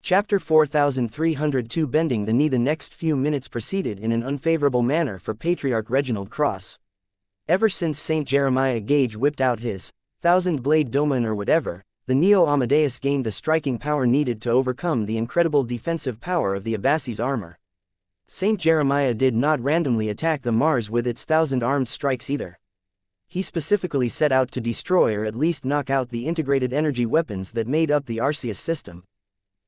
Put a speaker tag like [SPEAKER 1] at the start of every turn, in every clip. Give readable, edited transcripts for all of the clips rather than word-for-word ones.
[SPEAKER 1] Chapter 4302 Bending the Knee. The next few minutes proceeded in an unfavorable manner for Patriarch Reginald Cross. Ever since Saint Jeremiah Gage whipped out his thousand-blade domain or whatever, the Neo Amadeus gained the striking power needed to overcome the incredible defensive power of the Abbasi's armor. Saint Jeremiah did not randomly attack the Mars with its thousand-armed strikes either. He specifically set out to destroy or at least knock out the integrated energy weapons that made up the Arceus system.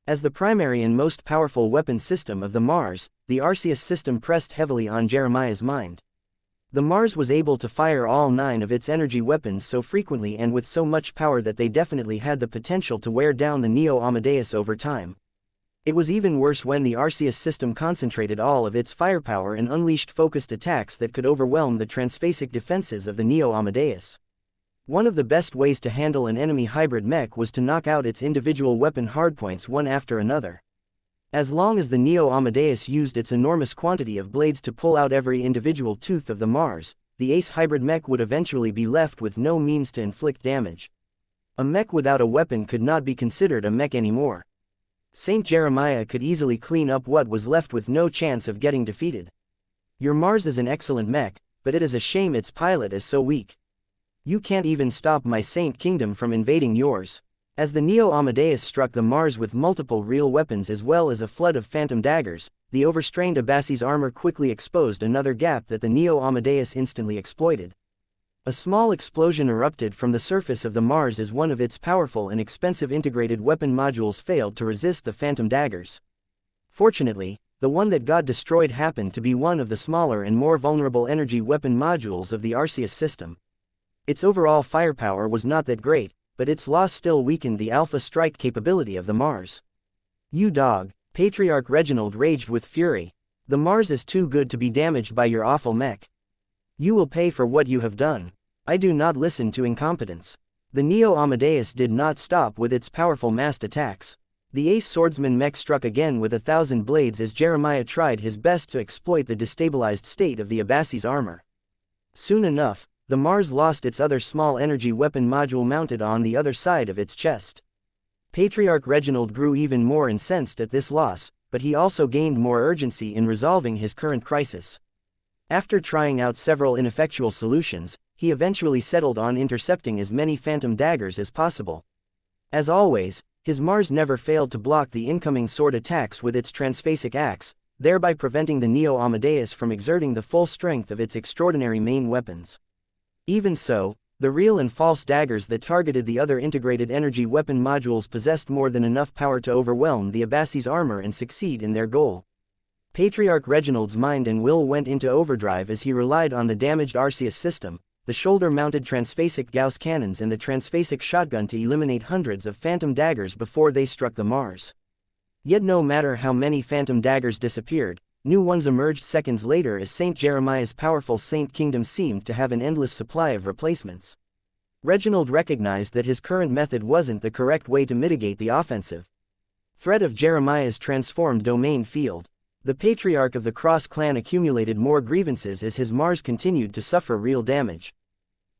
[SPEAKER 1] As the primary and most powerful weapon system of the Mars, the Arceus system pressed heavily on Jeremiah's mind. The Mars was able to fire all 9 of its energy weapons so frequently and with so much power that they definitely had the potential to wear down the Neo Amadeus over time. It was even worse when the Arceus system concentrated all of its firepower and unleashed focused attacks that could overwhelm the transphasic defenses of the Neo Amadeus. One of the best ways to handle an enemy hybrid mech was to knock out its individual weapon hardpoints one after another. As long as the Neo Amadeus used its enormous quantity of blades to pull out every individual tooth of the Mars, the Ace hybrid mech would eventually be left with no means to inflict damage. A mech without a weapon could not be considered a mech anymore. Saint Jeremiah could easily clean up what was left with no chance of getting defeated. Your Mars is an excellent mech, but it is a shame its pilot is so weak. You can't even stop my Saint Kingdom from invading yours. As the Neo Amadeus struck the Mars with multiple real weapons as well as a flood of phantom daggers, the overstrained Abbasi's armor quickly exposed another gap that the Neo Amadeus instantly exploited. A small explosion erupted from the surface of the Mars as one of its powerful and expensive integrated weapon modules failed to resist the phantom daggers. Fortunately, the one that got destroyed happened to be one of the smaller and more vulnerable energy weapon modules of the Arceus system. Its overall firepower was not that great, but its loss still weakened the alpha strike capability of the Mars. You dog, Patriarch Reginald raged with fury. The Mars is too good to be damaged by your awful mech. You will pay for what you have done. I do not listen to incompetence. The Neo Amadeus did not stop with its powerful massed attacks. The Ace Swordsman mech struck again with 1,000 blades as Jeremiah tried his best to exploit the destabilized state of the Abbasi's armor. Soon enough, the Mars lost its other small energy weapon module mounted on the other side of its chest. Patriarch Reginald grew even more incensed at this loss, but he also gained more urgency in resolving his current crisis. After trying out several ineffectual solutions, he eventually settled on intercepting as many phantom daggers as possible. As always, his Mars never failed to block the incoming sword attacks with its transphasic axe, thereby preventing the Neo Amadeus from exerting the full strength of its extraordinary main weapons. Even so, the real and false daggers that targeted the other integrated energy weapon modules possessed more than enough power to overwhelm the Abbasi's armor and succeed in their goal. Patriarch Reginald's mind and will went into overdrive as he relied on the damaged Arceus system, the shoulder-mounted transphasic Gauss cannons and the transphasic shotgun to eliminate hundreds of phantom daggers before they struck the Mars. Yet no matter how many phantom daggers disappeared, new ones emerged seconds later as Saint Jeremiah's powerful Saint Kingdom seemed to have an endless supply of replacements. Reginald recognized that his current method wasn't the correct way to mitigate the offensive threat of Jeremiah's transformed domain field. The Patriarch of the Cross clan accumulated more grievances as his Mars continued to suffer real damage.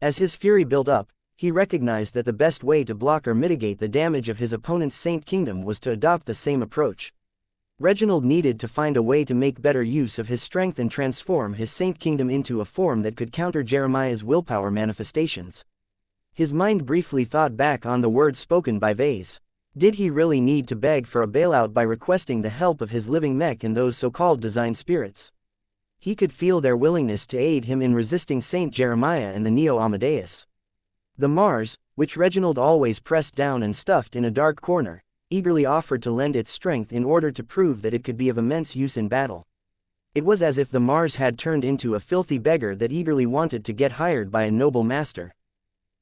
[SPEAKER 1] As his fury built up, he recognized that the best way to block or mitigate the damage of his opponent's Saint Kingdom was to adopt the same approach. Reginald needed to find a way to make better use of his strength and transform his Saint Kingdom into a form that could counter Jeremiah's willpower manifestations. His mind briefly thought back on the words spoken by Vase. Did he really need to beg for a bailout by requesting the help of his living mech and those so-called design spirits? He could feel their willingness to aid him in resisting Saint Jeremiah and the Neo Amadeus. The Mars, which Reginald always pressed down and stuffed in a dark corner, eagerly offered to lend its strength in order to prove that it could be of immense use in battle. It was as if the Mars had turned into a filthy beggar that eagerly wanted to get hired by a noble master.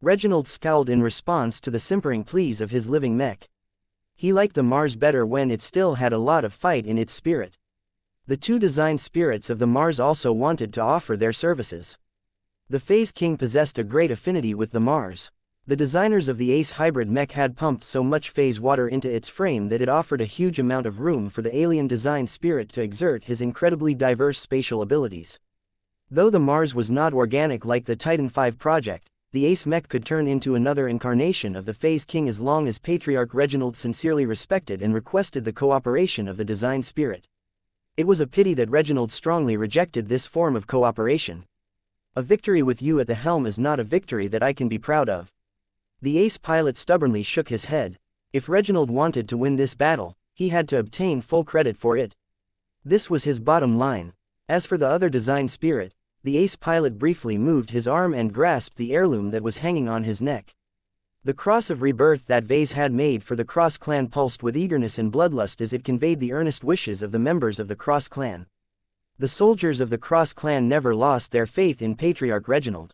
[SPEAKER 1] Reginald scowled in response to the simpering pleas of his living mech. He liked the Mars better when it still had a lot of fight in its spirit. The two design spirits of the Mars also wanted to offer their services. The Phase King possessed a great affinity with the Mars. The designers of the Ace hybrid mech had pumped so much phase water into its frame that it offered a huge amount of room for the alien design spirit to exert his incredibly diverse spatial abilities. Though the Mars was not organic like the Titan V project, the Ace Mech could turn into another incarnation of the Phase King as long as Patriarch Reginald sincerely respected and requested the cooperation of the design spirit. It was a pity that Reginald strongly rejected this form of cooperation. A victory with you at the helm is not a victory that I can be proud of. The ace pilot stubbornly shook his head. If Reginald wanted to win this battle, he had to obtain full credit for it. This was his bottom line. As for the other design spirit, the ace pilot briefly moved his arm and grasped the heirloom that was hanging on his neck. The cross of rebirth that Vase had made for the Cross clan pulsed with eagerness and bloodlust as it conveyed the earnest wishes of the members of the Cross clan. The soldiers of the Cross clan never lost their faith in Patriarch Reginald.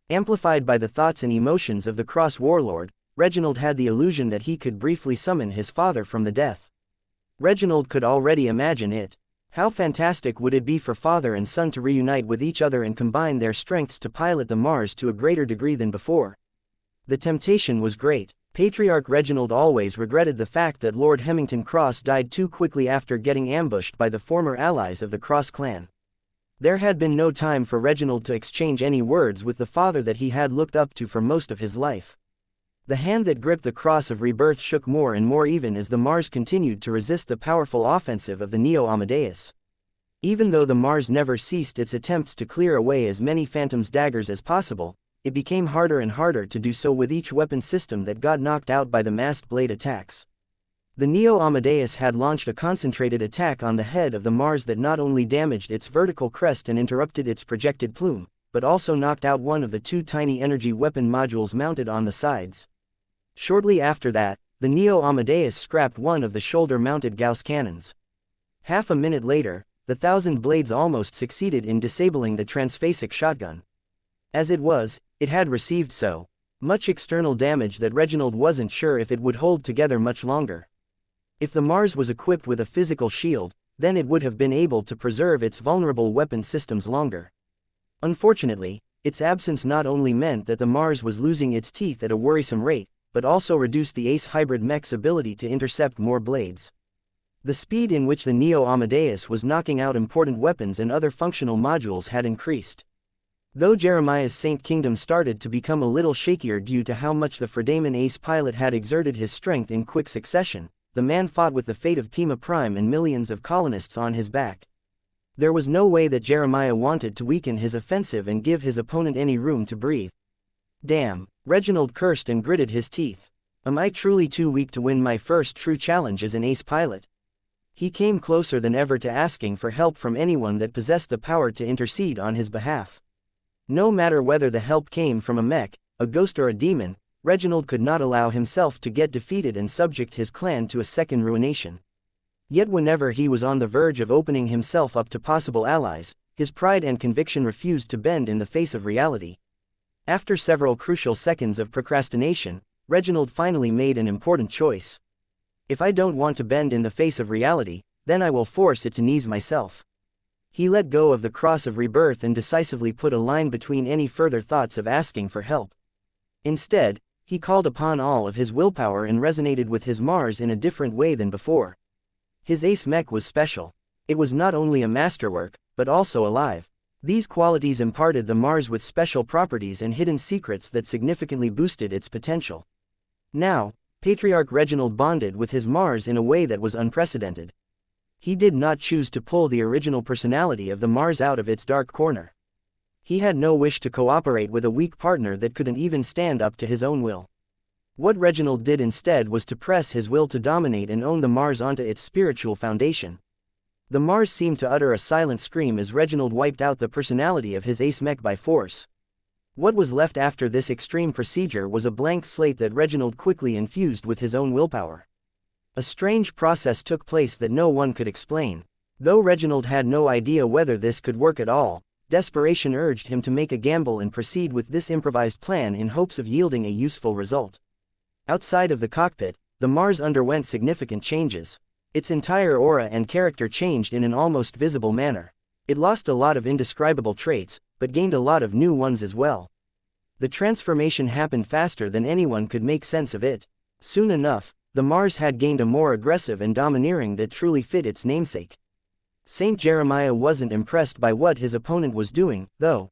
[SPEAKER 1] Amplified by the thoughts and emotions of the Cross warlord, Reginald had the illusion that he could briefly summon his father from the death. Reginald could already imagine it. How fantastic would it be for father and son to reunite with each other and combine their strengths to pilot the Mars to a greater degree than before? The temptation was great. Patriarch Reginald always regretted the fact that Lord Hemington Cross died too quickly after getting ambushed by the former allies of the Cross clan. There had been no time for Reginald to exchange any words with the father that he had looked up to for most of his life. The hand that gripped the Cross of Rebirth shook more and more even as the Mars continued to resist the powerful offensive of the Neo Amadeus. Even though the Mars never ceased its attempts to clear away as many Phantom's daggers as possible, it became harder and harder to do so with each weapon system that got knocked out by the massed blade attacks. The Neo Amadeus had launched a concentrated attack on the head of the Mars that not only damaged its vertical crest and interrupted its projected plume, but also knocked out one of the two tiny energy weapon modules mounted on the sides. Shortly after that, the Neo Amadeus scrapped one of the shoulder-mounted Gauss cannons. Half a minute later, the 1,000 blades almost succeeded in disabling the transphasic shotgun. As it was, it had received so much external damage that Reginald wasn't sure if it would hold together much longer. If the Mars was equipped with a physical shield, then it would have been able to preserve its vulnerable weapon systems longer. Unfortunately, its absence not only meant that the Mars was losing its teeth at a worrisome rate, but also reduced the Ace Hybrid Mech's ability to intercept more blades. The speed in which the Neo Amadeus was knocking out important weapons and other functional modules had increased. Though Jeremiah's Saint Kingdom started to become a little shakier due to how much the Fredaman Ace pilot had exerted his strength in quick succession, the man fought with the fate of Pima Prime and millions of colonists on his back. There was no way that Jeremiah wanted to weaken his offensive and give his opponent any room to breathe. Damn, Reginald cursed and gritted his teeth. Am I truly too weak to win my first true challenge as an ace pilot? He came closer than ever to asking for help from anyone that possessed the power to intercede on his behalf. No matter whether the help came from a mech, a ghost or a demon, Reginald could not allow himself to get defeated and subject his clan to a second ruination. Yet whenever he was on the verge of opening himself up to possible allies, his pride and conviction refused to bend in the face of reality. After several crucial seconds of procrastination, Reginald finally made an important choice. If I don't want to bend in the face of reality, then I will force it to knees myself. He let go of the Cross of Rebirth and decisively put a line between any further thoughts of asking for help. Instead, he called upon all of his willpower and resonated with his Mars in a different way than before. His Ace Mech was special. It was not only a masterwork, but also alive. These qualities imparted the Mars with special properties and hidden secrets that significantly boosted its potential. Now, Patriarch Reginald bonded with his Mars in a way that was unprecedented. He did not choose to pull the original personality of the Mars out of its dark corner. He had no wish to cooperate with a weak partner that couldn't even stand up to his own will. What Reginald did instead was to press his will to dominate and own the Mars onto its spiritual foundation. The Mars seemed to utter a silent scream as Reginald wiped out the personality of his Ace Mech by force. What was left after this extreme procedure was a blank slate that Reginald quickly infused with his own willpower. A strange process took place that no one could explain. Though Reginald had no idea whether this could work at all, desperation urged him to make a gamble and proceed with this improvised plan in hopes of yielding a useful result. Outside of the cockpit, the Mars underwent significant changes. Its entire aura and character changed in an almost visible manner. It lost a lot of indescribable traits, but gained a lot of new ones as well. The transformation happened faster than anyone could make sense of it. Soon enough, the Mars had gained a more aggressive and domineering that truly fit its namesake. Saint Jeremiah wasn't impressed by what his opponent was doing, though.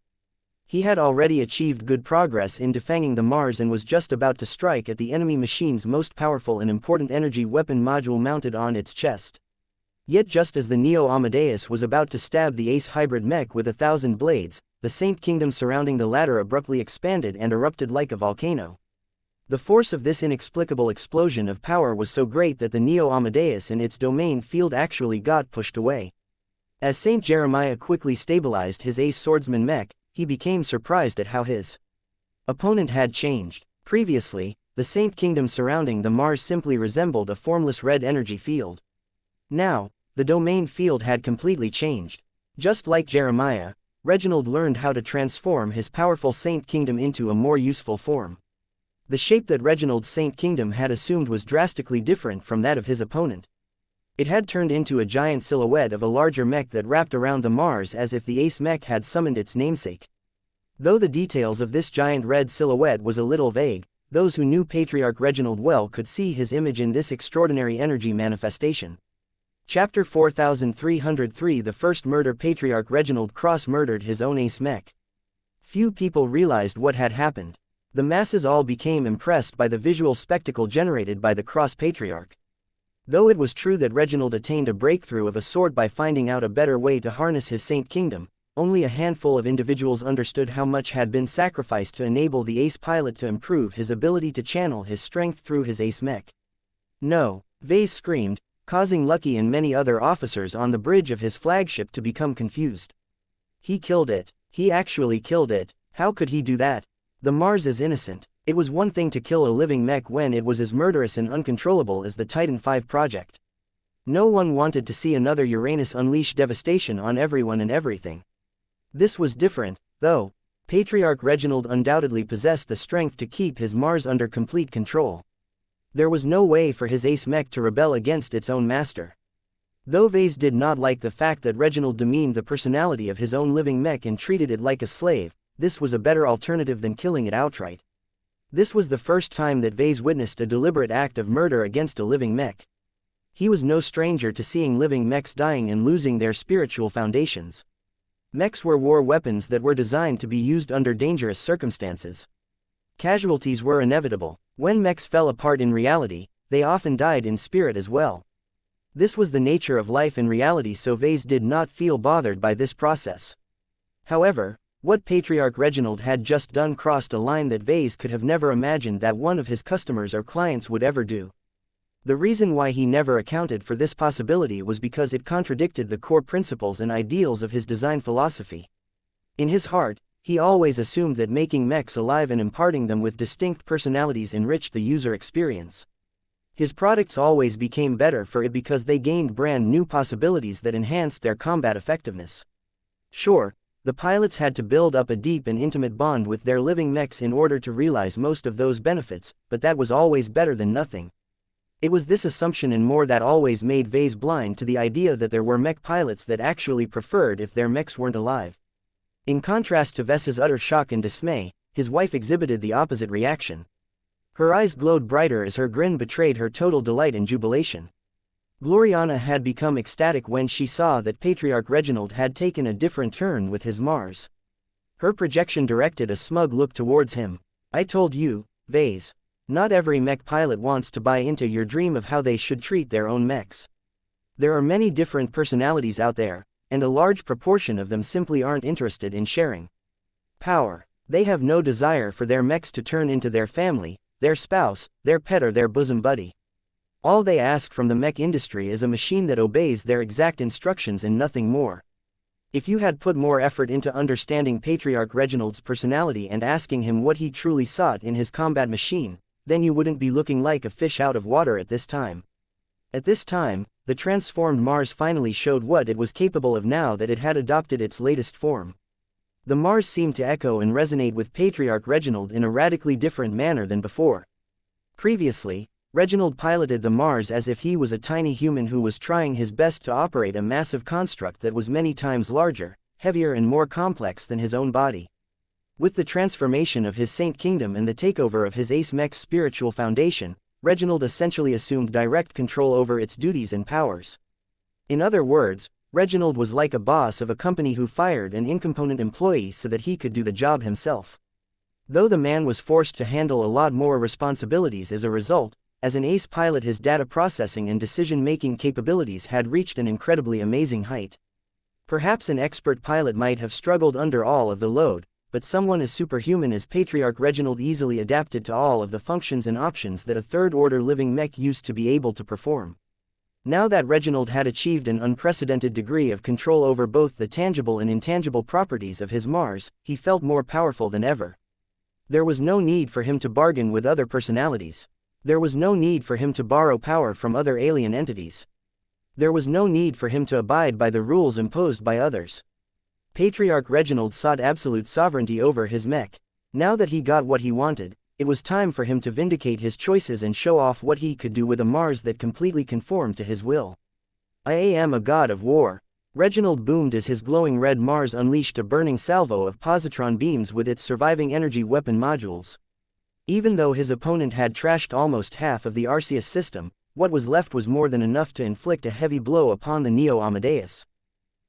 [SPEAKER 1] He had already achieved good progress in defanging the Mars and was just about to strike at the enemy machine's most powerful and important energy weapon module mounted on its chest. Yet just as the Neo Amadeus was about to stab the Ace hybrid mech with 1,000 blades, the Saint Kingdom surrounding the latter abruptly expanded and erupted like a volcano. The force of this inexplicable explosion of power was so great that the Neo Amadeus and its domain field actually got pushed away. As Saint Jeremiah quickly stabilized his Ace swordsman mech, he became surprised at how his opponent had changed. Previously, the Saint Kingdom surrounding the Mars simply resembled a formless red energy field. Now, the domain field had completely changed. Just like Jeremiah, Reginald learned how to transform his powerful Saint Kingdom into a more useful form. The shape that Reginald's Saint Kingdom had assumed was drastically different from that of his opponent. It had turned into a giant silhouette of a larger mech that wrapped around the Mars as if the Ace mech had summoned its namesake. Though the details of this giant red silhouette was a little vague, those who knew Patriarch Reginald well could see his image in this extraordinary energy manifestation. Chapter 4303 The first murder. Patriarch Reginald cross-murdered his own Ace mech. Few people realized what had happened. The masses all became impressed by the visual spectacle generated by the cross-patriarch. Though it was true that Reginald attained a breakthrough of a sort by finding out a better way to harness his Saint Kingdom, only a handful of individuals understood how much had been sacrificed to enable the Ace pilot to improve his ability to channel his strength through his Ace mech. No, Vase screamed, causing Lucky and many other officers on the bridge of his flagship to become confused. He killed it. He actually killed it. How could he do that? The Mars is innocent. It was one thing to kill a living mech when it was as murderous and uncontrollable as the Titan V project. No one wanted to see another Uranus unleash devastation on everyone and everything. This was different, though. Patriarch Reginald undoubtedly possessed the strength to keep his Mars under complete control. There was no way for his Ace mech to rebel against its own master. Though Vase did not like the fact that Reginald demeaned the personality of his own living mech and treated it like a slave, this was a better alternative than killing it outright. This was the first time that Vase witnessed a deliberate act of murder against a living mech. He was no stranger to seeing living mechs dying and losing their spiritual foundations. Mechs were war weapons that were designed to be used under dangerous circumstances. Casualties were inevitable. When mechs fell apart in reality, they often died in spirit as well. This was the nature of life in reality, so Vase did not feel bothered by this process. However, what Patriarch Reginald had just done crossed a line that Vase could have never imagined that one of his customers or clients would ever do. The reason why he never accounted for this possibility was because it contradicted the core principles and ideals of his design philosophy. In his heart, he always assumed that making mechs alive and imparting them with distinct personalities enriched the user experience. His products always became better for it because they gained brand new possibilities that enhanced their combat effectiveness. Sure, the pilots had to build up a deep and intimate bond with their living mechs in order to realize most of those benefits, but that was always better than nothing. It was this assumption and more that always made Vase blind to the idea that there were mech pilots that actually preferred if their mechs weren't alive. In contrast to Vase's utter shock and dismay, his wife exhibited the opposite reaction. Her eyes glowed brighter as her grin betrayed her total delight and jubilation. Gloriana had become ecstatic when she saw that Patriarch Reginald had taken a different turn with his Mars. Her projection directed a smug look towards him. "I told you, Vase. Not every mech pilot wants to buy into your dream of how they should treat their own mechs. There are many different personalities out there, and a large proportion of them simply aren't interested in sharing power. They have no desire for their mechs to turn into their family, their spouse, their pet or their bosom buddy. All they ask from the mech industry is a machine that obeys their exact instructions and nothing more." If you had put more effort into understanding Patriarch Reginald's personality and asking him what he truly sought in his combat machine, then you wouldn't be looking like a fish out of water at this time. At this time, the transformed Mars finally showed what it was capable of now that it had adopted its latest form. The Mars seemed to echo and resonate with Patriarch Reginald in a radically different manner than before. Previously, Reginald piloted the Mars as if he was a tiny human who was trying his best to operate a massive construct that was many times larger, heavier and more complex than his own body. With the transformation of his Saint Kingdom and the takeover of his Ace mech's spiritual foundation, Reginald essentially assumed direct control over its duties and powers. In other words, Reginald was like a boss of a company who fired an incompetent employee so that he could do the job himself. Though the man was forced to handle a lot more responsibilities as a result, as an ace pilot his data processing and decision-making capabilities had reached an incredibly amazing height. Perhaps an expert pilot might have struggled under all of the load, but someone as superhuman as Patriarch Reginald easily adapted to all of the functions and options that a third-order living mech used to be able to perform. Now that Reginald had achieved an unprecedented degree of control over both the tangible and intangible properties of his Mars, he felt more powerful than ever. There was no need for him to bargain with other personalities. There was no need for him to borrow power from other alien entities. There was no need for him to abide by the rules imposed by others. Patriarch Reginald sought absolute sovereignty over his mech. Now that he got what he wanted, it was time for him to vindicate his choices and show off what he could do with a Mars that completely conformed to his will. I am a god of war. Reginald boomed as his glowing red Mars unleashed a burning salvo of positron beams with its surviving energy weapon modules. Even though his opponent had trashed almost half of the Arceus system, what was left was more than enough to inflict a heavy blow upon the Neo Amadeus.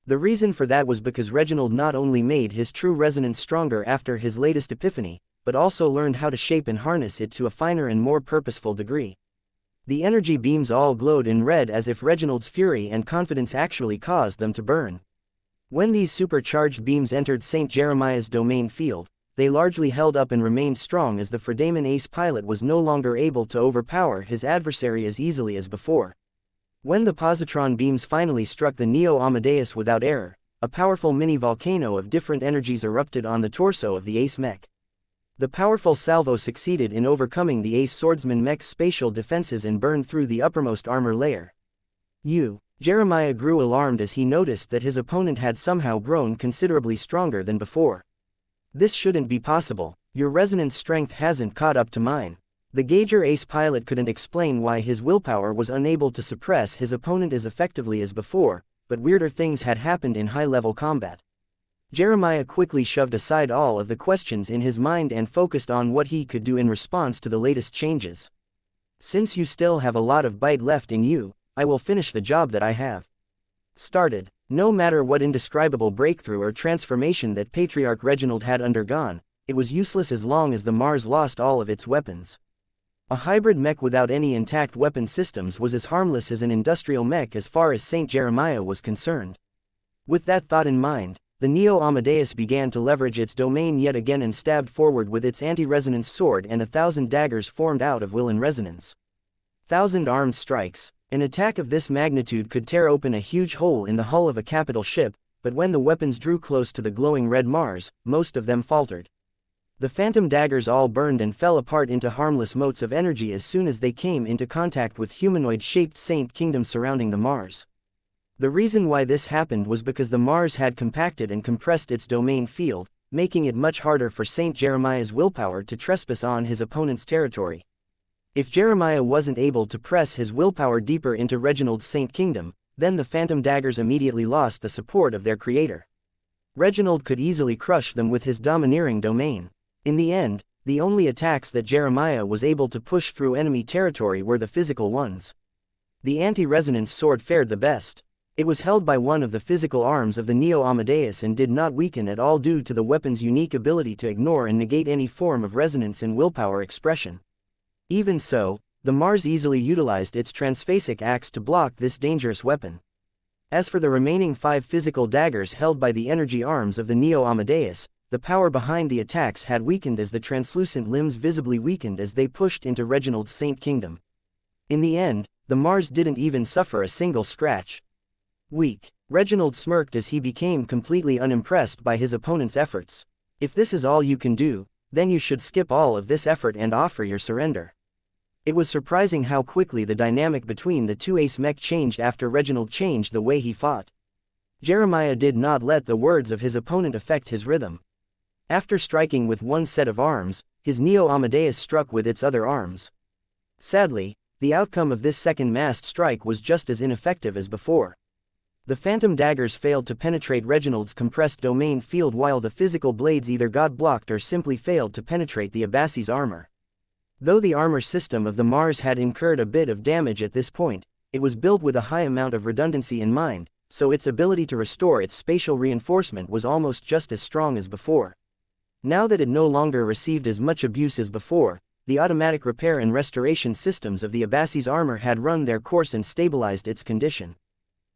[SPEAKER 1] The reason for that was because Reginald not only made his true resonance stronger after his latest epiphany, but also learned how to shape and harness it to a finer and more purposeful degree. The energy beams all glowed in red as if Reginald's fury and confidence actually caused them to burn. When these supercharged beams entered Saint Jeremiah's domain field, they largely held up and remained strong as the Fredaman ace pilot was no longer able to overpower his adversary as easily as before. When the positron beams finally struck the Neo Amadeus without error, a powerful mini-volcano of different energies erupted on the torso of the ace mech. The powerful salvo succeeded in overcoming the ace swordsman mech's spatial defenses and burned through the uppermost armor layer. Jeremiah grew alarmed as he noticed that his opponent had somehow grown considerably stronger than before. This shouldn't be possible. Your resonance strength hasn't caught up to mine. The Gauger ace pilot couldn't explain why his willpower was unable to suppress his opponent as effectively as before, but weirder things had happened in high-level combat. Jeremiah quickly shoved aside all of the questions in his mind and focused on what he could do in response to the latest changes. Since you still have a lot of bite left in you, I will finish the job that I have started. No matter what indescribable breakthrough or transformation that Patriarch Reginald had undergone, it was useless as long as the Mars lost all of its weapons. A hybrid mech without any intact weapon systems was as harmless as an industrial mech as far as Saint Jeremiah was concerned. With that thought in mind, the Neo Amadeus began to leverage its domain yet again and stabbed forward with its anti-resonance sword, and 1,000 daggers formed out of will and resonance. 1,000 armed strikes. An attack of this magnitude could tear open a huge hole in the hull of a capital ship, but when the weapons drew close to the glowing red Mars, most of them faltered. The phantom daggers all burned and fell apart into harmless motes of energy as soon as they came into contact with humanoid-shaped Saint Kingdom surrounding the Mars. The reason why this happened was because the Mars had compacted and compressed its domain field, making it much harder for Saint Jeremiah's willpower to trespass on his opponent's territory. If Jeremiah wasn't able to press his willpower deeper into Reginald's Saint Kingdom, then the phantom daggers immediately lost the support of their creator. Reginald could easily crush them with his domineering domain. In the end, the only attacks that Jeremiah was able to push through enemy territory were the physical ones. The anti-resonance sword fared the best. It was held by one of the physical arms of the Neo Amadeus and did not weaken at all due to the weapon's unique ability to ignore and negate any form of resonance and willpower expression. Even so, the Mars easily utilized its transphasic axe to block this dangerous weapon. As for the remaining 5 physical daggers held by the energy arms of the Neo Amadeus, the power behind the attacks had weakened as the translucent limbs visibly weakened as they pushed into Reginald's Saint Kingdom. In the end, the Mars didn't even suffer a single scratch. Weak. Reginald smirked as he became completely unimpressed by his opponent's efforts. If this is all you can do, then you should skip all of this effort and offer your surrender. It was surprising how quickly the dynamic between the two ace mech changed after Reginald changed the way he fought. Jeremiah did not let the words of his opponent affect his rhythm. After striking with one set of arms, his Neo Amadeus struck with its other arms. Sadly, the outcome of this second massed strike was just as ineffective as before. The phantom daggers failed to penetrate Reginald's compressed domain field while the physical blades either got blocked or simply failed to penetrate the Abassi's armor. Though the armor system of the Mars had incurred a bit of damage at this point, it was built with a high amount of redundancy in mind, so its ability to restore its spatial reinforcement was almost just as strong as before. Now that it no longer received as much abuse as before, the automatic repair and restoration systems of the Abassi's armor had run their course and stabilized its condition.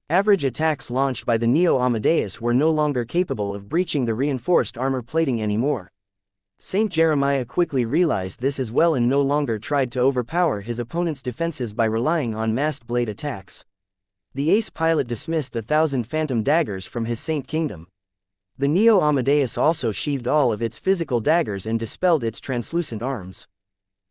[SPEAKER 1] Average attacks launched by the Neo Amadeus were no longer capable of breaching the reinforced armor plating anymore. Saint Jeremiah quickly realized this as well and no longer tried to overpower his opponent's defenses by relying on massed blade attacks. The ace pilot dismissed 1,000 phantom daggers from his Saint Kingdom. The Neo Amadeus also sheathed all of its physical daggers and dispelled its translucent arms.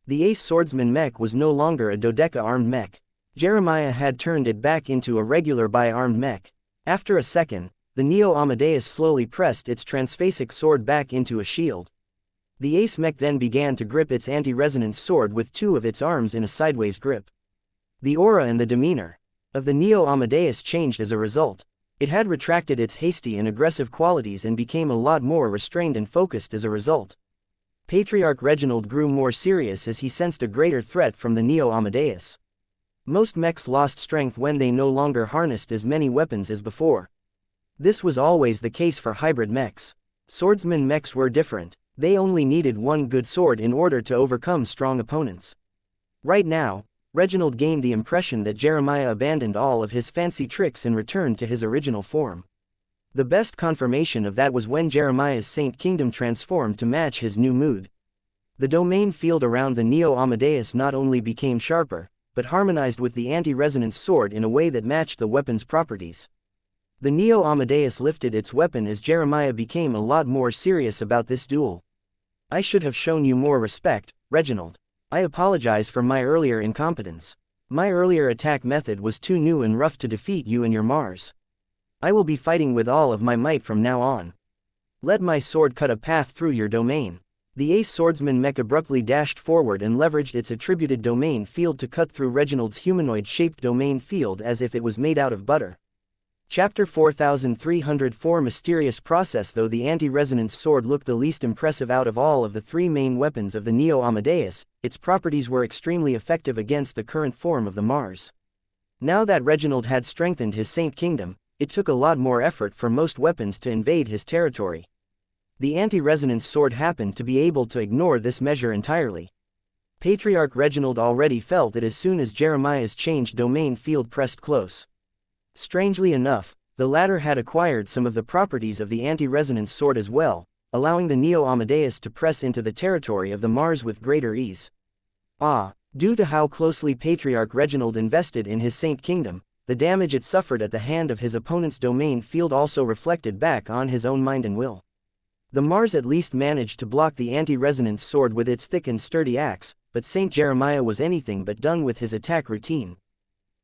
[SPEAKER 1] The ace swordsman Mech was no longer a dodeca-armed mech. Jeremiah had turned it back into a regular bi-armed mech. After a second, the Neo Amadeus slowly pressed its transphasic sword back into a shield. The ace mech then began to grip its anti-resonance sword with two of its arms in a sideways grip. The aura and the demeanor of the Neo Amadeus changed as a result. It had retracted its hasty and aggressive qualities and became a lot more restrained and focused as a result. Patriarch Reginald grew more serious as he sensed a greater threat from the Neo Amadeus. Most mechs lost strength when they no longer harnessed as many weapons as before. This was always the case for hybrid mechs. Swordsman mechs were different. They only needed one good sword in order to overcome strong opponents. Right now, Reginald gained the impression that Jeremiah abandoned all of his fancy tricks and returned to his original form. The best confirmation of that was when Jeremiah's Saint Kingdom transformed to match his new mood. The domain field around the Neo Amadeus not only became sharper, but harmonized with the anti-resonance sword in a way that matched the weapon's properties. The Neo Amadeus lifted its weapon as Jeremiah became a lot more serious about this duel. I should have shown you more respect, Reginald. I apologize for my earlier incompetence. My earlier attack method was too new and rough to defeat you and your Mars. I will be fighting with all of my might from now on. Let my sword cut a path through your domain. The ace swordsman mech abruptly dashed forward and leveraged its attributed domain field to cut through Reginald's humanoid-shaped domain field as if it was made out of butter. Chapter 4304 Mysterious Process. Though the anti-resonance sword looked the least impressive out of all of the three main weapons of the Neo Amadeus, its properties were extremely effective against the current form of the Mars. Now that Reginald had strengthened his Saint Kingdom, it took a lot more effort for most weapons to invade his territory. The anti-resonance sword happened to be able to ignore this measure entirely. Patriarch Reginald already felt it as soon as Jeremiah's changed domain field pressed close. Strangely enough, the latter had acquired some of the properties of the anti-resonance sword as well, allowing the Neo Amadeus to press into the territory of the Mars with greater ease. Due to how closely Patriarch Reginald invested in his Saint Kingdom, the damage it suffered at the hand of his opponent's domain field also reflected back on his own mind and will. The Mars at least managed to block the anti-resonance sword with its thick and sturdy axe, but Saint Jeremiah was anything but done with his attack routine.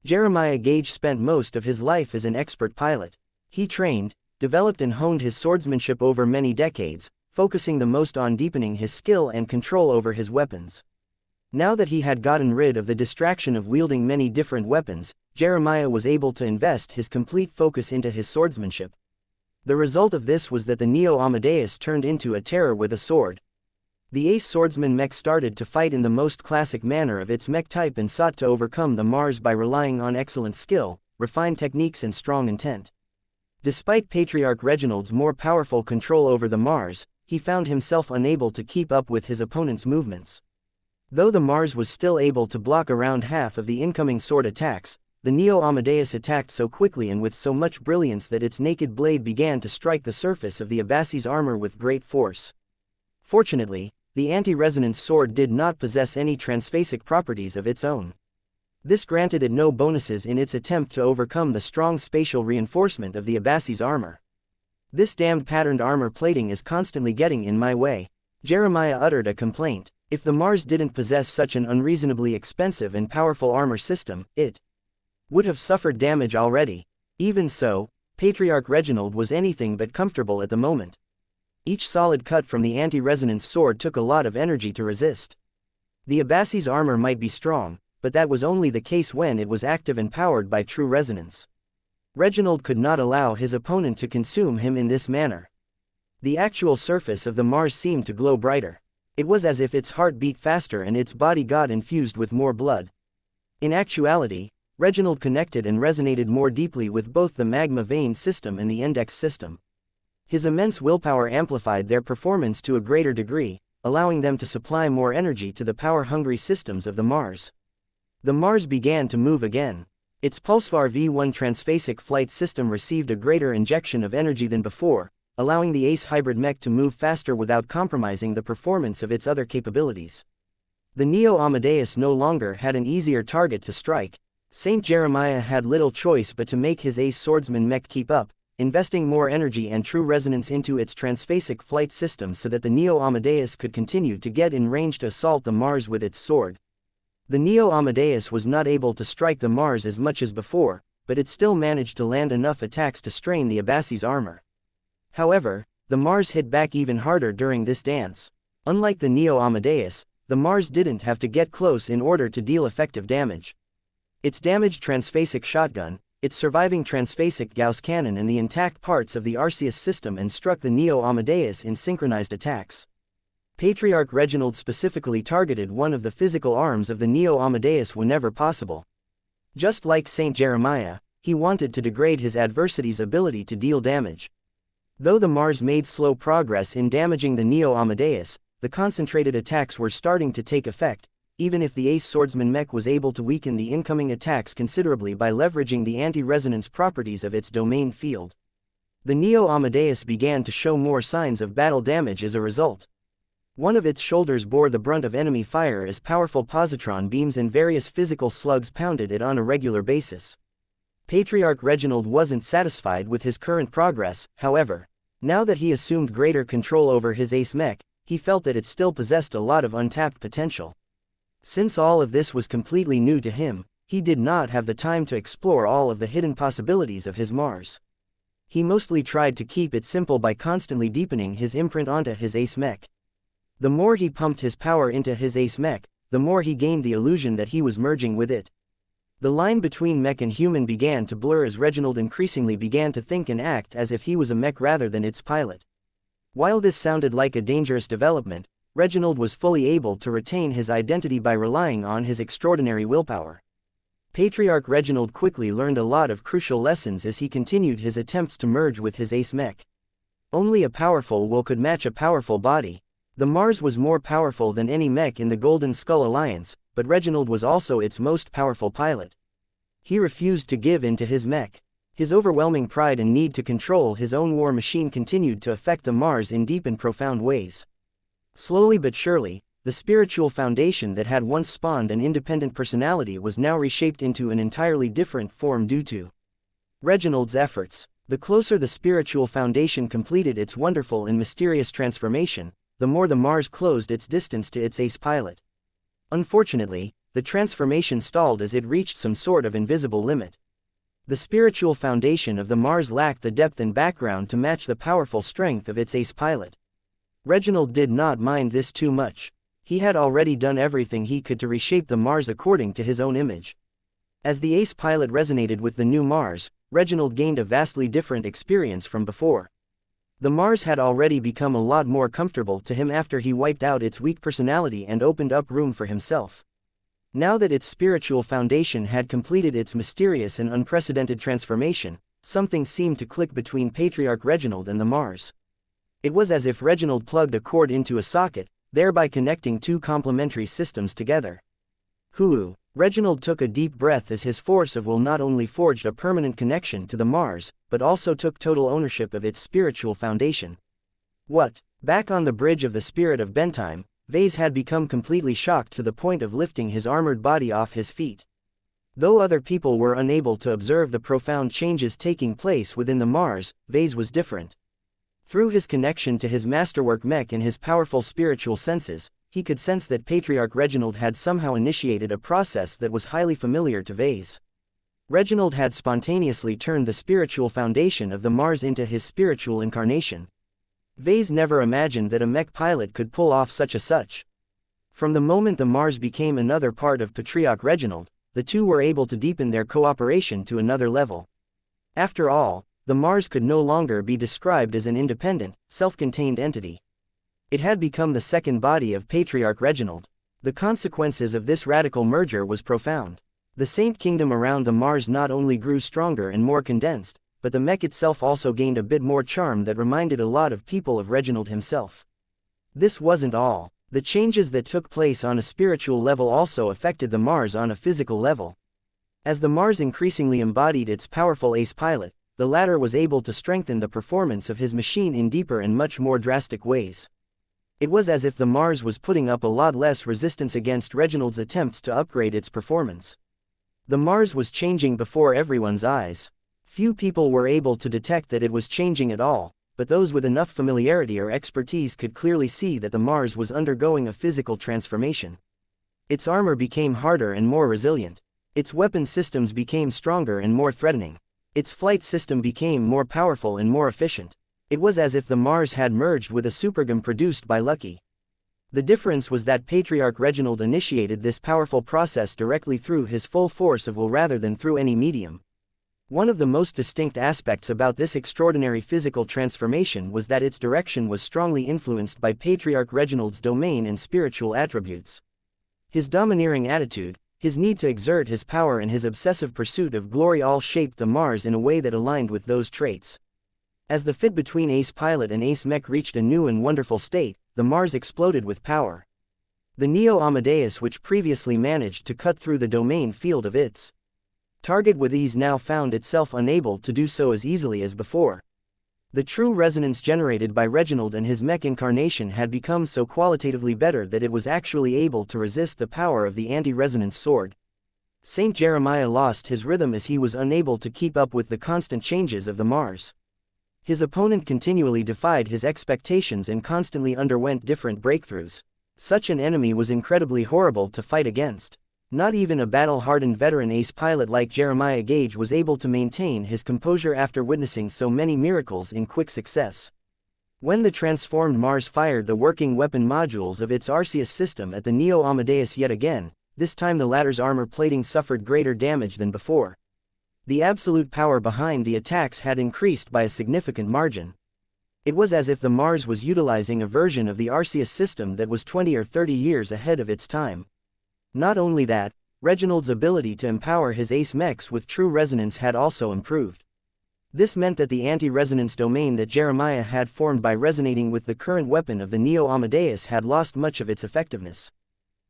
[SPEAKER 1] Jeremiah Gage spent most of his life as an expert pilot. He trained, developed and honed his swordsmanship over many decades, focusing the most on deepening his skill and control over his weapons. Now that he had gotten rid of the distraction of wielding many different weapons, Jeremiah was able to invest his complete focus into his swordsmanship. The result of this was that the Neo Amadeus turned into a terror with a sword. The ace swordsman mech started to fight in the most classic manner of its mech type and sought to overcome the Mars by relying on excellent skill, refined techniques and strong intent. Despite Patriarch Reginald's more powerful control over the Mars, he found himself unable to keep up with his opponent's movements. Though the Mars was still able to block around half of the incoming sword attacks, the Neo Amadeus attacked so quickly and with so much brilliance that its naked blade began to strike the surface of the Abassi's armor with great force. Fortunately, the anti-resonance sword did not possess any transphasic properties of its own. This granted it no bonuses in its attempt to overcome the strong spatial reinforcement of the Abassi's armor. This damned patterned armor plating is constantly getting in my way. Jeremiah uttered a complaint. If the Mars didn't possess such an unreasonably expensive and powerful armor system, it would have suffered damage already. Even so, Patriarch Reginald was anything but comfortable at the moment. Each solid cut from the anti-resonance sword took a lot of energy to resist. The Abassi's armor might be strong, but that was only the case when it was active and powered by true resonance. Reginald could not allow his opponent to consume him in this manner. The actual surface of the Mars seemed to glow brighter. It was as if its heart beat faster and its body got infused with more blood. In actuality, Reginald connected and resonated more deeply with both the magma vein system and the index system. His immense willpower amplified their performance to a greater degree, allowing them to supply more energy to the power-hungry systems of the Mars. The Mars began to move again. Its Pulsar V1 transphasic flight system received a greater injection of energy than before, allowing the Ace hybrid mech to move faster without compromising the performance of its other capabilities. The Neo Amadeus no longer had an easier target to strike. Saint Jeremiah had little choice but to make his Ace swordsman mech keep up, investing more energy and true resonance into its transphasic flight system so that the Neo Amadeus could continue to get in range to assault the Mars with its sword. The Neo Amadeus was not able to strike the Mars as much as before, but it still managed to land enough attacks to strain the Abassi's armor. However, the Mars hit back even harder during this dance. Unlike the Neo Amadeus, the Mars didn't have to get close in order to deal effective damage. Its damaged transphasic shotgun, its surviving transphasic Gauss cannon and the intact parts of the Arceus system and struck the Neo Amadeus in synchronized attacks. Patriarch Reginald specifically targeted one of the physical arms of the Neo Amadeus whenever possible. Just like Saint Jeremiah, he wanted to degrade his adversity's ability to deal damage. Though the Mars made slow progress in damaging the Neo Amadeus, the concentrated attacks were starting to take effect, even if the Ace Swordsman mech was able to weaken the incoming attacks considerably by leveraging the anti-resonance properties of its domain field. The Neo Amadeus began to show more signs of battle damage as a result. One of its shoulders bore the brunt of enemy fire as powerful positron beams and various physical slugs pounded it on a regular basis. Patriarch Reginald wasn't satisfied with his current progress, however. Now that he assumed greater control over his Ace mech, he felt that it still possessed a lot of untapped potential. Since all of this was completely new to him, he did not have the time to explore all of the hidden possibilities of his Mars. He mostly tried to keep it simple by constantly deepening his imprint onto his Ace mech. The more he pumped his power into his Ace mech, the more he gained the illusion that he was merging with it. The line between mech and human began to blur as Reginald increasingly began to think and act as if he was a mech rather than its pilot. While this sounded like a dangerous development, Reginald was fully able to retain his identity by relying on his extraordinary willpower. Patriarch Reginald quickly learned a lot of crucial lessons as he continued his attempts to merge with his Ace mech. Only a powerful will could match a powerful body. The Mars was more powerful than any mech in the Golden Skull Alliance, but Reginald was also its most powerful pilot. He refused to give in to his mech. His overwhelming pride and need to control his own war machine continued to affect the Mars in deep and profound ways. Slowly but surely, the spiritual foundation that had once spawned an independent personality was now reshaped into an entirely different form due to Reginald's efforts. The closer the spiritual foundation completed its wonderful and mysterious transformation, the more the Mars closed its distance to its Ace pilot. Unfortunately, the transformation stalled as it reached some sort of invisible limit. The spiritual foundation of the Mars lacked the depth and background to match the powerful strength of its Ace pilot. Reginald did not mind this too much. He had already done everything he could to reshape the Mars according to his own image. As the Ace pilot resonated with the new Mars, Reginald gained a vastly different experience from before. The Mars had already become a lot more comfortable to him after he wiped out its weak personality and opened up room for himself. Now that its spiritual foundation had completed its mysterious and unprecedented transformation, something seemed to click between Patriarch Reginald and the Mars. It was as if Reginald plugged a cord into a socket, thereby connecting two complementary systems together. Hoo! Reginald took a deep breath as his force of will not only forged a permanent connection to the Mars, but also took total ownership of its spiritual foundation. What? Back on the bridge of the Spirit of Bentime, Vase had become completely shocked to the point of lifting his armored body off his feet. Though other people were unable to observe the profound changes taking place within the Mars, Vase was different. Through his connection to his masterwork mech and his powerful spiritual senses, he could sense that Patriarch Reginald had somehow initiated a process that was highly familiar to Vase. Reginald had spontaneously turned the spiritual foundation of the Mars into his spiritual incarnation. Vase never imagined that a mech pilot could pull off such a such. From the moment the Mars became another part of Patriarch Reginald, the two were able to deepen their cooperation to another level. After all, the Mars could no longer be described as an independent, self-contained entity. It had become the second body of Patriarch Reginald. The consequences of this radical merger was profound. The Saint Kingdom around the Mars not only grew stronger and more condensed, but the Mech itself also gained a bit more charm that reminded a lot of people of Reginald himself. This wasn't all. The changes that took place on a spiritual level also affected the Mars on a physical level. As the Mars increasingly embodied its powerful ace pilot, the latter was able to strengthen the performance of his machine in deeper and much more drastic ways. It was as if the Mars was putting up a lot less resistance against Reginald's attempts to upgrade its performance. The Mars was changing before everyone's eyes. Few people were able to detect that it was changing at all, but those with enough familiarity or expertise could clearly see that the Mars was undergoing a physical transformation. Its armor became harder and more resilient. Its weapon systems became stronger and more threatening. Its flight system became more powerful and more efficient. It was as if the Mars had merged with a supergem produced by Lucky. The difference was that Patriarch Reginald initiated this powerful process directly through his full force of will rather than through any medium. One of the most distinct aspects about this extraordinary physical transformation was that its direction was strongly influenced by Patriarch Reginald's domain and spiritual attributes. His domineering attitude, his need to exert his power and his obsessive pursuit of glory all shaped the Mars in a way that aligned with those traits. As the fit between Ace Pilot and Ace Mech reached a new and wonderful state, the Mars exploded with power. The Neo Amadeus, which previously managed to cut through the domain field of its target with ease, now found itself unable to do so as easily as before. The true resonance generated by Reginald and his Mech incarnation had become so qualitatively better that it was actually able to resist the power of the anti-resonance sword. Saint Jeremiah lost his rhythm as he was unable to keep up with the constant changes of the Mars. His opponent continually defied his expectations and constantly underwent different breakthroughs. Such an enemy was incredibly horrible to fight against. Not even a battle-hardened veteran ace pilot like Jeremiah Gage was able to maintain his composure after witnessing so many miracles in quick success. When the transformed Mars fired the working weapon modules of its Arceus system at the Neo Amadeus yet again, this time the latter's armor plating suffered greater damage than before. The absolute power behind the attacks had increased by a significant margin. It was as if the Mars was utilizing a version of the Arceus system that was 20 or 30 years ahead of its time. Not only that, Reginald's ability to empower his ace mechs with true resonance had also improved. This meant that the anti-resonance domain that Jeremiah had formed by resonating with the current weapon of the Neo Amadeus had lost much of its effectiveness.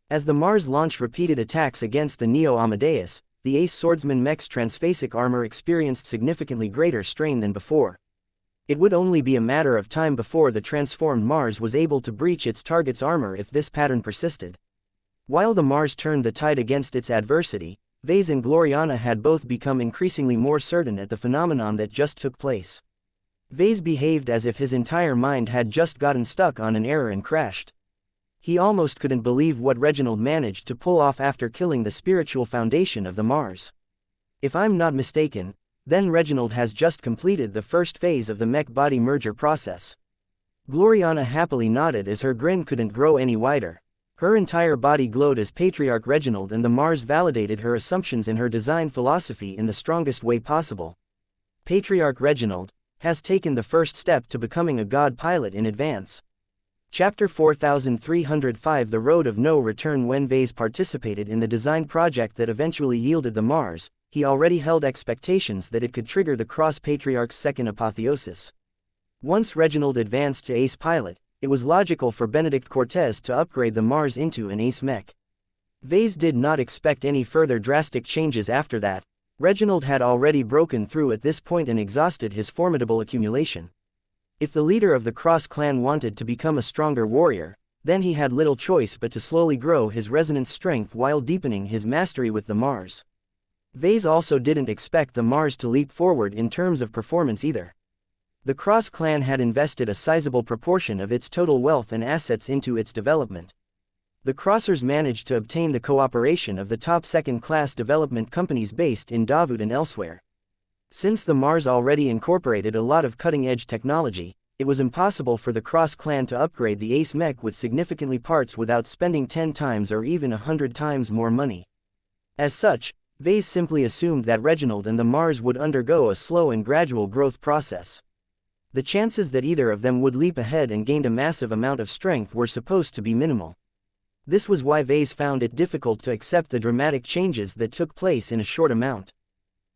[SPEAKER 1] As the Mars launched repeated attacks against the Neo Amadeus, the ace swordsman mech's transphasic armor experienced significantly greater strain than before. It would only be a matter of time before the transformed Mars was able to breach its target's armor if this pattern persisted. While the Mars turned the tide against its adversity, Vase and Gloriana had both become increasingly more certain at the phenomenon that just took place. Vase behaved as if his entire mind had just gotten stuck on an error and crashed. He almost couldn't believe what Reginald managed to pull off after killing the spiritual foundation of the Mars. If I'm not mistaken, then Reginald has just completed the first phase of the mech-body merger process. Gloriana happily nodded as her grin couldn't grow any wider. Her entire body glowed as Patriarch Reginald and the Mars validated her assumptions in her design philosophy in the strongest way possible. Patriarch Reginald has taken the first step to becoming a god pilot in advance. Chapter 4305 The Road of No Return. When Vase participated in the design project that eventually yielded the Mars, he already held expectations that it could trigger the Cross-Patriarch's second apotheosis. Once Reginald advanced to ace pilot, it was logical for Benedict Cortez to upgrade the Mars into an ace mech. Vase did not expect any further drastic changes after that. Reginald had already broken through at this point and exhausted his formidable accumulation. If the leader of the Cross clan wanted to become a stronger warrior, then he had little choice but to slowly grow his resonance strength while deepening his mastery with the Mars. Vase also didn't expect the Mars to leap forward in terms of performance either. The Cross clan had invested a sizable proportion of its total wealth and assets into its development. The Crossers managed to obtain the cooperation of the top second-class development companies based in Davut and elsewhere. Since the Mars already incorporated a lot of cutting-edge technology, it was impossible for the Cross clan to upgrade the ace mech with significantly parts without spending 10 times or even 100 times more money. As such, Vase simply assumed that Reginald and the Mars would undergo a slow and gradual growth process. The chances that either of them would leap ahead and gain a massive amount of strength were supposed to be minimal. This was why Vase found it difficult to accept the dramatic changes that took place in a short amount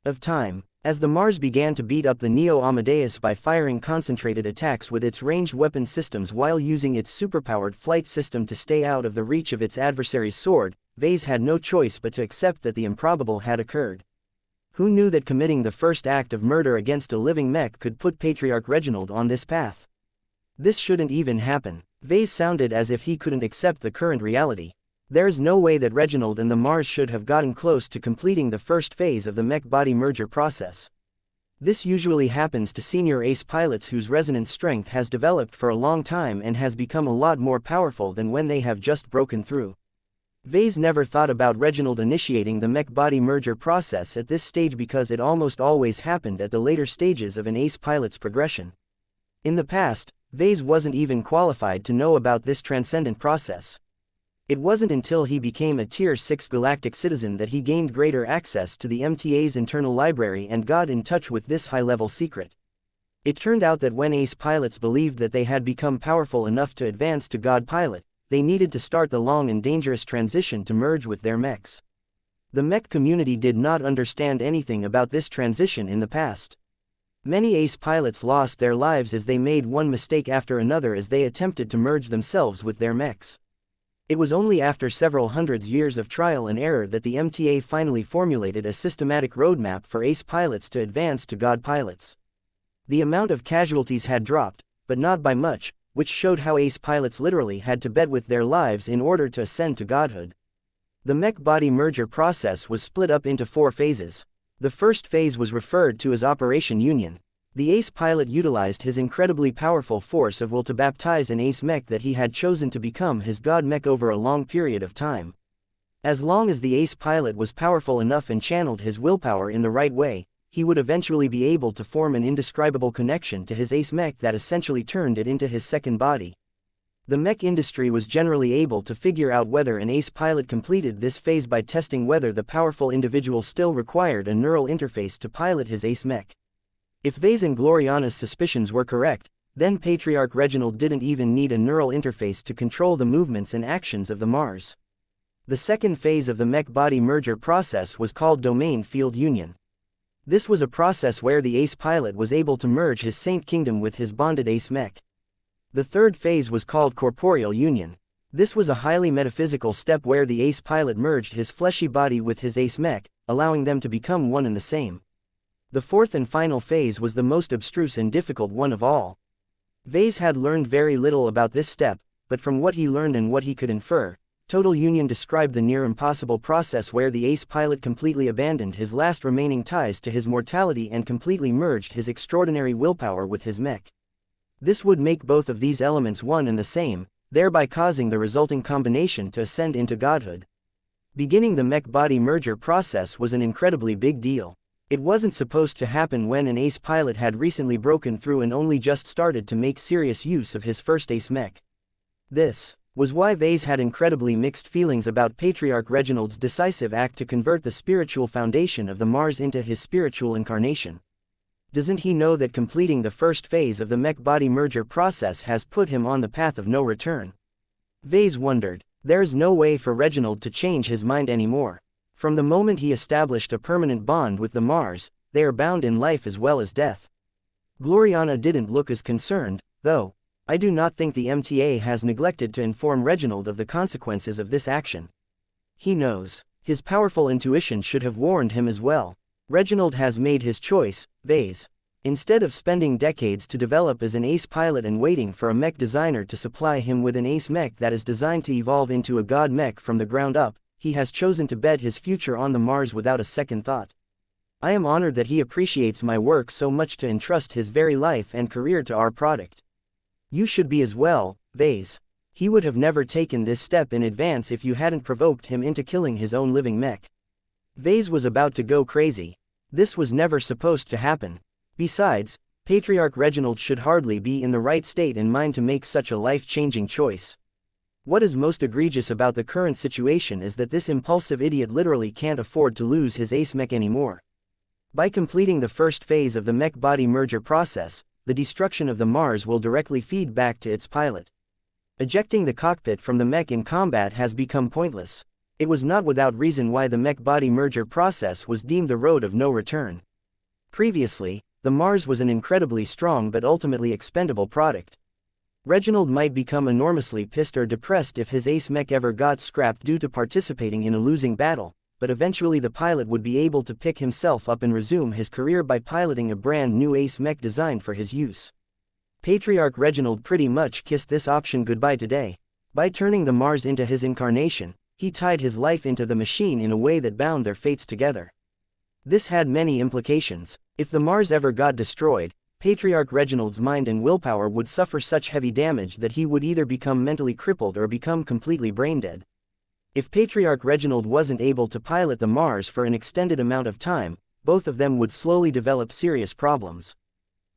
[SPEAKER 1] of time. As the Mars began to beat up the Neo Amadeus by firing concentrated attacks with its ranged weapon systems while using its superpowered flight system to stay out of the reach of its adversary's sword, Vase had no choice but to accept that the improbable had occurred. Who knew that committing the first act of murder against a living mech could put Patriarch Reginald on this path? This shouldn't even happen. Vase sounded as if he couldn't accept the current reality. There's no way that Reginald and the Mars should have gotten close to completing the first phase of the mech-body merger process. This usually happens to senior ace pilots whose resonance strength has developed for a long time and has become a lot more powerful than when they have just broken through. Vase never thought about Reginald initiating the mech-body merger process at this stage because it almost always happened at the later stages of an ace pilot's progression. In the past, Vase wasn't even qualified to know about this transcendent process. It wasn't until he became a Tier 6 galactic citizen that he gained greater access to the MTA's internal library and got in touch with this high-level secret. It turned out that when ace pilots believed that they had become powerful enough to advance to God Pilot, they needed to start the long and dangerous transition to merge with their mechs. The mech community did not understand anything about this transition in the past. Many ace pilots lost their lives as they made one mistake after another as they attempted to merge themselves with their mechs. It was only after several hundreds years of trial and error that the MTA finally formulated a systematic roadmap for ace pilots to advance to God pilots. The amount of casualties had dropped, but not by much, which showed how ace pilots literally had to bet with their lives in order to ascend to godhood. The mech-body merger process was split up into 4 phases. The first phase was referred to as Operation Union. The ace pilot utilized his incredibly powerful force of will to baptize an ace mech that he had chosen to become his god mech over a long period of time. As long as the ace pilot was powerful enough and channeled his willpower in the right way, he would eventually be able to form an indescribable connection to his ace mech that essentially turned it into his second body. The mech industry was generally able to figure out whether an ace pilot completed this phase by testing whether the powerful individual still required a neural interface to pilot his ace mech. If Vase and Gloriana's suspicions were correct, then Patriarch Reginald didn't even need a neural interface to control the movements and actions of the Mars. The second phase of the mech-body merger process was called Domain Field Union. This was a process where the ace pilot was able to merge his Saint Kingdom with his bonded ace mech. The third phase was called Corporeal Union. This was a highly metaphysical step where the ace pilot merged his fleshy body with his ace mech, allowing them to become one and the same. The fourth and final phase was the most abstruse and difficult one of all. Vase had learned very little about this step, but from what he learned and what he could infer, Total Union described the near-impossible process where the ace pilot completely abandoned his last remaining ties to his mortality and completely merged his extraordinary willpower with his mech. This would make both of these elements one and the same, thereby causing the resulting combination to ascend into godhood. Beginning the mech-body merger process was an incredibly big deal. It wasn't supposed to happen when an ace pilot had recently broken through and only just started to make serious use of his first ace mech. This was why Vase had incredibly mixed feelings about Patriarch Reginald's decisive act to convert the spiritual foundation of the Mars into his spiritual incarnation. Doesn't he know that completing the first phase of the mech-body merger process has put him on the path of no return? Vase wondered. There's no way for Reginald to change his mind anymore. From the moment he established a permanent bond with the Mars, they are bound in life as well as death. Gloriana didn't look as concerned, though. I do not think the MTA has neglected to inform Reginald of the consequences of this action. He knows. His powerful intuition should have warned him as well. Reginald has made his choice, Vase. Instead of spending decades to develop as an ace pilot and waiting for a mech designer to supply him with an ace mech that is designed to evolve into a god mech from the ground up, he has chosen to bet his future on the Mars without a second thought. I am honored that he appreciates my work so much to entrust his very life and career to our product. You should be as well, Vase. He would have never taken this step in advance if you hadn't provoked him into killing his own living mech. Vase was about to go crazy. This was never supposed to happen. Besides, Patriarch Reginald should hardly be in the right state and mind to make such a life-changing choice. What is most egregious about the current situation is that this impulsive idiot literally can't afford to lose his ace mech anymore. By completing the first phase of the mech-body merger process, the destruction of the Mars will directly feed back to its pilot. Ejecting the cockpit from the mech in combat has become pointless. It was not without reason why the mech-body merger process was deemed the road of no return. Previously, the Mars was an incredibly strong but ultimately expendable product. Reginald might become enormously pissed or depressed if his ace mech ever got scrapped due to participating in a losing battle, but eventually the pilot would be able to pick himself up and resume his career by piloting a brand new ace mech designed for his use. Patriarch Reginald pretty much kissed this option goodbye today. By turning the Mars into his incarnation, he tied his life into the machine in a way that bound their fates together. This had many implications. If the Mars ever got destroyed, Patriarch Reginald's mind and willpower would suffer such heavy damage that he would either become mentally crippled or become completely brain-dead. If Patriarch Reginald wasn't able to pilot the Mars for an extended amount of time, both of them would slowly develop serious problems.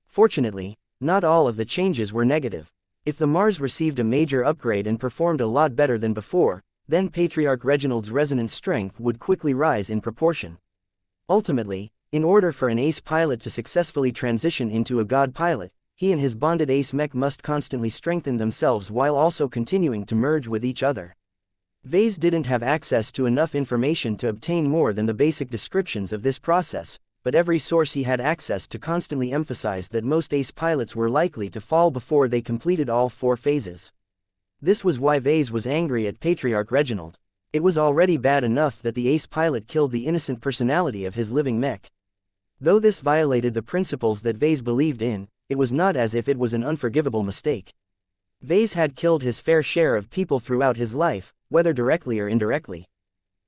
[SPEAKER 1] Fortunately, not all of the changes were negative. If the Mars received a major upgrade and performed a lot better than before, then Patriarch Reginald's resonance strength would quickly rise in proportion. Ultimately, in order for an ace pilot to successfully transition into a god pilot, he and his bonded ace mech must constantly strengthen themselves while also continuing to merge with each other. Vase didn't have access to enough information to obtain more than the basic descriptions of this process, but every source he had access to constantly emphasized that most ace pilots were likely to fall before they completed all 4 phases. This was why Vase was angry at Patriarch Reginald. It was already bad enough that the ace pilot killed the innocent personality of his living mech. Though this violated the principles that Vase believed in, it was not as if it was an unforgivable mistake. Vase had killed his fair share of people throughout his life, whether directly or indirectly.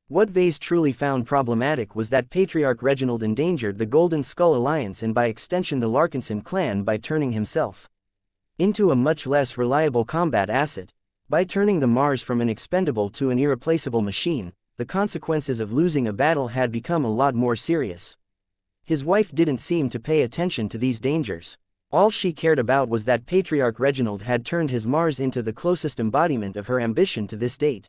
[SPEAKER 1] What Vase truly found problematic was that Patriarch Reginald endangered the Golden Skull Alliance and by extension the Larkinson clan by turning himself into a much less reliable combat asset. By turning the Mars from an expendable to an irreplaceable machine, the consequences of losing a battle had become a lot more serious. His wife didn't seem to pay attention to these dangers. All she cared about was that Patriarch Reginald had turned his Mars into the closest embodiment of her ambition to this date.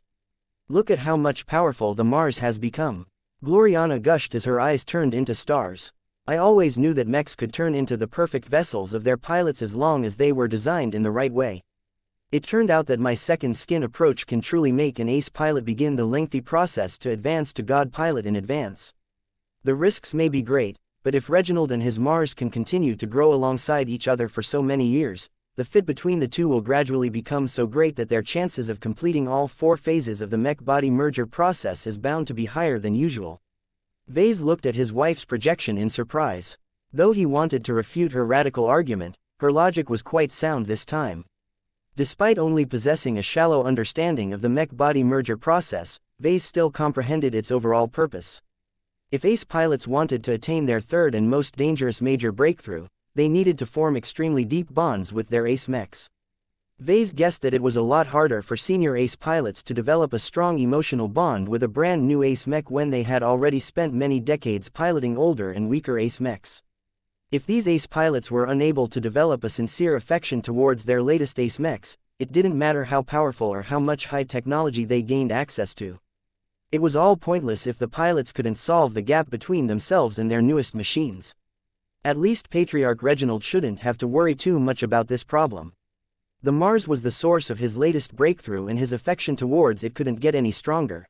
[SPEAKER 1] Look at how much powerful the Mars has become. Gloriana gushed as her eyes turned into stars. I always knew that mechs could turn into the perfect vessels of their pilots as long as they were designed in the right way. It turned out that my second skin approach can truly make an ace pilot begin the lengthy process to advance to god pilot in advance. The risks may be great, but if Reginald and his Mars can continue to grow alongside each other for so many years, the fit between the two will gradually become so great that their chances of completing all 4 phases of the mech-body merger process is bound to be higher than usual. Vase looked at his wife's projection in surprise. Though he wanted to refute her radical argument, her logic was quite sound this time. Despite only possessing a shallow understanding of the mech-body merger process, Vase still comprehended its overall purpose. If ace pilots wanted to attain their third and most dangerous major breakthrough, they needed to form extremely deep bonds with their ace mechs. Vase guessed that it was a lot harder for senior ace pilots to develop a strong emotional bond with a brand new ace mech when they had already spent many decades piloting older and weaker ace mechs. If these ace pilots were unable to develop a sincere affection towards their latest ace mechs, it didn't matter how powerful or how much high technology they gained access to. It was all pointless if the pilots couldn't solve the gap between themselves and their newest machines. At least Patriarch Reginald shouldn't have to worry too much about this problem. The Mars was the source of his latest breakthrough and his affection towards it couldn't get any stronger.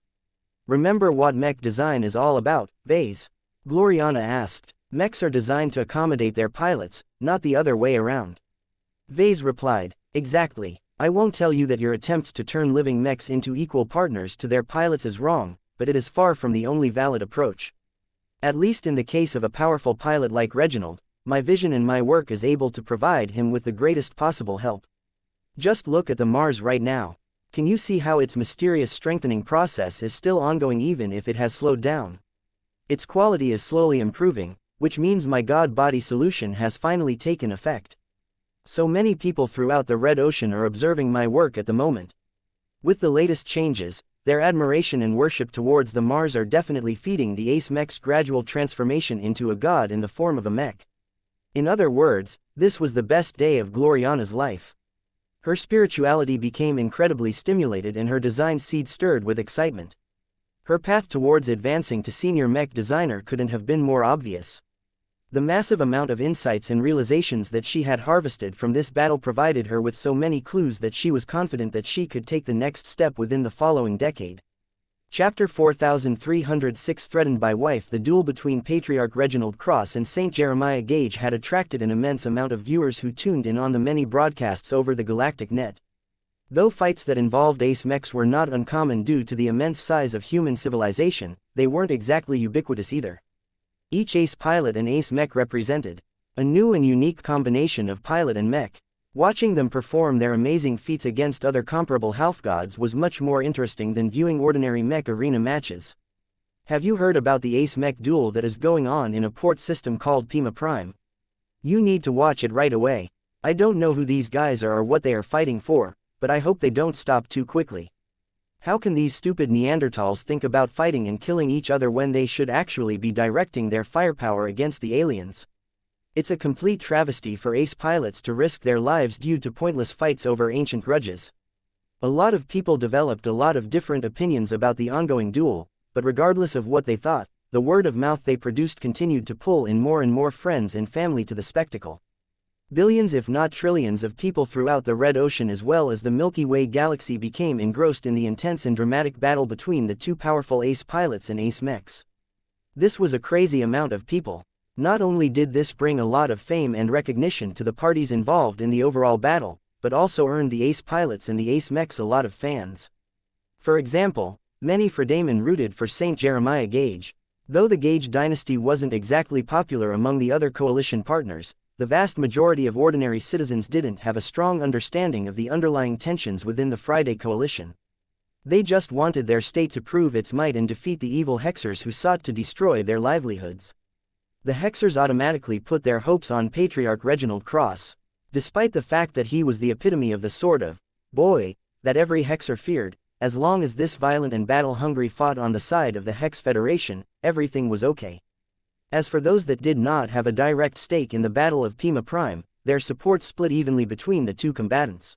[SPEAKER 1] Remember what mech design is all about, Vase? Gloriana asked. Mechs are designed to accommodate their pilots, not the other way around. Vase replied, exactly. I won't tell you that your attempts to turn living mechs into equal partners to their pilots is wrong, but it is far from the only valid approach. At least in the case of a powerful pilot like Reginald, my vision and my work is able to provide him with the greatest possible help. Just look at the Mars right now. Can you see how its mysterious strengthening process is still ongoing even if it has slowed down? Its quality is slowly improving, which means my god body solution has finally taken effect. So many people throughout the Red Ocean are observing my work at the moment. With the latest changes, their admiration and worship towards the Mars are definitely feeding the ace mech's gradual transformation into a god in the form of a mech. In other words, this was the best day of Gloriana's life. Her spirituality became incredibly stimulated and her design seed stirred with excitement. Her path towards advancing to senior mech designer couldn't have been more obvious. The massive amount of insights and realizations that she had harvested from this battle provided her with so many clues that she was confident that she could take the next step within the following decade. Chapter 4306 Threatened by Wife. The duel between Patriarch Reginald Cross and Saint Jeremiah Gage had attracted an immense amount of viewers who tuned in on the many broadcasts over the galactic net. Though fights that involved ace mechs were not uncommon due to the immense size of human civilization, they weren't exactly ubiquitous either. Each ace pilot and ace mech represented a new and unique combination of pilot and mech. Watching them perform their amazing feats against other comparable half-gods was much more interesting than viewing ordinary mech arena matches. Have you heard about the ace mech duel that is going on in a port system called Pima Prime? You need to watch it right away. I don't know who these guys are or what they are fighting for, but I hope they don't stop too quickly. How can these stupid Neanderthals think about fighting and killing each other when they should actually be directing their firepower against the aliens? It's a complete travesty for ace pilots to risk their lives due to pointless fights over ancient grudges. A lot of people developed a lot of different opinions about the ongoing duel, but regardless of what they thought, the word of mouth they produced continued to pull in more and more friends and family to the spectacle. Billions if not trillions of people throughout the Red Ocean as well as the Milky Way galaxy became engrossed in the intense and dramatic battle between the two powerful ace pilots and ace mechs. This was a crazy amount of people. Not only did this bring a lot of fame and recognition to the parties involved in the overall battle, but also earned the ace pilots and the ace mechs a lot of fans. For example, many Fredamen rooted for Saint Jeremiah Gage. Though the Gage dynasty wasn't exactly popular among the other coalition partners, the vast majority of ordinary citizens didn't have a strong understanding of the underlying tensions within the Friday coalition. They just wanted their state to prove its might and defeat the evil hexers who sought to destroy their livelihoods. The hexers automatically put their hopes on Patriarch Reginald Cross. Despite the fact that he was the epitome of the sort of boy that every hexer feared, as long as this violent and battle-hungry fought on the side of the Hex Federation, everything was okay. As for those that did not have a direct stake in the Battle of Pima Prime, their support split evenly between the two combatants.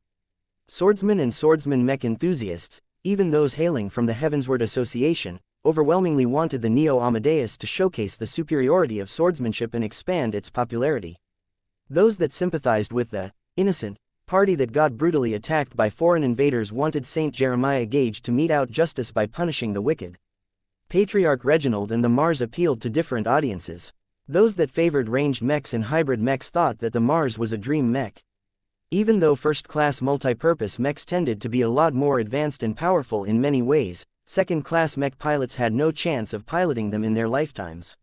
[SPEAKER 1] Swordsmen and swordsman mech enthusiasts, even those hailing from the Heavensward Association, overwhelmingly wanted the Neo Amadeus to showcase the superiority of swordsmanship and expand its popularity. Those that sympathized with the innocent party that got brutally attacked by foreign invaders wanted Saint Jeremiah Gage to mete out justice by punishing the wicked. Patriarch Reginald and the Mars appealed to different audiences. Those that favored ranged mechs and hybrid mechs thought that the Mars was a dream mech. Even though first-class multi-purpose mechs tended to be a lot more advanced and powerful in many ways, second-class mech pilots had no chance of piloting them in their lifetimes.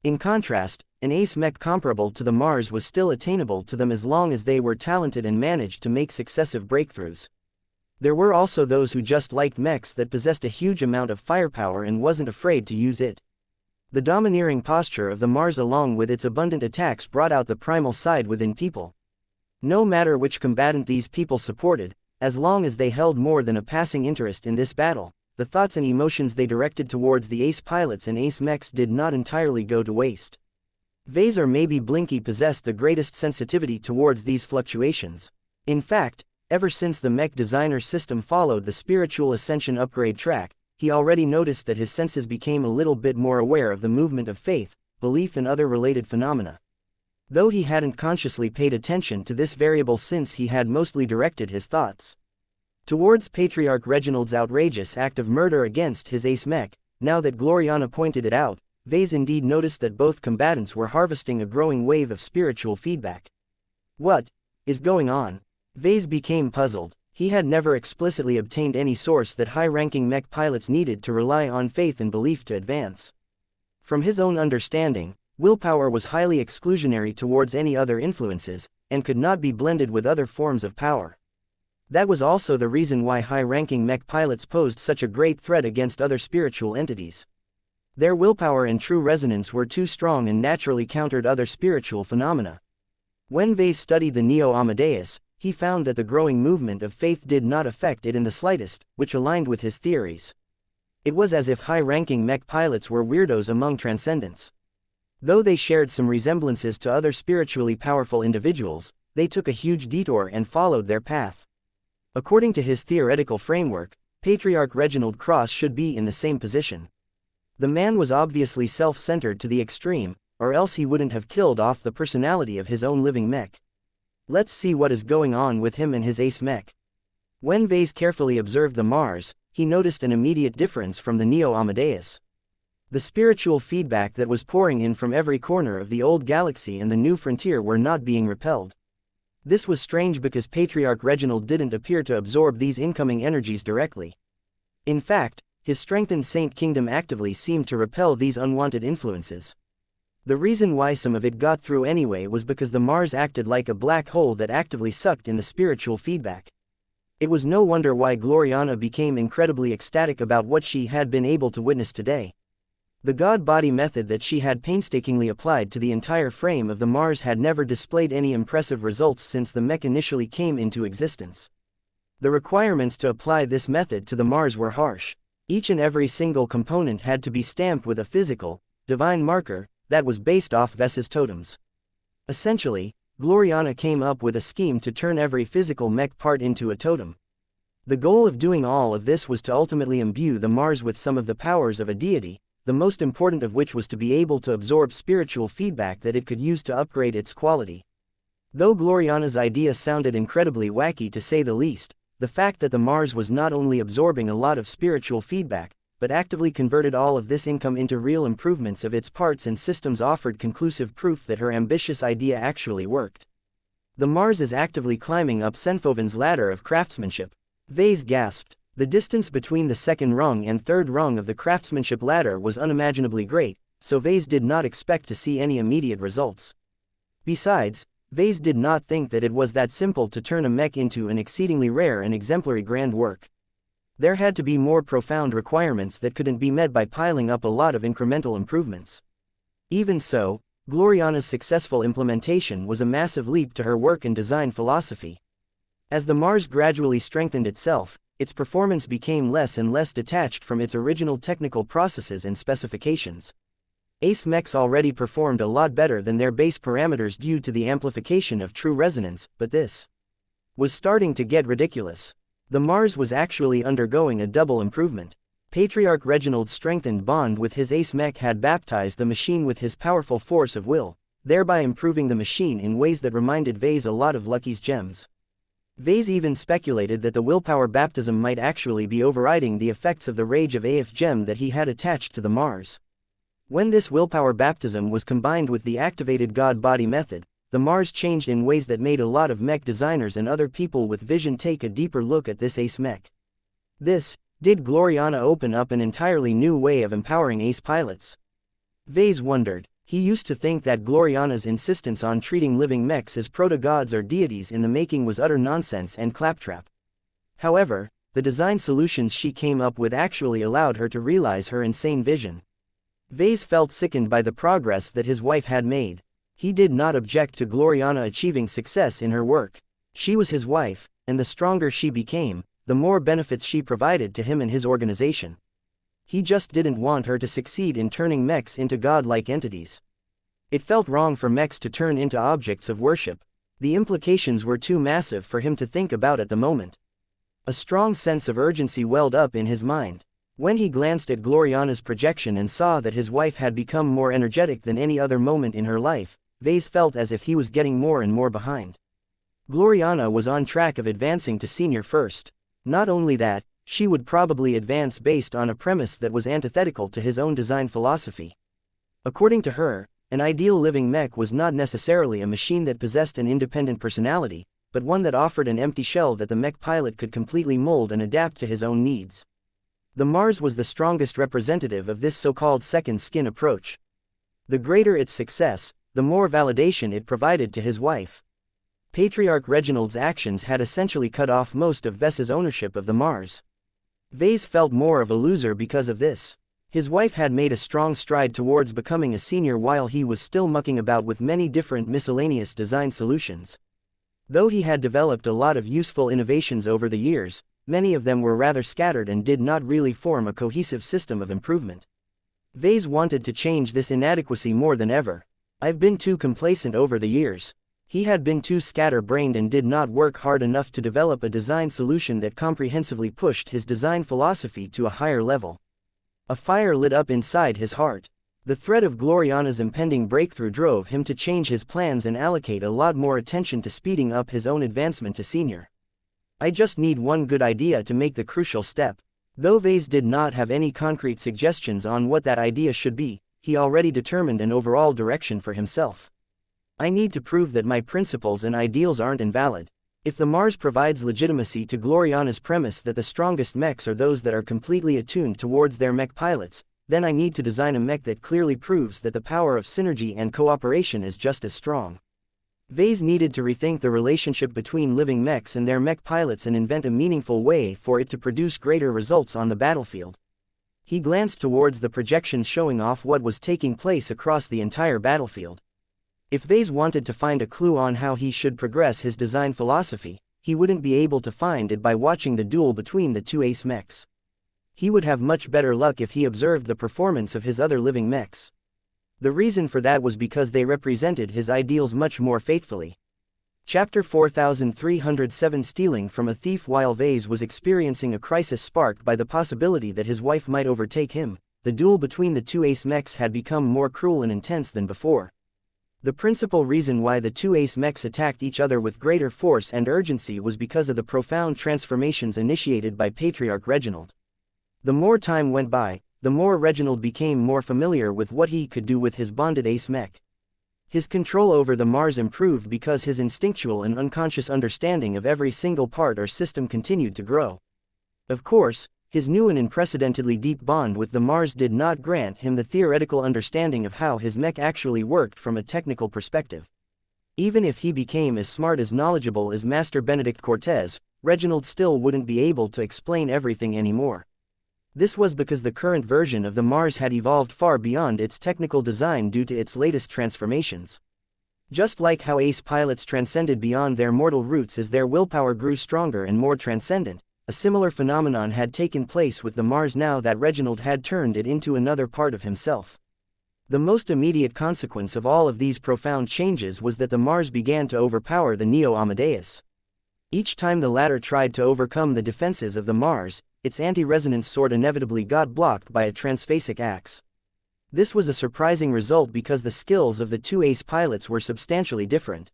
[SPEAKER 1] In contrast, an ace mech comparable to the Mars was still attainable to them as long as they were talented and managed to make successive breakthroughs. There were also those who just liked mechs that possessed a huge amount of firepower and wasn't afraid to use it. The domineering posture of the Mars along with its abundant attacks brought out the primal side within people. No matter which combatant these people supported, as long as they held more than a passing interest in this battle, the thoughts and emotions they directed towards the ace pilots and ace mechs did not entirely go to waste. Vase or maybe Blinky possessed the greatest sensitivity towards these fluctuations. In fact, ever since the mech designer system followed the spiritual ascension upgrade track, he already noticed that his senses became a little bit more aware of the movement of faith, belief and other related phenomena. Though he hadn't consciously paid attention to this variable since he had mostly directed his thoughts towards Patriarch Reginald's outrageous act of murder against his ace mech. Now that Gloriana pointed it out, Vase indeed noticed that both combatants were harvesting a growing wave of spiritual feedback. What is going on? Vase became puzzled. He had never explicitly obtained any source that high-ranking mech pilots needed to rely on faith and belief to advance. From his own understanding, willpower was highly exclusionary towards any other influences, and could not be blended with other forms of power. That was also the reason why high-ranking mech pilots posed such a great threat against other spiritual entities. Their willpower and true resonance were too strong and naturally countered other spiritual phenomena. When Vase studied the Neo Amadeus, he found that the growing movement of faith did not affect it in the slightest, which aligned with his theories. It was as if high-ranking mech pilots were weirdos among transcendents. Though they shared some resemblances to other spiritually powerful individuals, they took a huge detour and followed their path. According to his theoretical framework, Patriarch Reginald Cross should be in the same position. The man was obviously self-centered to the extreme, or else he wouldn't have killed off the personality of his own living mech. Let's see what is going on with him and his ace mech. When Vase carefully observed the Mars, he noticed an immediate difference from the Neo Amadeus. The spiritual feedback that was pouring in from every corner of the old galaxy and the new frontier were not being repelled. This was strange because Patriarch Reginald didn't appear to absorb these incoming energies directly. In fact, his strengthened Saint Kingdom actively seemed to repel these unwanted influences. The reason why some of it got through anyway was because the Mars acted like a black hole that actively sucked in the spiritual feedback. It was no wonder why Gloriana became incredibly ecstatic about what she had been able to witness today. The God-body method that she had painstakingly applied to the entire frame of the Mars had never displayed any impressive results since the mech initially came into existence. The requirements to apply this method to the Mars were harsh. Each and every single component had to be stamped with a physical, divine marker that was based off Ves's totems. Essentially, Gloriana came up with a scheme to turn every physical mech part into a totem. The goal of doing all of this was to ultimately imbue the Mars with some of the powers of a deity, the most important of which was to be able to absorb spiritual feedback that it could use to upgrade its quality. Though Gloriana's idea sounded incredibly wacky to say the least, the fact that the Mars was not only absorbing a lot of spiritual feedback, but actively converted all of this income into real improvements of its parts and systems offered conclusive proof that her ambitious idea actually worked. The Mars is actively climbing up Senfoven's ladder of craftsmanship. Vase gasped. The distance between the second rung and third rung of the craftsmanship ladder was unimaginably great, so Vase did not expect to see any immediate results. Besides, Vase did not think that it was that simple to turn a mech into an exceedingly rare and exemplary grand work. There had to be more profound requirements that couldn't be met by piling up a lot of incremental improvements. Even so, Gloriana's successful implementation was a massive leap to her work and design philosophy. As the Mars gradually strengthened itself, its performance became less and less detached from its original technical processes and specifications. Ace mechs already performed a lot better than their base parameters due to the amplification of true resonance, but this was starting to get ridiculous. The Mars was actually undergoing a double improvement. Patriarch Reginald's strengthened bond with his ace mech had baptized the machine with his powerful force of will, thereby improving the machine in ways that reminded Vase a lot of Lucky's gems. Vase even speculated that the willpower baptism might actually be overriding the effects of the rage of AF gem that he had attached to the Mars. When this willpower baptism was combined with the activated God body method, the Mars changed in ways that made a lot of mech designers and other people with vision take a deeper look at this ace mech. Did Gloriana open up an entirely new way of empowering ace pilots? Vase wondered. He used to think that Gloriana's insistence on treating living mechs as proto-gods or deities in the making was utter nonsense and claptrap. However, the design solutions she came up with actually allowed her to realize her insane vision. Vase felt sickened by the progress that his wife had made. He did not object to Gloriana achieving success in her work. She was his wife, and the stronger she became, the more benefits she provided to him and his organization. He just didn't want her to succeed in turning mechs into godlike entities. It felt wrong for mechs to turn into objects of worship. The implications were too massive for him to think about at the moment. A strong sense of urgency welled up in his mind. When he glanced at Gloriana's projection and saw that his wife had become more energetic than any other moment in her life, Vase felt as if he was getting more and more behind. Gloriana was on track of advancing to senior first. Not only that, she would probably advance based on a premise that was antithetical to his own design philosophy. According to her, an ideal living mech was not necessarily a machine that possessed an independent personality, but one that offered an empty shell that the mech pilot could completely mold and adapt to his own needs. The Mars was the strongest representative of this so-called second skin approach. The greater its success, the more validation it provided to his wife. Patriarch Reginald's actions had essentially cut off most of Ves's ownership of the Mars. Vase felt more of a loser because of this. His wife had made a strong stride towards becoming a senior while he was still mucking about with many different miscellaneous design solutions. Though he had developed a lot of useful innovations over the years, many of them were rather scattered and did not really form a cohesive system of improvement. Vase wanted to change this inadequacy more than ever. I've been too complacent over the years. He had been too scatter-brained and did not work hard enough to develop a design solution that comprehensively pushed his design philosophy to a higher level. A fire lit up inside his heart. The threat of Gloriana's impending breakthrough drove him to change his plans and allocate a lot more attention to speeding up his own advancement to senior. I just need one good idea to make the crucial step. Though Vase did not have any concrete suggestions on what that idea should be, he already determined an overall direction for himself. I need to prove that my principles and ideals aren't invalid. If the Mars provides legitimacy to Gloriana's premise that the strongest mechs are those that are completely attuned towards their mech pilots, then I need to design a mech that clearly proves that the power of synergy and cooperation is just as strong. Vase needed to rethink the relationship between living mechs and their mech pilots and invent a meaningful way for it to produce greater results on the battlefield. He glanced towards the projections showing off what was taking place across the entire battlefield. If Vase wanted to find a clue on how he should progress his design philosophy, he wouldn't be able to find it by watching the duel between the two ace mechs. He would have much better luck if he observed the performance of his other living mechs. The reason for that was because they represented his ideals much more faithfully. Chapter 4307 Stealing from a Thief. While Vase was experiencing a crisis sparked by the possibility that his wife might overtake him, the duel between the two ace mechs had become more cruel and intense than before. The principal reason why the two ace mechs attacked each other with greater force and urgency was because of the profound transformations initiated by Patriarch Reginald. The more time went by, the more Reginald became more familiar with what he could do with his bonded ace mech. His control over the Mars improved because his instinctual and unconscious understanding of every single part or system continued to grow. Of course, his new and unprecedentedly deep bond with the Mars did not grant him the theoretical understanding of how his mech actually worked from a technical perspective. Even if he became as smart as knowledgeable as Master Benedict Cortez, Reginald still wouldn't be able to explain everything anymore. This was because the current version of the Mars had evolved far beyond its technical design due to its latest transformations. Just like how ace pilots transcended beyond their mortal roots as their willpower grew stronger and more transcendent, a similar phenomenon had taken place with the Mars now that Reginald had turned it into another part of himself. The most immediate consequence of all of these profound changes was that the Mars began to overpower the Neo Amadeus. Each time the latter tried to overcome the defenses of the Mars, its anti-resonance sword inevitably got blocked by a transphasic axe. This was a surprising result because the skills of the two ace pilots were substantially different.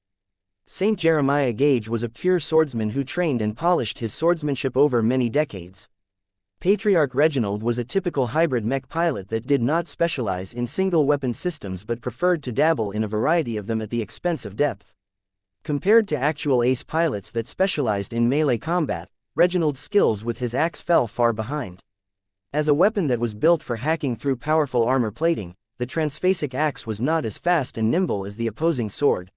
[SPEAKER 1] Saint Jeremiah Gage was a pure swordsman who trained and polished his swordsmanship over many decades. Patriarch Reginald was a typical hybrid mech pilot that did not specialize in single-weapon systems but preferred to dabble in a variety of them at the expense of depth. Compared to actual ace pilots that specialized in melee combat, Reginald's skills with his axe fell far behind. As a weapon that was built for hacking through powerful armor plating, the transphasic axe was not as fast and nimble as the opposing sword.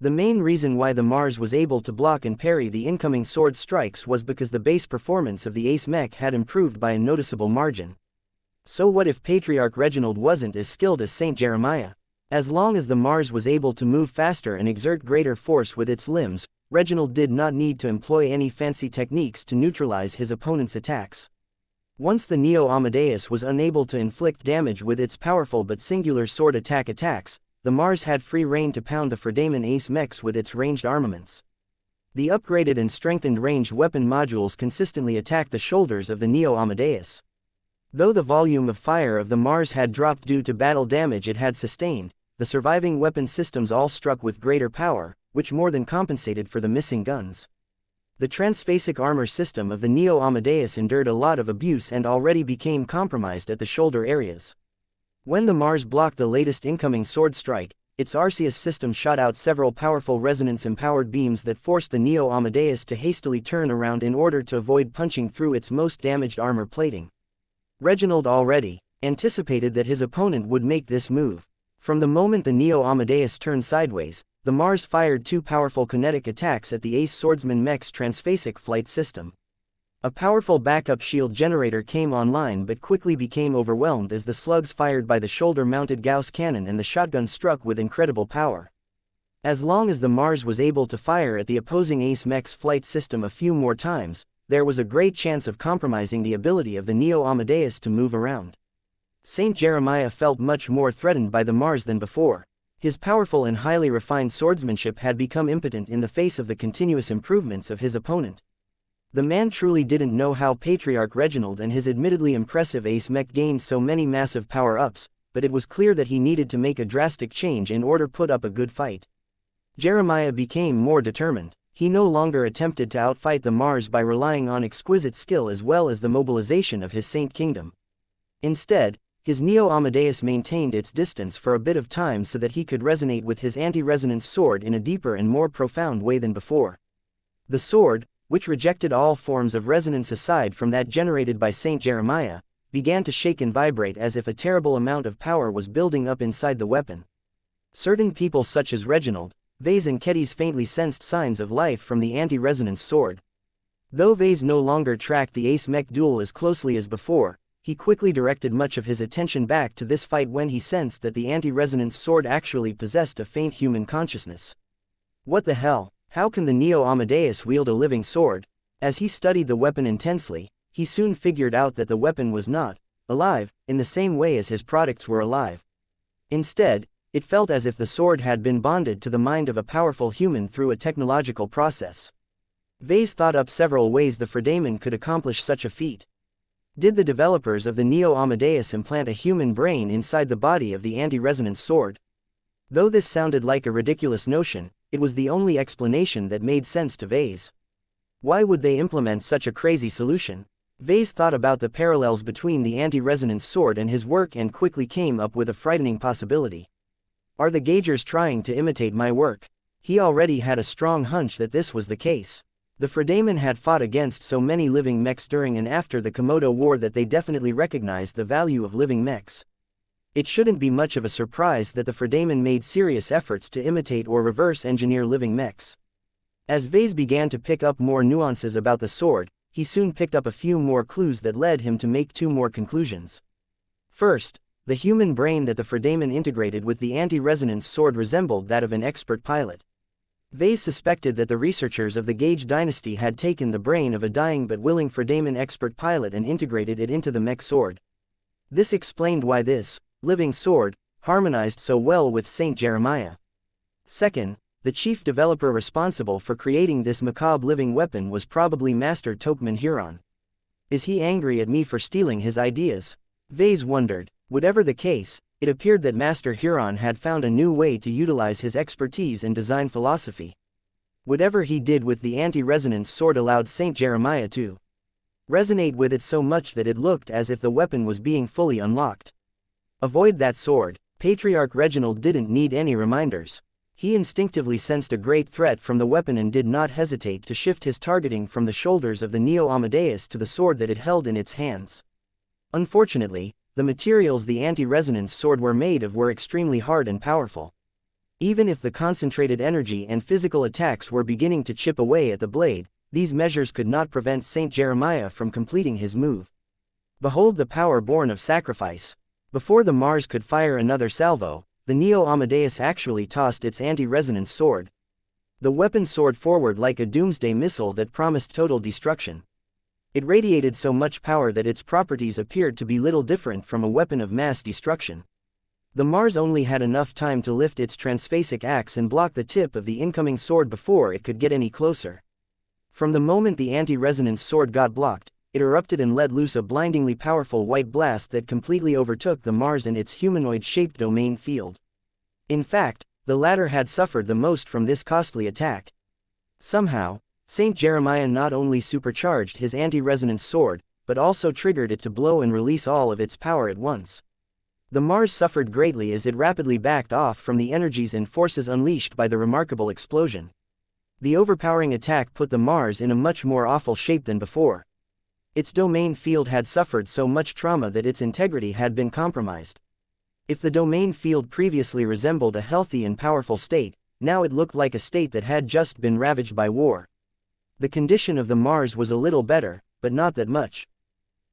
[SPEAKER 1] The main reason why the Mars was able to block and parry the incoming sword strikes was because the base performance of the ace mech had improved by a noticeable margin. So what if Patriarch Reginald wasn't as skilled as Saint Jeremiah? As long as the Mars was able to move faster and exert greater force with its limbs, Reginald did not need to employ any fancy techniques to neutralize his opponent's attacks. Once the Neo Amadeus was unable to inflict damage with its powerful but singular sword attacks, the Mars had free rein to pound the Fredaman ace mechs with its ranged armaments. The upgraded and strengthened ranged weapon modules consistently attacked the shoulders of the Neo Amadeus. Though the volume of fire of the Mars had dropped due to battle damage it had sustained, the surviving weapon systems all struck with greater power, which more than compensated for the missing guns. The transphasic armor system of the Neo Amadeus endured a lot of abuse and already became compromised at the shoulder areas. When the Mars blocked the latest incoming sword strike, its Arceus system shot out several powerful resonance-empowered beams that forced the Neo Amadeus to hastily turn around in order to avoid punching through its most damaged armor plating. Reginald already anticipated that his opponent would make this move. From the moment the Neo Amadeus turned sideways, the Mars fired two powerful kinetic attacks at the ace swordsman mech's transphasic flight system. A powerful backup shield generator came online but quickly became overwhelmed as the slugs fired by the shoulder-mounted Gauss cannon and the shotgun struck with incredible power. As long as the Mars was able to fire at the opposing ace mech's flight system a few more times, there was a great chance of compromising the ability of the Neo Amadeus to move around. Saint Jeremiah felt much more threatened by the Mars than before. His powerful and highly refined swordsmanship had become impotent in the face of the continuous improvements of his opponent. The man truly didn't know how Patriarch Reginald and his admittedly impressive ace mech gained so many massive power-ups, but it was clear that he needed to make a drastic change in order to put up a good fight. Jeremiah became more determined. He no longer attempted to outfight the Mars by relying on exquisite skill as well as the mobilization of his Saint Kingdom. Instead, his Neo-Amadeus maintained its distance for a bit of time so that he could resonate with his anti-resonance sword in a deeper and more profound way than before. The sword, which rejected all forms of resonance aside from that generated by Saint Jeremiah, began to shake and vibrate as if a terrible amount of power was building up inside the weapon. Certain people such as Reginald, Vase and Kedis faintly sensed signs of life from the anti-resonance sword. Though Vase no longer tracked the Ace-Mech duel as closely as before, he quickly directed much of his attention back to this fight when he sensed that the anti-resonance sword actually possessed a faint human consciousness. What the hell? How can the Neo-Amadeus wield a living sword? As he studied the weapon intensely, he soon figured out that the weapon was not alive, in the same way as his products were alive. Instead, it felt as if the sword had been bonded to the mind of a powerful human through a technological process. Vase thought up several ways the Fredaimon could accomplish such a feat. Did the developers of the Neo-Amadeus implant a human brain inside the body of the anti-resonance sword? Though this sounded like a ridiculous notion, it was the only explanation that made sense to Vase. Why would they implement such a crazy solution? Vase thought about the parallels between the anti-resonance sword and his work and quickly came up with a frightening possibility. Are the Gaugers trying to imitate my work? He already had a strong hunch that this was the case. The Fredaimon had fought against so many living mechs during and after the Komodo War that they definitely recognized the value of living mechs. It shouldn't be much of a surprise that the Fredaimon made serious efforts to imitate or reverse engineer living mechs. As Vase began to pick up more nuances about the sword, he soon picked up a few more clues that led him to make two more conclusions. First, the human brain that the Fredaimon integrated with the anti-resonance sword resembled that of an expert pilot. Vase suspected that the researchers of the Gage dynasty had taken the brain of a dying but willing Fredaimon expert pilot and integrated it into the mech sword. This explained why this living sword harmonized so well with Saint Jeremiah. Second, the chief developer responsible for creating this macabre living weapon was probably Master Tokman Huron. Is he angry at me for stealing his ideas? Vase wondered. Whatever the case, it appeared that Master Huron had found a new way to utilize his expertise in design philosophy. Whatever he did with the anti-resonance sword allowed Saint Jeremiah to resonate with it so much that it looked as if the weapon was being fully unlocked. Avoid that sword. Patriarch Reginald didn't need any reminders. He instinctively sensed a great threat from the weapon and did not hesitate to shift his targeting from the shoulders of the Neo-Amadeus to the sword that it held in its hands. Unfortunately, the materials the anti-resonance sword were made of were extremely hard and powerful. Even if the concentrated energy and physical attacks were beginning to chip away at the blade, these measures could not prevent Saint Jeremiah from completing his move. Behold the power born of sacrifice. Before the Mars could fire another salvo, the Neo-Amadeus actually tossed its anti-resonance sword. The weapon soared forward like a doomsday missile that promised total destruction. It radiated so much power that its properties appeared to be little different from a weapon of mass destruction. The Mars only had enough time to lift its transphasic axe and block the tip of the incoming sword before it could get any closer. From the moment the anti-resonance sword got blocked, it erupted and let loose a blindingly powerful white blast that completely overtook the Mars and its humanoid-shaped domain field. In fact, the latter had suffered the most from this costly attack. Somehow, Saint Jeremiah not only supercharged his anti-resonance sword, but also triggered it to blow and release all of its power at once. The Mars suffered greatly as it rapidly backed off from the energies and forces unleashed by the remarkable explosion. The overpowering attack put the Mars in a much more awful shape than before. Its domain field had suffered so much trauma that its integrity had been compromised. If the domain field previously resembled a healthy and powerful state, now it looked like a state that had just been ravaged by war. The condition of the Mars was a little better, but not that much.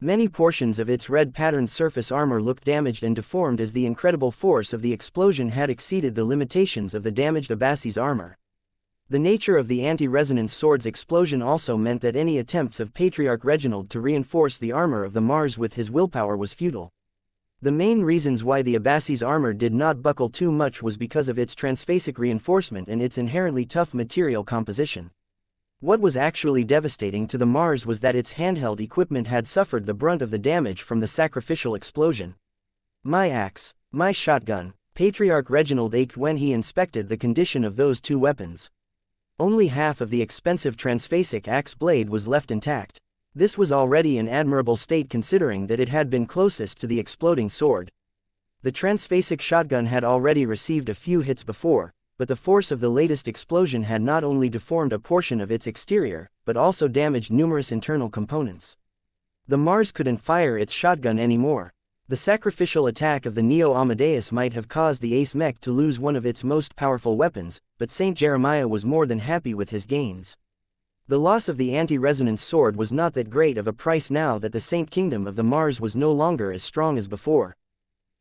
[SPEAKER 1] Many portions of its red-patterned surface armor looked damaged and deformed as the incredible force of the explosion had exceeded the limitations of the damaged Abassi's armor. The nature of the anti-resonance sword's explosion also meant that any attempts of Patriarch Reginald to reinforce the armor of the Mars with his willpower was futile. The main reasons why the Abassi's armor did not buckle too much was because of its transphasic reinforcement and its inherently tough material composition. What was actually devastating to the Mars was that its handheld equipment had suffered the brunt of the damage from the sacrificial explosion. My axe. My shotgun. Patriarch Reginald ached when he inspected the condition of those two weapons. Only half of the expensive transphasic axe blade was left intact. This was already an admirable state considering that it had been closest to the exploding sword. The transphasic shotgun had already received a few hits before, but the force of the latest explosion had not only deformed a portion of its exterior, but also damaged numerous internal components. The Mars couldn't fire its shotgun anymore. The sacrificial attack of the Neo Amadeus might have caused the Ace Mech to lose one of its most powerful weapons, but Saint Jeremiah was more than happy with his gains. The loss of the anti-resonance sword was not that great of a price now that the Saint Kingdom of the Mars was no longer as strong as before.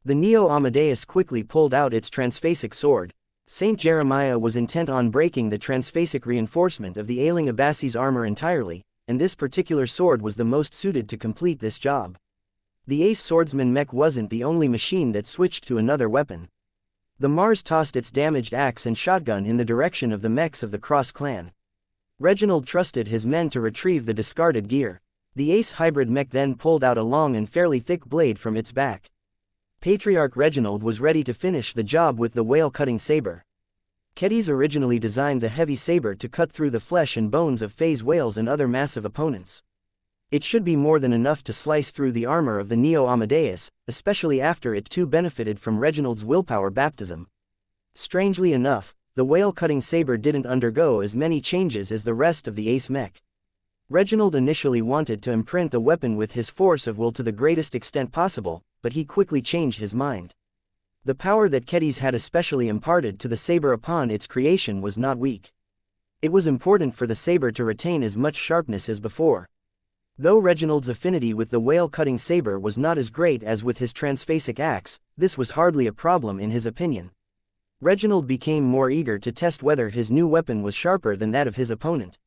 [SPEAKER 1] The Neo Amadeus quickly pulled out its transphasic sword. Saint Jeremiah was intent on breaking the transphasic reinforcement of the ailing Abbasi's armor entirely, and this particular sword was the most suited to complete this job. The Ace Swordsman Mech wasn't the only machine that switched to another weapon. The Mars tossed its damaged axe and shotgun in the direction of the mechs of the Cross clan. Reginald trusted his men to retrieve the discarded gear. The Ace Hybrid Mech then pulled out a long and fairly thick blade from its back. Patriarch Reginald was ready to finish the job with the whale-cutting saber. Kedis originally designed the heavy saber to cut through the flesh and bones of phase whales and other massive opponents. It should be more than enough to slice through the armor of the Neo Amadeus, especially after it too benefited from Reginald's willpower baptism. Strangely enough, the whale-cutting saber didn't undergo as many changes as the rest of the Ace Mech. Reginald initially wanted to imprint the weapon with his force of will to the greatest extent possible, but he quickly changed his mind. The power that Kedis had especially imparted to the saber upon its creation was not weak. It was important for the saber to retain as much sharpness as before. Though Reginald's affinity with the whale-cutting saber was not as great as with his transphasic axe, this was hardly a problem in his opinion. Reginald became more eager to test whether his new weapon was sharper than that of his opponent.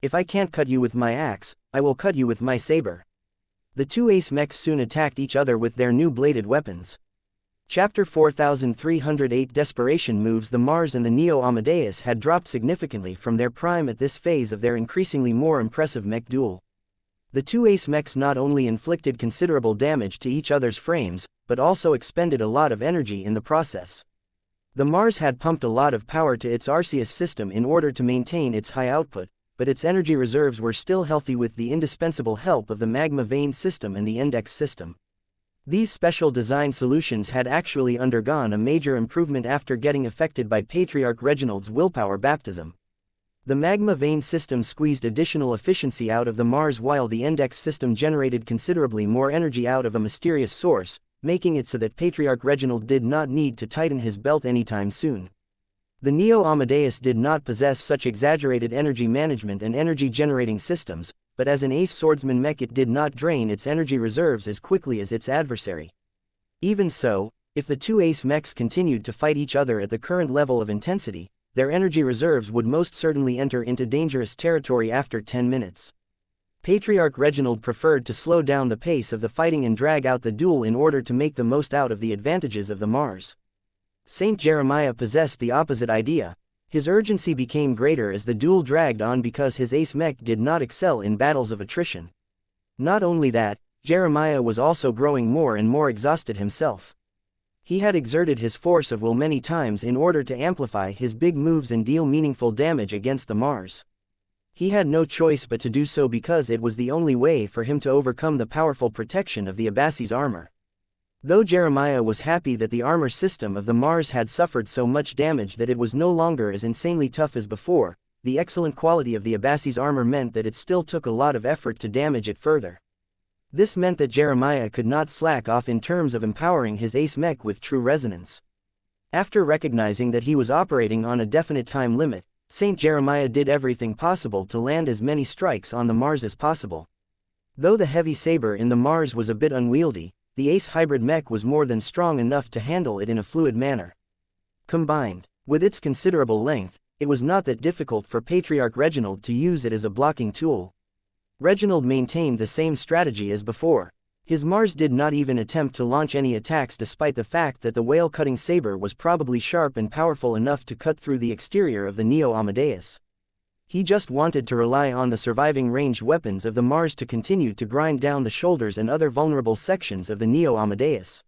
[SPEAKER 1] If I can't cut you with my axe, I will cut you with my saber. The two Ace Mechs soon attacked each other with their new bladed weapons. Chapter 4308 Desperation Moves. The Mars and the Neo Amadeus had dropped significantly from their prime at this phase of their increasingly more impressive mech duel. The two Ace Mechs not only inflicted considerable damage to each other's frames, but also expended a lot of energy in the process. The Mars had pumped a lot of power to its Arceus system in order to maintain its high output, but its energy reserves were still healthy with the indispensable help of the magma vein system and the index system. These special design solutions had actually undergone a major improvement after getting affected by Patriarch Reginald's willpower baptism. The magma vein system squeezed additional efficiency out of the Mars while the index system generated considerably more energy out of a mysterious source, making it so that Patriarch Reginald did not need to tighten his belt anytime soon. The Neo Amadeus did not possess such exaggerated energy management and energy generating systems, but as an Ace Swordsman Mech it did not drain its energy reserves as quickly as its adversary. Even so, if the two Ace Mechs continued to fight each other at the current level of intensity, their energy reserves would most certainly enter into dangerous territory after 10 minutes. Patriarch Reginald preferred to slow down the pace of the fighting and drag out the duel in order to make the most out of the advantages of the Mars. Saint Jeremiah possessed the opposite idea. His urgency became greater as the duel dragged on because his Ace Mech did not excel in battles of attrition. Not only that, Jeremiah was also growing more and more exhausted himself. He had exerted his force of will many times in order to amplify his big moves and deal meaningful damage against the Mars. He had no choice but to do so because it was the only way for him to overcome the powerful protection of the Abbasi's armor. Though Jeremiah was happy that the armor system of the Mars had suffered so much damage that it was no longer as insanely tough as before, the excellent quality of the Abbasi's armor meant that it still took a lot of effort to damage it further. This meant that Jeremiah could not slack off in terms of empowering his Ace Mech with true resonance. After recognizing that he was operating on a definite time limit, Saint Jeremiah did everything possible to land as many strikes on the Mars as possible. Though the heavy saber in the Mars was a bit unwieldy, the Ace Hybrid Mech was more than strong enough to handle it in a fluid manner. Combined with its considerable length, it was not that difficult for Patriarch Reginald to use it as a blocking tool. Reginald maintained the same strategy as before. His Mars did not even attempt to launch any attacks despite the fact that the whale-cutting saber was probably sharp and powerful enough to cut through the exterior of the Neo Amadeus. He just wanted to rely on the surviving ranged weapons of the Mars to continue to grind down the shoulders and other vulnerable sections of the Neo Amadeus.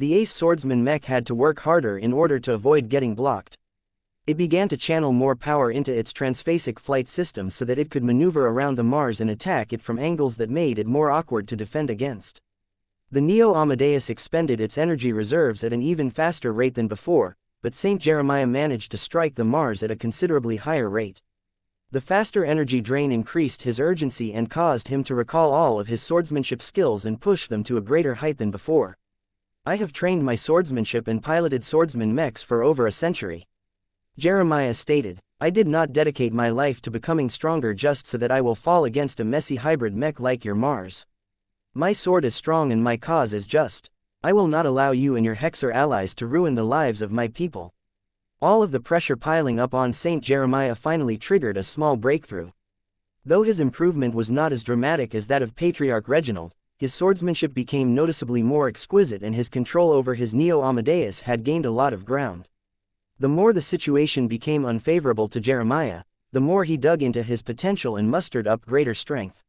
[SPEAKER 1] The ace swordsman Mech had to work harder in order to avoid getting blocked. It began to channel more power into its transphasic flight system so that it could maneuver around the Mars and attack it from angles that made it more awkward to defend against. The Neo Amadeus expended its energy reserves at an even faster rate than before, but Saint Jeremiah managed to strike the Mars at a considerably higher rate. The faster energy drain increased his urgency and caused him to recall all of his swordsmanship skills and push them to a greater height than before. I have trained my swordsmanship and piloted swordsman mechs for over a century. Jeremiah stated, I did not dedicate my life to becoming stronger just so that I will fall against a messy hybrid mech like your Mars. My sword is strong and my cause is just. I will not allow you and your Hexer allies to ruin the lives of my people. All of the pressure piling up on Saint Jeremiah finally triggered a small breakthrough. Though his improvement was not as dramatic as that of Patriarch Reginald, his swordsmanship became noticeably more exquisite and his control over his Neo Amadeus had gained a lot of ground. The more the situation became unfavorable to Jeremiah, the more he dug into his potential and mustered up greater strength.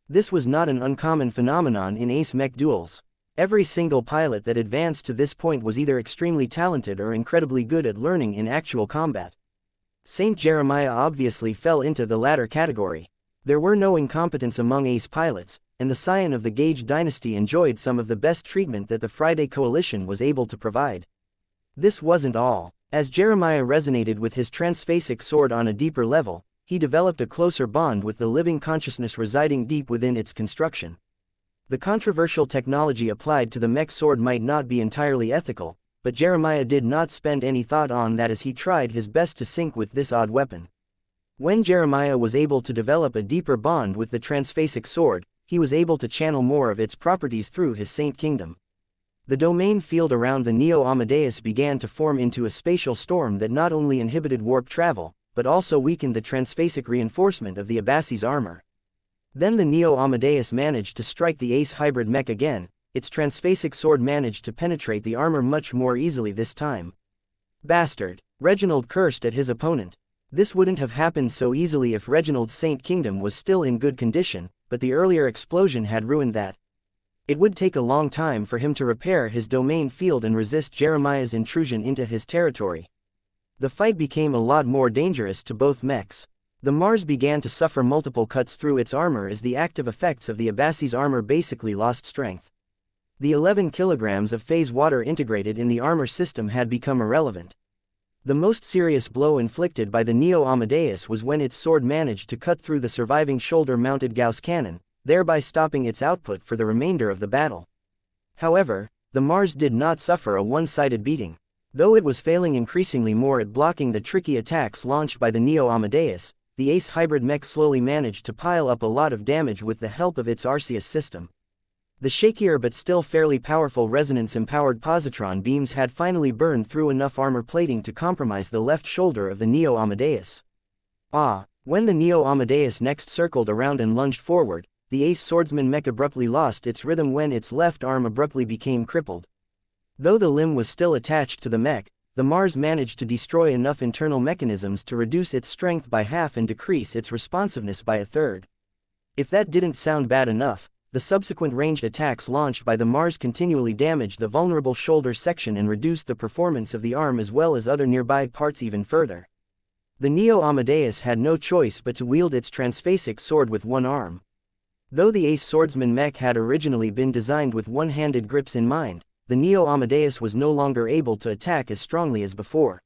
[SPEAKER 1] This was not an uncommon phenomenon in ace mech duels. Every single pilot that advanced to this point was either extremely talented or incredibly good at learning in actual combat. Saint Jeremiah obviously fell into the latter category. There were no incompetents among ace pilots, and the scion of the Gage dynasty enjoyed some of the best treatment that the Friday Coalition was able to provide. This wasn't all. As Jeremiah resonated with his transphasic sword on a deeper level, he developed a closer bond with the living consciousness residing deep within its construction. The controversial technology applied to the mech sword might not be entirely ethical, but Jeremiah did not spend any thought on that as he tried his best to sync with this odd weapon. When Jeremiah was able to develop a deeper bond with the transphasic sword, he was able to channel more of its properties through his Saint Kingdom. The domain field around the Neo Amadeus began to form into a spatial storm that not only inhibited warp travel, but also weakened the transphasic reinforcement of the Abassi's armor. Then the Neo Amadeus managed to strike the ace hybrid mech again. Its transphasic sword managed to penetrate the armor much more easily this time. Bastard! Reginald cursed at his opponent. This wouldn't have happened so easily if Reginald's Saint Kingdom was still in good condition, but the earlier explosion had ruined that. It would take a long time for him to repair his domain field and resist Jeremiah's intrusion into his territory. The fight became a lot more dangerous to both mechs. The Mars began to suffer multiple cuts through its armor as the active effects of the Abassi's armor basically lost strength. The 11 kilograms of phase water integrated in the armor system had become irrelevant. The most serious blow inflicted by the Neo Amadeus was when its sword managed to cut through the surviving shoulder-mounted Gauss cannon, thereby stopping its output for the remainder of the battle. However, the Mars did not suffer a one-sided beating. Though it was failing increasingly more at blocking the tricky attacks launched by the Neo Amadeus, the ace hybrid mech slowly managed to pile up a lot of damage with the help of its Arceus system. The shakier but still fairly powerful resonance-empowered positron beams had finally burned through enough armor plating to compromise the left shoulder of the Neo Amadeus. When the Neo Amadeus next circled around and lunged forward, the ace swordsman mech abruptly lost its rhythm when its left arm abruptly became crippled. Though the limb was still attached to the mech, the Mars managed to destroy enough internal mechanisms to reduce its strength by half and decrease its responsiveness by a third. If that didn't sound bad enough, the subsequent ranged attacks launched by the Mars continually damaged the vulnerable shoulder section and reduced the performance of the arm as well as other nearby parts even further. The Neo Amadeus had no choice but to wield its transphasic sword with one arm. Though the ace swordsman mech had originally been designed with one-handed grips in mind, the Neo Amadeus was no longer able to attack as strongly as before.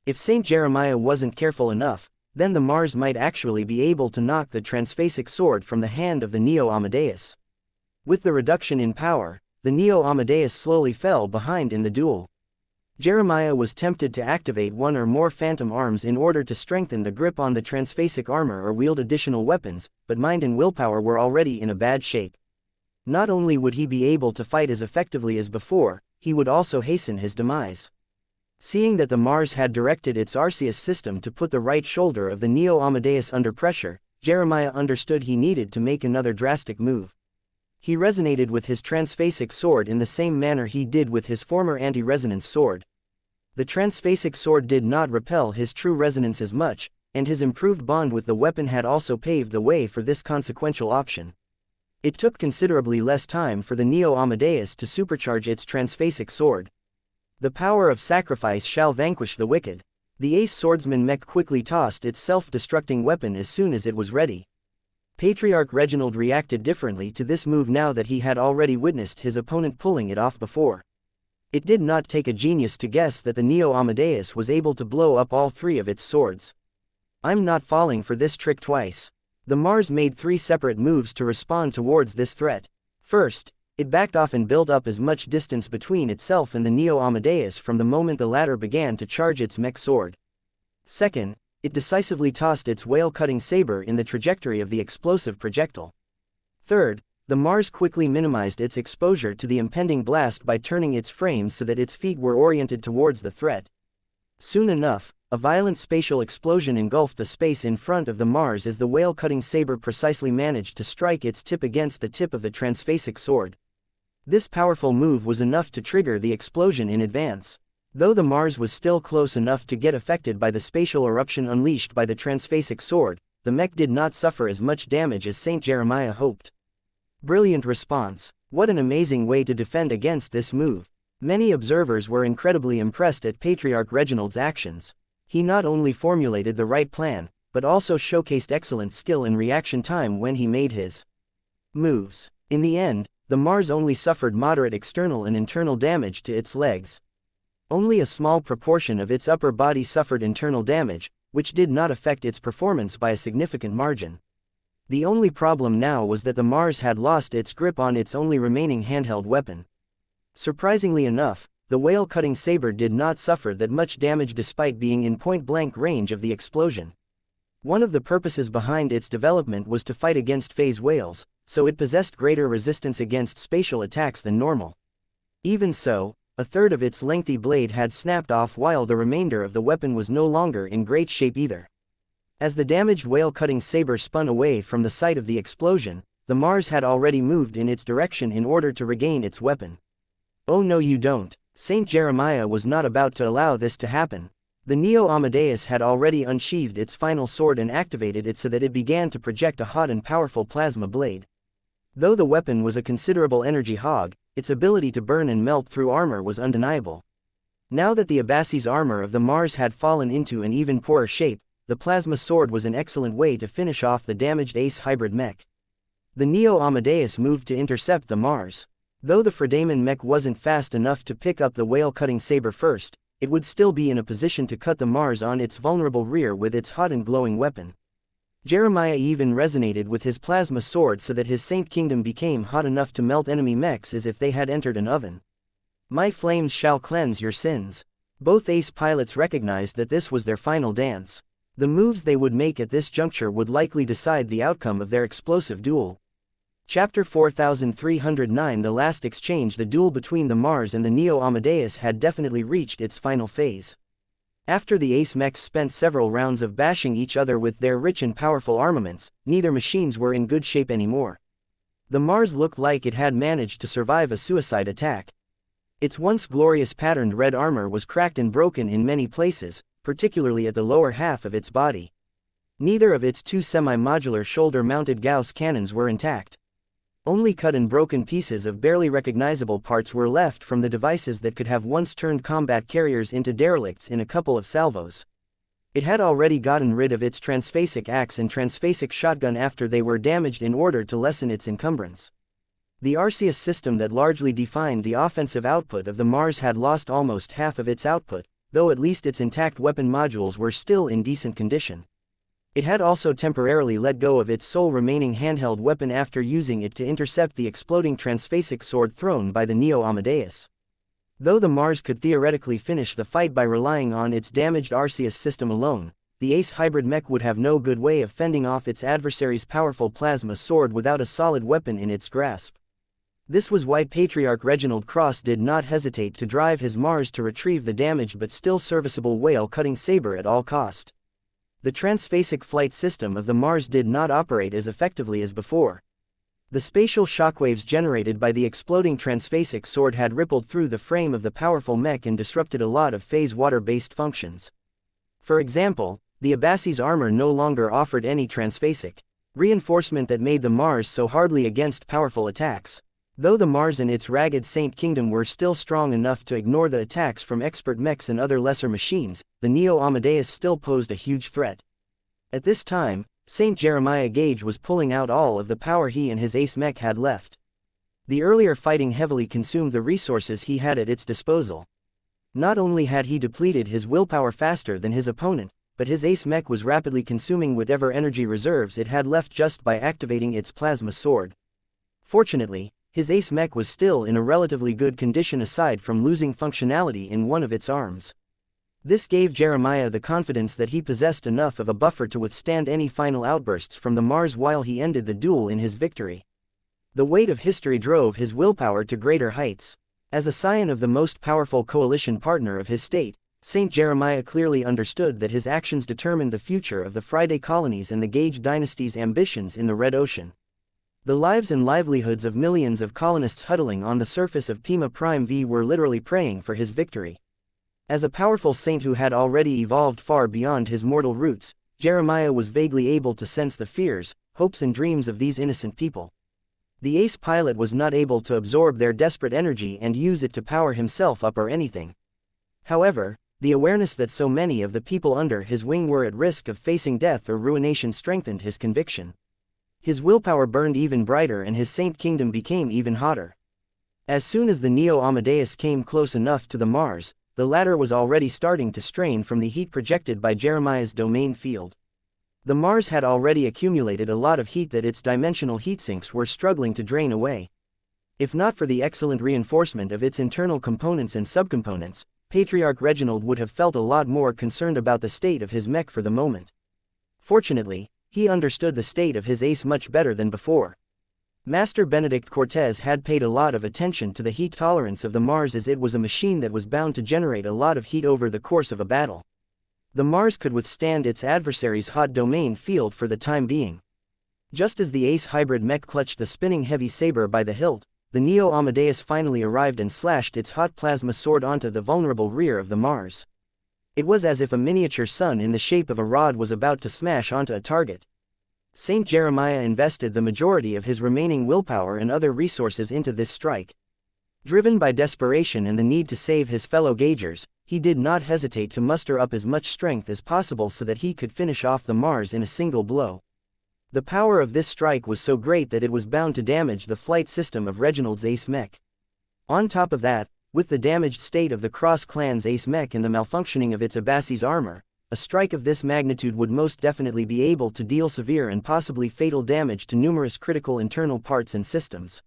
[SPEAKER 1] If Saint Jeremiah wasn't careful enough, then the Mars might actually be able to knock the transphasic sword from the hand of the Neo Amadeus. With the reduction in power, the Neo Amadeus slowly fell behind in the duel. Jeremiah was tempted to activate one or more phantom arms in order to strengthen the grip on the transphasic armor or wield additional weapons, but mind and willpower were already in a bad shape. Not only would he be able to fight as effectively as before, he would also hasten his demise. Seeing that the Mars had directed its Arceus system to put the right shoulder of the Neo Amadeus under pressure, Jeremiah understood he needed to make another drastic move. He resonated with his transphasic sword in the same manner he did with his former anti-resonance sword. The transphasic sword did not repel his true resonance as much, and his improved bond with the weapon had also paved the way for this consequential option. It took considerably less time for the Neo Amadeus to supercharge its transphasic sword. The power of sacrifice shall vanquish the wicked. The ace swordsman Mech quickly tossed its self-destructing weapon as soon as it was ready. Patriarch Reginald reacted differently to this move now that he had already witnessed his opponent pulling it off before. It did not take a genius to guess that the Neo Amadeus was able to blow up all three of its swords. I'm not falling for this trick twice. The Mars made three separate moves to respond towards this threat. First, it backed off and built up as much distance between itself and the Neo Amadeus from the moment the latter began to charge its mech sword. Second, it decisively tossed its whale-cutting saber in the trajectory of the explosive projectile. Third, the Mars quickly minimized its exposure to the impending blast by turning its frame so that its feet were oriented towards the threat. Soon enough, a violent spatial explosion engulfed the space in front of the Mars as the whale-cutting saber precisely managed to strike its tip against the tip of the transphasic sword. This powerful move was enough to trigger the explosion in advance. Though the Mars was still close enough to get affected by the spatial eruption unleashed by the transphasic sword, the Mech did not suffer as much damage as Saint Jeremiah hoped. Brilliant response. What an amazing way to defend against this move. Many observers were incredibly impressed at Patriarch Reginald's actions. He not only formulated the right plan, but also showcased excellent skill and reaction time when he made his moves. In the end, the Mars only suffered moderate external and internal damage to its legs. Only a small proportion of its upper body suffered internal damage, which did not affect its performance by a significant margin. The only problem now was that the Mars had lost its grip on its only remaining handheld weapon. Surprisingly enough, the whale-cutting saber did not suffer that much damage despite being in point-blank range of the explosion. One of the purposes behind its development was to fight against phase whales, so it possessed greater resistance against spatial attacks than normal. Even so, a third of its lengthy blade had snapped off while the remainder of the weapon was no longer in great shape either. As the damaged whale-cutting saber spun away from the site of the explosion, the Mars had already moved in its direction in order to regain its weapon. Oh no you don't. Saint Jeremiah was not about to allow this to happen. The Neo Amadeus had already unsheathed its final sword and activated it so that it began to project a hot and powerful plasma blade. Though the weapon was a considerable energy hog, its ability to burn and melt through armor was undeniable. Now that the Abassi's armor of the Mars had fallen into an even poorer shape, the plasma sword was an excellent way to finish off the damaged ace hybrid mech. The Neo Amadeus moved to intercept the Mars. Though the Fredaman mech wasn't fast enough to pick up the whale-cutting saber first, it would still be in a position to cut the Mars on its vulnerable rear with its hot and glowing weapon. Jeremiah even resonated with his plasma sword so that his Saint Kingdom became hot enough to melt enemy mechs as if they had entered an oven. My flames shall cleanse your sins. Both ace pilots recognized that this was their final dance. The moves they would make at this juncture would likely decide the outcome of their explosive duel. Chapter 4309 The Last Exchange. The duel between the Mars and the Neo Amadeus had definitely reached its final phase. After the ace mechs spent several rounds of bashing each other with their rich and powerful armaments, neither machines were in good shape anymore. The Mars looked like it had managed to survive a suicide attack. Its once glorious patterned red armor was cracked and broken in many places, particularly at the lower half of its body. Neither of its two semi-modular shoulder-mounted Gauss cannons were intact. Only cut and broken pieces of barely recognizable parts were left from the devices that could have once turned combat carriers into derelicts in a couple of salvos. It had already gotten rid of its transphasic axe and transphasic shotgun after they were damaged in order to lessen its encumbrance. The Arceus system that largely defined the offensive output of the Mars had lost almost half of its output, though at least its intact weapon modules were still in decent condition. It had also temporarily let go of its sole remaining handheld weapon after using it to intercept the exploding transphasic sword thrown by the Neo Amadeus. Though the Mars could theoretically finish the fight by relying on its damaged Arceus system alone, the ace hybrid mech would have no good way of fending off its adversary's powerful plasma sword without a solid weapon in its grasp. This was why Patriarch Reginald Cross did not hesitate to drive his Mars to retrieve the damaged but still serviceable whale-cutting saber at all cost. The transphasic flight system of the Mars did not operate as effectively as before. The spatial shockwaves generated by the exploding transphasic sword had rippled through the frame of the powerful mech and disrupted a lot of phase water-based functions. For example, the Abassi's armor no longer offered any transphasic reinforcement that made the Mars so hardly against powerful attacks. Though the Mars and its ragged Saint Kingdom were still strong enough to ignore the attacks from expert mechs and other lesser machines, the Neo Amadeus still posed a huge threat. At this time, Saint Jeremiah Gage was pulling out all of the power he and his ace mech had left. The earlier fighting heavily consumed the resources he had at its disposal. Not only had he depleted his willpower faster than his opponent, but his ace mech was rapidly consuming whatever energy reserves it had left just by activating its plasma sword. Fortunately, his ace mech was still in a relatively good condition aside from losing functionality in one of its arms. This gave Jeremiah the confidence that he possessed enough of a buffer to withstand any final outbursts from the Mars while he ended the duel in his victory. The weight of history drove his willpower to greater heights. As a scion of the most powerful coalition partner of his state, Saint Jeremiah clearly understood that his actions determined the future of the Friday colonies and the Gage dynasty's ambitions in the Red Ocean. The lives and livelihoods of millions of colonists huddling on the surface of Pima Prime V were literally praying for his victory. As a powerful saint who had already evolved far beyond his mortal roots, Jeremiah was vaguely able to sense the fears, hopes and dreams of these innocent people. The ace pilot was not able to absorb their desperate energy and use it to power himself up or anything. However, the awareness that so many of the people under his wing were at risk of facing death or ruination strengthened his conviction. His willpower burned even brighter and his Saint Kingdom became even hotter. As soon as the Neo Amadeus came close enough to the Mars, the latter was already starting to strain from the heat projected by Jeremiah's domain field. The Mars had already accumulated a lot of heat that its dimensional heatsinks were struggling to drain away. If not for the excellent reinforcement of its internal components and subcomponents, Patriarch Reginald would have felt a lot more concerned about the state of his mech for the moment. Fortunately, he understood the state of his ace much better than before. Master Benedict Cortez had paid a lot of attention to the heat tolerance of the Mars, as it was a machine that was bound to generate a lot of heat over the course of a battle. The Mars could withstand its adversary's hot domain field for the time being. Just as the ace hybrid mech clutched the spinning heavy saber by the hilt, the Neo Amadeus finally arrived and slashed its hot plasma sword onto the vulnerable rear of the Mars. It was as if a miniature sun in the shape of a rod was about to smash onto a target. Saint Jeremiah invested the majority of his remaining willpower and other resources into this strike. Driven by desperation and the need to save his fellow Gagers, he did not hesitate to muster up as much strength as possible so that he could finish off the Mars in a single blow. The power of this strike was so great that it was bound to damage the flight system of Reginald's ace mech. On top of that, with the damaged state of the Cross Clan's ace mech and the malfunctioning of its Abbasi's armor, a strike of this magnitude would most definitely be able to deal severe and possibly fatal damage to numerous critical internal parts and systems.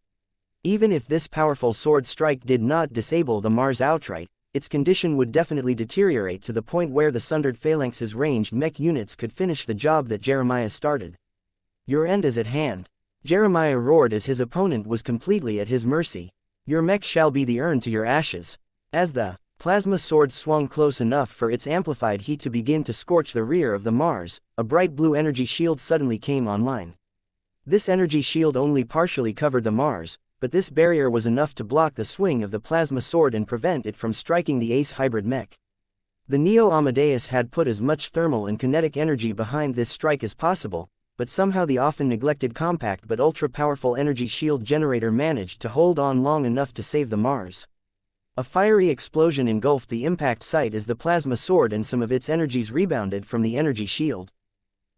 [SPEAKER 1] Even if this powerful sword strike did not disable the Mars outright, its condition would definitely deteriorate to the point where the sundered phalanx's ranged mech units could finish the job that Jeremiah started. "Your end is at hand," Jeremiah roared as his opponent was completely at his mercy. "Your mech shall be the urn to your ashes." As the plasma sword swung close enough for its amplified heat to begin to scorch the rear of the Mars, a bright blue energy shield suddenly came online. This energy shield only partially covered the Mars, but this barrier was enough to block the swing of the plasma sword and prevent it from striking the ace hybrid mech. The Neo Amadeus had put as much thermal and kinetic energy behind this strike as possible, but somehow the often neglected compact but ultra-powerful energy shield generator managed to hold on long enough to save the Mars. A fiery explosion engulfed the impact site as the plasma sword and some of its energies rebounded from the energy shield.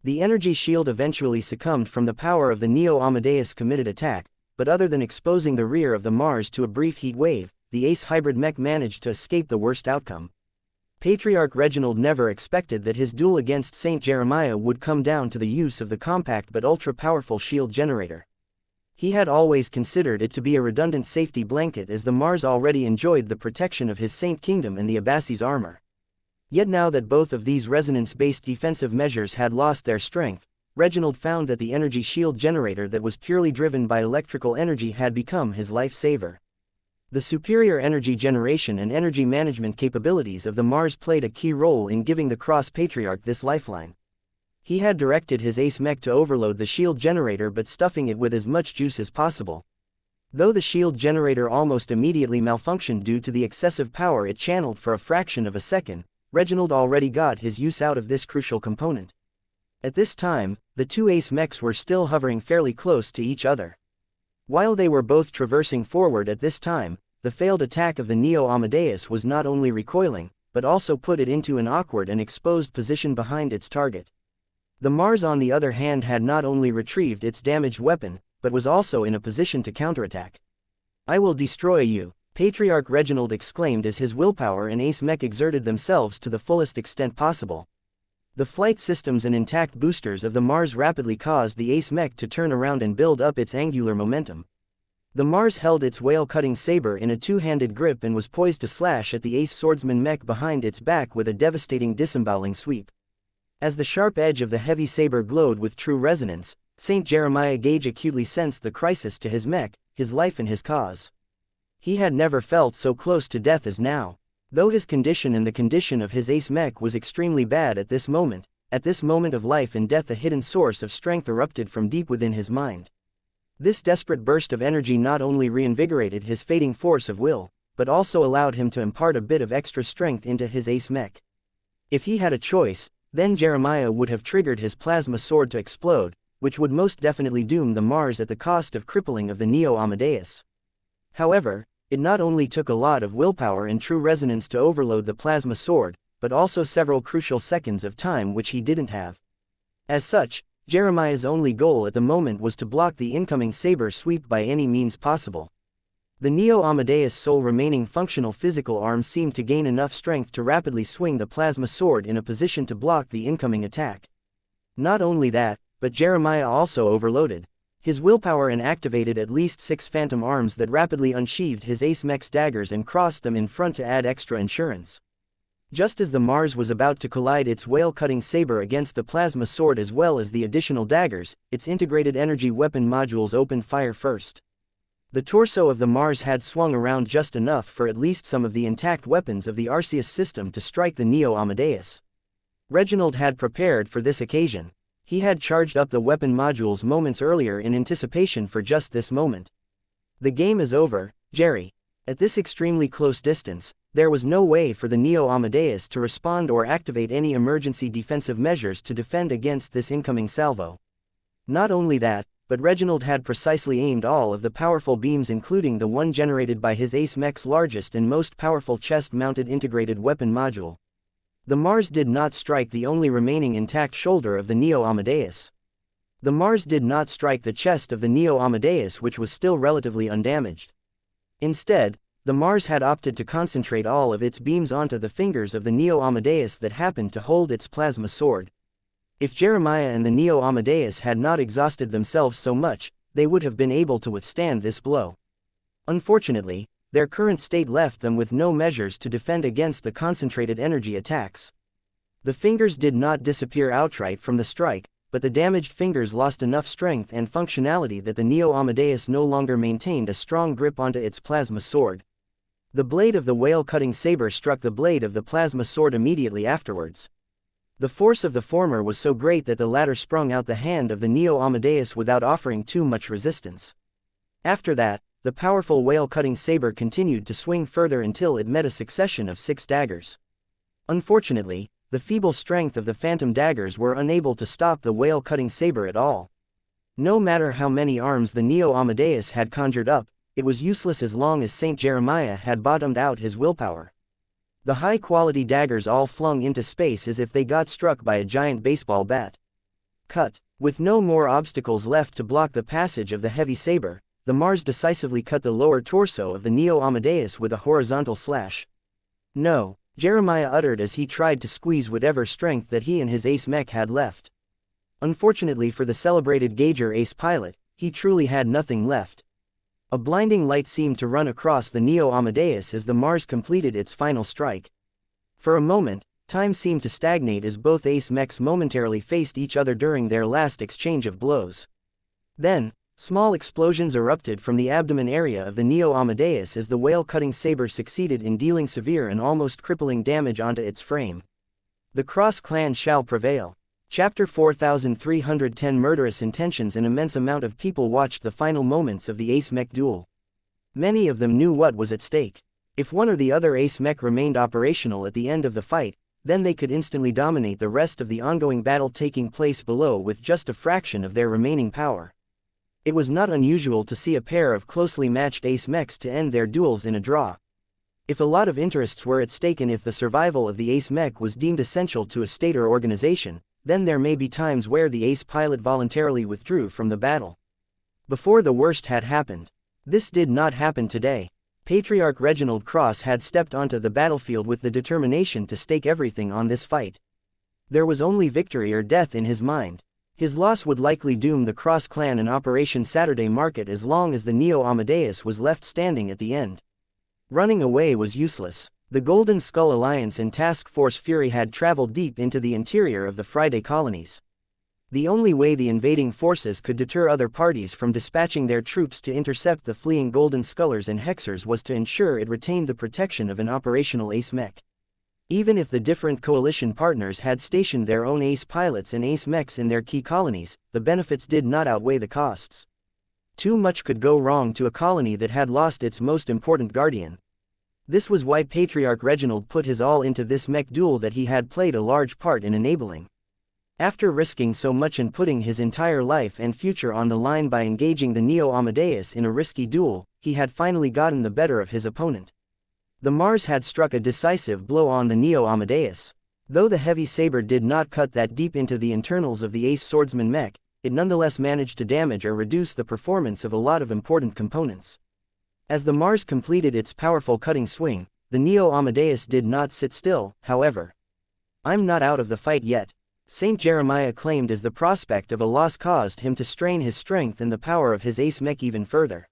[SPEAKER 1] The energy shield eventually succumbed from the power of the Neo Amadeus' committed attack, but other than exposing the rear of the Mars to a brief heat wave, the ace hybrid mech managed to escape the worst outcome. Patriarch Reginald never expected that his duel against Saint Jeremiah would come down to the use of the compact but ultra-powerful shield generator. He had always considered it to be a redundant safety blanket, as the Mars already enjoyed the protection of his Saint Kingdom and the Abbasi's armor. Yet now that both of these resonance-based defensive measures had lost their strength, Reginald found that the energy shield generator that was purely driven by electrical energy had become his lifesaver. The superior energy generation and energy management capabilities of the Mars played a key role in giving the Cross Patriarch this lifeline. He had directed his ace mech to overload the shield generator but stuffing it with as much juice as possible. Though the shield generator almost immediately malfunctioned due to the excessive power it channeled for a fraction of a second, Reginald already got his use out of this crucial component. At this time, the two ace mechs were still hovering fairly close to each other. While they were both traversing forward at this time, the failed attack of the Neo Amadeus was not only recoiling, but also put it into an awkward and exposed position behind its target. The Mars on the other hand had not only retrieved its damaged weapon, but was also in a position to counterattack. "I will destroy you," Patriarch Reginald exclaimed as his willpower and ace mech exerted themselves to the fullest extent possible. The flight systems and intact boosters of the Mars rapidly caused the ace mech to turn around and build up its angular momentum. The Mars held its whale-cutting saber in a two-handed grip and was poised to slash at the ace swordsman mech behind its back with a devastating disemboweling sweep. As the sharp edge of the heavy saber glowed with true resonance, St. Jeremiah Gage acutely sensed the crisis to his mech, his life and his cause. He had never felt so close to death as now. Though his condition and the condition of his ace mech was extremely bad at this moment of life and death, a hidden source of strength erupted from deep within his mind. This desperate burst of energy not only reinvigorated his fading force of will, but also allowed him to impart a bit of extra strength into his ace mech. If he had a choice, then Jeremiah would have triggered his plasma sword to explode, which would most definitely doom the Mars at the cost of crippling of the Neo Amadeus. However, it not only took a lot of willpower and true resonance to overload the plasma sword, but also several crucial seconds of time which he didn't have. As such, Jeremiah's only goal at the moment was to block the incoming saber sweep by any means possible. The Neo Amadeus' sole remaining functional physical arm seemed to gain enough strength to rapidly swing the plasma sword in a position to block the incoming attack. Not only that, but Jeremiah also overloaded his willpower and activated at least 6 phantom arms that rapidly unsheathed his ace mech's daggers and crossed them in front to add extra insurance. Just as the Mars was about to collide its whale-cutting saber against the plasma sword as well as the additional daggers, its integrated energy weapon modules opened fire first. The torso of the Mars had swung around just enough for at least some of the intact weapons of the Arceus system to strike the Neo Amadeus. Reginald had prepared for this occasion. He had charged up the weapon modules moments earlier in anticipation for just this moment. The game is over, Jerry. At this extremely close distance, there was no way for the Neo Amadeus to respond or activate any emergency defensive measures to defend against this incoming salvo. Not only that, but Reginald had precisely aimed all of the powerful beams, including the one generated by his ace mech's largest and most powerful chest-mounted integrated weapon module. The Mars did not strike the only remaining intact shoulder of the Neo Amadeus. The Mars did not strike the chest of the Neo Amadeus, which was still relatively undamaged. Instead, the Mars had opted to concentrate all of its beams onto the fingers of the Neo Amadeus that happened to hold its plasma sword. If Jeremiah and the Neo Amadeus had not exhausted themselves so much, they would have been able to withstand this blow. Unfortunately, their current state left them with no measures to defend against the concentrated energy attacks. The fingers did not disappear outright from the strike, but the damaged fingers lost enough strength and functionality that the Neo Amadeus no longer maintained a strong grip onto its plasma sword. The blade of the whale-cutting saber struck the blade of the plasma sword immediately afterwards. The force of the former was so great that the latter sprung out the hand of the Neo Amadeus without offering too much resistance. After that, the powerful whale-cutting saber continued to swing further until it met a succession of 6 daggers. Unfortunately, the feeble strength of the phantom daggers were unable to stop the whale-cutting saber at all. No matter how many arms the Neo Amadeus had conjured up, it was useless as long as St. Jeremiah had bottomed out his willpower. The high-quality daggers all flung into space as if they got struck by a giant baseball bat. Cut. With no more obstacles left to block the passage of the heavy saber, the Mars decisively cut the lower torso of the Neo Amadeus with a horizontal slash. "No," Jeremiah uttered as he tried to squeeze whatever strength that he and his ace mech had left. Unfortunately for the celebrated Gauger ace pilot, he truly had nothing left. A blinding light seemed to run across the Neo Amadeus as the Mars completed its final strike. For a moment, time seemed to stagnate as both ace mechs momentarily faced each other during their last exchange of blows. Then, small explosions erupted from the abdomen area of the Neo Amadeus as the whale-cutting saber succeeded in dealing severe and almost crippling damage onto its frame. The Cross Clan shall prevail. Chapter 4310 Murderous Intentions. An immense amount of people watched the final moments of the ace mech duel. Many of them knew what was at stake. If one or the other ace mech remained operational at the end of the fight, then they could instantly dominate the rest of the ongoing battle taking place below with just a fraction of their remaining power. It was not unusual to see a pair of closely matched ace mechs to end their duels in a draw. If a lot of interests were at stake and if the survival of the ace mech was deemed essential to a state or organization, then there may be times where the ace pilot voluntarily withdrew from the battle. Before the worst had happened. This did not happen today. Patriarch Reginald Cross had stepped onto the battlefield with the determination to stake everything on this fight. There was only victory or death in his mind. His loss would likely doom the Cross clan and Operation Saturday Market as long as the Neo Amadeus was left standing at the end. Running away was useless. The Golden Skull Alliance and Task Force Fury had traveled deep into the interior of the Friday colonies. The only way the invading forces could deter other parties from dispatching their troops to intercept the fleeing Golden Skullers and Hexers was to ensure it retained the protection of an operational ace mech. Even if the different coalition partners had stationed their own ace pilots and ace mechs in their key colonies, the benefits did not outweigh the costs. Too much could go wrong to a colony that had lost its most important guardian. This was why Patriarch Reginald put his all into this mech duel that he had played a large part in enabling. After risking so much and putting his entire life and future on the line by engaging the Neo Amadeus in a risky duel, he had finally gotten the better of his opponent. The Mars had struck a decisive blow on the Neo Amadeus. Though the heavy saber did not cut that deep into the internals of the ace swordsman mech, it nonetheless managed to damage or reduce the performance of a lot of important components. As the Mars completed its powerful cutting swing, the Neo Amadeus did not sit still, however. "I'm not out of the fight yet," Saint Jeremiah claimed as the prospect of a loss caused him to strain his strength and the power of his ace mech even further.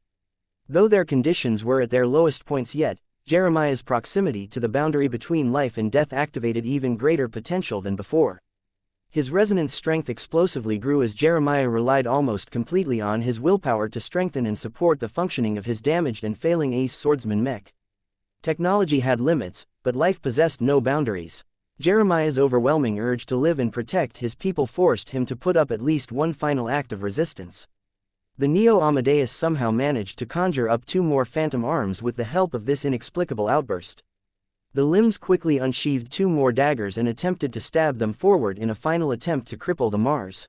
[SPEAKER 1] Though their conditions were at their lowest points yet, Jeremiah's proximity to the boundary between life and death activated even greater potential than before. His resonance strength explosively grew as Jeremiah relied almost completely on his willpower to strengthen and support the functioning of his damaged and failing ace swordsman mech. Technology had limits, but life possessed no boundaries. Jeremiah's overwhelming urge to live and protect his people forced him to put up at least one final act of resistance. The Neo Amadeus somehow managed to conjure up 2 more phantom arms with the help of this inexplicable outburst. The limbs quickly unsheathed 2 more daggers and attempted to stab them forward in a final attempt to cripple the Mars.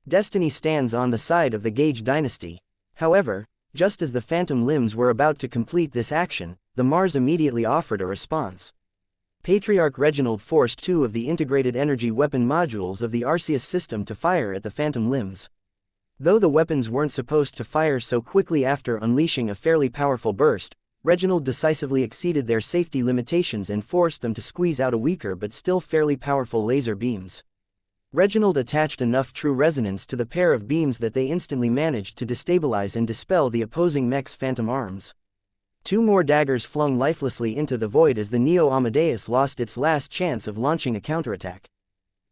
[SPEAKER 1] Destiny stands on the side of the Gage dynasty. However, just as the phantom limbs were about to complete this action, the Mars immediately offered a response. Patriarch Reginald forced 2 of the integrated energy weapon modules of the Arceus system to fire at the phantom limbs. Though the weapons weren't supposed to fire so quickly after unleashing a fairly powerful burst, Reginald decisively exceeded their safety limitations and forced them to squeeze out a weaker but still fairly powerful laser beams. Reginald attached enough true resonance to the pair of beams that they instantly managed to destabilize and dispel the opposing mech's phantom arms. 2 more daggers flung lifelessly into the void as the Neo Amadeus lost its last chance of launching a counterattack.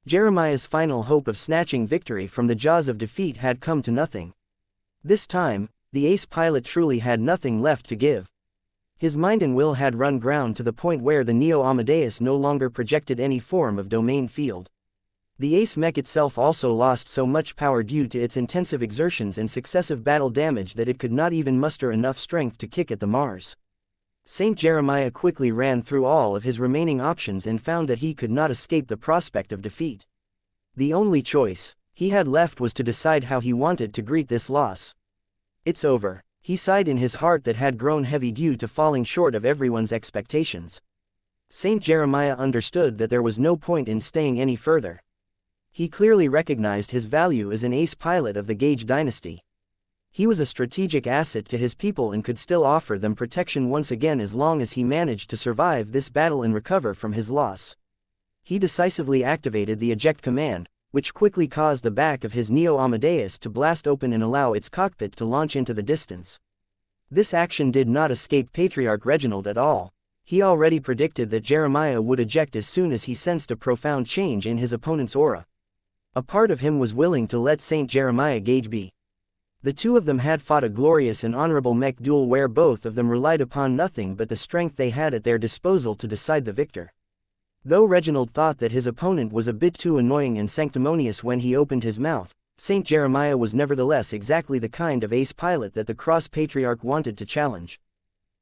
[SPEAKER 1] Jeremiah's final hope of snatching victory from the jaws of defeat had come to nothing. This time, the ace pilot truly had nothing left to give. His mind and will had run ground to the point where the Neo Amadeus no longer projected any form of domain field. The ace mech itself also lost so much power due to its intensive exertions and successive battle damage that it could not even muster enough strength to kick at the Mars. Saint Jeremiah quickly ran through all of his remaining options and found that he could not escape the prospect of defeat. The only choice he had left was to decide how he wanted to greet this loss. "It's over," he sighed in his heart that had grown heavy due to falling short of everyone's expectations. Saint Jeremiah understood that there was no point in staying any further. He clearly recognized his value as an ace pilot of the Gage dynasty. He was a strategic asset to his people and could still offer them protection once again as long as he managed to survive this battle and recover from his loss. He decisively activated the eject command, which quickly caused the back of his Neo Amadeus to blast open and allow its cockpit to launch into the distance. This action did not escape Patriarch Reginald at all. He already predicted that Jeremiah would eject as soon as he sensed a profound change in his opponent's aura. A part of him was willing to let Saint Jeremiah Gage be. The 2 of them had fought a glorious and honorable mech duel where both of them relied upon nothing but the strength they had at their disposal to decide the victor. Though Reginald thought that his opponent was a bit too annoying and sanctimonious when he opened his mouth, Saint Jeremiah was nevertheless exactly the kind of ace pilot that the Cross Patriarch wanted to challenge.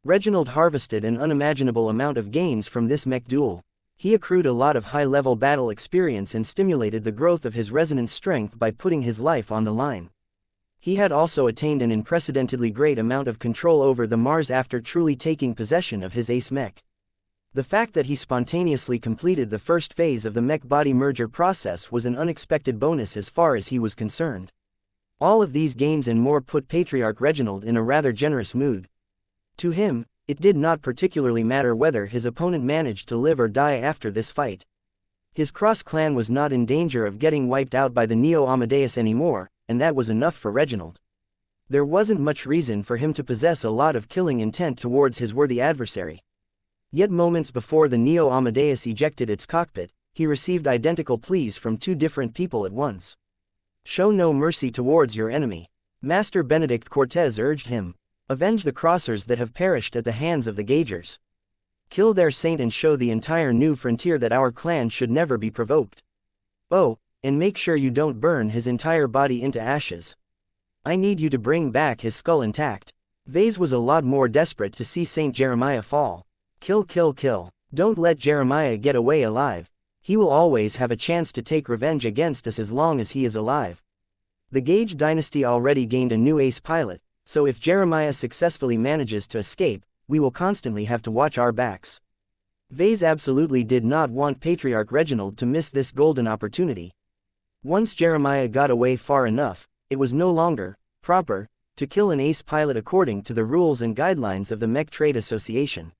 [SPEAKER 1] Reginald harvested an unimaginable amount of gains from this mech duel. He accrued a lot of high-level battle experience and stimulated the growth of his resonance strength by putting his life on the line. He had also attained an unprecedentedly great amount of control over the Mars after truly taking possession of his ace mech. The fact that he spontaneously completed the first phase of the mech-body merger process was an unexpected bonus as far as he was concerned. All of these gains and more put Patriarch Reginald in a rather generous mood. To him, it did not particularly matter whether his opponent managed to live or die after this fight. His Cross clan was not in danger of getting wiped out by the Neo Amadeus anymore, and that was enough for Reginald. There wasn't much reason for him to possess a lot of killing intent towards his worthy adversary. Yet moments before the Neo Amadeus ejected its cockpit, he received identical pleas from two different people at once. Show no mercy towards your enemy. Master Benedict Cortez urged him. Avenge the crossers that have perished at the hands of the Gaugers. Kill their saint and show the entire new frontier that our clan should never be provoked. Oh, and make sure you don't burn his entire body into ashes. I need you to bring back his skull intact. Vase was a lot more desperate to see Saint Jeremiah fall. Kill, kill, kill. Don't let Jeremiah get away alive. He will always have a chance to take revenge against us as long as he is alive. The Gage dynasty already gained a new ace pilot, so if Jeremiah successfully manages to escape, we will constantly have to watch our backs. Vase absolutely did not want Patriarch Reginald to miss this golden opportunity. Once Jeremiah got away far enough, it was no longer proper to kill an ace pilot according to the rules and guidelines of the Mech Trade Association.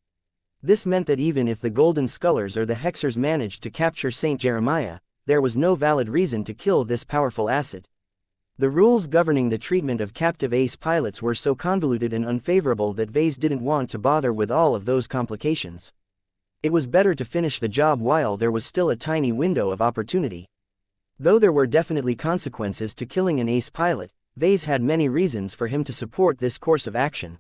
[SPEAKER 1] This meant that even if the Golden Scullers or the Hexers managed to capture Saint Jeremiah, there was no valid reason to kill this powerful asset. The rules governing the treatment of captive ace pilots were so convoluted and unfavorable that Vase didn't want to bother with all of those complications. It was better to finish the job while there was still a tiny window of opportunity. Though there were definitely consequences to killing an ace pilot, Vase had many reasons for him to support this course of action.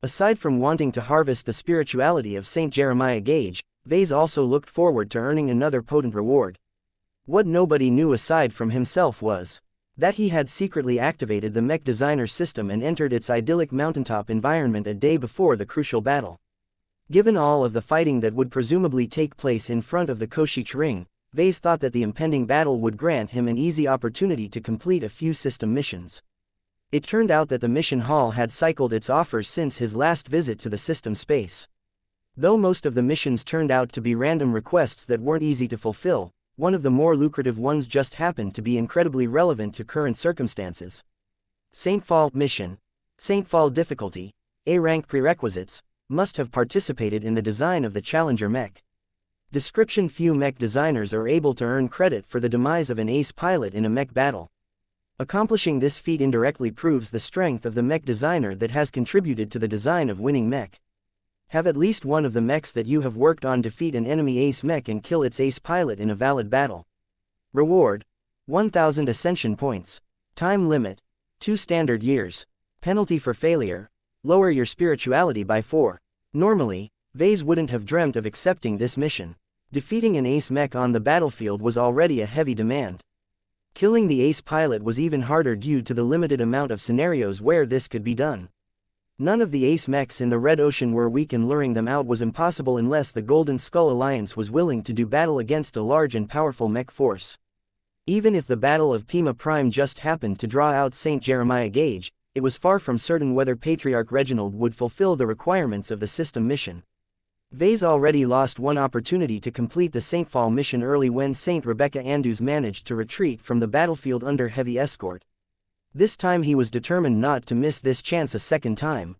[SPEAKER 1] Aside from wanting to harvest the spirituality of Saint Jeremiah Gage, Vase also looked forward to earning another potent reward. What nobody knew aside from himself was that he had secretly activated the Mech Designer system and entered its idyllic mountaintop environment a day before the crucial battle. Given all of the fighting that would presumably take place in front of the Koshich Ring, Vase thought that the impending battle would grant him an easy opportunity to complete a few system missions. It turned out that the mission hall had cycled its offers since his last visit to the system space. Though most of the missions turned out to be random requests that weren't easy to fulfill, one of the more lucrative ones just happened to be incredibly relevant to current circumstances. Saintfall mission. Saintfall difficulty. A-rank prerequisites. Must have participated in the design of the Challenger mech. Description: few mech designers are able to earn credit for the demise of an ace pilot in a mech battle. Accomplishing this feat indirectly proves the strength of the mech designer that has contributed to the design of winning mech. Have at least one of the mechs that you have worked on defeat an enemy ace mech and kill its ace pilot in a valid battle. Reward: 1000 ascension points. Time limit: 2 standard years. Penalty for failure: lower your spirituality by 4. Normally, Vase wouldn't have dreamt of accepting this mission. Defeating an ace mech on the battlefield was already a heavy demand. Killing the ace pilot was even harder due to the limited amount of scenarios where this could be done. None of the ace mechs in the Red Ocean were weak, and luring them out was impossible unless the Golden Skull Alliance was willing to do battle against a large and powerful mech force. Even if the Battle of Pima Prime just happened to draw out Saint Jeremiah Gage, it was far from certain whether Patriarch Reginald would fulfill the requirements of the system mission. Vase already lost one opportunity to complete the Saintfall mission early when Saint Rebecca Andrews managed to retreat from the battlefield under heavy escort. This time he was determined not to miss this chance a second time.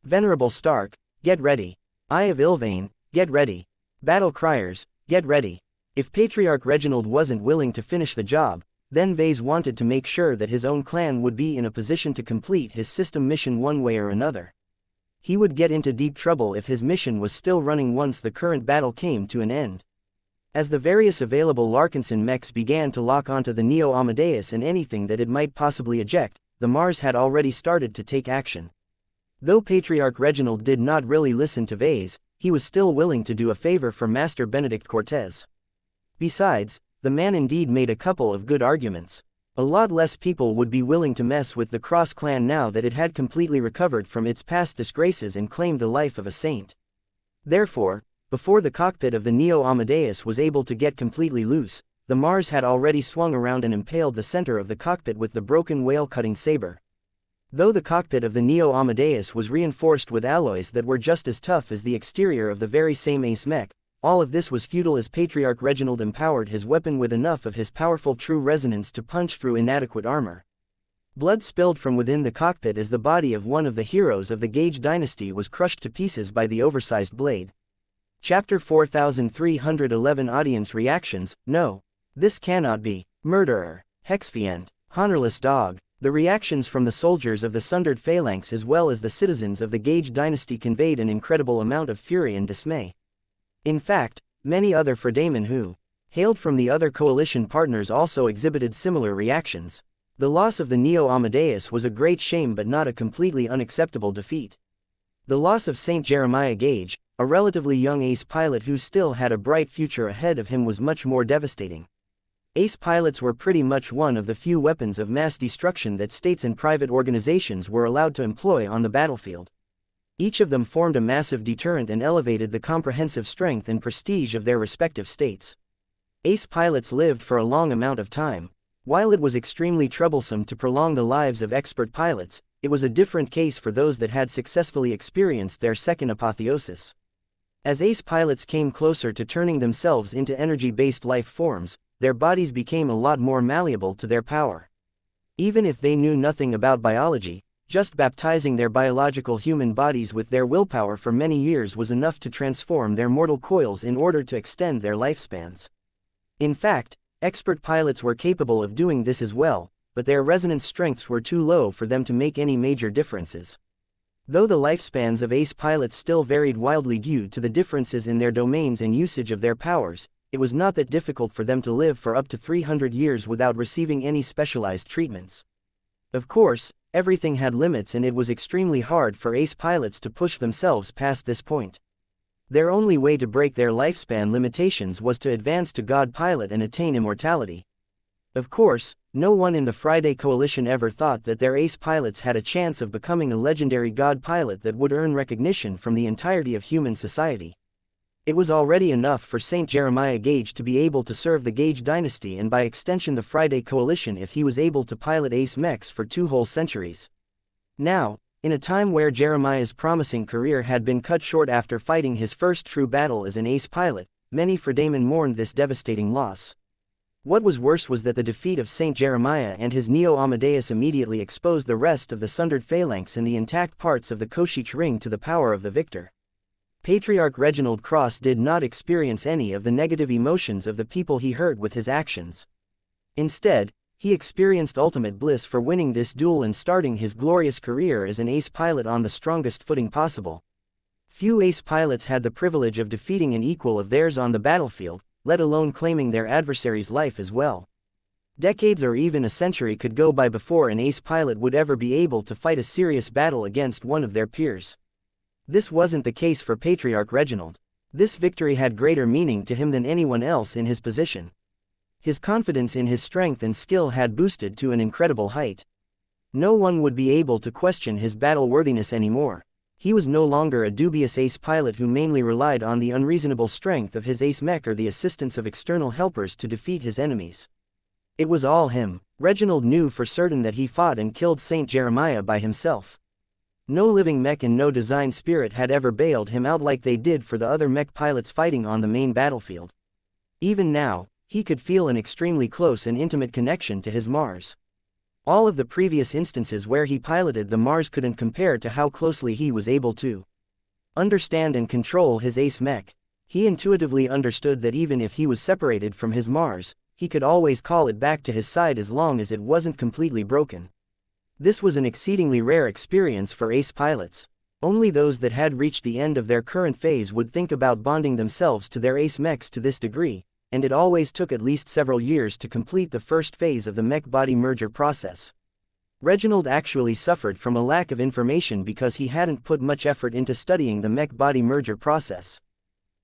[SPEAKER 1] Venerable Stark, get ready. Eye of Ilvain, get ready. Battle Criers, get ready. If Patriarch Reginald wasn't willing to finish the job, then Vase wanted to make sure that his own clan would be in a position to complete his system mission one way or another. He would get into deep trouble if his mission was still running once the current battle came to an end. As the various available Larkinson mechs began to lock onto the Neo Amadeus and anything that it might possibly eject, the Mars had already started to take action. Though Patriarch Reginald did not really listen to Vase, he was still willing to do a favor for Master Benedict Cortez. Besides, the man indeed made a couple of good arguments. A lot less people would be willing to mess with the Cross clan now that it had completely recovered from its past disgraces and claimed the life of a saint. Therefore, Before the cockpit of the Neo Amadeus was able to get completely loose, the Mars had already swung around and impaled the center of the cockpit with the broken whale-cutting saber. Though the cockpit of the Neo Amadeus was reinforced with alloys that were just as tough as the exterior of the very same Ace Mech, all of this was futile as Patriarch Reginald empowered his weapon with enough of his powerful true resonance to punch through inadequate armor. Blood spilled from within the cockpit as the body of one of the heroes of the Gage dynasty was crushed to pieces by the oversized blade. Chapter 4311 Audience Reactions. No. This cannot be. Murderer. Hexfiend. Honorless dog. The reactions from the soldiers of the Sundered Phalanx as well as the citizens of the Gage dynasty conveyed an incredible amount of fury and dismay. In fact, many other Fredamen who hailed from the other coalition partners also exhibited similar reactions. The loss of the Neo Amadeus was a great shame but not a completely unacceptable defeat. The loss of St. Jeremiah Gage, a relatively young ace pilot who still had a bright future ahead of him, was much more devastating. Ace pilots were pretty much one of the few weapons of mass destruction that states and private organizations were allowed to employ on the battlefield. Each of them formed a massive deterrent and elevated the comprehensive strength and prestige of their respective states. Ace pilots lived for a long amount of time. While it was extremely troublesome to prolong the lives of expert pilots, it was a different case for those that had successfully experienced their second apotheosis. As ace pilots came closer to turning themselves into energy-based life forms, their bodies became a lot more malleable to their power. Even if they knew nothing about biology, just baptizing their biological human bodies with their willpower for many years was enough to transform their mortal coils in order to extend their lifespans. In fact, expert pilots were capable of doing this as well, but their resonance strengths were too low for them to make any major differences. Though the lifespans of ace pilots still varied wildly due to the differences in their domains and usage of their powers, it was not that difficult for them to live for up to 300 years without receiving any specialized treatments. Of course, everything had limits and it was extremely hard for ace pilots to push themselves past this point. Their only way to break their lifespan limitations was to advance to God Pilot and attain immortality. Of course, no one in the Friday Coalition ever thought that their ace pilots had a chance of becoming a legendary God Pilot that would earn recognition from the entirety of human society. It was already enough for St. Jeremiah Gage to be able to serve the Gage dynasty and by extension the Friday Coalition if he was able to pilot ace mechs for 2 whole centuries. Now, in a time where Jeremiah's promising career had been cut short after fighting his first true battle as an ace pilot, many Fredamen mourned this devastating loss. What was worse was that the defeat of St. Jeremiah and his Neo Amadeus immediately exposed the rest of the Sundered Phalanx and the intact parts of the Koshich ring to the power of the victor. Patriarch Reginald Cross did not experience any of the negative emotions of the people he hurt with his actions. Instead, he experienced ultimate bliss for winning this duel and starting his glorious career as an ace pilot on the strongest footing possible. Few ace pilots had the privilege of defeating an equal of theirs on the battlefield, let alone claiming their adversary's life as well. Decades or even a century could go by before an ace pilot would ever be able to fight a serious battle against one of their peers. This wasn't the case for Patriarch Reginald. This victory had greater meaning to him than anyone else in his position. His confidence in his strength and skill had boosted to an incredible height. No one would be able to question his battle worthiness anymore. He was no longer a dubious ace pilot who mainly relied on the unreasonable strength of his ace mech or the assistance of external helpers to defeat his enemies. It was all him. Reginald knew for certain that he fought and killed St. Jeremiah by himself. No living mech and no design spirit had ever bailed him out like they did for the other mech pilots fighting on the main battlefield. Even now, he could feel an extremely close and intimate connection to his Mars. All of the previous instances where he piloted the Mars couldn't compare to how closely he was able to understand and control his ace mech. He intuitively understood that even if he was separated from his Mars, he could always call it back to his side as long as it wasn't completely broken. This was an exceedingly rare experience for ace pilots. Only those that had reached the end of their current phase would think about bonding themselves to their ace mechs to this degree, and it always took at least several years to complete the first phase of the mech-body merger process. Reginald actually suffered from a lack of information because he hadn't put much effort into studying the mech-body merger process.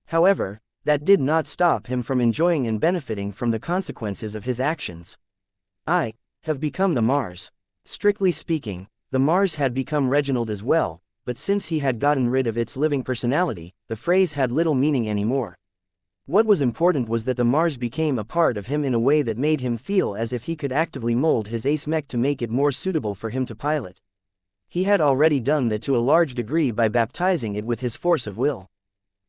[SPEAKER 1] However, that did not stop him from enjoying and benefiting from the consequences of his actions. I have become the Mars. Strictly speaking, the Mars had become Reginald as well, but since he had gotten rid of its living personality, the phrase had little meaning anymore. What was important was that the Mars became a part of him in a way that made him feel as if he could actively mold his ace mech to make it more suitable for him to pilot. He had already done that to a large degree by baptizing it with his force of will.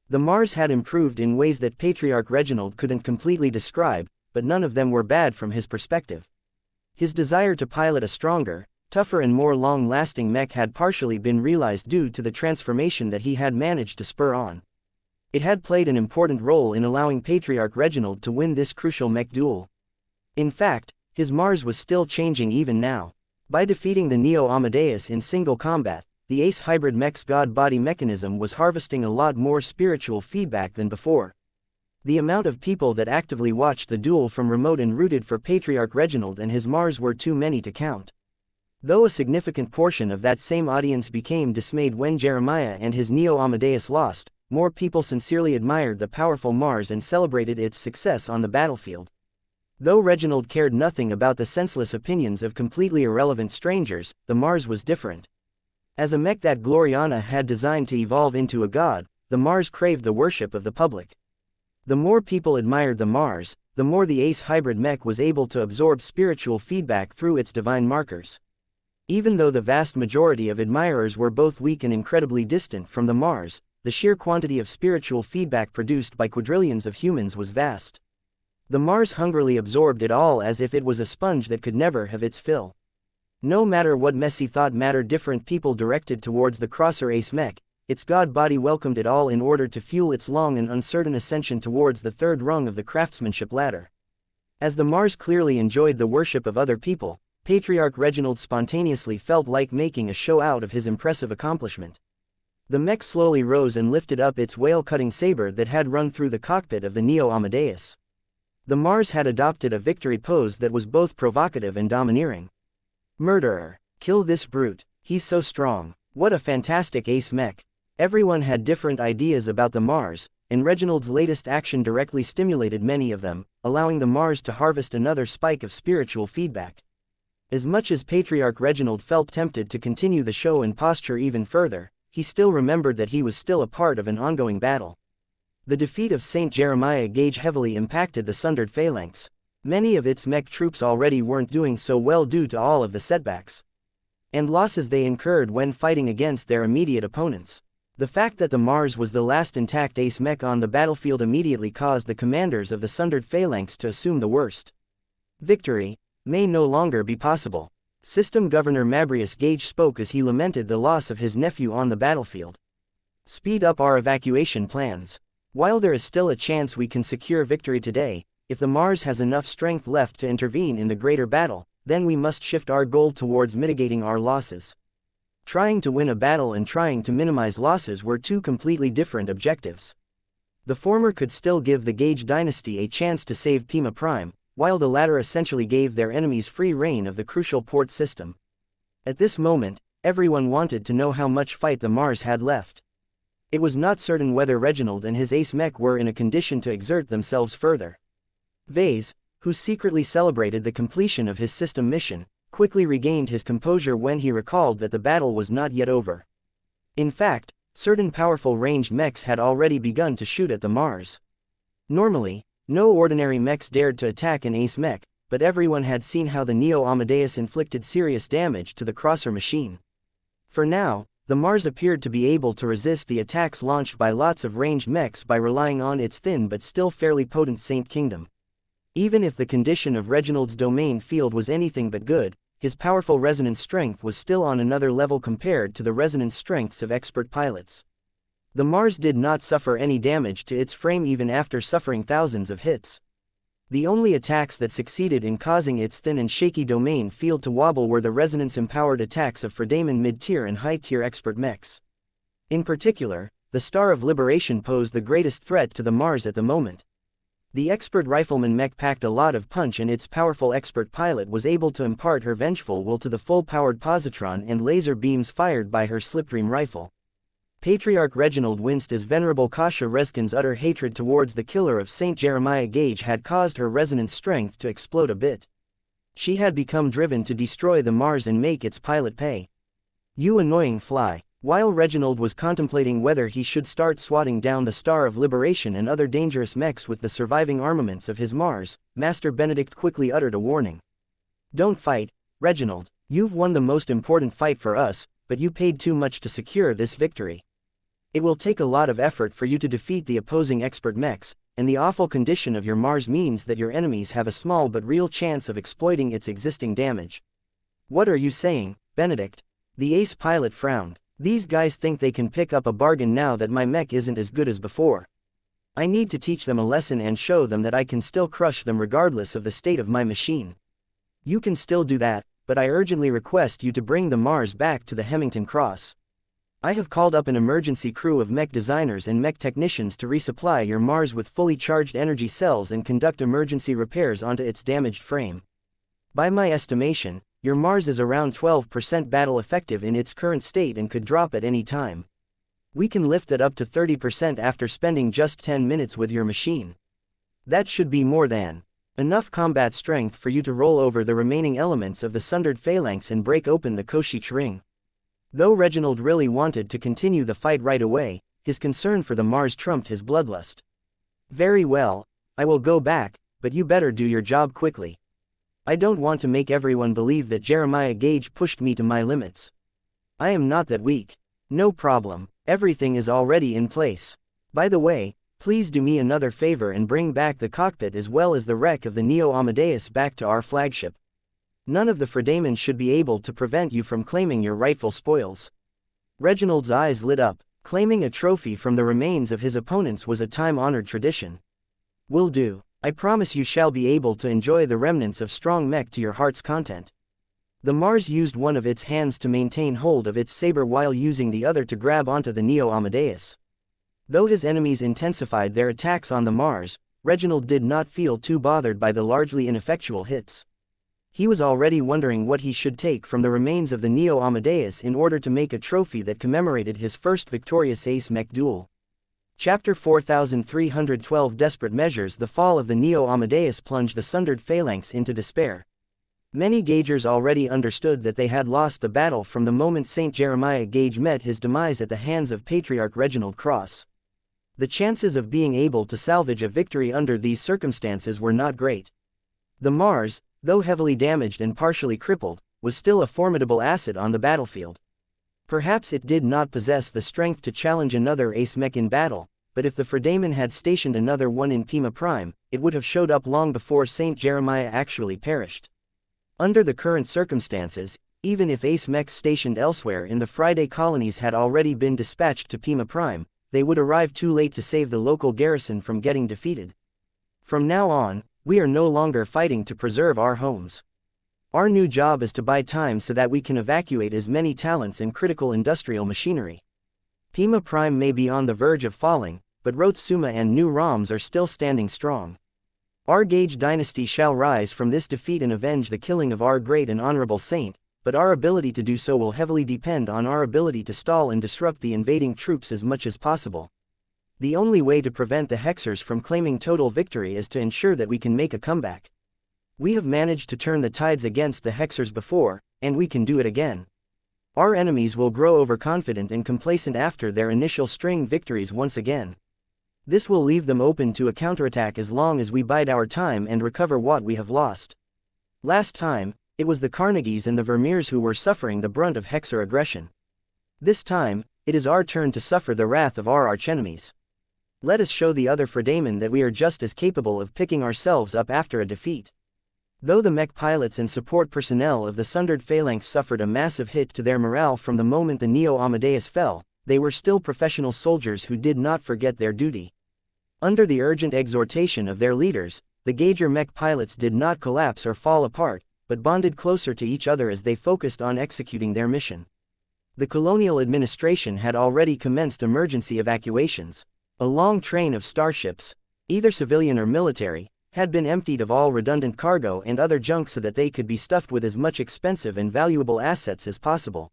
[SPEAKER 1] The Mars had improved in ways that Patriarch Reginald couldn't completely describe, but none of them were bad from his perspective. His desire to pilot a stronger, tougher and more long-lasting mech had partially been realized due to the transformation that he had managed to spur on. It had played an important role in allowing Patriarch Reginald to win this crucial mech duel. In fact, his Mars was still changing even now. By defeating the Neo Amadeus in single combat, the Ace Hybrid Mech's God-body mechanism was harvesting a lot more spiritual feedback than before. The amount of people that actively watched the duel from remote and rooted for Patriarch Reginald and his Mars were too many to count. Though a significant portion of that same audience became dismayed when Jeremiah and his Neo Amadeus lost, more people sincerely admired the powerful Mars and celebrated its success on the battlefield. Though Reginald cared nothing about the senseless opinions of completely irrelevant strangers, the Mars was different. As a mech that Gloriana had designed to evolve into a god, the Mars craved the worship of the public. The more people admired the Mars, the more the Ace Hybrid Mech was able to absorb spiritual feedback through its divine markers. Even though the vast majority of admirers were both weak and incredibly distant from the Mars, the sheer quantity of spiritual feedback produced by quadrillions of humans was vast. The Mars hungrily absorbed it all as if it was a sponge that could never have its fill. No matter what messy thought matter different people directed towards the Crosser Ace Mech, its god body welcomed it all in order to fuel its long and uncertain ascension towards the third rung of the craftsmanship ladder. As the Mars clearly enjoyed the worship of other people, Patriarch Reginald spontaneously felt like making a show out of his impressive accomplishment. The mech slowly rose and lifted up its whale-cutting saber that had run through the cockpit of the Neo Amadeus. The Mars had adopted a victory pose that was both provocative and domineering. "Murderer! Kill this brute, he's so strong, what a fantastic ace mech." Everyone had different ideas about the Mars, and Reginald's latest action directly stimulated many of them, allowing the Mars to harvest another spike of spiritual feedback. As much as Patriarch Reginald felt tempted to continue the show and posture even further, he still remembered that he was still a part of an ongoing battle. The defeat of Saint Jeremiah Gage heavily impacted the sundered phalanx. Many of its mech troops already weren't doing so well due to all of the setbacks and losses they incurred when fighting against their immediate opponents. The fact that the Mars was the last intact ace mech on the battlefield immediately caused the commanders of the sundered phalanx to assume the worst. Victory may no longer be possible. System Governor Mabrius Gage spoke as he lamented the loss of his nephew on the battlefield. Speed up our evacuation plans. While there is still a chance we can secure victory today, if the Mars has enough strength left to intervene in the greater battle, then we must shift our goal towards mitigating our losses. Trying to win a battle and trying to minimize losses were two completely different objectives. The former could still give the Gage dynasty a chance to save Pima Prime, while the latter essentially gave their enemies free reign of the crucial port system. At this moment, everyone wanted to know how much fight the Mars had left. It was not certain whether Reginald and his ace mech were in a condition to exert themselves further. Vase, who secretly celebrated the completion of his system mission, quickly regained his composure when he recalled that the battle was not yet over. In fact, certain powerful ranged mechs had already begun to shoot at the Mars. Normally, no ordinary mechs dared to attack an ace mech, but everyone had seen how the Neo Amadeus inflicted serious damage to the crosser machine. For now, the Mars appeared to be able to resist the attacks launched by lots of ranged mechs by relying on its thin but still fairly potent Saint Kingdom. Even if the condition of Reginald's domain field was anything but good, his powerful resonance strength was still on another level compared to the resonance strengths of expert pilots. The Mars did not suffer any damage to its frame even after suffering thousands of hits. The only attacks that succeeded in causing its thin and shaky domain field to wobble were the resonance-empowered attacks of Fredaman mid-tier and high-tier expert mechs. In particular, the Star of Liberation posed the greatest threat to the Mars at the moment. The expert rifleman mech packed a lot of punch and its powerful expert pilot was able to impart her vengeful will to the full-powered positron and laser beams fired by her slipstream rifle. Patriarch Reginald winced as Venerable Kasha Reskin's utter hatred towards the killer of Saint Jeremiah Gage had caused her resonance strength to explode a bit. She had become driven to destroy the Mars and make its pilot pay. "You annoying fly, While Reginald was contemplating whether he should start swatting down the Star of Liberation and other dangerous mechs with the surviving armaments of his Mars, Master Benedict quickly uttered a warning. "Don't fight, Reginald. You've won the most important fight for us, but you paid too much to secure this victory. It will take a lot of effort for you to defeat the opposing expert mechs, and the awful condition of your Mars means that your enemies have a small but real chance of exploiting its existing damage." "What are you saying, Benedict?" The ace pilot frowned. "These guys think they can pick up a bargain now that my mech isn't as good as before. I need to teach them a lesson and show them that I can still crush them regardless of the state of my machine." "You can still do that, but I urgently request you to bring the Mars back to the Hemington Cross. I have called up an emergency crew of mech designers and mech technicians to resupply your Mars with fully charged energy cells and conduct emergency repairs onto its damaged frame. By my estimation, your Mars is around 12% battle effective in its current state and could drop at any time. We can lift it up to 30% after spending just 10 minutes with your machine. That should be more than enough combat strength for you to roll over the remaining elements of the sundered phalanx and break open the Koshich ring." Though Reginald really wanted to continue the fight right away, his concern for the Mars trumped his bloodlust. "Very well, I will go back, but you better do your job quickly. I don't want to make everyone believe that Jeremiah Gage pushed me to my limits. I am not that weak." "No problem, everything is already in place. By the way, please do me another favor and bring back the cockpit as well as the wreck of the Neo Amadeus back to our flagship. None of the Fredaimon should be able to prevent you from claiming your rightful spoils." Reginald's eyes lit up. Claiming a trophy from the remains of his opponents was a time-honored tradition. "Will do. I promise you shall be able to enjoy the remnants of strong mech to your heart's content." The Mars used one of its hands to maintain hold of its saber while using the other to grab onto the Neo Amadeus. Though his enemies intensified their attacks on the Mars, Reginald did not feel too bothered by the largely ineffectual hits. He was already wondering what he should take from the remains of the Neo Amadeus in order to make a trophy that commemorated his first victorious ace mech duel. Chapter 4312 Desperate Measures. The fall of the Neo Amadeus plunged the sundered phalanx into despair. Many Gagers already understood that they had lost the battle from the moment St. Jeremiah Gage met his demise at the hands of Patriarch Reginald Cross. The chances of being able to salvage a victory under these circumstances were not great. The Mars, though heavily damaged and partially crippled, was still a formidable asset on the battlefield. Perhaps it did not possess the strength to challenge another ace mech in battle, but if the Fredaimon had stationed another one in Pima Prime, it would have showed up long before St. Jeremiah actually perished. Under the current circumstances, even if ace mechs stationed elsewhere in the Friday colonies had already been dispatched to Pima Prime, they would arrive too late to save the local garrison from getting defeated. From now on, we are no longer fighting to preserve our homes. Our new job is to buy time so that we can evacuate as many talents and critical industrial machinery. Pima Prime may be on the verge of falling, but Rotsuma and New Roms are still standing strong. Our Gage dynasty shall rise from this defeat and avenge the killing of our great and honorable saint, but our ability to do so will heavily depend on our ability to stall and disrupt the invading troops as much as possible. The only way to prevent the Hexers from claiming total victory is to ensure that we can make a comeback. We have managed to turn the tides against the Hexers before, and we can do it again. Our enemies will grow overconfident and complacent after their initial string victories once again. This will leave them open to a counterattack as long as we bide our time and recover what we have lost. Last time, it was the Carnegies and the Vermeers who were suffering the brunt of Hexer aggression. This time, it is our turn to suffer the wrath of our archenemies. Let us show the other Fredaimon that we are just as capable of picking ourselves up after a defeat. Though the mech pilots and support personnel of the sundered phalanx suffered a massive hit to their morale from the moment the Neo Amadeus fell, they were still professional soldiers who did not forget their duty. Under the urgent exhortation of their leaders, the Gager mech pilots did not collapse or fall apart, but bonded closer to each other as they focused on executing their mission. The colonial administration had already commenced emergency evacuations. A long train of starships, either civilian or military, had been emptied of all redundant cargo and other junk so that they could be stuffed with as much expensive and valuable assets as possible.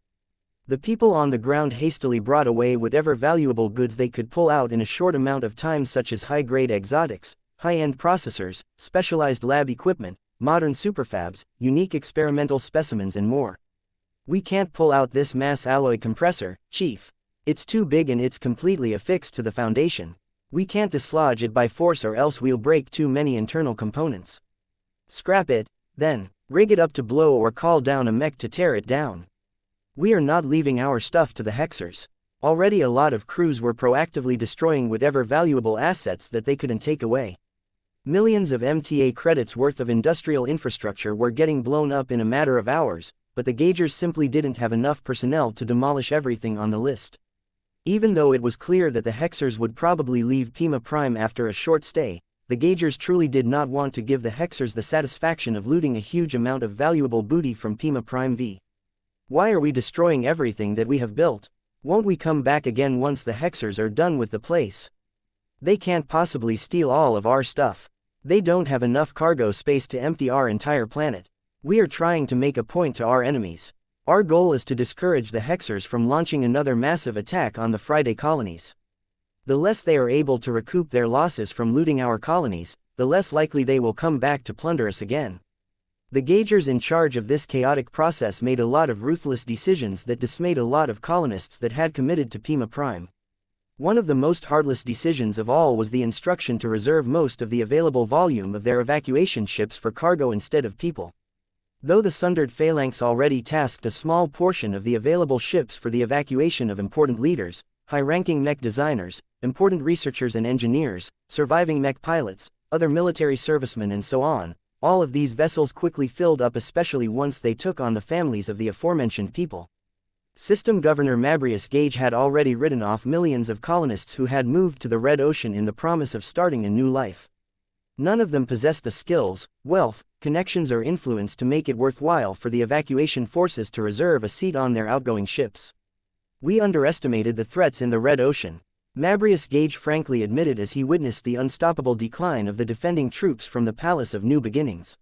[SPEAKER 1] The people on the ground hastily brought away whatever valuable goods they could pull out in a short amount of time, such as high-grade exotics, high-end processors, specialized lab equipment, modern superfabs, unique experimental specimens and more. We can't pull out this mass alloy compressor, Chief. It's too big and it's completely affixed to the foundation. We can't dislodge it by force or else we'll break too many internal components. Scrap it, then. Rig it up to blow or call down a mech to tear it down. We are not leaving our stuff to the hexers. Already a lot of crews were proactively destroying whatever valuable assets that they couldn't take away. Millions of MTA credits worth of industrial infrastructure were getting blown up in a matter of hours, but the Gaugers simply didn't have enough personnel to demolish everything on the list. Even though it was clear that the hexers would probably leave Pima Prime after a short stay, the Gaugers truly did not want to give the hexers the satisfaction of looting a huge amount of valuable booty from Pima Prime V. Why are we destroying everything that we have built? Won't we come back again once the hexers are done with the place? They can't possibly steal all of our stuff. They don't have enough cargo space to empty our entire planet. We are trying to make a point to our enemies. Our goal is to discourage the hexers from launching another massive attack on the Friday colonies. The less they are able to recoup their losses from looting our colonies, the less likely they will come back to plunder us again. The Gaugers in charge of this chaotic process made a lot of ruthless decisions that dismayed a lot of colonists that had committed to Pima Prime. One of the most heartless decisions of all was the instruction to reserve most of the available volume of their evacuation ships for cargo instead of people. Though the Sundered Phalanx already tasked a small portion of the available ships for the evacuation of important leaders, high-ranking mech designers, important researchers and engineers, surviving mech pilots, other military servicemen and so on, all of these vessels quickly filled up, especially once they took on the families of the aforementioned people. System Governor Mabrius Gage had already written off millions of colonists who had moved to the Red Ocean in the promise of starting a new life. None of them possessed the skills, wealth, connections or influence to make it worthwhile for the evacuation forces to reserve a seat on their outgoing ships. We underestimated the threats in the Red Ocean, Mabrius Gage frankly admitted as he witnessed the unstoppable decline of the defending troops from the Palace of New Beginnings.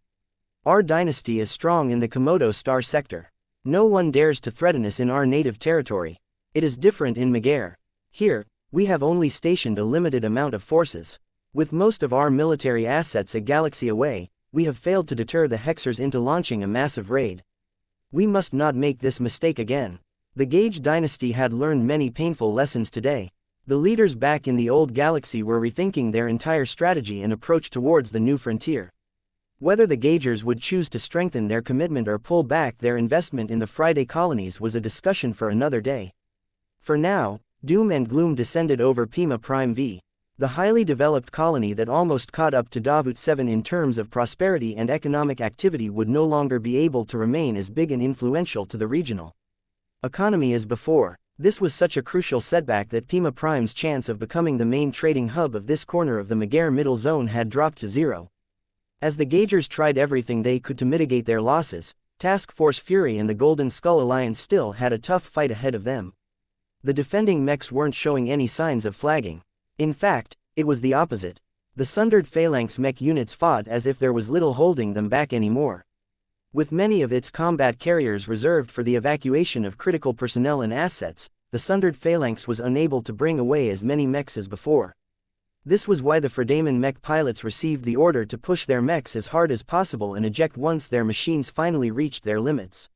[SPEAKER 1] Our dynasty is strong in the Komodo Star sector. No one dares to threaten us in our native territory. It is different in Megare. Here, we have only stationed a limited amount of forces. With most of our military assets a galaxy away, we have failed to deter the hexers into launching a massive raid. We must not make this mistake again. The Gage dynasty had learned many painful lessons today. The leaders back in the old galaxy were rethinking their entire strategy and approach towards the new frontier. Whether the Gaugers would choose to strengthen their commitment or pull back their investment in the Friday colonies was a discussion for another day. For now, doom and gloom descended over Pima Prime V, the highly developed colony that almost caught up to Davut 7 in terms of prosperity and economic activity would no longer be able to remain as big and influential to the regional economy as before. This was such a crucial setback that Pima Prime's chance of becoming the main trading hub of this corner of the Megare Middle Zone had dropped to zero. As the Gaugers tried everything they could to mitigate their losses, Task Force Fury and the Golden Skull Alliance still had a tough fight ahead of them. The defending mechs weren't showing any signs of flagging. In fact, it was the opposite. The Sundered Phalanx mech units fought as if there was little holding them back anymore. With many of its combat carriers reserved for the evacuation of critical personnel and assets, the Sundered Phalanx was unable to bring away as many mechs as before. This was why the Fredaman mech pilots received the order to push their mechs as hard as possible and eject once their machines finally reached their limits.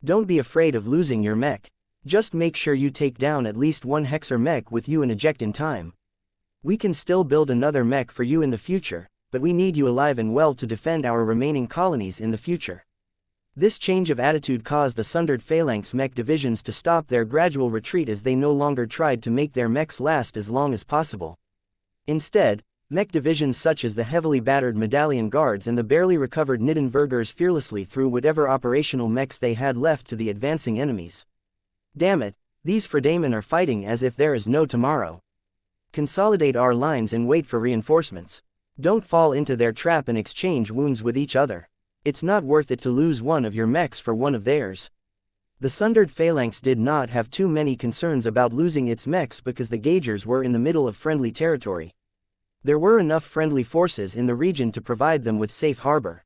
[SPEAKER 1] Don't be afraid of losing your mech. Just make sure you take down at least one hexer mech with you and eject in time. We can still build another mech for you in the future, but we need you alive and well to defend our remaining colonies in the future. This change of attitude caused the Sundered Phalanx mech divisions to stop their gradual retreat as they no longer tried to make their mechs last as long as possible. Instead, mech divisions such as the heavily battered Medallion Guards and the barely recovered Niddenvergers fearlessly threw whatever operational mechs they had left to the advancing enemies. Damn it, these Fredamen are fighting as if there is no tomorrow. Consolidate our lines and wait for reinforcements. Don't fall into their trap and exchange wounds with each other. It's not worth it to lose one of your mechs for one of theirs. The Sundered Phalanx did not have too many concerns about losing its mechs because the Gaugers were in the middle of friendly territory. There were enough friendly forces in the region to provide them with safe harbor.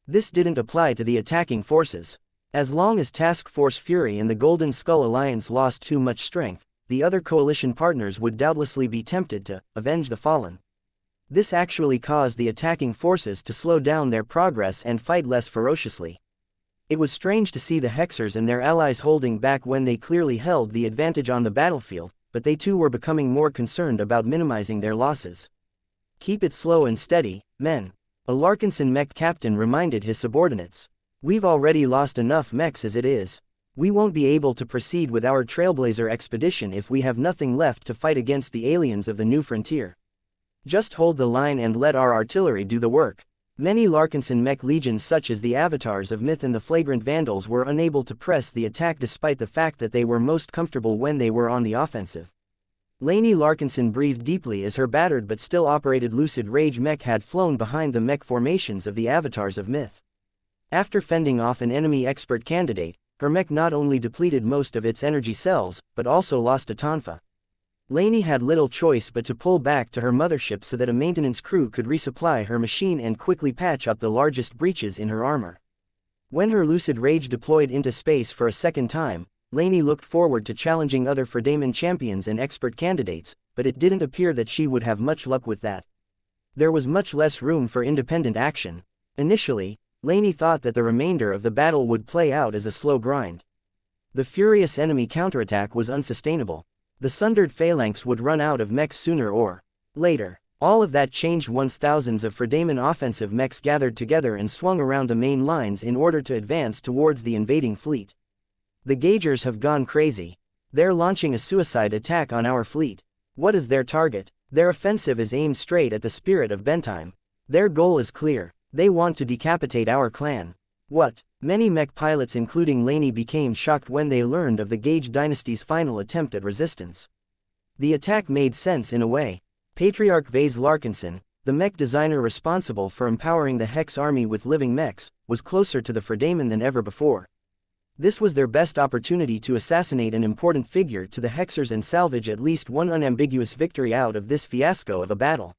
[SPEAKER 1] This didn't apply to the attacking forces. As long as Task Force Fury and the Golden Skull Alliance lost too much strength, the other coalition partners would doubtlessly be tempted to avenge the fallen. This actually caused the attacking forces to slow down their progress and fight less ferociously. It was strange to see the Hexers and their allies holding back when they clearly held the advantage on the battlefield, but they too were becoming more concerned about minimizing their losses. "Keep it slow and steady, men," a Larkinson mech captain reminded his subordinates. "We've already lost enough mechs as it is. We won't be able to proceed with our Trailblazer expedition if we have nothing left to fight against the aliens of the new frontier. Just hold the line and let our artillery do the work." Many Larkinson mech legions such as the Avatars of Myth and the Flagrant Vandals were unable to press the attack despite the fact that they were most comfortable when they were on the offensive. Lainey Larkinson breathed deeply as her battered but still operated Lucid Rage mech had flown behind the mech formations of the Avatars of Myth. After fending off an enemy expert candidate, her mech not only depleted most of its energy cells, but also lost a tonfa. Lainey had little choice but to pull back to her mothership so that a maintenance crew could resupply her machine and quickly patch up the largest breaches in her armor. When her Lucid Rage deployed into space for a second time, Lainey looked forward to challenging other Fredaemon champions and expert candidates, but it didn't appear that she would have much luck with that. There was much less room for independent action. Initially, Lainey thought that the remainder of the battle would play out as a slow grind. The furious enemy counterattack was unsustainable. The sundered phalanx would run out of mechs sooner or later. All of that changed once thousands of Fredaemon offensive mechs gathered together and swung around the main lines in order to advance towards the invading fleet. "The Gaugers have gone crazy. They're launching a suicide attack on our fleet. What is their target? Their offensive is aimed straight at the spirit of Bentime. Their goal is clear. They want to decapitate our clan." What? Many mech pilots including Lainey became shocked when they learned of the Gage dynasty's final attempt at resistance. The attack made sense in a way. Patriarch Vase Larkinson, the mech designer responsible for empowering the Hex army with living mechs, was closer to the Fredaemon than ever before. This was their best opportunity to assassinate an important figure to the Hexers and salvage at least one unambiguous victory out of this fiasco of a battle.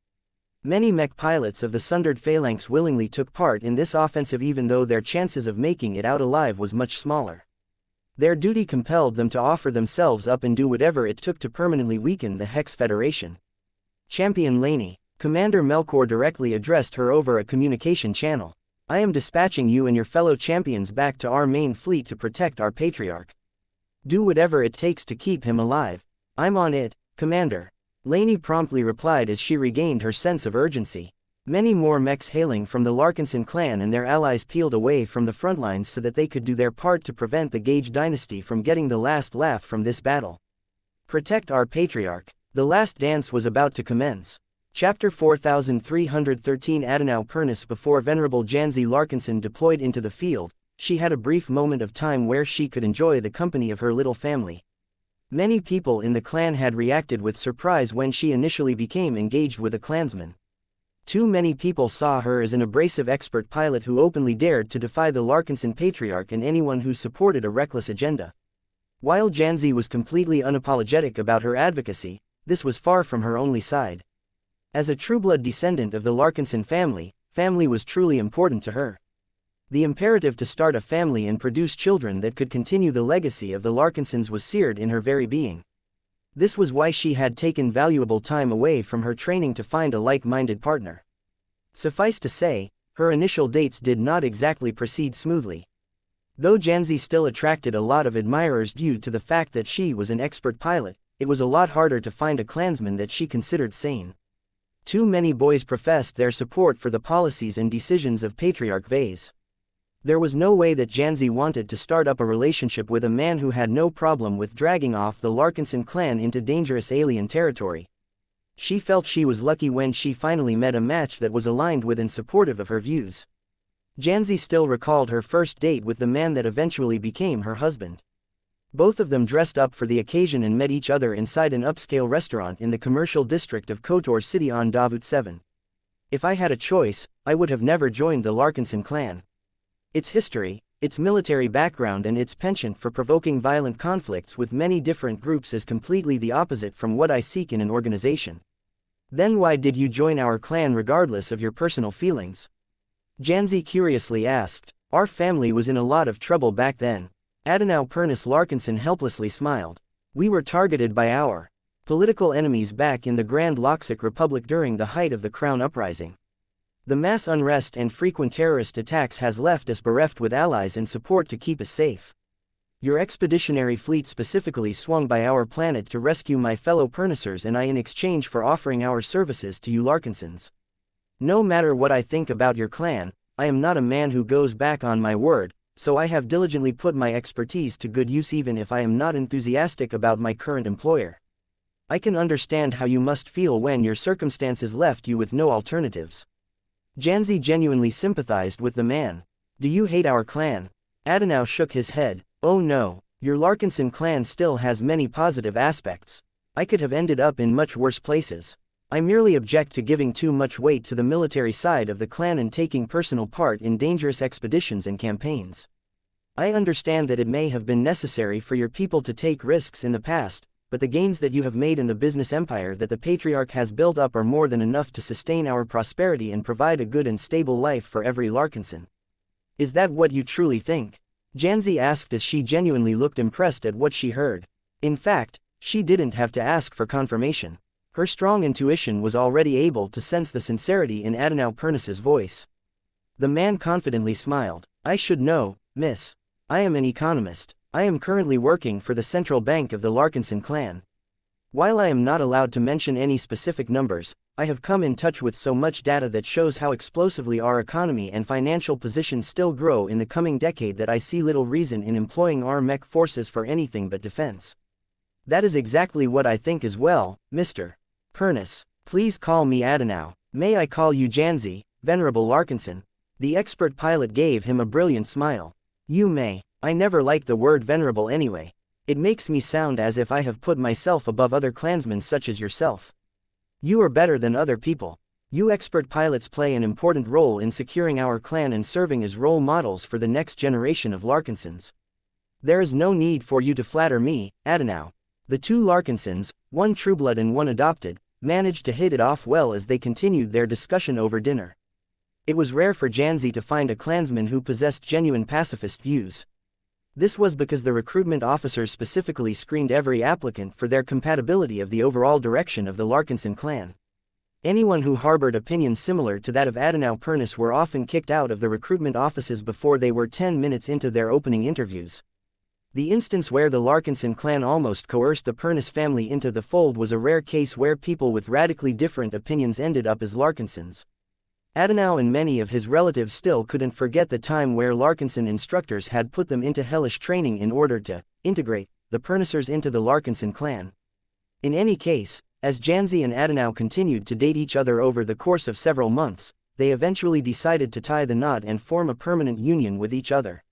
[SPEAKER 1] Many mech pilots of the Sundered Phalanx willingly took part in this offensive even though their chances of making it out alive was much smaller. Their duty compelled them to offer themselves up and do whatever it took to permanently weaken the Hex Federation. "Champion Lainey," Commander Melkor directly addressed her over a communication channel. "I am dispatching you and your fellow champions back to our main fleet to protect our Patriarch. Do whatever it takes to keep him alive." "I'm on it, Commander," Lainey promptly replied as she regained her sense of urgency. Many more mechs hailing from the Larkinson clan and their allies peeled away from the front lines so that they could do their part to prevent the Gage dynasty from getting the last laugh from this battle. Protect our Patriarch. The last dance was about to commence. Chapter 4313 Adenau Pernus. Before Venerable Janzi Larkinson deployed into the field, she had a brief moment of time where she could enjoy the company of her little family. Many people in the clan had reacted with surprise when she initially became engaged with a clansman. Too many people saw her as an abrasive expert pilot who openly dared to defy the Larkinson Patriarch and anyone who supported a reckless agenda. While Janzi was completely unapologetic about her advocacy, this was far from her only side. As a trueblood descendant of the Larkinson family, family was truly important to her. The imperative to start a family and produce children that could continue the legacy of the Larkinsons was seared in her very being. This was why she had taken valuable time away from her training to find a like-minded partner. Suffice to say, her initial dates did not exactly proceed smoothly. Though Janzi still attracted a lot of admirers due to the fact that she was an expert pilot, it was a lot harder to find a clansman that she considered sane. Too many boys professed their support for the policies and decisions of Patriarch Vase. There was no way that Janzi wanted to start up a relationship with a man who had no problem with dragging off the Larkinson clan into dangerous alien territory. She felt she was lucky when she finally met a match that was aligned with and supportive of her views. Janzi still recalled her first date with the man that eventually became her husband. Both of them dressed up for the occasion and met each other inside an upscale restaurant in the commercial district of Kotor City on Davut 7. "If I had a choice, I would have never joined the Larkinson clan. Its history, its military background and its penchant for provoking violent conflicts with many different groups is completely the opposite from what I seek in an organization." "Then why did you join our clan regardless of your personal feelings?" Janzi curiously asked. "Our family was in a lot of trouble back then." Adenau Pernus Larkinson helplessly smiled. "We were targeted by our political enemies back in the Grand Loxic Republic during the height of the Crown Uprising. The mass unrest and frequent terrorist attacks has left us bereft with allies and support to keep us safe. Your expeditionary fleet specifically swung by our planet to rescue my fellow Pernissers and I in exchange for offering our services to you Larkinsons. No matter what I think about your clan, I am not a man who goes back on my word, so I have diligently put my expertise to good use even if I am not enthusiastic about my current employer. I can understand how you must feel when your circumstances left you with no alternatives. Janzi genuinely sympathized with the man. Do you hate our clan? Adenau shook his head. Oh no, your Larkinson clan still has many positive aspects. I could have ended up in much worse places. I merely object to giving too much weight to the military side of the clan and taking personal part in dangerous expeditions and campaigns. I understand that it may have been necessary for your people to take risks in the past, but the gains that you have made in the business empire that the Patriarch has built up are more than enough to sustain our prosperity and provide a good and stable life for every Larkinson. Is that what you truly think? Janzi asked as she genuinely looked impressed at what she heard. In fact, she didn't have to ask for confirmation. Her strong intuition was already able to sense the sincerity in Adenau Perniss's voice. The man confidently smiled. I should know, miss. I am an economist. I am currently working for the central bank of the Larkinson clan. While I am not allowed to mention any specific numbers, I have come in touch with so much data that shows how explosively our economy and financial position still grow in the coming decade that I see little reason in employing our Mech forces for anything but defense. That is exactly what I think as well, Mr. Perniss. Please call me Adenau. May I call you Janzi, Venerable Larkinson? The expert pilot gave him a brilliant smile. You may. I never liked the word venerable anyway. It makes me sound as if I have put myself above other clansmen such as yourself. You are better than other people. You expert pilots play an important role in securing our clan and serving as role models for the next generation of Larkinsons. There is no need for you to flatter me, Adenau. The two Larkinsons, one trueblood and one adopted, managed to hit it off well as they continued their discussion over dinner. It was rare for Janzi to find a clansman who possessed genuine pacifist views. This was because the recruitment officers specifically screened every applicant for their compatibility of the overall direction of the Larkinson clan. Anyone who harbored opinions similar to that of Adenau Perniss were often kicked out of the recruitment offices before they were 10 minutes into their opening interviews. The instance where the Larkinson clan almost coerced the Perniss family into the fold was a rare case where people with radically different opinions ended up as Larkinsons. Adenau and many of his relatives still couldn't forget the time where Larkinson instructors had put them into hellish training in order to integrate the Pernissers into the Larkinson clan. In any case, as Janzi and Adenau continued to date each other over the course of several months, they eventually decided to tie the knot and form a permanent union with each other.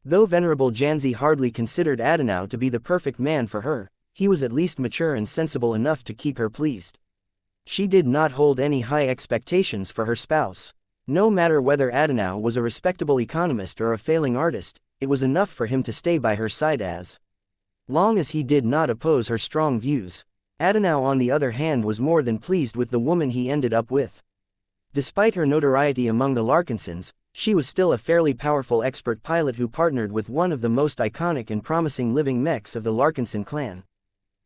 [SPEAKER 1] Though Venerable Janzi hardly considered Adenau to be the perfect man for her, he was at least mature and sensible enough to keep her pleased. She did not hold any high expectations for her spouse. No matter whether Adenau was a respectable economist or a failing artist, it was enough for him to stay by her side as long as he did not oppose her strong views. Adenau on the other hand was more than pleased with the woman he ended up with. Despite her notoriety among the Larkinsons, she was still a fairly powerful expert pilot who partnered with one of the most iconic and promising living mechs of the Larkinson clan.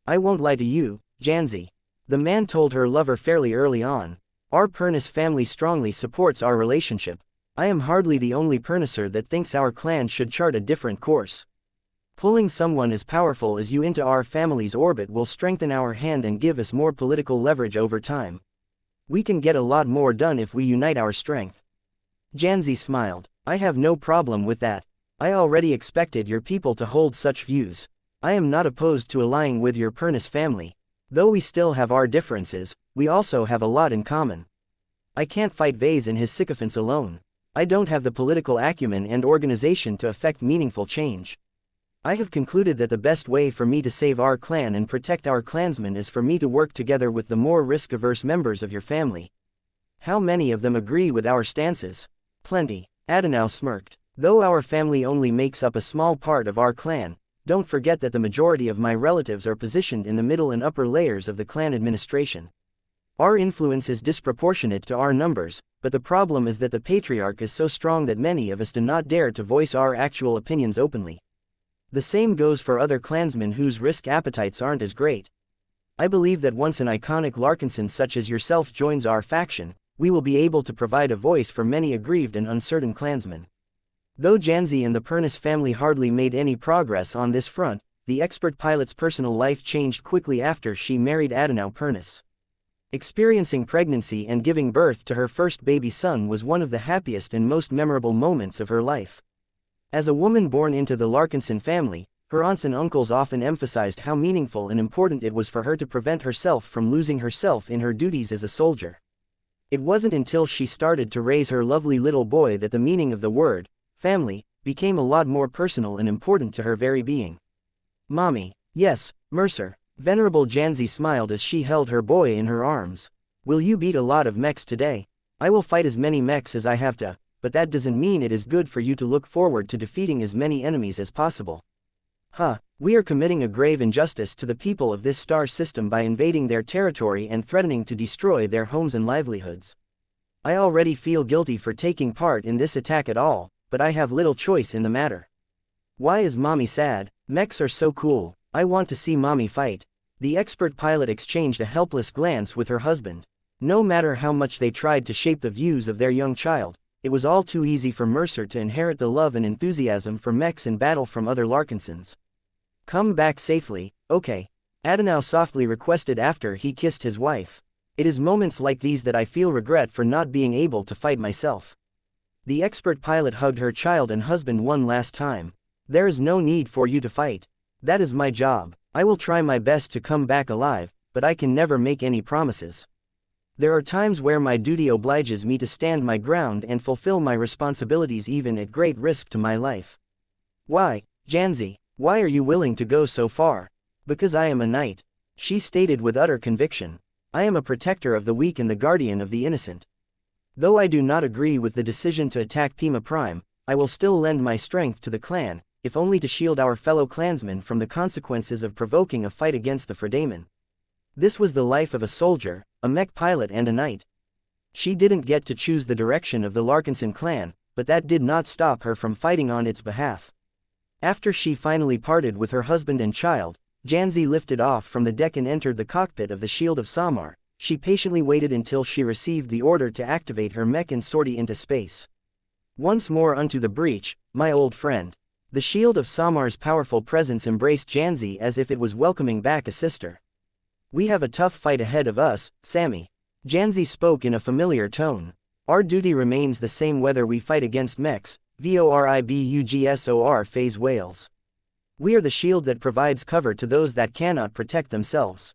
[SPEAKER 1] I won't lie to you, Janzi. The man told her lover fairly early on. Our Perniss family strongly supports our relationship. I am hardly the only Pernisser that thinks our clan should chart a different course. Pulling someone as powerful as you into our family's orbit will strengthen our hand and give us more political leverage over time. We can get a lot more done if we unite our strength. Janzi smiled. I have no problem with that. I already expected your people to hold such views. I am not opposed to allying with your Perniss family. Though we still have our differences, we also have a lot in common. I can't fight Vase and his sycophants alone. I don't have the political acumen and organization to effect meaningful change. I have concluded that the best way for me to save our clan and protect our clansmen is for me to work together with the more risk-averse members of your family. How many of them agree with our stances? Plenty. Adenau smirked. Though our family only makes up a small part of our clan, don't forget that the majority of my relatives are positioned in the middle and upper layers of the clan administration. Our influence is disproportionate to our numbers, but the problem is that the Patriarch is so strong that many of us do not dare to voice our actual opinions openly. The same goes for other clansmen whose risk appetites aren't as great. I believe that once an iconic Larkinson such as yourself joins our faction, we will be able to provide a voice for many aggrieved and uncertain clansmen. Though Janzi and the Pernus family hardly made any progress on this front, the expert pilot's personal life changed quickly after she married Adenau Pernus. Experiencing pregnancy and giving birth to her first baby son was one of the happiest and most memorable moments of her life. As a woman born into the Larkinson family, her aunts and uncles often emphasized how meaningful and important it was for her to prevent herself from losing herself in her duties as a soldier. It wasn't until she started to raise her lovely little boy that the meaning of the word, family, became a lot more personal and important to her very being. Mommy. Yes, Mercer. Venerable Janzi smiled as she held her boy in her arms. Will you beat a lot of mechs today? I will fight as many mechs as I have to, but that doesn't mean it is good for you to look forward to defeating as many enemies as possible. We are committing a grave injustice to the people of this star system by invading their territory and threatening to destroy their homes and livelihoods. I already feel guilty for taking part in this attack at all, but I have little choice in the matter. Why is Mommy sad? Mechs are so cool. I want to see Mommy fight. The expert pilot exchanged a helpless glance with her husband. No matter how much they tried to shape the views of their young child, it was all too easy for Mercer to inherit the love and enthusiasm for mechs in battle from other Larkinsons. Come back safely, okay? Adenau softly requested after he kissed his wife. It is moments like these that I feel regret for not being able to fight myself. The expert pilot hugged her child and husband one last time. There is no need for you to fight. That is my job. I will try my best to come back alive, but I can never make any promises. There are times where my duty obliges me to stand my ground and fulfill my responsibilities even at great risk to my life. Why, Janzi, why are you willing to go so far? Because I am a knight, she stated with utter conviction. I am a protector of the weak and the guardian of the innocent. Though I do not agree with the decision to attack Pima Prime, I will still lend my strength to the clan, if only to shield our fellow clansmen from the consequences of provoking a fight against the Fredaemon. This was the life of a soldier, a mech pilot and a knight. She didn't get to choose the direction of the Larkinson clan, but that did not stop her from fighting on its behalf. After she finally parted with her husband and child, Janzi lifted off from the deck and entered the cockpit of the Shield of Samar. She patiently waited until she received the order to activate her mech and sortie into space. Once more unto the breach, my old friend. The Shield of Samar's powerful presence embraced Janzi as if it was welcoming back a sister. We have a tough fight ahead of us, Sammy. Janzi spoke in a familiar tone. Our duty remains the same whether we fight against mechs, VORIBUGSOR phase whales. We are the shield that provides cover to those that cannot protect themselves.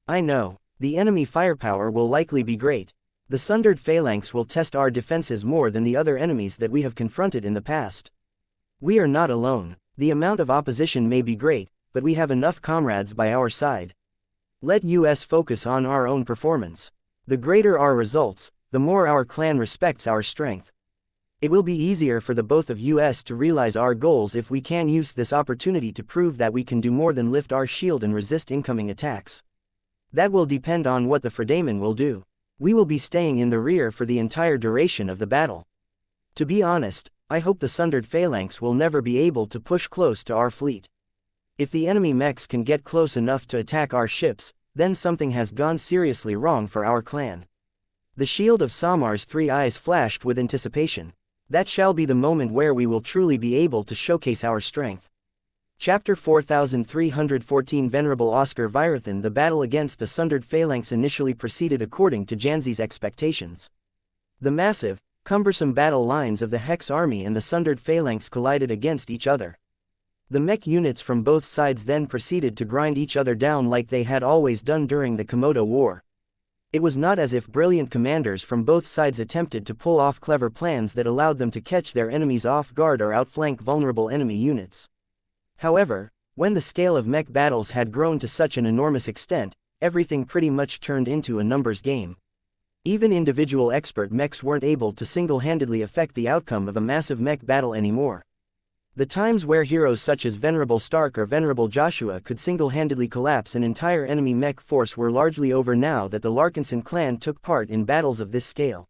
[SPEAKER 1] I know, the enemy firepower will likely be great. The sundered phalanx will test our defenses more than the other enemies that we have confronted in the past. We are not alone. The amount of opposition may be great, but we have enough comrades by our side. Let us focus on our own performance. The greater our results, the more our clan respects our strength. It will be easier for the both of us to realize our goals if we can use this opportunity to prove that we can do more than lift our shield and resist incoming attacks. That will depend on what the Fredaemon will do. We will be staying in the rear for the entire duration of the battle. To be honest, I hope the sundered phalanx will never be able to push close to our fleet. If the enemy mechs can get close enough to attack our ships, then something has gone seriously wrong for our clan. The Shield of Samar's three eyes flashed with anticipation. That shall be the moment where we will truly be able to showcase our strength. Chapter 4314 Venerable Oscar Virathan. The battle against the sundered phalanx initially proceeded according to Janzi's expectations. The massive, cumbersome battle lines of the Hex army and the sundered phalanx collided against each other. The mech units from both sides then proceeded to grind each other down like they had always done during the Komodo War. It was not as if brilliant commanders from both sides attempted to pull off clever plans that allowed them to catch their enemies off guard or outflank vulnerable enemy units. However, when the scale of mech battles had grown to such an enormous extent, everything pretty much turned into a numbers game. Even individual expert mechs weren't able to single-handedly affect the outcome of a massive mech battle anymore. The times where heroes such as Venerable Stark or Venerable Joshua could single-handedly collapse an entire enemy mech force were largely over now that the Larkinson clan took part in battles of this scale.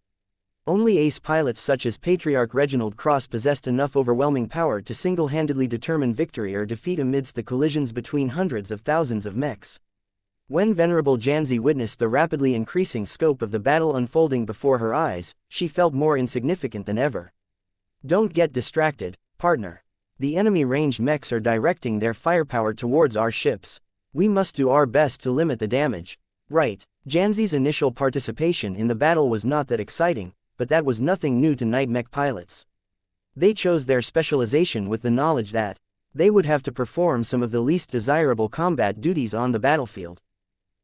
[SPEAKER 1] Only ace pilots such as Patriarch Reginald Cross possessed enough overwhelming power to single-handedly determine victory or defeat amidst the collisions between hundreds of thousands of mechs. When Venerable Janzi witnessed the rapidly increasing scope of the battle unfolding before her eyes, she felt more insignificant than ever. Don't get distracted, partner. The enemy ranged mechs are directing their firepower towards our ships. We must do our best to limit the damage. Right, Janzi's initial participation in the battle was not that exciting, but that was nothing new to night mech pilots. They chose their specialization with the knowledge that they would have to perform some of the least desirable combat duties on the battlefield.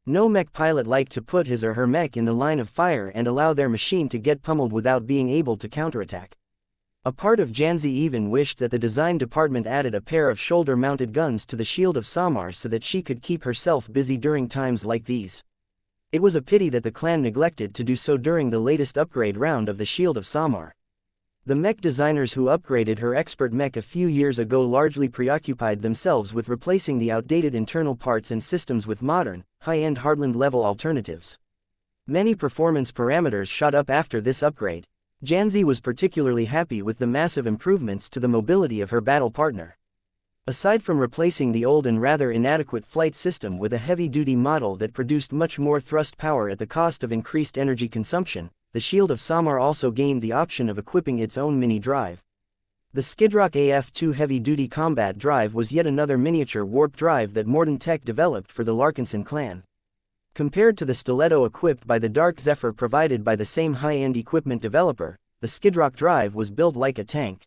[SPEAKER 1] No mech pilot liked to put his or her mech in the line of fire and allow their machine to get pummeled without being able to counterattack. A part of Janzi even wished that the design department added a pair of shoulder-mounted guns to the shield of Samar so that she could keep herself busy during times like these. It was a pity that the clan neglected to do so during the latest upgrade round of the shield of Samar. The mech designers who upgraded her expert mech a few years ago largely preoccupied themselves with replacing the outdated internal parts and systems with modern, high-end Heartland-level alternatives. Many performance parameters shot up after this upgrade. Janzi was particularly happy with the massive improvements to the mobility of her battle partner. Aside from replacing the old and rather inadequate flight system with a heavy-duty model that produced much more thrust power at the cost of increased energy consumption, the Shield of Samar also gained the option of equipping its own mini-drive. The Skidrock AF2 heavy-duty combat drive was yet another miniature warp drive that Morden Tech developed for the Larkinson clan. Compared to the stiletto equipped by the Dark Zephyr provided by the same high-end equipment developer, the Skidrock drive was built like a tank.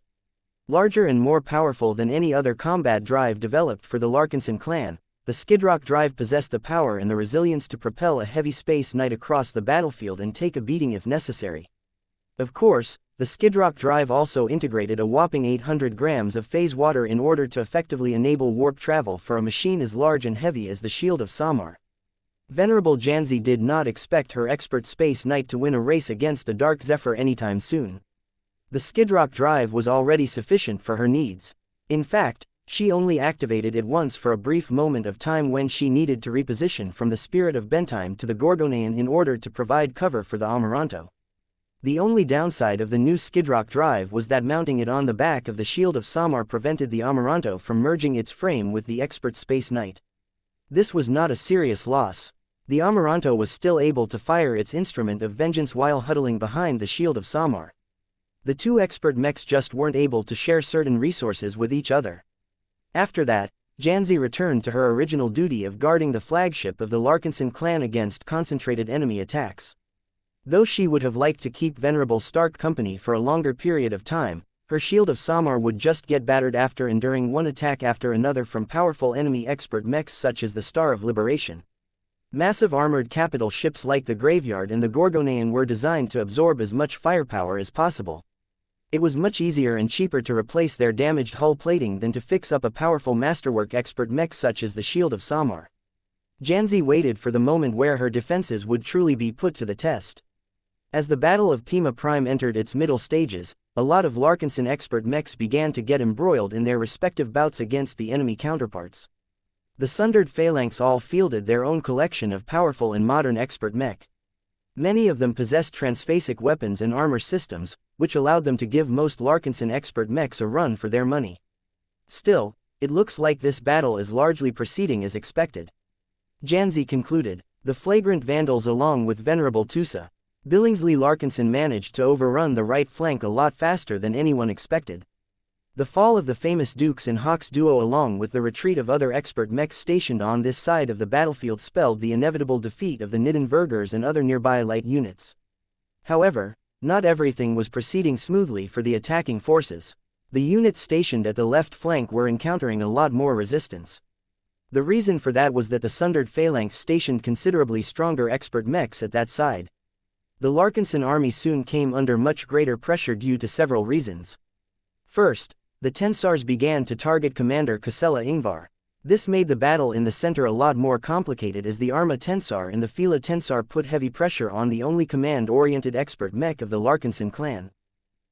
[SPEAKER 1] Larger and more powerful than any other combat drive developed for the Larkinson clan, the Skidrock drive possessed the power and the resilience to propel a heavy space knight across the battlefield and take a beating if necessary. Of course, the Skidrock drive also integrated a whopping 800 grams of phase water in order to effectively enable warp travel for a machine as large and heavy as the Shield of Samar. Venerable Janzi did not expect her expert space knight to win a race against the Dark Zephyr anytime soon. The Skidrock drive was already sufficient for her needs. In fact, she only activated it once for a brief moment of time when she needed to reposition from the Spirit of Bentime to the Gorgonean in order to provide cover for the Amaranto. The only downside of the new Skidrock drive was that mounting it on the back of the Shield of Samar prevented the Amaranto from merging its frame with the expert Space Knight. This was not a serious loss. The Amaranto was still able to fire its instrument of vengeance while huddling behind the Shield of Samar. The two expert mechs just weren't able to share certain resources with each other. After that, Janzi returned to her original duty of guarding the flagship of the Larkinson clan against concentrated enemy attacks. Though she would have liked to keep Venerable Stark company for a longer period of time, her Shield of Samar would just get battered after enduring one attack after another from powerful enemy expert mechs such as the Star of Liberation. Massive armored capital ships like the Graveyard and the Gorgonean were designed to absorb as much firepower as possible. It was much easier and cheaper to replace their damaged hull plating than to fix up a powerful masterwork expert mech such as the Shield of Samar. Janzi waited for the moment where her defenses would truly be put to the test. As the Battle of Pima Prime entered its middle stages, a lot of Larkinson expert mechs began to get embroiled in their respective bouts against the enemy counterparts. The Sundered Phalanx all fielded their own collection of powerful and modern expert mech. Many of them possessed transphasic weapons and armor systems, which allowed them to give most Larkinson expert mechs a run for their money. Still, it looks like this battle is largely proceeding as expected. Janzi concluded. The flagrant vandals along with Venerable Tusa, Billingsley Larkinson managed to overrun the right flank a lot faster than anyone expected. The fall of the famous Dukes and Hawks duo along with the retreat of other expert mechs stationed on this side of the battlefield spelled the inevitable defeat of the Niddenvergers and other nearby light units. However, not everything was proceeding smoothly for the attacking forces. The units stationed at the left flank were encountering a lot more resistance. The reason for that was that the Sundered Phalanx stationed considerably stronger expert mechs at that side. The Larkinson army soon came under much greater pressure due to several reasons. First, the Tensars began to target Commander Casella Ingvar. This made the battle in the center a lot more complicated as the Arma Tensar and the Fila Tensar put heavy pressure on the only command-oriented expert mech of the Larkinson clan.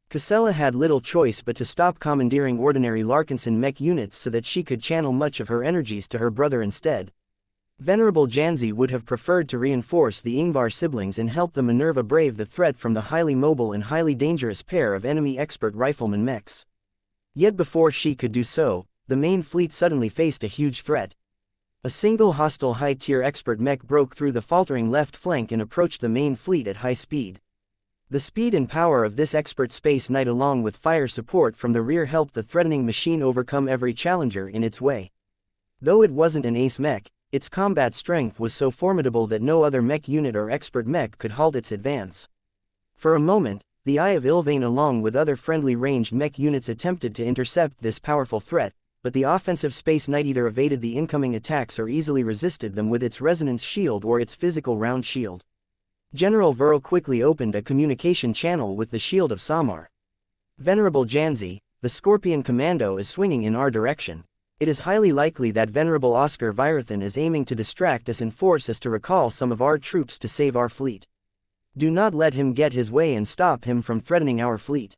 [SPEAKER 1] Casella had little choice but to stop commandeering ordinary Larkinson mech units so that she could channel much of her energies to her brother instead. Venerable Janzi would have preferred to reinforce the Ingvar siblings and help the Minerva brave the threat from the highly mobile and highly dangerous pair of enemy expert rifleman mechs. Yet before she could do so, the main fleet suddenly faced a huge threat. A single hostile high-tier expert mech broke through the faltering left flank and approached the main fleet at high speed. The speed and power of this expert space knight along with fire support from the rear helped the threatening machine overcome every challenger in its way. Though it wasn't an ace mech, its combat strength was so formidable that no other mech unit or expert mech could halt its advance. For a moment, the Eye of Ilvain along with other friendly ranged mech units attempted to intercept this powerful threat, but the offensive Space Knight either evaded the incoming attacks or easily resisted them with its resonance shield or its physical round shield. General Vero quickly opened a communication channel with the shield of Samar. Venerable Janzi, the Scorpion Commando is swinging in our direction. It is highly likely that Venerable Oscar Virathan is aiming to distract us and force us to recall some of our troops to save our fleet. Do not let him get his way and stop him from threatening our fleet.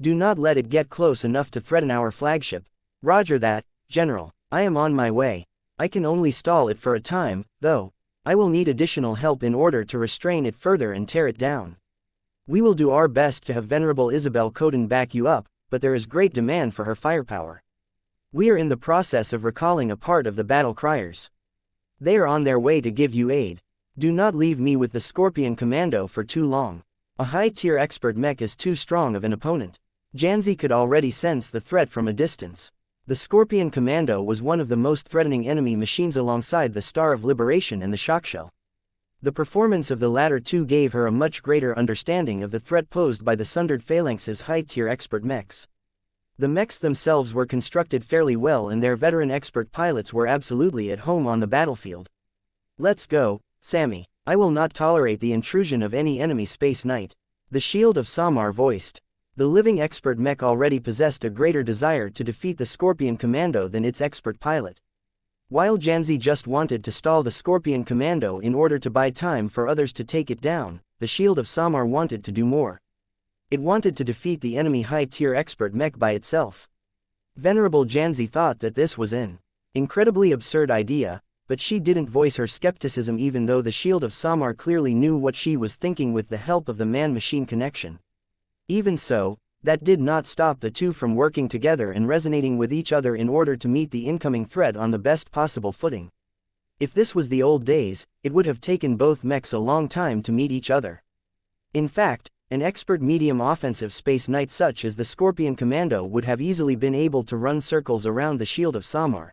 [SPEAKER 1] Do not let it get close enough to threaten our flagship. Roger that, General. I am on my way. I can only stall it for a time, though. I will need additional help in order to restrain it further and tear it down. We will do our best to have Venerable Isabel Coden back you up, but there is great demand for her firepower. We are in the process of recalling a part of the battle criers. They are on their way to give you aid. Do not leave me with the Scorpion Commando for too long. A high-tier expert mech is too strong of an opponent. Janzi could already sense the threat from a distance. The Scorpion Commando was one of the most threatening enemy machines alongside the Star of Liberation and the Shockshell. The performance of the latter two gave her a much greater understanding of the threat posed by the Sundered Phalanx's high-tier expert mechs. The mechs themselves were constructed fairly well and their veteran expert pilots were absolutely at home on the battlefield. Let's go, Sammy. I will not tolerate the intrusion of any enemy Space Knight. The Shield of Samar voiced. The living expert mech already possessed a greater desire to defeat the Scorpion Commando than its expert pilot. While Janzi just wanted to stall the Scorpion Commando in order to buy time for others to take it down, the Shield of Samar wanted to do more. It wanted to defeat the enemy high-tier expert mech by itself. Venerable Janzi thought that this was an incredibly absurd idea, but she didn't voice her skepticism even though the Shield of Samar clearly knew what she was thinking with the help of the man-machine connection. Even so, that did not stop the two from working together and resonating with each other in order to meet the incoming threat on the best possible footing. If this was the old days, it would have taken both mechs a long time to meet each other. In fact, an expert medium offensive Space Knight such as the Scorpion Commando would have easily been able to run circles around the Shield of Samar.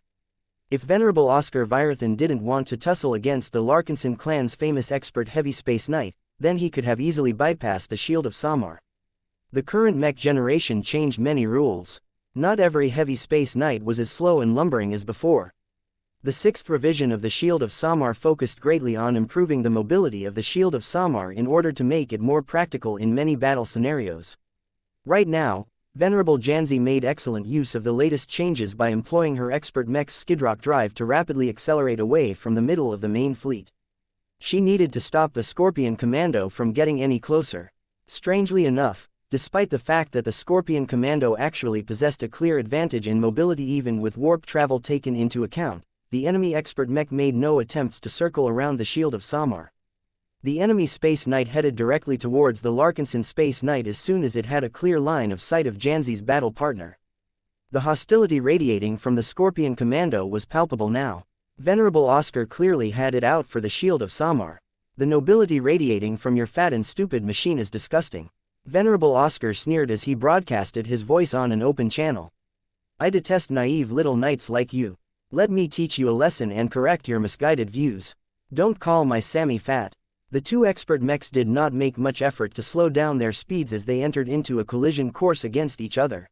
[SPEAKER 1] If Venerable Oscar Virathan didn't want to tussle against the Larkinson clan's famous expert heavy Space Knight, then he could have easily bypassed the Shield of Samar. The current mech generation changed many rules. Not every heavy Space Knight was as slow and lumbering as before. The sixth revision of the Shield of Samar focused greatly on improving the mobility of the Shield of Samar in order to make it more practical in many battle scenarios. Right now, Venerable Janzi made excellent use of the latest changes by employing her expert mech's skidrock drive to rapidly accelerate away from the middle of the main fleet. She needed to stop the Scorpion Commando from getting any closer. Strangely enough, despite the fact that the Scorpion Commando actually possessed a clear advantage in mobility even with warp travel taken into account, the enemy expert mech made no attempts to circle around the Shield of Samar. The enemy Space Knight headed directly towards the Larkinson Space Knight as soon as it had a clear line of sight of Janzi's battle partner. The hostility radiating from the Scorpion Commando was palpable now. Venerable Oscar clearly had it out for the Shield of Samar. The nobility radiating from your fat and stupid machine is disgusting. Venerable Oscar sneered as he broadcasted his voice on an open channel. I detest naive little knights like you. Let me teach you a lesson and correct your misguided views. Don't call my Sammy fat. The two expert mechs did not make much effort to slow down their speeds as they entered into a collision course against each other.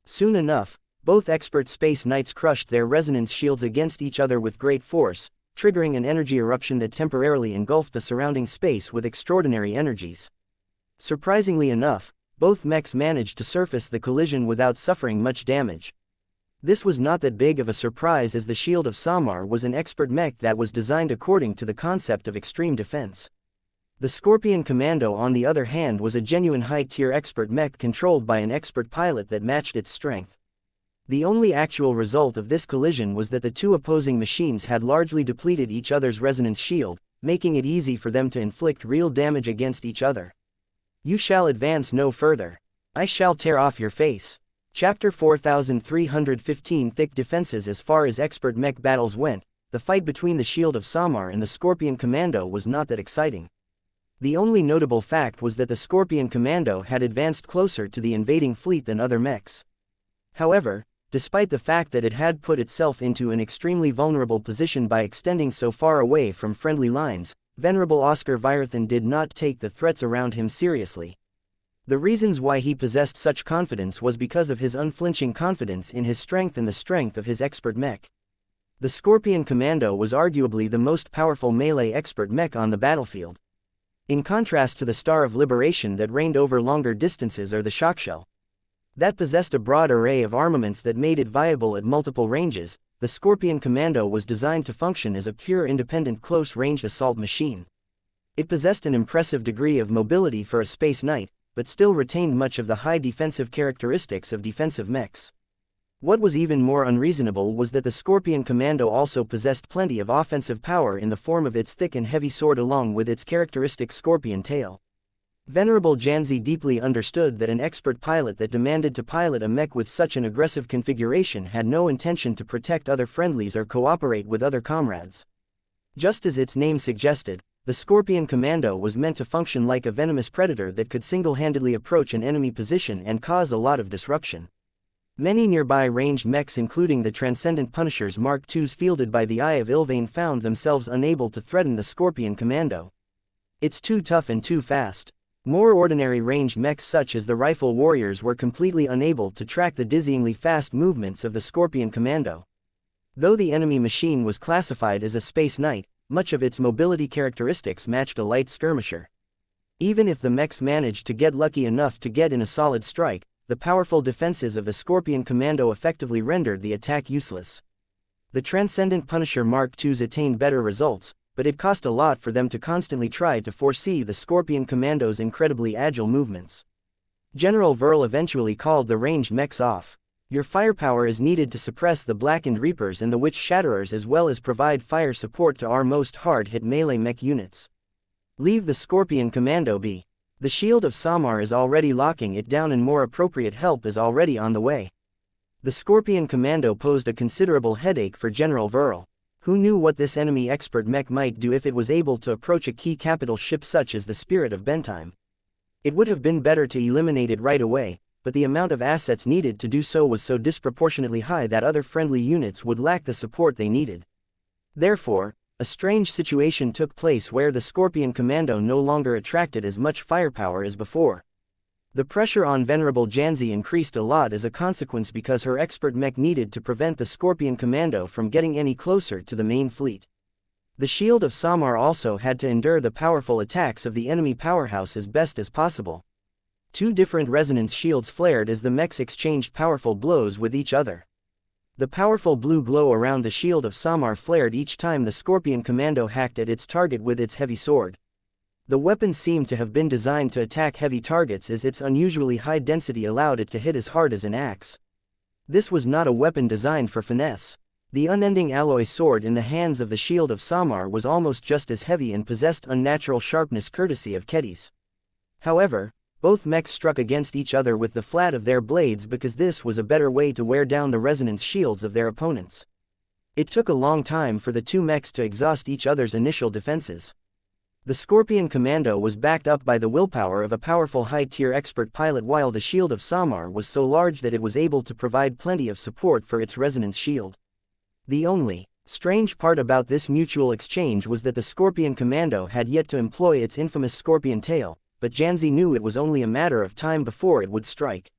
[SPEAKER 1] Soon enough, both expert Space Knights crushed their resonance shields against each other with great force, triggering an energy eruption that temporarily engulfed the surrounding space with extraordinary energies. Surprisingly enough, both mechs managed to surface the collision without suffering much damage. This was not that big of a surprise as the Shield of Samar was an expert mech that was designed according to the concept of extreme defense. The Scorpion Commando on the other hand was a genuine high-tier expert mech controlled by an expert pilot that matched its strength. The only actual result of this collision was that the two opposing machines had largely depleted each other's resonance shield, making it easy for them to inflict real damage against each other. You shall advance no further. I shall tear off your face. Chapter 4315 Thick defenses. As far as expert mech battles went, the fight between the Shield of Samar and the Scorpion Commando was not that exciting. The only notable fact was that the Scorpion Commando had advanced closer to the invading fleet than other mechs. However, despite the fact that it had put itself into an extremely vulnerable position by extending so far away from friendly lines, Venerable Oscar Virthan did not take the threats around him seriously. The reasons why he possessed such confidence was because of his unflinching confidence in his strength and the strength of his expert mech. The Scorpion Commando was arguably the most powerful melee expert mech on the battlefield. In contrast to the Star of Liberation that reigned over longer distances or the Shockshell, that possessed a broad array of armaments that made it viable at multiple ranges, the Scorpion Commando was designed to function as a pure independent close-range assault machine. It possessed an impressive degree of mobility for a space knight, but still retained much of the high defensive characteristics of defensive mechs. What was even more unreasonable was that the Scorpion Commando also possessed plenty of offensive power in the form of its thick and heavy sword along with its characteristic scorpion tail. Venerable Janzi deeply understood that an expert pilot that demanded to pilot a mech with such an aggressive configuration had no intention to protect other friendlies or cooperate with other comrades. Just as its name suggested, the Scorpion Commando was meant to function like a venomous predator that could single-handedly approach an enemy position and cause a lot of disruption. Many nearby ranged mechs including the Transcendent Punishers Mark IIs fielded by the Eye of Ilvain found themselves unable to threaten the Scorpion Commando. It's too tough and too fast. More ordinary ranged mechs such as the Rifle Warriors were completely unable to track the dizzyingly fast movements of the Scorpion Commando. Though the enemy machine was classified as a Space Knight, much of its mobility characteristics matched a light skirmisher. Even if the mechs managed to get lucky enough to get in a solid strike, the powerful defenses of the Scorpion Commando effectively rendered the attack useless. The Transcendent Punisher Mark IIs attained better results, but it cost a lot for them to constantly try to foresee the Scorpion Commando's incredibly agile movements. General Verl eventually called the ranged mechs off. Your firepower is needed to suppress the Blackened Reapers and the Witch Shatterers as well as provide fire support to our most hard-hit melee mech units. Leave the Scorpion Commando be. The Shield of Samar is already locking it down and more appropriate help is already on the way. The Scorpion Commando posed a considerable headache for General Verl. Who knew what this enemy expert mech might do if it was able to approach a key capital ship such as the Spirit of Bentheim? It would have been better to eliminate it right away, but the amount of assets needed to do so was so disproportionately high that other friendly units would lack the support they needed. Therefore, a strange situation took place where the Scorpion Commando no longer attracted as much firepower as before. The pressure on Venerable Janzi increased a lot as a consequence because her expert mech needed to prevent the Scorpion Commando from getting any closer to the main fleet. The Shield of Samar also had to endure the powerful attacks of the enemy powerhouse as best as possible. Two different resonance shields flared as the mechs exchanged powerful blows with each other. The powerful blue glow around the Shield of Samar flared each time the Scorpion Commando hacked at its target with its heavy sword. The weapon seemed to have been designed to attack heavy targets as its unusually high density allowed it to hit as hard as an axe. This was not a weapon designed for finesse. The unending alloy sword in the hands of the Shield of Samar was almost just as heavy and possessed unnatural sharpness courtesy of Kedis. However, both mechs struck against each other with the flat of their blades because this was a better way to wear down the resonance shields of their opponents. It took a long time for the two mechs to exhaust each other's initial defenses. The Scorpion Commando was backed up by the willpower of a powerful high-tier expert pilot while the Shield of Samar was so large that it was able to provide plenty of support for its resonance shield. The only strange part about this mutual exchange was that the Scorpion Commando had yet to employ its infamous scorpion tail, but Janzi knew it was only a matter of time before it would strike.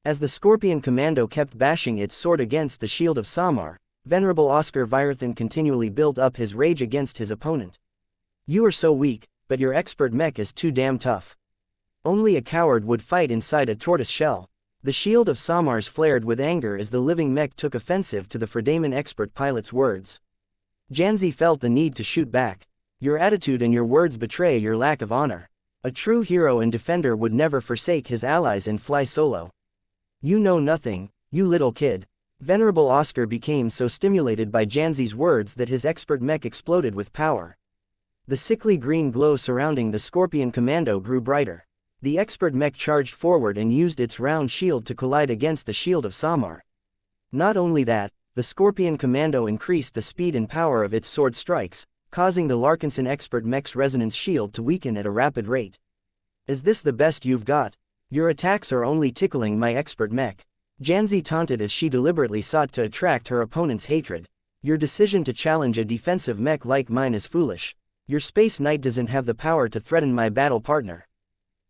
[SPEAKER 1] As the Scorpion Commando kept bashing its sword against the Shield of Samar, Venerable Oscar Virthan continually built up his rage against his opponent. You are so weak, but your expert mech is too damn tough. Only a coward would fight inside a tortoise shell. The Shield of Samars flared with anger as the living mech took offensive to the Fredaman expert pilot's words. Janzi felt the need to shoot back. Your attitude and your words betray your lack of honor. A true hero and defender would never forsake his allies and fly solo. You know nothing, you little kid. Venerable Oscar became so stimulated by Janzi's words that his expert mech exploded with power. The sickly green glow surrounding the Scorpion Commando grew brighter. The expert mech charged forward and used its round shield to collide against the Shield of Samar. Not only that, the Scorpion Commando increased the speed and power of its sword strikes, causing the Larkinson Expert Mech's resonance shield to weaken at a rapid rate. Is this the best you've got? Your attacks are only tickling my expert mech. Xianxia taunted as she deliberately sought to attract her opponent's hatred. Your decision to challenge a defensive mech like mine is foolish. Your Space Knight doesn't have the power to threaten my battle partner.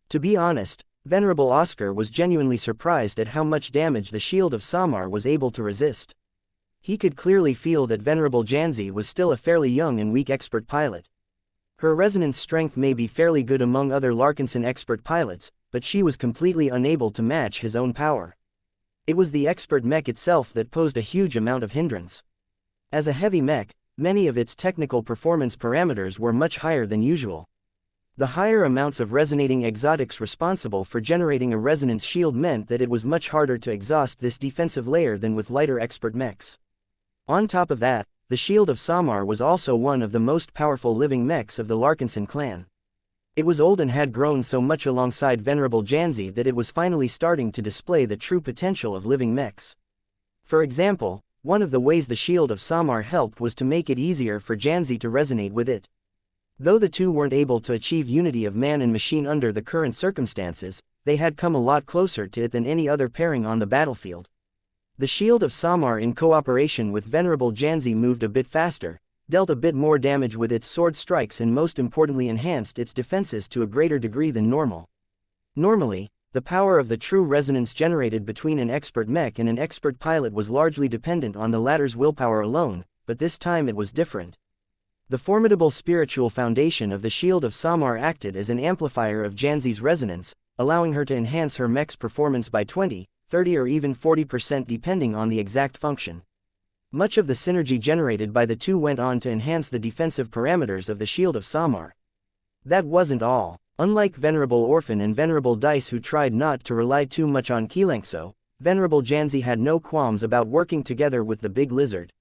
[SPEAKER 1] To be honest, Venerable Oscar was genuinely surprised at how much damage the shield of Samar was able to resist. He could clearly feel that Venerable Xianxia was still a fairly young and weak expert pilot. Her resonance strength may be fairly good among other Larkinson expert pilots, but she was completely unable to match his own power. It was the expert mech itself that posed a huge amount of hindrance. As a heavy mech, many of its technical performance parameters were much higher than usual. The higher amounts of resonating exotics responsible for generating a resonance shield meant that it was much harder to exhaust this defensive layer than with lighter expert mechs. On top of that, the shield of Samar was also one of the most powerful living mechs of the Larkinson clan. It was old and had grown so much alongside Venerable Xianxia that it was finally starting to display the true potential of living mechs. For example, one of the ways the shield of Samar helped was to make it easier for Xianxia to resonate with it. Though the two weren't able to achieve unity of man and machine under the current circumstances, they had come a lot closer to it than any other pairing on the battlefield. The shield of Samar in cooperation with Venerable Xianxia moved a bit faster, dealt a bit more damage with its sword strikes and most importantly enhanced its defenses to a greater degree than normal. Normally, the power of the true resonance generated between an expert mech and an expert pilot was largely dependent on the latter's willpower alone, but this time it was different. The formidable spiritual foundation of the shield of Samar acted as an amplifier of Xianxia's resonance, allowing her to enhance her mech's performance by 20, 30 or even 40% depending on the exact function. Much of the synergy generated by the two went on to enhance the defensive parameters of the shield of Samar. That wasn't all. Unlike Venerable Orphan and Venerable Dice who tried not to rely too much on xianxia, Venerable Xianxia had no qualms about working together with the big lizard.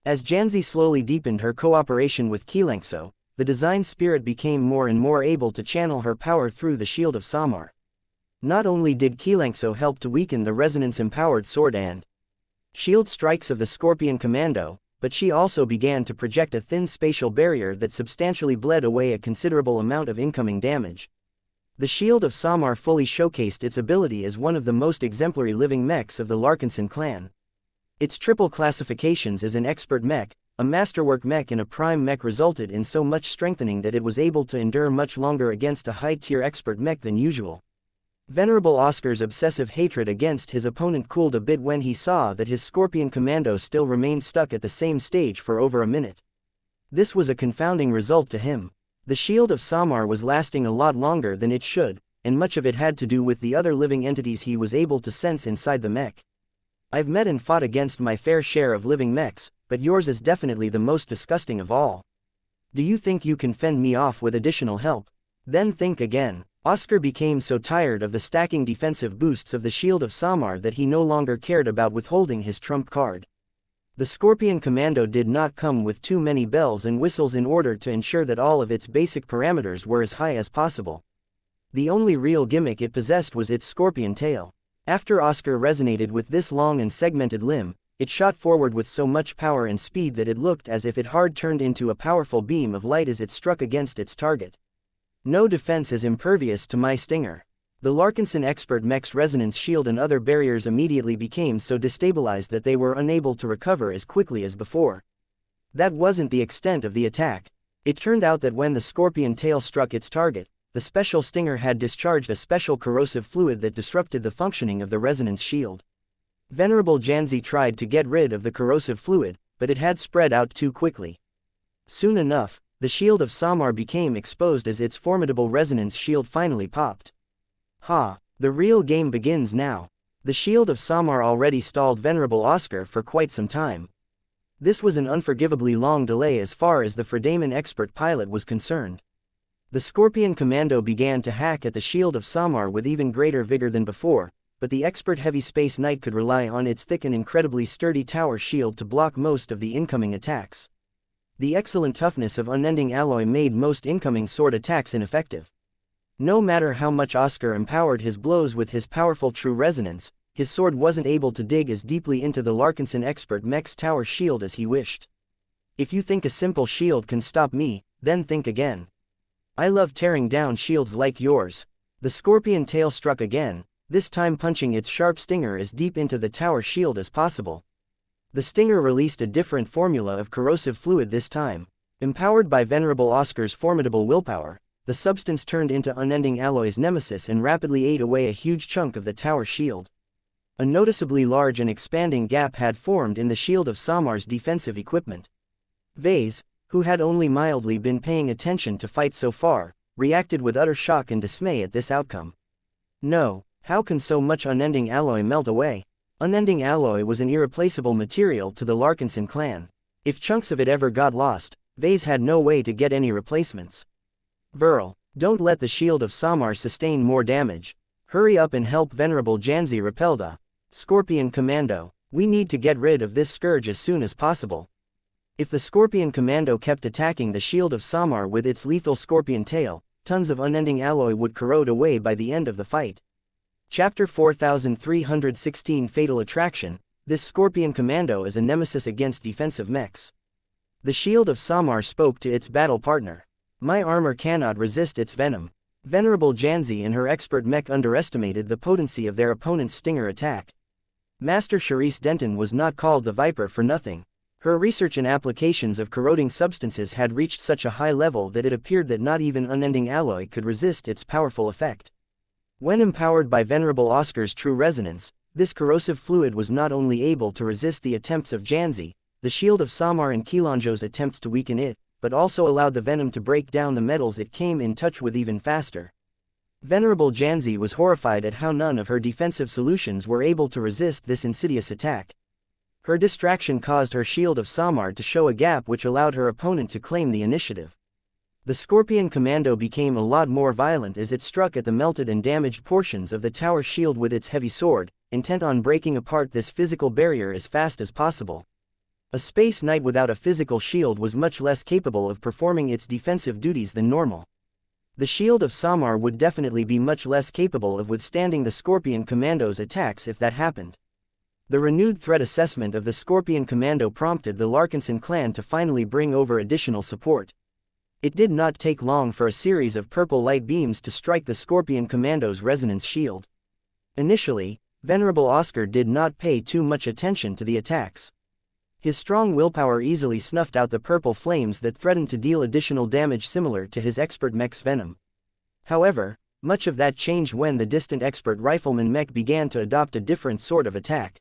[SPEAKER 1] As Xianxia slowly deepened her cooperation with xianxia, the design spirit became more and more able to channel her power through the shield of Samar. Not only did xianxia help to weaken the resonance-empowered sword and shield strikes of the Scorpion Commando, but she also began to project a thin spatial barrier that substantially bled away a considerable amount of incoming damage. The shield of Samar fully showcased its ability as one of the most exemplary living mechs of the Larkinson clan. Its triple classifications as an expert mech, a masterwork mech and a prime mech resulted in so much strengthening that it was able to endure much longer against a high-tier expert mech than usual. Venerable Oscar's obsessive hatred against his opponent cooled a bit when he saw that his Scorpion Commando still remained stuck at the same stage for over a minute. This was a confounding result to him. The shield of Samar was lasting a lot longer than it should, and much of it had to do with the other living entities he was able to sense inside the mech. I've met and fought against my fair share of living mechs, but yours is definitely the most disgusting of all. Do you think you can fend me off with additional help? Then think again. Oscar became so tired of the stacking defensive boosts of the shield of Samar that he no longer cared about withholding his trump card. The Scorpion Commando did not come with too many bells and whistles in order to ensure that all of its basic parameters were as high as possible. The only real gimmick it possessed was its scorpion tail. After Oscar resonated with this long and segmented limb, it shot forward with so much power and speed that it looked as if it hard turned into a powerful beam of light as it struck against its target. No defense is impervious to my stinger. The Larkinson expert mech's resonance shield and other barriers immediately became so destabilized that they were unable to recover as quickly as before. That wasn't the extent of the attack. It turned out that when the scorpion tail struck its target, the special stinger had discharged a special corrosive fluid that disrupted the functioning of the resonance shield. Venerable Xianxia tried to get rid of the corrosive fluid, but it had spread out too quickly. Soon enough, the shield of Samar became exposed as its formidable resonance shield finally popped. The real game begins now. The shield of Samar already stalled Venerable Oscar for quite some time. This was an unforgivably long delay as far as the Fredaman expert pilot was concerned. The Scorpion Commando began to hack at the shield of Samar with even greater vigor than before, but the expert Heavy Space Knight could rely on its thick and incredibly sturdy tower shield to block most of the incoming attacks. The excellent toughness of unending alloy made most incoming sword attacks ineffective. No matter how much Oscar empowered his blows with his powerful true resonance, his sword wasn't able to dig as deeply into the Larkinson expert mech's tower shield as he wished. If you think a simple shield can stop me, then think again. I love tearing down shields like yours. The scorpion tail struck again, this time punching its sharp stinger as deep into the tower shield as possible. The stinger released a different formula of corrosive fluid this time. Empowered by Venerable Oscar's formidable willpower, the substance turned into Unending Alloy's nemesis and rapidly ate away a huge chunk of the tower shield. A noticeably large and expanding gap had formed in the shield of Samar's defensive equipment. Vase, who had only mildly been paying attention to fight so far, reacted with utter shock and dismay at this outcome. No, how can so much Unending Alloy melt away? Unending Alloy was an irreplaceable material to the Larkinson clan. If chunks of it ever got lost, Vase had no way to get any replacements. Burl, don't let the shield of Samar sustain more damage. Hurry up and help Venerable Janzi repel the Scorpion Commando. We need to get rid of this scourge as soon as possible. If the Scorpion Commando kept attacking the shield of Samar with its lethal scorpion tail, tons of Unending Alloy would corrode away by the end of the fight. Chapter 4316 Fatal Attraction. This Scorpion Commando is a nemesis against defensive mechs. The shield of Samar spoke to its battle partner. My armor cannot resist its venom. Venerable Janzi and her expert mech underestimated the potency of their opponent's stinger attack. Master Charisse Denton was not called the Viper for nothing. Her research and applications of corroding substances had reached such a high level that it appeared that not even Unending Alloy could resist its powerful effect. When empowered by Venerable Oscar's true resonance, this corrosive fluid was not only able to resist the attempts of Janzi, the shield of Samar and Kilanjo's attempts to weaken it, but also allowed the venom to break down the metals it came in touch with even faster. Venerable Janzi was horrified at how none of her defensive solutions were able to resist this insidious attack. Her distraction caused her shield of Samar to show a gap which allowed her opponent to claim the initiative. The Scorpion Commando became a lot more violent as it struck at the melted and damaged portions of the tower shield with its heavy sword, intent on breaking apart this physical barrier as fast as possible. A Space Knight without a physical shield was much less capable of performing its defensive duties than normal. The shield of Samar would definitely be much less capable of withstanding the Scorpion Commando's attacks if that happened. The renewed threat assessment of the Scorpion Commando prompted the Larkinson clan to finally bring over additional support. It did not take long for a series of purple light beams to strike the Scorpion Commando's resonance shield. Initially, Venerable Oscar did not pay too much attention to the attacks. His strong willpower easily snuffed out the purple flames that threatened to deal additional damage similar to his expert mech's venom. However, much of that changed when the distant expert rifleman mech began to adopt a different sort of attack.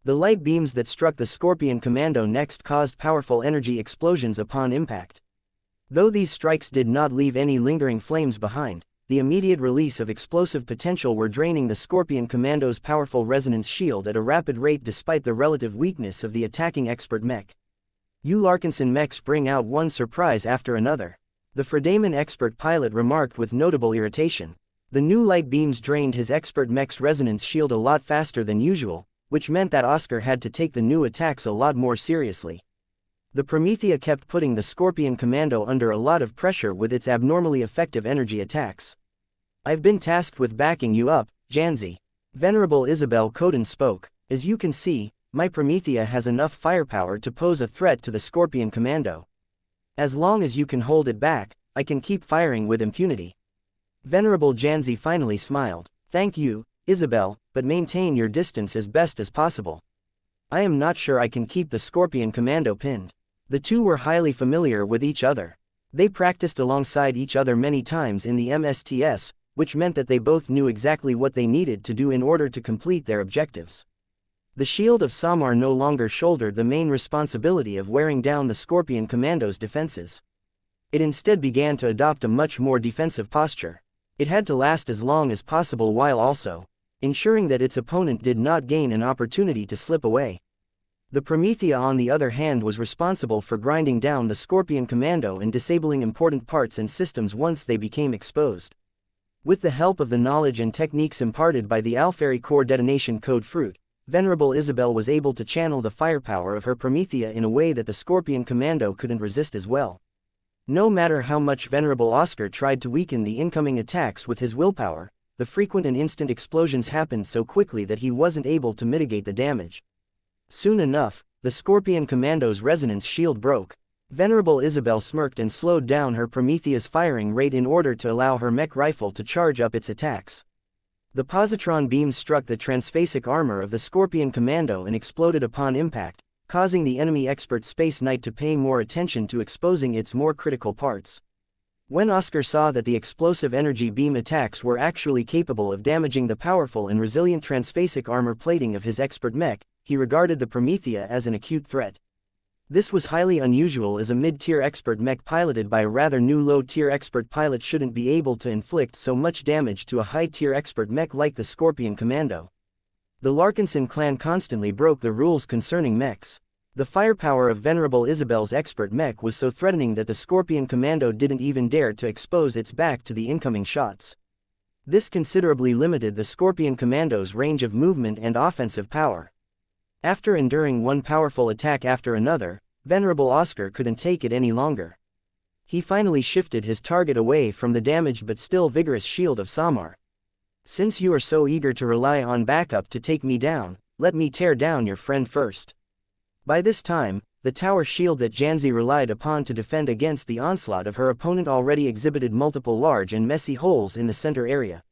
[SPEAKER 1] The light beams that struck the Scorpion Commando next caused powerful energy explosions upon impact. Though these strikes did not leave any lingering flames behind, the immediate release of explosive potential were draining the Scorpion Commando's powerful resonance shield at a rapid rate despite the relative weakness of the attacking expert mech. You Larkinson mechs bring out one surprise after another. The Fredaman expert pilot remarked with notable irritation. The new light beams drained his expert mech's resonance shield a lot faster than usual, which meant that Oscar had to take the new attacks a lot more seriously. The Promethea kept putting the Scorpion Commando under a lot of pressure with its abnormally effective energy attacks. I've been tasked with backing you up, Janzi. Venerable Isabel Coden spoke. As you can see, my Promethea has enough firepower to pose a threat to the Scorpion Commando. As long as you can hold it back, I can keep firing with impunity. Venerable Janzi finally smiled. Thank you, Isabel, but maintain your distance as best as possible. I am not sure I can keep the Scorpion Commando pinned. The two were highly familiar with each other. They practiced alongside each other many times in the MSTS, which meant that they both knew exactly what they needed to do in order to complete their objectives. The shield of Samar no longer shouldered the main responsibility of wearing down the Scorpion Commando's defenses. It instead began to adopt a much more defensive posture. It had to last as long as possible while also ensuring that its opponent did not gain an opportunity to slip away. The Promethea on the other hand was responsible for grinding down the Scorpion Commando and disabling important parts and systems once they became exposed. With the help of the knowledge and techniques imparted by the Alferi Core Detonation Code Fruit, Venerable Isabel was able to channel the firepower of her Promethea in a way that the Scorpion Commando couldn't resist as well. No matter how much Venerable Oscar tried to weaken the incoming attacks with his willpower, the frequent and instant explosions happened so quickly that he wasn't able to mitigate the damage. Soon enough, the Scorpion Commando's resonance shield broke. Venerable Isabel smirked and slowed down her Promethea's firing rate in order to allow her mech rifle to charge up its attacks. The positron beams struck the transphasic armor of the Scorpion Commando and exploded upon impact, causing the enemy expert Space Knight to pay more attention to exposing its more critical parts. When Oscar saw that the explosive energy beam attacks were actually capable of damaging the powerful and resilient transphasic armor plating of his expert mech, he regarded the Promethea as an acute threat. This was highly unusual, as a mid-tier expert mech piloted by a rather new low-tier expert pilot shouldn't be able to inflict so much damage to a high-tier expert mech like the Scorpion Commando. The Larkinson clan constantly broke the rules concerning mechs. The firepower of Venerable Isabel's expert mech was so threatening that the Scorpion Commando didn't even dare to expose its back to the incoming shots. This considerably limited the Scorpion Commando's range of movement and offensive power. After enduring one powerful attack after another, Venerable Oscar couldn't take it any longer. He finally shifted his target away from the damaged but still vigorous shield of Samar. "Since you are so eager to rely on backup to take me down, let me tear down your friend first." By this time, the tower shield that Janzi relied upon to defend against the onslaught of her opponent already exhibited multiple large and messy holes in the center area.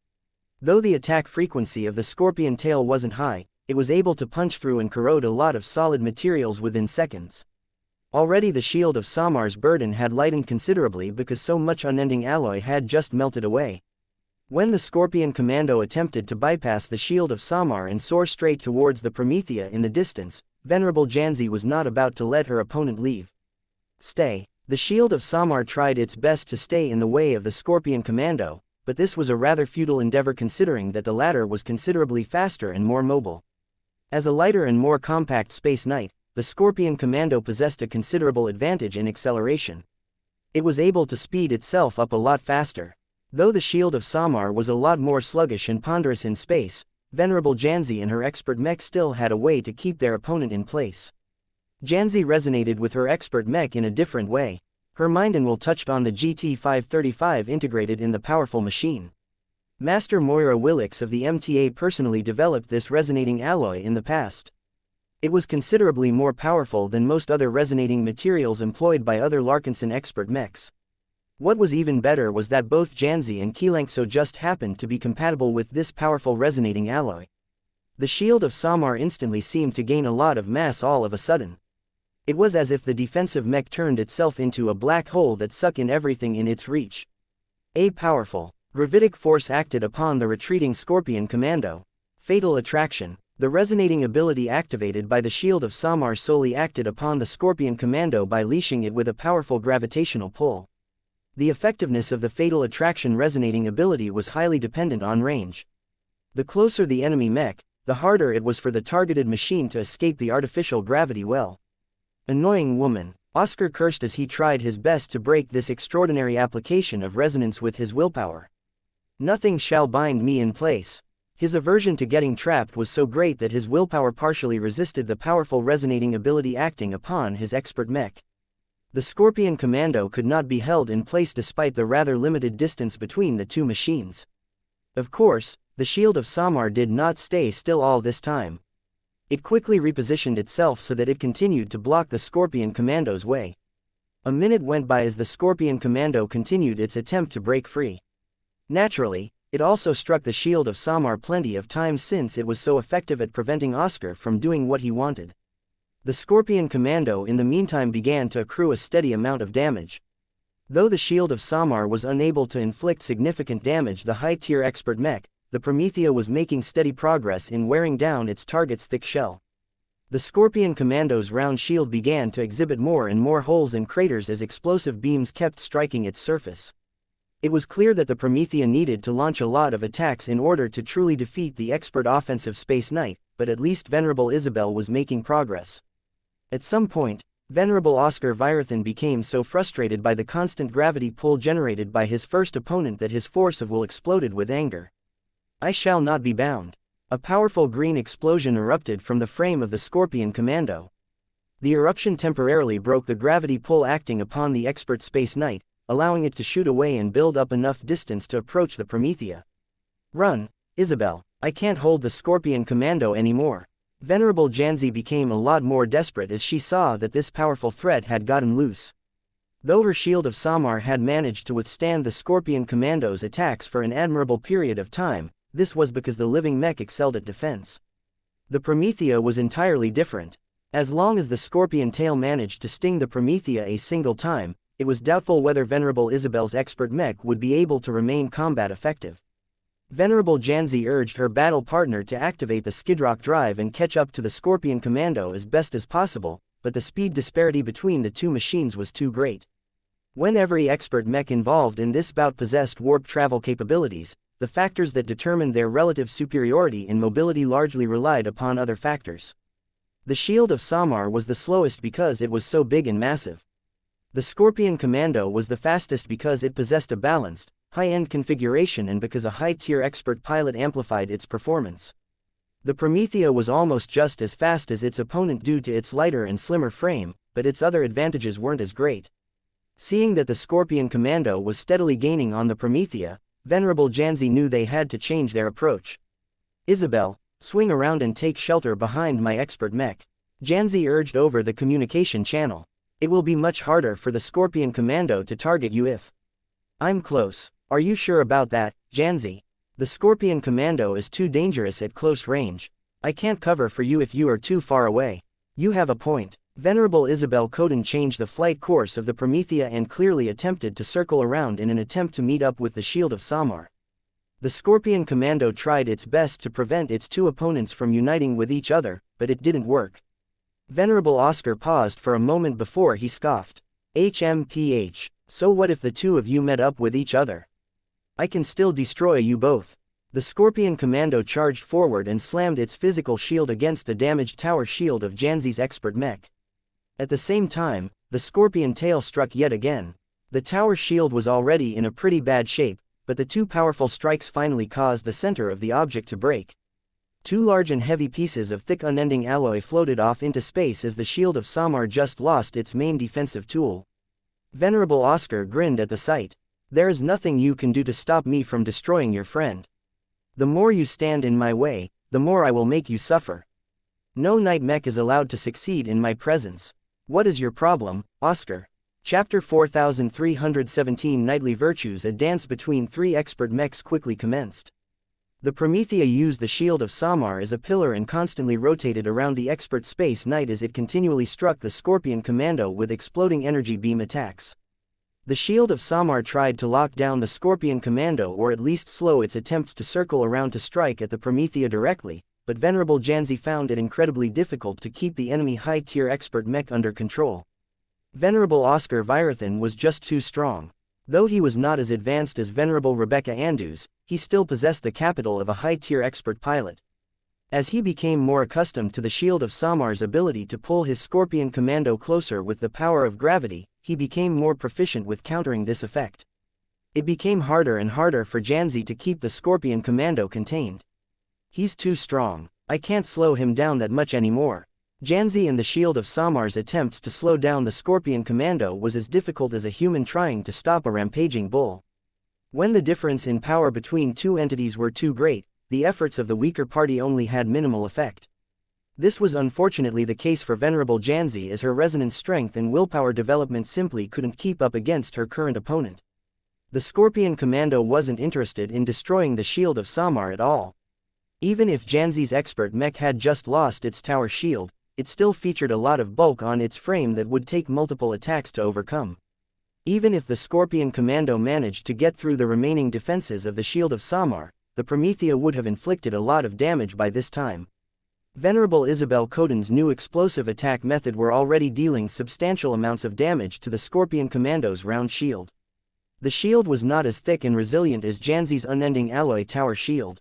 [SPEAKER 1] Though the attack frequency of the Scorpion tail wasn't high, it was able to punch through and corrode a lot of solid materials within seconds. Already the shield of Samar's burden had lightened considerably because so much unending alloy had just melted away. When the Scorpion Commando attempted to bypass the shield of Samar and soar straight towards the Promethea in the distance, Venerable Janzi was not about to let her opponent leave. "Stay." The shield of Samar tried its best to stay in the way of the Scorpion Commando, but this was a rather futile endeavor considering that the latter was considerably faster and more mobile. As a lighter and more compact Space Knight, the Scorpion Commando possessed a considerable advantage in acceleration. It was able to speed itself up a lot faster. Though the shield of Samar was a lot more sluggish and ponderous in space, Venerable Janzi and her expert mech still had a way to keep their opponent in place. Janzi resonated with her expert mech in a different way. Her mind and will touched on the GT535 integrated in the powerful machine. Master Moira Willix of the MTA personally developed this resonating alloy in the past. It was considerably more powerful than most other resonating materials employed by other Larkinson expert mechs. What was even better was that both Janzi and xianxia just happened to be compatible with this powerful resonating alloy. The shield of Samar instantly seemed to gain a lot of mass all of a sudden. It was as if the defensive mech turned itself into a black hole that sucked in everything in its reach. A powerful, gravitic force acted upon the retreating Scorpion Commando. Fatal Attraction. The resonating ability activated by the shield of Samar solely acted upon the Scorpion Commando by leashing it with a powerful gravitational pull. The effectiveness of the Fatal Attraction resonating ability was highly dependent on range. The closer the enemy mech, the harder it was for the targeted machine to escape the artificial gravity well. Annoying woman. Oscar cursed as he tried his best to break this extraordinary application of resonance with his willpower. "Nothing shall bind me in place." His aversion to getting trapped was so great that his willpower partially resisted the powerful resonating ability acting upon his expert mech. The Scorpion Commando could not be held in place despite the rather limited distance between the two machines. Of course, the shield of Samar did not stay still all this time. It quickly repositioned itself so that it continued to block the Scorpion Commando's way. A minute went by as the Scorpion Commando continued its attempt to break free. Naturally, it also struck the shield of Samar plenty of times since it was so effective at preventing Oscar from doing what he wanted. The Scorpion Commando in the meantime began to accrue a steady amount of damage. Though the shield of Samar was unable to inflict significant damage the high-tier expert mech, the Promethea was making steady progress in wearing down its target's thick shell. The Scorpion Commando's round shield began to exhibit more and more holes and craters as explosive beams kept striking its surface. It was clear that the Promethea needed to launch a lot of attacks in order to truly defeat the expert offensive Space Knight, but at least Venerable Isabel was making progress. At some point, Venerable Oscar Virathan became so frustrated by the constant gravity pull generated by his first opponent that his force of will exploded with anger. "I shall not be bound." A powerful green explosion erupted from the frame of the Scorpion Commando. The eruption temporarily broke the gravity pull acting upon the expert Space Knight, allowing it to shoot away and build up enough distance to approach the Promethea. Run, Isabel, I can't hold the Scorpion Commando anymore. Venerable Janzi became a lot more desperate as she saw that this powerful threat had gotten loose. Though her Shield of Samar had managed to withstand the Scorpion Commando's attacks for an admirable period of time, this was because the living mech excelled at defense. The Promethea was entirely different. As long as the Scorpion tail managed to sting the Promethea a single time, it was doubtful whether Venerable Isabel's expert mech would be able to remain combat effective. Venerable Janzi urged her battle partner to activate the Skidrock drive and catch up to the Scorpion Commando as best as possible, but the speed disparity between the two machines was too great. When every expert mech involved in this bout possessed warp travel capabilities, the factors that determined their relative superiority in mobility largely relied upon other factors. The Shield of Samar was the slowest because it was so big and massive. The Scorpion Commando was the fastest because it possessed a balanced, high-end configuration and because a high-tier expert pilot amplified its performance. The Promethea was almost just as fast as its opponent due to its lighter and slimmer frame, but its other advantages weren't as great. Seeing that the Scorpion Commando was steadily gaining on the Promethea, Venerable Janzi knew they had to change their approach. Isabel, swing around and take shelter behind my expert mech. Janzi urged over the communication channel. It will be much harder for the Scorpion Commando to target you if I'm close. Are you sure about that, Janzi? The Scorpion Commando is too dangerous at close range. I can't cover for you if you are too far away. You have a point. Venerable Isabel Coden changed the flight course of the Promethea and clearly attempted to circle around in an attempt to meet up with the Shield of Samar. The Scorpion Commando tried its best to prevent its two opponents from uniting with each other, but it didn't work. Venerable Oscar paused for a moment before he scoffed. HMPH, so what if the two of you met up with each other? I can still destroy you both. The Scorpion Commando charged forward and slammed its physical shield against the damaged tower shield of Janzi's expert mech. At the same time, the Scorpion tail struck yet again. The tower shield was already in a pretty bad shape, but the two powerful strikes finally caused the center of the object to break. Two large and heavy pieces of thick unending alloy floated off into space as the Shield of Samar just lost its main defensive tool. Venerable Oscar grinned at the sight. There is nothing you can do to stop me from destroying your friend. The more you stand in my way, the more I will make you suffer. No Night Mech is allowed to succeed in my presence. What is your problem, Oscar? Chapter 4317 Knightly Virtues. A dance between three expert mechs quickly commenced. The Promethea used the Shield of Samar as a pillar and constantly rotated around the expert Space Knight as it continually struck the Scorpion Commando with exploding energy beam attacks. The Shield of Samar tried to lock down the Scorpion Commando or at least slow its attempts to circle around to strike at the Promethea directly, but Venerable Janzi found it incredibly difficult to keep the enemy high-tier expert mech under control. Venerable Oscar Virathan was just too strong. Though he was not as advanced as Venerable Rebecca Andus, he still possessed the capital of a high-tier expert pilot. As he became more accustomed to the Shield of Samar's ability to pull his Scorpion Commando closer with the power of gravity, he became more proficient with countering this effect. It became harder and harder for Janzi to keep the Scorpion Commando contained. He's too strong. I can't slow him down that much anymore. Janzi and the Shield of Samar's attempts to slow down the Scorpion Commando was as difficult as a human trying to stop a rampaging bull. When the difference in power between two entities were too great, the efforts of the weaker party only had minimal effect. This was unfortunately the case for Venerable Janzi as her resonance strength and willpower development simply couldn't keep up against her current opponent. The Scorpion Commando wasn't interested in destroying the Shield of Samar at all. Even if Janzi's expert mech had just lost its tower shield, it still featured a lot of bulk on its frame that would take multiple attacks to overcome. Even if the Scorpion Commando managed to get through the remaining defenses of the Shield of Samar, the Promethea would have inflicted a lot of damage by this time. Venerable Isabel Coden's new explosive attack method were already dealing substantial amounts of damage to the Scorpion Commando's round shield. The shield was not as thick and resilient as Janzi's unending alloy tower shield.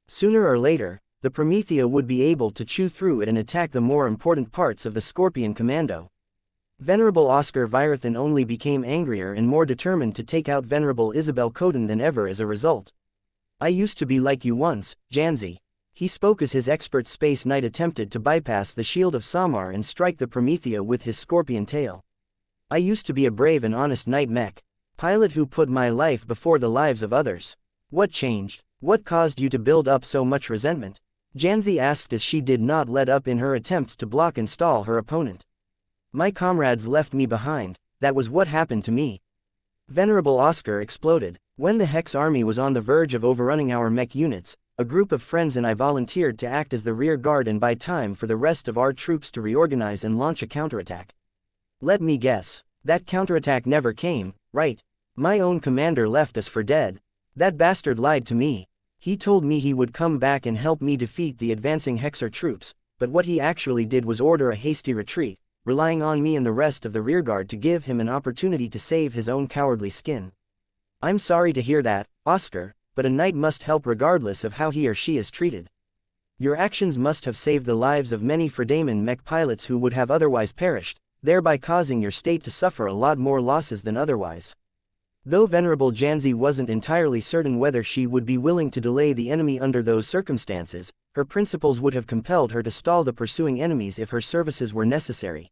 [SPEAKER 1] Sooner or later, the Promethea would be able to chew through it and attack the more important parts of the Scorpion Commando. Venerable Oscar Virathan only became angrier and more determined to take out Venerable Isabel Coden than ever as a result. I used to be like you once, Janzi. He spoke as his expert Space Knight attempted to bypass the Shield of Samar and strike the Promethea with his scorpion tail. I used to be a brave and honest Night Mech pilot who put my life before the lives of others. What changed? What caused you to build up so much resentment? Janzi asked as she did not let up in her attempts to block and stall her opponent. My comrades left me behind, that was what happened to me. Venerable Oscar exploded. When the Hex army was on the verge of overrunning our mech units, a group of friends and I volunteered to act as the rear guard and buy time for the rest of our troops to reorganize and launch a counterattack. Let me guess, that counterattack never came, right? My own commander left us for dead. That bastard lied to me. He told me he would come back and help me defeat the advancing Hexer troops, but what he actually did was order a hasty retreat, relying on me and the rest of the rearguard to give him an opportunity to save his own cowardly skin. I'm sorry to hear that, Oscar, but a knight must help regardless of how he or she is treated. Your actions must have saved the lives of many Fredaman mech pilots who would have otherwise perished, thereby causing your state to suffer a lot more losses than otherwise. Though Venerable Janzi wasn't entirely certain whether she would be willing to delay the enemy under those circumstances, her principles would have compelled her to stall the pursuing enemies if her services were necessary.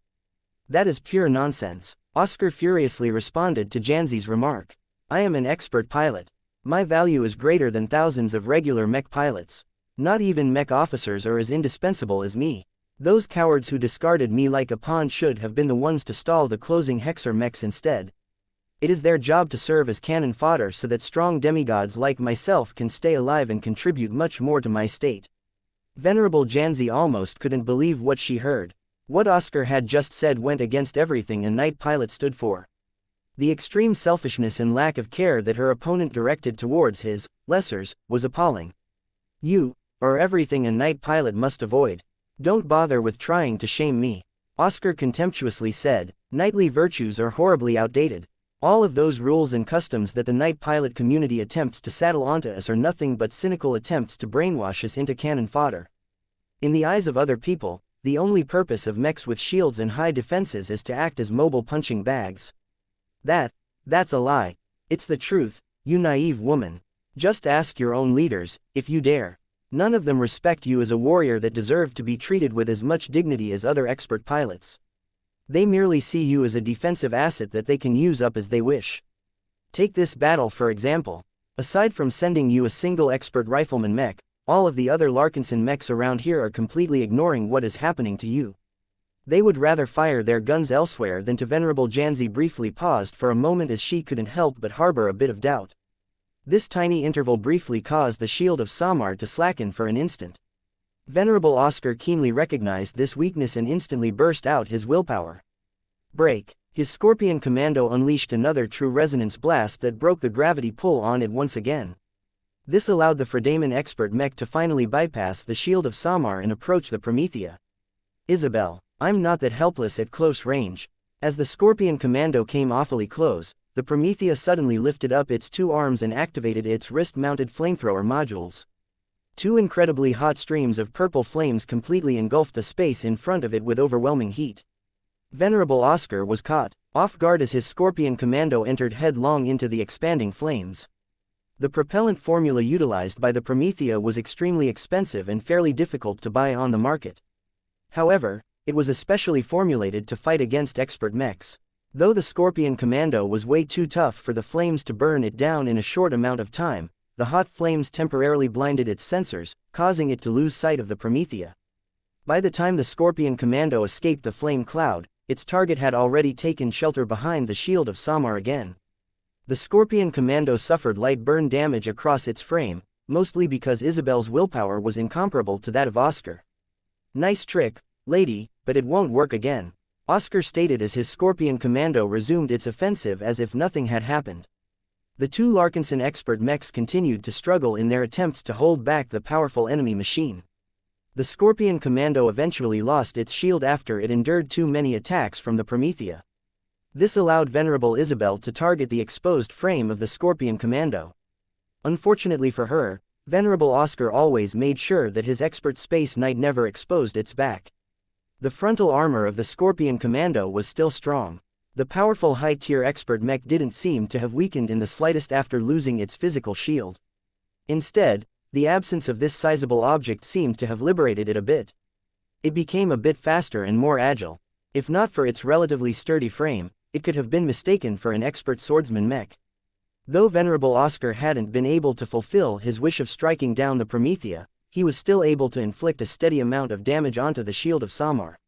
[SPEAKER 1] That is pure nonsense, Oscar furiously responded to Janzi's remark. I am an expert pilot. My value is greater than thousands of regular mech pilots. Not even mech officers are as indispensable as me. Those cowards who discarded me like a pawn should have been the ones to stall the closing Hexer mechs instead. It is their job to serve as cannon fodder so that strong demigods like myself can stay alive and contribute much more to my state. Venerable Janzi almost couldn't believe what she heard. What Oscar had just said went against everything a knight pilot stood for. The extreme selfishness and lack of care that her opponent directed towards his lessers was appalling. You are everything a knight pilot must avoid. Don't bother with trying to shame me, Oscar contemptuously said. Knightly virtues are horribly outdated. All of those rules and customs that the knight pilot community attempts to saddle onto us are nothing but cynical attempts to brainwash us into cannon fodder. In the eyes of other people, the only purpose of mechs with shields and high defenses is to act as mobile punching bags. That's a lie. It's the truth, you naive woman. Just ask your own leaders, if you dare. None of them respect you as a warrior that deserved to be treated with as much dignity as other expert pilots. They merely see you as a defensive asset that they can use up as they wish. Take this battle for example. Aside from sending you a single expert rifleman mech, all of the other Larkinson mechs around here are completely ignoring what is happening to you. They would rather fire their guns elsewhere than to. Venerable Janzi briefly paused for a moment as she couldn't help but harbor a bit of doubt. This tiny interval briefly caused the shield of Samar to slacken for an instant. Venerable Oscar keenly recognized this weakness and instantly burst out his willpower. Break. His Scorpion Commando unleashed another true resonance blast that broke the gravity pull on it once again. This allowed the Fredaman expert mech to finally bypass the shield of Samar and approach the Promethea. Isabel, I'm not that helpless at close range. As the Scorpion Commando came awfully close, the Promethea suddenly lifted up its two arms and activated its wrist-mounted flamethrower modules. Two incredibly hot streams of purple flames completely engulfed the space in front of it with overwhelming heat. Venerable Oscar was caught off guard as his Scorpion Commando entered headlong into the expanding flames. The propellant formula utilized by the Promethea was extremely expensive and fairly difficult to buy on the market. However, it was especially formulated to fight against expert mechs. Though the Scorpion Commando was way too tough for the flames to burn it down in a short amount of time, the hot flames temporarily blinded its sensors, causing it to lose sight of the Promethea. By the time the Scorpion Commando escaped the flame cloud, its target had already taken shelter behind the shield of Samar again. The Scorpion Commando suffered light burn damage across its frame, mostly because Isabel's willpower was incomparable to that of Oscar. Nice trick, lady, but it won't work again, Oscar stated as his Scorpion Commando resumed its offensive as if nothing had happened. The two Larkinson expert mechs continued to struggle in their attempts to hold back the powerful enemy machine. The Scorpion Commando eventually lost its shield after it endured too many attacks from the Promethea. This allowed Venerable Isabel to target the exposed frame of the Scorpion Commando. Unfortunately for her, Venerable Oscar always made sure that his expert Space Knight never exposed its back. The frontal armor of the Scorpion Commando was still strong. The powerful high-tier expert mech didn't seem to have weakened in the slightest after losing its physical shield. Instead, the absence of this sizable object seemed to have liberated it a bit. It became a bit faster and more agile. If not for its relatively sturdy frame, it could have been mistaken for an expert swordsman mech. Though Venerable Oscar hadn't been able to fulfill his wish of striking down the Promethea, he was still able to inflict a steady amount of damage onto the shield of Samar.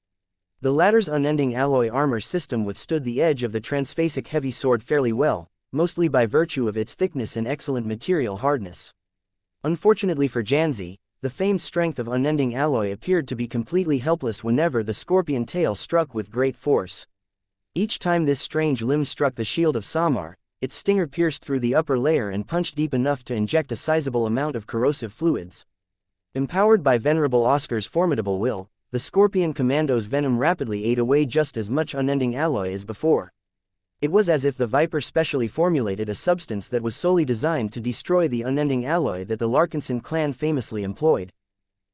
[SPEAKER 1] The latter's unending alloy armor system withstood the edge of the transphasic heavy sword fairly well, mostly by virtue of its thickness and excellent material hardness. Unfortunately for Xianxia, the famed strength of unending alloy appeared to be completely helpless whenever the scorpion tail struck with great force. Each time this strange limb struck the shield of Samar, its stinger pierced through the upper layer and punched deep enough to inject a sizable amount of corrosive fluids. Empowered by Venerable Oscar's formidable will, the Scorpion Commando's venom rapidly ate away just as much unending alloy as before. It was as if the Viper specially formulated a substance that was solely designed to destroy the unending alloy that the Larkinson clan famously employed.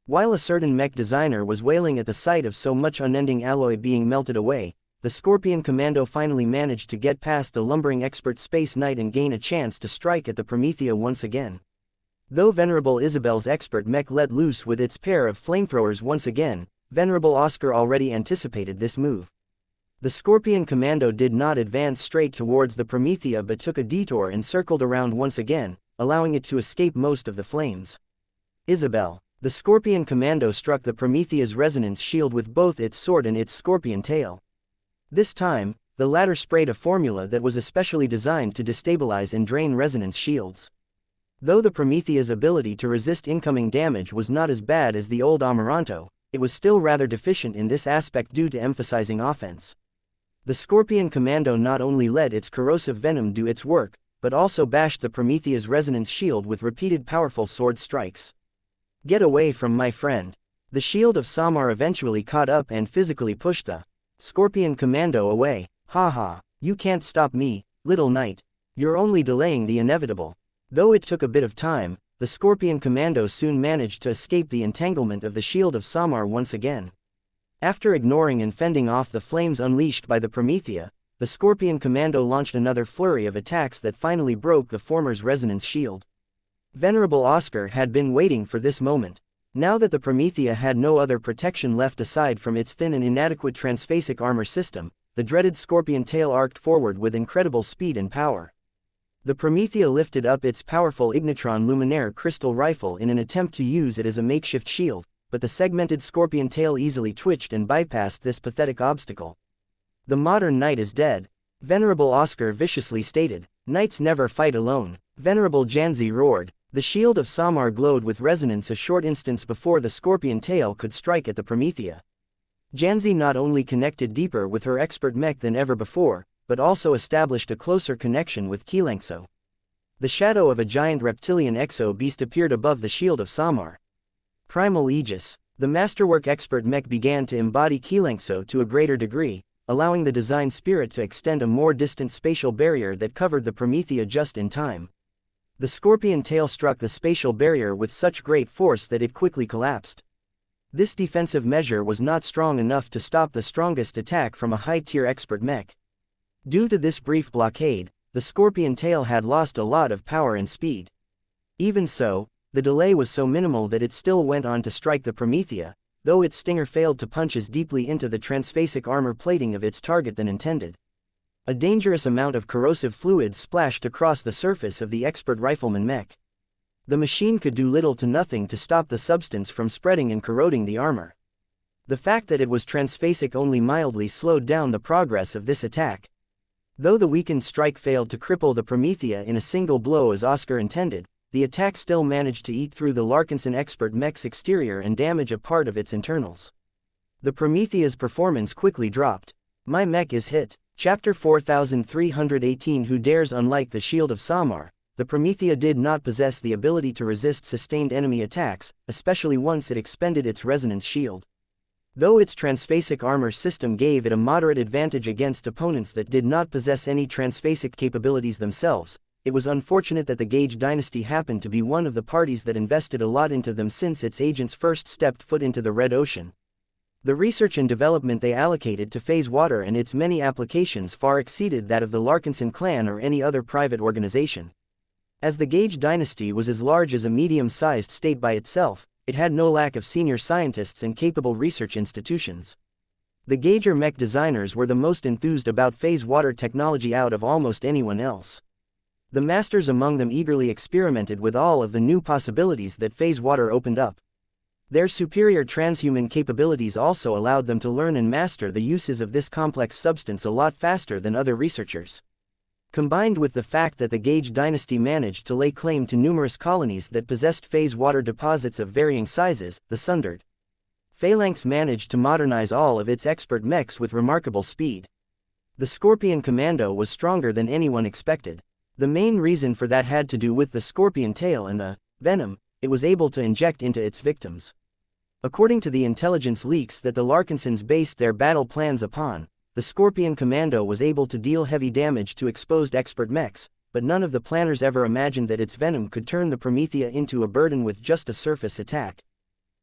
[SPEAKER 1] While a certain mech designer was wailing at the sight of so much unending alloy being melted away, the Scorpion Commando finally managed to get past the lumbering expert Space Knight and gain a chance to strike at the Promethea once again. Though Venerable Isabel's expert mech let loose with its pair of flamethrowers once again, Venerable Oscar already anticipated this move. The Scorpion Commando did not advance straight towards the Promethea but took a detour and circled around once again, allowing it to escape most of the flames. Isabel. The Scorpion Commando struck the Promethea's resonance shield with both its sword and its scorpion tail. This time, the latter sprayed a formula that was especially designed to destabilize and drain resonance shields. Though the Promethea's ability to resist incoming damage was not as bad as the old Amaranto, it was still rather deficient in this aspect due to emphasizing offense. The Scorpion Commando not only let its corrosive venom do its work, but also bashed the Promethea's resonance shield with repeated powerful sword strikes. "Get away from my friend." The shield of Samar eventually caught up and physically pushed the Scorpion Commando away. "Ha, you can't stop me, little knight. You're only delaying the inevitable." Though it took a bit of time, the Scorpion Commando soon managed to escape the entanglement of the shield of Samar once again. After ignoring and fending off the flames unleashed by the Promethea, the Scorpion Commando launched another flurry of attacks that finally broke the former's resonance shield. Venerable Oscar had been waiting for this moment. Now that the Promethea had no other protection left aside from its thin and inadequate transphasic armor system, the dreaded scorpion tail arced forward with incredible speed and power. The Promethea lifted up its powerful Ignitron Luminaire crystal rifle in an attempt to use it as a makeshift shield, but the segmented scorpion tail easily twitched and bypassed this pathetic obstacle. "The modern knight is dead," Venerable Oscar viciously stated. "Knights never fight alone." Venerable Xianxia roared. The shield of Samar glowed with resonance a short instant before the scorpion tail could strike at the Promethea. Xianxia not only connected deeper with her expert mech than ever before, but also established a closer connection with xianxia. The shadow of a giant reptilian exo-beast appeared above the shield of Samar. Primal Aegis. The masterwork expert mech began to embody xianxia to a greater degree, allowing the design spirit to extend a more distant spatial barrier that covered the Promethea just in time. The scorpion tail struck the spatial barrier with such great force that it quickly collapsed. This defensive measure was not strong enough to stop the strongest attack from a high-tier expert mech. Due to this brief blockade, the scorpion tail had lost a lot of power and speed. Even so, the delay was so minimal that it still went on to strike the Promethea, though its stinger failed to punch as deeply into the transphasic armor plating of its target than intended. A dangerous amount of corrosive fluid splashed across the surface of the expert rifleman mech. The machine could do little to nothing to stop the substance from spreading and corroding the armor. The fact that it was transphasic only mildly slowed down the progress of this attack. Though the weakened strike failed to cripple the Promethea in a single blow as Oscar intended, the attack still managed to eat through the Larkinson expert mech's exterior and damage a part of its internals. The Promethea's performance quickly dropped. "My mech is hit." Chapter 4318. Who dares? Unlike the shield of Samar, the Promethea did not possess the ability to resist sustained enemy attacks, especially once it expended its resonance shield. Though its transphasic armor system gave it a moderate advantage against opponents that did not possess any transphasic capabilities themselves, it was unfortunate that the Gage dynasty happened to be one of the parties that invested a lot into them since its agents first stepped foot into the Red Ocean. The research and development they allocated to phase water and its many applications far exceeded that of the Larkinson clan or any other private organization. As the Gage dynasty was as large as a medium-sized state by itself, it had no lack of senior scientists and capable research institutions. The Gager mech designers were the most enthused about phase water technology out of almost anyone else. The masters among them eagerly experimented with all of the new possibilities that phase water opened up. Their superior transhuman capabilities also allowed them to learn and master the uses of this complex substance a lot faster than other researchers. Combined with the fact that the Gage dynasty managed to lay claim to numerous colonies that possessed phase water deposits of varying sizes, the Sundered Phalanx managed to modernize all of its expert mechs with remarkable speed. The Scorpion Commando was stronger than anyone expected. The main reason for that had to do with the scorpion tail and the venom it was able to inject into its victims. According to the intelligence leaks that the Larkinsons based their battle plans upon, the Scorpion Commando was able to deal heavy damage to exposed expert mechs, but none of the planners ever imagined that its venom could turn the Promethea into a burden with just a surface attack.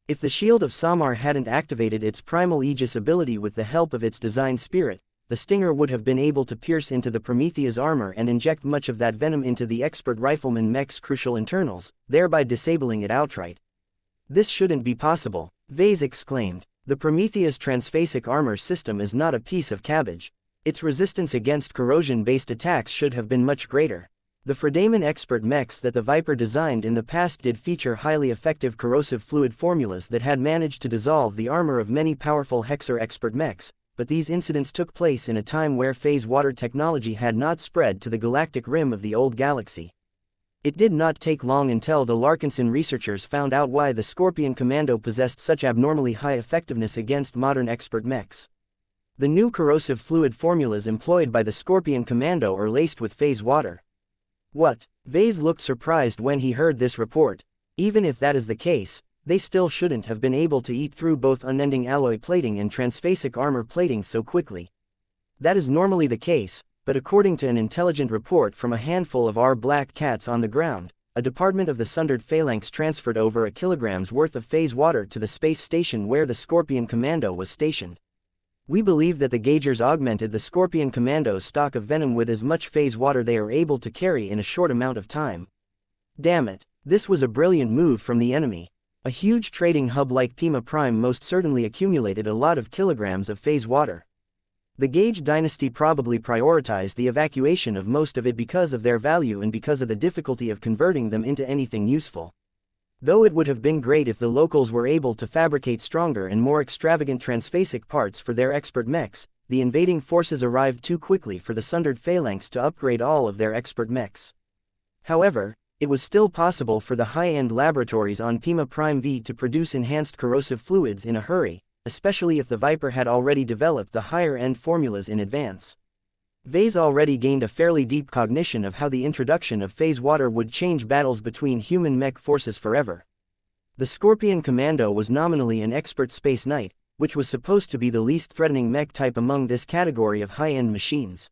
[SPEAKER 1] If the Shield of Samar hadn't activated its primal Aegis ability with the help of its design spirit, the Stinger would have been able to pierce into the Promethea's armor and inject much of that venom into the expert rifleman mech's crucial internals, thereby disabling it outright. This shouldn't be possible, Vase exclaimed. The Promethea's transphasic armor system is not a piece of cabbage. Its resistance against corrosion-based attacks should have been much greater. The Fredaman expert mechs that the Viper designed in the past did feature highly effective corrosive fluid formulas that had managed to dissolve the armor of many powerful Hexer expert mechs, but these incidents took place in a time where phase water technology had not spread to the galactic rim of the old galaxy. It did not take long until the Larkinson researchers found out why the Scorpion Commando possessed such abnormally high effectiveness against modern expert mechs. The new corrosive fluid formulas employed by the Scorpion Commando are laced with phase water. What? Vase looked surprised when he heard this report. Even if that is the case, they still shouldn't have been able to eat through both unending alloy plating and transphasic armor plating so quickly. That is normally the case, but according to an intelligent report from a handful of our black cats on the ground, a department of the Sundered Phalanx transferred over a kilogram's worth of phase water to the space station where the Scorpion Commando was stationed. We believe that the Gagers augmented the Scorpion Commando's stock of venom with as much phase water they are able to carry in a short amount of time. Damn it, this was a brilliant move from the enemy. A huge trading hub like Pima Prime most certainly accumulated a lot of kilograms of phase water. The Gage dynasty probably prioritized the evacuation of most of it because of their value and because of the difficulty of converting them into anything useful. Though it would have been great if the locals were able to fabricate stronger and more extravagant transphasic parts for their expert mechs, the invading forces arrived too quickly for the Sundered Phalanx to upgrade all of their expert mechs. However, it was still possible for the high-end laboratories on Pima Prime V to produce enhanced corrosive fluids in a hurry, especially if the Viper had already developed the higher-end formulas in advance. Vase already gained a fairly deep cognition of how the introduction of phase water would change battles between human mech forces forever. The Scorpion Commando was nominally an expert space knight, which was supposed to be the least threatening mech type among this category of high-end machines.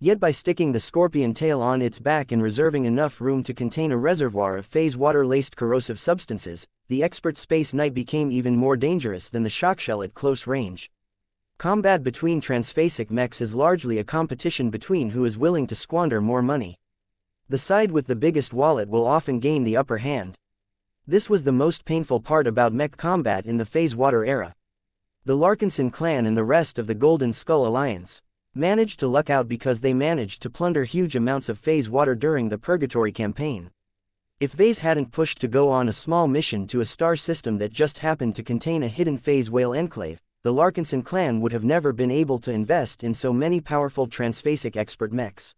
[SPEAKER 1] Yet by sticking the scorpion tail on its back and reserving enough room to contain a reservoir of phase water-laced corrosive substances, the expert space knight became even more dangerous than the shockshell at close range. Combat between transphasic mechs is largely a competition between who is willing to squander more money. The side with the biggest wallet will often gain the upper hand. This was the most painful part about mech combat in the phase water era. The Larkinson clan and the rest of the Golden Skull Alliance managed to luck out because they managed to plunder huge amounts of phase water during the Purgatory campaign. If Vase hadn't pushed to go on a small mission to a star system that just happened to contain a hidden phase whale enclave, the Larkinson clan would have never been able to invest in so many powerful transphasic expert mechs.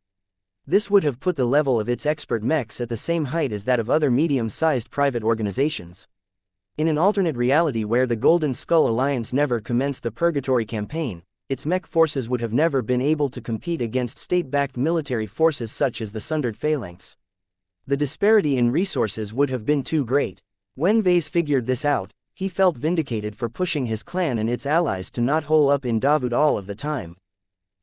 [SPEAKER 1] This would have put the level of its expert mechs at the same height as that of other medium-sized private organizations. In an alternate reality where the Golden Skull Alliance never commenced the Purgatory campaign, its mech forces would have never been able to compete against state-backed military forces such as the Sundered Phalanx. The disparity in resources would have been too great. When Vase figured this out, he felt vindicated for pushing his clan and its allies to not hole up in Davut all of the time.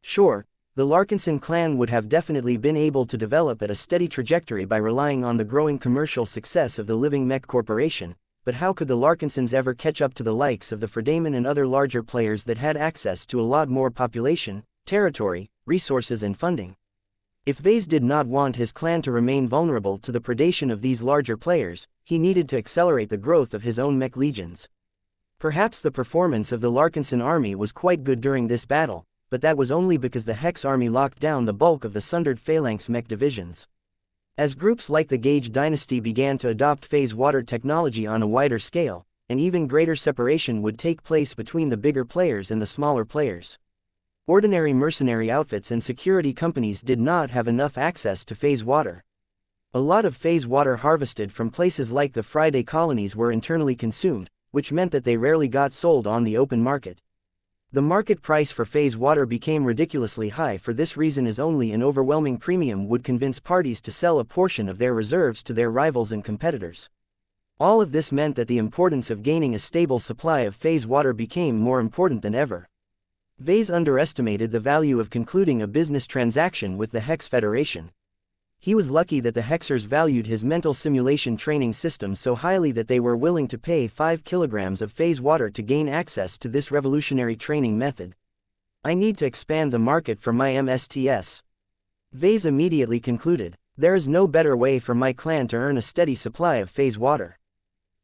[SPEAKER 1] Sure, the Larkinson clan would have definitely been able to develop at a steady trajectory by relying on the growing commercial success of the Living Mech Corporation, but how could the Larkinsons ever catch up to the likes of the Fredaman and other larger players that had access to a lot more population, territory, resources and funding? If Vase did not want his clan to remain vulnerable to the predation of these larger players, he needed to accelerate the growth of his own mech legions. Perhaps the performance of the Larkinson army was quite good during this battle, but that was only because the Hex army locked down the bulk of the Sundered Phalanx mech divisions. As groups like the Gage dynasty began to adopt phase water technology on a wider scale, an even greater separation would take place between the bigger players and the smaller players. Ordinary mercenary outfits and security companies did not have enough access to phase water. A lot of phase water harvested from places like the Friday colonies were internally consumed, which meant that they rarely got sold on the open market. The market price for phase water became ridiculously high for this reason, as only an overwhelming premium would convince parties to sell a portion of their reserves to their rivals and competitors. All of this meant that the importance of gaining a stable supply of phase water became more important than ever. Vase underestimated the value of concluding a business transaction with the Hex Federation. He was lucky that the Hexers valued his mental simulation training system so highly that they were willing to pay 5 kilograms of phase water to gain access to this revolutionary training method. I need to expand the market for my MSTS. Vase immediately concluded, there is no better way for my clan to earn a steady supply of phase water.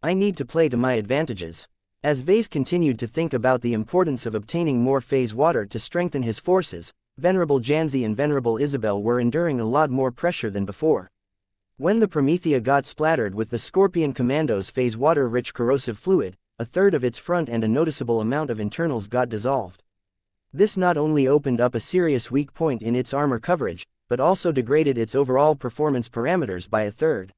[SPEAKER 1] I need to play to my advantages. As Vase continued to think about the importance of obtaining more phase water to strengthen his forces, Venerable Janzi and Venerable Isabel were enduring a lot more pressure than before. When the Promethea got splattered with the Scorpion Commando's phase water-rich corrosive fluid, a third of its front and a noticeable amount of internals got dissolved. This not only opened up a serious weak point in its armor coverage, but also degraded its overall performance parameters by a third.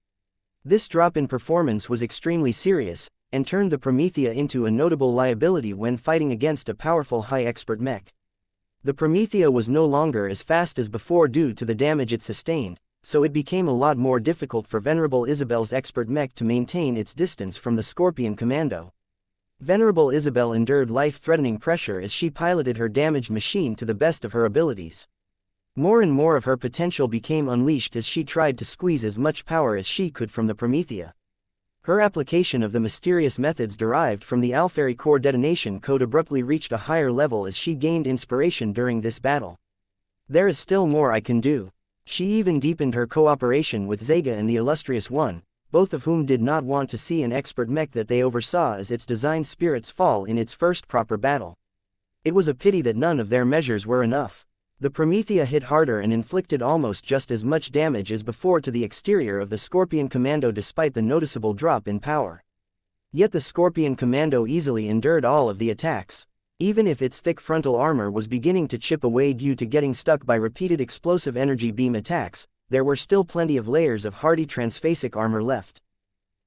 [SPEAKER 1] This drop in performance was extremely serious, and turned the Promethea into a notable liability when fighting against a powerful high-expert mech. The Promethea was no longer as fast as before due to the damage it sustained, so it became a lot more difficult for Venerable Isabel's expert mech to maintain its distance from the Scorpion Commando. Venerable Isabel endured life-threatening pressure as she piloted her damaged machine to the best of her abilities. More and more of her potential became unleashed as she tried to squeeze as much power as she could from the Promethea. Her application of the mysterious methods derived from the Alferi core detonation code abruptly reached a higher level as she gained inspiration during this battle. There is still more I can do. She even deepened her cooperation with Zega and the Illustrious One, both of whom did not want to see an expert mech that they oversaw as its design spirits fall in its first proper battle. It was a pity that none of their measures were enough. The Promethea hit harder and inflicted almost just as much damage as before to the exterior of the Scorpion Commando despite the noticeable drop in power. Yet the Scorpion Commando easily endured all of the attacks. Even if its thick frontal armor was beginning to chip away due to getting stuck by repeated explosive energy beam attacks, there were still plenty of layers of hardy transphasic armor left.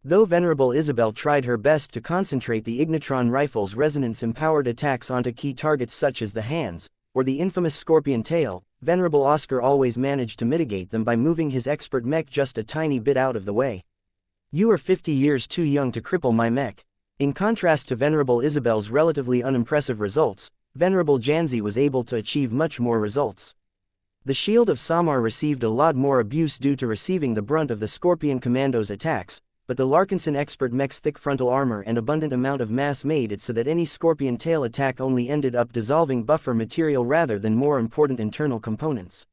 [SPEAKER 1] Though Venerable Isabel tried her best to concentrate the Ignitron rifle's resonance-empowered attacks onto key targets such as the hands, or the infamous scorpion tail, Venerable Oscar always managed to mitigate them by moving his expert mech just a tiny bit out of the way. You are 50 years too young to cripple my mech. In contrast to Venerable Isabel's relatively unimpressive results, Venerable Janzi was able to achieve much more results. The Shield of Samar received a lot more abuse due to receiving the brunt of the Scorpion Commando's attacks, but the Larkinson expert mech's thick frontal armor and abundant amount of mass made it so that any scorpion tail attack only ended up dissolving buffer material rather than more important internal components.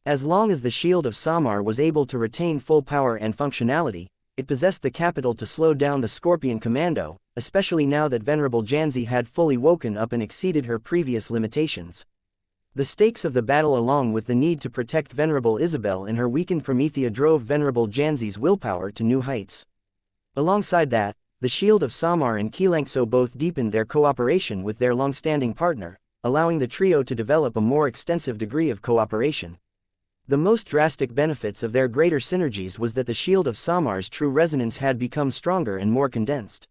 [SPEAKER 1] As long as the Shield of Samar was able to retain full power and functionality, it possessed the capital to slow down the Scorpion Commando, especially now that Venerable Janzi had fully woken up and exceeded her previous limitations. The stakes of the battle along with the need to protect Venerable Isabel and her weakened Promethea drove Venerable Janzi's willpower to new heights. Alongside that, the Shield of Samar and xianxia both deepened their cooperation with their long-standing partner, allowing the trio to develop a more extensive degree of cooperation. The most drastic benefits of their greater synergies was that the Shield of Samar's true resonance had become stronger and more condensed.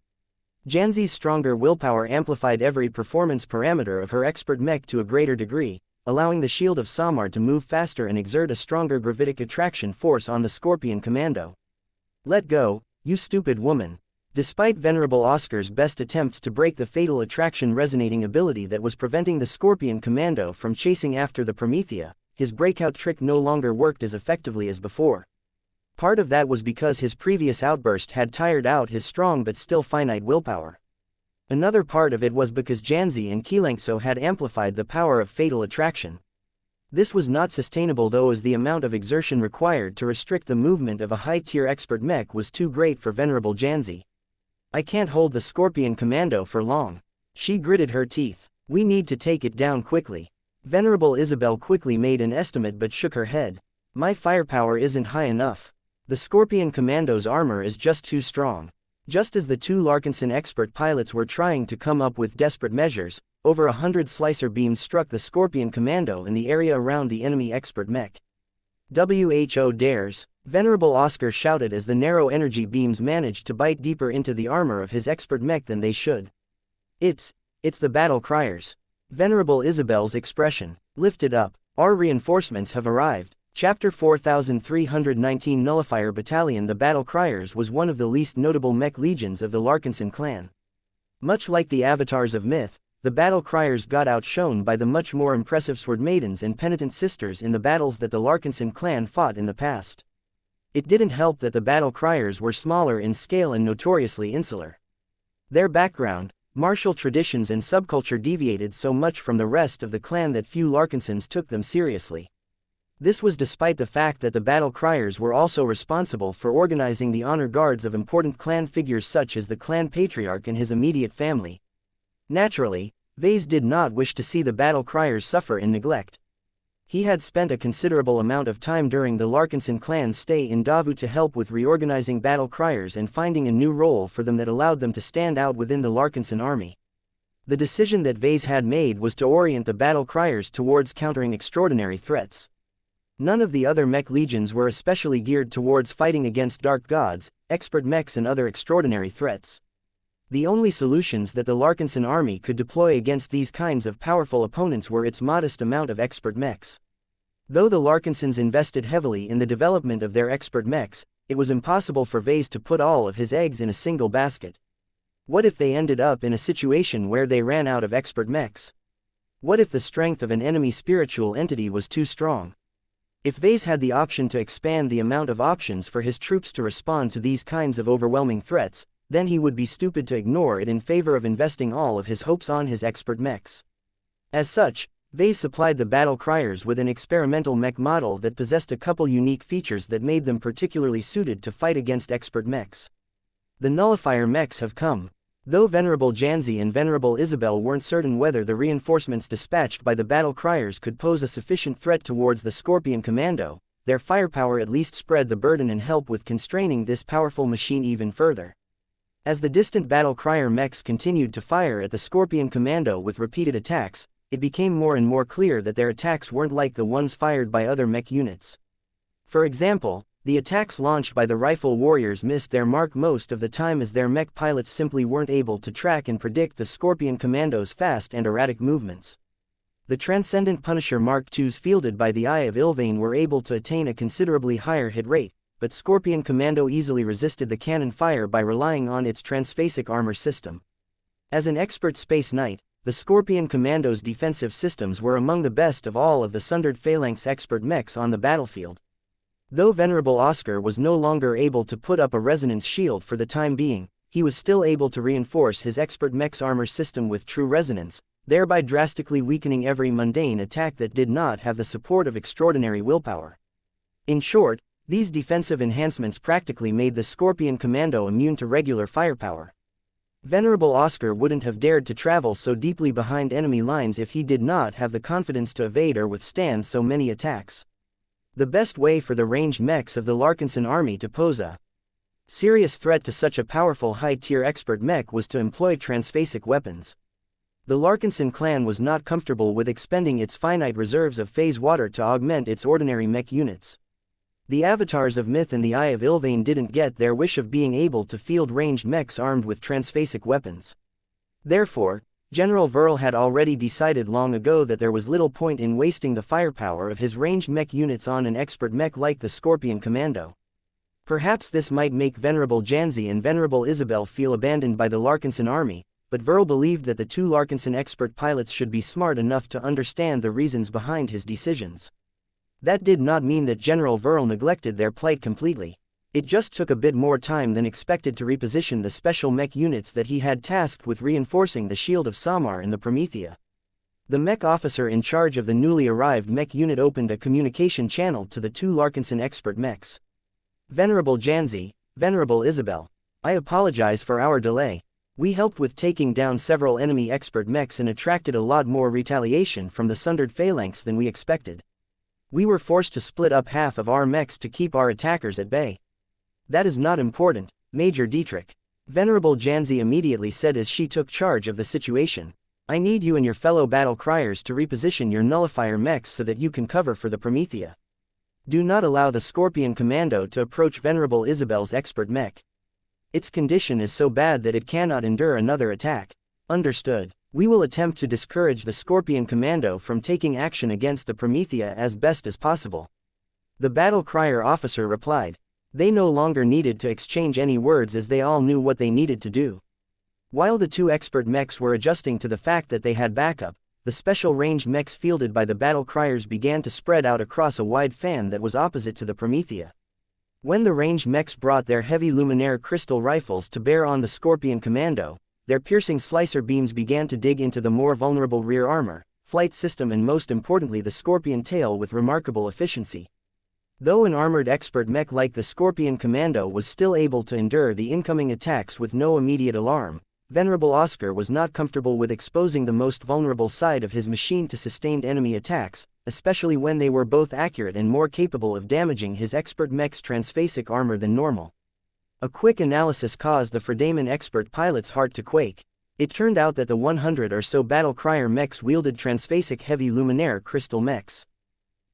[SPEAKER 1] Janzi's stronger willpower amplified every performance parameter of her expert mech to a greater degree, allowing the Shield of Samar to move faster and exert a stronger gravitic attraction force on the Scorpion Commando. Let go, you stupid woman. Despite Venerable Oscar's best attempts to break the fatal attraction resonating ability that was preventing the Scorpion Commando from chasing after the Promethea, his breakout trick no longer worked as effectively as before. Part of that was because his previous outburst had tired out his strong but still finite willpower. Another part of it was because Janzi and xianxia had amplified the power of fatal attraction. This was not sustainable though, as the amount of exertion required to restrict the movement of a high-tier expert mech was too great for Venerable Janzi. I can't hold the Scorpion Commando for long. She gritted her teeth. We need to take it down quickly. Venerable Isabel quickly made an estimate but shook her head. My firepower isn't high enough. The Scorpion Commando's armor is just too strong. Just as the two Larkinson expert pilots were trying to come up with desperate measures, over 100 slicer beams struck the Scorpion Commando in the area around the enemy expert mech. "WHO dares," Venerable Oscar shouted as the narrow energy beams managed to bite deeper into the armor of his expert mech than they should. It's the battle criers." Venerable Isabel's expression lifted up. "Our reinforcements have arrived." Chapter 4319 Nullifier Battalion. The Battle Criers was one of the least notable mech legions of the Larkinson clan. Much like the avatars of myth, the Battle Criers got outshone by the much more impressive Sword Maidens and Penitent Sisters in the battles that the Larkinson clan fought in the past. It didn't help that the Battle Criers were smaller in scale and notoriously insular. Their background, martial traditions and subculture deviated so much from the rest of the clan that few Larkinsons took them seriously. This was despite the fact that the Battle Criers were also responsible for organizing the honor guards of important clan figures such as the clan patriarch and his immediate family. Naturally, Vase did not wish to see the Battle Criers suffer in neglect. He had spent a considerable amount of time during the Larkinson clan's stay in Davu to help with reorganizing Battle Criers and finding a new role for them that allowed them to stand out within the Larkinson army. The decision that Vase had made was to orient the Battle Criers towards countering extraordinary threats. None of the other mech legions were especially geared towards fighting against dark gods, expert mechs and other extraordinary threats. The only solutions that the Larkinson army could deploy against these kinds of powerful opponents were its modest amount of expert mechs. Though the Larkinsons invested heavily in the development of their expert mechs, it was impossible for Vase to put all of his eggs in a single basket. What if they ended up in a situation where they ran out of expert mechs? What if the strength of an enemy spiritual entity was too strong? If Vase had the option to expand the amount of options for his troops to respond to these kinds of overwhelming threats, then he would be stupid to ignore it in favor of investing all of his hopes on his expert mechs. As such, Vase supplied the Battle Criers with an experimental mech model that possessed a couple unique features that made them particularly suited to fight against expert mechs. The Nullifier mechs have come. Though Venerable Janzi and Venerable Isabel weren't certain whether the reinforcements dispatched by the Battle Criers could pose a sufficient threat towards the Scorpion Commando, their firepower at least spread the burden and helped with constraining this powerful machine even further. As the distant Battle Crier mechs continued to fire at the Scorpion Commando with repeated attacks, it became more and more clear that their attacks weren't like the ones fired by other mech units. For example, the attacks launched by the Rifle Warriors missed their mark most of the time as their mech pilots simply weren't able to track and predict the Scorpion Commando's fast and erratic movements. The Transcendent Punisher Mark IIs fielded by the Eye of Ilvain were able to attain a considerably higher hit rate, but Scorpion Commando easily resisted the cannon fire by relying on its transphasic armor system. As an expert space knight, the Scorpion Commando's defensive systems were among the best of all of the Sundered Phalanx expert mechs on the battlefield. Though Venerable Oscar was no longer able to put up a resonance shield for the time being, he was still able to reinforce his expert mech's armor system with true resonance, thereby drastically weakening every mundane attack that did not have the support of extraordinary willpower. In short, these defensive enhancements practically made the Scorpion Commando immune to regular firepower. Venerable Oscar wouldn't have dared to travel so deeply behind enemy lines if he did not have the confidence to evade or withstand so many attacks. The best way for the ranged mechs of the Larkinson army to pose a serious threat to such a powerful high-tier expert mech was to employ transphasic weapons. The Larkinson clan was not comfortable with expending its finite reserves of phase water to augment its ordinary mech units. The avatars of myth and the Eye of Ilvain didn't get their wish of being able to field ranged mechs armed with transphasic weapons. Therefore, General Verl had already decided long ago that there was little point in wasting the firepower of his ranged mech units on an expert mech like the Scorpion Commando. Perhaps this might make Venerable Janzi and Venerable Isabel feel abandoned by the Larkinson army, but Verl believed that the two Larkinson expert pilots should be smart enough to understand the reasons behind his decisions. That did not mean that General Verl neglected their plight completely. It just took a bit more time than expected to reposition the special mech units that he had tasked with reinforcing the Shield of Samar and the Promethea. The mech officer in charge of the newly arrived mech unit opened a communication channel to the two Larkinson expert mechs. Venerable Janzi, Venerable Isabel, I apologize for our delay. We helped with taking down several enemy expert mechs and attracted a lot more retaliation from the Sundered Phalanx than we expected. We were forced to split up half of our mechs to keep our attackers at bay. That is not important, Major Dietrich. Venerable Janzi immediately said as she took charge of the situation. I need you and your fellow battle criers to reposition your nullifier mechs so that you can cover for the Promethea. Do not allow the Scorpion Commando to approach Venerable Isabel's expert mech. Its condition is so bad that it cannot endure another attack. Understood. We will attempt to discourage the Scorpion Commando from taking action against the Promethea as best as possible. The battle crier officer replied. They no longer needed to exchange any words as they all knew what they needed to do. While the two expert mechs were adjusting to the fact that they had backup, the special ranged mechs fielded by the battle criers began to spread out across a wide fan that was opposite to the Promethea. When the ranged mechs brought their heavy luminaire crystal rifles to bear on the Scorpion Commando, their piercing slicer beams began to dig into the more vulnerable rear armor, flight system and most importantly the Scorpion tail with remarkable efficiency. Though an armored expert mech like the Scorpion Commando was still able to endure the incoming attacks with no immediate alarm, Venerable Oscar was not comfortable with exposing the most vulnerable side of his machine to sustained enemy attacks, especially when they were both accurate and more capable of damaging his expert mech's transphasic armor than normal. A quick analysis caused the Fredaman expert pilot's heart to quake. It turned out that the 100 or so battle crier mechs wielded transphasic heavy luminaire crystal mechs.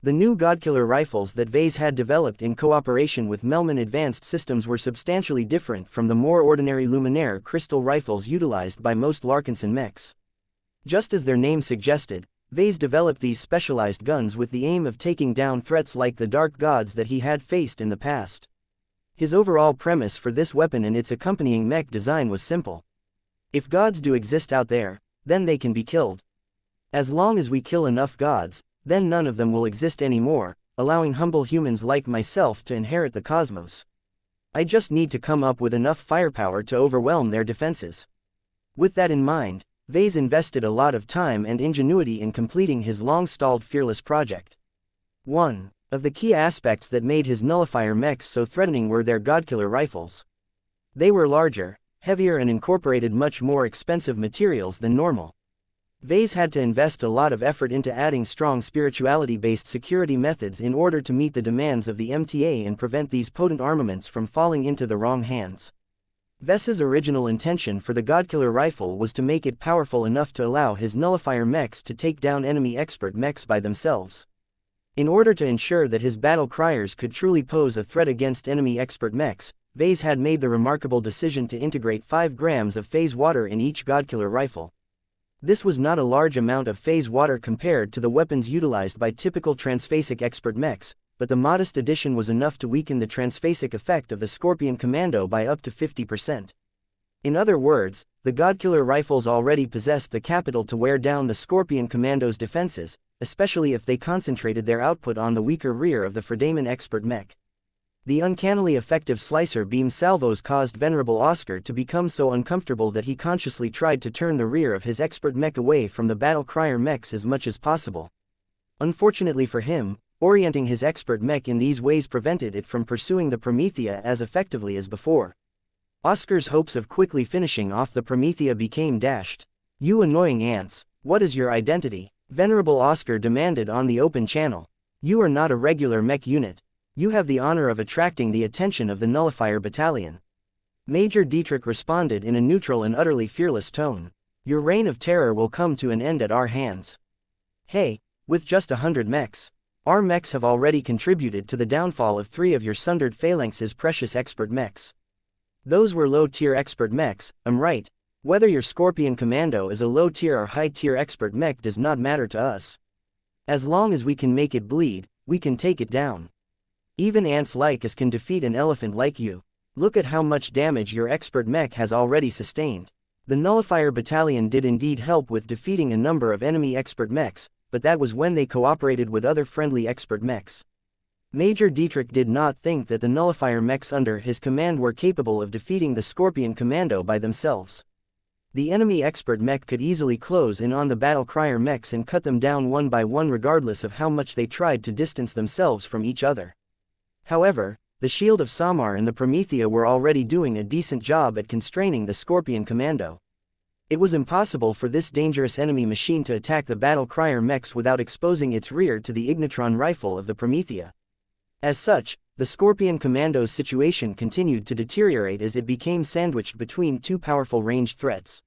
[SPEAKER 1] The new Godkiller rifles that Vase had developed in cooperation with Melman Advanced Systems were substantially different from the more ordinary luminaire crystal rifles utilized by most Larkinson mechs. Just as their name suggested, Vase developed these specialized guns with the aim of taking down threats like the dark gods that he had faced in the past. His overall premise for this weapon and its accompanying mech design was simple. If gods do exist out there, then they can be killed. As long as we kill enough gods, then none of them will exist anymore, allowing humble humans like myself to inherit the cosmos. I just need to come up with enough firepower to overwhelm their defenses. With that in mind, Vase invested a lot of time and ingenuity in completing his long-stalled fearless project. 1. Of the key aspects that made his nullifier mechs so threatening were their Godkiller rifles. They were larger, heavier and incorporated much more expensive materials than normal. Vase had to invest a lot of effort into adding strong spirituality-based security methods in order to meet the demands of the MTA and prevent these potent armaments from falling into the wrong hands. Ves's original intention for the Godkiller rifle was to make it powerful enough to allow his nullifier mechs to take down enemy expert mechs by themselves. In order to ensure that his battle criers could truly pose a threat against enemy expert mechs, Vase had made the remarkable decision to integrate 5 grams of phase water in each Godkiller rifle. This was not a large amount of phase water compared to the weapons utilized by typical transphasic expert mechs, but the modest addition was enough to weaken the transphasic effect of the Scorpion Commando by up to 50%. In other words, the Godkiller rifles already possessed the capital to wear down the Scorpion Commando's defenses, especially if they concentrated their output on the weaker rear of the Fredaman expert mech. The uncannily effective slicer beam salvos caused Venerable Oscar to become so uncomfortable that he consciously tried to turn the rear of his expert mech away from the battle crier mechs as much as possible. Unfortunately for him, orienting his expert mech in these ways prevented it from pursuing the Promethea as effectively as before. Oscar's hopes of quickly finishing off the Promethea became dashed. "You annoying ants, what is your identity?" Venerable Oscar demanded on the open channel. "You are not a regular mech unit. You have the honor of attracting the attention of the Nullifier Battalion." Major Dietrich responded in a neutral and utterly fearless tone. "Your reign of terror will come to an end at our hands. Hey, with just 100 mechs. Our mechs have already contributed to the downfall of 3 of your sundered phalanx's precious expert mechs. Those were low-tier expert mechs, I'm right. Whether your Scorpion Commando is a low-tier or high-tier expert mech does not matter to us. As long as we can make it bleed, we can take it down. Even ants like us can defeat an elephant like you. Look at how much damage your expert mech has already sustained." The Nullifier Battalion did indeed help with defeating a number of enemy expert mechs, but that was when they cooperated with other friendly expert mechs. Major Dietrich did not think that the Nullifier mechs under his command were capable of defeating the Scorpion Commando by themselves. The enemy expert mech could easily close in on the battle crier mechs and cut them down one by one regardless of how much they tried to distance themselves from each other. However, the Shield of Samar and the Promethea were already doing a decent job at constraining the Scorpion Commando. It was impossible for this dangerous enemy machine to attack the battle crier mechs without exposing its rear to the ignitron rifle of the Promethea. As such, the Scorpion Commando's situation continued to deteriorate as it became sandwiched between two powerful ranged threats.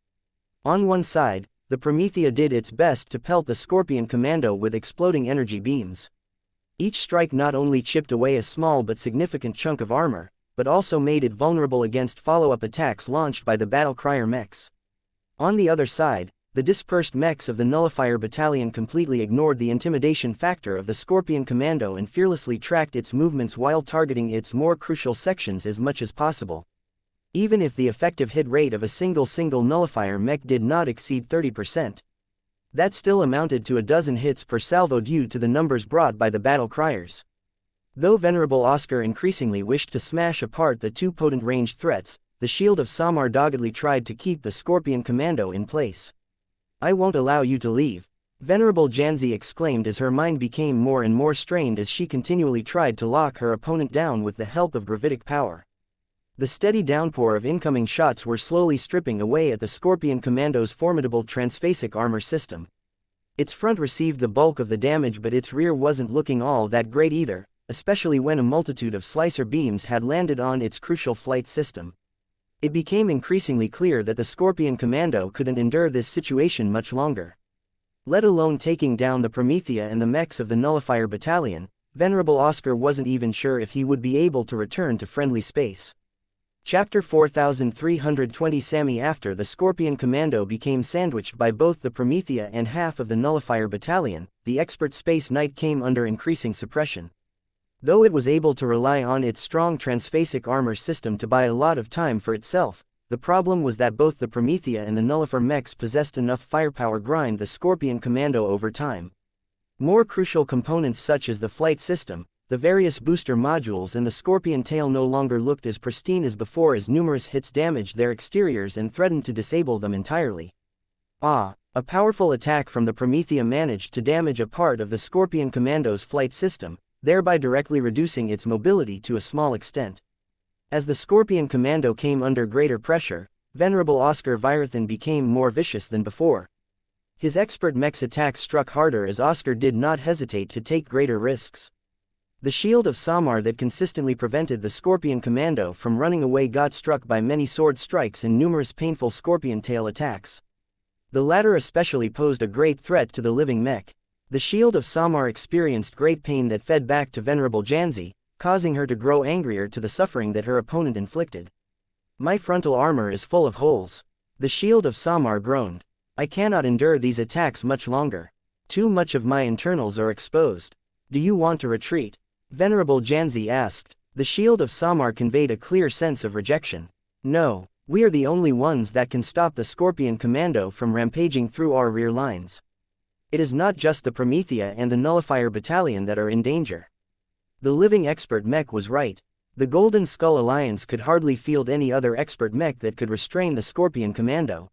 [SPEAKER 1] On one side, the Promethea did its best to pelt the Scorpion Commando with exploding energy beams. Each strike not only chipped away a small but significant chunk of armor, but also made it vulnerable against follow-up attacks launched by the battle crier mechs. On the other side, the dispersed mechs of the Nullifier Battalion completely ignored the intimidation factor of the Scorpion Commando and fearlessly tracked its movements while targeting its more crucial sections as much as possible. Even if the effective hit rate of a single Nullifier mech did not exceed 30%, that still amounted to a dozen hits per salvo due to the numbers brought by the battle criers. Though Venerable Oscar increasingly wished to smash apart the two potent ranged threats, the Shield of Samar doggedly tried to keep the Scorpion Commando in place. "I won't allow you to leave," Venerable Janzi exclaimed as her mind became more and more strained as she continually tried to lock her opponent down with the help of gravitic power. The steady downpour of incoming shots were slowly stripping away at the Scorpion Commando's formidable transphasic armor system. Its front received the bulk of the damage, but its rear wasn't looking all that great either, especially when a multitude of slicer beams had landed on its crucial flight system. It became increasingly clear that the Scorpion Commando couldn't endure this situation much longer. Let alone taking down the Promethea and the mechs of the Nullifier Battalion, Venerable Oscar wasn't even sure if he would be able to return to friendly space. Chapter 4320 Sammy. After the Scorpion Commando became sandwiched by both the Promethea and half of the Nullifier Battalion, the expert Space Knight came under increasing suppression. Though it was able to rely on its strong transphasic armor system to buy a lot of time for itself, the problem was that both the Promethea and the Nullifier mechs possessed enough firepower to grind the Scorpion Commando over time. More crucial components such as the flight system, the various booster modules and the Scorpion tail no longer looked as pristine as before, as numerous hits damaged their exteriors and threatened to disable them entirely. A powerful attack from the Promethea managed to damage a part of the Scorpion Commando's flight system, thereby directly reducing its mobility to a small extent. As the Scorpion Commando came under greater pressure, Venerable Oscar Virathan became more vicious than before. His expert mech's attacks struck harder as Oscar did not hesitate to take greater risks. The Shield of Samar that consistently prevented the Scorpion Commando from running away got struck by many sword strikes and numerous painful Scorpion tail attacks. The latter especially posed a great threat to the living mech. The Shield of Samar experienced great pain that fed back to Venerable Janzi, causing her to grow angrier to the suffering that her opponent inflicted. "My frontal armor is full of holes," the Shield of Samar groaned. "I cannot endure these attacks much longer. Too much of my internals are exposed. Do you want to retreat?" Venerable Janzi asked. The Shield of Samar conveyed a clear sense of rejection. "No, we are the only ones that can stop the Scorpion Commando from rampaging through our rear lines. It is not just the Promethea and the Nullifier Battalion that are in danger." The living expert mech was right. The Golden Skull Alliance could hardly field any other expert mech that could restrain the Scorpion Commando.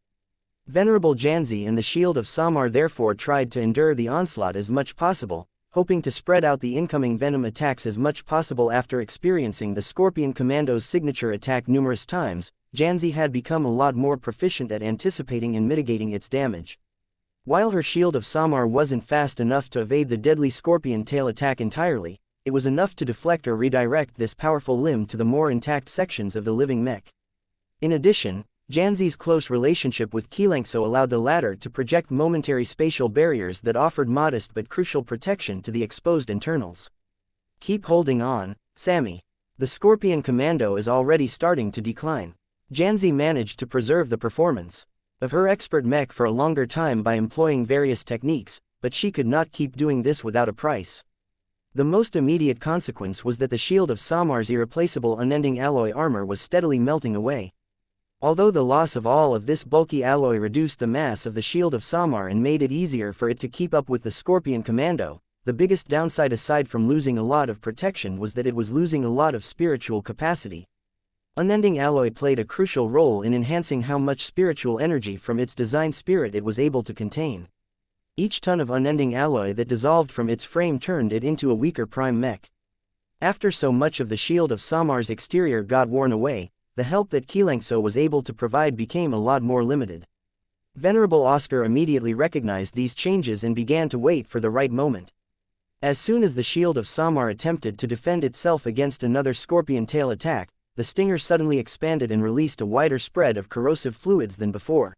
[SPEAKER 1] Venerable Janzi and the Shield of Samar therefore tried to endure the onslaught as much possible, hoping to spread out the incoming venom attacks as much possible. After experiencing the Scorpion Commando's signature attack numerous times, Janzi had become a lot more proficient at anticipating and mitigating its damage. While her Shield of Samar wasn't fast enough to evade the deadly Scorpion tail attack entirely, it was enough to deflect or redirect this powerful limb to the more intact sections of the living mech. In addition, Janzi's close relationship with xianxia allowed the latter to project momentary spatial barriers that offered modest but crucial protection to the exposed internals. "Keep holding on, Sammy. The Scorpion Commando is already starting to decline." Janzi managed to preserve the performance of her expert mech for a longer time by employing various techniques, but she could not keep doing this without a price. The most immediate consequence was that the Shield of Samar's irreplaceable unending alloy armor was steadily melting away. Although the loss of all of this bulky alloy reduced the mass of the Shield of Samar and made it easier for it to keep up with the Scorpion Commando, the biggest downside aside from losing a lot of protection was that it was losing a lot of spiritual capacity. Unending alloy played a crucial role in enhancing how much spiritual energy from its design spirit it was able to contain. Each ton of unending alloy that dissolved from its frame turned it into a weaker prime mech. After so much of the Shield of Samar's exterior got worn away, the help that xianxia was able to provide became a lot more limited. Venerable Oscar immediately recognized these changes and began to wait for the right moment. As soon as the shield of Samar attempted to defend itself against another scorpion tail attack, the stinger suddenly expanded and released a wider spread of corrosive fluids than before.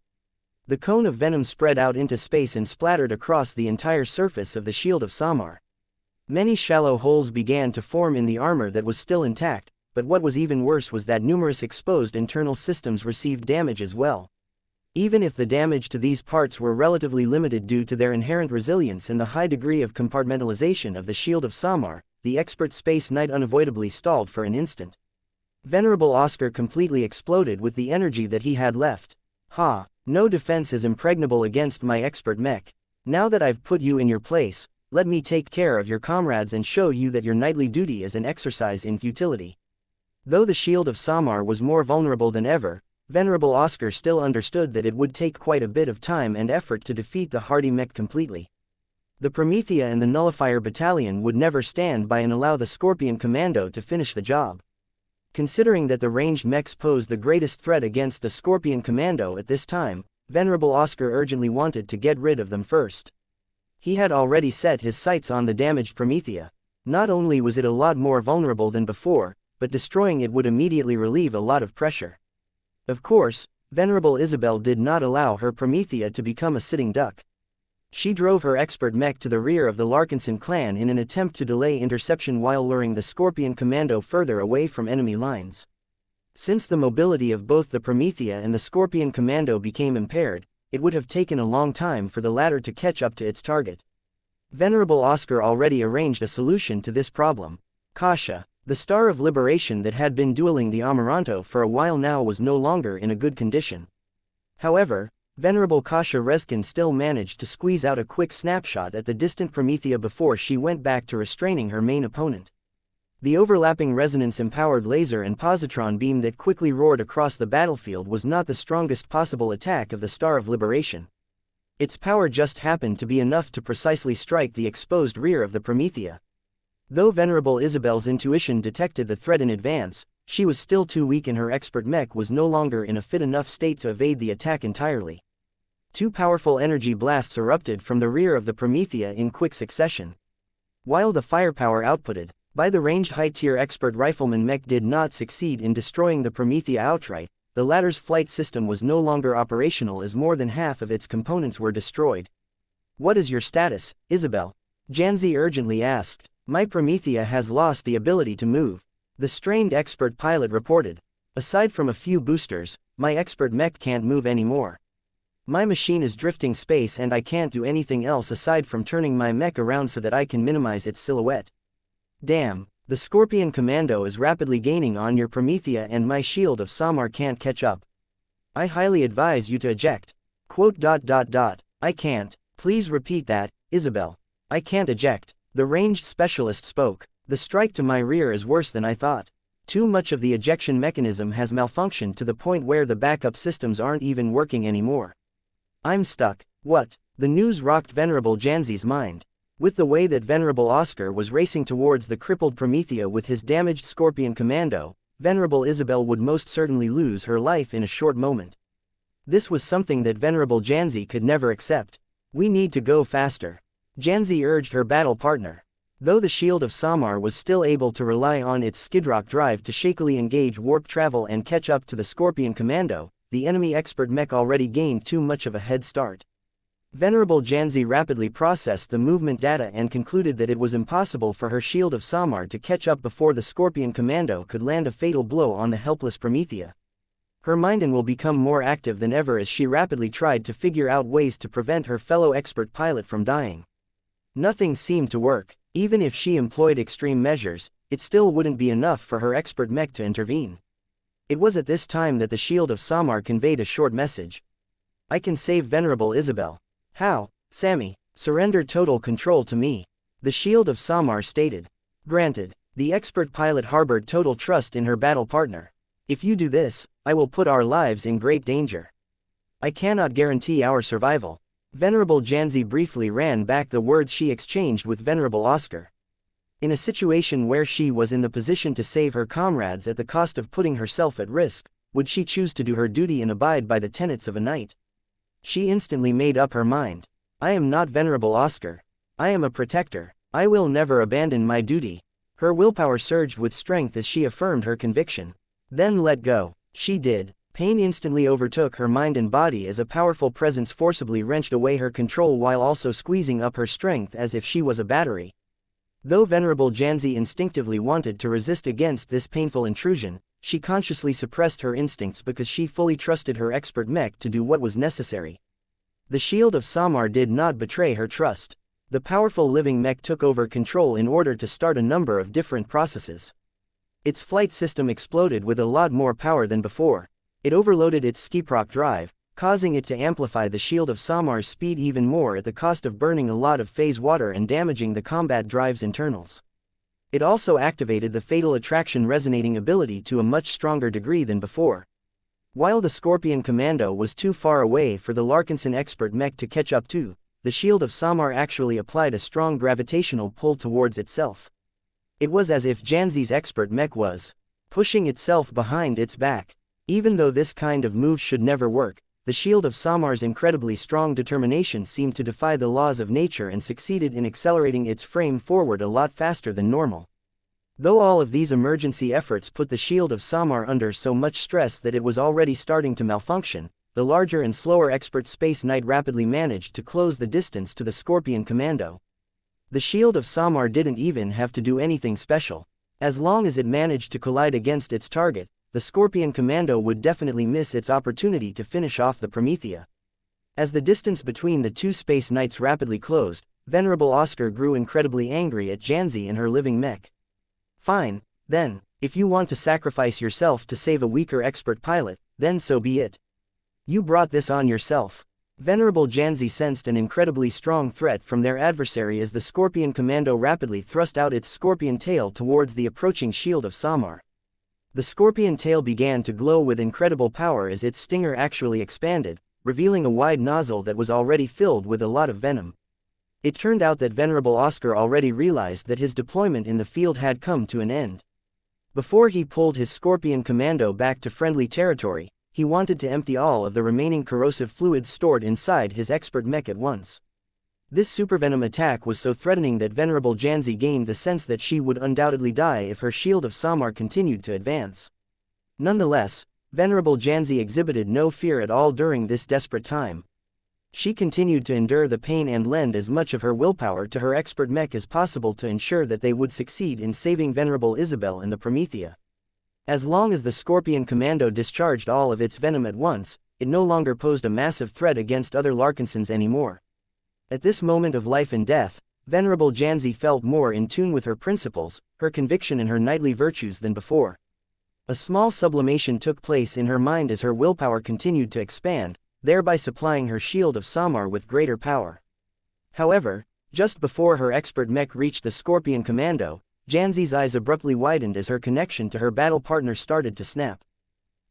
[SPEAKER 1] The cone of venom spread out into space and splattered across the entire surface of the shield of Samar. Many shallow holes began to form in the armor that was still intact, but what was even worse was that numerous exposed internal systems received damage as well. Even if the damage to these parts were relatively limited due to their inherent resilience and the high degree of compartmentalization of the shield of Samar, the expert Space Knight unavoidably stalled for an instant. Venerable Oscar completely exploded with the energy that he had left. Ha! No defense is impregnable against my expert mech. Now that I've put you in your place, let me take care of your comrades and show you that your knightly duty is an exercise in futility. Though the shield of Samar was more vulnerable than ever, Venerable Oscar still understood that it would take quite a bit of time and effort to defeat the hardy mech completely. The Promethea and the Nullifier Battalion would never stand by and allow the Scorpion Commando to finish the job. Considering that the ranged mechs posed the greatest threat against the Scorpion Commando at this time, Venerable Oscar urgently wanted to get rid of them first. He had already set his sights on the damaged Promethea. Not only was it a lot more vulnerable than before, but destroying it would immediately relieve a lot of pressure. Of course, Venerable Isabel did not allow her Promethea to become a sitting duck. She drove her expert mech to the rear of the Larkinson clan in an attempt to delay interception while luring the Scorpion Commando further away from enemy lines. Since the mobility of both the Promethea and the Scorpion Commando became impaired, it would have taken a long time for the latter to catch up to its target. Venerable Oscar already arranged a solution to this problem. Xianxia, the Star of Liberation that had been dueling the Amaranto for a while now, was no longer in a good condition. However, Venerable Xianxia Rezkin still managed to squeeze out a quick snapshot at the distant Promethea before she went back to restraining her main opponent. The overlapping resonance-empowered laser and positron beam that quickly roared across the battlefield was not the strongest possible attack of the Star of Liberation. Its power just happened to be enough to precisely strike the exposed rear of the Promethea. Though Venerable Isabel's intuition detected the threat in advance, she was still too weak and her expert mech was no longer in a fit enough state to evade the attack entirely. Two powerful energy blasts erupted from the rear of the Promethea in quick succession. While the firepower outputted by the ranged high-tier expert rifleman mech did not succeed in destroying the Promethea outright, the latter's flight system was no longer operational as more than half of its components were destroyed. "What is your status, Isabel?" Janzi urgently asked. "My Promethea has lost the ability to move," the strained expert pilot reported. "Aside from a few boosters, my expert mech can't move anymore. My machine is drifting space and I can't do anything else aside from turning my mech around so that I can minimize its silhouette. Damn, the Scorpion Commando is rapidly gaining on your Promethea and my shield of Samar can't catch up. I highly advise you to eject." I can't. Please repeat that, Isabel. I can't eject. The ranged specialist spoke. "The strike to my rear is worse than I thought. Too much of the ejection mechanism has malfunctioned to the point where the backup systems aren't even working anymore. I'm stuck." What? The news rocked Venerable Janzi's mind. With the way that Venerable Oscar was racing towards the crippled Promethea with his damaged Scorpion Commando, Venerable Isabel would most certainly lose her life in a short moment. This was something that Venerable Janzi could never accept. "We need to go faster," Janzi urged her battle partner. Though the shield of Samar was still able to rely on its skidrock drive to shakily engage warp travel and catch up to the Scorpion Commando, the enemy expert mech already gained too much of a head start. Venerable Janzi rapidly processed the movement data and concluded that it was impossible for her shield of Samar to catch up before the Scorpion Commando could land a fatal blow on the helpless Promethea. Her mind will become more active than ever as she rapidly tried to figure out ways to prevent her fellow expert pilot from dying. Nothing seemed to work. Even if she employed extreme measures, it still wouldn't be enough for her expert mech to intervene. It was at this time that the shield of Samar conveyed a short message. "I can save Venerable Isabel." "How?" "Sammy, surrender total control to me," the shield of Samar stated. "Granted." The expert pilot harbored total trust in her battle partner. "If you do this, I will put our lives in great danger. I cannot guarantee our survival." Venerable Janzi briefly ran back the words she exchanged with Venerable Oscar. In a situation where she was in the position to save her comrades at the cost of putting herself at risk, would she choose to do her duty and abide by the tenets of a knight? She instantly made up her mind. I am not Venerable Oscar. I am a protector. I will never abandon my duty. Her willpower surged with strength as she affirmed her conviction. Then let go. She did. Pain instantly overtook her mind and body as a powerful presence forcibly wrenched away her control while also squeezing up her strength as if she was a battery. Though Venerable Janzi instinctively wanted to resist against this painful intrusion, she consciously suppressed her instincts because she fully trusted her expert mech to do what was necessary. The shield of Samar did not betray her trust. The powerful living mech took over control in order to start a number of different processes. Its flight system exploded with a lot more power than before. It overloaded its skiprock drive, causing it to amplify the shield of Samar's speed even more at the cost of burning a lot of phase water and damaging the combat drive's internals. It also activated the fatal attraction resonating ability to a much stronger degree than before. While the Scorpion Commando was too far away for the Larkinson expert mech to catch up to, the shield of Samar actually applied a strong gravitational pull towards itself. It was as if Janzi's expert mech was pushing itself behind its back. Even though this kind of move should never work, the shield of Samar's incredibly strong determination seemed to defy the laws of nature and succeeded in accelerating its frame forward a lot faster than normal. Though all of these emergency efforts put the shield of Samar under so much stress that it was already starting to malfunction, the larger and slower expert Space Knight rapidly managed to close the distance to the Scorpion Commando. The shield of Samar didn't even have to do anything special. As long as it managed to collide against its target, the Scorpion Commando would definitely miss its opportunity to finish off the Promethea. As the distance between the two Space Knights rapidly closed, Venerable Oscar grew incredibly angry at Janzi and her living mech. Fine, then, if you want to sacrifice yourself to save a weaker expert pilot, then so be it. You brought this on yourself. Venerable Janzi sensed an incredibly strong threat from their adversary as the Scorpion Commando rapidly thrust out its scorpion tail towards the approaching shield of Samar. The scorpion tail began to glow with incredible power as its stinger actually expanded, revealing a wide nozzle that was already filled with a lot of venom. It turned out that Venerable Oscar already realized that his deployment in the field had come to an end. Before he pulled his Scorpion Commando back to friendly territory, he wanted to empty all of the remaining corrosive fluids stored inside his expert mech at once. This supervenom attack was so threatening that Venerable Janzi gained the sense that she would undoubtedly die if her shield of Samar continued to advance. Nonetheless, Venerable Janzi exhibited no fear at all during this desperate time. She continued to endure the pain and lend as much of her willpower to her expert mech as possible to ensure that they would succeed in saving Venerable Isabel and the Promethea. As long as the Scorpion Commando discharged all of its venom at once, it no longer posed a massive threat against other Larkinsons anymore. At this moment of life and death, Venerable Janzi felt more in tune with her principles, her conviction and her knightly virtues than before. A small sublimation took place in her mind as her willpower continued to expand, thereby supplying her shield of Samar with greater power. However, just before her expert mech reached the Scorpion Commando, Janzi's eyes abruptly widened as her connection to her battle partner started to snap.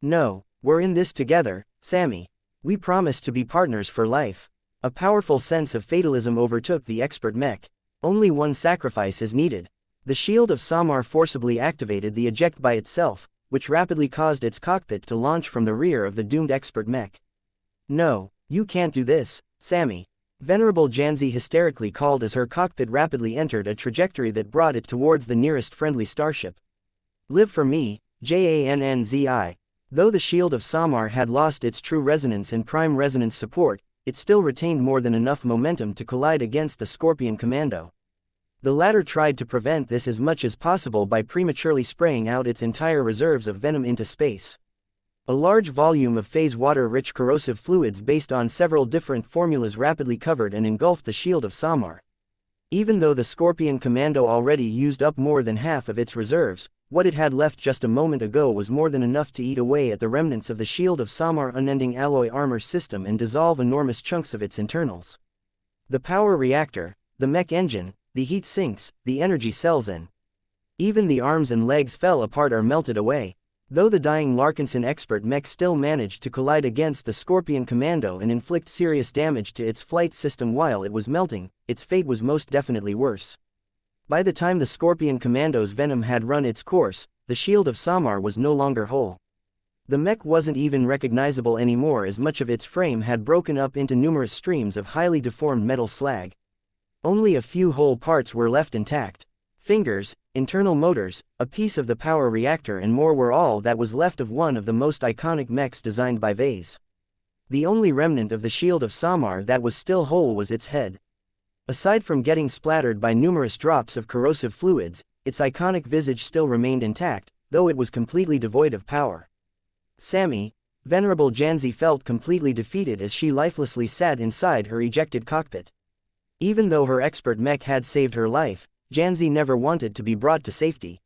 [SPEAKER 1] No, we're in this together, Sammy. We promised to be partners for life. A powerful sense of fatalism overtook the expert mech. Only one sacrifice is needed. The shield of Samar forcibly activated the eject by itself, which rapidly caused its cockpit to launch from the rear of the doomed expert mech. No, you can't do this, Sammy. Venerable Janzi hysterically called as her cockpit rapidly entered a trajectory that brought it towards the nearest friendly starship. Live for me, Jannzi. Though the shield of Samar had lost its true resonance and prime resonance support, it still retained more than enough momentum to collide against the Scorpion Commando. The latter tried to prevent this as much as possible by prematurely spraying out its entire reserves of venom into space. A large volume of phase water-rich corrosive fluids based on several different formulas rapidly covered and engulfed the shield of Samar. Even though the Scorpion Commando already used up more than half of its reserves, what it had left just a moment ago was more than enough to eat away at the remnants of the shield of Samar unending alloy armor system and dissolve enormous chunks of its internals. The power reactor, the mech engine, the heat sinks, the energy cells and even the arms and legs fell apart or melted away. Though the dying Larkinson expert mech still managed to collide against the Scorpion Commando and inflict serious damage to its flight system while it was melting, its fate was most definitely worse. By the time the Scorpion Commando's venom had run its course, the shield of Samar was no longer whole. The mech wasn't even recognizable anymore as much of its frame had broken up into numerous streams of highly deformed metal slag. Only a few whole parts were left intact. Fingers, internal motors, a piece of the power reactor and more were all that was left of one of the most iconic mechs designed by Vase. The only remnant of the shield of Samar that was still whole was its head. Aside from getting splattered by numerous drops of corrosive fluids, its iconic visage still remained intact, though it was completely devoid of power. Sammy, Venerable Janzi felt completely defeated as she lifelessly sat inside her ejected cockpit. Even though her expert mech had saved her life, Janzi never wanted to be brought to safety.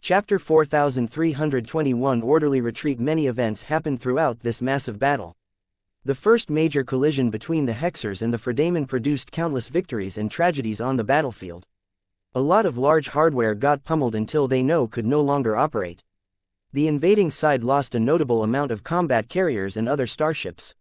[SPEAKER 1] Chapter 4321 Orderly Retreat. Many events happened throughout this massive battle. The first major collision between the Hexers and the Fredaimon produced countless victories and tragedies on the battlefield. A lot of large hardware got pummeled until they could no longer operate. The invading side lost a notable amount of combat carriers and other starships.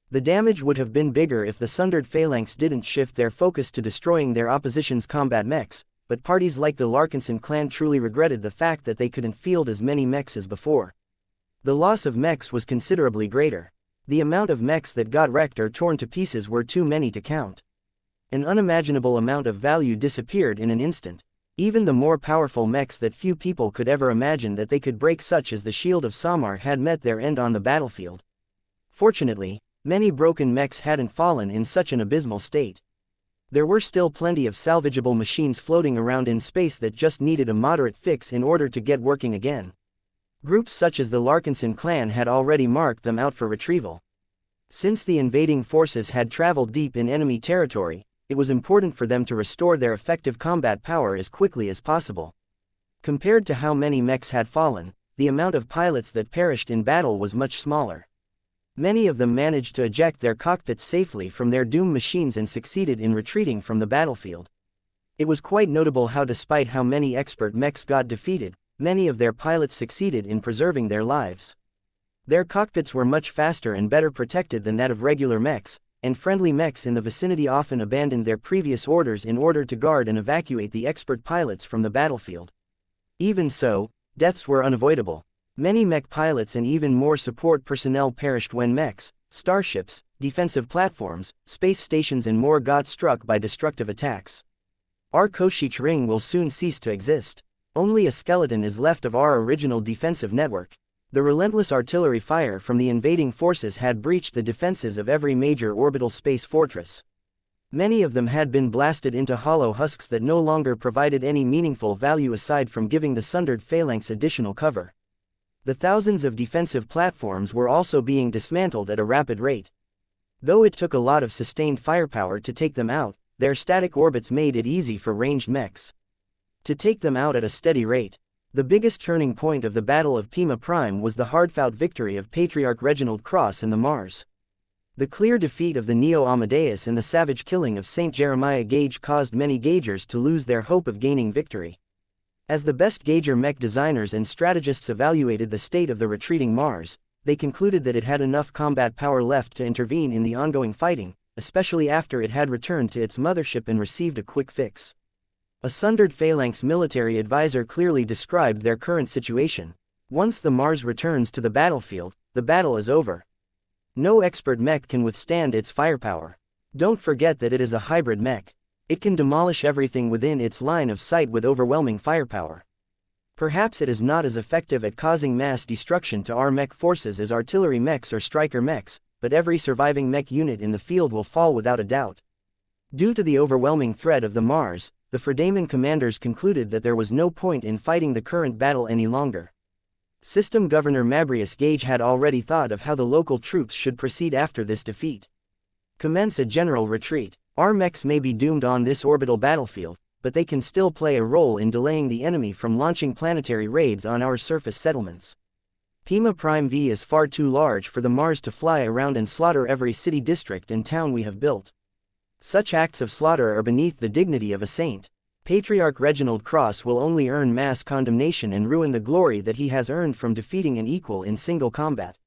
[SPEAKER 1] The damage would have been bigger if the sundered phalanx didn't shift their focus to destroying their opposition's combat mechs, but parties like the Larkinson clan truly regretted the fact that they couldn't field as many mechs as before. The loss of mechs was considerably greater. The amount of mechs that got wrecked or torn to pieces were too many to count. An unimaginable amount of value disappeared in an instant. Even the more powerful mechs that few people could ever imagine that they could break, such as the Shield of Samar, had met their end on the battlefield. Fortunately, many broken mechs hadn't fallen in such an abysmal state. There were still plenty of salvageable machines floating around in space that just needed a moderate fix in order to get working again. Groups such as the Larkinson clan had already marked them out for retrieval. Since the invading forces had traveled deep in enemy territory, it was important for them to restore their effective combat power as quickly as possible. Compared to how many mechs had fallen, the amount of pilots that perished in battle was much smaller. Many of them managed to eject their cockpits safely from their doomed machines and succeeded in retreating from the battlefield. It was quite notable how, despite how many expert mechs got defeated, many of their pilots succeeded in preserving their lives. Their cockpits were much faster and better protected than that of regular mechs, and friendly mechs in the vicinity often abandoned their previous orders in order to guard and evacuate the expert pilots from the battlefield. Even so, deaths were unavoidable. Many mech pilots and even more support personnel perished when mechs, starships, defensive platforms, space stations and more got struck by destructive attacks. Our Koshich ring will soon cease to exist. Only a skeleton is left of our original defensive network. The relentless artillery fire from the invading forces had breached the defenses of every major orbital space fortress. Many of them had been blasted into hollow husks that no longer provided any meaningful value aside from giving the sundered phalanx additional cover. The thousands of defensive platforms were also being dismantled at a rapid rate. Though it took a lot of sustained firepower to take them out, their static orbits made it easy for ranged mechs to take them out at a steady rate. The biggest turning point of the Battle of Pima Prime was the hard-fought victory of Patriarch Reginald Cross and the Mars. The clear defeat of the Neo Amadeus and the savage killing of Saint Jeremiah Gage caused many Gaugers to lose their hope of gaining victory. As the best Gauger mech designers and strategists evaluated the state of the retreating Mars, they concluded that it had enough combat power left to intervene in the ongoing fighting, especially after it had returned to its mothership and received a quick fix. A sundered phalanx military advisor clearly described their current situation. Once the Mars returns to the battlefield, the battle is over. No expert mech can withstand its firepower. Don't forget that it is a hybrid mech. It can demolish everything within its line of sight with overwhelming firepower. Perhaps it is not as effective at causing mass destruction to our mech forces as artillery mechs or striker mechs, but every surviving mech unit in the field will fall without a doubt. Due to the overwhelming threat of the Mars, the Fredaimon commanders concluded that there was no point in fighting the current battle any longer. System Governor Mabrius Gage had already thought of how the local troops should proceed after this defeat. Commence a general retreat. Our mechs may be doomed on this orbital battlefield, but they can still play a role in delaying the enemy from launching planetary raids on our surface settlements. Pima Prime V is far too large for the Mars to fly around and slaughter every city district and town we have built. Such acts of slaughter are beneath the dignity of a saint. Patriarch Reginald Cross will only earn mass condemnation and ruin the glory that he has earned from defeating an equal in single combat.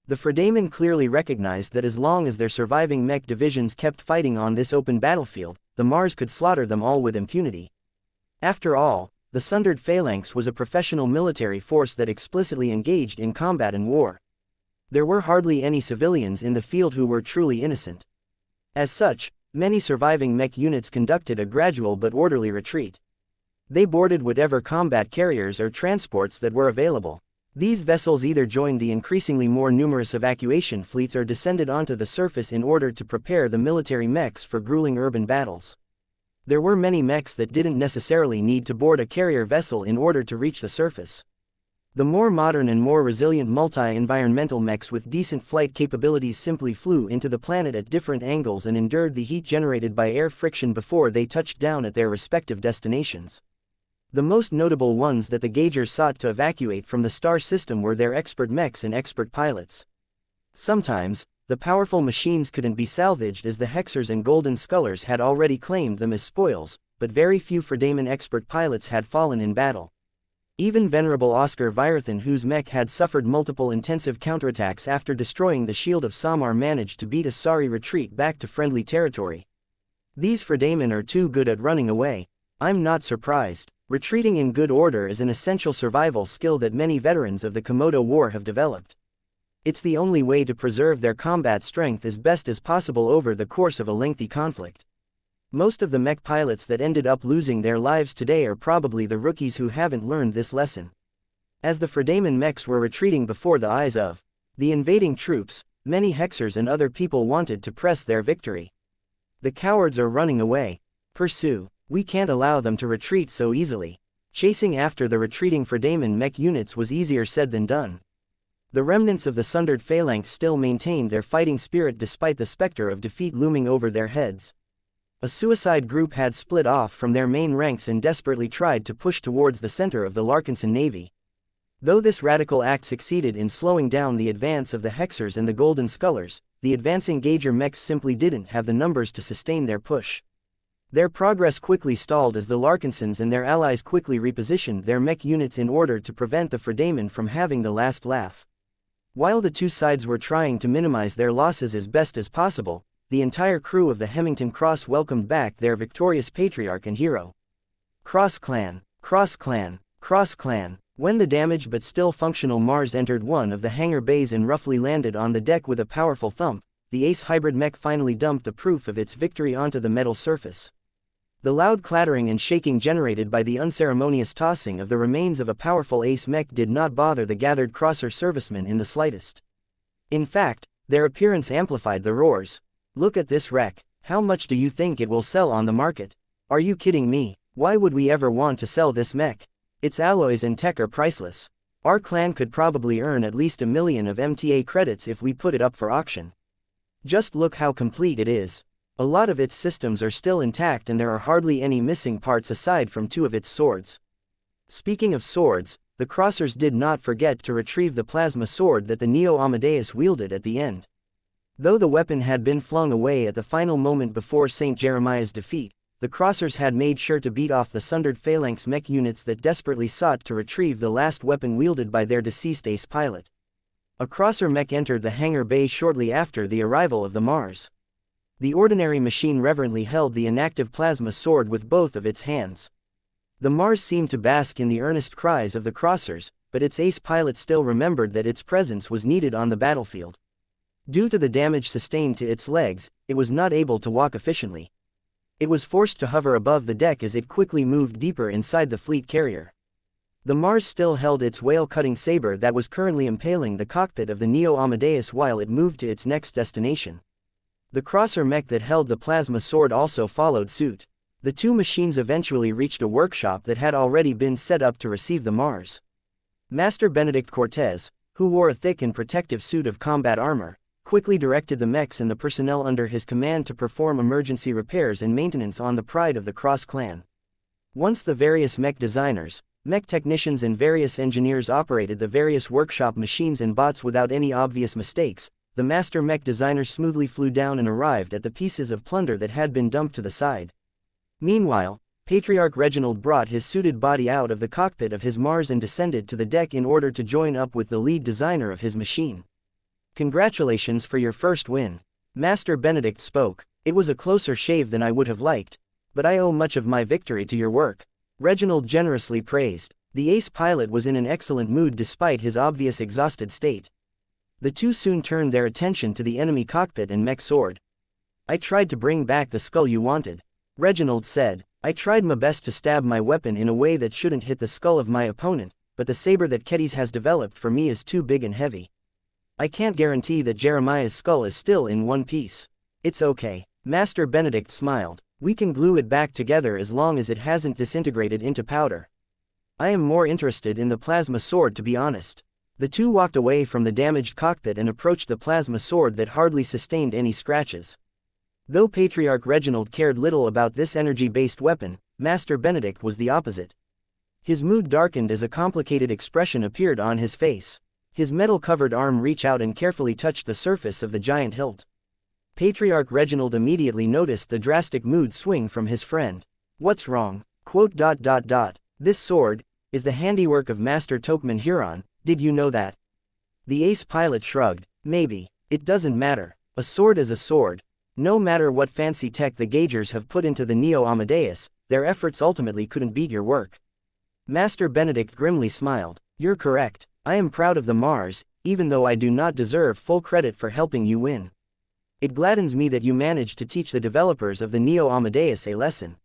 [SPEAKER 1] The Fredaimon clearly recognized that as long as their surviving mech divisions kept fighting on this open battlefield, the Mars could slaughter them all with impunity. After all, the Sundered Phalanx was a professional military force that explicitly engaged in combat and war. There were hardly any civilians in the field who were truly innocent. As such, many surviving mech units conducted a gradual but orderly retreat. They boarded whatever combat carriers or transports that were available. These vessels either joined the increasingly more numerous evacuation fleets or descended onto the surface in order to prepare the military mechs for grueling urban battles. There were many mechs that didn't necessarily need to board a carrier vessel in order to reach the surface. The more modern and more resilient multi-environmental mechs with decent flight capabilities simply flew into the planet at different angles and endured the heat generated by air friction before they touched down at their respective destinations. The most notable ones that the Gaugers sought to evacuate from the star system were their expert mechs and expert pilots. Sometimes, the powerful machines couldn't be salvaged as the Hexers and Golden Scullers had already claimed them as spoils, but very few Fredaman expert pilots had fallen in battle. Even venerable Oscar Virathan, whose mech had suffered multiple intensive counterattacks after destroying the shield of Samar, managed to beat a sorry retreat back to friendly territory. These Fredaman are too good at running away. I'm not surprised. Retreating in good order is an essential survival skill that many veterans of the Komodo War have developed. It's the only way to preserve their combat strength as best as possible over the course of a lengthy conflict. Most of the mech pilots that ended up losing their lives today are probably the rookies who haven't learned this lesson. As the Fredaman mechs were retreating before the eyes of the invading troops, many Hexers and other people wanted to press their victory. The cowards are running away. Pursue. We can't allow them to retreat so easily. Chasing after the retreating Fredaman mech units was easier said than done. The remnants of the Sundered Phalanx still maintained their fighting spirit despite the specter of defeat looming over their heads. A suicide group had split off from their main ranks and desperately tried to push towards the center of the Larkinson Navy. Though this radical act succeeded in slowing down the advance of the Hexers and the Golden Scullers, the advancing Gauger mechs simply didn't have the numbers to sustain their push. Their progress quickly stalled as the Larkinsons and their allies quickly repositioned their mech units in order to prevent the Fredaman from having the last laugh. While the two sides were trying to minimize their losses as best as possible, the entire crew of the Hemington Cross welcomed back their victorious patriarch and hero. Cross Clan, Cross Clan, Cross Clan. When the damaged but still functional Mars entered one of the hangar bays and roughly landed on the deck with a powerful thump, the Ace hybrid mech finally dumped the proof of its victory onto the metal surface. The loud clattering and shaking generated by the unceremonious tossing of the remains of a powerful Ace mech did not bother the gathered Crosser servicemen in the slightest. In fact, their appearance amplified the roars. Look at this wreck. How much do you think it will sell on the market? Are you kidding me? Why would we ever want to sell this mech? Its alloys and tech are priceless. Our clan could probably earn at least 1 million of MTA credits if we put it up for auction. Just look how complete it is. A lot of its systems are still intact and there are hardly any missing parts aside from 2 of its swords. Speaking of swords, the Crossers did not forget to retrieve the plasma sword that the Neo Amadeus wielded at the end. Though the weapon had been flung away at the final moment before St. Jeremiah's defeat, the Crossers had made sure to beat off the Sundered Phalanx mech units that desperately sought to retrieve the last weapon wielded by their deceased ace pilot. A Crosser mech entered the hangar bay shortly after the arrival of the Mars. The ordinary machine reverently held the inactive plasma sword with both of its hands. The Mars seemed to bask in the earnest cries of the Crossers, but its ace pilot still remembered that its presence was needed on the battlefield. Due to the damage sustained to its legs, it was not able to walk efficiently. It was forced to hover above the deck as it quickly moved deeper inside the fleet carrier. The Mars still held its whale-cutting saber that was currently impaling the cockpit of the Neo Amadeus while it moved to its next destination. The Crosser mech that held the plasma sword also followed suit. The two machines eventually reached a workshop that had already been set up to receive the Mars. Master Benedict Cortez, who wore a thick and protective suit of combat armor, quickly directed the mechs and the personnel under his command to perform emergency repairs and maintenance on the pride of the Cross clan. Once the various mech designers, mech technicians and various engineers operated the various workshop machines and bots without any obvious mistakes, the master mech designer smoothly flew down and arrived at the pieces of plunder that had been dumped to the side. Meanwhile, Patriarch Reginald brought his suited body out of the cockpit of his Mars and descended to the deck in order to join up with the lead designer of his machine. Congratulations for your first win. Master Benedict spoke. It was a closer shave than I would have liked, but I owe much of my victory to your work. Reginald generously praised. The ace pilot was in an excellent mood despite his obvious exhausted state. The two soon turned their attention to the enemy cockpit and mech sword. "I tried to bring back the skull you wanted," Reginald said. "I tried my best to stab my weapon in a way that shouldn't hit the skull of my opponent, but the saber that Kedis has developed for me is too big and heavy. I can't guarantee that Jeremiah's skull is still in one piece." "It's okay." Master Benedict smiled. "We can glue it back together as long as it hasn't disintegrated into powder. I am more interested in the plasma sword, to be honest." The two walked away from the damaged cockpit and approached the plasma sword that hardly sustained any scratches. Though Patriarch Reginald cared little about this energy-based weapon, Master Benedict was the opposite. His mood darkened as a complicated expression appeared on his face. His metal-covered arm reached out and carefully touched the surface of the giant hilt. Patriarch Reginald immediately noticed the drastic mood swing from his friend. "What's wrong?" "This sword is the handiwork of Master Tokman Huron. Did you know that?" The ace pilot shrugged. "Maybe. It doesn't matter. A sword is a sword. No matter what fancy tech the Gaugers have put into the Neo Amadeus, their efforts ultimately couldn't beat your work." Master Benedict grimly smiled. "You're correct. I am proud of the Mars, even though I do not deserve full credit for helping you win. It gladdens me that you managed to teach the developers of the Neo Amadeus a lesson."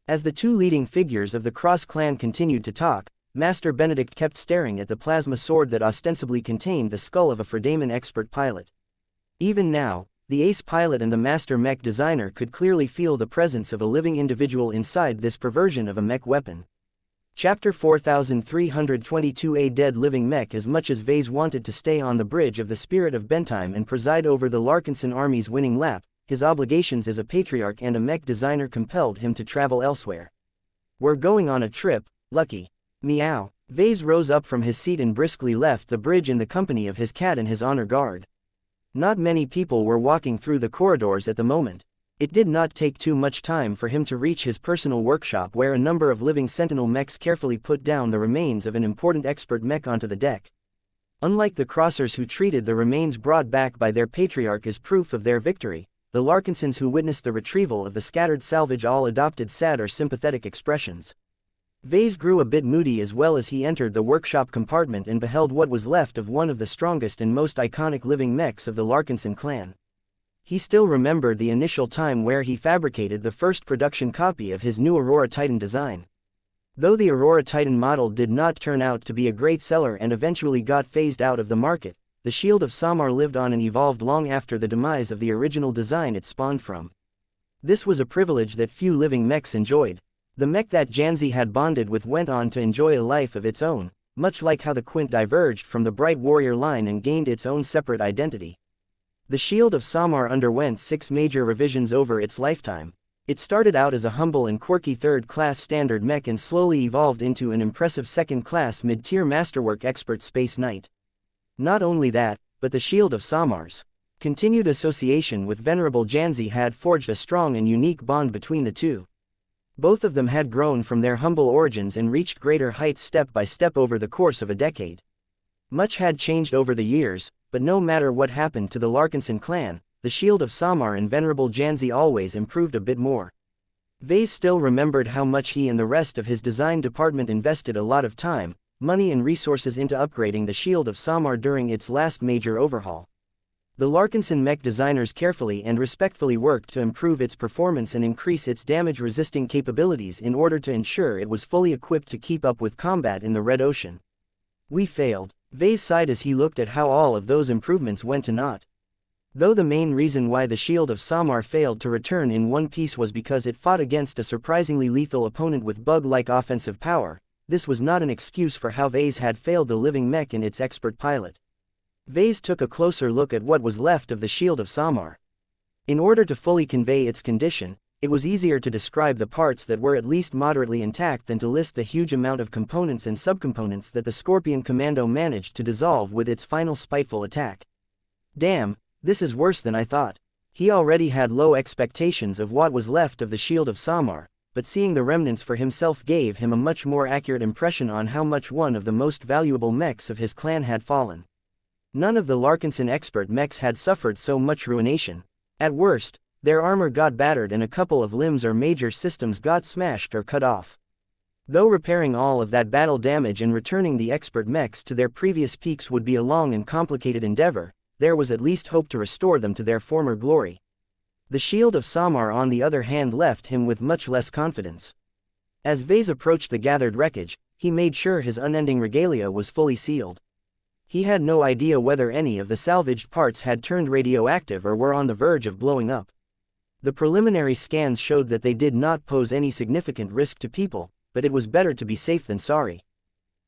[SPEAKER 1] As the two leading figures of the Cross clan continued to talk, Master Benedict kept staring at the plasma sword that ostensibly contained the skull of a Fredaman expert pilot. Even now, the ace pilot and the master mech designer could clearly feel the presence of a living individual inside this perversion of a mech weapon. Chapter 4322. A dead living mech. As much as Vase wanted to stay on the bridge of the Spirit of Bentheim and preside over the Larkinson army's winning lap, his obligations as a patriarch and a mech designer compelled him to travel elsewhere. "We're going on a trip, Lucky." Meow. Vase rose up from his seat and briskly left the bridge in the company of his cat and his honor guard. Not many people were walking through the corridors at the moment. It did not take too much time for him to reach his personal workshop, where a number of living sentinel mechs carefully put down the remains of an important expert mech onto the deck. Unlike the crossers who treated the remains brought back by their patriarch as proof of their victory, the Larkinsons who witnessed the retrieval of the scattered salvage all adopted sad or sympathetic expressions. Vase grew a bit moody as well as he entered the workshop compartment and beheld what was left of one of the strongest and most iconic living mechs of the Larkinson clan. He still remembered the initial time where he fabricated the first production copy of his new Aurora Titan design. Though the Aurora Titan model did not turn out to be a great seller and eventually got phased out of the market, the Shield of Samar lived on and evolved long after the demise of the original design it spawned from. This was a privilege that few living mechs enjoyed. The mech that Janzi had bonded with went on to enjoy a life of its own, much like how the Quint diverged from the Bright Warrior line and gained its own separate identity. The Shield of Samar underwent 6 major revisions over its lifetime. It started out as a humble and quirky third-class standard mech and slowly evolved into an impressive second-class mid-tier masterwork expert space knight. Not only that, but the Shield of Samar's continued association with Venerable Janzi had forged a strong and unique bond between the two. Both of them had grown from their humble origins and reached greater heights step by step over the course of a decade. Much had changed over the years, but no matter what happened to the Larkinson clan, the Shield of Samar and Venerable Janzi always improved a bit more. Vase still remembered how much he and the rest of his design department invested a lot of time, money and resources into upgrading the Shield of Samar during its last major overhaul. The Larkinson mech designers carefully and respectfully worked to improve its performance and increase its damage-resisting capabilities in order to ensure it was fully equipped to keep up with combat in the Red Ocean. "We failed." Vase sighed as he looked at how all of those improvements went to naught. Though the main reason why the Shield of Samar failed to return in one piece was because it fought against a surprisingly lethal opponent with bug-like offensive power, this was not an excuse for how Vase had failed the living mech and its expert pilot. Vase took a closer look at what was left of the Shield of Samar. In order to fully convey its condition, it was easier to describe the parts that were at least moderately intact than to list the huge amount of components and subcomponents that the Scorpion Commando managed to dissolve with its final spiteful attack. "Damn, this is worse than I thought." He already had low expectations of what was left of the Shield of Samar, but seeing the remnants for himself gave him a much more accurate impression on how much one of the most valuable mechs of his clan had fallen. None of the Larkinson expert mechs had suffered so much ruination. At worst, their armor got battered and a couple of limbs or major systems got smashed or cut off. Though repairing all of that battle damage and returning the expert mechs to their previous peaks would be a long and complicated endeavor, there was at least hope to restore them to their former glory. The shield of Samar on the other hand left him with much less confidence. As Vase approached the gathered wreckage, he made sure his unending regalia was fully sealed. He had no idea whether any of the salvaged parts had turned radioactive or were on the verge of blowing up. The preliminary scans showed that they did not pose any significant risk to people, but it was better to be safe than sorry.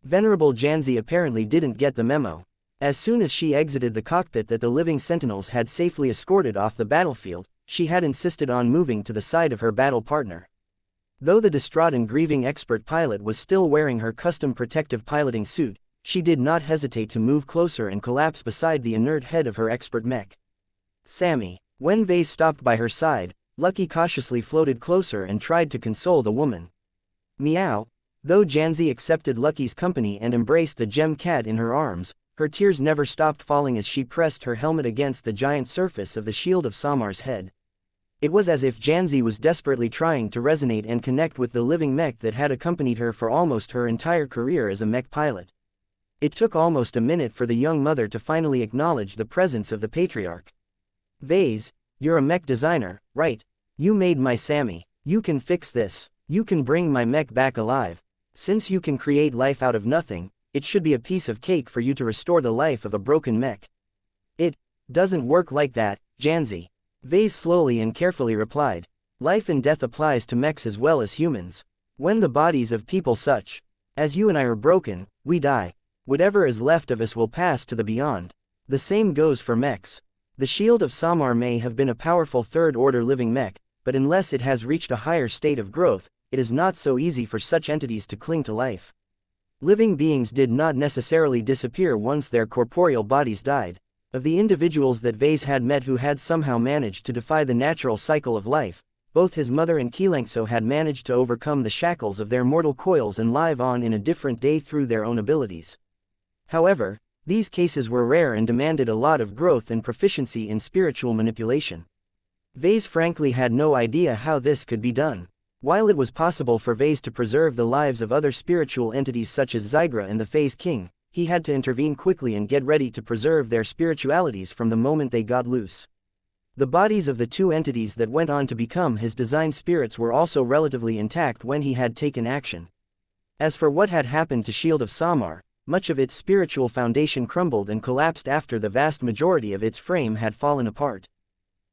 [SPEAKER 1] Venerable Janzi apparently didn't get the memo. As soon as she exited the cockpit that the living sentinels had safely escorted off the battlefield, she had insisted on moving to the side of her battle partner. Though the distraught and grieving expert pilot was still wearing her custom protective piloting suit, she did not hesitate to move closer and collapse beside the inert head of her expert mech. Sammy. When Vase stopped by her side, Lucky cautiously floated closer and tried to console the woman. Meow. Though Janzi accepted Lucky's company and embraced the gem cat in her arms, her tears never stopped falling as she pressed her helmet against the giant surface of the shield of Samar's head. It was as if Janzi was desperately trying to resonate and connect with the living mech that had accompanied her for almost her entire career as a mech pilot. It took almost a minute for the young mother to finally acknowledge the presence of the patriarch. Vase, you're a mech designer, right? You made my Sammy. You can fix this. You can bring my mech back alive. Since you can create life out of nothing, it should be a piece of cake for you to restore the life of a broken mech. It doesn't work like that, Janzi. Vase slowly and carefully replied. Life and death applies to mechs as well as humans. When the bodies of people such as you and I are broken, we die. Whatever is left of us will pass to the beyond. The same goes for mechs. The shield of Samar may have been a powerful third-order living mech, but unless it has reached a higher state of growth, it is not so easy for such entities to cling to life. Living beings did not necessarily disappear once their corporeal bodies died. Of the individuals that Vase had met who had somehow managed to defy the natural cycle of life, both his mother and xianxia had managed to overcome the shackles of their mortal coils and live on in a different day through their own abilities. However, these cases were rare and demanded a lot of growth and proficiency in spiritual manipulation. Vase frankly had no idea how this could be done. While it was possible for Vase to preserve the lives of other spiritual entities such as Zygra and the Phase King, he had to intervene quickly and get ready to preserve their spiritualities from the moment they got loose. The bodies of the two entities that went on to become his design spirits were also relatively intact when he had taken action. As for what had happened to Shield of Samar, much of its spiritual foundation crumbled and collapsed after the vast majority of its frame had fallen apart.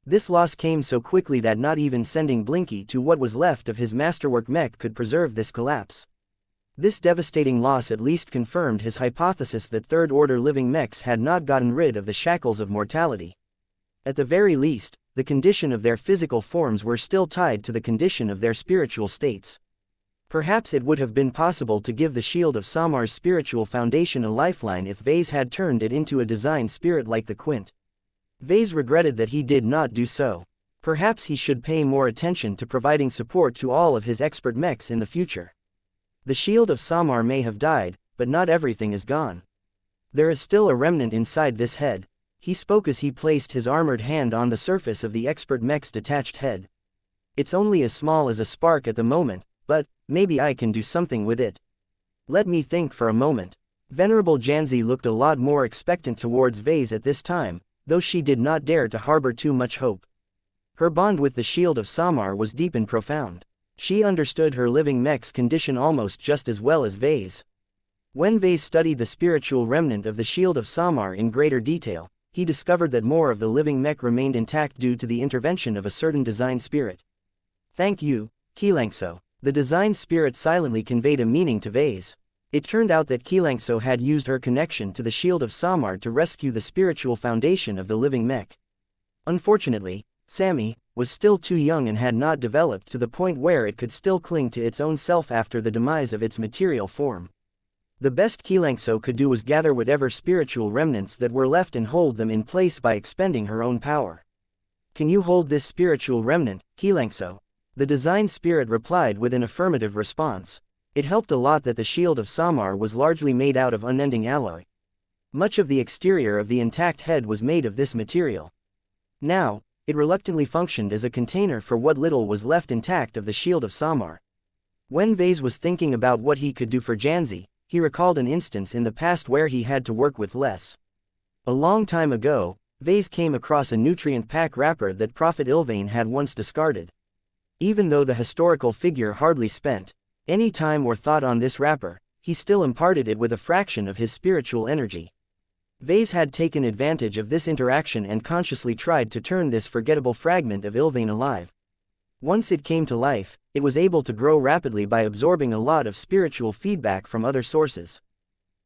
[SPEAKER 1] This loss came so quickly that not even sending Blinky to what was left of his masterwork mech could preserve this collapse. This devastating loss at least confirmed his hypothesis that third-order living mechs had not gotten rid of the shackles of mortality. At the very least, the condition of their physical forms were still tied to the condition of their spiritual states. Perhaps it would have been possible to give the Shield of Samar's spiritual foundation a lifeline if Vase had turned it into a design spirit like the Quint. Vase regretted that he did not do so. Perhaps he should pay more attention to providing support to all of his expert mechs in the future. The Shield of Samar may have died, but not everything is gone. There is still a remnant inside this head. He spoke as he placed his armored hand on the surface of the expert mech's detached head. It's only as small as a spark at the moment, but maybe I can do something with it. Let me think for a moment. Venerable Janzi looked a lot more expectant towards Vase at this time, though she did not dare to harbor too much hope. Her bond with the Shield of Samar was deep and profound. She understood her living mech's condition almost just as well as Vase. When Vase studied the spiritual remnant of the Shield of Samar in greater detail, he discovered that more of the living mech remained intact due to the intervention of a certain design spirit. Thank you, xianxia. The design spirit silently conveyed a meaning to Vase. It turned out that xianxia had used her connection to the Shield of Samar to rescue the spiritual foundation of the living mech. Unfortunately, Sammy was still too young and had not developed to the point where it could still cling to its own self after the demise of its material form. The best xianxia could do was gather whatever spiritual remnants that were left and hold them in place by expending her own power. Can you hold this spiritual remnant, xianxia? The design spirit replied with an affirmative response. It helped a lot that the Shield of Samar was largely made out of unending alloy. Much of the exterior of the intact head was made of this material. Now, it reluctantly functioned as a container for what little was left intact of the Shield of Samar. When Vase was thinking about what he could do for Janzi, he recalled an instance in the past where he had to work with less. A long time ago, Vase came across a nutrient pack wrapper that Prophet Ilvain had once discarded. Even though the historical figure hardly spent any time or thought on this wrapper, he still imparted it with a fraction of his spiritual energy. Vase had taken advantage of this interaction and consciously tried to turn this forgettable fragment of Ilvain alive. Once it came to life, it was able to grow rapidly by absorbing a lot of spiritual feedback from other sources.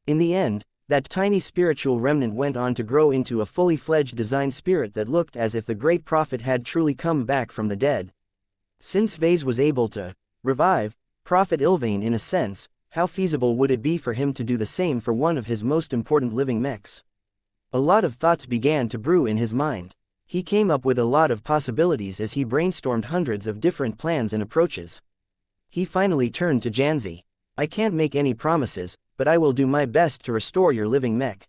[SPEAKER 1] In the end, that tiny spiritual remnant went on to grow into a fully fledged design spirit that looked as if the great prophet had truly come back from the dead. Since Vase was able to revive Prophet Ilvain in a sense, how feasible would it be for him to do the same for one of his most important living mechs? A lot of thoughts began to brew in his mind. He came up with a lot of possibilities as he brainstormed hundreds of different plans and approaches. He finally turned to Janzi. I can't make any promises, but I will do my best to restore your living mech.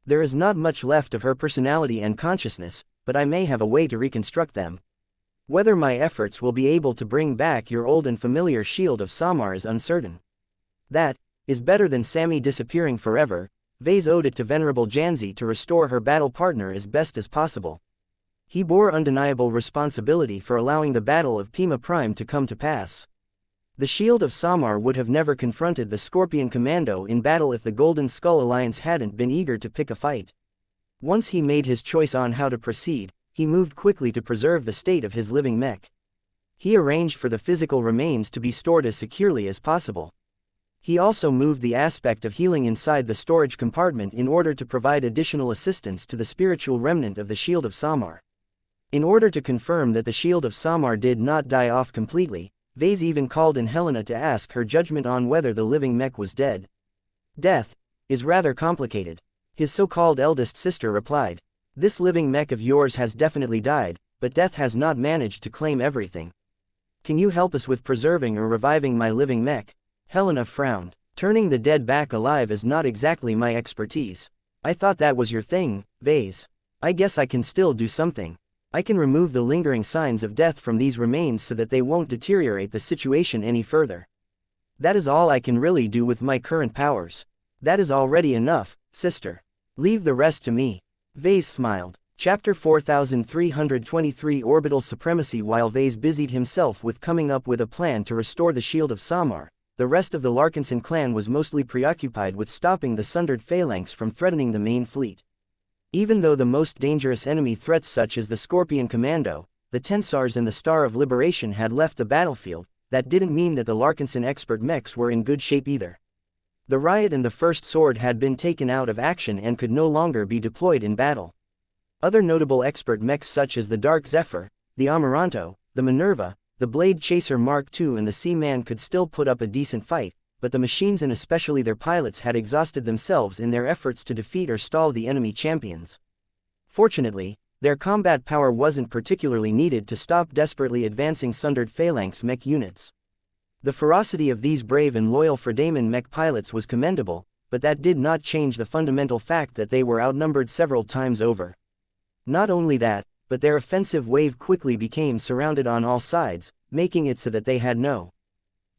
[SPEAKER 1] There is not much left of her personality and consciousness, but I may have a way to reconstruct them. Whether my efforts will be able to bring back your old and familiar shield of Samar is uncertain. That is better than Sammy disappearing forever. Vase owed it to Venerable Janzi to restore her battle partner as best as possible. He bore undeniable responsibility for allowing the Battle of Pima Prime to come to pass. The Shield of Samar would have never confronted the Scorpion Commando in battle if the Golden Skull Alliance hadn't been eager to pick a fight. Once he made his choice on how to proceed, he moved quickly to preserve the state of his living mech. He arranged for the physical remains to be stored as securely as possible. He also moved the aspect of healing inside the storage compartment in order to provide additional assistance to the spiritual remnant of the Shield of Samar. In order to confirm that the Shield of Samar did not die off completely, Vase even called in Helena to ask her judgment on whether the living mech was dead. Death is rather complicated. His so-called eldest sister replied. This living mech of yours has definitely died, but death has not managed to claim everything. Can you help us with preserving or reviving my living mech? Helena frowned. Turning the dead back alive is not exactly my expertise. I thought that was your thing, Vase. I guess I can still do something. I can remove the lingering signs of death from these remains so that they won't deteriorate the situation any further. That is all I can really do with my current powers. That is already enough, sister. Leave the rest to me. Vase smiled. Chapter 4323 Orbital Supremacy. While Vase busied himself with coming up with a plan to restore the Shield of Samar, the rest of the Larkinson clan was mostly preoccupied with stopping the sundered phalanx from threatening the main fleet. Even though the most dangerous enemy threats such as the Scorpion Commando, the Tensars and the Star of Liberation had left the battlefield, that didn't mean that the Larkinson expert mechs were in good shape either. The Riot and the First Sword had been taken out of action and could no longer be deployed in battle. Other notable expert mechs such as the Dark Zephyr, the Amaranto, the Minerva, the Blade Chaser Mark II and the Seaman could still put up a decent fight, but the machines and especially their pilots had exhausted themselves in their efforts to defeat or stall the enemy champions. Fortunately, their combat power wasn't particularly needed to stop desperately advancing sundered phalanx mech units. The ferocity of these brave and loyal Fredaman mech pilots was commendable, but that did not change the fundamental fact that they were outnumbered several times over. Not only that, but their offensive wave quickly became surrounded on all sides, making it so that they had no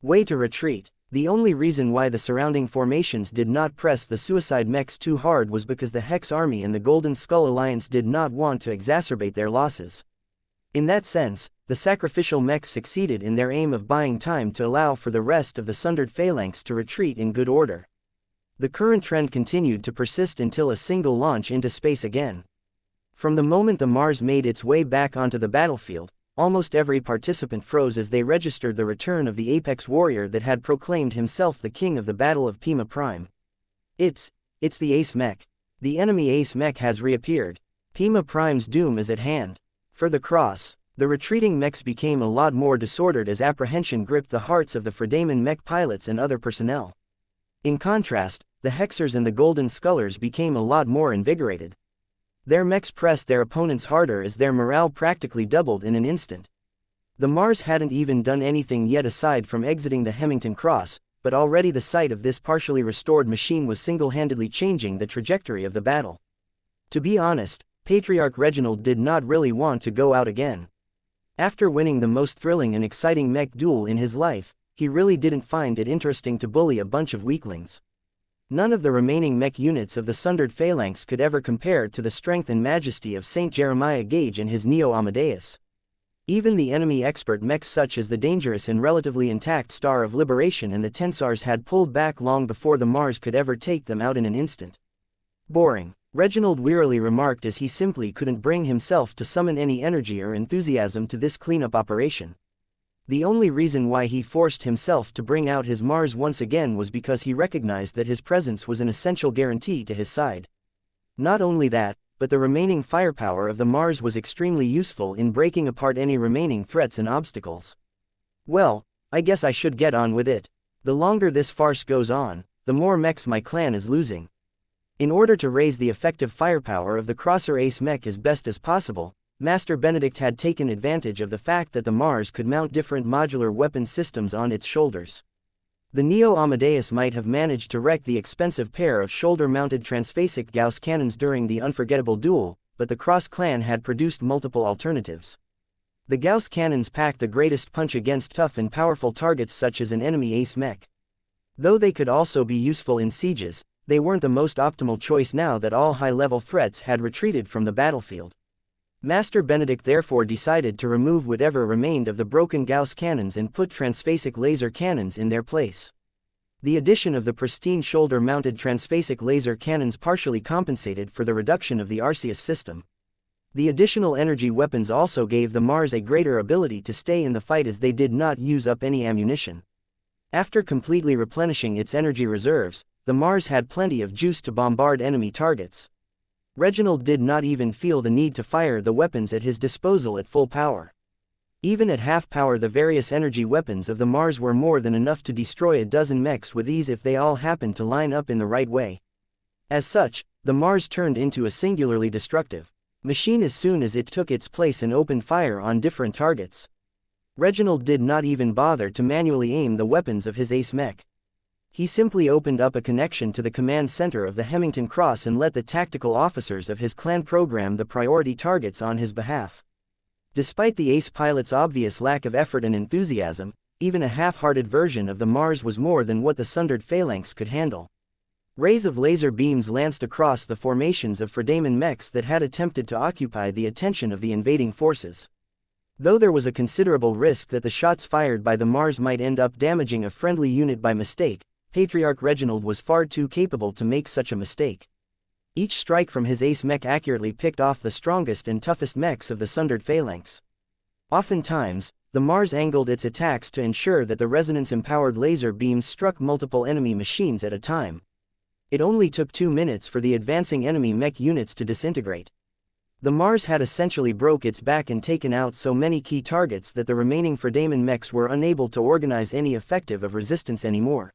[SPEAKER 1] way to retreat. The only reason why the surrounding formations did not press the suicide mechs too hard was because the Hex Army and the Golden Skull Alliance did not want to exacerbate their losses. In that sense, the sacrificial mechs succeeded in their aim of buying time to allow for the rest of the sundered phalanx to retreat in good order. The current trend continued to persist until a single launch into space again. From the moment the Mars made its way back onto the battlefield, almost every participant froze as they registered the return of the apex warrior that had proclaimed himself the king of the Battle of Pima Prime. It's the Ace Mech. The enemy Ace Mech has reappeared. Pima Prime's doom is at hand. For the cross, the retreating mechs became a lot more disordered as apprehension gripped the hearts of the Fredaman mech pilots and other personnel. In contrast, the Hexers and the Golden Scullers became a lot more invigorated. Their mechs pressed their opponents harder as their morale practically doubled in an instant. The Mars hadn't even done anything yet aside from exiting the Hemington Cross, but already the sight of this partially restored machine was single-handedly changing the trajectory of the battle. To be honest, Patriarch Reginald did not really want to go out again. After winning the most thrilling and exciting mech duel in his life, he really didn't find it interesting to bully a bunch of weaklings. None of the remaining mech units of the Sundered Phalanx could ever compare to the strength and majesty of Saint Jeremiah Gage and his Neo Amadeus. Even the enemy expert mechs such as the dangerous and relatively intact Star of Liberation and the Tensars had pulled back long before the Mars could ever take them out in an instant. Boring, Reginald wearily remarked as he simply couldn't bring himself to summon any energy or enthusiasm to this cleanup operation. The only reason why he forced himself to bring out his Mars once again was because he recognized that his presence was an essential guarantee to his side. Not only that, but the remaining firepower of the Mars was extremely useful in breaking apart any remaining threats and obstacles. Well, I guess I should get on with it. The longer this farce goes on, the more mechs my clan is losing. In order to raise the effective firepower of the Crosser Ace mech as best as possible, Master Benedict had taken advantage of the fact that the Mars could mount different modular weapon systems on its shoulders. The Neo Amadeus might have managed to wreck the expensive pair of shoulder-mounted transphasic Gauss cannons during the unforgettable duel, but the Cross clan had produced multiple alternatives. The Gauss cannons packed the greatest punch against tough and powerful targets such as an enemy ace mech. Though they could also be useful in sieges, they weren't the most optimal choice now that all high-level threats had retreated from the battlefield. Master Benedict therefore decided to remove whatever remained of the broken Gauss cannons and put transphasic laser cannons in their place. The addition of the pristine shoulder-mounted transphasic laser cannons partially compensated for the reduction of the Arceus system. The additional energy weapons also gave the Mars a greater ability to stay in the fight as they did not use up any ammunition. After completely replenishing its energy reserves, the Mars had plenty of juice to bombard enemy targets. Reginald did not even feel the need to fire the weapons at his disposal at full power. Even at half power, the various energy weapons of the Mars were more than enough to destroy a dozen mechs with ease if they all happened to line up in the right way. As such, the Mars turned into a singularly destructive machine as soon as it took its place and opened fire on different targets. Reginald did not even bother to manually aim the weapons of his ace mech. He simply opened up a connection to the command center of the Hemington Cross and let the tactical officers of his clan program the priority targets on his behalf. Despite the ace pilot's obvious lack of effort and enthusiasm, even a half-hearted version of the Mars was more than what the Sundered Phalanx could handle. Rays of laser beams lanced across the formations of Fredaemon mechs that had attempted to occupy the attention of the invading forces. Though there was a considerable risk that the shots fired by the Mars might end up damaging a friendly unit by mistake, Patriarch Reginald was far too capable to make such a mistake. Each strike from his ace mech accurately picked off the strongest and toughest mechs of the Sundered Phalanx. Oftentimes, the Mars angled its attacks to ensure that the resonance-empowered laser beams struck multiple enemy machines at a time. It only took 2 minutes for the advancing enemy mech units to disintegrate. The Mars had essentially broke its back and taken out so many key targets that the remaining Fredaemon mechs were unable to organize any effective of resistance anymore.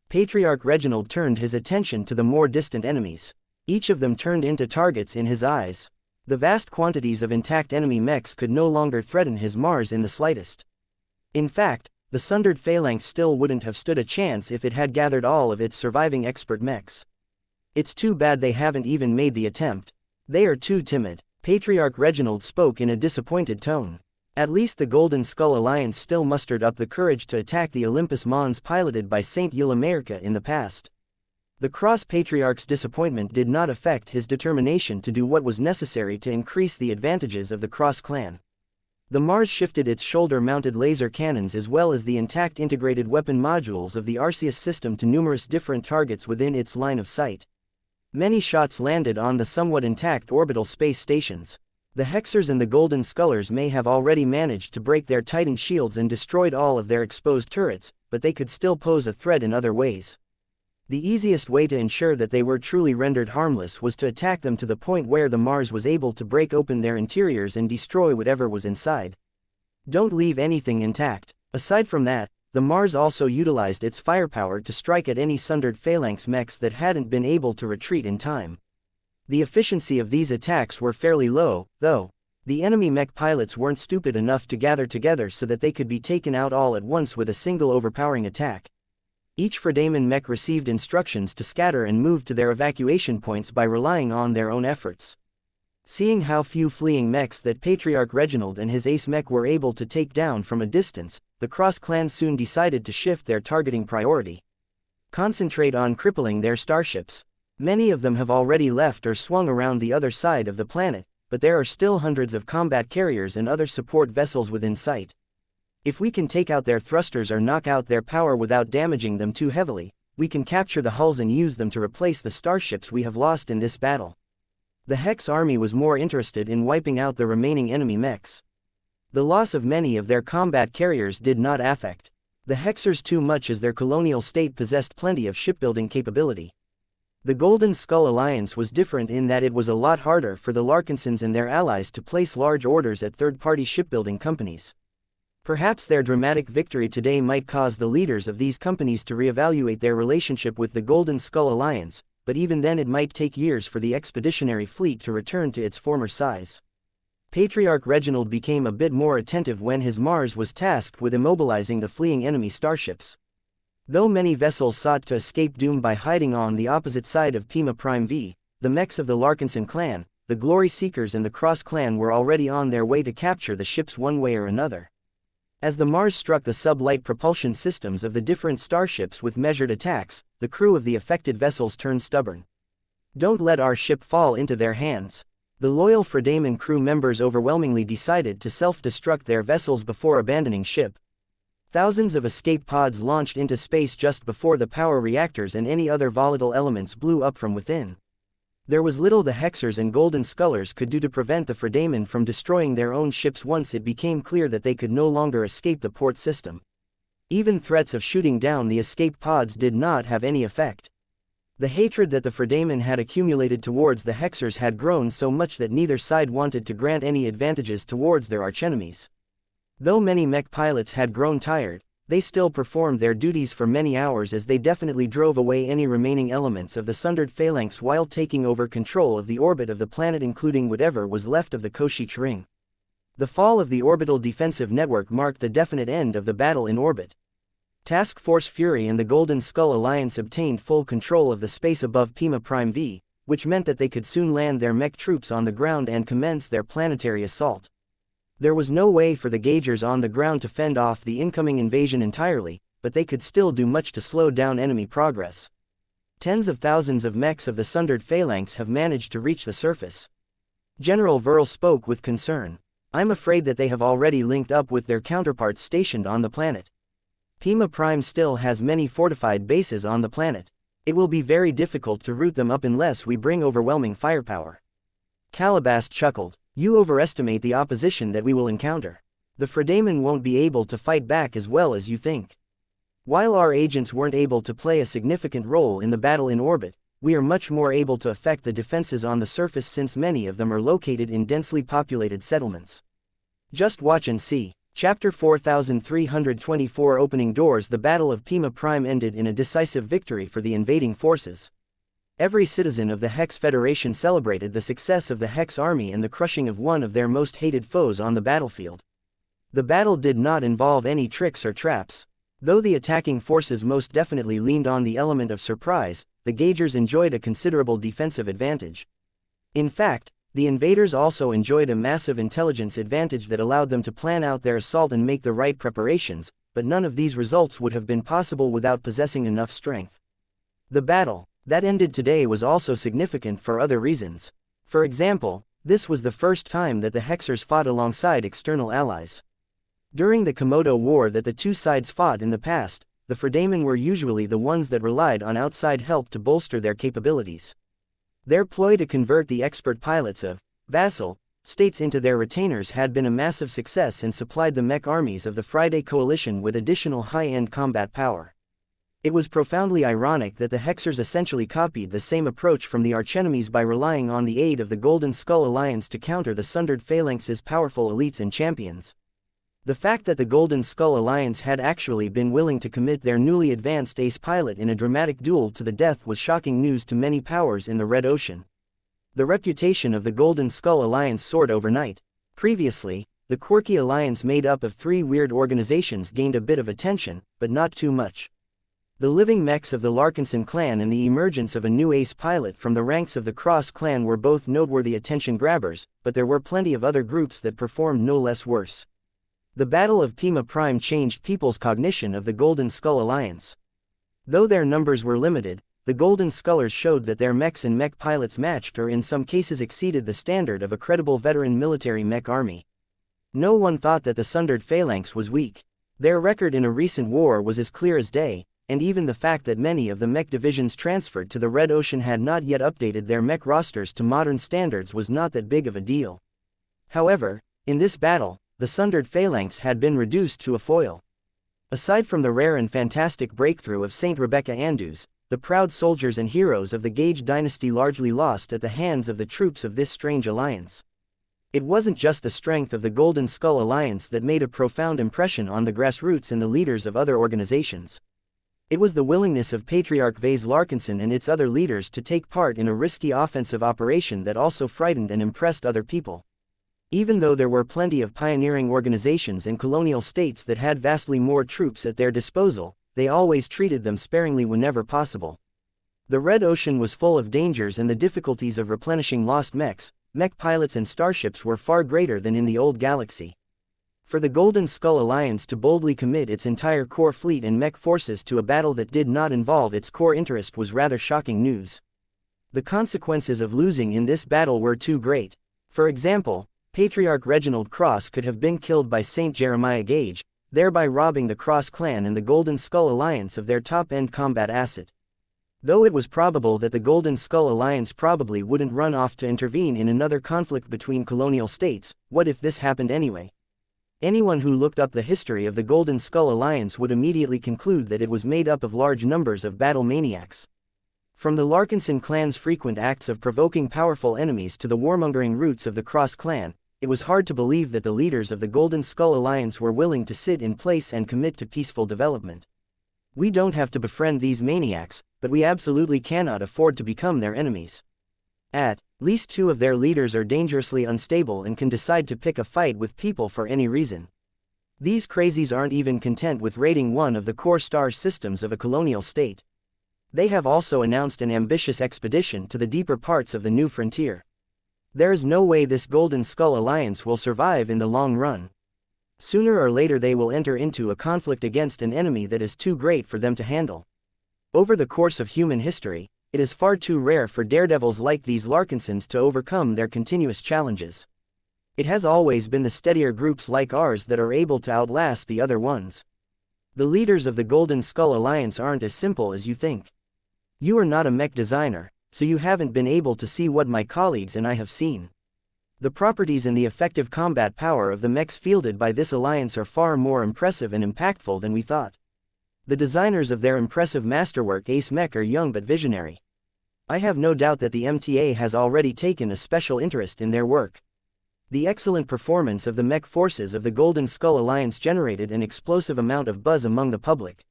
[SPEAKER 1] Patriarch Reginald turned his attention to the more distant enemies. Each of them turned into targets in his eyes. The vast quantities of intact enemy mechs could no longer threaten his Mars in the slightest. In fact, the Sundered Phalanx still wouldn't have stood a chance if it had gathered all of its surviving expert mechs. It's too bad they haven't even made the attempt. They are too timid. Patriarch Reginald spoke in a disappointed tone. At least the Golden Skull Alliance still mustered up the courage to attack the Olympus Mons piloted by Saint Eulamerika in the past. The Cross Patriarch's disappointment did not affect his determination to do what was necessary to increase the advantages of the Cross clan. The Mars shifted its shoulder-mounted laser cannons as well as the intact integrated weapon modules of the Arceus system to numerous different targets within its line of sight. Many shots landed on the somewhat intact orbital space stations. The Hexers and the Golden Skullers may have already managed to break their Titan shields and destroyed all of their exposed turrets, but they could still pose a threat in other ways. The easiest way to ensure that they were truly rendered harmless was to attack them to the point where the Mars was able to break open their interiors and destroy whatever was inside. Don't leave anything intact. Aside from that, the Mars also utilized its firepower to strike at any Sundered Phalanx mechs that hadn't been able to retreat in time. The efficiency of these attacks were fairly low, though. The enemy mech pilots weren't stupid enough to gather together so that they could be taken out all at once with a single overpowering attack. Each Fredaemon mech received instructions to scatter and move to their evacuation points by relying on their own efforts. Seeing how few fleeing mechs that Patriarch Reginald and his ace mech were able to take down from a distance, the Cross clan soon decided to shift their targeting priority. Concentrate on crippling their starships. Many of them have already left or swung around the other side of the planet, but there are still hundreds of combat carriers and other support vessels within sight. If we can take out their thrusters or knock out their power without damaging them too heavily, we can capture the hulls and use them to replace the starships we have lost in this battle. The Hex army was more interested in wiping out the remaining enemy mechs. The loss of many of their combat carriers did not affect the Hexers too much, as their colonial state possessed plenty of shipbuilding capability. The Golden Skull Alliance was different in that it was a lot harder for the Larkinsons and their allies to place large orders at third-party shipbuilding companies. Perhaps their dramatic victory today might cause the leaders of these companies to reevaluate their relationship with the Golden Skull Alliance, but even then it might take years for the expeditionary fleet to return to its former size. Patriarch Reginald became a bit more attentive when his Mars was tasked with immobilizing the fleeing enemy starships. Though many vessels sought to escape doom by hiding on the opposite side of Pima Prime V, the mechs of the Larkinson clan, the Glory Seekers and the Cross clan were already on their way to capture the ships one way or another. As the Mars struck the sub-light propulsion systems of the different starships with measured attacks, the crew of the affected vessels turned stubborn. "Don't let our ship fall into their hands." The loyal Fredaman crew members overwhelmingly decided to self-destruct their vessels before abandoning ship. Thousands of escape pods launched into space just before the power reactors and any other volatile elements blew up from within. There was little the Hexers and Golden Skullers could do to prevent the Fredaman from destroying their own ships once it became clear that they could no longer escape the port system. Even threats of shooting down the escape pods did not have any effect. The hatred that the Fredaman had accumulated towards the Hexers had grown so much that neither side wanted to grant any advantages towards their archenemies. Though many mech pilots had grown tired, they still performed their duties for many hours, as they definitely drove away any remaining elements of the sundered phalanx while taking over control of the orbit of the planet, including whatever was left of the Koshich ring. The fall of the orbital defensive network marked the definite end of the battle in orbit. Task Force Fury and the Golden Skull Alliance obtained full control of the space above Pima Prime V, which meant that they could soon land their mech troops on the ground and commence their planetary assault. There was no way for the Gaugers on the ground to fend off the incoming invasion entirely, but they could still do much to slow down enemy progress. Tens of thousands of mechs of the sundered phalanx have managed to reach the surface. General Verl spoke with concern. "I'm afraid that they have already linked up with their counterparts stationed on the planet. Pima Prime still has many fortified bases on the planet. It will be very difficult to root them up unless we bring overwhelming firepower." Calabas chuckled. "You overestimate the opposition that we will encounter. The Fredaman won't be able to fight back as well as you think. While our agents weren't able to play a significant role in the battle in orbit, we are much more able to affect the defenses on the surface, since many of them are located in densely populated settlements. Just watch and see." Chapter 4324 Opening Doors. The Battle of Pima Prime ended in a decisive victory for the invading forces. Every citizen of the Hex Federation celebrated the success of the Hex army and the crushing of one of their most hated foes on the battlefield. The battle did not involve any tricks or traps. Though the attacking forces most definitely leaned on the element of surprise, the Gaugers enjoyed a considerable defensive advantage. In fact, the invaders also enjoyed a massive intelligence advantage that allowed them to plan out their assault and make the right preparations, but none of these results would have been possible without possessing enough strength. The battle that ended today was also significant for other reasons. For example, this was the first time that the Hexers fought alongside external allies. During the Komodo War that the two sides fought in the past, the Fredaman were usually the ones that relied on outside help to bolster their capabilities. Their ploy to convert the expert pilots of vassal states into their retainers had been a massive success and supplied the mech armies of the Friday Coalition with additional high-end combat power. It was profoundly ironic that the Hexers essentially copied the same approach from the archenemies by relying on the aid of the Golden Skull Alliance to counter the sundered phalanx's powerful elites and champions. The fact that the Golden Skull Alliance had actually been willing to commit their newly advanced ace pilot in a dramatic duel to the death was shocking news to many powers in the Red Ocean. The reputation of the Golden Skull Alliance soared overnight. Previously, the quirky alliance made up of three weird organizations gained a bit of attention, but not too much. The living mechs of the Larkinson clan and the emergence of a new ace pilot from the ranks of the Cross clan were both noteworthy attention grabbers, but there were plenty of other groups that performed no less worse. The Battle of Pima Prime changed people's cognition of the Golden Skull Alliance. Though their numbers were limited, the Golden Skullers showed that their mechs and mech pilots matched or in some cases exceeded the standard of a credible veteran military mech army. No one thought that the Sundered Phalanx was weak. Their record in a recent war was as clear as day, and even the fact that many of the mech divisions transferred to the Red Ocean had not yet updated their mech rosters to modern standards was not that big of a deal. However, in this battle, the Sundered Phalanx had been reduced to a foil. Aside from the rare and fantastic breakthrough of Saint Rebecca Andus, the proud soldiers and heroes of the Gage dynasty largely lost at the hands of the troops of this strange alliance. It wasn't just the strength of the Golden Skull Alliance that made a profound impression on the grassroots and the leaders of other organizations. It was the willingness of Patriarch Vase Larkinson and its other leaders to take part in a risky offensive operation that also frightened and impressed other people. Even though there were plenty of pioneering organizations and colonial states that had vastly more troops at their disposal, they always treated them sparingly whenever possible. The Red Ocean was full of dangers and the difficulties of replenishing lost mechs, mech pilots and starships were far greater than in the old galaxy. For the Golden Skull Alliance to boldly commit its entire core fleet and mech forces to a battle that did not involve its core interest was rather shocking news. The consequences of losing in this battle were too great. For example, Patriarch Reginald Cross could have been killed by Saint Jeremiah Gage, thereby robbing the Cross clan and the Golden Skull Alliance of their top-end combat asset. Though it was probable that the Golden Skull Alliance probably wouldn't run off to intervene in another conflict between colonial states, what if this happened anyway? Anyone who looked up the history of the Golden Skull Alliance would immediately conclude that it was made up of large numbers of battle maniacs. From the Larkinson clan's frequent acts of provoking powerful enemies to the warmongering roots of the Cross clan, it was hard to believe that the leaders of the Golden Skull Alliance were willing to sit in place and commit to peaceful development. We don't have to befriend these maniacs, but we absolutely cannot afford to become their enemies. At least two of their leaders are dangerously unstable and can decide to pick a fight with people for any reason. These crazies aren't even content with raiding one of the core star systems of a colonial state. They have also announced an ambitious expedition to the deeper parts of the new frontier. There is no way this Golden Skull Alliance will survive in the long run. Sooner or later they will enter into a conflict against an enemy that is too great for them to handle. Over the course of human history, it is far too rare for daredevils like these Larkinsons to overcome their continuous challenges. It has always been the steadier groups like ours that are able to outlast the other ones. The leaders of the Golden Skull Alliance aren't as simple as you think. You are not a mech designer, so you haven't been able to see what my colleagues and I have seen. The properties and the effective combat power of the mechs fielded by this alliance are far more impressive and impactful than we thought. The designers of their impressive masterwork Ace Mech are young but visionary. I have no doubt that the MTA has already taken a special interest in their work. The excellent performance of the mech forces of the Golden Skull Alliance generated an explosive amount of buzz among the public.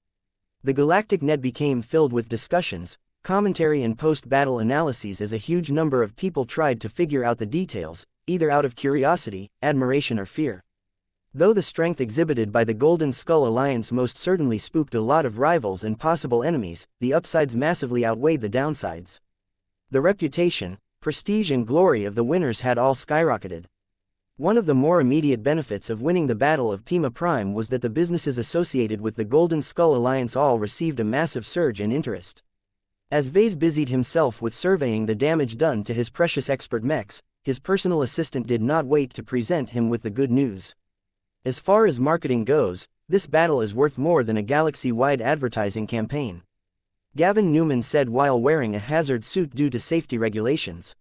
[SPEAKER 1] The galactic net became filled with discussions, commentary and post-battle analyses as a huge number of people tried to figure out the details, either out of curiosity, admiration or fear. Though the strength exhibited by the Golden Skull Alliance most certainly spooked a lot of rivals and possible enemies, the upsides massively outweighed the downsides. The reputation, prestige and glory of the winners had all skyrocketed. One of the more immediate benefits of winning the Battle of Pima Prime was that the businesses associated with the Golden Skull Alliance all received a massive surge in interest. As Vase busied himself with surveying the damage done to his precious expert mechs, his personal assistant did not wait to present him with the good news. As far as marketing goes, this battle is worth more than a galaxy-wide advertising campaign. Gavin Newman said while wearing a hazard suit due to safety regulations.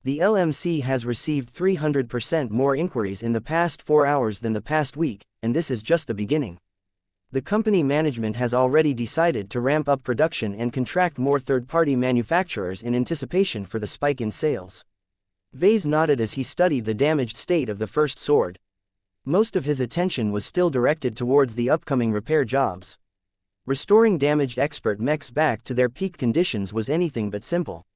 [SPEAKER 1] The LMC has received 300% more inquiries in the past 4 hours than the past week, and this is just the beginning. The company management has already decided to ramp up production and contract more third-party manufacturers in anticipation for the spike in sales. Vase nodded as he studied the damaged state of the first sword. Most of his attention was still directed towards the upcoming repair jobs. Restoring damaged expert mechs back to their peak conditions was anything but simple.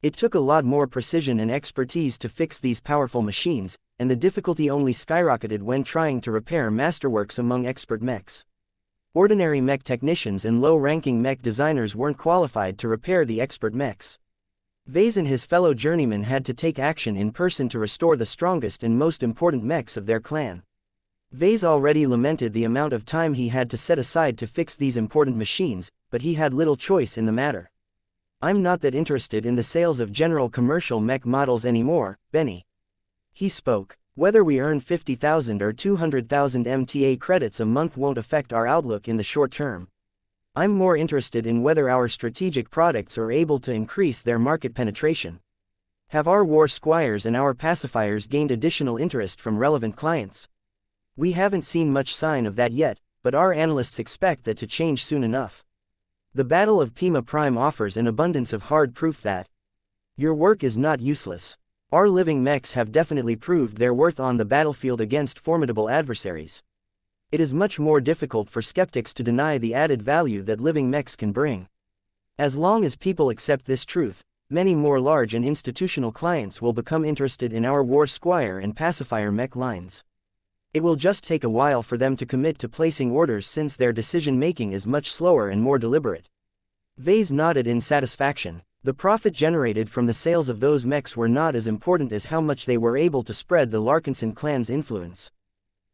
[SPEAKER 1] It took a lot more precision and expertise to fix these powerful machines, and the difficulty only skyrocketed when trying to repair masterworks among expert mechs. Ordinary mech technicians and low-ranking mech designers weren't qualified to repair the expert mechs. Vase and his fellow journeymen had to take action in person to restore the strongest and most important mechs of their clan. Vase already lamented the amount of time he had to set aside to fix these important machines, but he had little choice in the matter. I'm not that interested in the sales of general commercial mech models anymore, Benny. He spoke. Whether we earn 50,000 or 200,000 MTA credits a month won't affect our outlook in the short term. I'm more interested in whether our strategic products are able to increase their market penetration. Have our war squires and our pacifiers gained additional interest from relevant clients? We haven't seen much sign of that yet, but our analysts expect that to change soon enough. The Battle of Pima Prime offers an abundance of hard proof that your work is not useless. Our living mechs have definitely proved their worth on the battlefield against formidable adversaries. It is much more difficult for skeptics to deny the added value that living mechs can bring. As long as people accept this truth, many more large and institutional clients will become interested in our war squire and pacifier mech lines. It will just take a while for them to commit to placing orders since their decision-making is much slower and more deliberate. Vase nodded in satisfaction. The profit generated from the sales of those mechs were not as important as how much they were able to spread the Larkinson clan's influence.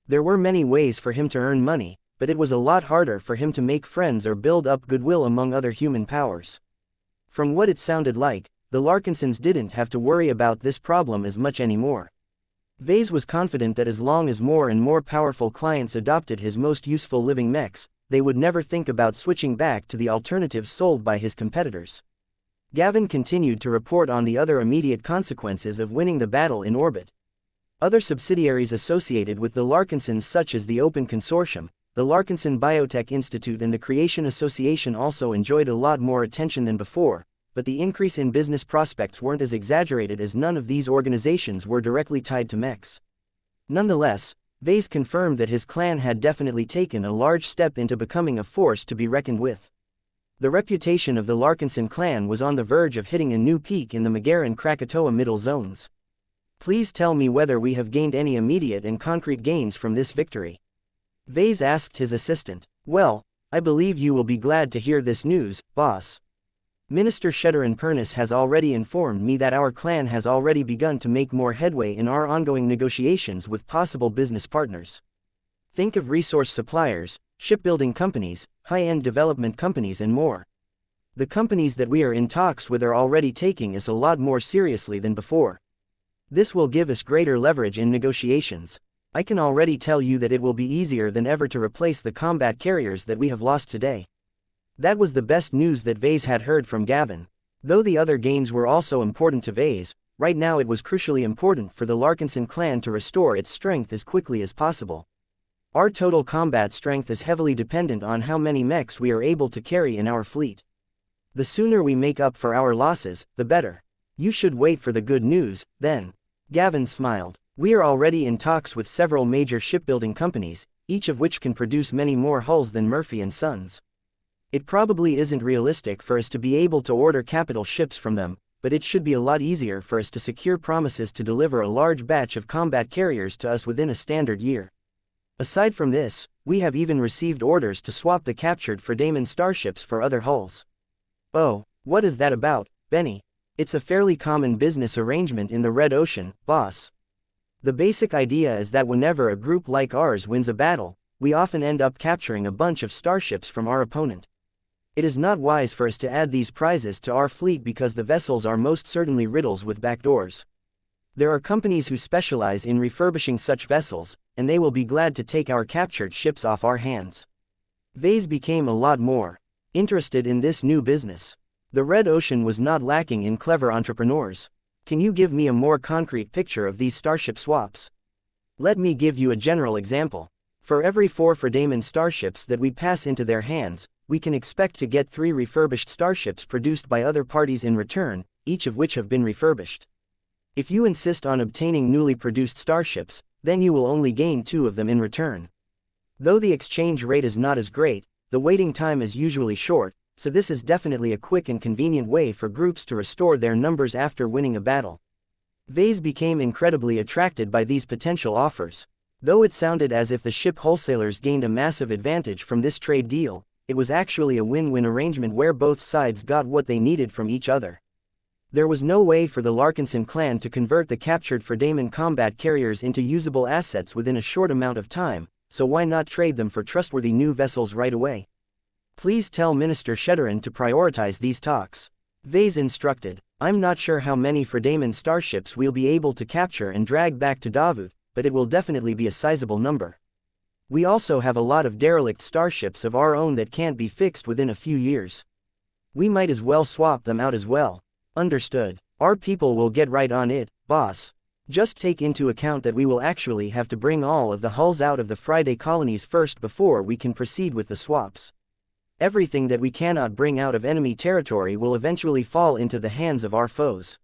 [SPEAKER 1] There were many ways for him to earn money, but it was a lot harder for him to make friends or build up goodwill among other human powers. From what it sounded like, the Larkinsons didn't have to worry about this problem as much anymore. Vase was confident that as long as more and more powerful clients adopted his most useful living mechs, they would never think about switching back to the alternatives sold by his competitors. Gavin continued to report on the other immediate consequences of winning the battle in orbit. Other subsidiaries associated with the Larkinsons such as the Open Consortium, the Larkinson Biotech Institute and the Creation Association also enjoyed a lot more attention than before, but the increase in business prospects weren't as exaggerated as none of these organizations were directly tied to mechs. Nonetheless, Vase confirmed that his clan had definitely taken a large step into becoming a force to be reckoned with. The reputation of the Larkinson clan was on the verge of hitting a new peak in the Megaran-Krakatoa middle zones. Please tell me whether we have gained any immediate and concrete gains from this victory. Vase asked his assistant. Well, I believe you will be glad to hear this news, boss. Minister Sheddarin Pernis has already informed me that our clan has already begun to make more headway in our ongoing negotiations with possible business partners. Think of resource suppliers, shipbuilding companies, high-end development companies and more. The companies that we are in talks with are already taking us a lot more seriously than before. This will give us greater leverage in negotiations. I can already tell you that it will be easier than ever to replace the combat carriers that we have lost today. That was the best news that Vase had heard from Gavin. Though the other gains were also important to Vase, right now it was crucially important for the Larkinson clan to restore its strength as quickly as possible. Our total combat strength is heavily dependent on how many mechs we are able to carry in our fleet. The sooner we make up for our losses, the better. You should wait for the good news, then. Gavin smiled. We are already in talks with several major shipbuilding companies, each of which can produce many more hulls than Murphy & Sons. It probably isn't realistic for us to be able to order capital ships from them, but it should be a lot easier for us to secure promises to deliver a large batch of combat carriers to us within a standard year. Aside from this, we have even received orders to swap the captured Fredaman starships for other hulls. Oh, what is that about, Benny? It's a fairly common business arrangement in the Red Ocean, boss. The basic idea is that whenever a group like ours wins a battle, we often end up capturing a bunch of starships from our opponent. It is not wise for us to add these prizes to our fleet because the vessels are most certainly riddles with backdoors. There are companies who specialize in refurbishing such vessels, and they will be glad to take our captured ships off our hands. Vase became a lot more interested in this new business. The Red Ocean was not lacking in clever entrepreneurs. Can you give me a more concrete picture of these starship swaps? Let me give you a general example. For every 4 Fredaman starships that we pass into their hands, we can expect to get 3 refurbished starships produced by other parties in return, each of which have been refurbished. If you insist on obtaining newly produced starships, then you will only gain 2 of them in return. Though the exchange rate is not as great, the waiting time is usually short, so this is definitely a quick and convenient way for groups to restore their numbers after winning a battle. Vase became incredibly attracted by these potential offers. Though it sounded as if the ship wholesalers gained a massive advantage from this trade deal, it was actually a win-win arrangement where both sides got what they needed from each other. There was no way for the Larkinson clan to convert the captured Fredaman combat carriers into usable assets within a short amount of time, so why not trade them for trustworthy new vessels right away? Please tell Minister Sheddarin to prioritize these talks. Vase instructed. I'm not sure how many Fredaman starships we'll be able to capture and drag back to Davut, but it will definitely be a sizable number. We also have a lot of derelict starships of our own that can't be fixed within a few years. We might as well swap them out as well. Understood. Our people will get right on it, boss. Just take into account that we will actually have to bring all of the hulls out of the Friday colonies first before we can proceed with the swaps. Everything that we cannot bring out of enemy territory will eventually fall into the hands of our foes.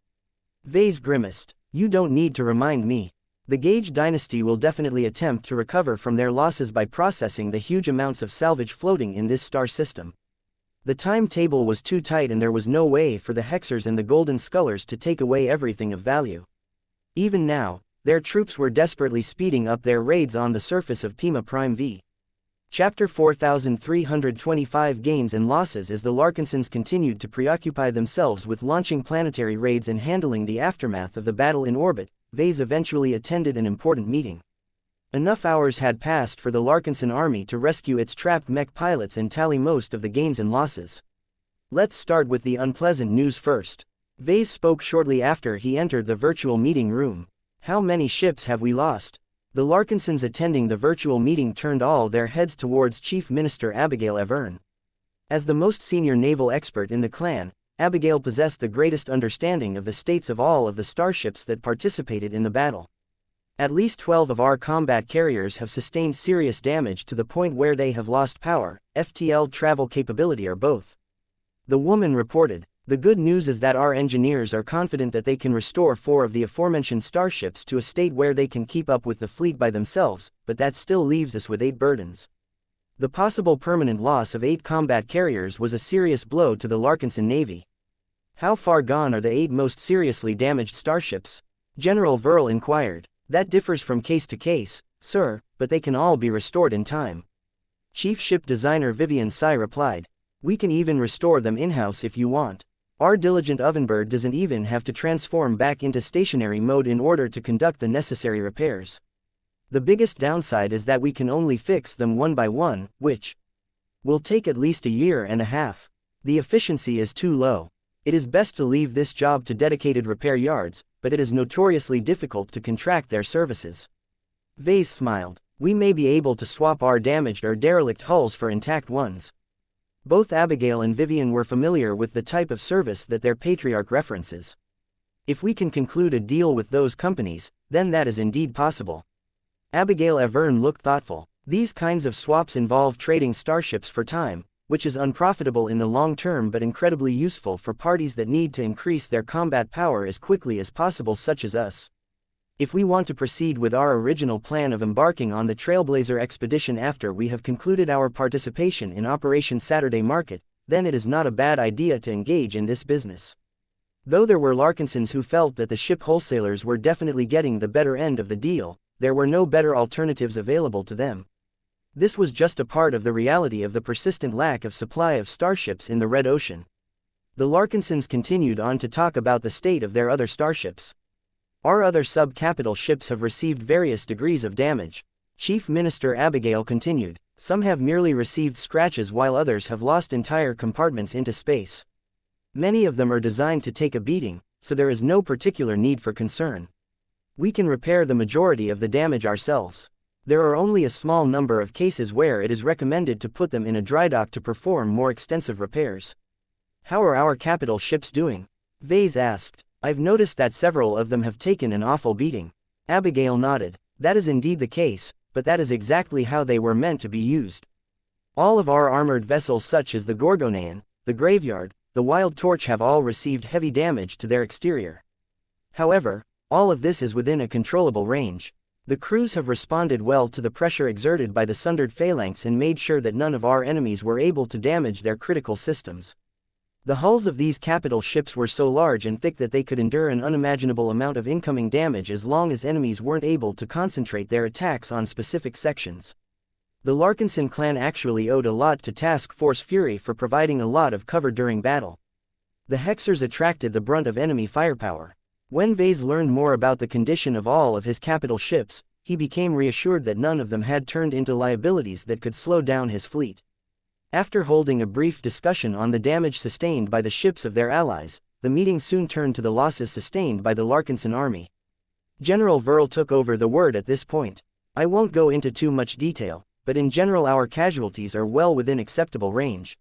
[SPEAKER 1] Vase grimaced. You don't need to remind me. The Gage dynasty will definitely attempt to recover from their losses by processing the huge amounts of salvage floating in this star system. The timetable was too tight and there was no way for the Hexers and the Golden Scullers to take away everything of value. Even now, their troops were desperately speeding up their raids on the surface of Pima Prime V. Chapter 4325 Gains and Losses. As the Larkinsons continued to preoccupy themselves with launching planetary raids and handling the aftermath of the battle in orbit, Vase eventually attended an important meeting. Enough hours had passed for the Larkinson army to rescue its trapped mech pilots and tally most of the gains and losses. Let's start with the unpleasant news first. Vase spoke shortly after he entered the virtual meeting room. How many ships have we lost? The Larkinsons attending the virtual meeting turned all their heads towards Chief Minister Abigail Avern. As the most senior naval expert in the clan, Abigail possessed the greatest understanding of the states of all of the starships that participated in the battle. At least 12 of our combat carriers have sustained serious damage to the point where they have lost power, FTL travel capability or both. The woman reported. The good news is that our engineers are confident that they can restore 4 of the aforementioned starships to a state where they can keep up with the fleet by themselves, but that still leaves us with 8 burdens. The possible permanent loss of 8 combat carriers was a serious blow to the Larkinson Navy. How far gone are the 8 most seriously damaged starships? General Verl inquired. That differs from case to case, sir, but they can all be restored in time. Chief Ship Designer Vivian Tsai replied. We can even restore them in-house if you want. Our diligent Ovenbird doesn't even have to transform back into stationary mode in order to conduct the necessary repairs. The biggest downside is that we can only fix them one by one, which will take at least a year and a half. The efficiency is too low. It is best to leave this job to dedicated repair yards, but it is notoriously difficult to contract their services. Vase smiled. We may be able to swap our damaged or derelict hulls for intact ones. Both Abigail and Vivian were familiar with the type of service that their patriarch references. If we can conclude a deal with those companies, then that is indeed possible. Abigail Avern looked thoughtful. These kinds of swaps involve trading starships for time, which is unprofitable in the long term but incredibly useful for parties that need to increase their combat power as quickly as possible, such as us. If we want to proceed with our original plan of embarking on the Trailblazer expedition after we have concluded our participation in Operation Saturday Market, then it is not a bad idea to engage in this business. Though there were Larkinsons who felt that the ship wholesalers were definitely getting the better end of the deal, there were no better alternatives available to them. This was just a part of the reality of the persistent lack of supply of starships in the Red Ocean. The Larkinsons continued on to talk about the state of their other starships. Our other sub-capital ships have received various degrees of damage. Chief Minister Abigail continued. Some have merely received scratches while others have lost entire compartments into space. Many of them are designed to take a beating, so there is no particular need for concern. We can repair the majority of the damage ourselves. There are only a small number of cases where it is recommended to put them in a dry dock to perform more extensive repairs. How are our capital ships doing? Vase asked. I've noticed that several of them have taken an awful beating. Abigail nodded. That is indeed the case, but that is exactly how they were meant to be used. All of our armored vessels such as the Gorgonean, the Graveyard, the Wild Torch have all received heavy damage to their exterior. However, all of this is within a controllable range. The crews have responded well to the pressure exerted by the sundered phalanx and made sure that none of our enemies were able to damage their critical systems. The hulls of these capital ships were so large and thick that they could endure an unimaginable amount of incoming damage as long as enemies weren't able to concentrate their attacks on specific sections. The Larkinson clan actually owed a lot to Task Force Fury for providing a lot of cover during battle. The Hexers attracted the brunt of enemy firepower. When Vase learned more about the condition of all of his capital ships, he became reassured that none of them had turned into liabilities that could slow down his fleet. After holding a brief discussion on the damage sustained by the ships of their allies, the meeting soon turned to the losses sustained by the Larkinson army. General Verl took over the word at this point. I won't go into too much detail, but in general our casualties are well within acceptable range.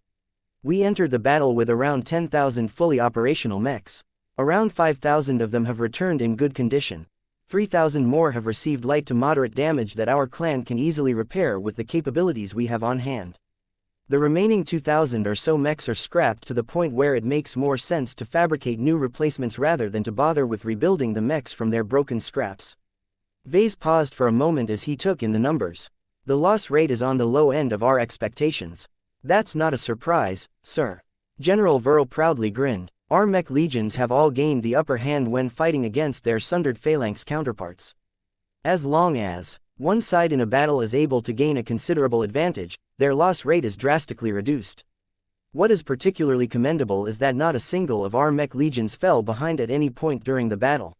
[SPEAKER 1] We entered the battle with around 10,000 fully operational mechs. Around 5,000 of them have returned in good condition. 3,000 more have received light to moderate damage that our clan can easily repair with the capabilities we have on hand. The remaining 2,000 or so mechs are scrapped to the point where it makes more sense to fabricate new replacements rather than to bother with rebuilding the mechs from their broken scraps. Vase paused for a moment as he took in the numbers. The loss rate is on the low end of our expectations. That's not a surprise, sir. General Verl proudly grinned. Our mech legions have all gained the upper hand when fighting against their sundered phalanx counterparts. As long as one side in a battle is able to gain a considerable advantage, their loss rate is drastically reduced. What is particularly commendable is that not a single of our mech legions fell behind at any point during the battle.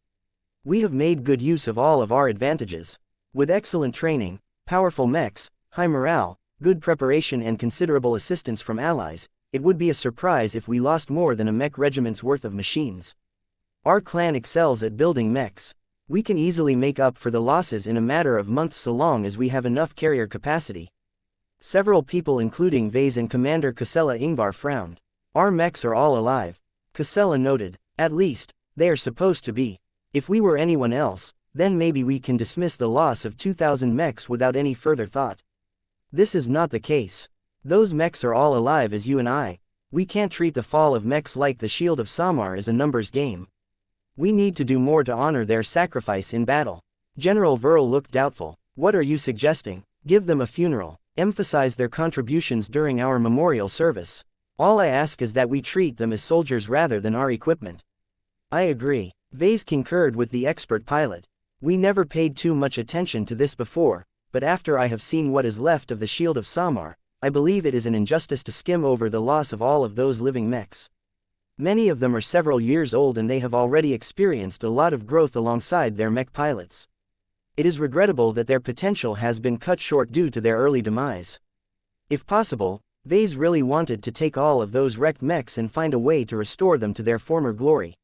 [SPEAKER 1] We have made good use of all of our advantages. With excellent training, powerful mechs, high morale, good preparation and considerable assistance from allies, it would be a surprise if we lost more than a mech regiment's worth of machines. Our clan excels at building mechs. We can easily make up for the losses in a matter of months so long as we have enough carrier capacity. Several people including Vase and Commander Casella Ingvar frowned. Our mechs are all alive. Casella noted. At least, they are supposed to be. If we were anyone else, then maybe we can dismiss the loss of 2,000 mechs without any further thought. This is not the case. Those mechs are all alive as you and I. We can't treat the fall of mechs like the Shield of Samar as a numbers game. We need to do more to honor their sacrifice in battle. General Verl looked doubtful. What are you suggesting? Give them a funeral. Emphasize their contributions during our memorial service. All I ask is that we treat them as soldiers rather than our equipment. I agree. Vase concurred with the expert pilot. We never paid too much attention to this before, but after I have seen what is left of the Shield of Samar, I believe it is an injustice to skim over the loss of all of those living mechs. Many of them are several years old and they have already experienced a lot of growth alongside their mech pilots. It is regrettable that their potential has been cut short due to their early demise. If possible, Vase really wanted to take all of those wrecked mechs and find a way to restore them to their former glory.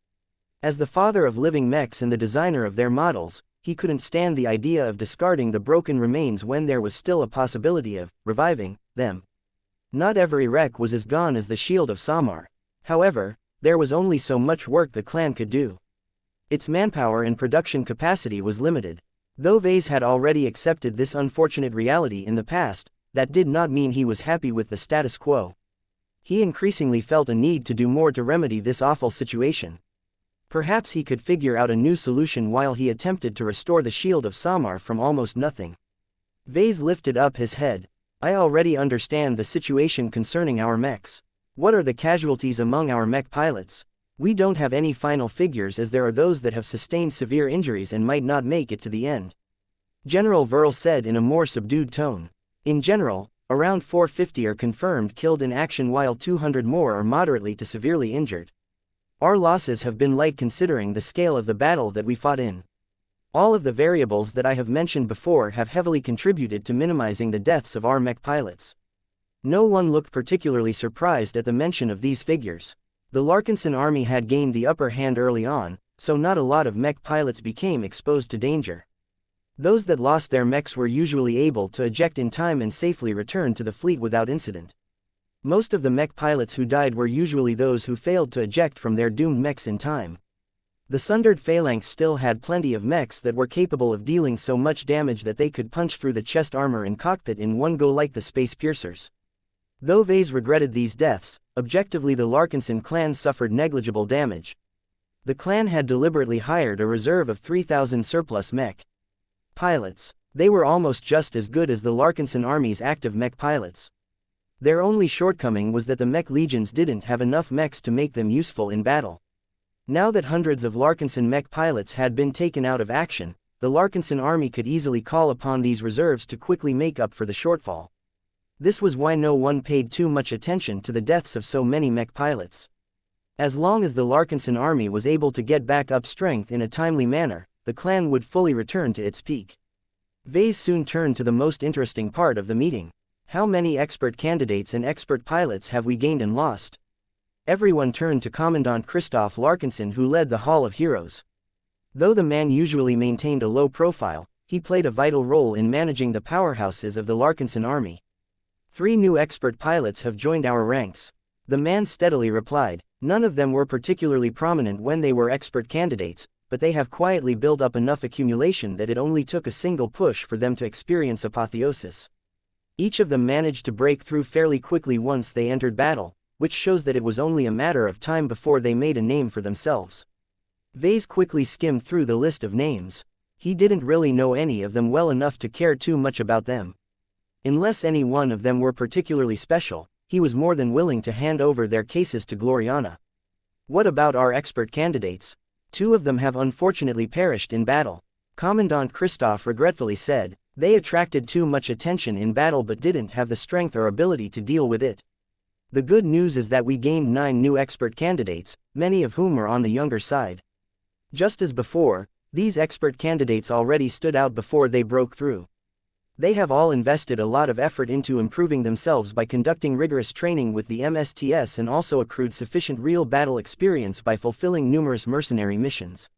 [SPEAKER 1] As the father of living mechs and the designer of their models, he couldn't stand the idea of discarding the broken remains when there was still a possibility of reviving them. Not every wreck was as gone as the Shield of Samar. However, there was only so much work the clan could do. Its manpower and production capacity was limited. Though Vase had already accepted this unfortunate reality in the past, that did not mean he was happy with the status quo. He increasingly felt a need to do more to remedy this awful situation. Perhaps he could figure out a new solution while he attempted to restore the Shield of Samar from almost nothing. Vase lifted up his head. I already understand the situation concerning our mechs. What are the casualties among our mech pilots? We don't have any final figures as there are those that have sustained severe injuries and might not make it to the end. General Verl said in a more subdued tone. In general, around 450 are confirmed killed in action while 200 more are moderately to severely injured. Our losses have been light considering the scale of the battle that we fought in. All of the variables that I have mentioned before have heavily contributed to minimizing the deaths of our mech pilots. No one looked particularly surprised at the mention of these figures. The Larkinson army had gained the upper hand early on, so not a lot of mech pilots became exposed to danger. Those that lost their mechs were usually able to eject in time and safely return to the fleet without incident. Most of the mech pilots who died were usually those who failed to eject from their doomed mechs in time. The sundered phalanx still had plenty of mechs that were capable of dealing so much damage that they could punch through the chest armor and cockpit in one go like the space piercers. Though Vase regretted these deaths, objectively the Larkinson clan suffered negligible damage. The clan had deliberately hired a reserve of 3,000 surplus mech pilots. They were almost just as good as the Larkinson army's active mech pilots. Their only shortcoming was that the mech legions didn't have enough mechs to make them useful in battle. Now that hundreds of Larkinson mech pilots had been taken out of action, the Larkinson army could easily call upon these reserves to quickly make up for the shortfall. This was why no one paid too much attention to the deaths of so many mech pilots. As long as the Larkinson army was able to get back up strength in a timely manner, the clan would fully return to its peak. Vase soon turned to the most interesting part of the meeting. How many expert candidates and expert pilots have we gained and lost? Everyone turned to Commandant Christoph Larkinson, who led the Hall of Heroes. Though the man usually maintained a low profile, he played a vital role in managing the powerhouses of the Larkinson army. 3 new expert pilots have joined our ranks. The man steadily replied. None of them were particularly prominent when they were expert candidates, but they have quietly built up enough accumulation that it only took a single push for them to experience apotheosis. Each of them managed to break through fairly quickly once they entered battle, which shows that it was only a matter of time before they made a name for themselves. Vase quickly skimmed through the list of names. He didn't really know any of them well enough to care too much about them. Unless any one of them were particularly special, he was more than willing to hand over their cases to Gloriana. What about our expert candidates? 2 of them have unfortunately perished in battle. Commandant Christoph regretfully said. They attracted too much attention in battle but didn't have the strength or ability to deal with it. The good news is that we gained 9 new expert candidates, many of whom are on the younger side. Just as before, these expert candidates already stood out before they broke through. They have all invested a lot of effort into improving themselves by conducting rigorous training with the MSTS and also accrued sufficient real battle experience by fulfilling numerous mercenary missions.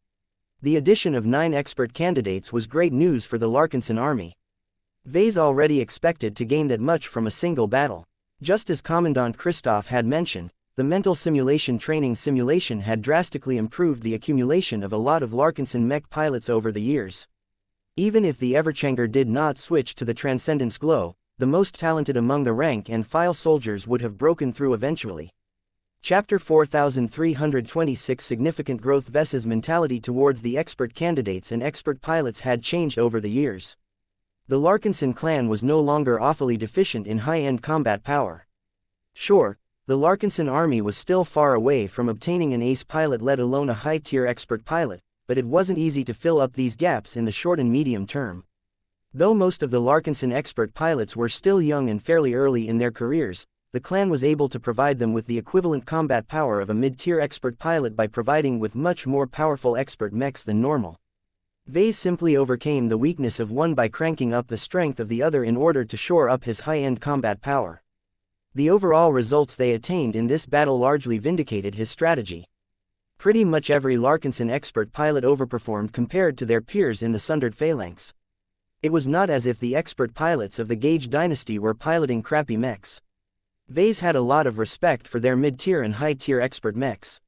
[SPEAKER 1] The addition of 9 expert candidates was great news for the Larkinson army. Vase already expected to gain that much from a single battle. Just as Commandant Christoph had mentioned, the mental simulation training simulation had drastically improved the accumulation of a lot of Larkinson mech pilots over the years. Even if the Everchanger did not switch to the Transcendence Glow, the most talented among the rank and file soldiers would have broken through eventually. Chapter 4326 Significant growth. Ves's mentality towards the expert candidates and expert pilots had changed over the years. The Larkinson clan was no longer awfully deficient in high-end combat power. Sure, the Larkinson army was still far away from obtaining an ace pilot, let alone a high-tier expert pilot, but it wasn't easy to fill up these gaps in the short and medium term. Though most of the Larkinson expert pilots were still young and fairly early in their careers, the clan was able to provide them with the equivalent combat power of a mid-tier expert pilot by providing with much more powerful expert mechs than normal. Vase simply overcame the weakness of one by cranking up the strength of the other in order to shore up his high-end combat power. The overall results they attained in this battle largely vindicated his strategy. Pretty much every Larkinson expert pilot overperformed compared to their peers in the Sundered Phalanx. It was not as if the expert pilots of the Gage dynasty were piloting crappy mechs. Vase had a lot of respect for their mid-tier and high-tier expert mechs.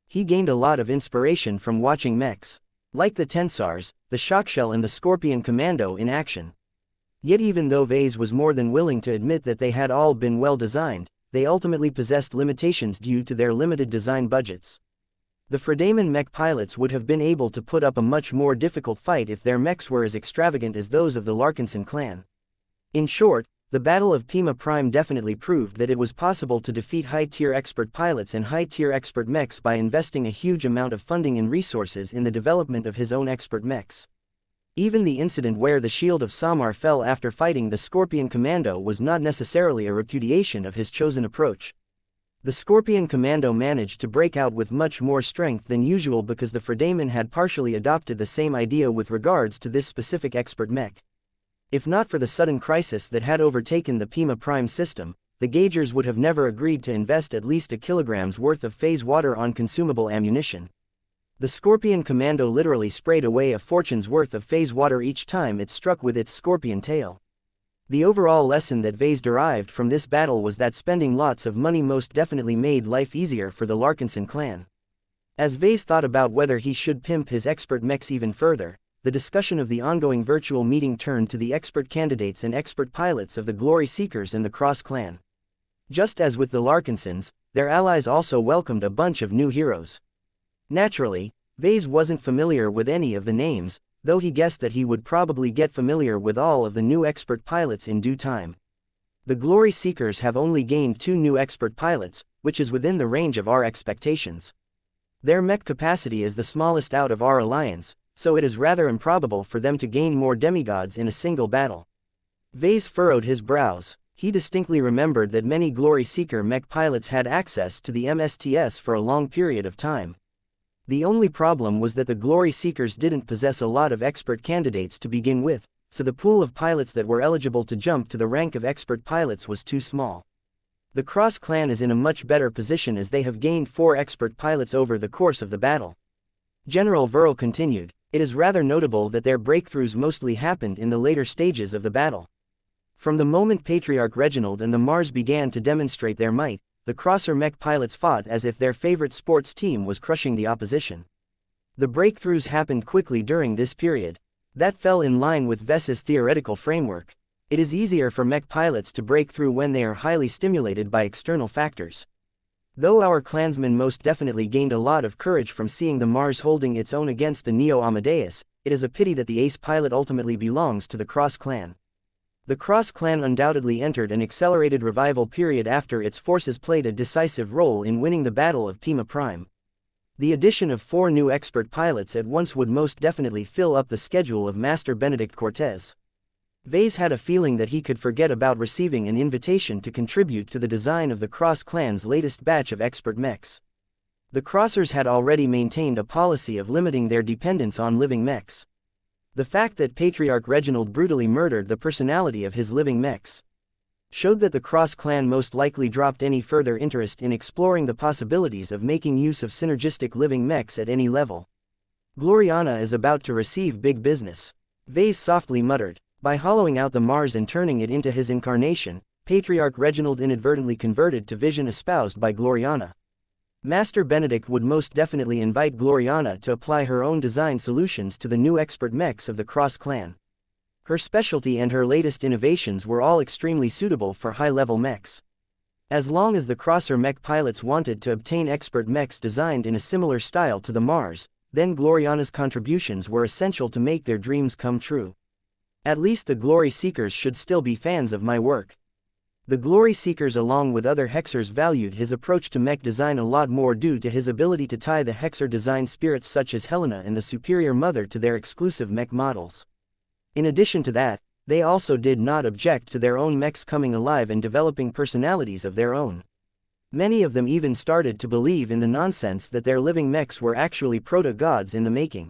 [SPEAKER 1] He gained a lot of inspiration from watching mechs like the Tensars, the Shockshell and the Scorpion Commando in action. Yet even though Vase was more than willing to admit that they had all been well designed, they ultimately possessed limitations due to their limited design budgets. The Fredaman mech pilots would have been able to put up a much more difficult fight if their mechs were as extravagant as those of the Larkinson clan. In short, the Battle of Pima Prime definitely proved that it was possible to defeat high-tier expert pilots and high-tier expert mechs by investing a huge amount of funding and resources in the development of his own expert mechs. Even the incident where the shield of Samar fell after fighting the Scorpion Commando was not necessarily a repudiation of his chosen approach. The Scorpion Commando managed to break out with much more strength than usual because the Fredaman had partially adopted the same idea with regards to this specific expert mech. If not for the sudden crisis that had overtaken the Pima Prime system, the Gagers would have never agreed to invest at least a kilogram's worth of phase water on consumable ammunition. The Scorpion Commando literally sprayed away a fortune's worth of phase water each time it struck with its scorpion tail. The overall lesson that Vase derived from this battle was that spending lots of money most definitely made life easier for the Larkinson clan. As Vase thought about whether he should pimp his expert mechs even further, the discussion of the ongoing virtual meeting turned to the expert candidates and expert pilots of the Glory Seekers and the Cross clan. Just as with the Larkinsons, their allies also welcomed a bunch of new heroes. Naturally, Vase wasn't familiar with any of the names, though he guessed that he would probably get familiar with all of the new expert pilots in due time. The Glory Seekers have only gained 2 new expert pilots, which is within the range of our expectations. Their mech capacity is the smallest out of our alliance, so it is rather improbable for them to gain more demigods in a single battle. Vase furrowed his brows. He distinctly remembered that many Glory Seeker mech pilots had access to the MSTS for a long period of time. The only problem was that the Glory Seekers didn't possess a lot of expert candidates to begin with, so the pool of pilots that were eligible to jump to the rank of expert pilots was too small. The Cross clan is in a much better position as they have gained 4 expert pilots over the course of the battle. General Verl continued, it is rather notable that their breakthroughs mostly happened in the later stages of the battle. From the moment Patriarch Reginald and the Mars began to demonstrate their might, the Crosser mech pilots fought as if their favorite sports team was crushing the opposition. The breakthroughs happened quickly during this period. That fell in line with Vess's theoretical framework. It is easier for mech pilots to break through when they are highly stimulated by external factors. Though our clansmen most definitely gained a lot of courage from seeing the Mars holding its own against the Neo Amadeus, it is a pity that the ace pilot ultimately belongs to the Cross clan. The Cross clan undoubtedly entered an accelerated revival period after its forces played a decisive role in winning the Battle of Pima Prime. The addition of 4 new expert pilots at once would most definitely fill up the schedule of Master Benedict Cortez. Vase had a feeling that he could forget about receiving an invitation to contribute to the design of the Cross clan's latest batch of expert mechs. The Crossers had already maintained a policy of limiting their dependence on living mechs. The fact that Patriarch Reginald brutally murdered the personality of his living mechs showed that the Cross clan most likely dropped any further interest in exploring the possibilities of making use of synergistic living mechs at any level. Gloriana is about to receive big business. Vase softly muttered. By hollowing out the Mars and turning it into his incarnation, Patriarch Reginald inadvertently converted to vision espoused by Gloriana. Master Benedict would most definitely invite Gloriana to apply her own design solutions to the new expert mechs of the Cross clan. Her specialty and her latest innovations were all extremely suitable for high-level mechs. As long as the Crosser mech pilots wanted to obtain expert mechs designed in a similar style to the Mars, then Gloriana's contributions were essential to make their dreams come true. At least the Glory Seekers should still be fans of my work. The Glory Seekers along with other Hexers valued his approach to mech design a lot more due to his ability to tie the Hexer design spirits such as Helena and the Superior Mother to their exclusive mech models. In addition to that, they also did not object to their own mechs coming alive and developing personalities of their own. Many of them even started to believe in the nonsense that their living mechs were actually proto-gods in the making.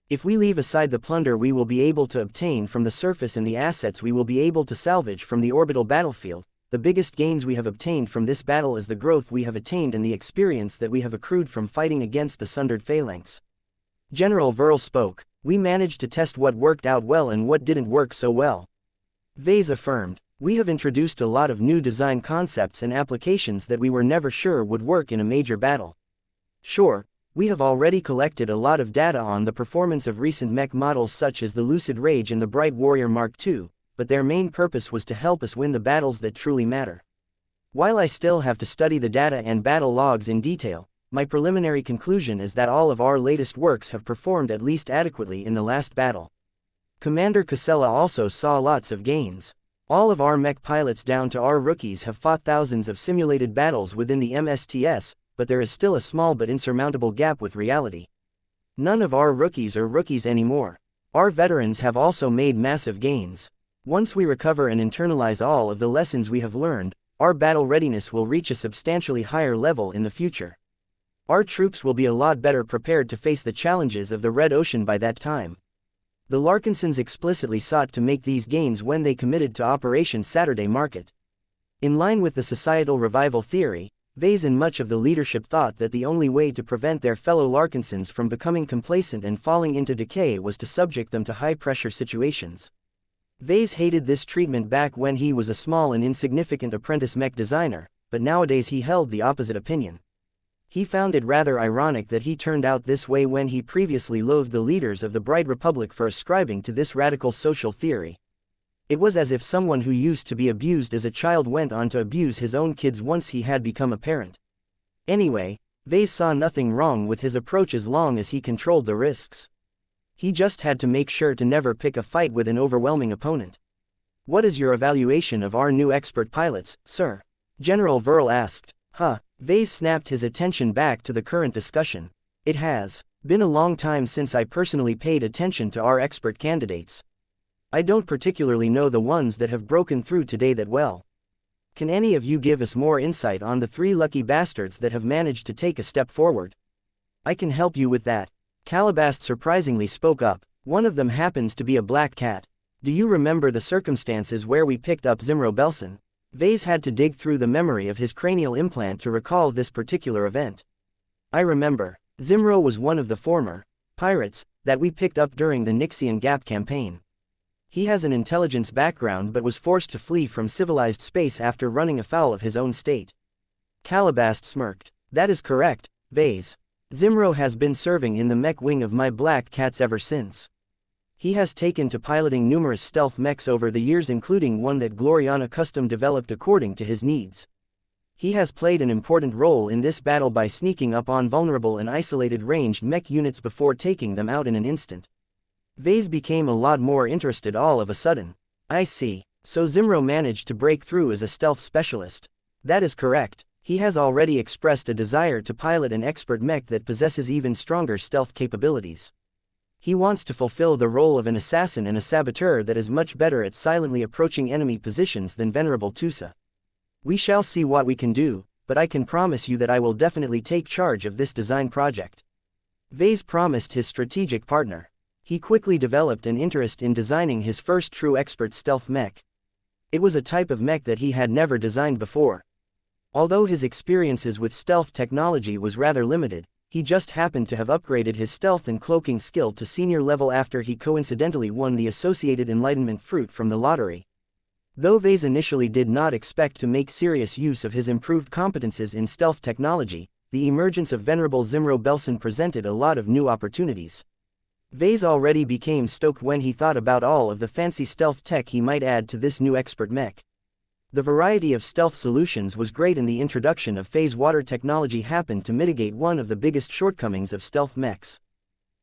[SPEAKER 1] If we leave aside the plunder we will be able to obtain from the surface and the assets we will be able to salvage from the orbital battlefield, the biggest gains we have obtained from this battle is the growth we have attained and the experience that we have accrued from fighting against the sundered phalanx. General Verl spoke. We managed to test what worked out well and what didn't work so well. Vase affirmed. We have introduced a lot of new design concepts and applications that we were never sure would work in a major battle. Sure, we have already collected a lot of data on the performance of recent mech models such as the Lucid Rage and the Bright Warrior Mark II, but their main purpose was to help us win the battles that truly matter. While I still have to study the data and battle logs in detail, my preliminary conclusion is that all of our latest works have performed at least adequately in the last battle. Commander Casella also saw lots of gains. All of our mech pilots down to our rookies have fought thousands of simulated battles within the MSTS, but there is still a small but insurmountable gap with reality. None of our rookies are rookies anymore. Our veterans have also made massive gains. Once we recover and internalize all of the lessons we have learned, our battle readiness will reach a substantially higher level in the future. Our troops will be a lot better prepared to face the challenges of the Red Ocean by that time. The Larkinsons explicitly sought to make these gains when they committed to Operation Saturday Market. In line with the societal revival theory, Vase and much of the leadership thought that the only way to prevent their fellow Larkinsons from becoming complacent and falling into decay was to subject them to high-pressure situations. Vase hated this treatment back when he was a small and insignificant apprentice mech designer, but nowadays he held the opposite opinion. He found it rather ironic that he turned out this way when he previously loathed the leaders of the Bright Republic for ascribing to this radical social theory. It was as if someone who used to be abused as a child went on to abuse his own kids once he had become a parent. Anyway, Vase saw nothing wrong with his approach as long as he controlled the risks. He just had to make sure to never pick a fight with an overwhelming opponent. What is your evaluation of our new expert pilots, sir? General Verl asked. Vase snapped his attention back to the current discussion. It has been a long time since I personally paid attention to our expert candidates. I don't particularly know the ones that have broken through today that well. Can any of you give us more insight on the 3 lucky bastards that have managed to take a step forward? I can help you with that. Calabast surprisingly spoke up. One of them happens to be a black cat. Do you remember the circumstances where we picked up Zimro Belson? Vase had to dig through the memory of his cranial implant to recall this particular event. I remember. Zimro was one of the former pirates that we picked up during the Nixian Gap campaign. He has an intelligence background but was forced to flee from civilized space after running afoul of his own state. Calabast smirked. That is correct, Vase. Zimro has been serving in the mech wing of my black cats ever since. He has taken to piloting numerous stealth mechs over the years, including one that Gloriana custom developed according to his needs. He has played an important role in this battle by sneaking up on vulnerable and isolated ranged mech units before taking them out in an instant. Vase became a lot more interested all of a sudden. I see. So Zimro managed to break through as a stealth specialist. That is correct. He has already expressed a desire to pilot an expert mech that possesses even stronger stealth capabilities. He wants to fulfill the role of an assassin and a saboteur that is much better at silently approaching enemy positions than Venerable Tusa. We shall see what we can do, but I can promise you that I will definitely take charge of this design project. Vase promised his strategic partner. He quickly developed an interest in designing his first true expert stealth mech. It was a type of mech that he had never designed before. Although his experiences with stealth technology was rather limited, he just happened to have upgraded his stealth and cloaking skill to senior level after he coincidentally won the associated enlightenment fruit from the lottery. Though Vase initially did not expect to make serious use of his improved competences in stealth technology, the emergence of Venerable Zimro Belson presented a lot of new opportunities. Vase already became stoked when he thought about all of the fancy stealth tech he might add to this new expert mech. The variety of stealth solutions was great, and the introduction of phase water technology happened to mitigate one of the biggest shortcomings of stealth mechs.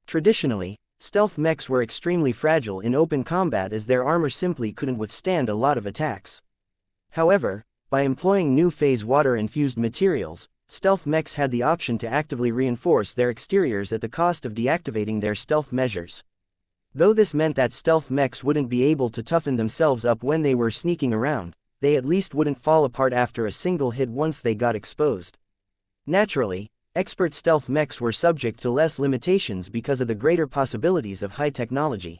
[SPEAKER 1] Traditionally, stealth mechs were extremely fragile in open combat as their armor simply couldn't withstand a lot of attacks. However, by employing new phase water-infused materials, stealth mechs had the option to actively reinforce their exteriors at the cost of deactivating their stealth measures. Though this meant that stealth mechs wouldn't be able to toughen themselves up when they were sneaking around, they at least wouldn't fall apart after a single hit once they got exposed. Naturally, expert stealth mechs were subject to less limitations because of the greater possibilities of high technology.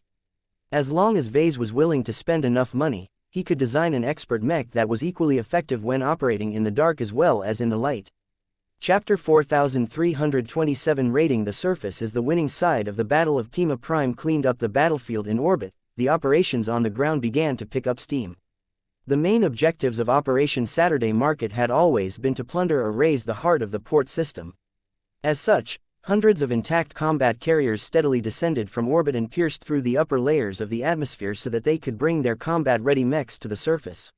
[SPEAKER 1] As long as Vase was willing to spend enough money, he could design an expert mech that was equally effective when operating in the dark as well as in the light. Chapter 4327 Raiding the surface. As the winning side of the Battle of Pima Prime cleaned up the battlefield in orbit, the operations on the ground began to pick up steam. The main objectives of Operation Saturday Market had always been to plunder or raise the heart of the port system. As such, hundreds of intact combat carriers steadily descended from orbit and pierced through the upper layers of the atmosphere so that they could bring their combat-ready mechs to the surface.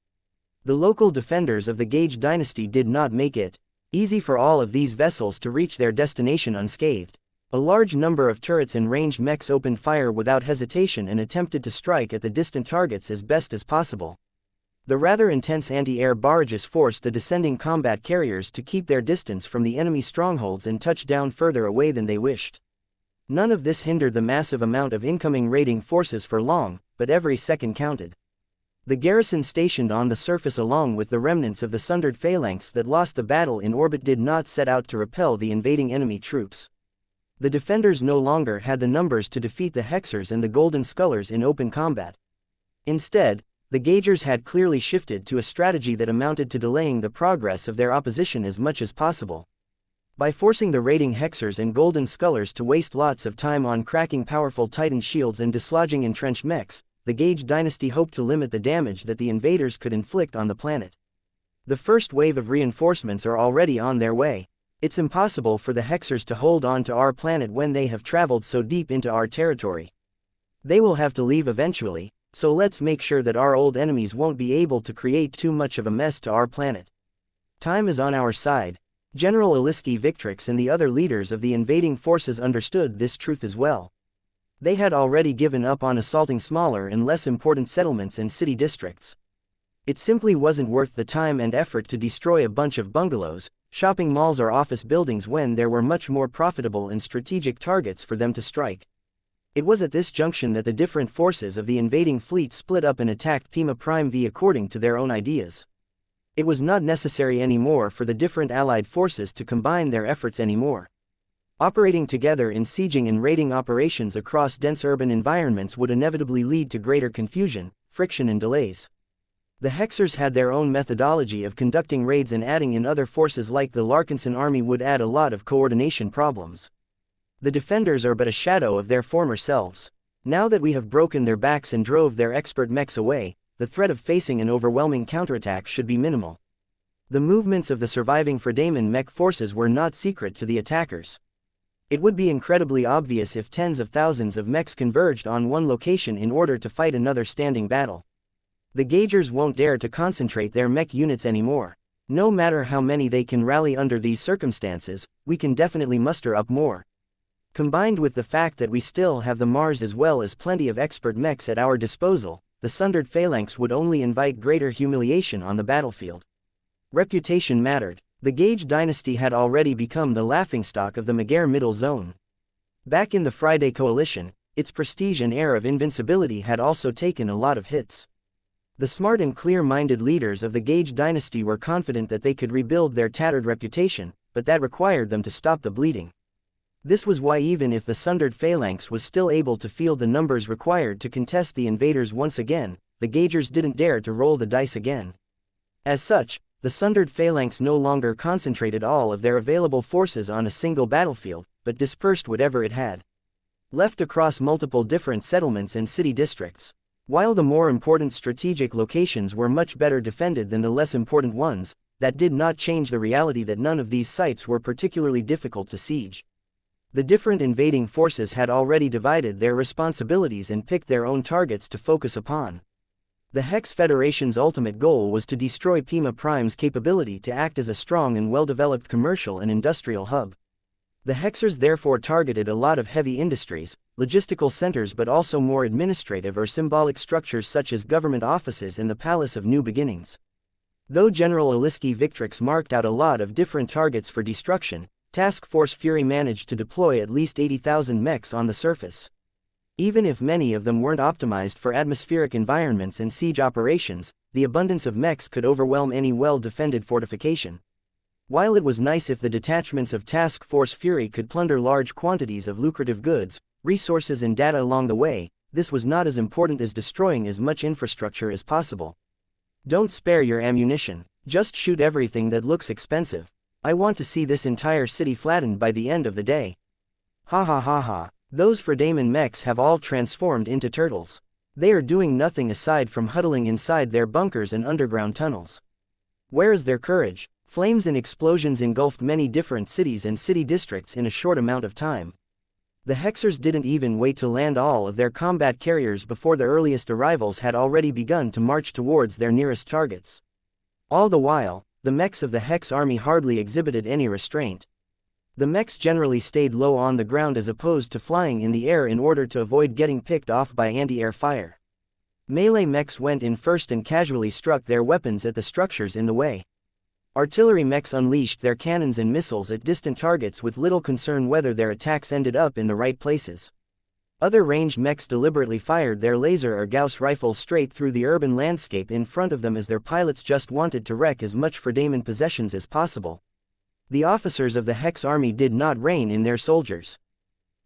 [SPEAKER 1] The local defenders of the Gage dynasty did not make it easy for all of these vessels to reach their destination unscathed. A large number of turrets and ranged mechs opened fire without hesitation and attempted to strike at the distant targets as best as possible. The rather intense anti-air barrages forced the descending combat carriers to keep their distance from the enemy strongholds and touch down further away than they wished. None of this hindered the massive amount of incoming raiding forces for long, but every second counted. The garrison stationed on the surface along with the remnants of the sundered phalanx that lost the battle in orbit did not set out to repel the invading enemy troops. The defenders no longer had the numbers to defeat the Hexers and the Golden Scullers in open combat. Instead, the Gaugers had clearly shifted to a strategy that amounted to delaying the progress of their opposition as much as possible. By forcing the raiding Hexers and Golden Scullers to waste lots of time on cracking powerful Titan shields and dislodging entrenched mechs, the Gage dynasty hoped to limit the damage that the invaders could inflict on the planet. The first wave of reinforcements are already on their way. It's impossible for the Hexers to hold on to our planet when they have traveled so deep into our territory. They will have to leave eventually, so let's make sure that our old enemies won't be able to create too much of a mess to our planet. Time is on our side. General Aliski Victrix and the other leaders of the invading forces understood this truth as well. They had already given up on assaulting smaller and less important settlements and city districts. It simply wasn't worth the time and effort to destroy a bunch of bungalows, shopping malls or office buildings when there were much more profitable and strategic targets for them to strike. It was at this junction that the different forces of the invading fleet split up and attacked Pima Prime V according to their own ideas. It was not necessary anymore for the different allied forces to combine their efforts anymore. Operating together in sieging and raiding operations across dense urban environments would inevitably lead to greater confusion, friction and delays. The Hexers had their own methodology of conducting raids, and adding in other forces like the Larkinson army would add a lot of coordination problems. The defenders are but a shadow of their former selves. Now that we have broken their backs and drove their expert mechs away, the threat of facing an overwhelming counterattack should be minimal. The movements of the surviving Fredaman mech forces were not secret to the attackers. It would be incredibly obvious if tens of thousands of mechs converged on one location in order to fight another standing battle. The Gaugers won't dare to concentrate their mech units anymore. No matter how many they can rally under these circumstances, we can definitely muster up more. Combined with the fact that we still have the Mars as well as plenty of expert mechs at our disposal, the sundered phalanx would only invite greater humiliation on the battlefield. Reputation mattered. The Gage dynasty had already become the laughingstock of the Magyar Middle Zone. Back in the Friday Coalition, its prestige and air of invincibility had also taken a lot of hits. The smart and clear-minded leaders of the Gage dynasty were confident that they could rebuild their tattered reputation, but that required them to stop the bleeding. This was why even if the sundered phalanx was still able to field the numbers required to contest the invaders once again, the Gaugers didn't dare to roll the dice again. As such, the sundered phalanx no longer concentrated all of their available forces on a single battlefield, but dispersed whatever it had left across multiple different settlements and city districts. While the more important strategic locations were much better defended than the less important ones, that did not change the reality that none of these sites were particularly difficult to siege. The different invading forces had already divided their responsibilities and picked their own targets to focus upon. The Hex Federation's ultimate goal was to destroy Pima Prime's capability to act as a strong and well-developed commercial and industrial hub. The Hexers therefore targeted a lot of heavy industries, logistical centers, but also more administrative or symbolic structures such as government offices and the Palace of New Beginnings. Though General Aliski Victrix marked out a lot of different targets for destruction, Task Force Fury managed to deploy at least 80,000 mechs on the surface. Even if many of them weren't optimized for atmospheric environments and siege operations, the abundance of mechs could overwhelm any well-defended fortification. While it was nice if the detachments of Task Force Fury could plunder large quantities of lucrative goods, resources and data along the way, this was not as important as destroying as much infrastructure as possible. Don't spare your ammunition. Just shoot everything that looks expensive. I want to see this entire city flattened by the end of the day. Ha ha ha ha. Those Fredaman mechs have all transformed into turtles. They are doing nothing aside from huddling inside their bunkers and underground tunnels. Where is their courage? Flames and explosions engulfed many different cities and city districts in a short amount of time. The Hexers didn't even wait to land all of their combat carriers before the earliest arrivals had already begun to march towards their nearest targets. All the while, the mechs of the Hex army hardly exhibited any restraint. The mechs generally stayed low on the ground as opposed to flying in the air in order to avoid getting picked off by anti-air fire. Melee mechs went in first and casually struck their weapons at the structures in the way. Artillery mechs unleashed their cannons and missiles at distant targets with little concern whether their attacks ended up in the right places. Other ranged mechs deliberately fired their laser or Gauss rifles straight through the urban landscape in front of them as their pilots just wanted to wreck as much Fredaman possessions as possible. The officers of the Hex army did not rein in their soldiers.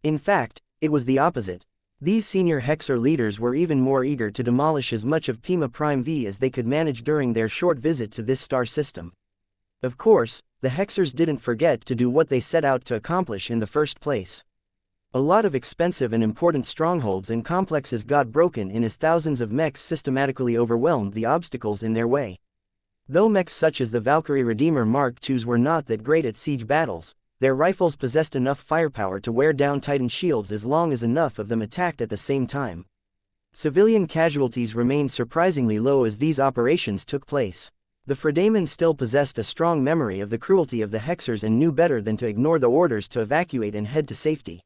[SPEAKER 1] In fact, it was the opposite. These senior Hexer leaders were even more eager to demolish as much of Pima Prime V as they could manage during their short visit to this star system. Of course, the Hexers didn't forget to do what they set out to accomplish in the first place. A lot of expensive and important strongholds and complexes got broken in as thousands of mechs systematically overwhelmed the obstacles in their way. Though mechs such as the Valkyrie Redeemer Mark IIs were not that great at siege battles, their rifles possessed enough firepower to wear down Titan shields as long as enough of them attacked at the same time. Civilian casualties remained surprisingly low as these operations took place. The Fredaman still possessed a strong memory of the cruelty of the Hexers and knew better than to ignore the orders to evacuate and head to safety.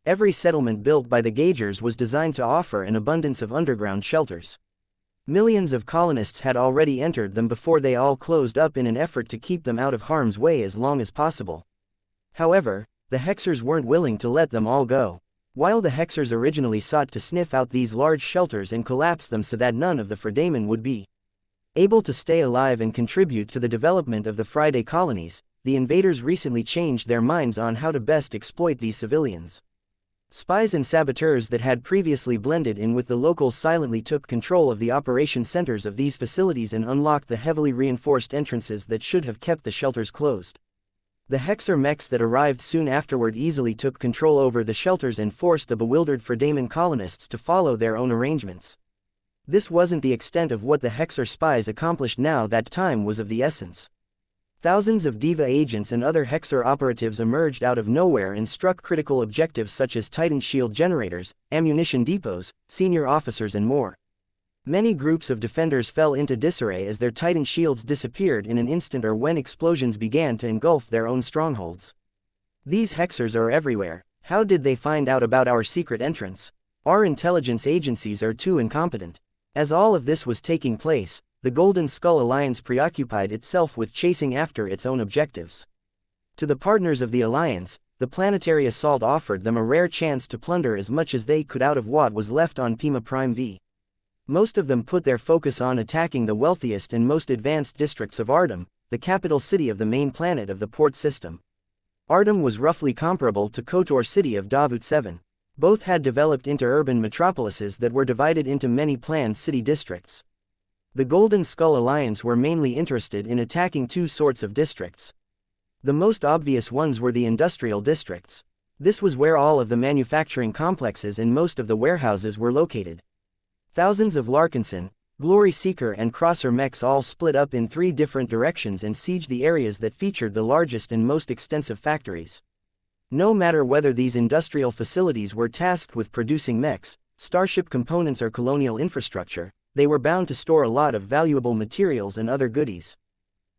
[SPEAKER 1] Every settlement built by the Gaugers was designed to offer an abundance of underground shelters. Millions of colonists had already entered them before they all closed up in an effort to keep them out of harm's way as long as possible. However, the Hexers weren't willing to let them all go. While the Hexers originally sought to sniff out these large shelters and collapse them so that none of the Fredaman would be Able to stay alive and contribute to the development of the Friday colonies, the invaders recently changed their minds on how to best exploit these civilians. Spies and saboteurs that had previously blended in with the locals silently took control of the operation centers of these facilities and unlocked the heavily reinforced entrances that should have kept the shelters closed. The Hexer mechs that arrived soon afterward easily took control over the shelters and forced the bewildered Fredaman colonists to follow their own arrangements. This wasn't the extent of what the Hexer spies accomplished now that time was of the essence. Thousands of Diva agents and other Hexer operatives emerged out of nowhere and struck critical objectives such as Titan shield generators, ammunition depots, senior officers and more. Many groups of defenders fell into disarray as their Titan shields disappeared in an instant or when explosions began to engulf their own strongholds. These Hexers are everywhere. How did they find out about our secret entrance? Our intelligence agencies are too incompetent. As all of this was taking place, the Golden Skull Alliance preoccupied itself with chasing after its own objectives. To the partners of the Alliance, the planetary assault offered them a rare chance to plunder as much as they could out of what was left on Pima Prime V. Most of them put their focus on attacking the wealthiest and most advanced districts of Artem, the capital city of the main planet of the port system. Artem was roughly comparable to Kotor city of Davut 7. Both had developed into urban metropolises that were divided into many planned city districts. The Golden Skull Alliance were mainly interested in attacking two sorts of districts. The most obvious ones were the industrial districts. This was where all of the manufacturing complexes and most of the warehouses were located. Thousands of Larkinson, Glory Seeker and Crosser mechs all split up in 3 different directions and sieged the areas that featured the largest and most extensive factories. No matter whether these industrial facilities were tasked with producing mechs, starship components or colonial infrastructure, they were bound to store a lot of valuable materials and other goodies.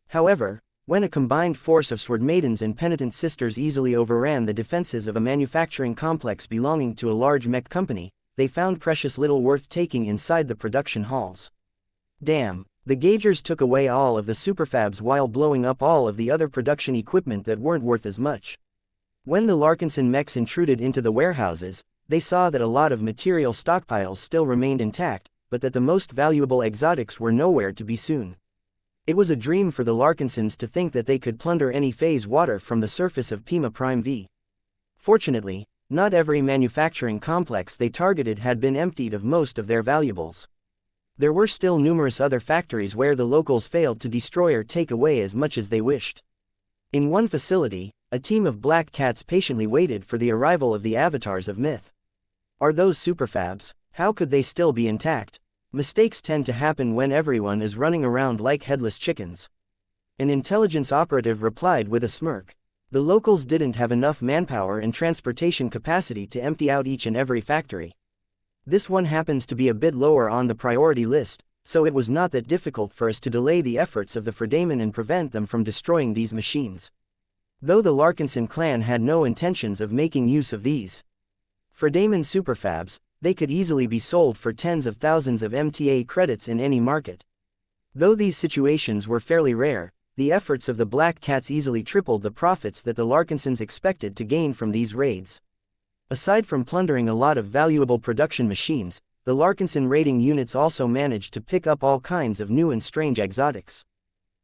[SPEAKER 1] However, when a combined force of sword maidens and penitent sisters easily overran the defenses of a manufacturing complex belonging to a large mech company, they found precious little worth taking inside the production halls. Damn, the Gaugers took away all of the superfabs while blowing up all of the other production equipment that weren't worth as much. When the Larkinson mechs intruded into the warehouses, they saw that a lot of material stockpiles still remained intact, but that the most valuable exotics were nowhere to be seen. It was a dream for the Larkinsons to think that they could plunder any phase water from the surface of Pima Prime V. Fortunately, not every manufacturing complex they targeted had been emptied of most of their valuables. There were still numerous other factories where the locals failed to destroy or take away as much as they wished. In one facility, a team of black cats patiently waited for the arrival of the avatars of myth. Are those superfabs? How could they still be intact? Mistakes tend to happen when everyone is running around like headless chickens. An intelligence operative replied with a smirk. The locals didn't have enough manpower and transportation capacity to empty out each and every factory. This one happens to be a bit lower on the priority list, so it was not that difficult for us to delay the efforts of the Fredaman and prevent them from destroying these machines. Though the Larkinson clan had no intentions of making use of these Fredaman superfabs, they could easily be sold for tens of thousands of MTA credits in any market. Though these situations were fairly rare, the efforts of the Black Cats easily tripled the profits that the Larkinsons expected to gain from these raids. Aside from plundering a lot of valuable production machines, the Larkinson raiding units also managed to pick up all kinds of new and strange exotics.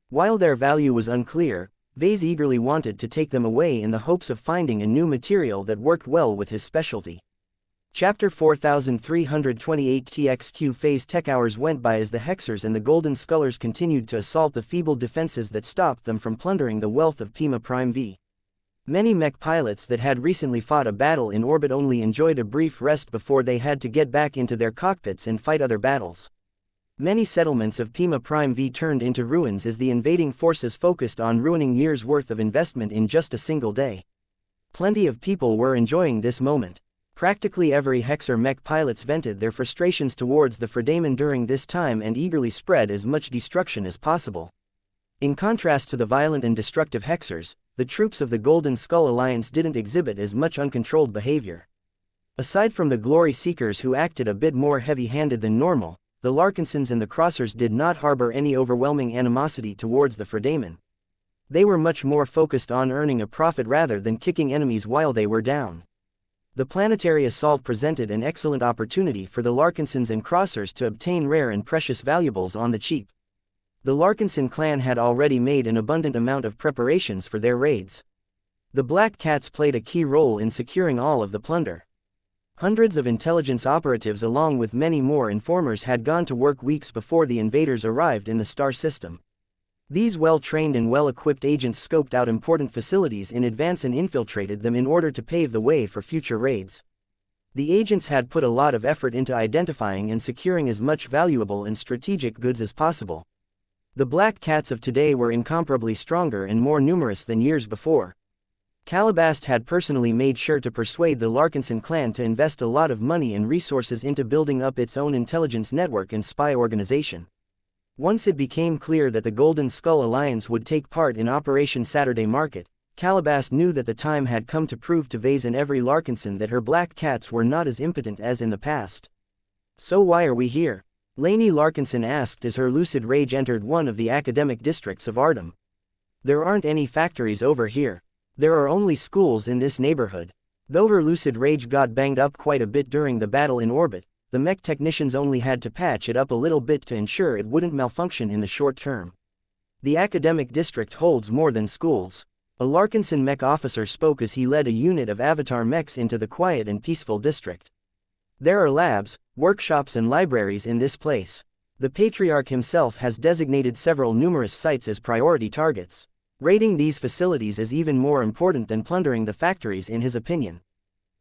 [SPEAKER 1] While their value was unclear, Vase eagerly wanted to take them away in the hopes of finding a new material that worked well with his specialty. Chapter 4328 TXQ Phase Tech hours went by as the Hexers and the Golden Skullers continued to assault the feeble defenses that stopped them from plundering the wealth of Pima Prime V. Many mech pilots that had recently fought a battle in orbit only enjoyed a brief rest before they had to get back into their cockpits and fight other battles. Many settlements of Pima Prime V turned into ruins as the invading forces focused on ruining years' worth of investment in just a single day. Plenty of people were enjoying this moment. Practically every Hexer mech pilots vented their frustrations towards the Fredaman during this time and eagerly spread as much destruction as possible. In contrast to the violent and destructive Hexers, the troops of the Golden Skull Alliance didn't exhibit as much uncontrolled behavior. Aside from the Glory Seekers who acted a bit more heavy-handed than normal, the Larkinsons and the Crossers did not harbor any overwhelming animosity towards the Fredaman. They were much more focused on earning a profit rather than kicking enemies while they were down. The planetary assault presented an excellent opportunity for the Larkinsons and Crossers to obtain rare and precious valuables on the cheap. The Larkinson clan had already made an abundant amount of preparations for their raids. The Black Cats played a key role in securing all of the plunder. Hundreds of intelligence operatives along with many more informers had gone to work weeks before the invaders arrived in the star system. These well-trained and well-equipped agents scoped out important facilities in advance and infiltrated them in order to pave the way for future raids. The agents had put a lot of effort into identifying and securing as much valuable and strategic goods as possible. The Black Cats of today were incomparably stronger and more numerous than years before. Calabast had personally made sure to persuade the Larkinson clan to invest a lot of money and resources into building up its own intelligence network and spy organization. Once it became clear that the Golden Skull Alliance would take part in Operation Saturday Market, Calabast knew that the time had come to prove to Vase and every Larkinson that her Black Cats were not as impotent as in the past. "So why are we here?" Lainey Larkinson asked as her lucid rage entered one of the academic districts of Artem. "There aren't any factories over here. There are only schools in this neighborhood." Though her lucid rage got banged up quite a bit during the battle in orbit, the mech technicians only had to patch it up a little bit to ensure it wouldn't malfunction in the short term. "The academic district holds more than schools." A Larkinson mech officer spoke as he led a unit of avatar mechs into the quiet and peaceful district. "There are labs, workshops and libraries in this place. The Patriarch himself has designated several numerous sites as priority targets. Raiding these facilities is even more important than plundering the factories in his opinion."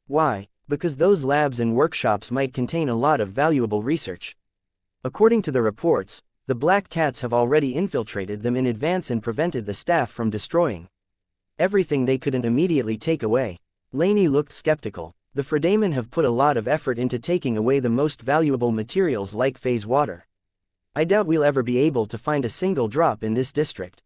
[SPEAKER 1] "Why?" "Because those labs and workshops might contain a lot of valuable research. According to the reports, the Black Cats have already infiltrated them in advance and prevented the staff from destroying everything they couldn't immediately take away." Lainey looked skeptical. "The Fredamen have put a lot of effort into taking away the most valuable materials like phase water. I doubt we'll ever be able to find a single drop in this district."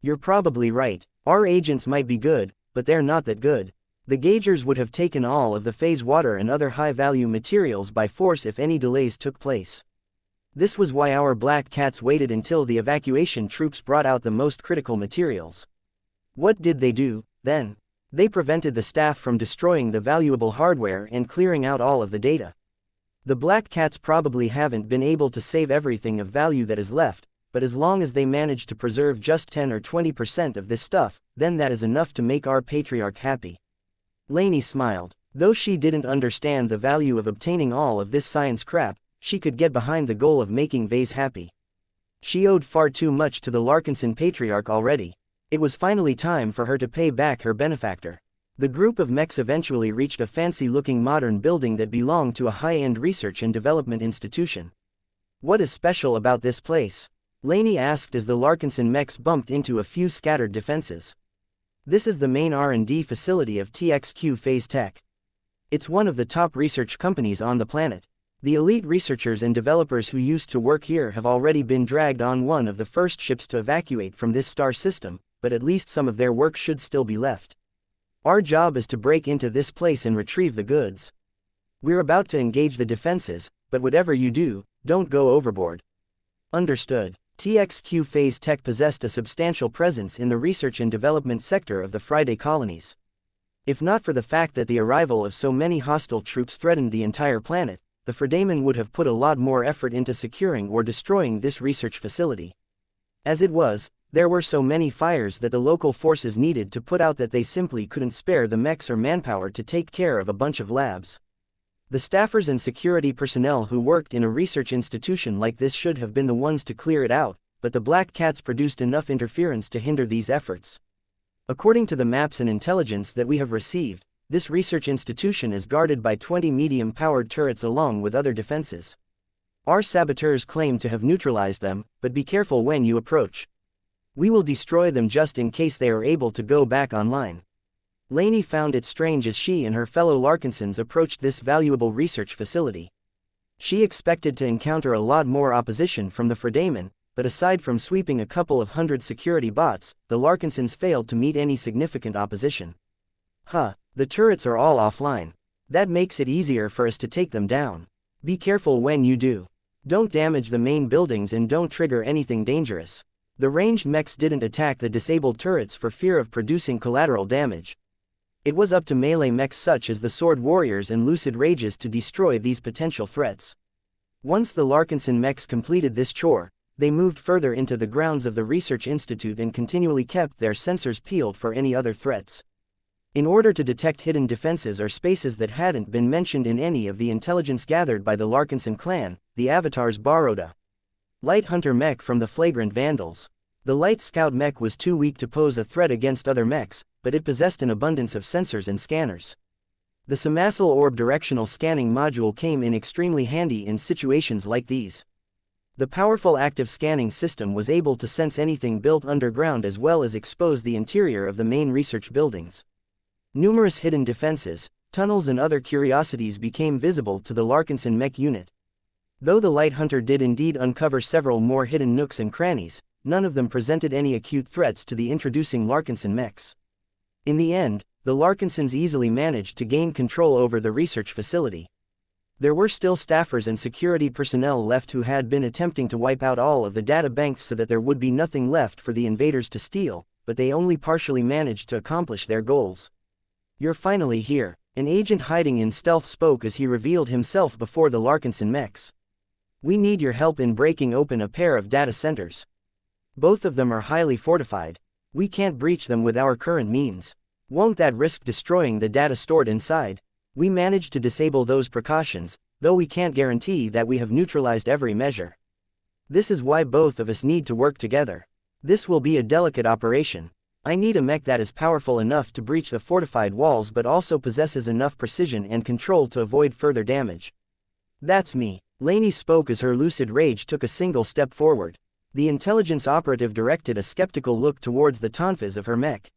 [SPEAKER 1] "You're probably right. Our agents might be good, but they're not that good. The Gaugers would have taken all of the phase water and other high-value materials by force if any delays took place. This was why our Black Cats waited until the evacuation troops brought out the most critical materials." "What did they do, then?" "They prevented the staff from destroying the valuable hardware and clearing out all of the data. The Black Cats probably haven't been able to save everything of value that is left, but as long as they manage to preserve just 10 or 20% of this stuff, then that is enough to make our Patriarch happy." Lainey smiled. Though she didn't understand the value of obtaining all of this science crap, she could get behind the goal of making Vase happy. She owed far too much to the Larkinson Patriarch already. It was finally time for her to pay back her benefactor. The group of mechs eventually reached a fancy-looking modern building that belonged to a high-end research and development institution. "What is special about this place?" Lainey asked as the Larkinson mechs bumped into a few scattered defenses. "This is the main R&D facility of TXQ Phase Tech. It's one of the top research companies on the planet. The elite researchers and developers who used to work here have already been dragged on one of the first ships to evacuate from this star system, but at least some of their work should still be left. Our job is to break into this place and retrieve the goods. We're about to engage the defenses, but whatever you do, don't go overboard." "Understood." TXQ Phase Tech possessed a substantial presence in the research and development sector of the Friday colonies. If not for the fact that the arrival of so many hostile troops threatened the entire planet, the Fredamen would have put a lot more effort into securing or destroying this research facility. As it was, there were so many fires that the local forces needed to put out that they simply couldn't spare the mechs or manpower to take care of a bunch of labs. The staffers and security personnel who worked in a research institution like this should have been the ones to clear it out, but the Black Cats produced enough interference to hinder these efforts. According to the maps and intelligence that we have received, this research institution is guarded by 20 medium-powered turrets along with other defenses. Our saboteurs claim to have neutralized them, but be careful when you approach. We will destroy them just in case they are able to go back online." Lainey found it strange as she and her fellow Larkinsons approached this valuable research facility. She expected to encounter a lot more opposition from the Fredamen, but aside from sweeping a couple of hundred security bots, the Larkinsons failed to meet any significant opposition. The turrets are all offline. That makes it easier for us to take them down. Be careful when you do. Don't damage the main buildings and don't trigger anything dangerous." The ranged mechs didn't attack the disabled turrets for fear of producing collateral damage. It was up to melee mechs such as the Sword Warriors and Lucid Rages to destroy these potential threats. Once the Larkinson mechs completed this chore, They moved further into the grounds of the research institute and continually kept their sensors peeled for any other threats. In order to detect hidden defenses or spaces that hadn't been mentioned in any of the intelligence gathered by the Larkinson clan, the avatars borrowed a light hunter mech from the flagrant vandals. The light scout mech was too weak to pose a threat against other mechs, but it possessed an abundance of sensors and scanners. The Samasul Orb directional scanning module came in extremely handy in situations like these. The powerful active scanning system was able to sense anything built underground as well as expose the interior of the main research buildings. Numerous hidden defenses, tunnels and other curiosities became visible to the Larkinson mech unit. Though the Light Hunter did indeed uncover several more hidden nooks and crannies, none of them presented any acute threats to the introducing Larkinson mechs. In the end, the Larkinsons easily managed to gain control over the research facility. There were still staffers and security personnel left who had been attempting to wipe out all of the data banks so that there would be nothing left for the invaders to steal, but they only partially managed to accomplish their goals. "You're finally here," an agent hiding in stealth spoke as he revealed himself before the Larkinson mechs. "We need your help in breaking open a pair of data centers. Both of them are highly fortified. We can't breach them with our current means. Won't that risk destroying the data stored inside? We managed to disable those precautions, though we can't guarantee that we have neutralized every measure. This is why both of us need to work together. This will be a delicate operation. I need a mech that is powerful enough to breach the fortified walls but also possesses enough precision and control to avoid further damage." "That's me," Lainey spoke as her lucid rage took a single step forward. The intelligence operative directed a skeptical look towards the tonfas of her mech.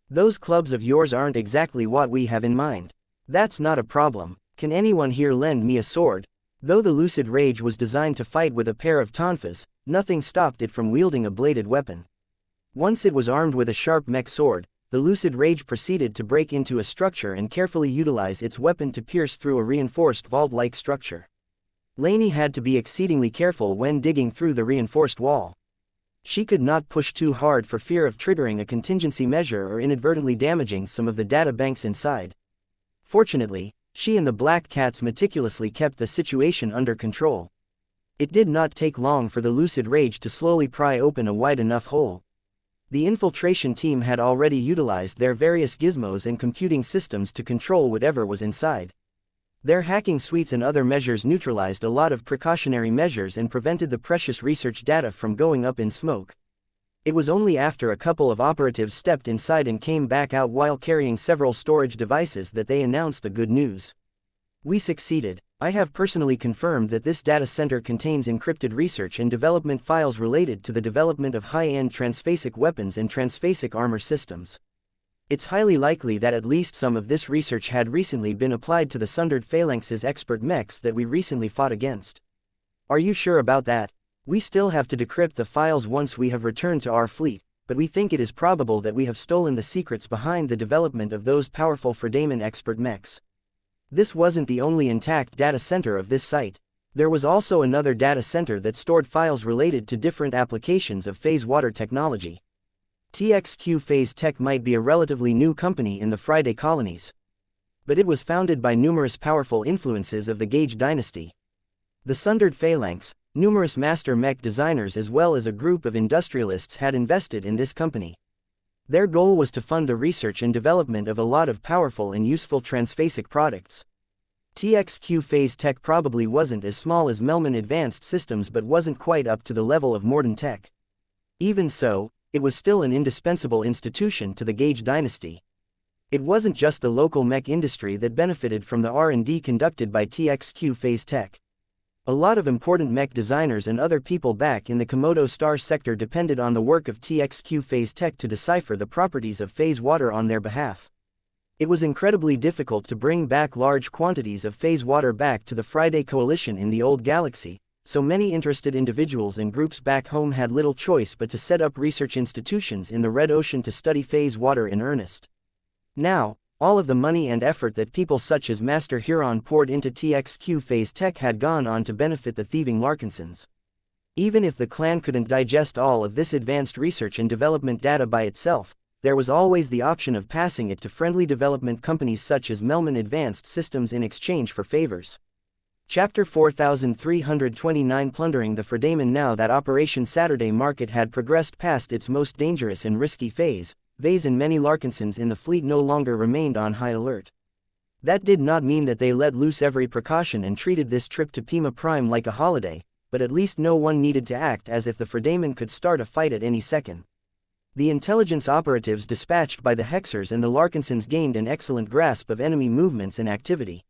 [SPEAKER 1] "Those clubs of yours aren't exactly what we have in mind." "That's not a problem. Can anyone here lend me a sword?" Though the lucid rage was designed to fight with a pair of tonfas, nothing stopped it from wielding a bladed weapon. Once it was armed with a sharp mech sword, the lucid rage proceeded to break into a structure and carefully utilize its weapon to pierce through a reinforced vault-like structure. Lainey had to be exceedingly careful when digging through the reinforced wall. She could not push too hard for fear of triggering a contingency measure or inadvertently damaging some of the data banks inside. Fortunately, she and the Black Cats meticulously kept the situation under control. It did not take long for the lucid rage to slowly pry open a wide enough hole. The infiltration team had already utilized their various gizmos and computing systems to control whatever was inside. Their hacking suites and other measures neutralized a lot of precautionary measures and prevented the precious research data from going up in smoke. It was only after a couple of operatives stepped inside and came back out while carrying several storage devices that they announced the good news. "We succeeded. I have personally confirmed that this data center contains encrypted research and development files related to the development of high-end transphasic weapons and transphasic armor systems. It's highly likely that at least some of this research had recently been applied to the Sundered Phalanx's expert mechs that we recently fought against." "Are you sure about that?" "We still have to decrypt the files once we have returned to our fleet, but we think it is probable that we have stolen the secrets behind the development of those powerful Fredaman expert mechs." This wasn't the only intact data center of this site. There was also another data center that stored files related to different applications of phase water technology. TXQ Phase Tech might be a relatively new company in the Friday colonies, but it was founded by numerous powerful influences of the Gage dynasty. The Sundered Phalanx, numerous master mech designers as well as a group of industrialists had invested in this company. Their goal was to fund the research and development of a lot of powerful and useful transphasic products. TXQ Phase Tech probably wasn't as small as Melman Advanced Systems but wasn't quite up to the level of Morden Tech. Even so, it was still an indispensable institution to the Gage dynasty. It wasn't just the local mech industry that benefited from the R&D conducted by TXQ Phase Tech. A lot of important mech designers and other people back in the Komodo Star sector depended on the work of TXQ Phase Tech to decipher the properties of phase water on their behalf. It was incredibly difficult to bring back large quantities of phase water back to the Friday Coalition in the old galaxy, so many interested individuals and groups back home had little choice but to set up research institutions in the Red Ocean to study phase water in earnest. Now, all of the money and effort that people such as Master Huron poured into TXQ Phase Tech had gone on to benefit the thieving Larkinsons. Even if the clan couldn't digest all of this advanced research and development data by itself, there was always the option of passing it to friendly development companies such as Melman Advanced Systems in exchange for favors. Chapter 4329 Plundering the Fredaman. Now that Operation Saturday Market had progressed past its most dangerous and risky phase, Vase and many Larkinsons in the fleet no longer remained on high alert. That did not mean that they let loose every precaution and treated this trip to Pima Prime like a holiday, but at least no one needed to act as if the Fredaman could start a fight at any second. The intelligence operatives dispatched by the Hexers and the Larkinsons gained an excellent grasp of enemy movements and activity.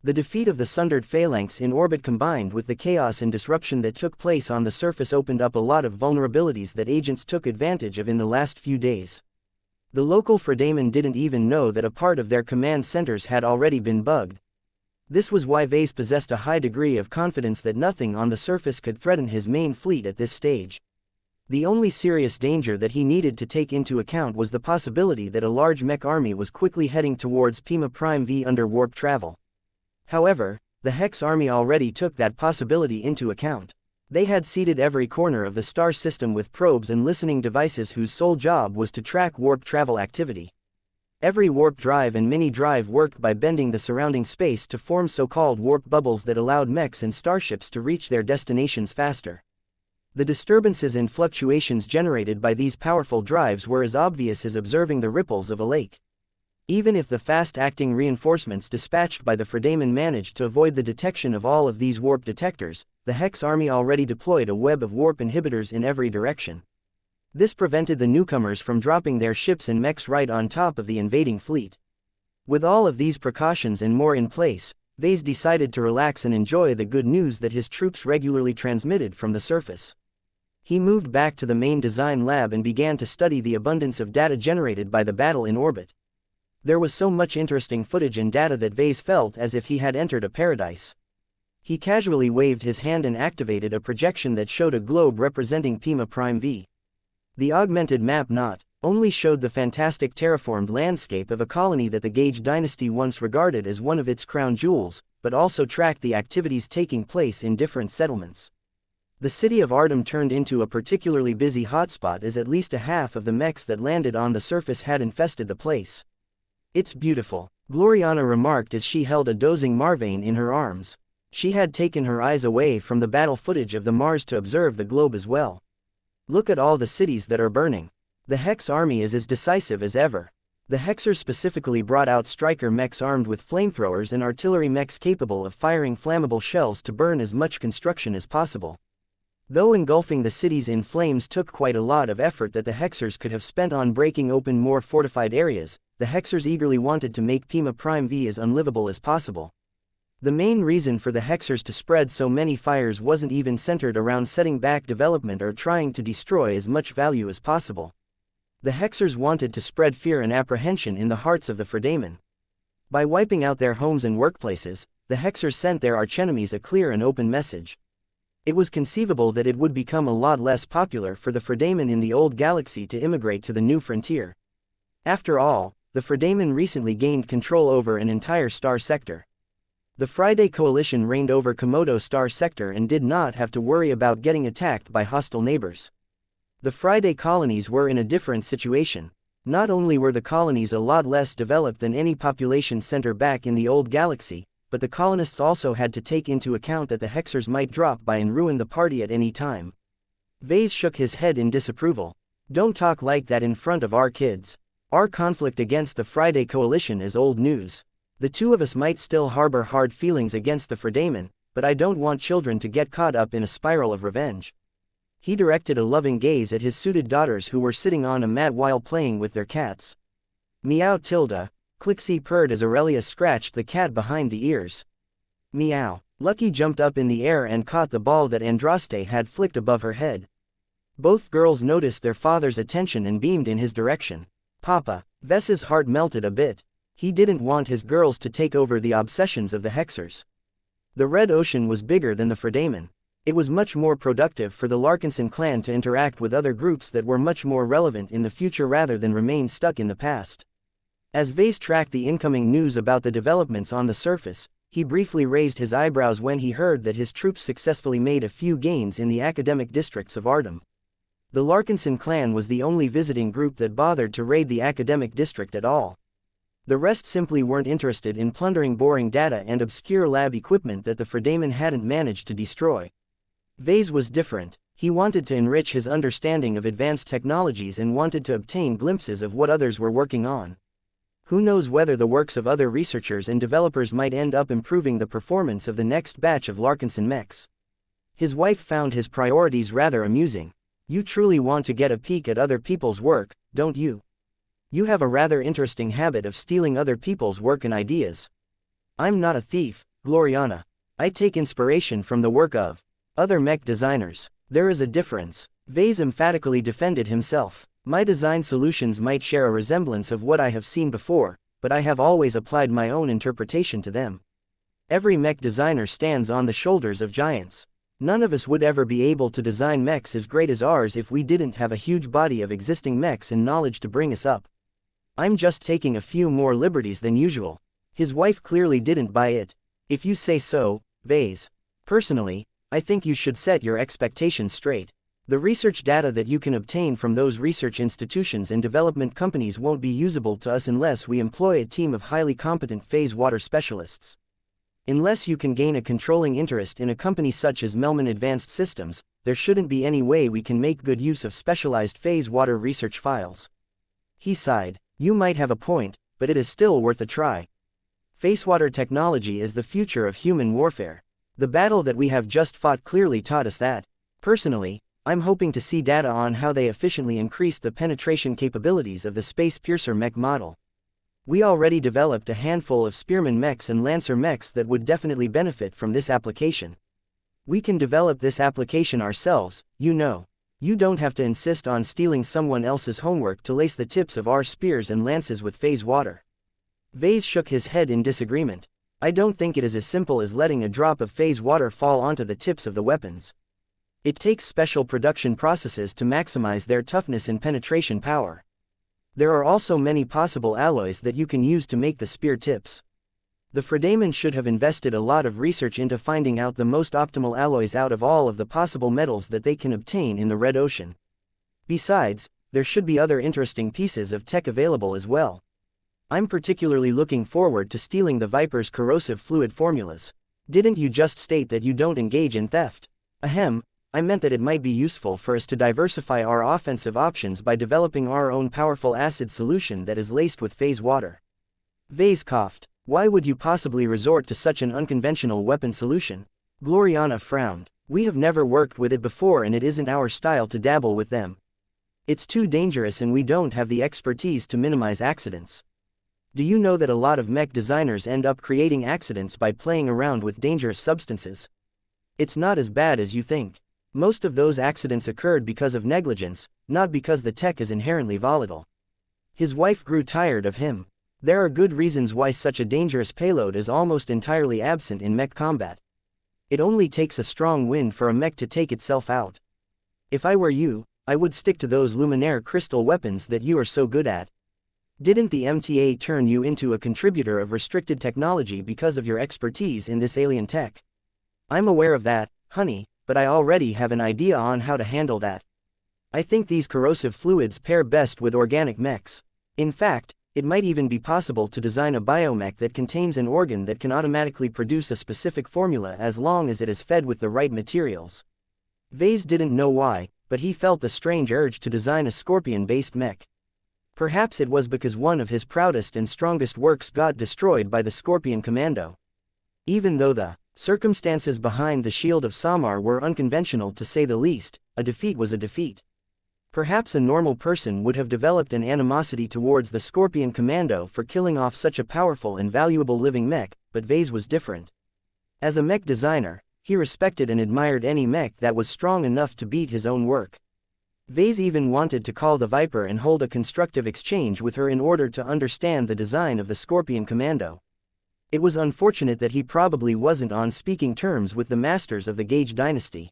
[SPEAKER 1] The defeat of the sundered phalanx in orbit combined with the chaos and disruption that took place on the surface opened up a lot of vulnerabilities that agents took advantage of in the last few days. The local Fredaman didn't even know that a part of their command centers had already been bugged. This was why Vase possessed a high degree of confidence that nothing on the surface could threaten his main fleet at this stage. The only serious danger that he needed to take into account was the possibility that a large mech army was quickly heading towards Pima Prime V under warp travel. However, the Hex army already took that possibility into account. They had seeded every corner of the star system with probes and listening devices whose sole job was to track warp travel activity. Every warp drive and mini-drive worked by bending the surrounding space to form so-called warp bubbles that allowed mechs and starships to reach their destinations faster. The disturbances and fluctuations generated by these powerful drives were as obvious as observing the ripples of a lake. Even if the fast-acting reinforcements dispatched by the Fredaman managed to avoid the detection of all of these warp detectors, the Hex army already deployed a web of warp inhibitors in every direction. This prevented the newcomers from dropping their ships and mechs right on top of the invading fleet. With all of these precautions and more in place, Vase decided to relax and enjoy the good news that his troops regularly transmitted from the surface. He moved back to the main design lab and began to study the abundance of data generated by the battle in orbit. There was so much interesting footage and data that Vase felt as if he had entered a paradise. He casually waved his hand and activated a projection that showed a globe representing Pima Prime V. The augmented map not only showed the fantastic terraformed landscape of a colony that the Gage dynasty once regarded as one of its crown jewels, but also tracked the activities taking place in different settlements. The city of Artem turned into a particularly busy hotspot as at least a half of the mechs that landed on the surface had infested the place. "It's beautiful," Gloriana remarked as she held a dozing Marvane in her arms. She had taken her eyes away from the battle footage of the Mars to observe the globe as well. "Look at all the cities that are burning. The Hex army is as decisive as ever." The Hexers specifically brought out striker mechs armed with flamethrowers and artillery mechs capable of firing flammable shells to burn as much construction as possible. Though engulfing the cities in flames took quite a lot of effort that the Hexers could have spent on breaking open more fortified areas, the Hexers eagerly wanted to make Pima Prime V as unlivable as possible. The main reason for the Hexers to spread so many fires wasn't even centered around setting back development or trying to destroy as much value as possible. The Hexers wanted to spread fear and apprehension in the hearts of the Fredaman. By wiping out their homes and workplaces, the Hexers sent their archenemies a clear and open message. It was conceivable that it would become a lot less popular for the Fredaman in the old galaxy to immigrate to the new frontier. After all, the Fredaman recently gained control over an entire star sector. The Friday Coalition reigned over Komodo Star Sector and did not have to worry about getting attacked by hostile neighbors. The Friday colonies were in a different situation. Not only were the colonies a lot less developed than any population center back in the old galaxy, but the colonists also had to take into account that the Hexers might drop by and ruin the party at any time. Vase shook his head in disapproval. "Don't talk like that in front of our kids. Our conflict against the Friday Coalition is old news. The two of us might still harbor hard feelings against the Fredaman, but I don't want children to get caught up in a spiral of revenge." He directed a loving gaze at his suited daughters who were sitting on a mat while playing with their cats. "Meow Tilda," Clixie purred as Aurelia scratched the cat behind the ears. "Meow." Lucky jumped up in the air and caught the ball that Andraste had flicked above her head. Both girls noticed their father's attention and beamed in his direction. "Papa." Vess's heart melted a bit. He didn't want his girls to take over the obsessions of the Hexers. The Red Ocean was bigger than the Fredaman. It was much more productive for the Larkinson clan to interact with other groups that were much more relevant in the future rather than remain stuck in the past. As Vase tracked the incoming news about the developments on the surface, he briefly raised his eyebrows when he heard that his troops successfully made a few gains in the academic districts of Artem. The Larkinson clan was the only visiting group that bothered to raid the academic district at all. The rest simply weren't interested in plundering boring data and obscure lab equipment that the Fredaman hadn't managed to destroy. Vase was different. He wanted to enrich his understanding of advanced technologies and wanted to obtain glimpses of what others were working on. Who knows whether the works of other researchers and developers might end up improving the performance of the next batch of Larkinson mechs. His wife found his priorities rather amusing. You truly want to get a peek at other people's work, don't you? You have a rather interesting habit of stealing other people's work and ideas. I'm not a thief, Gloriana. I take inspiration from the work of other mech designers. There is a difference. Vase emphatically defended himself. My design solutions might share a resemblance of what I have seen before, but I have always applied my own interpretation to them. Every mech designer stands on the shoulders of giants. None of us would ever be able to design mechs as great as ours if we didn't have a huge body of existing mechs and knowledge to bring us up. I'm just taking a few more liberties than usual. His wife clearly didn't buy it. If you say so, Vase. Personally, I think you should set your expectations straight. The research data that you can obtain from those research institutions and development companies won't be usable to us unless we employ a team of highly competent phase water specialists. Unless you can gain a controlling interest in a company such as Melman Advanced Systems, there shouldn't be any way we can make good use of specialized phase water research files. He sighed. You might have a point, but it is still worth a try. Phasewater technology is the future of human warfare. The battle that we have just fought clearly taught us that. Personally, I'm hoping to see data on how they efficiently increased the penetration capabilities of the Space Piercer mech model. We already developed a handful of Spearman mechs and Lancer mechs that would definitely benefit from this application. We can develop this application ourselves, you know. You don't have to insist on stealing someone else's homework to lace the tips of our spears and lances with phase water. Vase shook his head in disagreement. I don't think it is as simple as letting a drop of phase water fall onto the tips of the weapons. It takes special production processes to maximize their toughness and penetration power. There are also many possible alloys that you can use to make the spear tips. The Fredaman should have invested a lot of research into finding out the most optimal alloys out of all of the possible metals that they can obtain in the Red Ocean. Besides, there should be other interesting pieces of tech available as well. I'm particularly looking forward to stealing the Viper's corrosive fluid formulas. Didn't you just state that you don't engage in theft? Ahem, I meant that it might be useful for us to diversify our offensive options by developing our own powerful acid solution that is laced with phase water. Vase coughed. Why would you possibly resort to such an unconventional weapon solution? Gloriana frowned. We have never worked with it before and it isn't our style to dabble with them. It's too dangerous and we don't have the expertise to minimize accidents. Do you know that a lot of mech designers end up creating accidents by playing around with dangerous substances? It's not as bad as you think. Most of those accidents occurred because of negligence, not because the tech is inherently volatile. His wife grew tired of him. There are good reasons why such a dangerous payload is almost entirely absent in mech combat. It only takes a strong wind for a mech to take itself out. If I were you, I would stick to those luminaire crystal weapons that you are so good at. Didn't the MTA turn you into a contributor of restricted technology because of your expertise in this alien tech? I'm aware of that, honey, but I already have an idea on how to handle that. I think these corrosive fluids pair best with organic mechs. In fact, it might even be possible to design a biomech that contains an organ that can automatically produce a specific formula as long as it is fed with the right materials. Vase didn't know why, but he felt the strange urge to design a scorpion-based mech. Perhaps it was because one of his proudest and strongest works got destroyed by the Scorpion Commando. Even though the circumstances behind the Shield of Samar were unconventional to say the least, a defeat was a defeat. Perhaps a normal person would have developed an animosity towards the Scorpion Commando for killing off such a powerful and valuable living mech, but Vase was different. As a mech designer, he respected and admired any mech that was strong enough to beat his own work. Vase even wanted to call the Viper and hold a constructive exchange with her in order to understand the design of the Scorpion Commando. It was unfortunate that he probably wasn't on speaking terms with the masters of the Gage dynasty.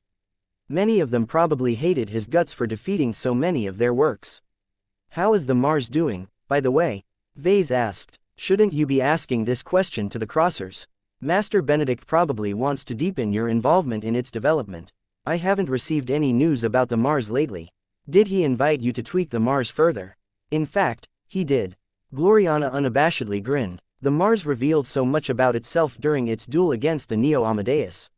[SPEAKER 1] Many of them probably hated his guts for defeating so many of their works. How is the Mars doing, by the way? Vase asked. Shouldn't you be asking this question to the Crossers? Master Benedict probably wants to deepen your involvement in its development. I haven't received any news about the Mars lately. Did he invite you to tweak the Mars further? In fact, he did. Gloriana unabashedly grinned. The Mars revealed so much about itself during its duel against the Neo Amadeus.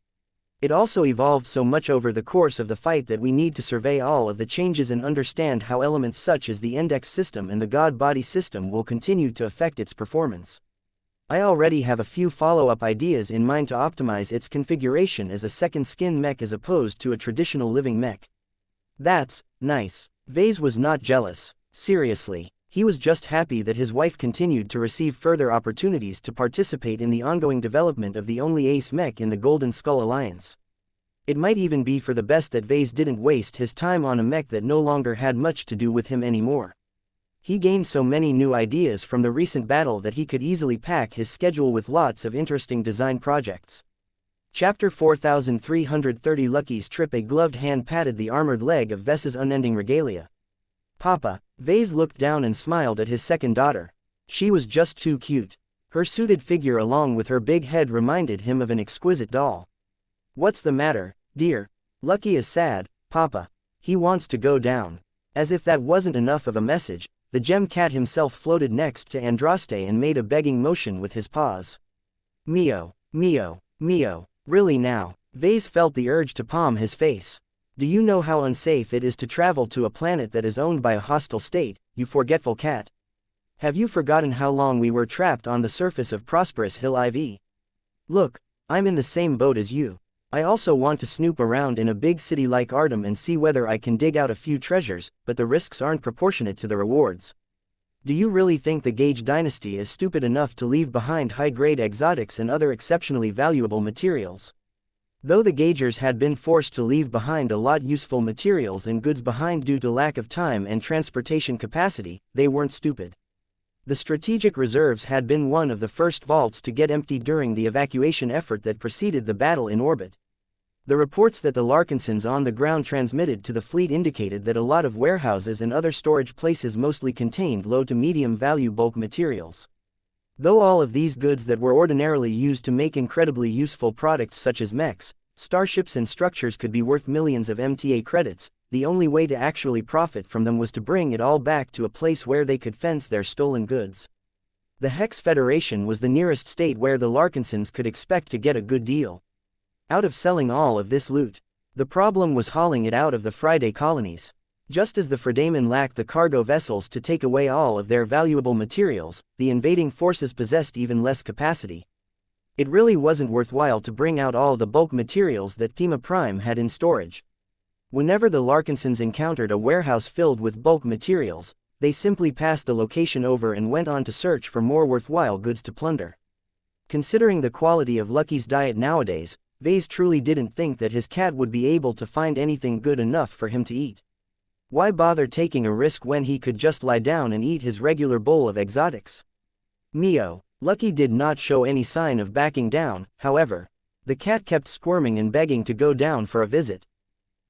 [SPEAKER 1] It also evolved so much over the course of the fight that we need to survey all of the changes and understand how elements such as the index system and the God-body system will continue to affect its performance. I already have a few follow-up ideas in mind to optimize its configuration as a second skin mech as opposed to a traditional living mech. That's nice. Vase was not jealous. Seriously. He was just happy that his wife continued to receive further opportunities to participate in the ongoing development of the only ace mech in the Golden Skull Alliance. It might even be for the best that Vase didn't waste his time on a mech that no longer had much to do with him anymore. He gained so many new ideas from the recent battle that he could easily pack his schedule with lots of interesting design projects. Chapter 4330 Lucky's Trip. A gloved hand patted the armored leg of Vess's unending regalia. Papa. Vase looked down and smiled at his second daughter. She was just too cute. Her suited figure along with her big head reminded him of an exquisite doll. What's the matter, dear? Lucky is sad, Papa. He wants to go down. As if that wasn't enough of a message, the gem cat himself floated next to Andraste and made a begging motion with his paws. Mio, Mio, Mio, really now? Vase felt the urge to palm his face. Do you know how unsafe it is to travel to a planet that is owned by a hostile state, you forgetful cat? Have you forgotten how long we were trapped on the surface of Prosperous Hill IV? Look, I'm in the same boat as you. I also want to snoop around in a big city like Artem and see whether I can dig out a few treasures, but the risks aren't proportionate to the rewards. Do you really think the Gage dynasty is stupid enough to leave behind high-grade exotics and other exceptionally valuable materials? Though the Gagers had been forced to leave behind a lot useful materials and goods behind due to lack of time and transportation capacity, they weren't stupid. The strategic reserves had been one of the first vaults to get emptied during the evacuation effort that preceded the battle in orbit. The reports that the Larkinsons on the ground transmitted to the fleet indicated that a lot of warehouses and other storage places mostly contained low to medium value bulk materials. Though all of these goods that were ordinarily used to make incredibly useful products such as mechs, starships and structures could be worth millions of MTA credits, the only way to actually profit from them was to bring it all back to a place where they could fence their stolen goods. The Hex Federation was the nearest state where the Larkinsons could expect to get a good deal out of selling all of this loot. The problem was hauling it out of the Friday colonies. Just as the Fredamen lacked the cargo vessels to take away all of their valuable materials, the invading forces possessed even less capacity. It really wasn't worthwhile to bring out all the bulk materials that Pima Prime had in storage. Whenever the Larkinsons encountered a warehouse filled with bulk materials, they simply passed the location over and went on to search for more worthwhile goods to plunder. Considering the quality of Lucky's diet nowadays, Vase truly didn't think that his cat would be able to find anything good enough for him to eat. Why bother taking a risk when he could just lie down and eat his regular bowl of exotics? Mio. Lucky did not show any sign of backing down, however. The cat kept squirming and begging to go down for a visit.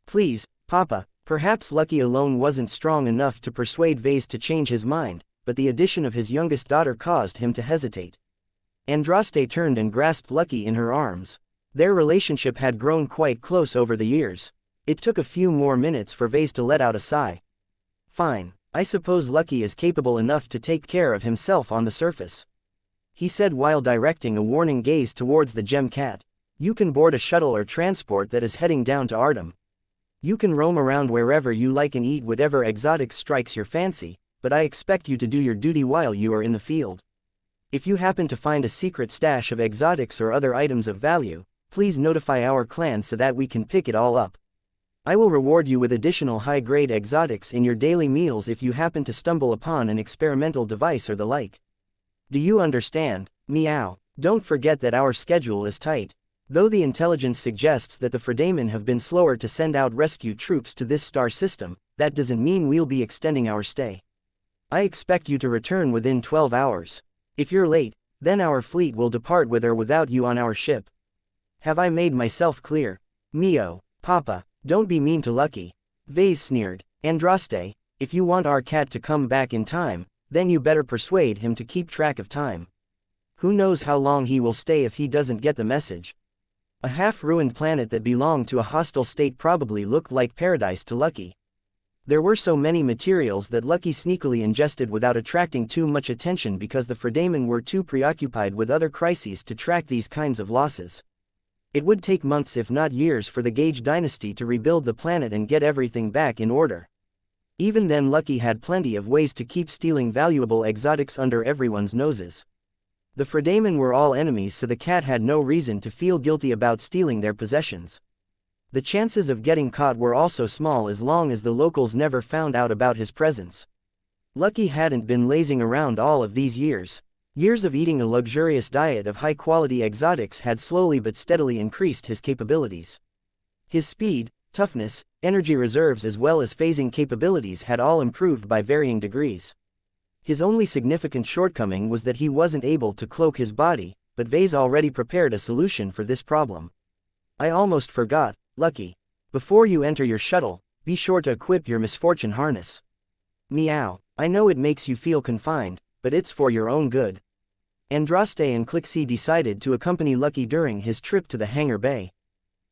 [SPEAKER 1] Please, Papa. Perhaps Lucky alone wasn't strong enough to persuade Vase to change his mind, but the addition of his youngest daughter caused him to hesitate. Andraste turned and grasped Lucky in her arms. Their relationship had grown quite close over the years. It took a few more minutes for Vase to let out a sigh. Fine, I suppose Lucky is capable enough to take care of himself on the surface, he said while directing a warning gaze towards the gem cat. You can board a shuttle or transport that is heading down to Artem. You can roam around wherever you like and eat whatever exotics strikes your fancy, but I expect you to do your duty while you are in the field. If you happen to find a secret stash of exotics or other items of value, please notify our clan so that we can pick it all up. I will reward you with additional high-grade exotics in your daily meals if you happen to stumble upon an experimental device or the like. Do you understand? Meow. Don't forget that our schedule is tight. Though the intelligence suggests that the Fredamen have been slower to send out rescue troops to this star system, that doesn't mean we'll be extending our stay. I expect you to return within 12 hours. If you're late, then our fleet will depart with or without you on our ship. Have I made myself clear? Mio. Papa. Don't be mean to Lucky. Vase sneered. Andraste, if you want our cat to come back in time, then you better persuade him to keep track of time. Who knows how long he will stay if he doesn't get the message. A half-ruined planet that belonged to a hostile state probably looked like paradise to Lucky. There were so many materials that Lucky sneakily ingested without attracting too much attention because the Fredamen were too preoccupied with other crises to track these kinds of losses. It would take months if not years for the Gage dynasty to rebuild the planet and get everything back in order. Even then Lucky had plenty of ways to keep stealing valuable exotics under everyone's noses. The Fredamen were all enemies, so the cat had no reason to feel guilty about stealing their possessions. The chances of getting caught were also small as long as the locals never found out about his presence. Lucky hadn't been lazing around all of these years. Years of eating a luxurious diet of high-quality exotics had slowly but steadily increased his capabilities. His speed, toughness, energy reserves as well as phasing capabilities had all improved by varying degrees. His only significant shortcoming was that he wasn't able to cloak his body, but Vase already prepared a solution for this problem. I almost forgot, Lucky. Before you enter your shuttle, be sure to equip your misfortune harness. Meow. I know it makes you feel confined, but it's for your own good. Andraste and Clixie decided to accompany Lucky during his trip to the hangar bay.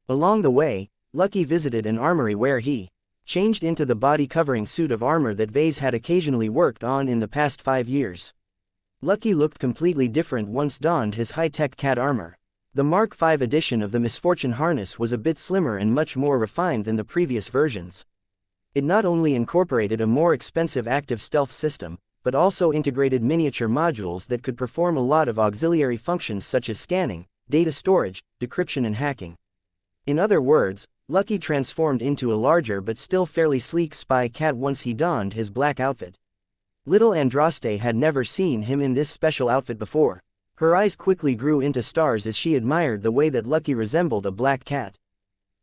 [SPEAKER 1] Along the way, Lucky visited an armory where he changed into the body-covering suit of armor that Vase had occasionally worked on in the past 5 years. Lucky looked completely different once donned his high-tech cat armor. The Mark V edition of the Misfortune harness was a bit slimmer and much more refined than the previous versions. It not only incorporated a more expensive active stealth system, but also integrated miniature modules that could perform a lot of auxiliary functions such as scanning, data storage, decryption and hacking. In other words, Lucky transformed into a larger but still fairly sleek spy cat once he donned his black outfit. Little Andraste had never seen him in this special outfit before. Her eyes quickly grew into stars as she admired the way that Lucky resembled a black cat.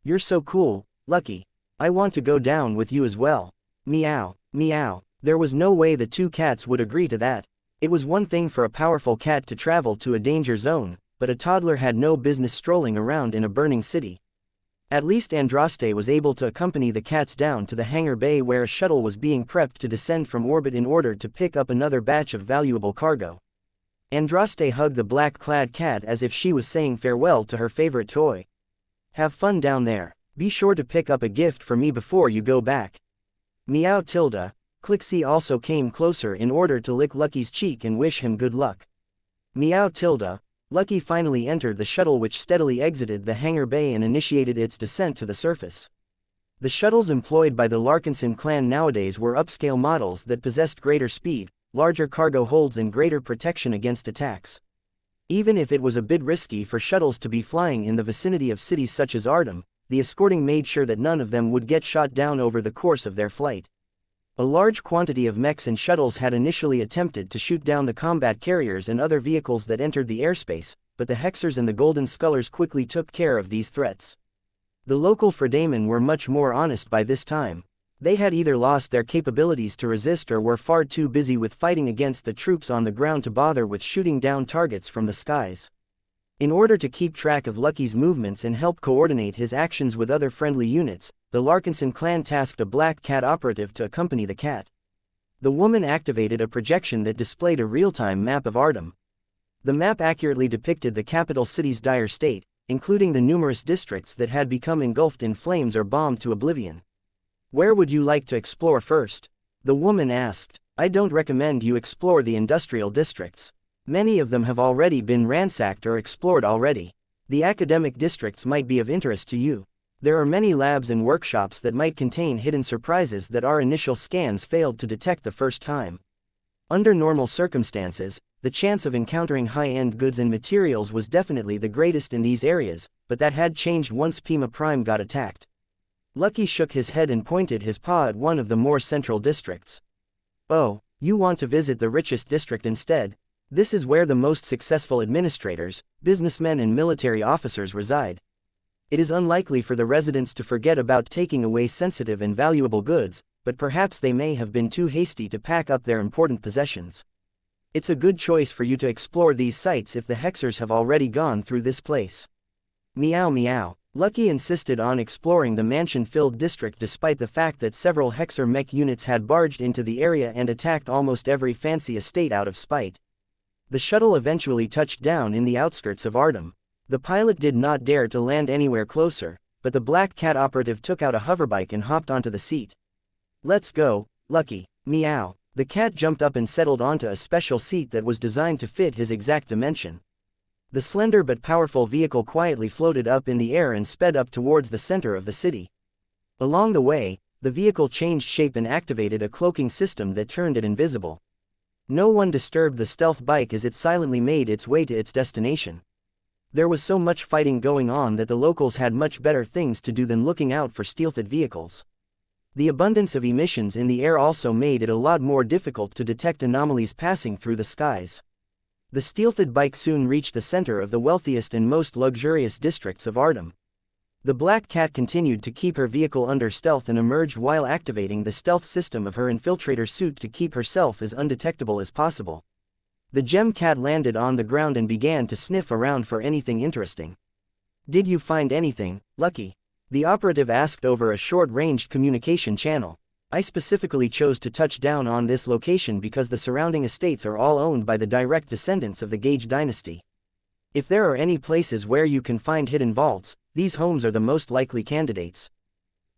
[SPEAKER 1] You're so cool, Lucky. I want to go down with you as well. Meow, meow. There was no way the two cats would agree to that. It was one thing for a powerful cat to travel to a danger zone, but a toddler had no business strolling around in a burning city. At least Andraste was able to accompany the cats down to the hangar bay where a shuttle was being prepped to descend from orbit in order to pick up another batch of valuable cargo. Andraste hugged the black-clad cat as if she was saying farewell to her favorite toy. Have fun down there. Be sure to pick up a gift for me before you go back. Meow tilde. Clixie also came closer in order to lick Lucky's cheek and wish him good luck. Meow tilde. Lucky finally entered the shuttle which steadily exited the hangar bay and initiated its descent to the surface. The shuttles employed by the Larkinson clan nowadays were upscale models that possessed greater speed, larger cargo holds and greater protection against attacks. Even if it was a bit risky for shuttles to be flying in the vicinity of cities such as Artem, the escorting made sure that none of them would get shot down over the course of their flight. A large quantity of mechs and shuttles had initially attempted to shoot down the combat carriers and other vehicles that entered the airspace, but the Hexers and the Golden Scullers quickly took care of these threats. The local Fredamen were much more honest by this time. They had either lost their capabilities to resist or were far too busy with fighting against the troops on the ground to bother with shooting down targets from the skies. In order to keep track of Lucky's movements and help coordinate his actions with other friendly units, the Larkinson clan tasked a black cat operative to accompany the cat. The woman activated a projection that displayed a real-time map of Artem. The map accurately depicted the capital city's dire state, including the numerous districts that had become engulfed in flames or bombed to oblivion. Where would you like to explore first? The woman asked. I don't recommend you explore the industrial districts. Many of them have already been ransacked or explored already. The academic districts might be of interest to you. There are many labs and workshops that might contain hidden surprises that our initial scans failed to detect the first time. Under normal circumstances, the chance of encountering high-end goods and materials was definitely the greatest in these areas, but that had changed once Pima Prime got attacked. Lucky shook his head and pointed his paw at one of the more central districts. Oh, you want to visit the richest district instead? This is where the most successful administrators, businessmen and military officers reside. It is unlikely for the residents to forget about taking away sensitive and valuable goods, but perhaps they may have been too hasty to pack up their important possessions. It's a good choice for you to explore these sites if the Hexers have already gone through this place. Meow meow. Lucky insisted on exploring the mansion-filled district despite the fact that several Hexer mech units had barged into the area and attacked almost every fancy estate out of spite. The shuttle eventually touched down in the outskirts of Artem. The pilot did not dare to land anywhere closer, but the black cat operative took out a hoverbike and hopped onto the seat. Let's go, Lucky. Meow. The cat jumped up and settled onto a special seat that was designed to fit his exact dimension. The slender but powerful vehicle quietly floated up in the air and sped up towards the center of the city. Along the way, the vehicle changed shape and activated a cloaking system that turned it invisible. No one disturbed the stealth bike as it silently made its way to its destination. There was so much fighting going on that the locals had much better things to do than looking out for stealthed vehicles. The abundance of emissions in the air also made it a lot more difficult to detect anomalies passing through the skies. The stealthed bike soon reached the center of the wealthiest and most luxurious districts of Artem. The black cat continued to keep her vehicle under stealth and emerged while activating the stealth system of her infiltrator suit to keep herself as undetectable as possible. The gem cat landed on the ground and began to sniff around for anything interesting. "Did you find anything, Lucky?" the operative asked over a short-range communication channel. "I specifically chose to touch down on this location because the surrounding estates are all owned by the direct descendants of the Gage dynasty. If there are any places where you can find hidden vaults, these homes are the most likely candidates."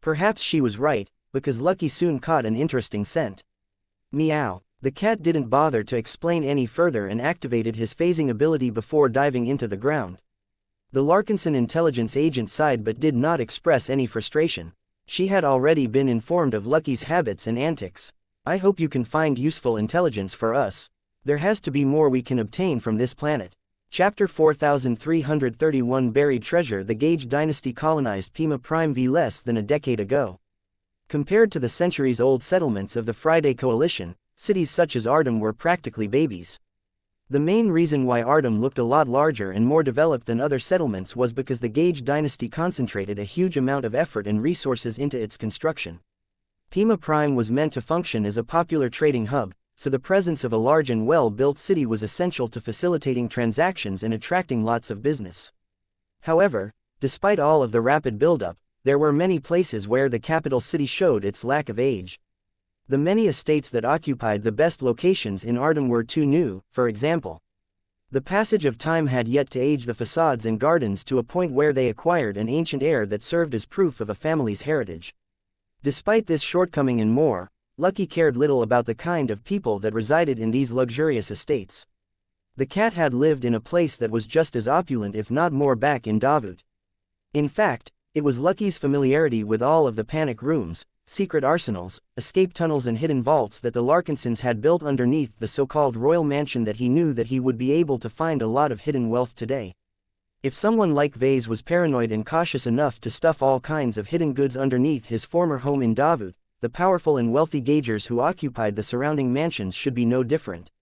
[SPEAKER 1] Perhaps she was right, because Lucky soon caught an interesting scent. Meow. The cat didn't bother to explain any further and activated his phasing ability before diving into the ground. The Larkinson intelligence agent sighed but did not express any frustration. She had already been informed of Lucky's habits and antics. "I hope you can find useful intelligence for us. There has to be more we can obtain from this planet." Chapter 4331 Buried Treasure. The Gage dynasty colonized Pima Prime V less than a decade ago. Compared to the centuries-old settlements of the Friday Coalition, cities such as Artem were practically babies. The main reason why Artem looked a lot larger and more developed than other settlements was because the Gage dynasty concentrated a huge amount of effort and resources into its construction. Pima Prime was meant to function as a popular trading hub, so the presence of a large and well-built city was essential to facilitating transactions and attracting lots of business. However, despite all of the rapid buildup, there were many places where the capital city showed its lack of age. The many estates that occupied the best locations in Artem were too new, for example. The passage of time had yet to age the facades and gardens to a point where they acquired an ancient air that served as proof of a family's heritage. Despite this shortcoming and more, Lucky cared little about the kind of people that resided in these luxurious estates. The cat had lived in a place that was just as opulent if not more back in Davut. In fact, it was Lucky's familiarity with all of the panic rooms, secret arsenals, escape tunnels and hidden vaults that the Larkinsons had built underneath the so-called royal mansion that he knew that he would be able to find a lot of hidden wealth today. If someone like Vase was paranoid and cautious enough to stuff all kinds of hidden goods underneath his former home in Davut, the powerful and wealthy Gagers who occupied the surrounding mansions should be no different.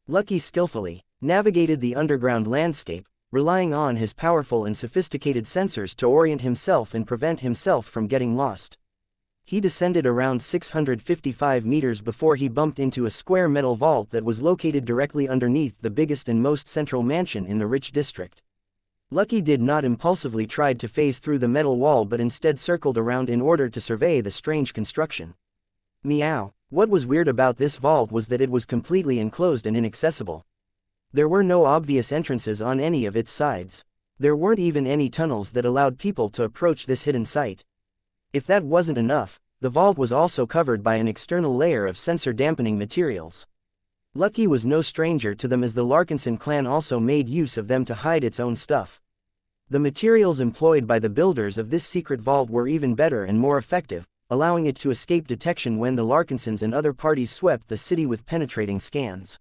[SPEAKER 1] Lucky skillfully navigated the underground landscape, relying on his powerful and sophisticated sensors to orient himself and prevent himself from getting lost. He descended around 655 meters before he bumped into a square metal vault that was located directly underneath the biggest and most central mansion in the rich district. Lucky did not impulsively try to phase through the metal wall but instead circled around in order to survey the strange construction. Meow. What was weird about this vault was that it was completely enclosed and inaccessible. There were no obvious entrances on any of its sides. There weren't even any tunnels that allowed people to approach this hidden site. If that wasn't enough, the vault was also covered by an external layer of sensor-dampening materials. Lucky was no stranger to them as the Larkinson clan also made use of them to hide its own stuff. The materials employed by the builders of this secret vault were even better and more effective, allowing it to escape detection when the Larkinsons and other parties swept the city with penetrating scans.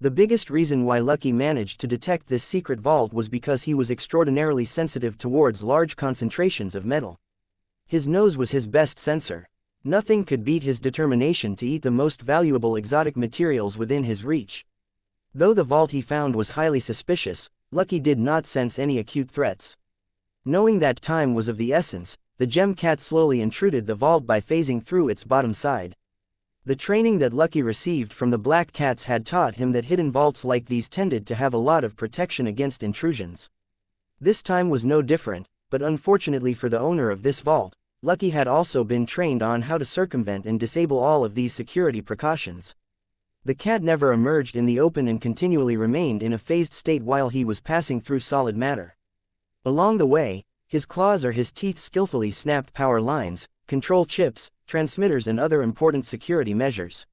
[SPEAKER 1] The biggest reason why Lucky managed to detect this secret vault was because he was extraordinarily sensitive towards large concentrations of metal. His nose was his best sensor. Nothing could beat his determination to eat the most valuable exotic materials within his reach. Though the vault he found was highly suspicious, Lucky did not sense any acute threats. Knowing that time was of the essence, the gem cat slowly intruded the vault by phasing through its bottom side. The training that Lucky received from the black cats had taught him that hidden vaults like these tended to have a lot of protection against intrusions. This time was no different. But unfortunately for the owner of this vault, Lucky had also been trained on how to circumvent and disable all of these security precautions. The cat never emerged in the open and continually remained in a phased state while he was passing through solid matter. Along the way, his claws or his teeth skillfully snapped power lines, control chips, transmitters and other important security measures.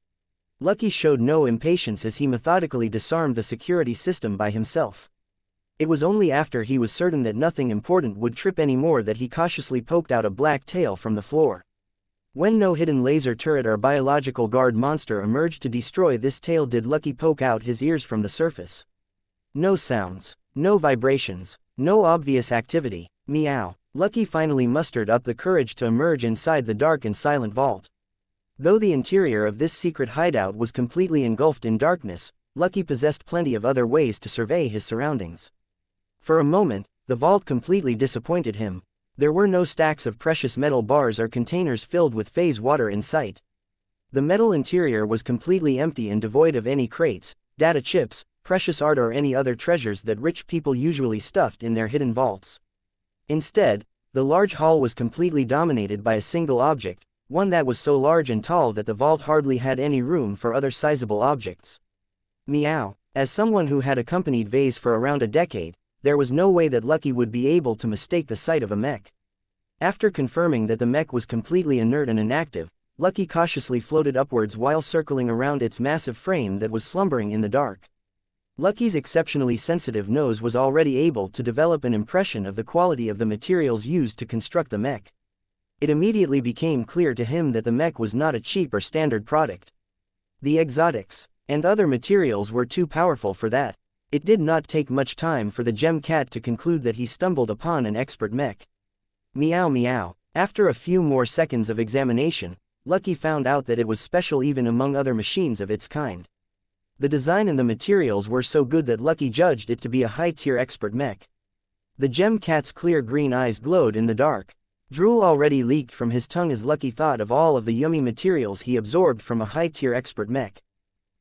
[SPEAKER 1] Lucky showed no impatience as he methodically disarmed the security system by himself. It was only after he was certain that nothing important would trip anymore that he cautiously poked out a black tail from the floor. When no hidden laser turret or biological guard monster emerged to destroy this tail did Lucky poke out his ears from the surface. No sounds, no vibrations, no obvious activity. Meow. Lucky finally mustered up the courage to emerge inside the dark and silent vault. Though the interior of this secret hideout was completely engulfed in darkness, Lucky possessed plenty of other ways to survey his surroundings. For a moment, the vault completely disappointed him. There were no stacks of precious metal bars or containers filled with phase water in sight. The metal interior was completely empty and devoid of any crates, data chips, precious art or any other treasures that rich people usually stuffed in their hidden vaults. Instead, the large hall was completely dominated by a single object, one that was so large and tall that the vault hardly had any room for other sizable objects. Meow. As someone who had accompanied Vase for around a decade, there was no way that Lucky would be able to mistake the sight of a mech. After confirming that the mech was completely inert and inactive, Lucky cautiously floated upwards while circling around its massive frame that was slumbering in the dark. Lucky's exceptionally sensitive nose was already able to develop an impression of the quality of the materials used to construct the mech. It immediately became clear to him that the mech was not a cheap or standard product. The exotics and other materials were too powerful for that. It did not take much time for the gem cat to conclude that he stumbled upon an expert mech. Meow meow. After a few more seconds of examination, Lucky found out that it was special even among other machines of its kind. The design and the materials were so good that Lucky judged it to be a high-tier expert mech. The gem cat's clear green eyes glowed in the dark. Drool already leaked from his tongue as Lucky thought of all of the yummy materials he absorbed from a high-tier expert mech.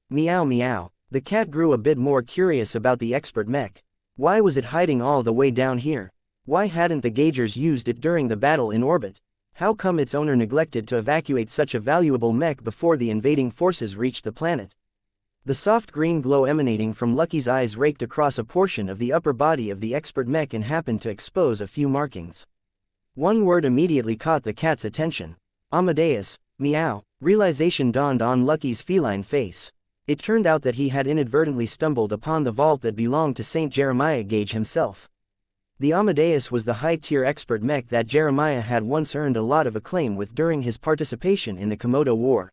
[SPEAKER 1] Meow meow. The cat grew a bit more curious about the expert mech. Why was it hiding all the way down here? Why hadn't the Gaugers used it during the battle in orbit? How come its owner neglected to evacuate such a valuable mech before the invading forces reached the planet? The soft green glow emanating from Lucky's eyes raked across a portion of the upper body of the expert mech and happened to expose a few markings. One word immediately caught the cat's attention. Amadeus. Meow. Realization dawned on Lucky's feline face. It turned out that he had inadvertently stumbled upon the vault that belonged to Saint Jeremiah Gage himself. The Amadeus was the high-tier expert mech that Jeremiah had once earned a lot of acclaim with during his participation in the Komodo War.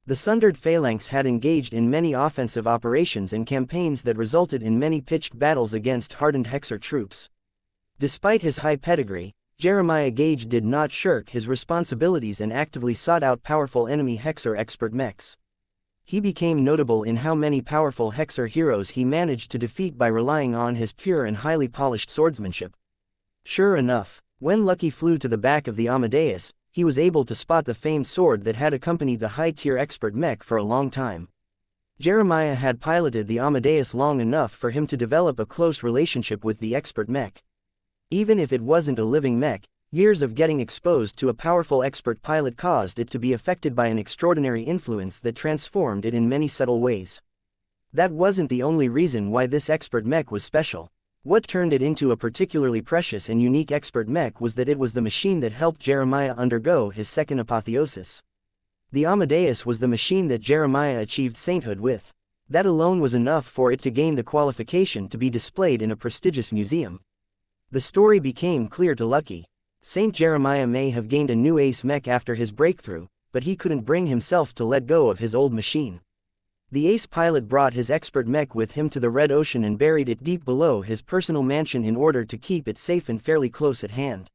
[SPEAKER 1] The Sundered Phalanx had engaged in many offensive operations and campaigns that resulted in many pitched battles against hardened Hexer troops. Despite his high pedigree, Jeremiah Gage did not shirk his responsibilities and actively sought out powerful enemy Hexer expert mechs. He became notable in how many powerful Hexer heroes he managed to defeat by relying on his pure and highly polished swordsmanship. Sure enough, when Lucky flew to the back of the Amadeus, he was able to spot the famed sword that had accompanied the high-tier expert mech for a long time. Jeremiah had piloted the Amadeus long enough for him to develop a close relationship with the expert mech. Even if it wasn't a living mech, years of getting exposed to a powerful expert pilot caused it to be affected by an extraordinary influence that transformed it in many subtle ways. That wasn't the only reason why this expert mech was special. What turned it into a particularly precious and unique expert mech was that it was the machine that helped Jeremiah undergo his second apotheosis. The Amadeus was the machine that Jeremiah achieved sainthood with. That alone was enough for it to gain the qualification to be displayed in a prestigious museum. The story became clear to Lucky. Saint Jeremiah may have gained a new ace mech after his breakthrough, but he couldn't bring himself to let go of his old machine. The ace pilot brought his expert mech with him to the Red Ocean and buried it deep below his personal mansion in order to keep it safe and fairly close at hand.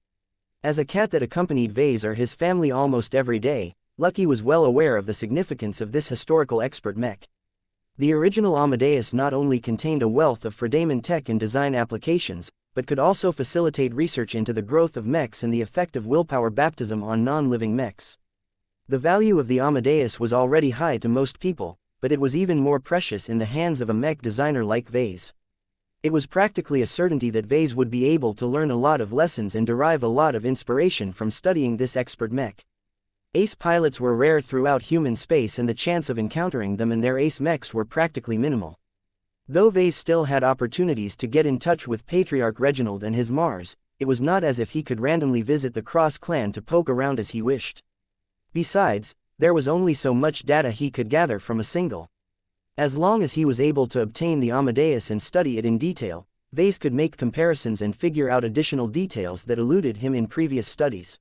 [SPEAKER 1] As a cat that accompanied Vase or his family almost every day, Lucky was well aware of the significance of this historical expert mech. The original Amadeus not only contained a wealth of Fredaman tech and design applications, but could also facilitate research into the growth of mechs and the effect of willpower baptism on non-living mechs. The value of the Amadeus was already high to most people, but it was even more precious in the hands of a mech designer like Vase. It was practically a certainty that Vase would be able to learn a lot of lessons and derive a lot of inspiration from studying this expert mech. Ace pilots were rare throughout human space and the chance of encountering them and their ace mechs were practically minimal. Though Vase still had opportunities to get in touch with Patriarch Reginald and his Mars, it was not as if he could randomly visit the Cross clan to poke around as he wished. Besides, there was only so much data he could gather from a single. As long as he was able to obtain the Amadeus and study it in detail, Vase could make comparisons and figure out additional details that eluded him in previous studies.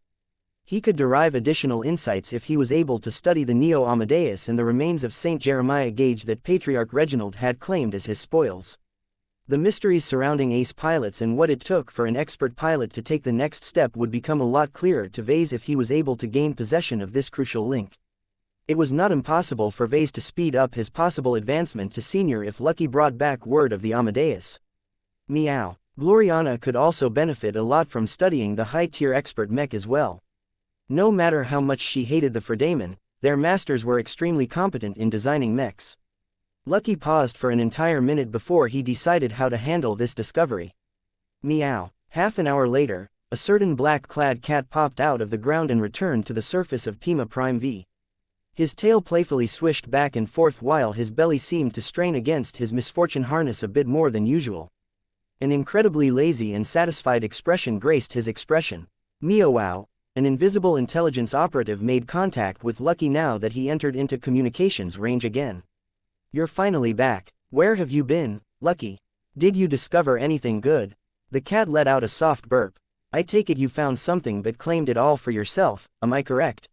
[SPEAKER 1] He could derive additional insights if he was able to study the Neo Amadeus and the remains of Saint Jeremiah Gage that Patriarch Reginald had claimed as his spoils. The mysteries surrounding ace pilots and what it took for an expert pilot to take the next step would become a lot clearer to Vase if he was able to gain possession of this crucial link. It was not impossible for Vase to speed up his possible advancement to senior if Lucky brought back word of the Amadeus. Meow. Gloriana could also benefit a lot from studying the high-tier expert Mech as well. No matter how much she hated the Fredamen, their masters were extremely competent in designing mechs. Lucky paused for an entire minute before he decided how to handle this discovery. Meow. Half an hour later, a certain black-clad cat popped out of the ground and returned to the surface of Pima Prime V. His tail playfully swished back and forth while his belly seemed to strain against his misfortune harness a bit more than usual. An incredibly lazy and satisfied expression graced his expression. Meow. An invisible intelligence operative made contact with Lucky now that he entered into communications range again. You're finally back. Where have you been, Lucky? Did you discover anything good? The cat let out a soft burp. I take it you found something but claimed it all for yourself, am I correct?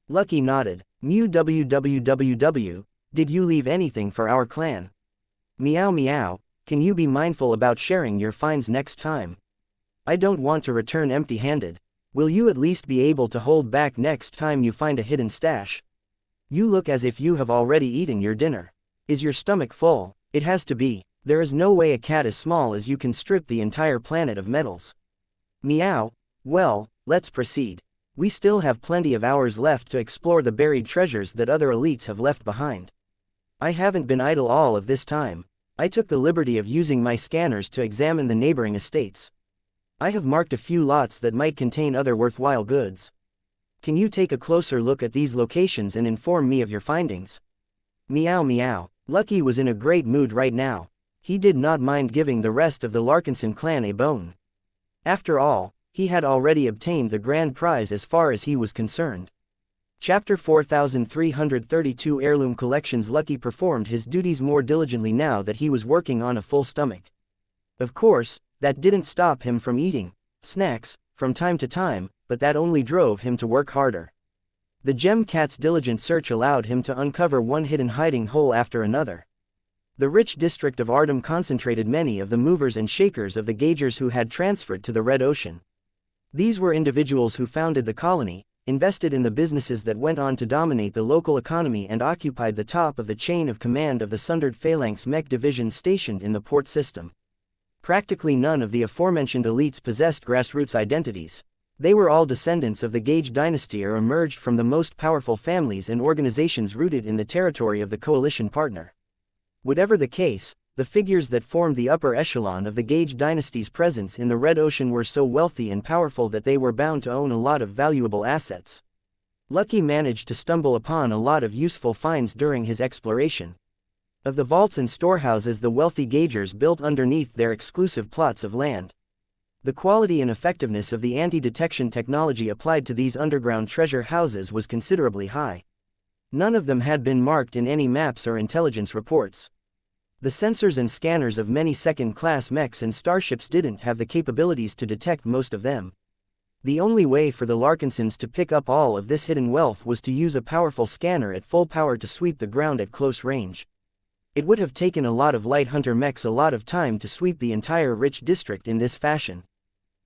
[SPEAKER 1] Lucky nodded. Www. Did you leave anything for our clan? Meow. Can you be mindful about sharing your finds next time? I don't want to return empty-handed. Will you at least be able to hold back next time you find a hidden stash? You look as if you have already eaten your dinner. Is your stomach full? It has to be. There is no way a cat as small as you can strip the entire planet of metals. Meow. Well, let's proceed. We still have plenty of hours left to explore the buried treasures that other elites have left behind. I haven't been idle all of this time. I took the liberty of using my scanners to examine the neighboring estates. I have marked a few lots that might contain other worthwhile goods. Can you take a closer look at these locations and inform me of your findings? Meow. Lucky was in a great mood right now. He did not mind giving the rest of the Larkinson clan a bone. After all, he had already obtained the grand prize as far as he was concerned. Chapter 4332 Heirloom Collections. Lucky performed his duties more diligently now that he was working on a full stomach. Of course, that didn't stop him from eating snacks from time to time, but that only drove him to work harder. The gem cat's diligent search allowed him to uncover one hidden hiding hole after another. The rich district of Ardham concentrated many of the movers and shakers of the Gagers who had transferred to the Red Ocean. These were individuals who founded the colony, invested in the businesses that went on to dominate the local economy and occupied the top of the chain of command of the sundered phalanx mech divisions stationed in the port system. Practically none of the aforementioned elites possessed grassroots identities. They were all descendants of the Gage dynasty or emerged from the most powerful families and organizations rooted in the territory of the coalition partner. Whatever the case, the figures that formed the upper echelon of the Gage dynasty's presence in the Red Ocean were so wealthy and powerful that they were bound to own a lot of valuable assets. Lucky managed to stumble upon a lot of useful finds during his exploration. Of the vaults and storehouses the wealthy Gagers built underneath their exclusive plots of land. The quality and effectiveness of the anti-detection technology applied to these underground treasure houses was considerably high. None of them had been marked in any maps or intelligence reports. The sensors and scanners of many second-class mechs and starships didn't have the capabilities to detect most of them. The only way for the Larkinsons to pick up all of this hidden wealth was to use a powerful scanner at full power to sweep the ground at close range. It would have taken a lot of light hunter mechs a lot of time to sweep the entire rich district in this fashion.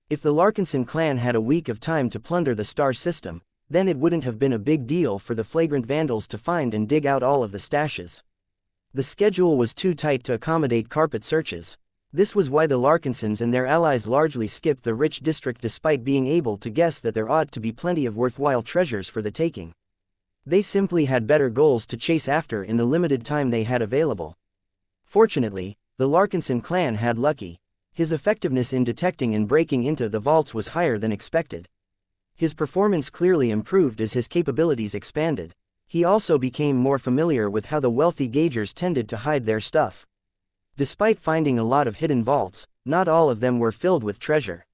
[SPEAKER 1] If the Larkinson clan had a week of time to plunder the star system, then it wouldn't have been a big deal for the flagrant vandals to find and dig out all of the stashes. The schedule was too tight to accommodate carpet searches. This was why the Larkinsons and their allies largely skipped the rich district despite being able to guess that there ought to be plenty of worthwhile treasures for the taking. They simply had better goals to chase after in the limited time they had available. Fortunately, the Larkinson clan had Lucky. His effectiveness in detecting and breaking into the vaults was higher than expected. His performance clearly improved as his capabilities expanded. He also became more familiar with how the wealthy Gagers tended to hide their stuff. Despite finding a lot of hidden vaults, not all of them were filled with treasure.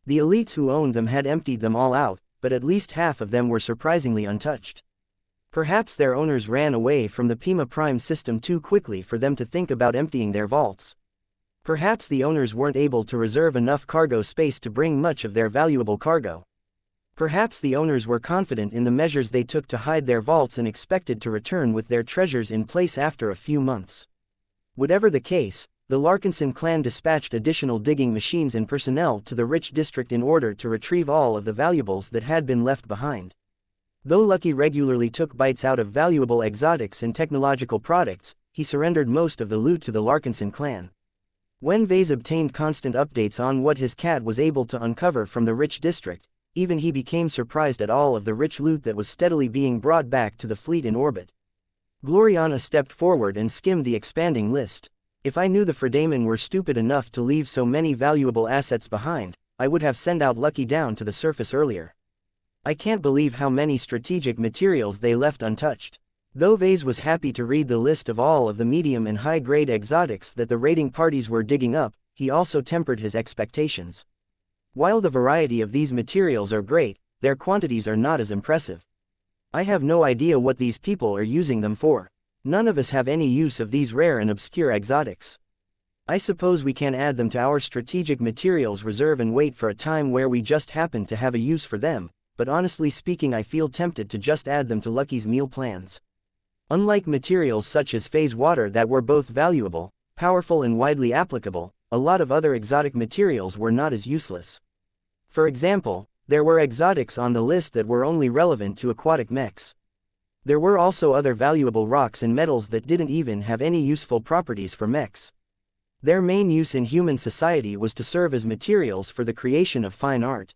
[SPEAKER 1] The elites who owned them had emptied them all out, but at least half of them were surprisingly untouched. Perhaps their owners ran away from the Pima Prime system too quickly for them to think about emptying their vaults. Perhaps the owners weren't able to reserve enough cargo space to bring much of their valuable cargo. Perhaps the owners were confident in the measures they took to hide their vaults and expected to return with their treasures in place after a few months. Whatever the case, the Larkinson clan dispatched additional digging machines and personnel to the rich district in order to retrieve all of the valuables that had been left behind. Though Lucky regularly took bites out of valuable exotics and technological products, he surrendered most of the loot to the Larkinson clan. When Vase obtained constant updates on what his cat was able to uncover from the rich district, even he became surprised at all of the rich loot that was steadily being brought back to the fleet in orbit. Gloriana stepped forward and skimmed the expanding list. If I knew the Fredamen were stupid enough to leave so many valuable assets behind, I would have sent out Lucky down to the surface earlier. I can't believe how many strategic materials they left untouched. Though Vase was happy to read the list of all of the medium and high-grade exotics that the raiding parties were digging up, he also tempered his expectations. While the variety of these materials are great, their quantities are not as impressive. I have no idea what these people are using them for. None of us have any use of these rare and obscure exotics. I suppose we can add them to our strategic materials reserve and wait for a time where we just happen to have a use for them, but honestly speaking I feel tempted to just add them to Lucky's meal plans. Unlike materials such as phase water that were both valuable, powerful and widely applicable, a lot of other exotic materials were not as useless. For example, there were exotics on the list that were only relevant to aquatic mechs. There were also other valuable rocks and metals that didn't even have any useful properties for mechs. Their main use in human society was to serve as materials for the creation of fine art.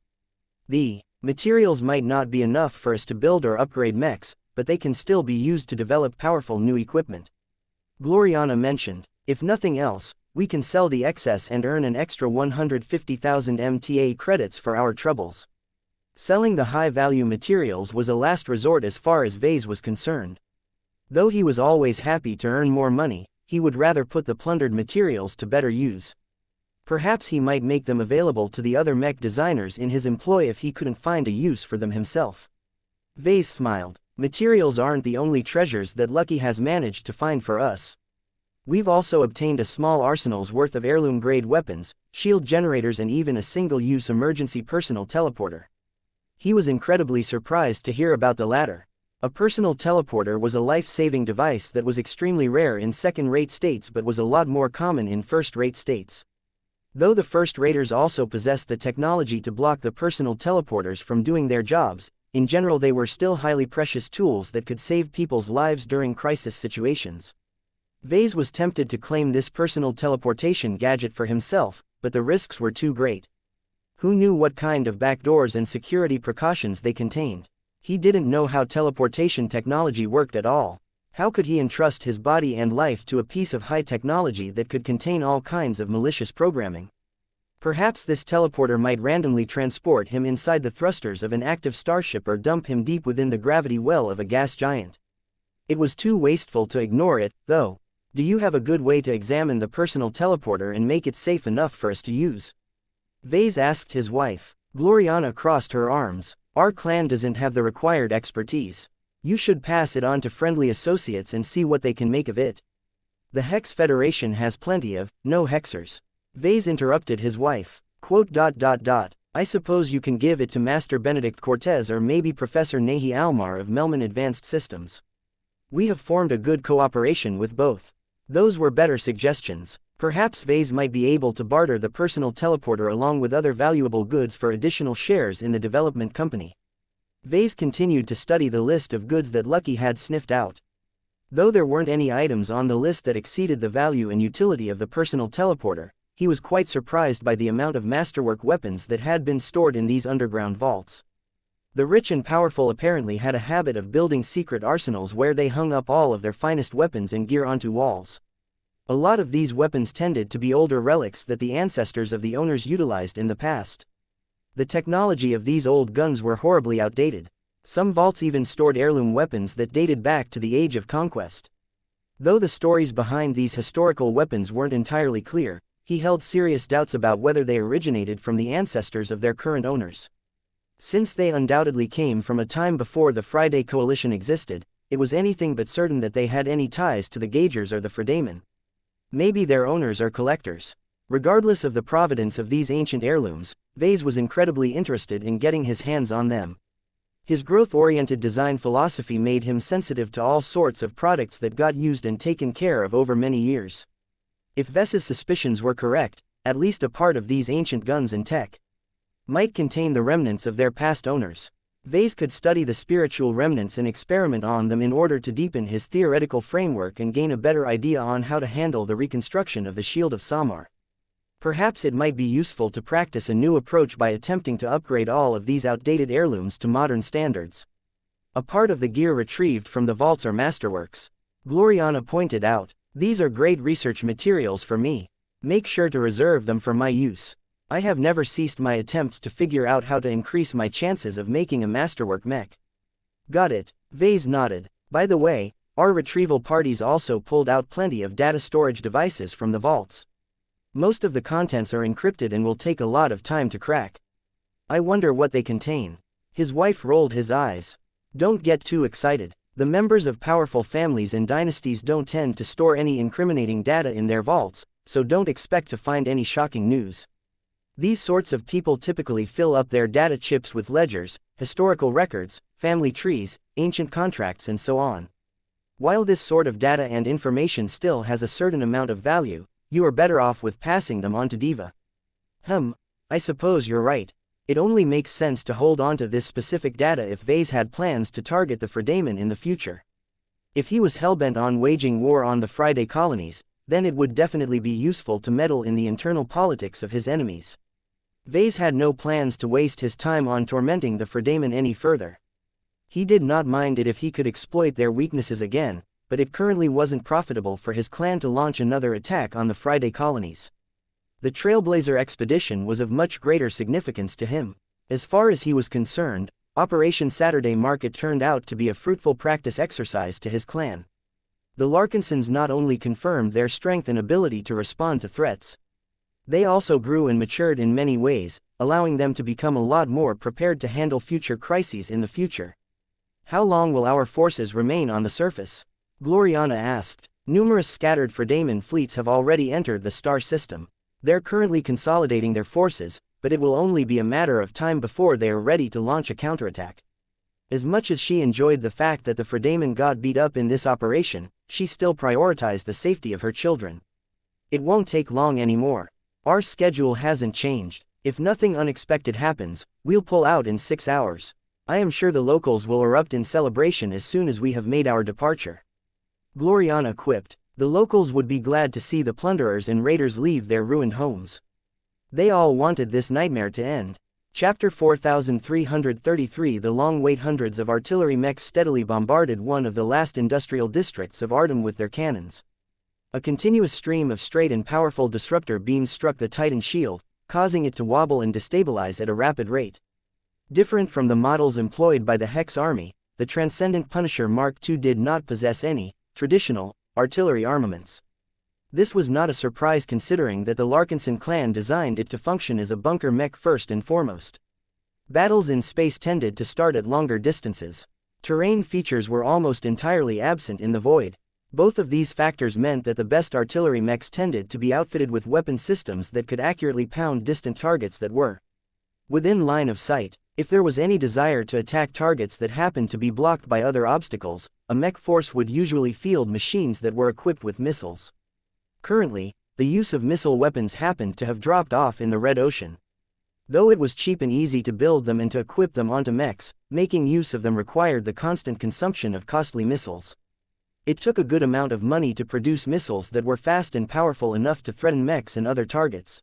[SPEAKER 1] The materials might not be enough for us to build or upgrade mechs, but they can still be used to develop powerful new equipment. Gloriana mentioned, if nothing else, we can sell the excess and earn an extra 150,000 MTA credits for our troubles. Selling the high-value materials was a last resort as far as Vase was concerned. Though he was always happy to earn more money, he would rather put the plundered materials to better use. Perhaps he might make them available to the other mech designers in his employ if he couldn't find a use for them himself. Vase smiled. Materials aren't the only treasures that Lucky has managed to find for us. We've also obtained a small arsenal's worth of heirloom-grade weapons, shield generators and even a single-use emergency personal teleporter. He was incredibly surprised to hear about the latter. A personal teleporter was a life-saving device that was extremely rare in second-rate states but was a lot more common in first-rate states. Though the first-raters also possessed the technology to block the personal teleporters from doing their jobs, in general they were still highly precious tools that could save people's lives during crisis situations. Vase was tempted to claim this personal teleportation gadget for himself, but the risks were too great. Who knew what kind of backdoors and security precautions they contained? He didn't know how teleportation technology worked at all. How could he entrust his body and life to a piece of high technology that could contain all kinds of malicious programming? Perhaps this teleporter might randomly transport him inside the thrusters of an active starship or dump him deep within the gravity well of a gas giant. It was too wasteful to ignore it, though. Do you have a good way to examine the personal teleporter and make it safe enough for us to use? Vase asked his wife. Gloriana crossed her arms. Our clan doesn't have the required expertise. You should pass it on to friendly associates and see what they can make of it. The Hex Federation has plenty of, no hexers. Vase interrupted his wife. I suppose you can give it to Master Benedict Cortez or maybe Professor Nahi Almar of Melman Advanced Systems. We have formed a good cooperation with both. Those were better suggestions. Perhaps Vase might be able to barter the personal teleporter along with other valuable goods for additional shares in the development company. Vase continued to study the list of goods that Lucky had sniffed out. Though there weren't any items on the list that exceeded the value and utility of the personal teleporter, he was quite surprised by the amount of masterwork weapons that had been stored in these underground vaults. The rich and powerful apparently had a habit of building secret arsenals where they hung up all of their finest weapons and gear onto walls. A lot of these weapons tended to be older relics that the ancestors of the owners utilized in the past. The technology of these old guns were horribly outdated. Some vaults even stored heirloom weapons that dated back to the Age of Conquest. Though the stories behind these historical weapons weren't entirely clear, he held serious doubts about whether they originated from the ancestors of their current owners. Since they undoubtedly came from a time before the Friday Coalition existed, it was anything but certain that they had any ties to the Gaugers or the Fredamen. Maybe their owners are collectors. Regardless of the provenance of these ancient heirlooms, Vase was incredibly interested in getting his hands on them. His growth-oriented design philosophy made him sensitive to all sorts of products that got used and taken care of over many years. If Ves's suspicions were correct, at least a part of these ancient guns and tech might contain the remnants of their past owners. Vase could study the spiritual remnants and experiment on them in order to deepen his theoretical framework and gain a better idea on how to handle the reconstruction of the Shield of Samar. Perhaps it might be useful to practice a new approach by attempting to upgrade all of these outdated heirlooms to modern standards. A part of the gear retrieved from the vaults are masterworks. Gloriana pointed out, "These are great research materials for me. Make sure to reserve them for my use. I have never ceased my attempts to figure out how to increase my chances of making a masterwork mech." Got it, Vase nodded. By the way, our retrieval parties also pulled out plenty of data storage devices from the vaults. Most of the contents are encrypted and will take a lot of time to crack. I wonder what they contain. His wife rolled his eyes. Don't get too excited. The members of powerful families and dynasties don't tend to store any incriminating data in their vaults, so don't expect to find any shocking news. These sorts of people typically fill up their data chips with ledgers, historical records, family trees, ancient contracts and so on. While this sort of data and information still has a certain amount of value, you are better off with passing them on to Diva. I suppose you're right. It only makes sense to hold on to this specific data if Vase had plans to target the Fredamen in the future. If he was hellbent on waging war on the Friday colonies, then it would definitely be useful to meddle in the internal politics of his enemies. Vase had no plans to waste his time on tormenting the Fredamen any further. He did not mind it if he could exploit their weaknesses again, but it currently wasn't profitable for his clan to launch another attack on the Friday colonies. The Trailblazer expedition was of much greater significance to him. As far as he was concerned, Operation Saturday Market turned out to be a fruitful practice exercise to his clan. The Larkinsons not only confirmed their strength and ability to respond to threats, they also grew and matured in many ways, allowing them to become a lot more prepared to handle future crises in the future. How long will our forces remain on the surface? Gloriana asked. Numerous scattered Fredamen fleets have already entered the star system. They're currently consolidating their forces, but it will only be a matter of time before they are ready to launch a counterattack. As much as she enjoyed the fact that the Fredamen got beat up in this operation, she still prioritized the safety of her children. It won't take long anymore. Our schedule hasn't changed. If nothing unexpected happens, we'll pull out in 6 hours. I am sure the locals will erupt in celebration as soon as we have made our departure. Gloriana quipped. The locals would be glad to see the plunderers and raiders leave their ruined homes. They all wanted this nightmare to end. Chapter 4333. The long wait. Hundreds of artillery mechs steadily bombarded one of the last industrial districts of Artem with their cannons. A continuous stream of straight and powerful disruptor beams struck the Titan shield, causing it to wobble and destabilize at a rapid rate. Different from the models employed by the Hex army, the Transcendent Punisher Mark II did not possess any traditional artillery armaments. This was not a surprise considering that the Larkinson clan designed it to function as a bunker mech first and foremost. Battles in space tended to start at longer distances. Terrain features were almost entirely absent in the void. Both of these factors meant that the best artillery mechs tended to be outfitted with weapon systems that could accurately pound distant targets that were within line of sight. If there was any desire to attack targets that happened to be blocked by other obstacles, a mech force would usually field machines that were equipped with missiles. Currently, the use of missile weapons happened to have dropped off in the Red Ocean. Though it was cheap and easy to build them and to equip them onto mechs, making use of them required the constant consumption of costly missiles. It took a good amount of money to produce missiles that were fast and powerful enough to threaten mechs and other targets.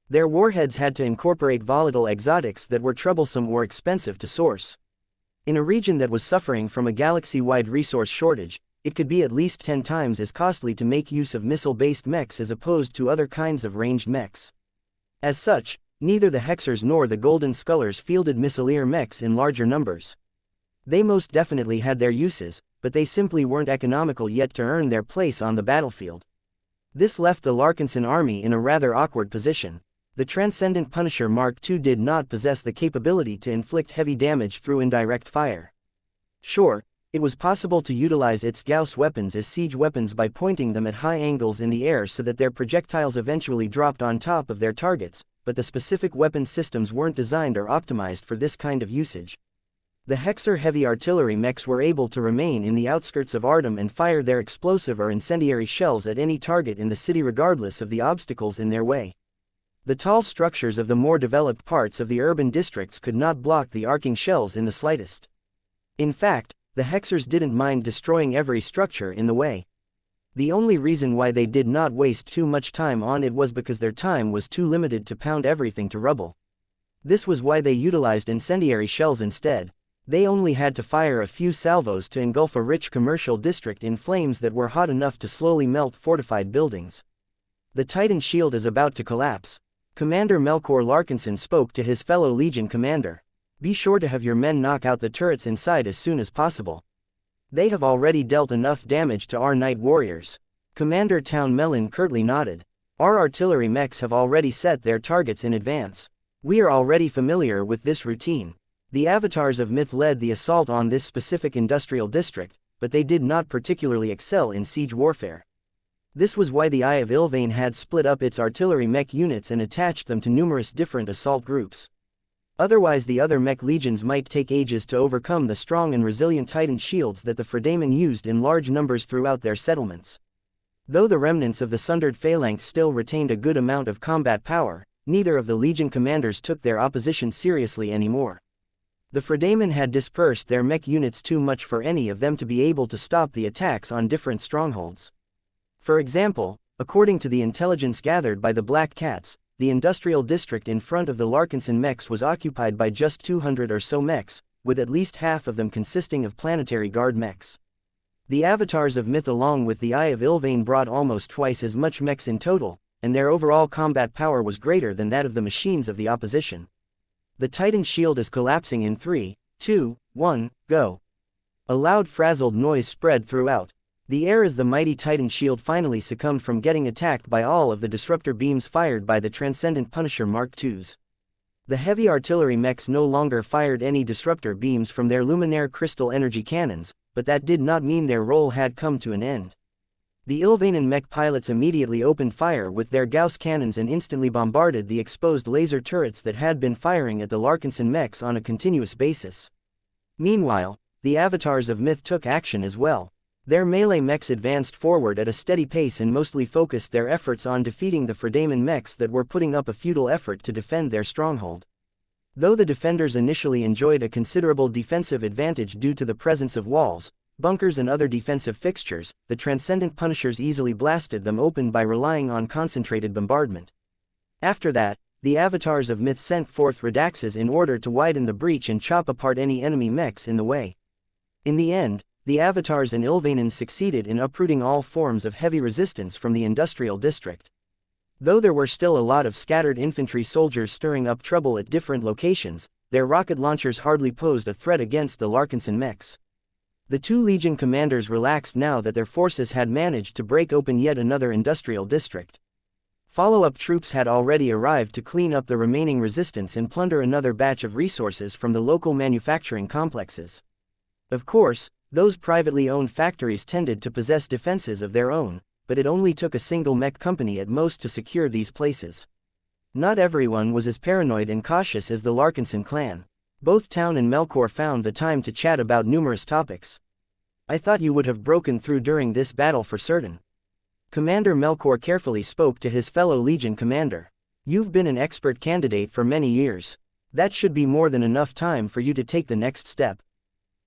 [SPEAKER 1] Their warheads had to incorporate volatile exotics that were troublesome or expensive to source. In a region that was suffering from a galaxy-wide resource shortage, it could be at least 10 times as costly to make use of missile-based mechs as opposed to other kinds of ranged mechs. As such, neither the Hexers nor the Golden Scullers fielded missileer mechs in larger numbers. They most definitely had their uses, but they simply weren't economical yet to earn their place on the battlefield. This left the Larkinson army in a rather awkward position. The Transcendent Punisher Mark II did not possess the capability to inflict heavy damage through indirect fire. Sure, it was possible to utilize its Gauss weapons as siege weapons by pointing them at high angles in the air so that their projectiles eventually dropped on top of their targets, but the specific weapon systems weren't designed or optimized for this kind of usage. The Hexer heavy artillery mechs were able to remain in the outskirts of Artem and fire their explosive or incendiary shells at any target in the city regardless of the obstacles in their way. The tall structures of the more developed parts of the urban districts could not block the arcing shells in the slightest. In fact, the Hexers didn't mind destroying every structure in the way. The only reason why they did not waste too much time on it was because their time was too limited to pound everything to rubble. This was why they utilized incendiary shells instead. They only had to fire a few salvos to engulf a rich commercial district in flames that were hot enough to slowly melt fortified buildings. The Titan shield is about to collapse. Commander Melkor Larkinson spoke to his fellow Legion commander. Be sure to have your men knock out the turrets inside as soon as possible. They have already dealt enough damage to our night warriors. Commander Town Melon curtly nodded. Our artillery mechs have already set their targets in advance. We are already familiar with this routine. The avatars of Myth led the assault on this specific industrial district, but they did not particularly excel in siege warfare. This was why the Eye of Ilvain had split up its artillery mech units and attached them to numerous different assault groups. Otherwise the other mech legions might take ages to overcome the strong and resilient Titan shields that the Fredaemon used in large numbers throughout their settlements. Though the remnants of the sundered phalanx still retained a good amount of combat power, neither of the Legion commanders took their opposition seriously anymore. The Fredaemon had dispersed their mech units too much for any of them to be able to stop the attacks on different strongholds. For example, according to the intelligence gathered by the Black Cats, the industrial district in front of the Larkinson mechs was occupied by just 200 or so mechs, with at least half of them consisting of planetary guard mechs. The avatars of Myth along with the Eye of Ilvain brought almost twice as much mechs in total, and their overall combat power was greater than that of the machines of the opposition. The Titan shield is collapsing in 3, 2, 1, go. A loud frazzled noise spread throughout the air as the mighty Titan shield finally succumbed from getting attacked by all of the disruptor beams fired by the Transcendent Punisher Mark IIs. The heavy artillery mechs no longer fired any disruptor beams from their luminaire crystal energy cannons, but that did not mean their role had come to an end. The Ilvanan mech pilots immediately opened fire with their Gauss cannons and instantly bombarded the exposed laser turrets that had been firing at the Larkinson mechs on a continuous basis. Meanwhile, the avatars of Myth took action as well. Their melee mechs advanced forward at a steady pace and mostly focused their efforts on defeating the Fredaemon mechs that were putting up a futile effort to defend their stronghold. Though the defenders initially enjoyed a considerable defensive advantage due to the presence of walls, bunkers and other defensive fixtures, the Transcendent Punishers easily blasted them open by relying on concentrated bombardment. After that, the avatars of Myth sent forth Redaxes in order to widen the breach and chop apart any enemy mechs in the way. In the end, the avatars and Ilvanans succeeded in uprooting all forms of heavy resistance from the industrial district. Though there were still a lot of scattered infantry soldiers stirring up trouble at different locations, their rocket launchers hardly posed a threat against the Larkinson mechs. The two Legion commanders relaxed now that their forces had managed to break open yet another industrial district. Follow-up troops had already arrived to clean up the remaining resistance and plunder another batch of resources from the local manufacturing complexes. Of course, those privately owned factories tended to possess defenses of their own, but it only took a single mech company at most to secure these places. Not everyone was as paranoid and cautious as the Larkinson clan. Both Town and Melkor found the time to chat about numerous topics. I thought you would have broken through during this battle for certain. Commander Melkor carefully spoke to his fellow Legion commander. You've been an expert candidate for many years. That should be more than enough time for you to take the next step.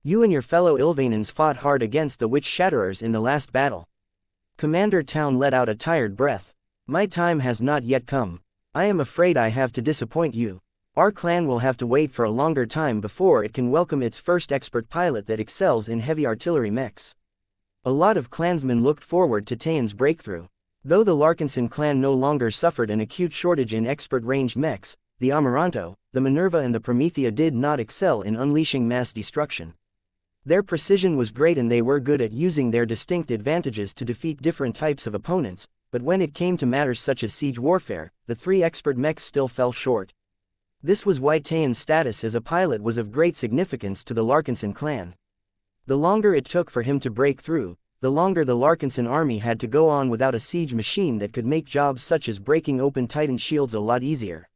[SPEAKER 1] You and your fellow Ilvanans fought hard against the Witch Shatterers in the last battle. Commander Town let out a tired breath. My time has not yet come. I am afraid I have to disappoint you. Our clan will have to wait for a longer time before it can welcome its first expert pilot that excels in heavy artillery mechs. A lot of clansmen looked forward to Tayan's breakthrough. Though the Larkinson clan no longer suffered an acute shortage in expert ranged mechs, the Amaranto, the Minerva and the Promethea did not excel in unleashing mass destruction. Their precision was great and they were good at using their distinct advantages to defeat different types of opponents, but when it came to matters such as siege warfare, the 3 expert mechs still fell short. This was why Taean's status as a pilot was of great significance to the Larkinson clan. The longer it took for him to break through, the longer the Larkinson army had to go on without a siege machine that could make jobs such as breaking open Titan shields a lot easier.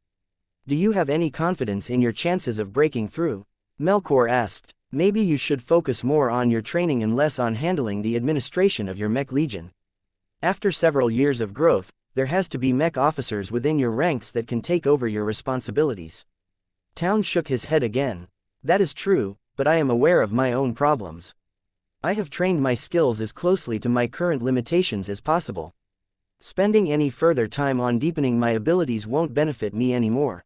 [SPEAKER 1] Do you have any confidence in your chances of breaking through? Melkor asked. Maybe you should focus more on your training and less on handling the administration of your mech legion. After several years of growth, there has to be mech officers within your ranks that can take over your responsibilities. Town shook his head again. That is true, but I am aware of my own problems. I have trained my skills as closely to my current limitations as possible. Spending any further time on deepening my abilities won't benefit me anymore.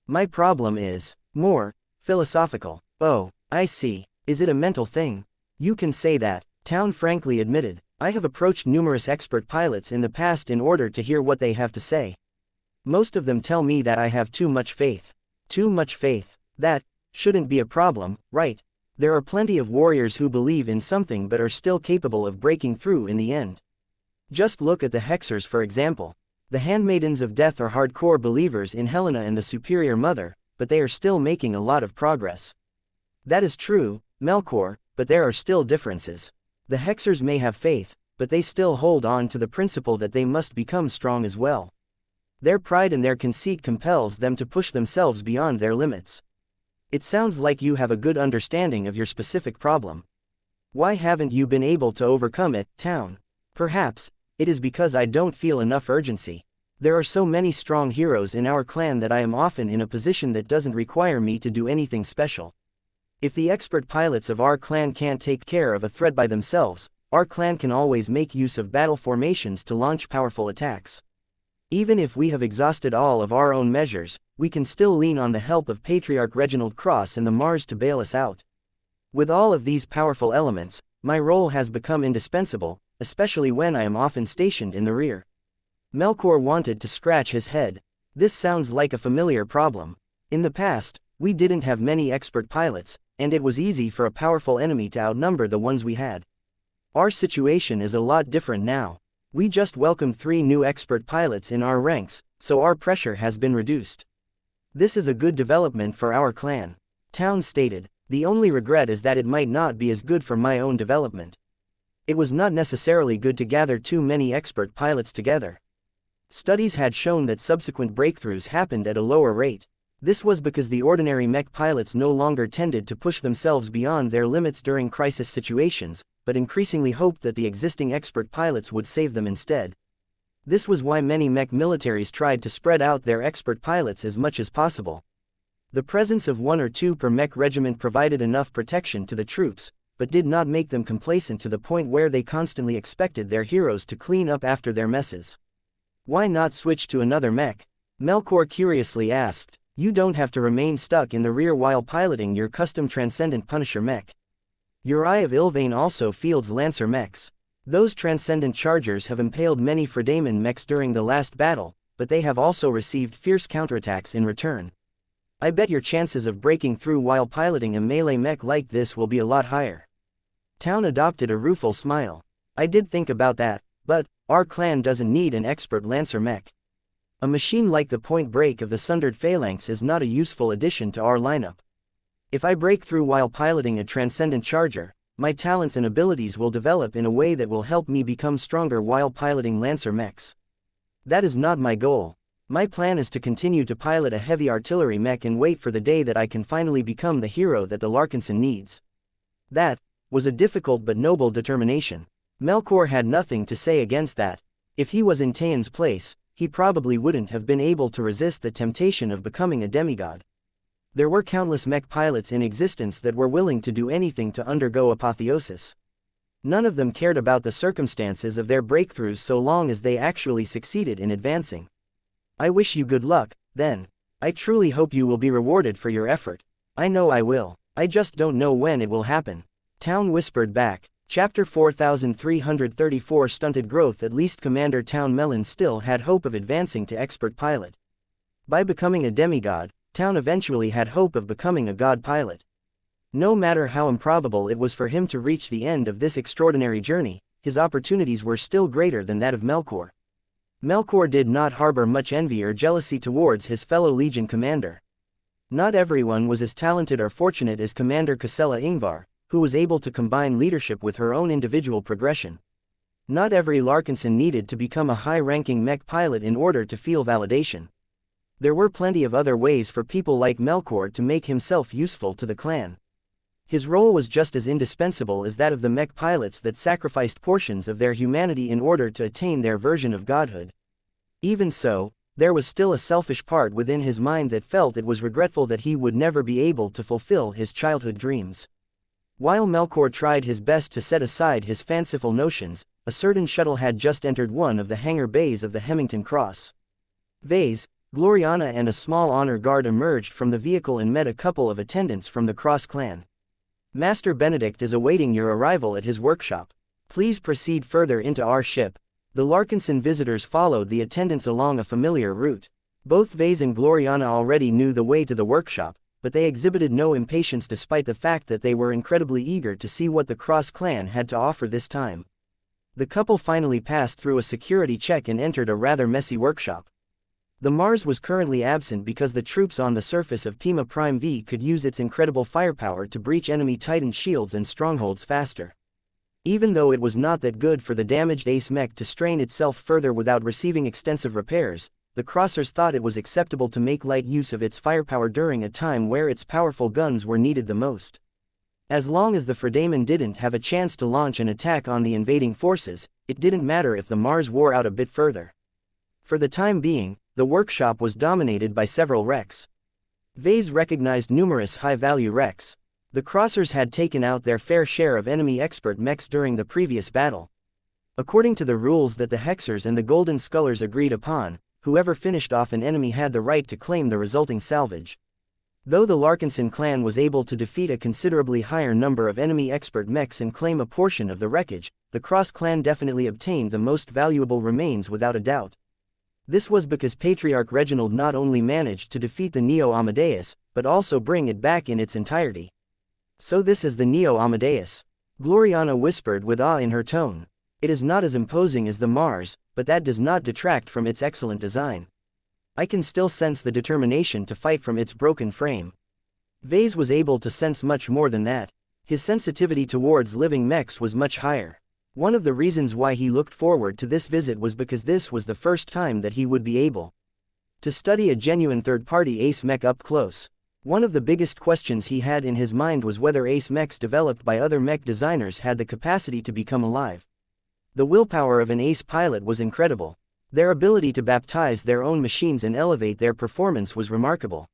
[SPEAKER 1] My problem is more philosophical. Oh, I see. Is it a mental thing? You can say that, Town frankly admitted. I have approached numerous expert pilots in the past in order to hear what they have to say. Most of them tell me that I have too much faith. Too much faith. That shouldn't be a problem, right? There are plenty of warriors who believe in something but are still capable of breaking through in the end. Just look at the Hexers, for example. The Handmaidens of Death are hardcore believers in Helena and the Superior Mother, but they are still making a lot of progress. That is true, Melkor, but there are still differences. The Hexers may have faith, but they still hold on to the principle that they must become strong as well. Their pride and their conceit compels them to push themselves beyond their limits. It sounds like you have a good understanding of your specific problem. Why haven't you been able to overcome it, Town? Perhaps it is because I don't feel enough urgency. There are so many strong heroes in our clan that I am often in a position that doesn't require me to do anything special. If the expert pilots of our clan can't take care of a threat by themselves, our clan can always make use of battle formations to launch powerful attacks. Even if we have exhausted all of our own measures, we can still lean on the help of Patriarch Reginald Cross and the Mars to bail us out. With all of these powerful elements, my role has become indispensable, especially when I am often stationed in the rear. Melkor wanted to scratch his head. This sounds like a familiar problem. In the past, we didn't have many expert pilots, and it was easy for a powerful enemy to outnumber the ones we had. Our situation is a lot different now. We just welcomed 3 new expert pilots in our ranks, so our pressure has been reduced. This is a good development for our clan, Town stated. The only regret is that it might not be as good for my own development. It was not necessarily good to gather too many expert pilots together. Studies had shown that subsequent breakthroughs happened at a lower rate. This was because the ordinary mech pilots no longer tended to push themselves beyond their limits during crisis situations, but increasingly hoped that the existing expert pilots would save them instead. This was why many mech militaries tried to spread out their expert pilots as much as possible. The presence of 1 or 2 per mech regiment provided enough protection to the troops, but did not make them complacent to the point where they constantly expected their heroes to clean up after their messes. Why not switch to another mech? Melkor curiously asked. You don't have to remain stuck in the rear while piloting your custom Transcendent Punisher mech. Your Eye of Ilvain also fields Lancer mechs. Those Transcendent Chargers have impaled many Fredaemon mechs during the last battle, but they have also received fierce counterattacks in return. I bet your chances of breaking through while piloting a melee mech like this will be a lot higher. Town adopted a rueful smile. I did think about that, but our clan doesn't need an expert Lancer mech. A machine like the Point Break of the Sundered Phalanx is not a useful addition to our lineup. If I break through while piloting a Transcendent Charger, my talents and abilities will develop in a way that will help me become stronger while piloting Lancer mechs. That is not my goal. My plan is to continue to pilot a heavy artillery mech and wait for the day that I can finally become the hero that the Larkinson needs. That was a difficult but noble determination. Melkor had nothing to say against that. If he was in Taean's place, he probably wouldn't have been able to resist the temptation of becoming a demigod. There were countless mech pilots in existence that were willing to do anything to undergo apotheosis. None of them cared about the circumstances of their breakthroughs so long as they actually succeeded in advancing. I wish you good luck, then. I truly hope you will be rewarded for your effort. I know I will. I just don't know when it will happen. Town whispered back. Chapter 4334 Stunted Growth. At least Commander Town Melon still had hope of advancing to expert pilot. By becoming a demigod, Town eventually had hope of becoming a god pilot. No matter how improbable it was for him to reach the end of this extraordinary journey, his opportunities were still greater than that of Melkor. Melkor did not harbor much envy or jealousy towards his fellow Legion commander. Not everyone was as talented or fortunate as Commander Casella Ingvar, who was able to combine leadership with her own individual progression. Not every Larkinson needed to become a high-ranking mech pilot in order to feel validation. There were plenty of other ways for people like Melkor to make himself useful to the clan. His role was just as indispensable as that of the mech pilots that sacrificed portions of their humanity in order to attain their version of godhood. Even so, there was still a selfish part within his mind that felt it was regretful that he would never be able to fulfill his childhood dreams. While Melkor tried his best to set aside his fanciful notions, a certain shuttle had just entered one of the hangar bays of the Hemington Cross. Vase, Gloriana and a small honor guard emerged from the vehicle and met a couple of attendants from the Cross clan. Master Benedict is awaiting your arrival at his workshop. Please proceed further into our ship. The Larkinson visitors followed the attendants along a familiar route. Both Vase and Gloriana already knew the way to the workshop, but they exhibited no impatience despite the fact that they were incredibly eager to see what the Cross clan had to offer this time. The couple finally passed through a security check and entered a rather messy workshop. The Mars was currently absent because the troops on the surface of Pima Prime V could use its incredible firepower to breach enemy Titan shields and strongholds faster. Even though it was not that good for the damaged Ace Mech to strain itself further without receiving extensive repairs, the Crossers thought it was acceptable to make light use of its firepower during a time where its powerful guns were needed the most. As long as the Fredaman didn't have a chance to launch an attack on the invading forces, it didn't matter if the Mars wore out a bit further. For the time being, the workshop was dominated by several wrecks. Vase recognized numerous high-value wrecks. The Crossers had taken out their fair share of enemy expert mechs during the previous battle. According to the rules that the Hexers and the Golden Scullers agreed upon, whoever finished off an enemy had the right to claim the resulting salvage. Though the Larkinson clan was able to defeat a considerably higher number of enemy expert mechs and claim a portion of the wreckage, the Cross clan definitely obtained the most valuable remains without a doubt. This was because Patriarch Reginald not only managed to defeat the Neo Amadeus, but also bring it back in its entirety. So this is the Neo Amadeus. Gloriana whispered with awe in her tone. It is not as imposing as the Mars, but that does not detract from its excellent design. I can still sense the determination to fight from its broken frame. Vase was able to sense much more than that. His sensitivity towards living mechs was much higher. One of the reasons why he looked forward to this visit was because this was the first time that he would be able to study a genuine third-party Ace Mech up close. One of the biggest questions he had in his mind was whether Ace Mechs developed by other mech designers had the capacity to become alive. The willpower of an Ace pilot was incredible. Their ability to baptize their own machines and elevate their performance was remarkable.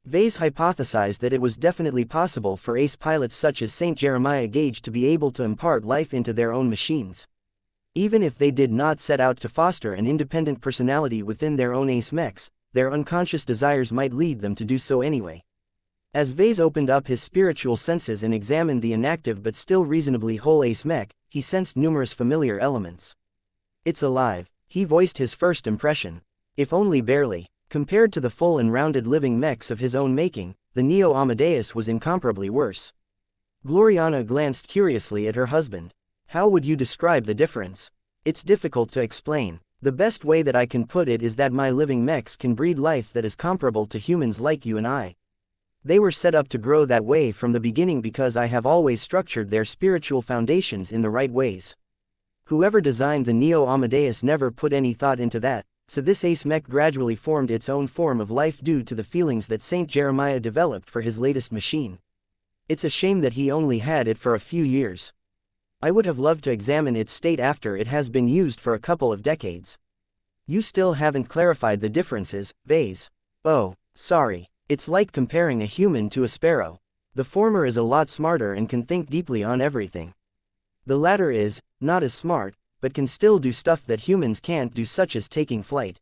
[SPEAKER 1] Vase hypothesized that it was definitely possible for Ace pilots such as St. Jeremiah Gage to be able to impart life into their own machines. Even if they did not set out to foster an independent personality within their own Ace Mechs, their unconscious desires might lead them to do so anyway. As Vase opened up his spiritual senses and examined the inactive but still reasonably whole Ace Mech, he sensed numerous familiar elements. It's alive, he voiced his first impression. If only barely. Compared to the full and rounded living mechs of his own making, the Neo Amadeus was incomparably worse. Gloriana glanced curiously at her husband. How would you describe the difference? It's difficult to explain. The best way that I can put it is that my living mechs can breed life that is comparable to humans like you and I. They were set up to grow that way from the beginning because I have always structured their spiritual foundations in the right ways. Whoever designed the Neo Amadeus never put any thought into that. So this Ace Mech gradually formed its own form of life due to the feelings that St. Jeremiah developed for his latest machine. It's a shame that he only had it for a few years. I would have loved to examine its state after it has been used for a couple of decades. You still haven't clarified the differences, Vase. Oh, sorry. It's like comparing a human to a sparrow. The former is a lot smarter and can think deeply on everything. The latter is, not as smart, but can still do stuff that humans can't do, such as taking flight.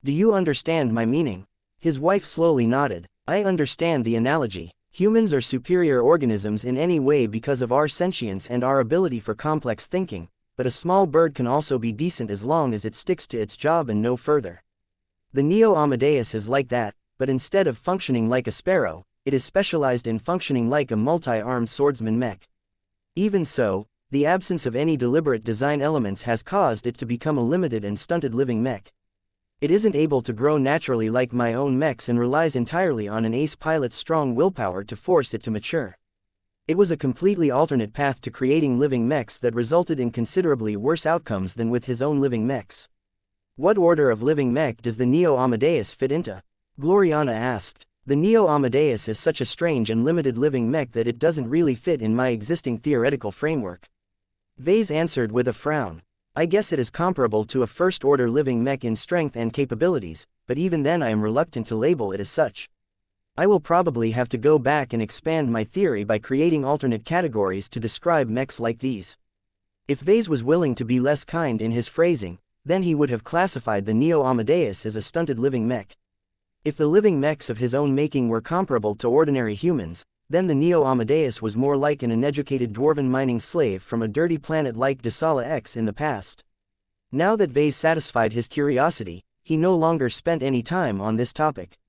[SPEAKER 1] Do you understand my meaning? His wife slowly nodded. I understand the analogy. Humans are superior organisms in any way because of our sentience and our ability for complex thinking, but a small bird can also be decent as long as it sticks to its job and no further. The Neo Amadeus is like that, but instead of functioning like a sparrow, it is specialized in functioning like a multi-armed swordsman mech. Even so, the absence of any deliberate design elements has caused it to become a limited and stunted living mech. It isn't able to grow naturally like my own mechs and relies entirely on an ace pilot's strong willpower to force it to mature. It was a completely alternate path to creating living mechs that resulted in considerably worse outcomes than with his own living mechs. What order of living mech does the Neo Amadeus fit into? Gloriana asked. The Neo Amadeus is such a strange and limited living mech that it doesn't really fit in my existing theoretical framework. Vase answered with a frown. I guess it is comparable to a first-order living mech in strength and capabilities, but even then I am reluctant to label it as such. I will probably have to go back and expand my theory by creating alternate categories to describe mechs like these. If Vase was willing to be less kind in his phrasing, then he would have classified the Neo Amadeus as a stunted living mech. If the living mechs of his own making were comparable to ordinary humans, then the Neo Amadeus was more like an uneducated dwarven mining slave from a dirty planet like Desala X in the past. Now that Vase satisfied his curiosity, he no longer spent any time on this topic.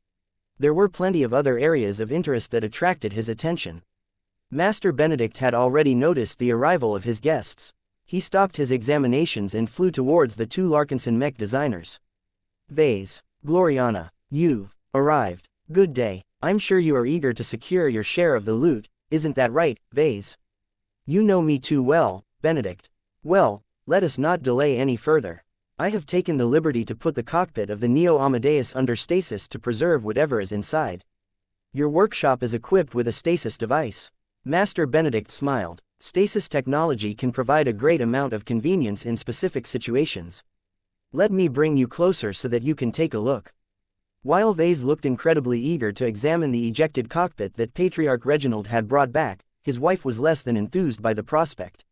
[SPEAKER 1] There were plenty of other areas of interest that attracted his attention. Master Benedict had already noticed the arrival of his guests. He stopped his examinations and flew towards the two Larkinson mech designers. Vase, Gloriana, you've arrived. Good day. I'm sure you are eager to secure your share of the loot, isn't that right, Vase? You know me too well, Benedict. Well, let us not delay any further. I have taken the liberty to put the cockpit of the Neo Amadeus under stasis to preserve whatever is inside. Your workshop is equipped with a stasis device. Master Benedict smiled. Stasis technology can provide a great amount of convenience in specific situations. Let me bring you closer so that you can take a look. While Vase looked incredibly eager to examine the ejected cockpit that Patriarch Reginald had brought back, his wife was less than enthused by the prospect.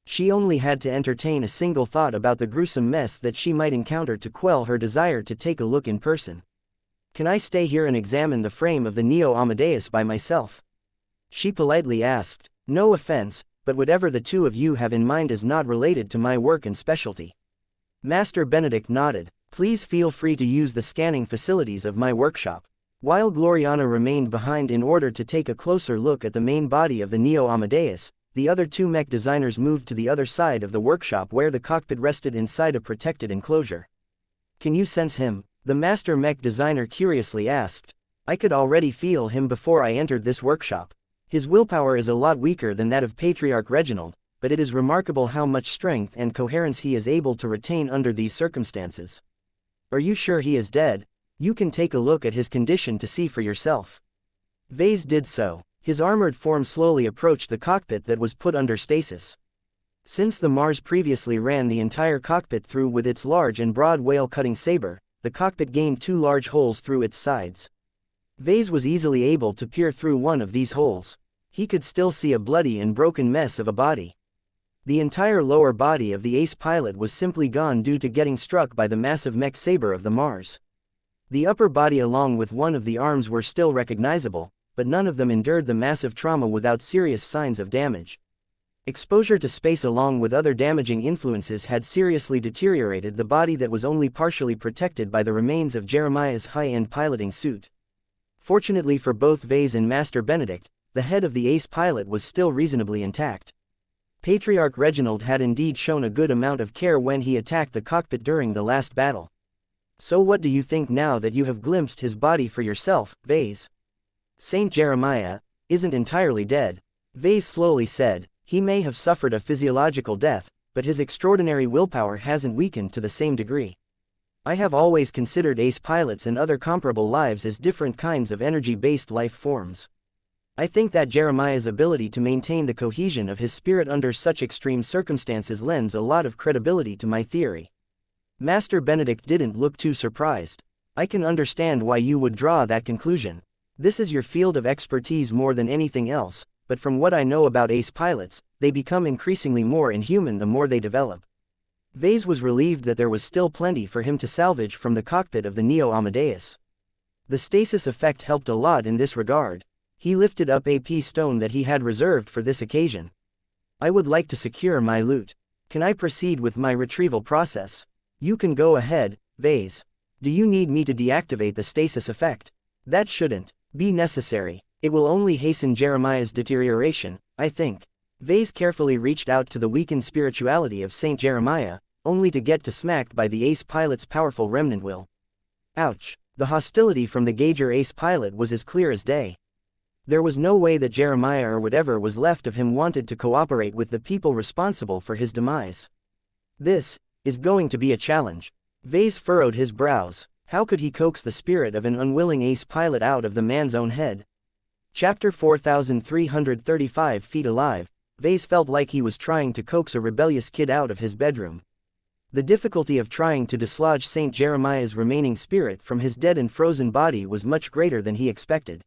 [SPEAKER 1] She only had to entertain a single thought about the gruesome mess that she might encounter to quell her desire to take a look in person. Can I stay here and examine the frame of the Neo Amadeus by myself? She politely asked. No offense, but whatever the two of you have in mind is not related to my work and specialty. Master Benedict nodded. Please feel free to use the scanning facilities of my workshop. While Gloriana remained behind in order to take a closer look at the main body of the Neo Amadeus, the other two mech designers moved to the other side of the workshop where the cockpit rested inside a protected enclosure. Can you sense him? The master mech designer curiously asked. I could already feel him before I entered this workshop. His willpower is a lot weaker than that of Patriarch Reginald, but it is remarkable how much strength and coherence he is able to retain under these circumstances. Are you sure he is dead? You can take a look at his condition to see for yourself. Vase did so. His armored form slowly approached the cockpit that was put under stasis. Since the Mars previously ran the entire cockpit through with its large and broad whale-cutting saber, the cockpit gained two large holes through its sides. Vase was easily able to peer through one of these holes. He could still see a bloody and broken mess of a body. The entire lower body of the ace pilot was simply gone due to getting struck by the massive mech saber of the Mars. The upper body along with one of the arms were still recognizable, but none of them endured the massive trauma without serious signs of damage. Exposure to space along with other damaging influences had seriously deteriorated the body that was only partially protected by the remains of Jeremiah's high-end piloting suit. Fortunately for both Vase and Master Benedict, the head of the ace pilot was still reasonably intact. Patriarch Reginald had indeed shown a good amount of care when he attacked the cockpit during the last battle. So what do you think now that you have glimpsed his body for yourself, Vase? Saint Jeremiah isn't entirely dead, Vase slowly said. He may have suffered a physiological death, but his extraordinary willpower hasn't weakened to the same degree. I have always considered ace pilots and other comparable lives as different kinds of energy-based life forms. I think that Jeremiah's ability to maintain the cohesion of his spirit under such extreme circumstances lends a lot of credibility to my theory. Master Benedict didn't look too surprised. I can understand why you would draw that conclusion. This is your field of expertise more than anything else, but from what I know about ace pilots, they become increasingly more inhuman the more they develop. Vase was relieved that there was still plenty for him to salvage from the cockpit of the Neo Amadeus. The stasis effect helped a lot in this regard. He lifted up a stone that he had reserved for this occasion. I would like to secure my loot. Can I proceed with my retrieval process? You can go ahead, Vase. Do you need me to deactivate the stasis effect? That shouldn't be necessary. It will only hasten Jeremiah's deterioration, I think. Vase carefully reached out to the weakened spirituality of Saint Jeremiah, only to get smacked by the ace pilot's powerful remnant will. Ouch! The hostility from the Gauger ace pilot was as clear as day. There was no way that Jeremiah or whatever was left of him wanted to cooperate with the people responsible for his demise. This is going to be a challenge. Vase furrowed his brows. How could he coax the spirit of an unwilling ace pilot out of the man's own head? Chapter 4335 Feet Alive. Vase felt like he was trying to coax a rebellious kid out of his bedroom. The difficulty of trying to dislodge Saint Jeremiah's remaining spirit from his dead and frozen body was much greater than he expected.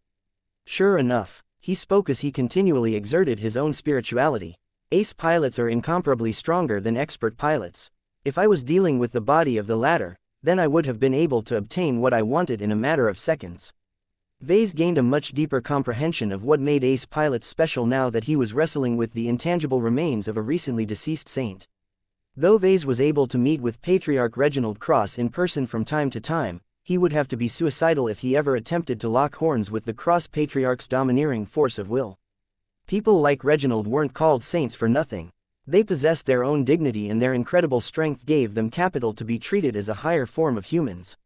[SPEAKER 1] Sure enough, he spoke as he continually exerted his own spirituality. Ace pilots are incomparably stronger than expert pilots. If I was dealing with the body of the latter, then I would have been able to obtain what I wanted in a matter of seconds. Vase gained a much deeper comprehension of what made ace pilots special now that he was wrestling with the intangible remains of a recently deceased saint. Though Vase was able to meet with Patriarch Reginald Cross in person from time to time, he would have to be suicidal if he ever attempted to lock horns with the Cross Patriarch's domineering force of will. People like Reginald weren't called saints for nothing. They possessed their own dignity, and their incredible strength gave them capital to be treated as a higher form of humans.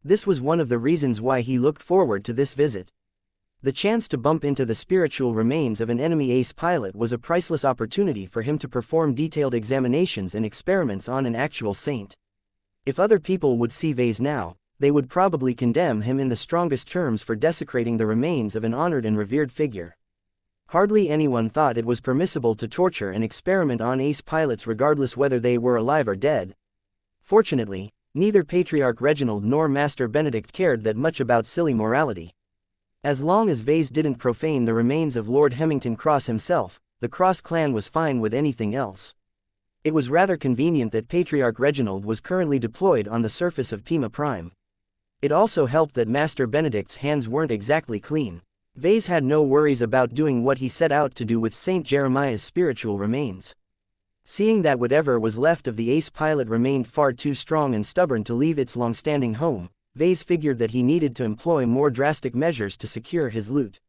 [SPEAKER 1] This was one of the reasons why he looked forward to this visit. The chance to bump into the spiritual remains of an enemy ace pilot was a priceless opportunity for him to perform detailed examinations and experiments on an actual saint. If other people would see Vase now, they would probably condemn him in the strongest terms for desecrating the remains of an honored and revered figure. Hardly anyone thought it was permissible to torture and experiment on ace pilots regardless whether they were alive or dead. Fortunately, neither Patriarch Reginald nor Master Benedict cared that much about silly morality. As long as Vase didn't profane the remains of Lord Hemington Cross himself, the Cross clan was fine with anything else. It was rather convenient that Patriarch Reginald was currently deployed on the surface of Pima Prime. It also helped that Master Benedict's hands weren't exactly clean. Vase had no worries about doing what he set out to do with Saint Jeremiah's spiritual remains. Seeing that whatever was left of the ace pilot remained far too strong and stubborn to leave its long-standing home, Vase figured that he needed to employ more drastic measures to secure his loot.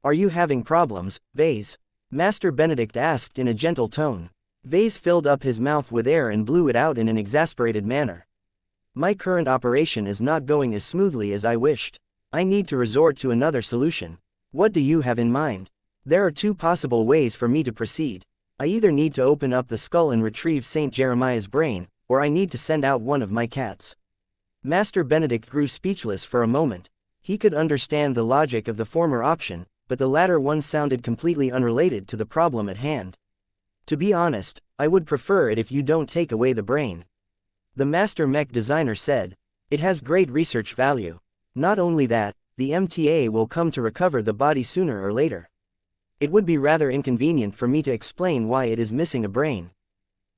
[SPEAKER 1] "Are you having problems, Vase?" Master Benedict asked in a gentle tone. Vase filled up his mouth with air and blew it out in an exasperated manner. "My current operation is not going as smoothly as I wished. I need to resort to another solution." "What do you have in mind?" "There are two possible ways for me to proceed. I either need to open up the skull and retrieve Saint Jeremiah's brain, or I need to send out one of my cats." Master Benedict grew speechless for a moment. He could understand the logic of the former option, but the latter one sounded completely unrelated to the problem at hand. "To be honest, I would prefer it if you don't take away the brain," the Master Mech designer said. "It has great research value. Not only that, the MTA will come to recover the body sooner or later. It would be rather inconvenient for me to explain why it is missing a brain."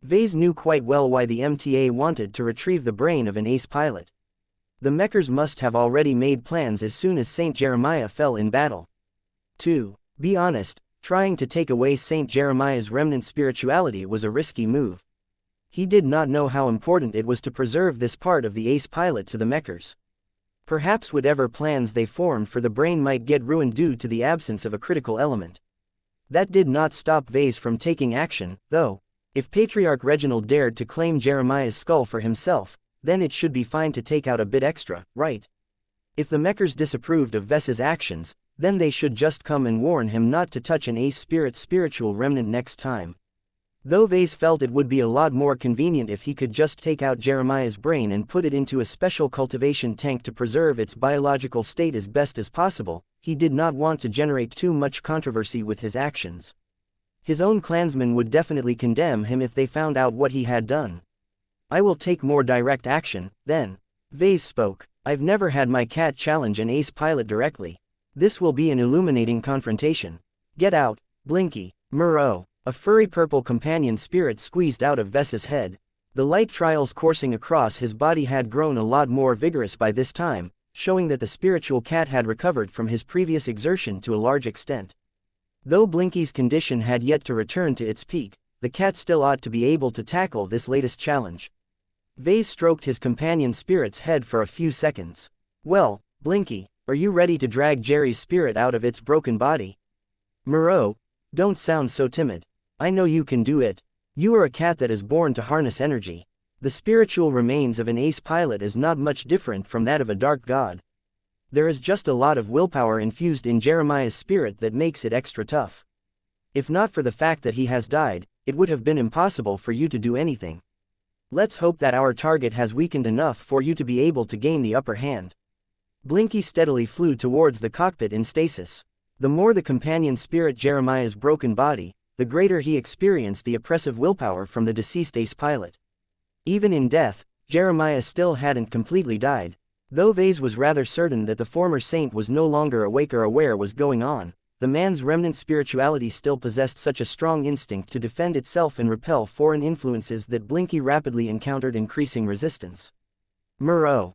[SPEAKER 1] Vase knew quite well why the MTA wanted to retrieve the brain of an ace pilot. The Mechers must have already made plans as soon as Saint Jeremiah fell in battle. To be honest, trying to take away Saint Jeremiah's remnant spirituality was a risky move. He did not know how important it was to preserve this part of the ace pilot to the Mechers. Perhaps whatever plans they formed for the brain might get ruined due to the absence of a critical element. That did not stop Vase from taking action, though. If Patriarch Reginald dared to claim Jeremiah's skull for himself, then it should be fine to take out a bit extra, right? If the Mechers disapproved of Ves's actions, then they should just come and warn him not to touch an ace spirit's spiritual remnant next time. Though Vase felt it would be a lot more convenient if he could just take out Jeremiah's brain and put it into a special cultivation tank to preserve its biological state as best as possible, he did not want to generate too much controversy with his actions. His own clansmen would definitely condemn him if they found out what he had done. "I will take more direct action, then." Vase spoke. "I've never had my cat challenge an ace pilot directly. This will be an illuminating confrontation. Get out, Blinky." Murrow, a furry purple companion spirit, squeezed out of Ves's head. The light trials coursing across his body had grown a lot more vigorous by this time, showing that the spiritual cat had recovered from his previous exertion to a large extent. Though Blinky's condition had yet to return to its peak, the cat still ought to be able to tackle this latest challenge. Vase stroked his companion spirit's head for a few seconds. "Well, Blinky, are you ready to drag Jerry's spirit out of its broken body?" "Moreau, don't sound so timid. I know you can do it. You are a cat that is born to harness energy. The spiritual remains of an ace pilot is not much different from that of a dark god. There is just a lot of willpower infused in Jeremiah's spirit that makes it extra tough. If not for the fact that he has died, it would have been impossible for you to do anything. Let's hope that our target has weakened enough for you to be able to gain the upper hand. Blinky steadily flew towards the cockpit in stasis. The more the companion spirit Jeremiah's broken body, the greater he experienced the oppressive willpower from the deceased ace pilot. Even in death, Jeremiah still hadn't completely died. Though Vase was rather certain that the former saint was no longer awake or aware was going on, the man's remnant spirituality still possessed such a strong instinct to defend itself and repel foreign influences that Blinky rapidly encountered increasing resistance. Murrow.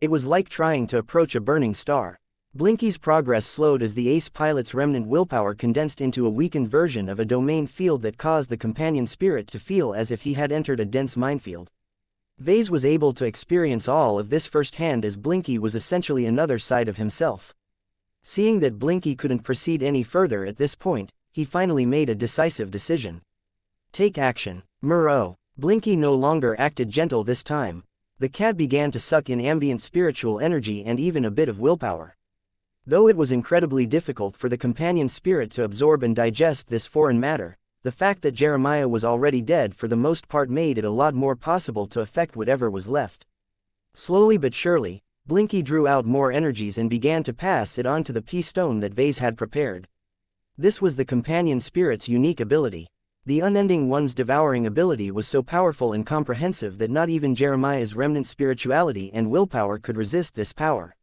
[SPEAKER 1] It was like trying to approach a burning star. Blinky's progress slowed as the ace pilot's remnant willpower condensed into a weakened version of a domain field that caused the companion spirit to feel as if he had entered a dense minefield. Vase was able to experience all of this firsthand as Blinky was essentially another side of himself. Seeing that Blinky couldn't proceed any further at this point, he finally made a decisive decision. Take action. Murrow. Blinky no longer acted gentle this time. The cat began to suck in ambient spiritual energy and even a bit of willpower. Though it was incredibly difficult for the companion spirit to absorb and digest this foreign matter, the fact that Jeremiah was already dead for the most part made it a lot more possible to affect whatever was left. Slowly but surely, Blinky drew out more energies and began to pass it on to the P-stone that Vase had prepared. This was the companion spirit's unique ability. The unending one's devouring ability was so powerful and comprehensive that not even Jeremiah's remnant spirituality and willpower could resist this power.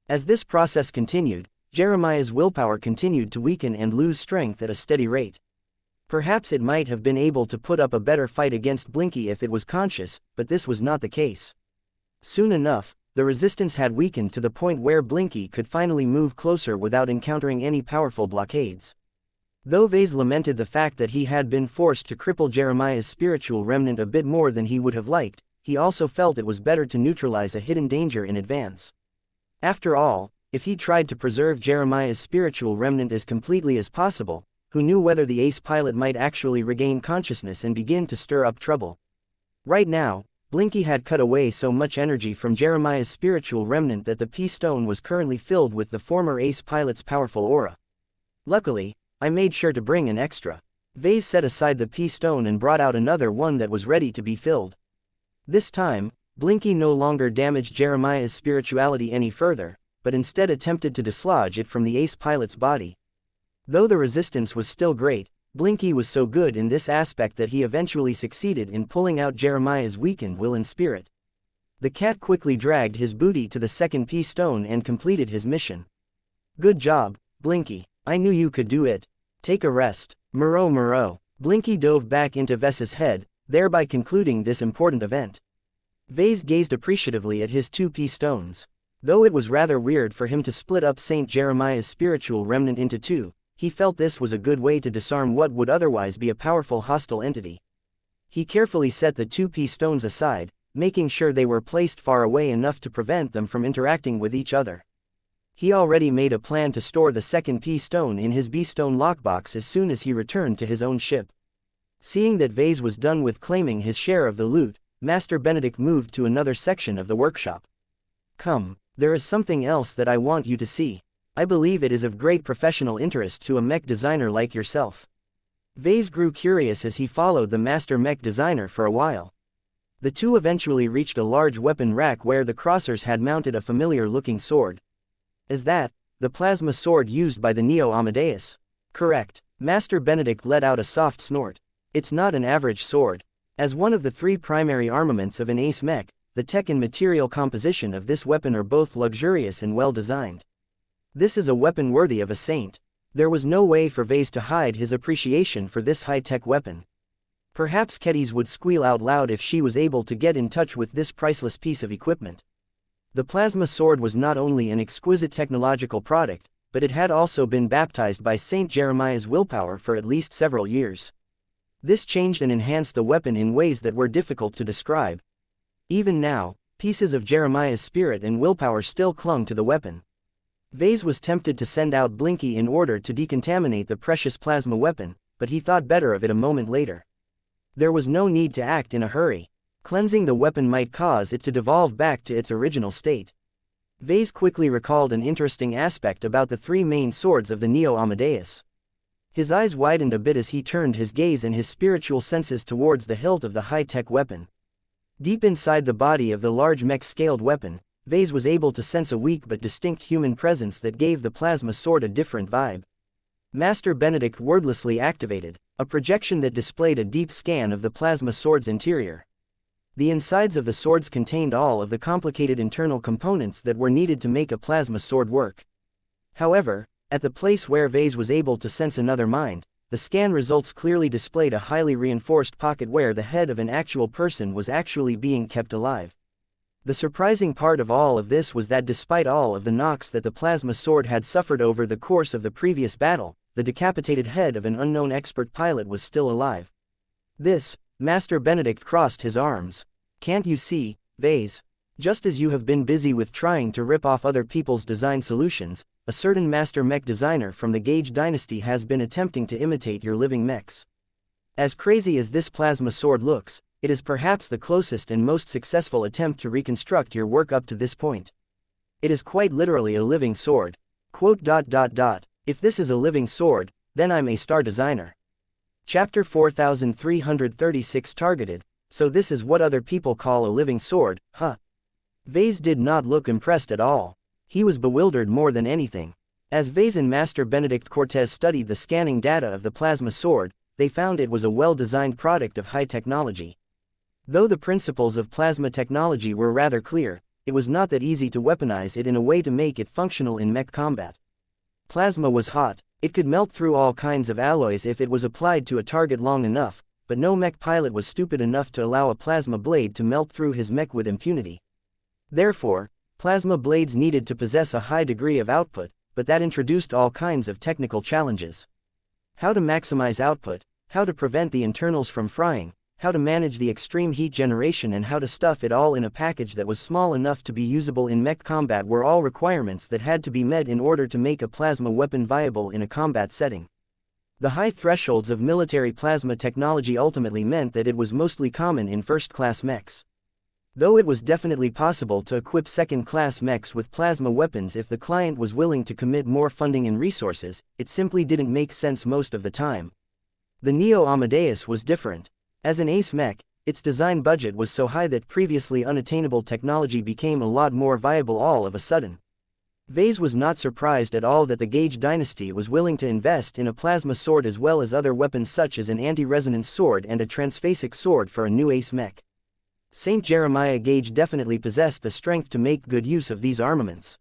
[SPEAKER 1] As this process continued, Jeremiah's willpower continued to weaken and lose strength at a steady rate. Perhaps it might have been able to put up a better fight against Blinky if it was conscious, but this was not the case. Soon enough, the resistance had weakened to the point where Blinky could finally move closer without encountering any powerful blockades. Though Vase lamented the fact that he had been forced to cripple Jeremiah's spiritual remnant a bit more than he would have liked, he also felt it was better to neutralize a hidden danger in advance. After all, if he tried to preserve Jeremiah's spiritual remnant as completely as possible, who knew whether the ace pilot might actually regain consciousness and begin to stir up trouble. Right now, Blinky had cut away so much energy from Jeremiah's spiritual remnant that the P-stone was currently filled with the former ace pilot's powerful aura. Luckily, I made sure to bring an extra. Vase set aside the P-stone and brought out another one that was ready to be filled. This time, Blinky no longer damaged Jeremiah's spirituality any further, but instead attempted to dislodge it from the ace pilot's body. Though the resistance was still great, Blinky was so good in this aspect that he eventually succeeded in pulling out Jeremiah's weakened will and spirit. The cat quickly dragged his booty to the second P-stone and completed his mission. Good job, Blinky. I knew you could do it. Take a rest. Murrow. Blinky dove back into Ves's head, thereby concluding this important event. Vase gazed appreciatively at his two P-stones. Though it was rather weird for him to split up Saint Jeremiah's spiritual remnant into two, he felt this was a good way to disarm what would otherwise be a powerful hostile entity. He carefully set the two P-stones aside, making sure they were placed far away enough to prevent them from interacting with each other. He already made a plan to store the second P-stone in his B-stone lockbox as soon as he returned to his own ship. Seeing that Vase was done with claiming his share of the loot, Master Benedict moved to another section of the workshop. Come, there is something else that I want you to see. I believe it is of great professional interest to a mech designer like yourself. Vase grew curious as he followed the master mech designer for a while. The two eventually reached a large weapon rack where the crossers had mounted a familiar-looking sword. Is that the plasma sword used by the Neo Amadeus? Correct. Master Benedict let out a soft snort. It's not an average sword. As one of the three primary armaments of an ace mech, the tech and material composition of this weapon are both luxurious and well-designed. This is a weapon worthy of a saint. There was no way for Vase to hide his appreciation for this high-tech weapon. Perhaps Kedis would squeal out loud if she was able to get in touch with this priceless piece of equipment. The plasma sword was not only an exquisite technological product, but it had also been baptized by Saint Jeremiah's willpower for at least several years. This changed and enhanced the weapon in ways that were difficult to describe. Even now, pieces of Jeremiah's spirit and willpower still clung to the weapon. Vase was tempted to send out Blinky in order to decontaminate the precious plasma weapon, but he thought better of it a moment later. There was no need to act in a hurry. Cleansing the weapon might cause it to devolve back to its original state. Vase quickly recalled an interesting aspect about the three main swords of the Neo Amadeus. His eyes widened a bit as he turned his gaze and his spiritual senses towards the hilt of the high-tech weapon. Deep inside the body of the large mech-scaled weapon, Vase was able to sense a weak but distinct human presence that gave the plasma sword a different vibe. Master Benedict wordlessly activated a projection that displayed a deep scan of the plasma sword's interior. The insides of the swords contained all of the complicated internal components that were needed to make a plasma sword work. However, at the place where Vase was able to sense another mind, the scan results clearly displayed a highly reinforced pocket where the head of an actual person was actually being kept alive. The surprising part of all of this was that despite all of the knocks that the plasma sword had suffered over the course of the previous battle, the decapitated head of an unknown expert pilot was still alive. This, Master Benedict crossed his arms. Can't you see, Vase? Just as you have been busy with trying to rip off other people's design solutions, a certain master mech designer from the Gage dynasty has been attempting to imitate your living mechs. As crazy as this plasma sword looks, it is perhaps the closest and most successful attempt to reconstruct your work up to this point. It is quite literally a living sword. Quote. If this is a living sword, then I'm a star designer. Chapter 4336 Targeted. So this is what other people call a living sword, huh? Vase did not look impressed at all. He was bewildered more than anything. As Vase and Master Benedict Cortez studied the scanning data of the plasma sword, they found it was a well-designed product of high technology. Though the principles of plasma technology were rather clear, it was not that easy to weaponize it in a way to make it functional in mech combat. Plasma was hot, it could melt through all kinds of alloys if it was applied to a target long enough, but no mech pilot was stupid enough to allow a plasma blade to melt through his mech with impunity. Therefore, plasma blades needed to possess a high degree of output, but that introduced all kinds of technical challenges. How to maximize output, how to prevent the internals from frying, how to manage the extreme heat generation and how to stuff it all in a package that was small enough to be usable in mech combat were all requirements that had to be met in order to make a plasma weapon viable in a combat setting. The high thresholds of military plasma technology ultimately meant that it was mostly common in first-class mechs. Though it was definitely possible to equip second-class mechs with plasma weapons if the client was willing to commit more funding and resources, it simply didn't make sense most of the time. The Neo Amadeus was different. As an ace mech, its design budget was so high that previously unattainable technology became a lot more viable all of a sudden. Vase was not surprised at all that the Gage dynasty was willing to invest in a plasma sword as well as other weapons such as an anti-resonance sword and a transphasic sword for a new ace mech. Saint Jeremiah Gage definitely possessed the strength to make good use of these armaments.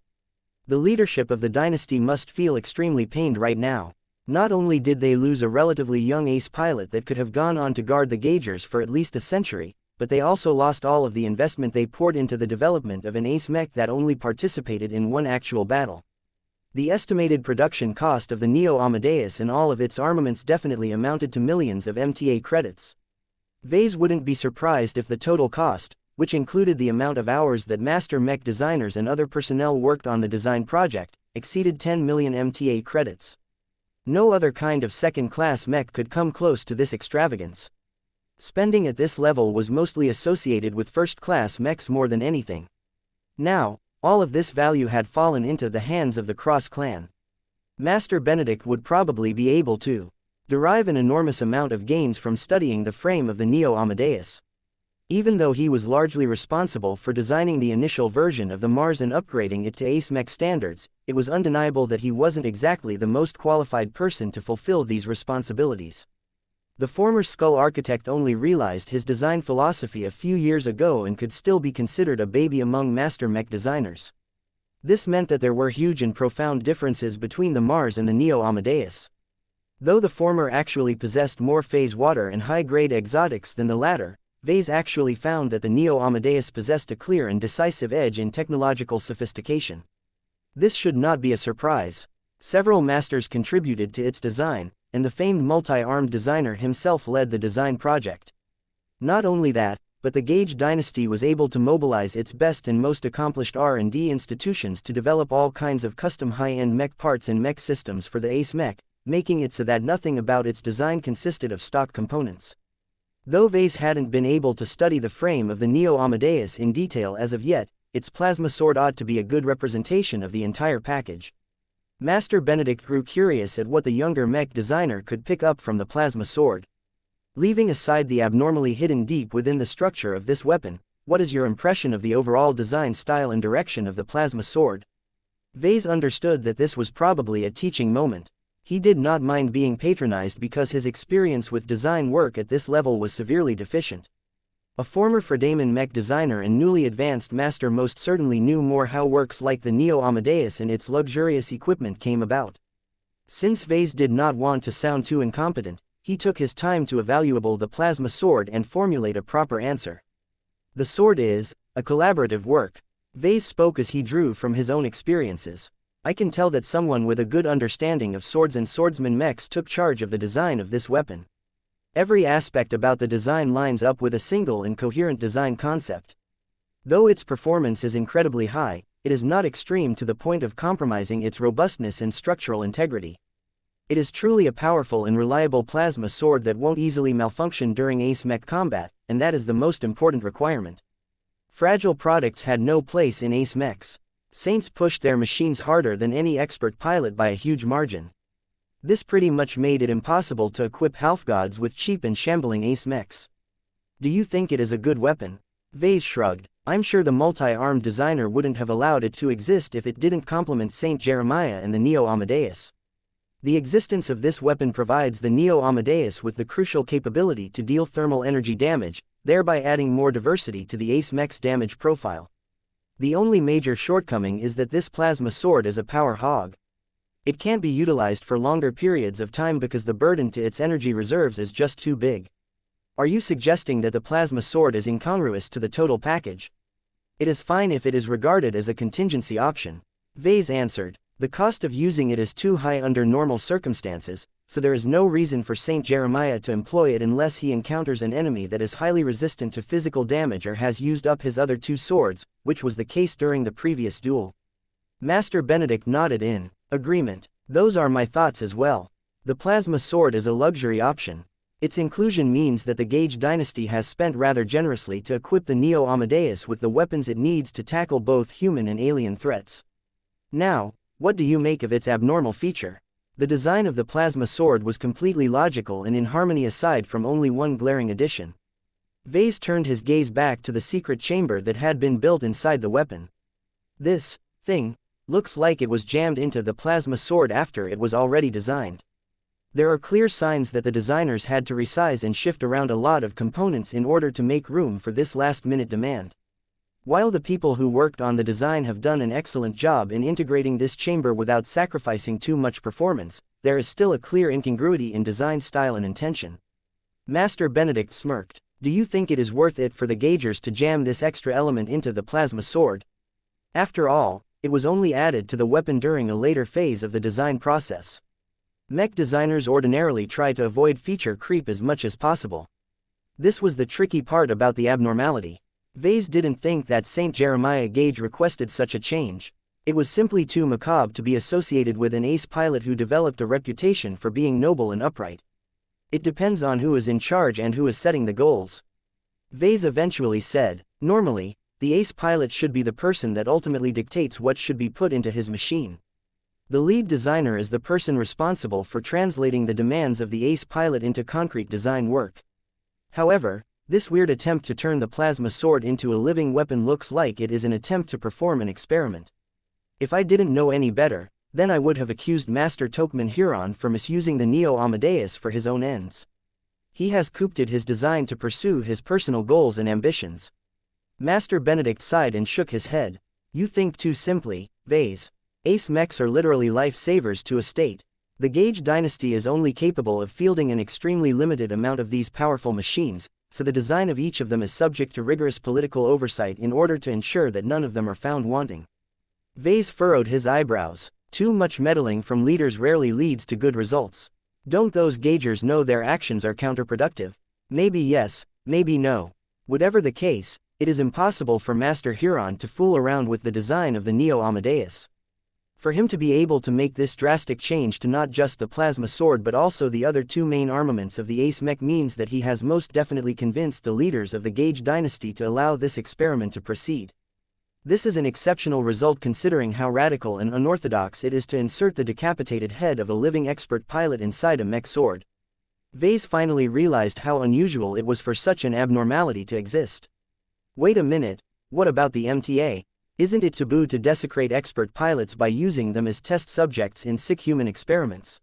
[SPEAKER 1] The leadership of the dynasty must feel extremely pained right now. Not only did they lose a relatively young ace pilot that could have gone on to guard the Gagers for at least a century, but they also lost all of the investment they poured into the development of an ace mech that only participated in one actual battle. The estimated production cost of the Neo Amadeus and all of its armaments definitely amounted to millions of MTA credits. Vase wouldn't be surprised if the total cost, which included the amount of hours that master mech designers and other personnel worked on the design project, exceeded 10 million MTA credits. No other kind of second-class mech could come close to this extravagance. Spending at this level was mostly associated with first-class mechs more than anything. Now, all of this value had fallen into the hands of the Cross clan. Master Benedict would probably be able to derive an enormous amount of gains from studying the frame of the Neo Amadeus. Even though he was largely responsible for designing the initial version of the Mars and upgrading it to ace mech standards, it was undeniable that he wasn't exactly the most qualified person to fulfill these responsibilities. The former Skull architect only realized his design philosophy a few years ago and could still be considered a baby among master mech designers. This meant that there were huge and profound differences between the Mars and the Neo Amadeus. Though the former actually possessed more phase water and high-grade exotics than the latter, Vase actually found that the Neo Amadeus possessed a clear and decisive edge in technological sophistication. This should not be a surprise. Several masters contributed to its design, and the famed multi-armed designer himself led the design project. Not only that, but the Gage dynasty was able to mobilize its best and most accomplished R&D institutions to develop all kinds of custom high-end mech parts and mech systems for the ace mech, making it so that nothing about its design consisted of stock components. Though Vase hadn't been able to study the frame of the Neo Amadeus in detail as of yet, its plasma sword ought to be a good representation of the entire package. Master Benedict grew curious at what the younger Mech designer could pick up from the plasma sword. Leaving aside the abnormally hidden deep within the structure of this weapon, what is your impression of the overall design style and direction of the plasma sword? Vase understood that this was probably a teaching moment. He did not mind being patronized because his experience with design work at this level was severely deficient. A former Fredaman Mech designer and newly advanced master most certainly knew more how works like the Neo Amadeus and its luxurious equipment came about. Since Vase did not want to sound too incompetent, he took his time to evaluate the plasma sword and formulate a proper answer. The sword is a collaborative work. Vase spoke as he drew from his own experiences. I can tell that someone with a good understanding of swords and swordsman mechs took charge of the design of this weapon. Every aspect about the design lines up with a single and coherent design concept. Though its performance is incredibly high, it is not extreme to the point of compromising its robustness and structural integrity. It is truly a powerful and reliable plasma sword that won't easily malfunction during ace mech combat, and that is the most important requirement. Fragile products had no place in ace mechs. Saints pushed their machines harder than any expert pilot by a huge margin. This pretty much made it impossible to equip half-gods with cheap and shambling ace mechs. Do you think it is a good weapon? Vase shrugged. I'm sure the multi-armed designer wouldn't have allowed it to exist if it didn't complement Saint Jeremiah and the Neo Amadeus. The existence of this weapon provides the Neo Amadeus with the crucial capability to deal thermal energy damage, thereby adding more diversity to the ace mech's damage profile. The only major shortcoming is that this plasma sword is a power hog. It can't be utilized for longer periods of time because the burden to its energy reserves is just too big. Are you suggesting that the plasma sword is incongruous to the total package? It is fine if it is regarded as a contingency option. Vase answered. The cost of using it is too high under normal circumstances, so there is no reason for Saint Jeremiah to employ it unless he encounters an enemy that is highly resistant to physical damage or has used up his other two swords, which was the case during the previous duel. Master Benedict nodded in agreement. Those are my thoughts as well. The plasma sword is a luxury option. Its inclusion means that the Gage dynasty has spent rather generously to equip the Neo Amadeus with the weapons it needs to tackle both human and alien threats. Now, what do you make of its abnormal feature? The design of the plasma sword was completely logical and in harmony aside from only one glaring addition. Vase turned his gaze back to the secret chamber that had been built inside the weapon. This thing looks like it was jammed into the plasma sword after it was already designed. There are clear signs that the designers had to resize and shift around a lot of components in order to make room for this last-minute demand. While the people who worked on the design have done an excellent job in integrating this chamber without sacrificing too much performance, there is still a clear incongruity in design style and intention. Master Benedict smirked. Do you think it is worth it for the Gaugers to jam this extra element into the plasma sword? After all, it was only added to the weapon during a later phase of the design process. Mech designers ordinarily try to avoid feature creep as much as possible. This was the tricky part about the abnormality. Vase didn't think that Saint Jeremiah Gage requested such a change. It was simply too macabre to be associated with an ace pilot who developed a reputation for being noble and upright. It depends on who is in charge and who is setting the goals. Vase eventually said, normally, the ace pilot should be the person that ultimately dictates what should be put into his machine. The lead designer is the person responsible for translating the demands of the ace pilot into concrete design work. However, this weird attempt to turn the plasma sword into a living weapon looks like it is an attempt to perform an experiment. If I didn't know any better, then I would have accused Master Tokman Huron for misusing the Neo Amadeus for his own ends. He has coopted his design to pursue his personal goals and ambitions. Master Benedict sighed and shook his head. You think too simply, Vase. Ace mechs are literally lifesavers to a state. The Gage dynasty is only capable of fielding an extremely limited amount of these powerful machines, so the design of each of them is subject to rigorous political oversight in order to ensure that none of them are found wanting. Vase furrowed his eyebrows. Too much meddling from leaders rarely leads to good results. Don't those Gaugers know their actions are counterproductive? Maybe yes, maybe no. Whatever the case, it is impossible for Master Huron to fool around with the design of the Neo Amadeus. For him to be able to make this drastic change to not just the plasma sword but also the other two main armaments of the Ace Mech means that he has most definitely convinced the leaders of the Gage dynasty to allow this experiment to proceed. This is an exceptional result considering how radical and unorthodox it is to insert the decapitated head of a living expert pilot inside a mech sword. Vase finally realized how unusual it was for such an abnormality to exist. Wait a minute, what about the MTA? Isn't it taboo to desecrate expert pilots by using them as test subjects in sick human experiments?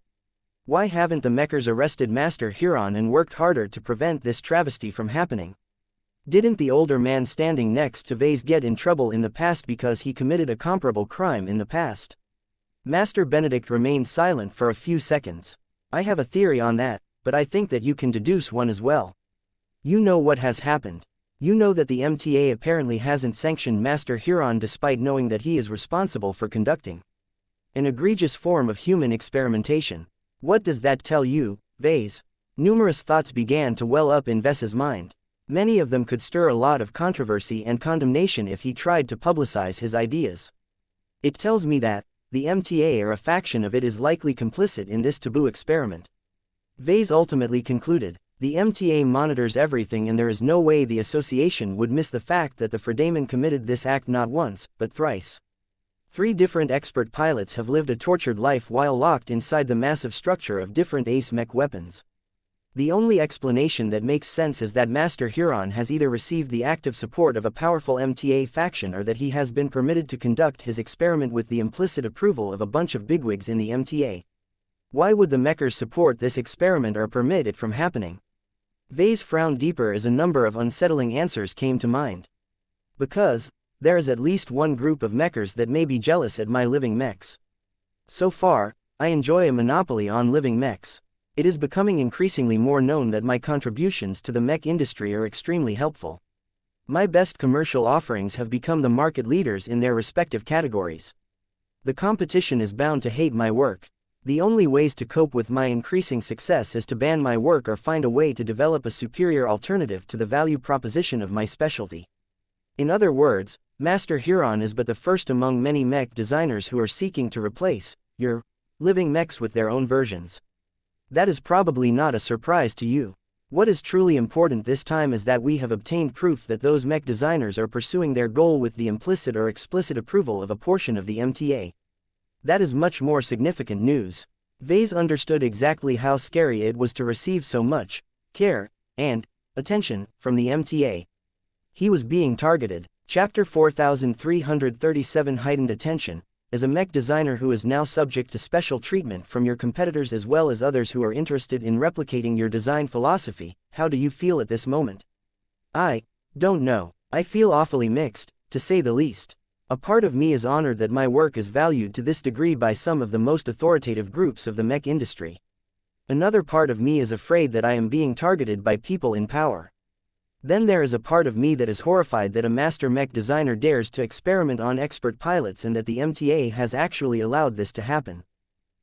[SPEAKER 1] Why haven't the Mechers arrested Master Huron and worked harder to prevent this travesty from happening? Didn't the older man standing next to Vase get in trouble in the past because he committed a comparable crime in the past? Master Benedict remained silent for a few seconds. I have a theory on that, but I think that you can deduce one as well. You know what has happened. You know that the MTA apparently hasn't sanctioned Master Huron despite knowing that he is responsible for conducting an egregious form of human experimentation. What does that tell you, Vase? Numerous thoughts began to well up in Ves's mind. Many of them could stir a lot of controversy and condemnation if he tried to publicize his ideas. It tells me that the MTA or a faction of it is likely complicit in this taboo experiment. Vase ultimately concluded, the MTA monitors everything and there is no way the association would miss the fact that the Fredaman committed this act not once, but thrice. 3 different expert pilots have lived a tortured life while locked inside the massive structure of different Ace Mech weapons. The only explanation that makes sense is that Master Huron has either received the active support of a powerful MTA faction or that he has been permitted to conduct his experiment with the implicit approval of a bunch of bigwigs in the MTA. Why would the Mechers support this experiment or permit it from happening? Vase frowned deeper as a number of unsettling answers came to mind. Because there is at least one group of Mechers that may be jealous at my living mechs. So far, I enjoy a monopoly on living mechs. It is becoming increasingly more known that my contributions to the mech industry are extremely helpful. My best commercial offerings have become the market leaders in their respective categories. The competition is bound to hate my work. The only ways to cope with my increasing success is to ban my work or find a way to develop a superior alternative to the value proposition of my specialty. In other words, Master Huron is but the first among many mech designers who are seeking to replace your living mechs with their own versions. That is probably not a surprise to you. What is truly important this time is that we have obtained proof that those mech designers are pursuing their goal with the implicit or explicit approval of a portion of the MTA. That is much more significant news. Vase understood exactly how scary it was to receive so much care and attention from the MTA. He was being targeted. Chapter 4337 Heightened Attention. As a mech designer who is now subject to special treatment from your competitors as well as others who are interested in replicating your design philosophy, how do you feel at this moment? I don't know. I feel awfully mixed, to say the least. A part of me is honored that my work is valued to this degree by some of the most authoritative groups of the mech industry. Another part of me is afraid that I am being targeted by people in power. Then there is a part of me that is horrified that a master mech designer dares to experiment on expert pilots and that the MTA has actually allowed this to happen.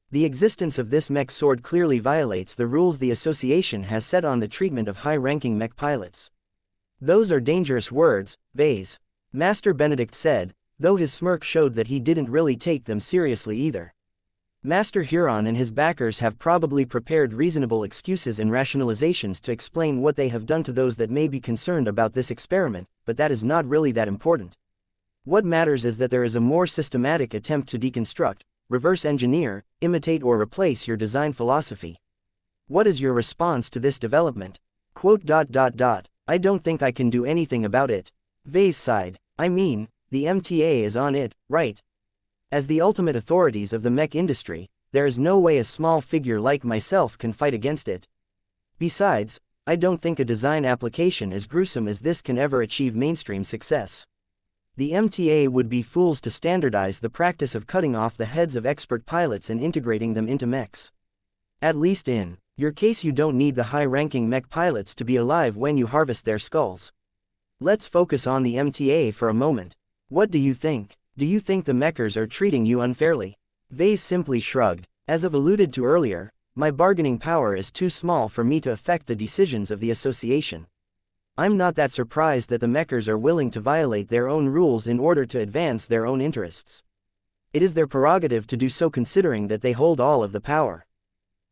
[SPEAKER 1] The existence of this mech sword clearly violates the rules the association has set on the treatment of high-ranking mech pilots. Those are dangerous words, Vase. Master Benedict said, though his smirk showed that he didn't really take them seriously either. Master Huron and his backers have probably prepared reasonable excuses and rationalizations to explain what they have done to those that may be concerned about this experiment, but that is not really that important. What matters is that there is a more systematic attempt to deconstruct, reverse engineer, imitate or replace your design philosophy. What is your response to this development? I don't think I can do anything about it. Vase sighed. I mean, the MTA is on it, right? As the ultimate authorities of the mech industry, there is no way a small figure like myself can fight against it. Besides, I don't think a design application as gruesome as this can ever achieve mainstream success. The MTA would be fools to standardize the practice of cutting off the heads of expert pilots and integrating them into mechs. At least in your case you don't need the high-ranking mech pilots to be alive when you harvest their skulls. Let's focus on the MTA for a moment. What do you think? Do you think the mechers are treating you unfairly? Vase simply shrugged. As I've alluded to earlier, my bargaining power is too small for me to affect the decisions of the association. I'm not that surprised that the mechers are willing to violate their own rules in order to advance their own interests. It is their prerogative to do so considering that they hold all of the power.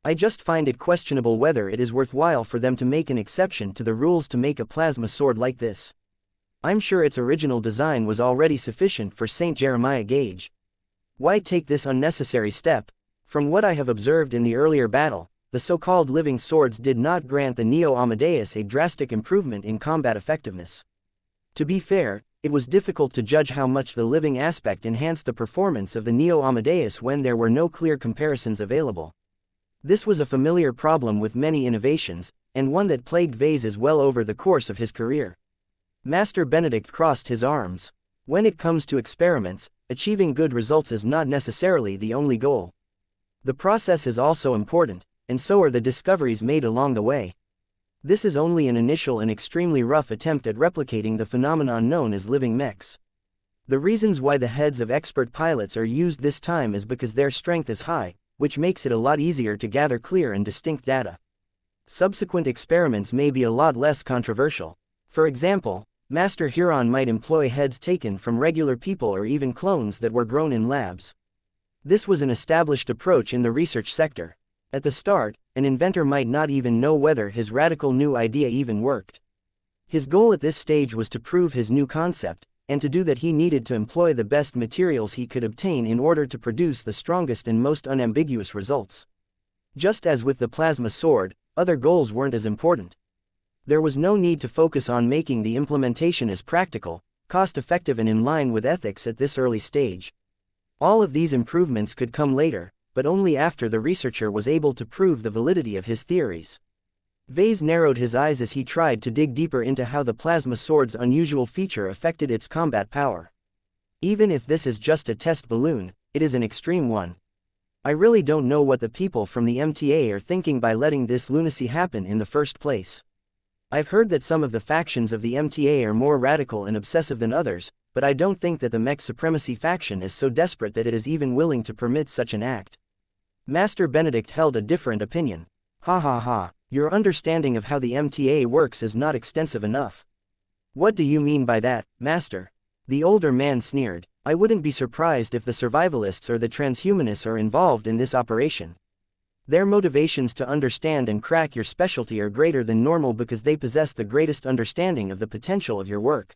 [SPEAKER 1] I just find it questionable whether it is worthwhile for them to make an exception to the rules to make a plasma sword like this. I'm sure its original design was already sufficient for Saint Jeremiah Gage. Why take this unnecessary step? From what I have observed in the earlier battle, the so-called living swords did not grant the Neo Amadeus a drastic improvement in combat effectiveness. To be fair, it was difficult to judge how much the living aspect enhanced the performance of the Neo Amadeus when there were no clear comparisons available. This was a familiar problem with many innovations, and one that plagued Vases well over the course of his career. Master Benedict crossed his arms. When it comes to experiments, achieving good results is not necessarily the only goal. The process is also important, and so are the discoveries made along the way. This is only an initial and extremely rough attempt at replicating the phenomenon known as living mechs. The reasons why the heads of expert pilots are used this time is because their strength is high, which makes it a lot easier to gather clear and distinct data. Subsequent experiments may be a lot less controversial. For example, Master Huron might employ heads taken from regular people or even clones that were grown in labs. This was an established approach in the research sector. At the start, an inventor might not even know whether his radical new idea even worked. His goal at this stage was to prove his new concept, and to do that he needed to employ the best materials he could obtain in order to produce the strongest and most unambiguous results. Just as with the plasma sword, other goals weren't as important. There was no need to focus on making the implementation as practical, cost-effective and in line with ethics at this early stage. All of these improvements could come later, but only after the researcher was able to prove the validity of his theories. Vase narrowed his eyes as he tried to dig deeper into how the plasma sword's unusual feature affected its combat power. Even if this is just a test balloon, it is an extreme one. I really don't know what the people from the MTA are thinking by letting this lunacy happen in the first place. I've heard that some of the factions of the MTA are more radical and obsessive than others, but I don't think that the Mech Supremacy faction is so desperate that it is even willing to permit such an act. Master Benedict held a different opinion. Ha ha ha, your understanding of how the MTA works is not extensive enough. What do you mean by that, Master? The older man sneered. I wouldn't be surprised if the survivalists or the transhumanists are involved in this operation. Their motivations to understand and crack your specialty are greater than normal because they possess the greatest understanding of the potential of your work.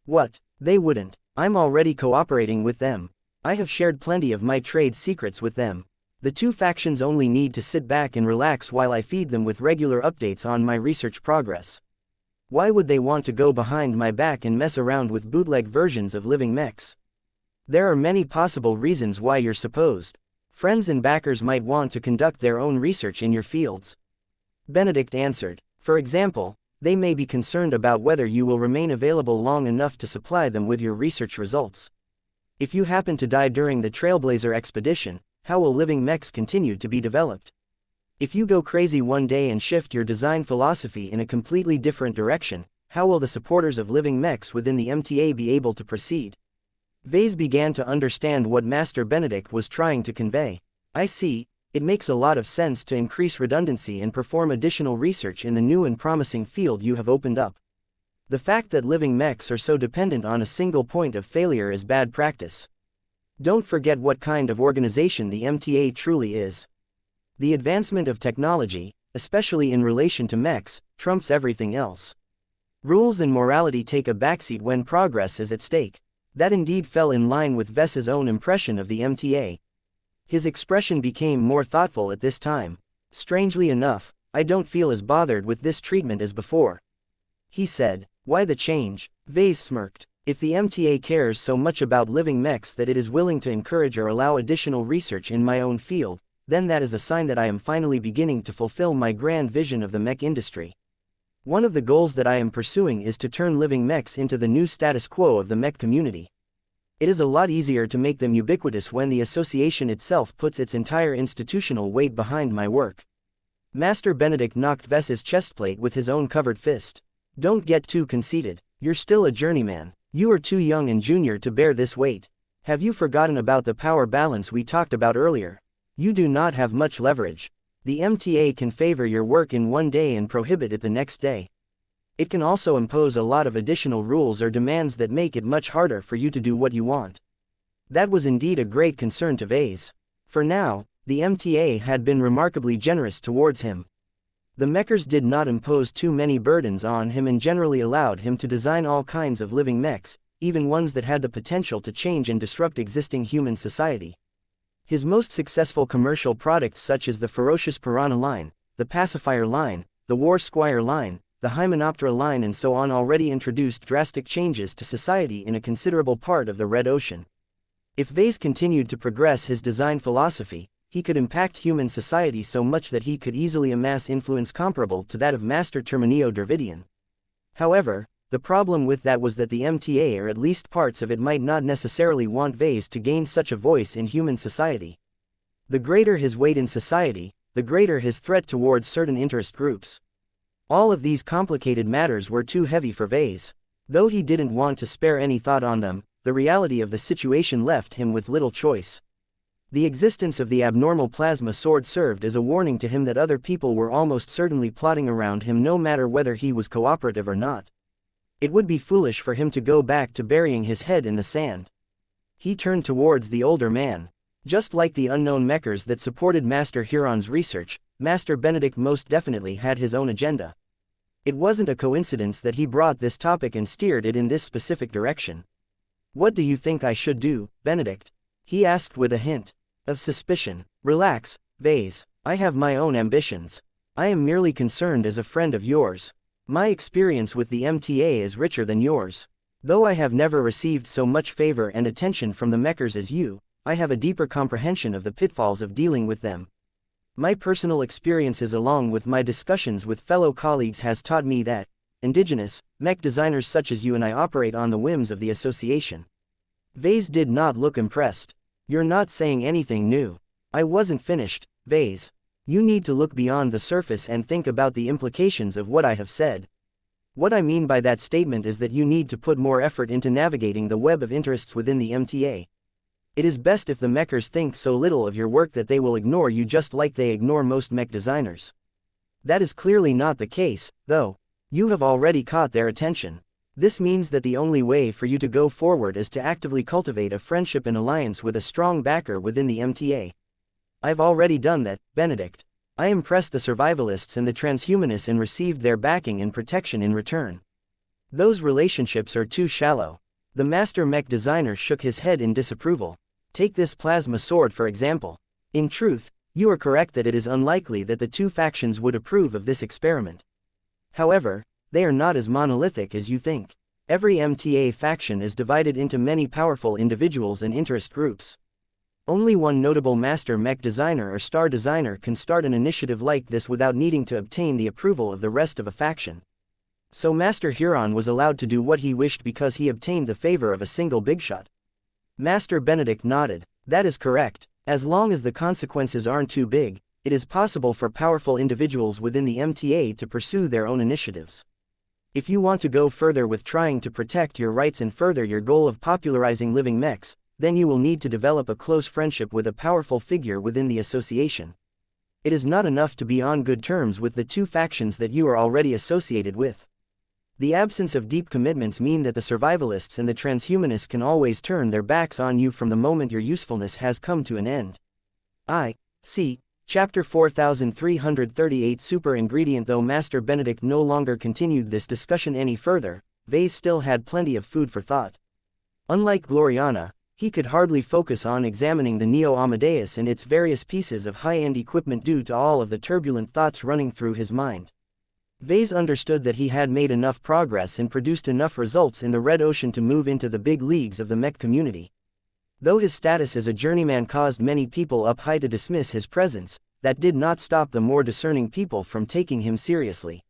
[SPEAKER 1] What? They wouldn't. I'm already cooperating with them. I have shared plenty of my trade secrets with them. The two factions only need to sit back and relax while I feed them with regular updates on my research progress. Why would they want to go behind my back and mess around with bootleg versions of living mechs? There are many possible reasons why your supposed friends and backers might want to conduct their own research in your fields. Benedict answered. For example, they may be concerned about whether you will remain available long enough to supply them with your research results. If you happen to die during the Trailblazer expedition, how will living mechs continue to be developed? If you go crazy one day and shift your design philosophy in a completely different direction, how will the supporters of living mechs within the MTA be able to proceed? Vase began to understand what Master Benedict was trying to convey. I see, it makes a lot of sense to increase redundancy and perform additional research in the new and promising field you have opened up. The fact that living mechs are so dependent on a single point of failure is bad practice. Don't forget what kind of organization the MTA truly is. The advancement of technology, especially in relation to mechs, trumps everything else. Rules and morality take a backseat when progress is at stake. That indeed fell in line with Vess's own impression of the MTA. His expression became more thoughtful at this time. Strangely enough, I don't feel as bothered with this treatment as before. He said. Why the change? Vase smirked. If the MTA cares so much about living mechs that it is willing to encourage or allow additional research in my own field, then that is a sign that I am finally beginning to fulfill my grand vision of the mech industry. One of the goals that I am pursuing is to turn living mechs into the new status quo of the mech community. It is a lot easier to make them ubiquitous when the association itself puts its entire institutional weight behind my work. Master Benedict knocked Vess's chestplate with his own covered fist. Don't get too conceited. You're still a journeyman. You are too young and junior to bear this weight. Have you forgotten about the power balance we talked about earlier? You do not have much leverage. The MTA can favor your work in one day and prohibit it the next day. It can also impose a lot of additional rules or demands that make it much harder for you to do what you want. That was indeed a great concern to Vase. For now, the MTA had been remarkably generous towards him. The mechers did not impose too many burdens on him and generally allowed him to design all kinds of living mechs, even ones that had the potential to change and disrupt existing human society. His most successful commercial products such as the Ferocious Piranha line, the Pacifier line, the War Squire line, the Hymenoptera line and so on already introduced drastic changes to society in a considerable part of the Red Ocean. If Vase continued to progress his design philosophy, he could impact human society so much that he could easily amass influence comparable to that of Master Terminio Dravidian. However, the problem with that was that the MTA or at least parts of it might not necessarily want Vase to gain such a voice in human society. The greater his weight in society, the greater his threat towards certain interest groups. All of these complicated matters were too heavy for Vase. Though he didn't want to spare any thought on them, the reality of the situation left him with little choice. The existence of the abnormal plasma sword served as a warning to him that other people were almost certainly plotting around him no matter whether he was cooperative or not. It would be foolish for him to go back to burying his head in the sand. He turned towards the older man. Just like the unknown mechers that supported Master Huron's research, Master Benedict most definitely had his own agenda. It wasn't a coincidence that he brought this topic and steered it in this specific direction. "What do you think I should do, Benedict?" he asked with a hint of suspicion. "Relax, Vase. I have my own ambitions. I am merely concerned as a friend of yours. My experience with the MTA is richer than yours. Though I have never received so much favor and attention from the mechers as you, I have a deeper comprehension of the pitfalls of dealing with them. My personal experiences along with my discussions with fellow colleagues has taught me that indigenous mech designers such as you and I operate on the whims of the association." Vase did not look impressed. "You're not saying anything new." "I wasn't finished, Vase. You need to look beyond the surface and think about the implications of what I have said. What I mean by that statement is that you need to put more effort into navigating the web of interests within the MTA. It is best if the mechers think so little of your work that they will ignore you just like they ignore most mech designers. That is clearly not the case, though. You have already caught their attention. This means that the only way for you to go forward is to actively cultivate a friendship and alliance with a strong backer within the MTA. I've already done that, Benedict. I impressed the survivalists and the transhumanists and received their backing and protection in return. Those relationships are too shallow." The master mech designer shook his head in disapproval. "Take this plasma sword for example. In truth, you are correct that it is unlikely that the two factions would approve of this experiment. However, they are not as monolithic as you think. Every MTA faction is divided into many powerful individuals and interest groups. Only one notable master mech designer or star designer can start an initiative like this without needing to obtain the approval of the rest of a faction. So Master Huron was allowed to do what he wished because he obtained the favor of a single bigshot." Master Benedict nodded. "That is correct. As long as the consequences aren't too big, it is possible for powerful individuals within the MTA to pursue their own initiatives. If you want to go further with trying to protect your rights and further your goal of popularizing living mechs, then you will need to develop a close friendship with a powerful figure within the association. It is not enough to be on good terms with the two factions that you are already associated with. The absence of deep commitments mean that the survivalists and the transhumanists can always turn their backs on you from the moment your usefulness has come to an end." I see. Chapter 4338 Super Ingredient. Though Master Benedict no longer continued this discussion any further, Vase still had plenty of food for thought. Unlike Gloriana, he could hardly focus on examining the Neo Amadeus and its various pieces of high-end equipment due to all of the turbulent thoughts running through his mind. Vase understood that he had made enough progress and produced enough results in the Red Ocean to move into the big leagues of the mech community. Though his status as a journeyman caused many people up high to dismiss his presence, that did not stop the more discerning people from taking him seriously.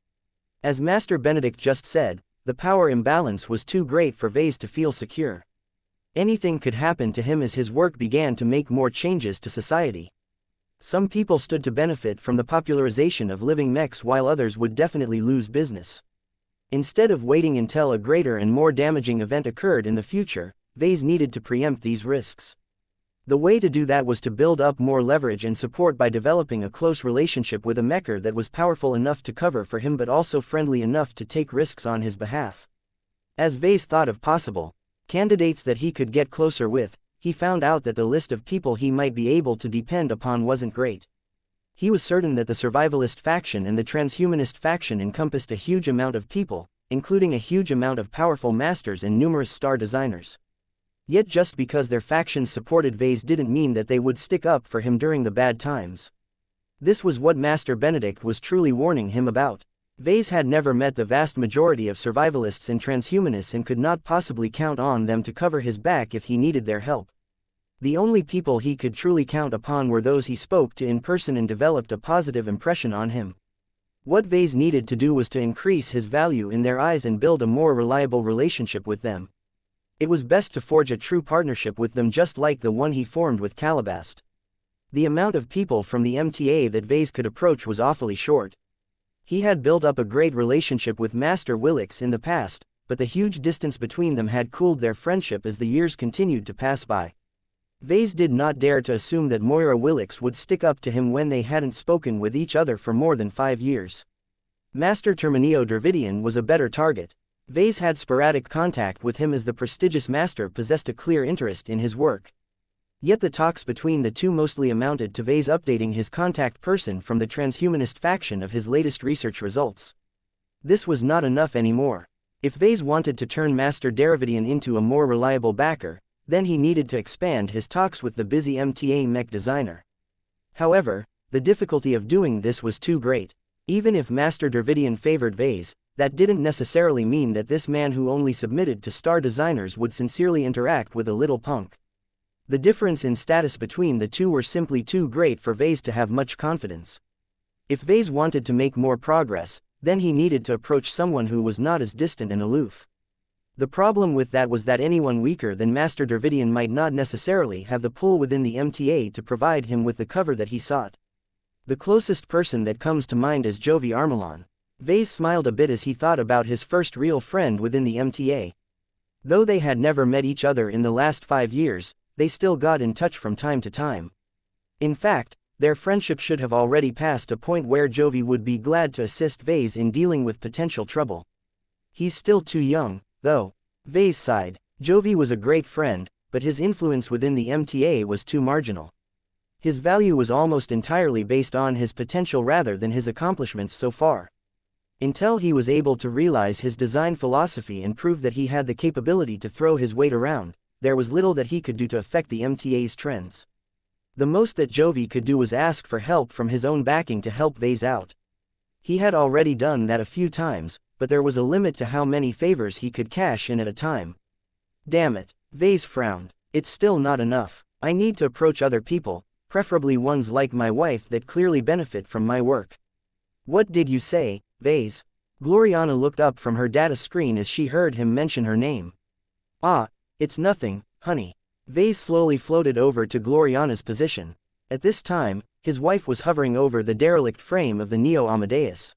[SPEAKER 1] As Master Benedict just said, the power imbalance was too great for Vase to feel secure. Anything could happen to him as his work began to make more changes to society. Some people stood to benefit from the popularization of living mechs while others would definitely lose business. Instead of waiting until a greater and more damaging event occurred in the future, Vase needed to preempt these risks. The way to do that was to build up more leverage and support by developing a close relationship with a mecher that was powerful enough to cover for him but also friendly enough to take risks on his behalf. As Vase thought of possible candidates that he could get closer with, he found out that the list of people he might be able to depend upon wasn't great. He was certain that the survivalist faction and the transhumanist faction encompassed a huge amount of people, including a huge amount of powerful masters and numerous star designers. Yet just because their factions supported Vase didn't mean that they would stick up for him during the bad times. This was what Master Benedict was truly warning him about. Vase had never met the vast majority of survivalists and transhumanists and could not possibly count on them to cover his back if he needed their help. The only people he could truly count upon were those he spoke to in person and developed a positive impression on him. What Vase needed to do was to increase his value in their eyes and build a more reliable relationship with them. It was best to forge a true partnership with them just like the one he formed with Calabast. The amount of people from the MTA that Vase could approach was awfully short. He had built up a great relationship with Master Willix in the past, but the huge distance between them had cooled their friendship as the years continued to pass by. Vase did not dare to assume that Moira Willix would stick up to him when they hadn't spoken with each other for more than 5 years. Master Terminio Dravidian was a better target. Vase had sporadic contact with him as the prestigious master possessed a clear interest in his work. Yet the talks between the two mostly amounted to Vase updating his contact person from the transhumanist faction of his latest research results. This was not enough anymore. If Vase wanted to turn Master Dravidian into a more reliable backer, then he needed to expand his talks with the busy MTA mech designer. However, the difficulty of doing this was too great. Even if Master Dravidian favored Vase, that didn't necessarily mean that this man who only submitted to star designers would sincerely interact with a little punk. The difference in status between the two were simply too great for Vase to have much confidence. If Vase wanted to make more progress, then he needed to approach someone who was not as distant and aloof. The problem with that was that anyone weaker than Master Dravidian might not necessarily have the pull within the MTA to provide him with the cover that he sought. The closest person that comes to mind is Jovi Armelon. Vase smiled a bit as he thought about his first real friend within the MTA. Though they had never met each other in the last 5 years, they still got in touch from time to time. In fact, their friendship should have already passed a point where Jovi would be glad to assist Vase in dealing with potential trouble. He's still too young, though. Vase sighed. Jovi was a great friend, but his influence within the MTA was too marginal. His value was almost entirely based on his potential rather than his accomplishments so far. Until he was able to realize his design philosophy and prove that he had the capability to throw his weight around, there was little that he could do to affect the MTA's trends. The most that Jovi could do was ask for help from his own backing to help Vase out. He had already done that a few times, but there was a limit to how many favors he could cash in at a time. Damn it, Vase frowned. It's still not enough. I need to approach other people, preferably ones like my wife that clearly benefit from my work. What did you say, Vase? Gloriana looked up from her data screen as she heard him mention her name. Ah, it's nothing, honey. Vase slowly floated over to Gloriana's position. At this time, his wife was hovering over the derelict frame of the Neo Amadeus.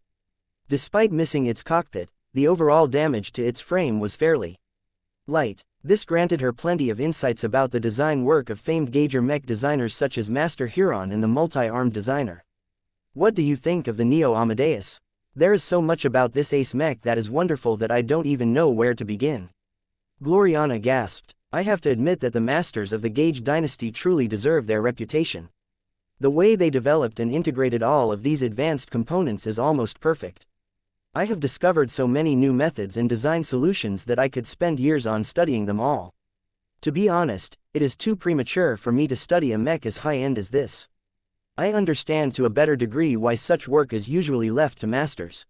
[SPEAKER 1] Despite missing its cockpit, the overall damage to its frame was fairly light. This granted her plenty of insights about the design work of famed Gauger mech designers such as Master Huron and the multi-armed designer. What do you think of the Neo Amadeus? There is so much about this ace mech that is wonderful that I don't even know where to begin. Gloriana gasped. I have to admit that the masters of the Gauge dynasty truly deserve their reputation. The way they developed and integrated all of these advanced components is almost perfect. I have discovered so many new methods and design solutions that I could spend years on studying them all. To be honest, it is too premature for me to study a mech as high-end as this. I understand to a better degree why such work is usually left to masters.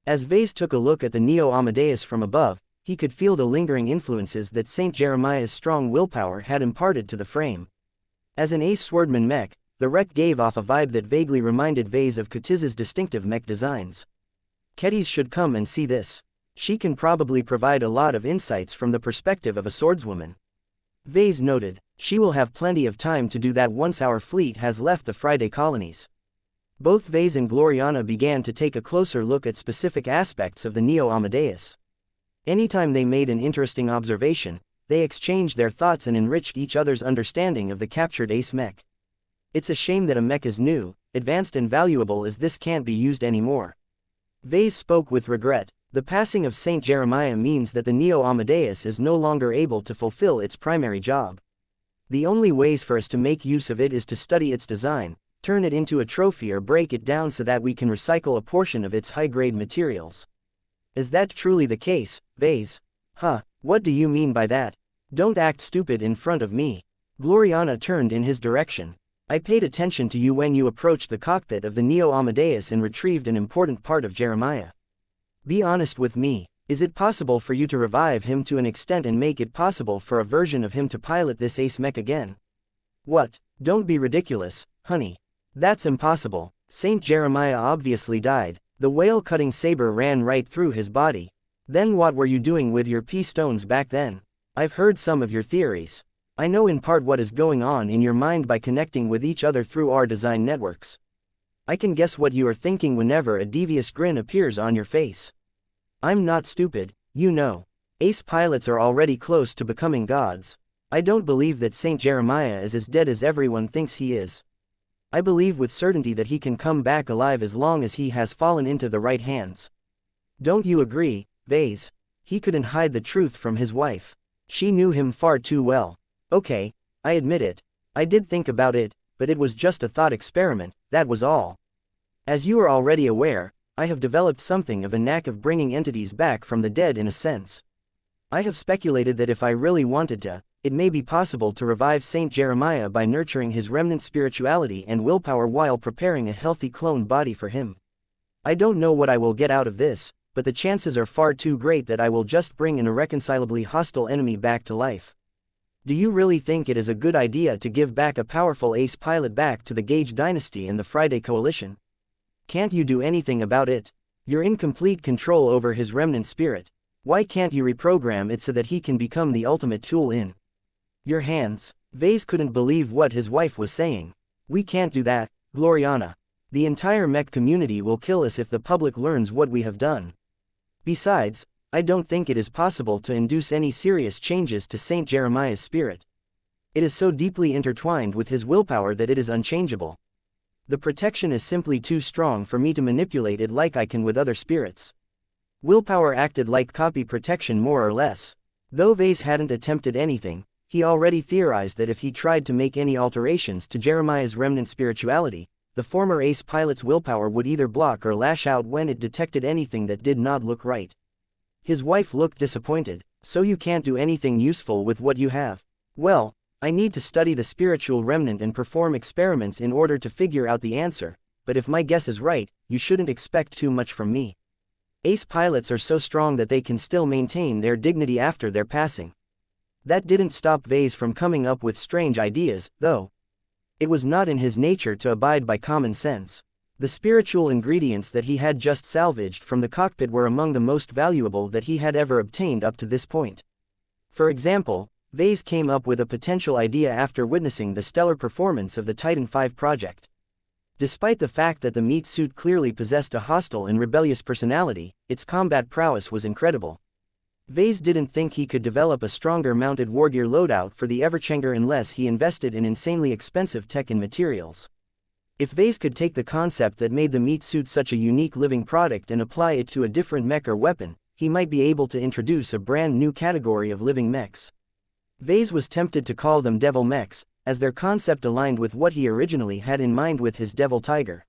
[SPEAKER 1] As Vase took a look at the Neo Amadeus from above, he could feel the lingering influences that Saint Jeremiah's strong willpower had imparted to the frame. As an ace swordman mech, the wreck gave off a vibe that vaguely reminded Vase of Kutiz's distinctive mech designs. Kedis should come and see this. She can probably provide a lot of insights from the perspective of a swordswoman. Vase noted, she will have plenty of time to do that once our fleet has left the Friday colonies. Both Vase and Gloriana began to take a closer look at specific aspects of the Neo Amadeus. Anytime they made an interesting observation, they exchanged their thoughts and enriched each other's understanding of the captured ace mech. It's a shame that a mech as new, advanced and valuable as this can't be used anymore. Vase spoke with regret. The passing of Saint Jeremiah means that the Neo Amadeus is no longer able to fulfill its primary job. The only ways for us to make use of it is to study its design, turn it into a trophy or break it down so that we can recycle a portion of its high-grade materials. Is that truly the case, Vase? Huh, what do you mean by that? Don't act stupid in front of me. Gloriana turned in his direction. I paid attention to you when you approached the cockpit of the Neo Amadeus and retrieved an important part of Jeremiah. Be honest with me, is it possible for you to revive him to an extent and make it possible for a version of him to pilot this ace mech again? What? Don't be ridiculous, honey. That's impossible. Saint Jeremiah obviously died. The whale-cutting saber ran right through his body. Then what were you doing with your P-stones back then? I've heard some of your theories. I know in part what is going on in your mind by connecting with each other through our design networks. I can guess what you are thinking whenever a devious grin appears on your face. I'm not stupid, you know. Ace pilots are already close to becoming gods. I don't believe that Saint Jeremiah is as dead as everyone thinks he is. I believe with certainty that he can come back alive as long as he has fallen into the right hands. Don't you agree, Vase? He couldn't hide the truth from his wife. She knew him far too well. Okay, I admit it. I did think about it, but it was just a thought experiment, that was all. As you are already aware, I have developed something of a knack of bringing entities back from the dead in a sense. I have speculated that if I really wanted to, it may be possible to revive Saint Jeremiah by nurturing his remnant spirituality and willpower while preparing a healthy clone body for him. I don't know what I will get out of this, but the chances are far too great that I will just bring an irreconcilably hostile enemy back to life. Do you really think it is a good idea to give back a powerful ace pilot back to the Gage dynasty and the Friday Coalition? Can't you do anything about it? You're in complete control over his remnant spirit. Why can't you reprogram it so that he can become the ultimate tool in your hands? Vase couldn't believe what his wife was saying. We can't do that, Gloriana. The entire Mech community will kill us if the public learns what we have done. Besides, I don't think it is possible to induce any serious changes to Saint Jeremiah's spirit. It is so deeply intertwined with his willpower that it is unchangeable. The protection is simply too strong for me to manipulate it like I can with other spirits. Willpower acted like copy protection more or less. Though Vase hadn't attempted anything, he already theorized that if he tried to make any alterations to Jeremiah's remnant spirituality, the former ace pilot's willpower would either block or lash out when it detected anything that did not look right. His wife looked disappointed. So you can't do anything useful with what you have? Well, I need to study the spiritual remnant and perform experiments in order to figure out the answer, but if my guess is right, you shouldn't expect too much from me. Ace pilots are so strong that they can still maintain their dignity after their passing. That didn't stop Vase from coming up with strange ideas, though. It was not in his nature to abide by common sense. The spiritual ingredients that he had just salvaged from the cockpit were among the most valuable that he had ever obtained up to this point. For example, Vase came up with a potential idea after witnessing the stellar performance of the Titan V project. Despite the fact that the meat suit clearly possessed a hostile and rebellious personality, its combat prowess was incredible. Vase didn't think he could develop a stronger mounted wargear loadout for the Everchanger unless he invested in insanely expensive tech and materials. If Vase could take the concept that made the meat suit such a unique living product and apply it to a different mech or weapon, he might be able to introduce a brand new category of living mechs. Vase was tempted to call them devil mechs, as their concept aligned with what he originally had in mind with his devil tiger.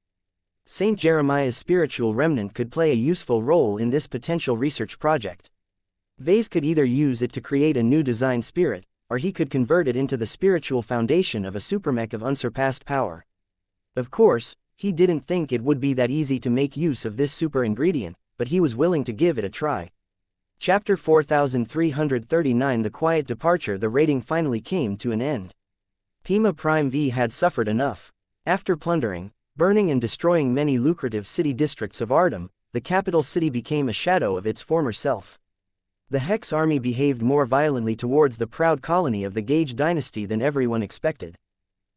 [SPEAKER 1] Saint Jeremiah's spiritual remnant could play a useful role in this potential research project. Vase could either use it to create a new design spirit, or he could convert it into the spiritual foundation of a supermech of unsurpassed power. Of course, he didn't think it would be that easy to make use of this super ingredient, but he was willing to give it a try. Chapter 4339 The Quiet Departure. The raiding finally came to an end. Pima Prime V had suffered enough. After plundering, burning and destroying many lucrative city districts of Ardum, the capital city became a shadow of its former self. The Hex army behaved more violently towards the proud colony of the Gage dynasty than everyone expected.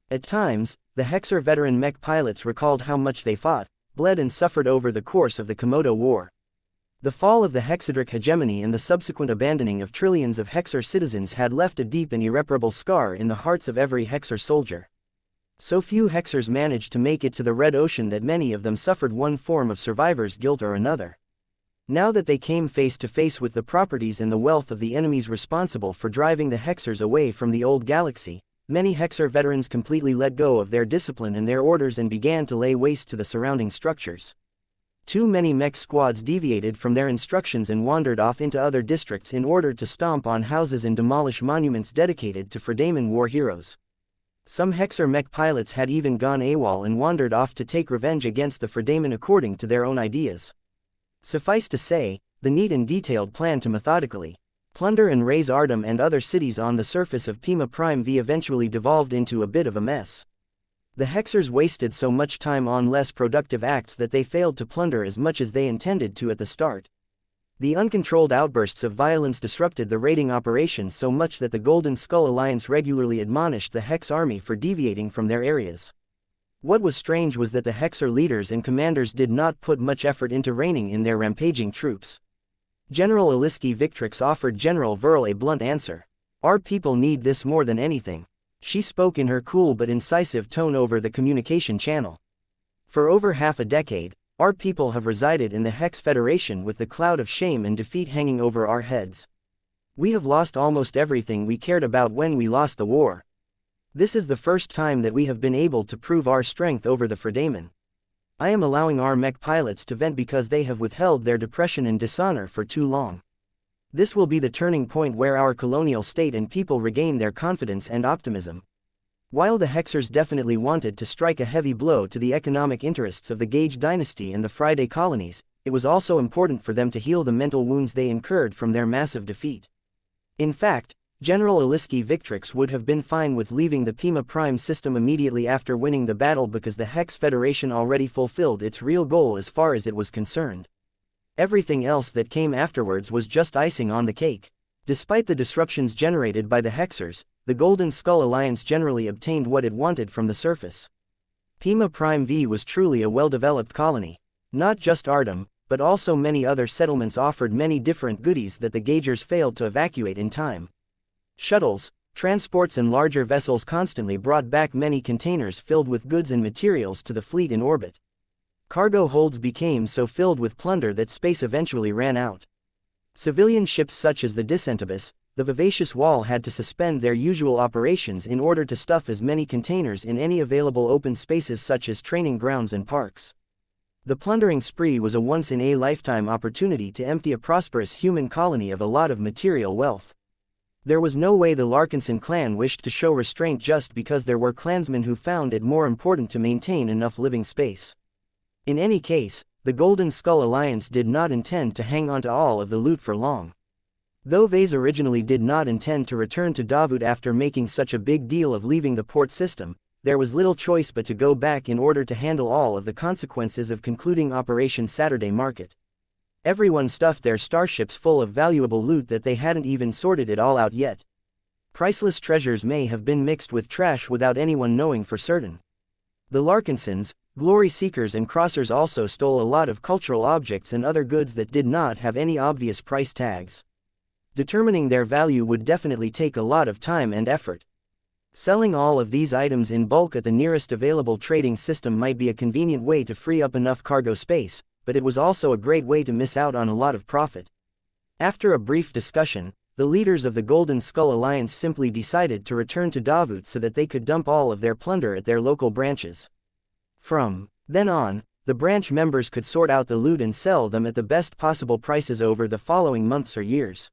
[SPEAKER 1] At times, the Hexer veteran mech pilots recalled how much they fought, bled and suffered over the course of the Komodo War. The fall of the Hexadric hegemony and the subsequent abandoning of trillions of Hexer citizens had left a deep and irreparable scar in the hearts of every Hexer soldier. So few Hexers managed to make it to the Red Ocean that many of them suffered one form of survivor's guilt or another. Now that they came face to face with the properties and the wealth of the enemies responsible for driving the Hexers away from the old galaxy, many Hexer veterans completely let go of their discipline and their orders and began to lay waste to the surrounding structures. Too many Mech squads deviated from their instructions and wandered off into other districts in order to stomp on houses and demolish monuments dedicated to Fredaman war heroes. Some Hexer Mech pilots had even gone AWOL and wandered off to take revenge against the Fredaman according to their own ideas. Suffice to say, the neat and detailed plan to methodically plunder and raze Ardum and other cities on the surface of Pima Prime V eventually devolved into a bit of a mess. The Hexers wasted so much time on less productive acts that they failed to plunder as much as they intended to at the start. The uncontrolled outbursts of violence disrupted the raiding operation so much that the Golden Skull Alliance regularly admonished the Hex army for deviating from their areas. What was strange was that the Hexer leaders and commanders did not put much effort into reining in their rampaging troops. General Aliski Victrix offered General Verl a blunt answer. "Our people need this more than anything." She spoke in her cool but incisive tone over the communication channel. "For over half a decade, our people have resided in the Hex Federation with the cloud of shame and defeat hanging over our heads. We have lost almost everything we cared about when we lost the war. This is the first time that we have been able to prove our strength over the Fredaman. I am allowing our Mech pilots to vent because they have withheld their depression and dishonor for too long. This will be the turning point where our colonial state and people regain their confidence and optimism." While the Hexers definitely wanted to strike a heavy blow to the economic interests of the Gage dynasty and the Friday colonies, it was also important for them to heal the mental wounds they incurred from their massive defeat. In fact, General Aliski Victrix would have been fine with leaving the Pima Prime system immediately after winning the battle because the Hex Federation already fulfilled its real goal as far as it was concerned. Everything else that came afterwards was just icing on the cake. Despite the disruptions generated by the Hexers, the Golden Skull Alliance generally obtained what it wanted from the surface. Pima Prime V was truly a well-developed colony. Not just Ardum, but also many other settlements offered many different goodies that the Gagers failed to evacuate in time. Shuttles, transports and larger vessels constantly brought back many containers filled with goods and materials to the fleet in orbit. Cargo holds became so filled with plunder that space eventually ran out. Civilian ships such as the Dissentibus, the Vivacious Wall had to suspend their usual operations in order to stuff as many containers in any available open spaces such as training grounds and parks. The plundering spree was a once-in-a-lifetime opportunity to empty a prosperous human colony of a lot of material wealth. There was no way the Larkinson clan wished to show restraint just because there were clansmen who found it more important to maintain enough living space. In any case, the Golden Skull Alliance did not intend to hang on to all of the loot for long. Though Vase originally did not intend to return to Davut after making such a big deal of leaving the port system, there was little choice but to go back in order to handle all of the consequences of concluding Operation Saturday Market. Everyone stuffed their starships full of valuable loot that they hadn't even sorted it all out yet. Priceless treasures may have been mixed with trash without anyone knowing for certain. The Larkinsons, glory seekers and crossers also stole a lot of cultural objects and other goods that did not have any obvious price tags. Determining their value would definitely take a lot of time and effort. Selling all of these items in bulk at the nearest available trading system might be a convenient way to free up enough cargo space, but it was also a great way to miss out on a lot of profit. After a brief discussion, the leaders of the Golden Skull Alliance simply decided to return to Davut so that they could dump all of their plunder at their local branches. From then on, the branch members could sort out the loot and sell them at the best possible prices over the following months or years.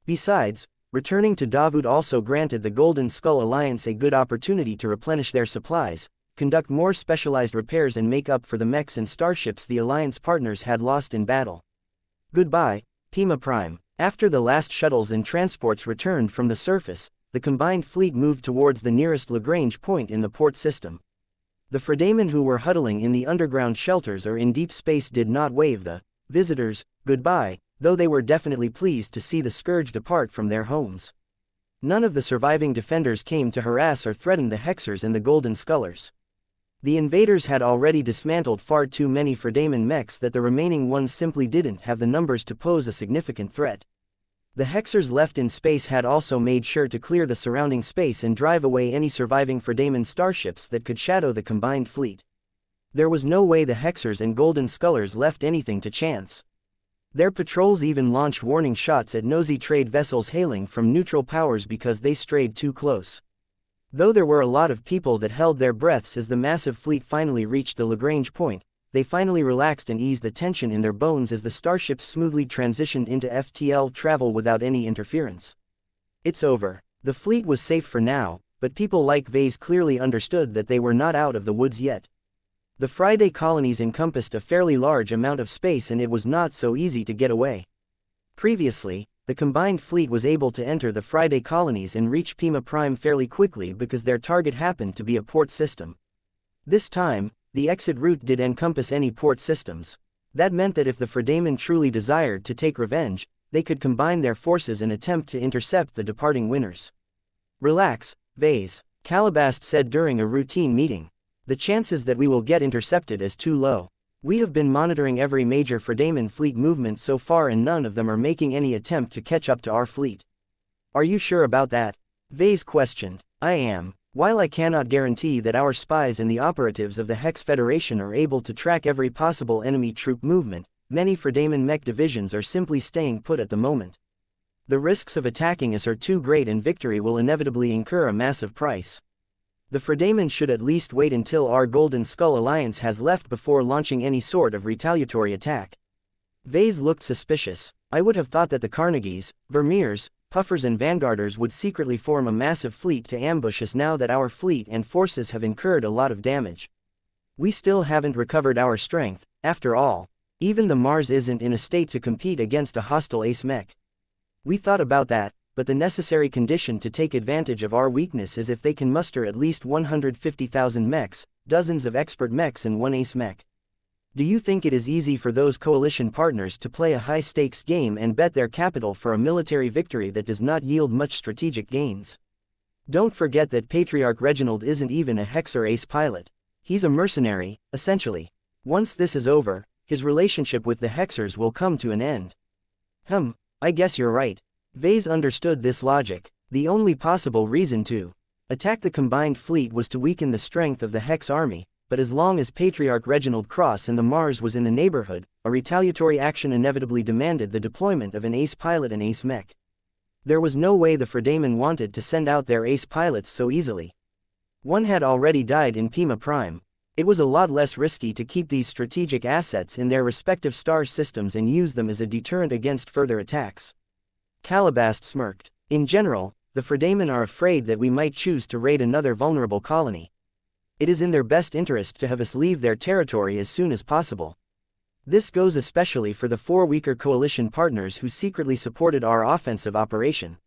[SPEAKER 1] Besides, returning to Davut also granted the Golden Skull Alliance a good opportunity to replenish their supplies, conduct more specialized repairs and make up for the mechs and starships the Alliance partners had lost in battle. Goodbye, Pima Prime. After the last shuttles and transports returned from the surface, the combined fleet moved towards the nearest Lagrange point in the port system. The Fredamen who were huddling in the underground shelters or in deep space did not wave the visitors goodbye, though they were definitely pleased to see the scourge depart from their homes. None of the surviving defenders came to harass or threaten the Hexers and the Golden Skullers. The invaders had already dismantled far too many Fredaman mechs that the remaining ones simply didn't have the numbers to pose a significant threat. The Hexers left in space had also made sure to clear the surrounding space and drive away any surviving Fredaman starships that could shadow the combined fleet. There was no way the Hexers and Golden Skullers left anything to chance. Their patrols even launched warning shots at nosy trade vessels hailing from neutral powers because they strayed too close. Though there were a lot of people that held their breaths as the massive fleet finally reached the Lagrange point, they finally relaxed and eased the tension in their bones as the starships smoothly transitioned into FTL travel without any interference. It's over. The fleet was safe for now, but people like Vase clearly understood that they were not out of the woods yet. The Friday colonies encompassed a fairly large amount of space and it was not so easy to get away. Previously, the combined fleet was able to enter the Friday colonies and reach Pima Prime fairly quickly because their target happened to be a port system. This time, the exit route did encompass any port systems. That meant that if the Fredamen truly desired to take revenge, they could combine their forces and attempt to intercept the departing winners. Relax, Vase, Calabast said during a routine meeting. The chances that we will get intercepted is too low. We have been monitoring every major Fredamen fleet movement so far and none of them are making any attempt to catch up to our fleet. Are you sure about that? Vase questioned. I am. While I cannot guarantee that our spies and the operatives of the Hex Federation are able to track every possible enemy troop movement, many Fredamen mech divisions are simply staying put at the moment. The risks of attacking us are too great and victory will inevitably incur a massive price. The Fredamen should at least wait until our Golden Skull Alliance has left before launching any sort of retaliatory attack. Vase looked suspicious. I would have thought that the Carnegies, Vermeers, Puffers and Vanguarders would secretly form a massive fleet to ambush us now that our fleet and forces have incurred a lot of damage. We still haven't recovered our strength, after all. Even the Mars isn't in a state to compete against a hostile ace mech. We thought about that, but the necessary condition to take advantage of our weakness is if they can muster at least 150,000 mechs, dozens of expert mechs and one ace mech. Do you think it is easy for those coalition partners to play a high-stakes game and bet their capital for a military victory that does not yield much strategic gains? Don't forget that Patriarch Reginald isn't even a Hex or ace pilot. He's a mercenary, essentially. Once this is over, his relationship with the Hexers will come to an end. I guess you're right. Vase understood this logic. The only possible reason to attack the combined fleet was to weaken the strength of the Hex army, but as long as Patriarch Reginald Cross and the Mars was in the neighborhood, a retaliatory action inevitably demanded the deployment of an ace pilot and ace mech. There was no way the Fredamen wanted to send out their ace pilots so easily. One had already died in Pima Prime. It was a lot less risky to keep these strategic assets in their respective star systems and use them as a deterrent against further attacks. Calabast smirked. In general, the Fredamen are afraid that we might choose to raid another vulnerable colony. It is in their best interest to have us leave their territory as soon as possible. This goes especially for the 4 weaker coalition partners who secretly supported our offensive operation.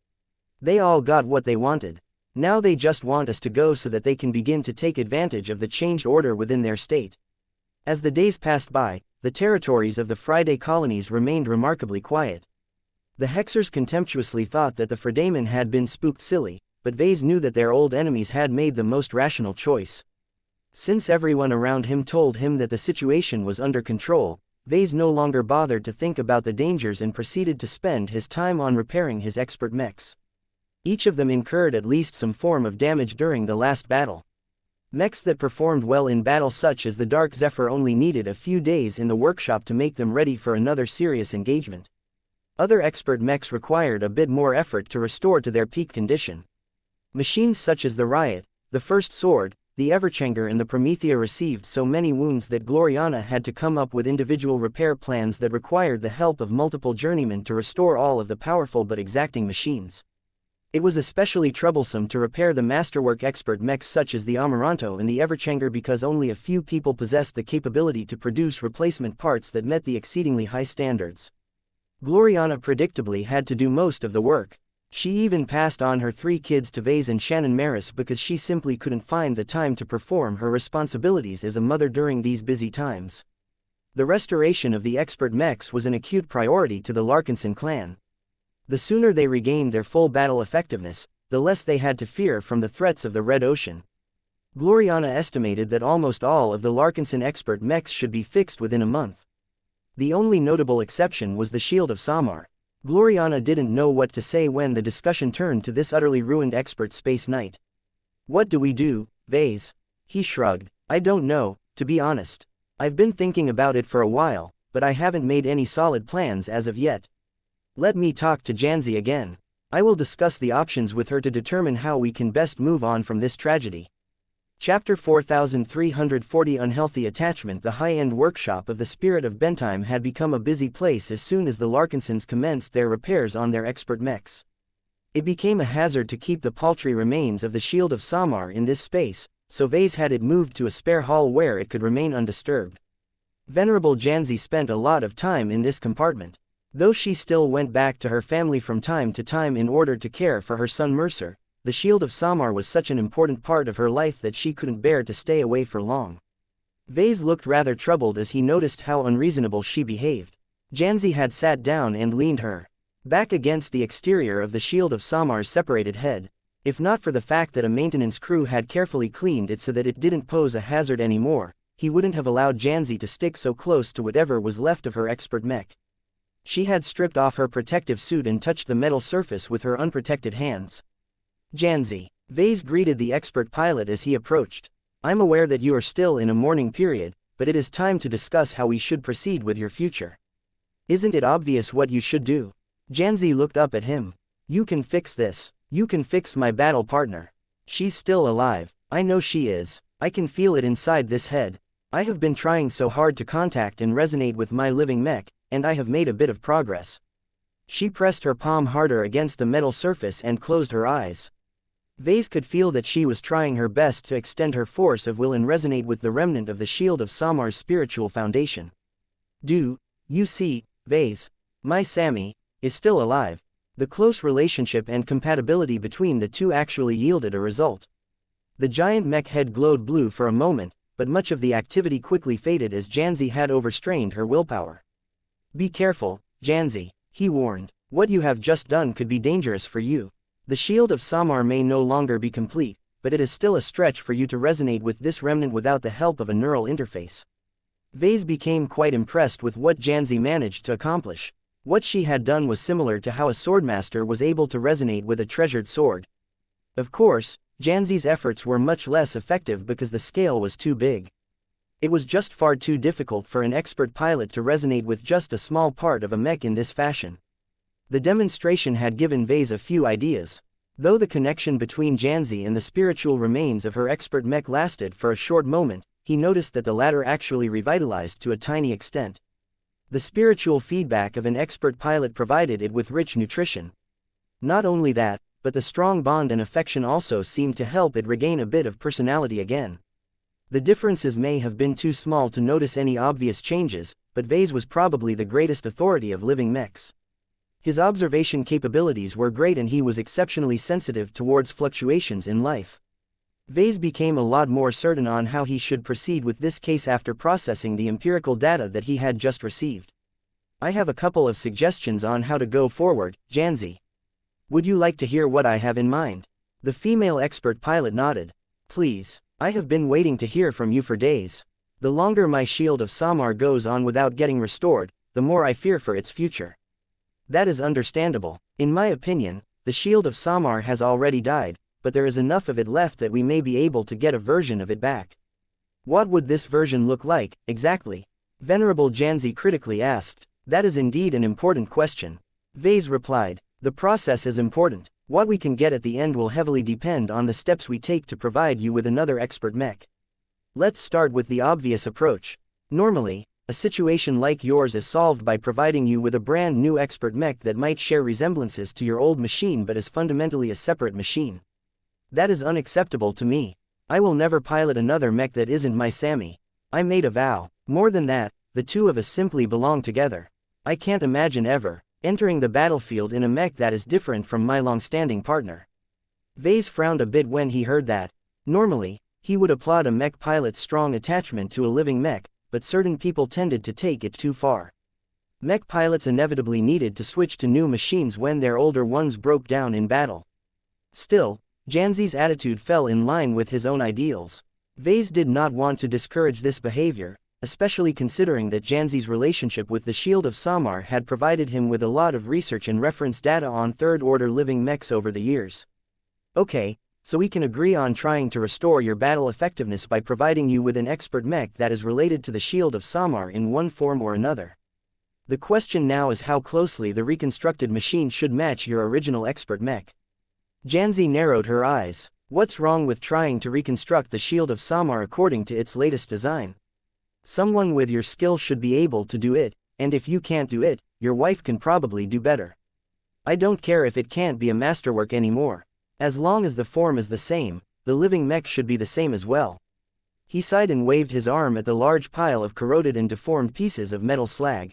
[SPEAKER 1] They all got what they wanted. Now they just want us to go so that they can begin to take advantage of the changed order within their state. As the days passed by, the territories of the Friday colonies remained remarkably quiet. The Hexers contemptuously thought that the Fredamen had been spooked silly, but Vase knew that their old enemies had made the most rational choice. Since everyone around him told him that the situation was under control, Vase no longer bothered to think about the dangers and proceeded to spend his time on repairing his expert mechs. Each of them incurred at least some form of damage during the last battle. Mechs that performed well in battle such as the Dark Zephyr only needed a few days in the workshop to make them ready for another serious engagement. Other expert mechs required a bit more effort to restore to their peak condition. Machines such as the Riot, the First Sword, the Everchanger and the Promethea received so many wounds that Gloriana had to come up with individual repair plans that required the help of multiple journeymen to restore all of the powerful but exacting machines. It was especially troublesome to repair the masterwork expert mechs such as the Amaranto and the Everchanger because only a few people possessed the capability to produce replacement parts that met the exceedingly high standards. Gloriana predictably had to do most of the work. She even passed on her 3 kids to Vase and Shannon Maris because she simply couldn't find the time to perform her responsibilities as a mother during these busy times. The restoration of the expert mechs was an acute priority to the Larkinson clan. The sooner they regained their full battle effectiveness, the less they had to fear from the threats of the Red Ocean. Gloriana estimated that almost all of the Larkinson expert mechs should be fixed within a month. The only notable exception was the Shield of Samar. Gloriana didn't know what to say when the discussion turned to this utterly ruined expert space knight. What do we do, Vase? He shrugged. I don't know, to be honest. I've been thinking about it for a while, but I haven't made any solid plans as of yet. Let me talk to Janzi again. I will discuss the options with her to determine how we can best move on from this tragedy. Chapter 4340 Unhealthy Attachment. The high-end workshop of the Spirit of Bentheim had become a busy place as soon as the Larkinsons commenced their repairs on their expert mechs. It became a hazard to keep the paltry remains of the Shield of Samar in this space, so Vase had it moved to a spare hall where it could remain undisturbed. Venerable Janzi spent a lot of time in this compartment. Though she still went back to her family from time to time in order to care for her son Mercer, the Shield of Samar was such an important part of her life that she couldn't bear to stay away for long. Vase looked rather troubled as he noticed how unreasonable she behaved. Janzi had sat down and leaned her back against the exterior of the Shield of Samar's separated head. If not for the fact that a maintenance crew had carefully cleaned it so that it didn't pose a hazard anymore, he wouldn't have allowed Janzi to stick so close to whatever was left of her expert mech. She had stripped off her protective suit and touched the metal surface with her unprotected hands. Janzi. Vase greeted the expert pilot as he approached. I'm aware that you are still in a mourning period, but it is time to discuss how we should proceed with your future. Isn't it obvious what you should do? Janzi looked up at him. You can fix this. You can fix my battle partner. She's still alive. I know she is. I can feel it inside this head. I have been trying so hard to contact and resonate with my living mech, and I have made a bit of progress. She pressed her palm harder against the metal surface and closed her eyes. Vase could feel that she was trying her best to extend her force of will and resonate with the remnant of the Shield of Samar's spiritual foundation. Do you see, Vase? My Sammy is still alive. The close relationship and compatibility between the two actually yielded a result. The giant mech head glowed blue for a moment, but much of the activity quickly faded as Janzi had overstrained her willpower. Be careful, Janzi, he warned. What you have just done could be dangerous for you. The Shield of Samar may no longer be complete, but it is still a stretch for you to resonate with this remnant without the help of a neural interface. Vase became quite impressed with what Janzi managed to accomplish. What she had done was similar to how a swordmaster was able to resonate with a treasured sword. Of course, Janzi's efforts were much less effective because the scale was too big. It was just far too difficult for an expert pilot to resonate with just a small part of a mech in this fashion. The demonstration had given Vase a few ideas. Though the connection between Janzi and the spiritual remains of her expert mech lasted for a short moment, he noticed that the latter actually revitalized to a tiny extent. The spiritual feedback of an expert pilot provided it with rich nutrition. Not only that, but the strong bond and affection also seemed to help it regain a bit of personality again. The differences may have been too small to notice any obvious changes, but Vase was probably the greatest authority of living mechs. His observation capabilities were great and he was exceptionally sensitive towards fluctuations in life. Vase became a lot more certain on how he should proceed with this case after processing the empirical data that he had just received. I have a couple of suggestions on how to go forward, Janzi. Would you like to hear what I have in mind? The female expert pilot nodded. Please, I have been waiting to hear from you for days. The longer my Shield of Samar goes on without getting restored, the more I fear for its future. That is understandable. In my opinion, the Shield of Samar has already died, but there is enough of it left that we may be able to get a version of it back. What would this version look like, exactly? Venerable Janzi critically asked. That is indeed an important question. Vase replied. The process is important. What we can get at the end will heavily depend on the steps we take to provide you with another expert mech. Let's start with the obvious approach. Normally, a situation like yours is solved by providing you with a brand new expert mech that might share resemblances to your old machine but is fundamentally a separate machine. That is unacceptable to me. I will never pilot another mech that isn't my Sammy. I made a vow. More than that, the two of us simply belong together. I can't imagine ever entering the battlefield in a mech that is different from my long-standing partner. Vase frowned a bit when he heard that. Normally, he would applaud a mech pilot's strong attachment to a living mech, but certain people tended to take it too far. Mech pilots inevitably needed to switch to new machines when their older ones broke down in battle. Still, Janzi's attitude fell in line with his own ideals. Vase did not want to discourage this behavior, especially considering that Janzi's relationship with the Shield of Samar had provided him with a lot of research and reference data on third-order living mechs over the years. Okay, so we can agree on trying to restore your battle effectiveness by providing you with an expert mech that is related to the Shield of Samar in one form or another. The question now is how closely the reconstructed machine should match your original expert mech. Xianxia narrowed her eyes. What's wrong with trying to reconstruct the shield of Samar according to its latest design? Someone with your skill should be able to do it, and if you can't do it, your wife can probably do better. I don't care if it can't be a masterwork anymore. As long as the form is the same, the living mech should be the same as well. He sighed and waved his arm at the large pile of corroded and deformed pieces of metal slag.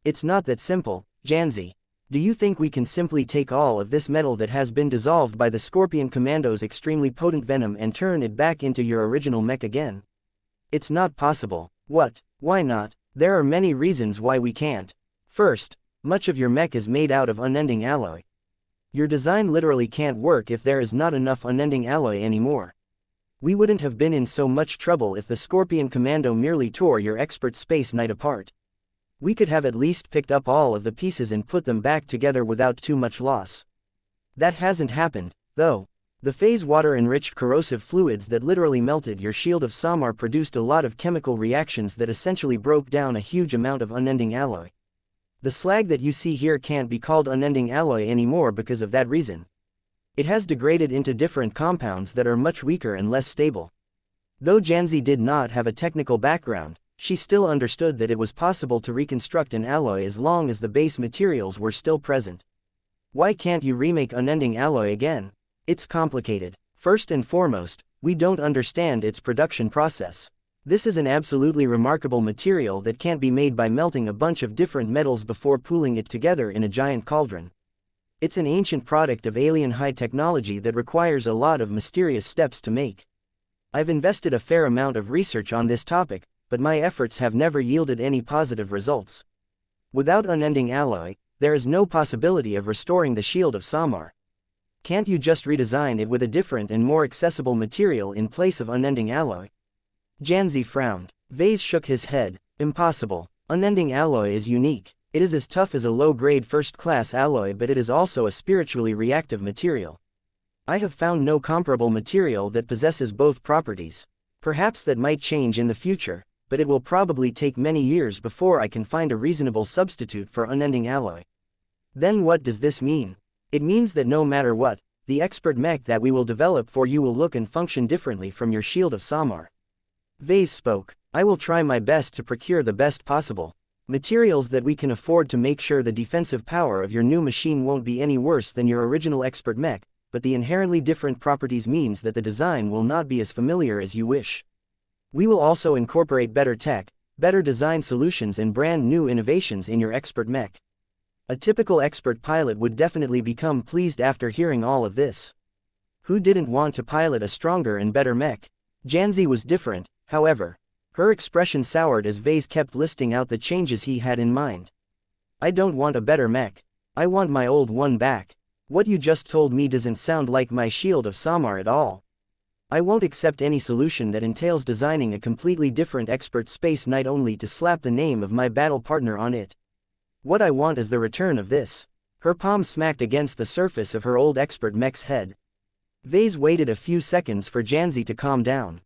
[SPEAKER 1] It's not that simple, Xianxia. Do you think we can simply take all of this metal that has been dissolved by the Scorpion Commando's extremely potent venom and turn it back into your original mech again? It's not possible. What? Why not? There are many reasons why we can't. First, much of your mech is made out of unending alloy. Your design literally can't work if there is not enough unending alloy anymore. We wouldn't have been in so much trouble if the Scorpion Commando merely tore your expert Space Knight apart. We could have at least picked up all of the pieces and put them back together without too much loss. That hasn't happened, though. The phase water-enriched corrosive fluids that literally melted your shield of Samar produced a lot of chemical reactions that essentially broke down a huge amount of unending alloy. The slag that you see here can't be called unending alloy anymore because of that reason. It has degraded into different compounds that are much weaker and less stable. Though Xianxia did not have a technical background, she still understood that it was possible to reconstruct an alloy as long as the base materials were still present. Why can't you remake unending alloy again? It's complicated. First and foremost, we don't understand its production process. This is an absolutely remarkable material that can't be made by melting a bunch of different metals before pooling it together in a giant cauldron. It's an ancient product of alien high technology that requires a lot of mysterious steps to make. I've invested a fair amount of research on this topic, but my efforts have never yielded any positive results. Without unending alloy, there is no possibility of restoring the shield of Samar. Can't you just redesign it with a different and more accessible material in place of unending alloy? Xianxia frowned. Vase shook his head. Impossible. Unending alloy is unique. It is as tough as a low-grade first-class alloy, but it is also a spiritually reactive material. I have found no comparable material that possesses both properties. Perhaps that might change in the future, but it will probably take many years before I can find a reasonable substitute for unending alloy. Then what does this mean? It means that no matter what, the expert mech that we will develop for you will look and function differently from your shield of Samar. Vase spoke. I will try my best to procure the best possible materials that we can afford to make sure the defensive power of your new machine won't be any worse than your original expert mech, but the inherently different properties means that the design will not be as familiar as you wish. We will also incorporate better tech, better design solutions and brand new innovations in your expert mech. A typical expert pilot would definitely become pleased after hearing all of this. Who didn't want to pilot a stronger and better mech? Xianxia was different, however. Her expression soured as Vase kept listing out the changes he had in mind. I don't want a better mech. I want my old one back. What you just told me doesn't sound like my shield of Samar at all. I won't accept any solution that entails designing a completely different expert Space Knight only to slap the name of my battle partner on it. What I want is the return of this. Her palm smacked against the surface of her old expert mech's head. Vase waited a few seconds for Xianxia to calm down.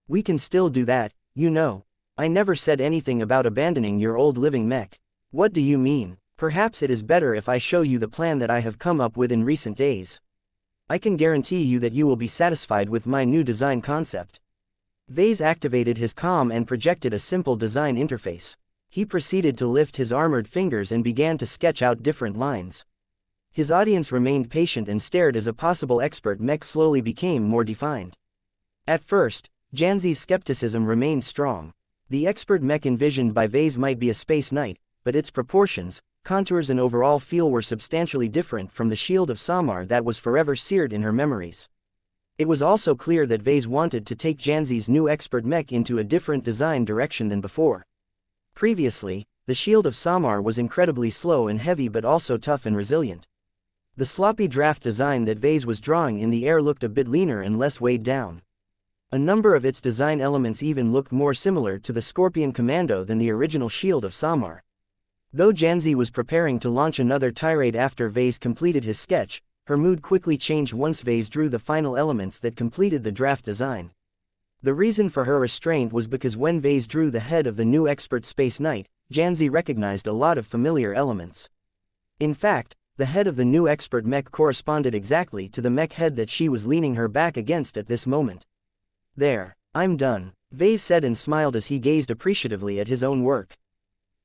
[SPEAKER 1] We can still do that, you know. I never said anything about abandoning your old living mech. What do you mean? Perhaps it is better if I show you the plan that I have come up with in recent days. I can guarantee you that you will be satisfied with my new design concept. Vase activated his comm and projected a simple design interface. He proceeded to lift his armored fingers and began to sketch out different lines. His audience remained patient and stared as a possible expert mech slowly became more defined. At first, Xianxia's skepticism remained strong. The expert mech envisioned by Vase might be a Space Knight, but its proportions, contours and overall feel were substantially different from the shield of Samar that was forever seared in her memories. It was also clear that Vase wanted to take Xianxia's new expert mech into a different design direction than before. Previously, the shield of Samar was incredibly slow and heavy but also tough and resilient. The sloppy draft design that Vase was drawing in the air looked a bit leaner and less weighed down. A number of its design elements even looked more similar to the Scorpion Commando than the original shield of Samar. Though Xianxia was preparing to launch another tirade after Vase completed his sketch, her mood quickly changed once Vase drew the final elements that completed the draft design. The reason for her restraint was because when Vase drew the head of the new expert Space Knight, Janzi recognized a lot of familiar elements. In fact, the head of the new expert mech corresponded exactly to the mech head that she was leaning her back against at this moment. There, I'm done, Vase said and smiled as he gazed appreciatively at his own work.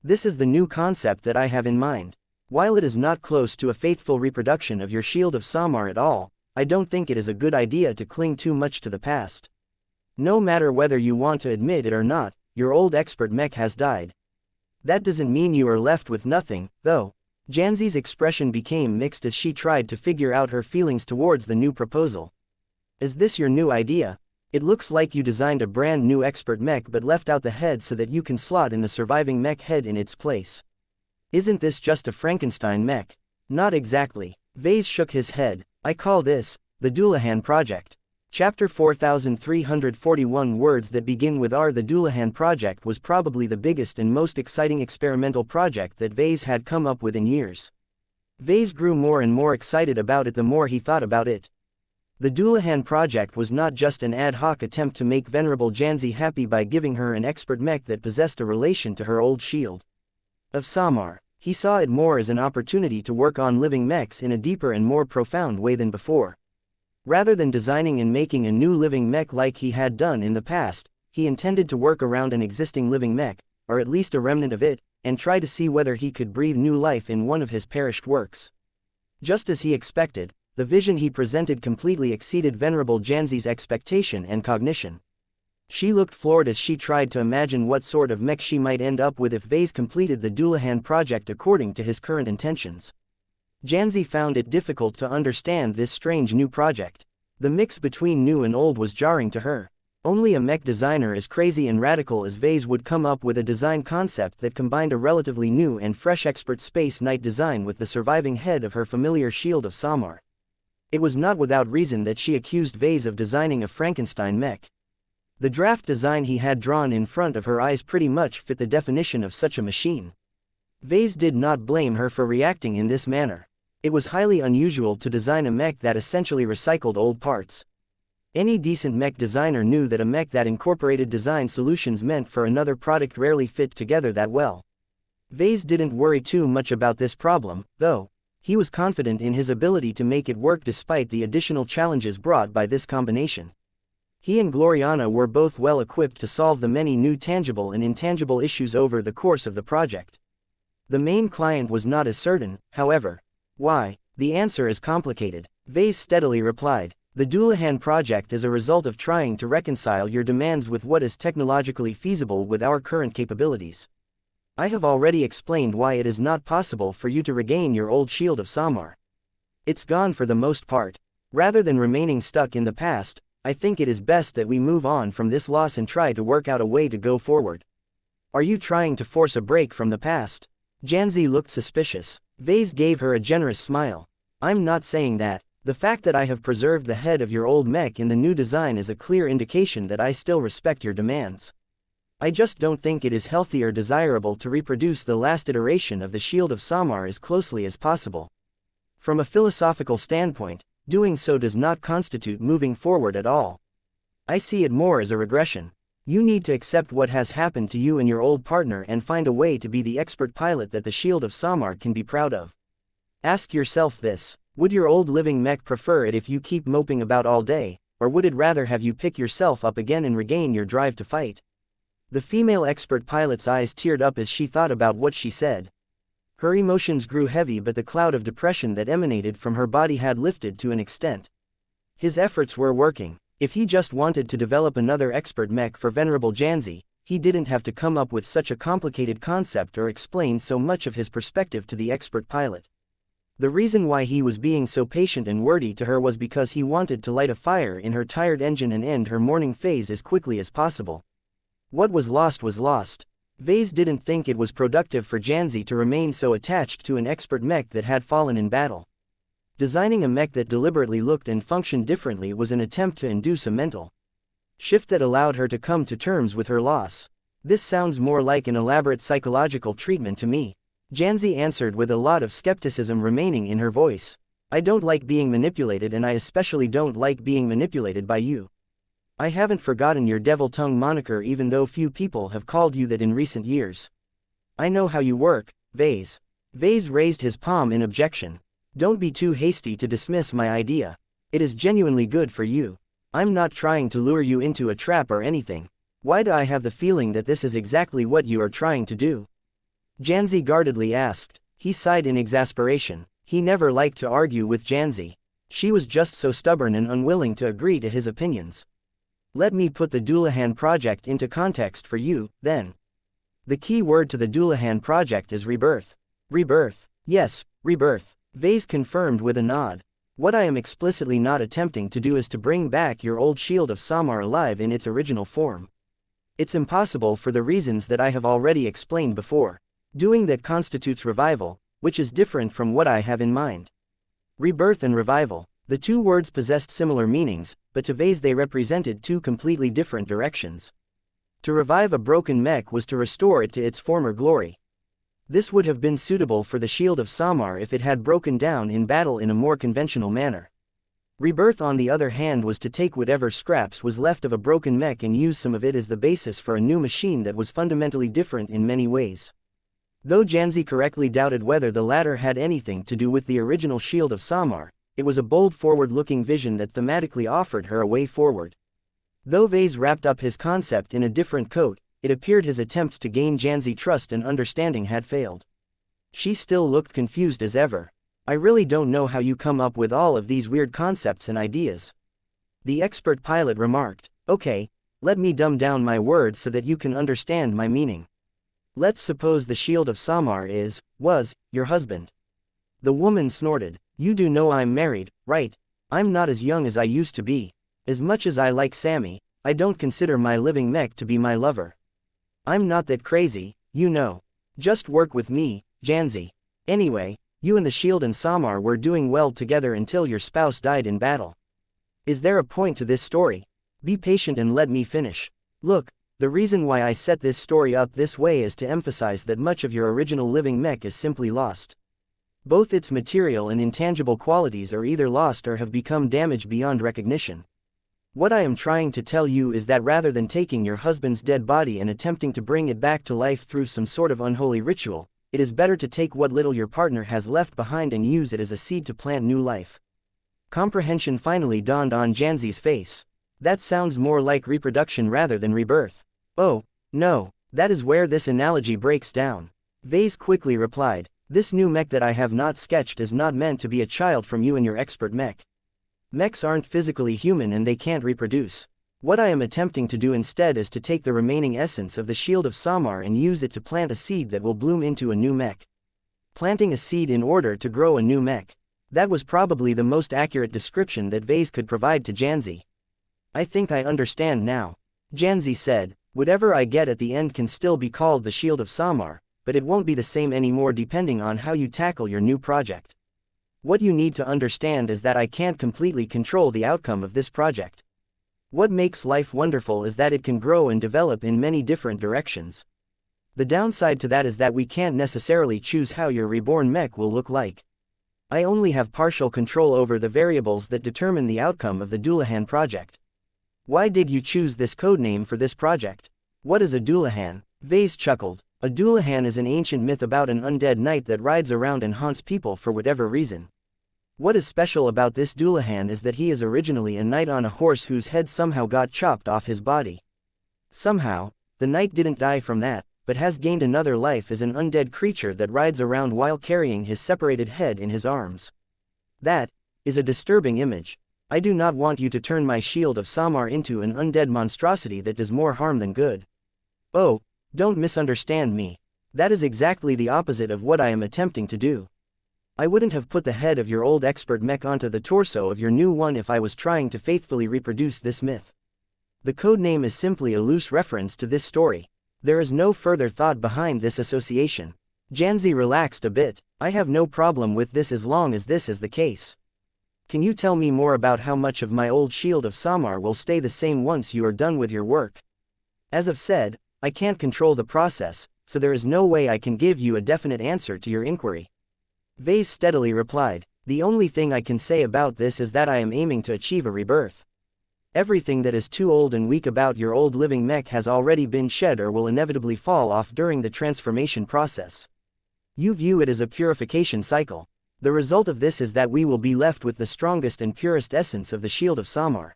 [SPEAKER 1] This is the new concept that I have in mind. While it is not close to a faithful reproduction of your Shield of Samar at all, I don't think it is a good idea to cling too much to the past. No matter whether you want to admit it or not, your old expert mech has died. That doesn't mean you are left with nothing, though. Janzi's expression became mixed as she tried to figure out her feelings towards the new proposal. Is this your new idea? It looks like you designed a brand new expert mech but left out the head so that you can slot in the surviving mech head in its place. Isn't this just a Frankenstein mech? Not exactly. Vase shook his head. I call this the Doulahan Project. Chapter 4341 words that begin with R. The Doulahan Project was probably the biggest and most exciting experimental project that Vase had come up with in years. Vase grew more and more excited about it the more he thought about it. The Doulahan Project was not just an ad hoc attempt to make Venerable Janzi happy by giving her an expert mech that possessed a relation to her old Shield of Samar. He saw it more as an opportunity to work on living mechs in a deeper and more profound way than before. Rather than designing and making a new living mech like he had done in the past, he intended to work around an existing living mech, or at least a remnant of it, and try to see whether he could breathe new life in one of his perished works. Just as he expected, the vision he presented completely exceeded Venerable Janzi's expectation and cognition. She looked floored as she tried to imagine what sort of mech she might end up with if Vase completed the Doulahan project according to his current intentions. Janzi found it difficult to understand this strange new project. The mix between new and old was jarring to her. Only a mech designer as crazy and radical as Vase would come up with a design concept that combined a relatively new and fresh expert space knight design with the surviving head of her familiar Shield of Samar. It was not without reason that she accused Vase of designing a Frankenstein mech. The draft design he had drawn in front of her eyes pretty much fit the definition of such a machine. Vase did not blame her for reacting in this manner. It was highly unusual to design a mech that essentially recycled old parts. Any decent mech designer knew that a mech that incorporated design solutions meant for another product rarely fit together that well. Vase didn't worry too much about this problem, though. He was confident in his ability to make it work despite the additional challenges brought by this combination. He and Gloriana were both well equipped to solve the many new tangible and intangible issues over the course of the project. The main client was not as certain, however. Why? The answer is complicated, Vase steadily replied. The Doulahan project is a result of trying to reconcile your demands with what is technologically feasible with our current capabilities. I have already explained why it is not possible for you to regain your old Shield of Samar. It's gone for the most part. Rather than remaining stuck in the past, I think it is best that we move on from this loss and try to work out a way to go forward. Are you trying to force a break from the past? Janzi looked suspicious. Vase gave her a generous smile. I'm not saying that. The fact that I have preserved the head of your old mech in the new design is a clear indication that I still respect your demands. I just don't think it is healthy or desirable to reproduce the last iteration of the Shield of Samar as closely as possible. From a philosophical standpoint, doing so does not constitute moving forward at all. I see it more as a regression. You need to accept what has happened to you and your old partner and find a way to be the expert pilot that the Shield of Samar can be proud of. Ask yourself this: would your old living mech prefer it if you keep moping about all day, or would it rather have you pick yourself up again and regain your drive to fight? The female expert pilot's eyes teared up as she thought about what she said. Her emotions grew heavy, but the cloud of depression that emanated from her body had lifted to an extent. His efforts were working. If he just wanted to develop another expert mech for Venerable Janzi, he didn't have to come up with such a complicated concept or explain so much of his perspective to the expert pilot. The reason why he was being so patient and wordy to her was because he wanted to light a fire in her tired engine and end her mourning phase as quickly as possible. What was lost was lost. Vase didn't think it was productive for Janzi to remain so attached to an expert mech that had fallen in battle. Designing a mech that deliberately looked and functioned differently was an attempt to induce a mental shift that allowed her to come to terms with her loss. This sounds more like an elaborate psychological treatment to me, Janzi answered with a lot of skepticism remaining in her voice. I don't like being manipulated, and I especially don't like being manipulated by you. I haven't forgotten your devil tongue moniker, even though few people have called you that in recent years. I know how you work, Vase. Vase raised his palm in objection. Don't be too hasty to dismiss my idea. It is genuinely good for you. I'm not trying to lure you into a trap or anything. Why do I have the feeling that this is exactly what you are trying to do? Janzi guardedly asked. He sighed in exasperation. He never liked to argue with Janzi. She was just so stubborn and unwilling to agree to his opinions. Let me put the Doulahan project into context for you, then. The key word to the Doulahan project is rebirth. Rebirth. Yes, rebirth. Vase confirmed with a nod. What I am explicitly not attempting to do is to bring back your old Shield of Samar alive in its original form. It's impossible for the reasons that I have already explained before. Doing that constitutes revival, which is different from what I have in mind. Rebirth and revival. The two words possessed similar meanings, but to Vase they represented two completely different directions. To revive a broken mech was to restore it to its former glory. This would have been suitable for the Shield of Samar if it had broken down in battle in a more conventional manner. Rebirth on the other hand was to take whatever scraps was left of a broken mech and use some of it as the basis for a new machine that was fundamentally different in many ways. Though Janzi correctly doubted whether the latter had anything to do with the original Shield of Samar, it was a bold forward-looking vision that thematically offered her a way forward. Though Vase wrapped up his concept in a different coat, it appeared his attempts to gain Janzi's trust and understanding had failed. She still looked confused as ever. I really don't know how you come up with all of these weird concepts and ideas. The expert pilot remarked. Okay, let me dumb down my words so that you can understand my meaning. Let's suppose the Shield of Samar was, your husband. The woman snorted. You do know I'm married, right? I'm not as young as I used to be. As much as I like Sammy, I don't consider my living mech to be my lover. I'm not that crazy, you know. Just work with me, Janzi. Anyway, you and the Shield and Samar were doing well together until your spouse died in battle. Is there a point to this story? Be patient and let me finish. Look, the reason why I set this story up this way is to emphasize that much of your original living mech is simply lost. Both its material and intangible qualities are either lost or have become damaged beyond recognition. What I am trying to tell you is that rather than taking your husband's dead body and attempting to bring it back to life through some sort of unholy ritual, it is better to take what little your partner has left behind and use it as a seed to plant new life. Comprehension finally dawned on Janzi's face. That sounds more like reproduction rather than rebirth. Oh, no, that is where this analogy breaks down. Vase quickly replied. This new mech that I have not sketched is not meant to be a child from you and your expert mech. Mechs aren't physically human and they can't reproduce. What I am attempting to do instead is to take the remaining essence of the Shield of Samar and use it to plant a seed that will bloom into a new mech. Planting a seed in order to grow a new mech. That was probably the most accurate description that Vase could provide to Janzi. I think I understand now. Janzi said, whatever I get at the end can still be called the Shield of Samar, but it won't be the same anymore depending on how you tackle your new project. What you need to understand is that I can't completely control the outcome of this project. What makes life wonderful is that it can grow and develop in many different directions. The downside to that is that we can't necessarily choose how your reborn mech will look like. I only have partial control over the variables that determine the outcome of the Doulahan project. Why did you choose this codename for this project? What is a Doulahan? Vase chuckled. A Doulahan is an ancient myth about an undead knight that rides around and haunts people for whatever reason. What is special about this Doulahan is that he is originally a knight on a horse whose head somehow got chopped off his body. Somehow, the knight didn't die from that, but has gained another life as an undead creature that rides around while carrying his separated head in his arms. That is a disturbing image. I do not want you to turn my Shield of Samar into an undead monstrosity that does more harm than good. Oh, don't misunderstand me. That is exactly the opposite of what I am attempting to do. I wouldn't have put the head of your old expert mech onto the torso of your new one if I was trying to faithfully reproduce this myth. The codename is simply a loose reference to this story. There is no further thought behind this association. Janzi relaxed a bit. I have no problem with this as long as this is the case. Can you tell me more about how much of my old Shield of Samar will stay the same once you are done with your work? As I've said, I can't control the process, so there is no way I can give you a definite answer to your inquiry. Vase steadily replied, the only thing I can say about this is that I am aiming to achieve a rebirth. Everything that is too old and weak about your old living mech has already been shed or will inevitably fall off during the transformation process. You view it as a purification cycle. The result of this is that we will be left with the strongest and purest essence of the Shield of Samar.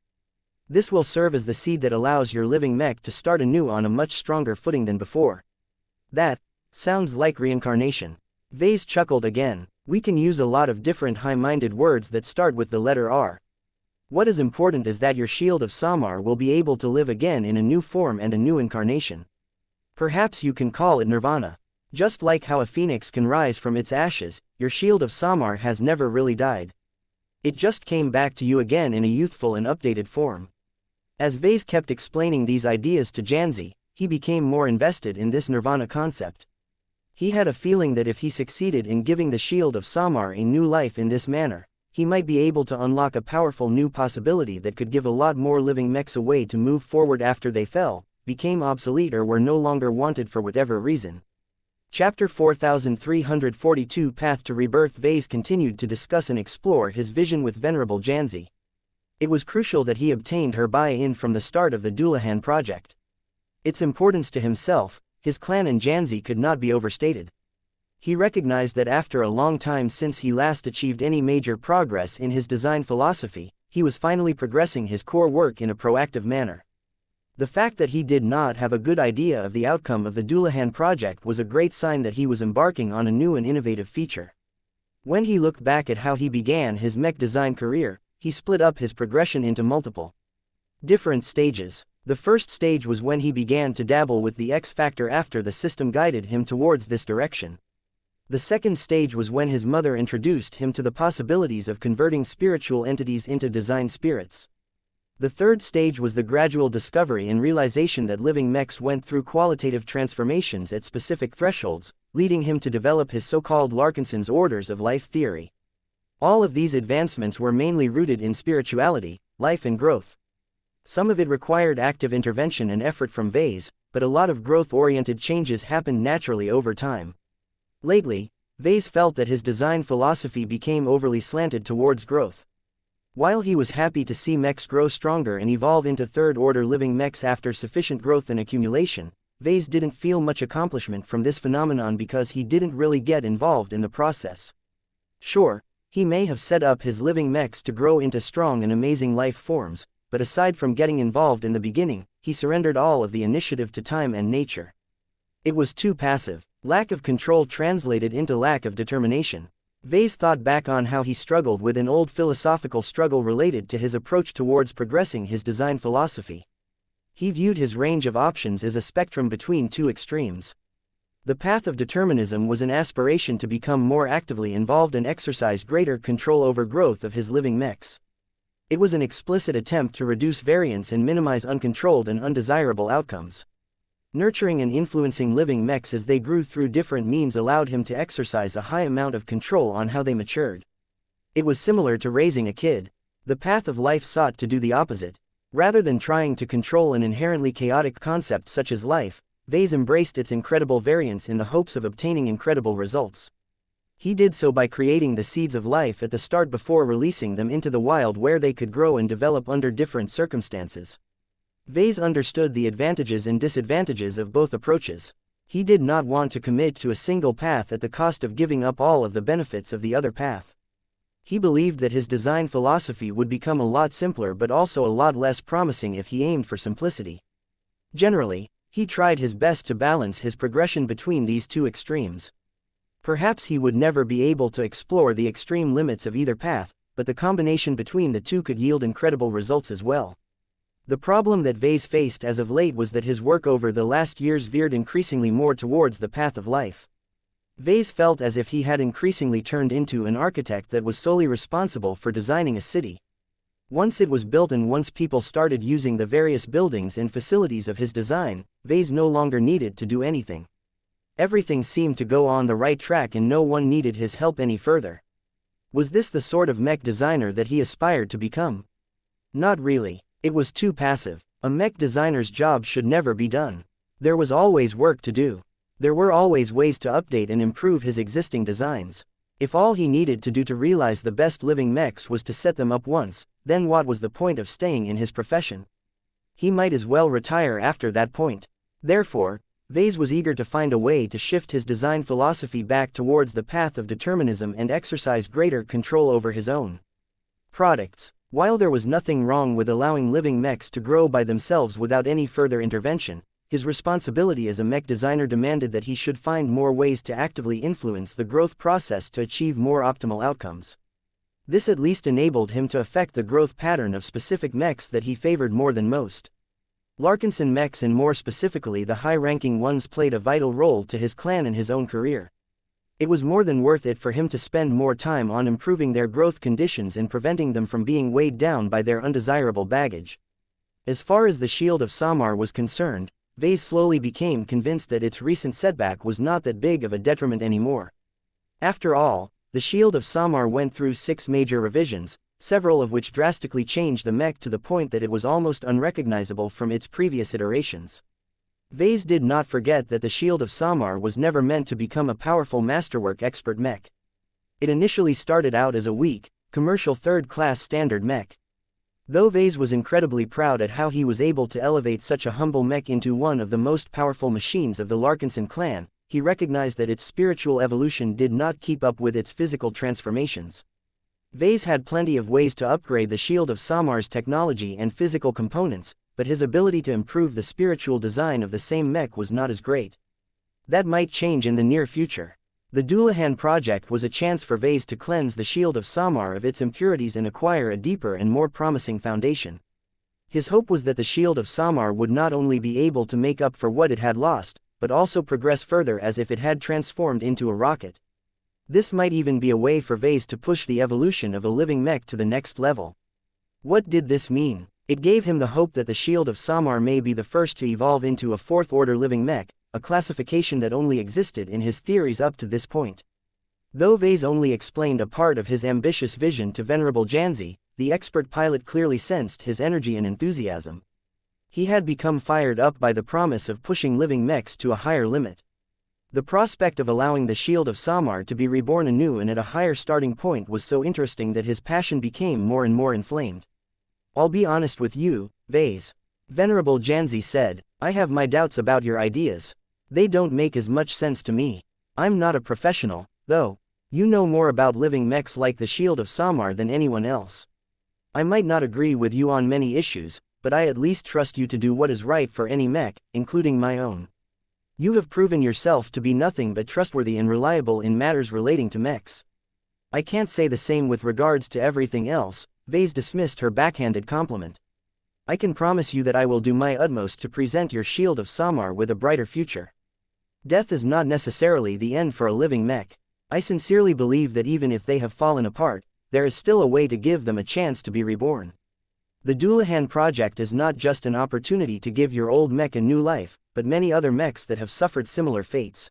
[SPEAKER 1] This will serve as the seed that allows your living mech to start anew on a much stronger footing than before. That sounds like reincarnation. Vase chuckled again. We can use a lot of different high-minded words that start with the letter R. What is important is that your Shield of Samar will be able to live again in a new form and a new incarnation. Perhaps you can call it nirvana. Just like how a phoenix can rise from its ashes, your Shield of Samar has never really died. It just came back to you again in a youthful and updated form. As Vase kept explaining these ideas to Janzi, he became more invested in this nirvana concept. He had a feeling that if he succeeded in giving the Shield of Samar a new life in this manner, he might be able to unlock a powerful new possibility that could give a lot more living mechs a way to move forward after they fell, became obsolete or were no longer wanted for whatever reason. Chapter 4342 Path to Rebirth. Vase continued to discuss and explore his vision with Venerable Janzi. It was crucial that he obtained her buy-in from the start of the Dullahan project. Its importance to himself, his clan and Janzi could not be overstated. He recognized that after a long time since he last achieved any major progress in his design philosophy, he was finally progressing his core work in a proactive manner. The fact that he did not have a good idea of the outcome of the Dullahan project was a great sign that he was embarking on a new and innovative feature. When he looked back at how he began his mech design career, he split up his progression into multiple different stages. The first stage was when he began to dabble with the X factor after the system guided him towards this direction. The second stage was when his mother introduced him to the possibilities of converting spiritual entities into design spirits. The third stage was the gradual discovery and realization that living mechs went through qualitative transformations at specific thresholds, leading him to develop his so-called Larkinson's orders of life theory. All of these advancements were mainly rooted in spirituality, life and growth. Some of it required active intervention and effort from Vase, but a lot of growth-oriented changes happened naturally over time. Lately, Vase felt that his design philosophy became overly slanted towards growth. While he was happy to see mechs grow stronger and evolve into third-order living mechs after sufficient growth and accumulation, Vase didn't feel much accomplishment from this phenomenon because he didn't really get involved in the process. Sure, he may have set up his living mechs to grow into strong and amazing life forms, but aside from getting involved in the beginning, he surrendered all of the initiative to time and nature. It was too passive. Lack of control translated into lack of determination. Vase thought back on how he struggled with an old philosophical struggle related to his approach towards progressing his design philosophy. He viewed his range of options as a spectrum between two extremes. The path of determinism was an aspiration to become more actively involved and exercise greater control over growth of his living mechs. It was an explicit attempt to reduce variance and minimize uncontrolled and undesirable outcomes. Nurturing and influencing living mechs as they grew through different means allowed him to exercise a high amount of control on how they matured. It was similar to raising a kid. The path of life sought to do the opposite. Rather than trying to control an inherently chaotic concept such as life, Vase embraced its incredible variance in the hopes of obtaining incredible results. He did so by creating the seeds of life at the start before releasing them into the wild where they could grow and develop under different circumstances. Vase understood the advantages and disadvantages of both approaches. He did not want to commit to a single path at the cost of giving up all of the benefits of the other path. He believed that his design philosophy would become a lot simpler but also a lot less promising if he aimed for simplicity. Generally, he tried his best to balance his progression between these two extremes. Perhaps he would never be able to explore the extreme limits of either path, but the combination between the two could yield incredible results as well. The problem that Vase faced as of late was that his work over the last years veered increasingly more towards the path of life. Vase felt as if he had increasingly turned into an architect that was solely responsible for designing a city. Once it was built and once people started using the various buildings and facilities of his design, Vase no longer needed to do anything. Everything seemed to go on the right track and no one needed his help any further. Was this the sort of mech designer that he aspired to become? Not really. It was too passive. A mech designer's job should never be done. There was always work to do. There were always ways to update and improve his existing designs. If all he needed to do to realize the best living mechs was to set them up once, then what was the point of staying in his profession? He might as well retire after that point. Therefore, Vase was eager to find a way to shift his design philosophy back towards the path of determinism and exercise greater control over his own products. While there was nothing wrong with allowing living mechs to grow by themselves without any further intervention, his responsibility as a mech designer demanded that he should find more ways to actively influence the growth process to achieve more optimal outcomes. This at least enabled him to affect the growth pattern of specific mechs that he favored more than most. Larkinson mechs, and more specifically the high-ranking ones, played a vital role to his clan and his own career. It was more than worth it for him to spend more time on improving their growth conditions and preventing them from being weighed down by their undesirable baggage. As far as the Shield of Samar was concerned, Vase slowly became convinced that its recent setback was not that big of a detriment anymore. After all, the Shield of Samar went through 6 major revisions, several of which drastically changed the mech to the point that it was almost unrecognizable from its previous iterations. Vase did not forget that the Shield of Samar was never meant to become a powerful masterwork expert mech. It initially started out as a weak, commercial third-class standard mech. Though Vase was incredibly proud at how he was able to elevate such a humble mech into one of the most powerful machines of the Larkinson clan, he recognized that its spiritual evolution did not keep up with its physical transformations. Vase had plenty of ways to upgrade the Shield of Samar's technology and physical components, but his ability to improve the spiritual design of the same mech was not as great. That might change in the near future. The Dullahan project was a chance for Vase to cleanse the Shield of Samar of its impurities and acquire a deeper and more promising foundation. His hope was that the Shield of Samar would not only be able to make up for what it had lost, but also progress further as if it had transformed into a rocket. This might even be a way for Vase to push the evolution of a living mech to the next level. What did this mean? It gave him the hope that the Shield of Samar may be the first to evolve into a fourth-order living mech, a classification that only existed in his theories up to this point. Though Vase only explained a part of his ambitious vision to Venerable Janzi, the expert pilot clearly sensed his energy and enthusiasm. He had become fired up by the promise of pushing living mechs to a higher limit. The prospect of allowing the Shield of Samar to be reborn anew and at a higher starting point was so interesting that his passion became more and more inflamed. "I'll be honest with you, Vase," Venerable Janzi said, "I have my doubts about your ideas. They don't make as much sense to me. I'm not a professional, though. You know more about living mechs like the Shield of Samar than anyone else. I might not agree with you on many issues, but I at least trust you to do what is right for any mech, including my own. You have proven yourself to be nothing but trustworthy and reliable in matters relating to mechs. I can't say the same with regards to everything else." Vase dismissed her backhanded compliment. "I can promise you that I will do my utmost to present your Shield of Samar with a brighter future. Death is not necessarily the end for a living mech. I sincerely believe that even if they have fallen apart, there is still a way to give them a chance to be reborn. The Dullahan project is not just an opportunity to give your old mech a new life, but many other mechs that have suffered similar fates."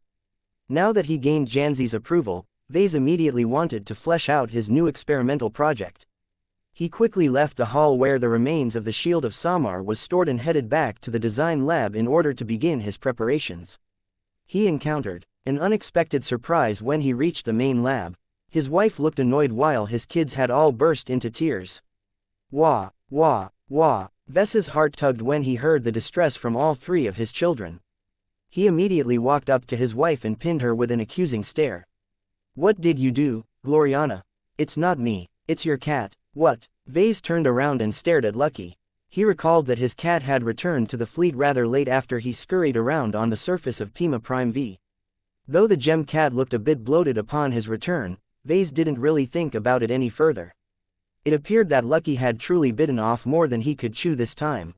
[SPEAKER 1] Now that he gained Janzi's approval, Vase immediately wanted to flesh out his new experimental project. He quickly left the hall where the remains of the Shield of Samar was stored and headed back to the design lab in order to begin his preparations. He encountered an unexpected surprise when he reached the main lab. His wife looked annoyed while his kids had all burst into tears. Wah, wah, wah. Ves's heart tugged when he heard the distress from all 3 of his children. He immediately walked up to his wife and pinned her with an accusing stare. "What did you do, Gloriana? It's not me, it's your cat." "What?" Vase turned around and stared at Lucky. He recalled that his cat had returned to the fleet rather late after he scurried around on the surface of Pima Prime V. Though the gem cat looked a bit bloated upon his return, Vase didn't really think about it any further. It appeared that Lucky had truly bitten off more than he could chew this time.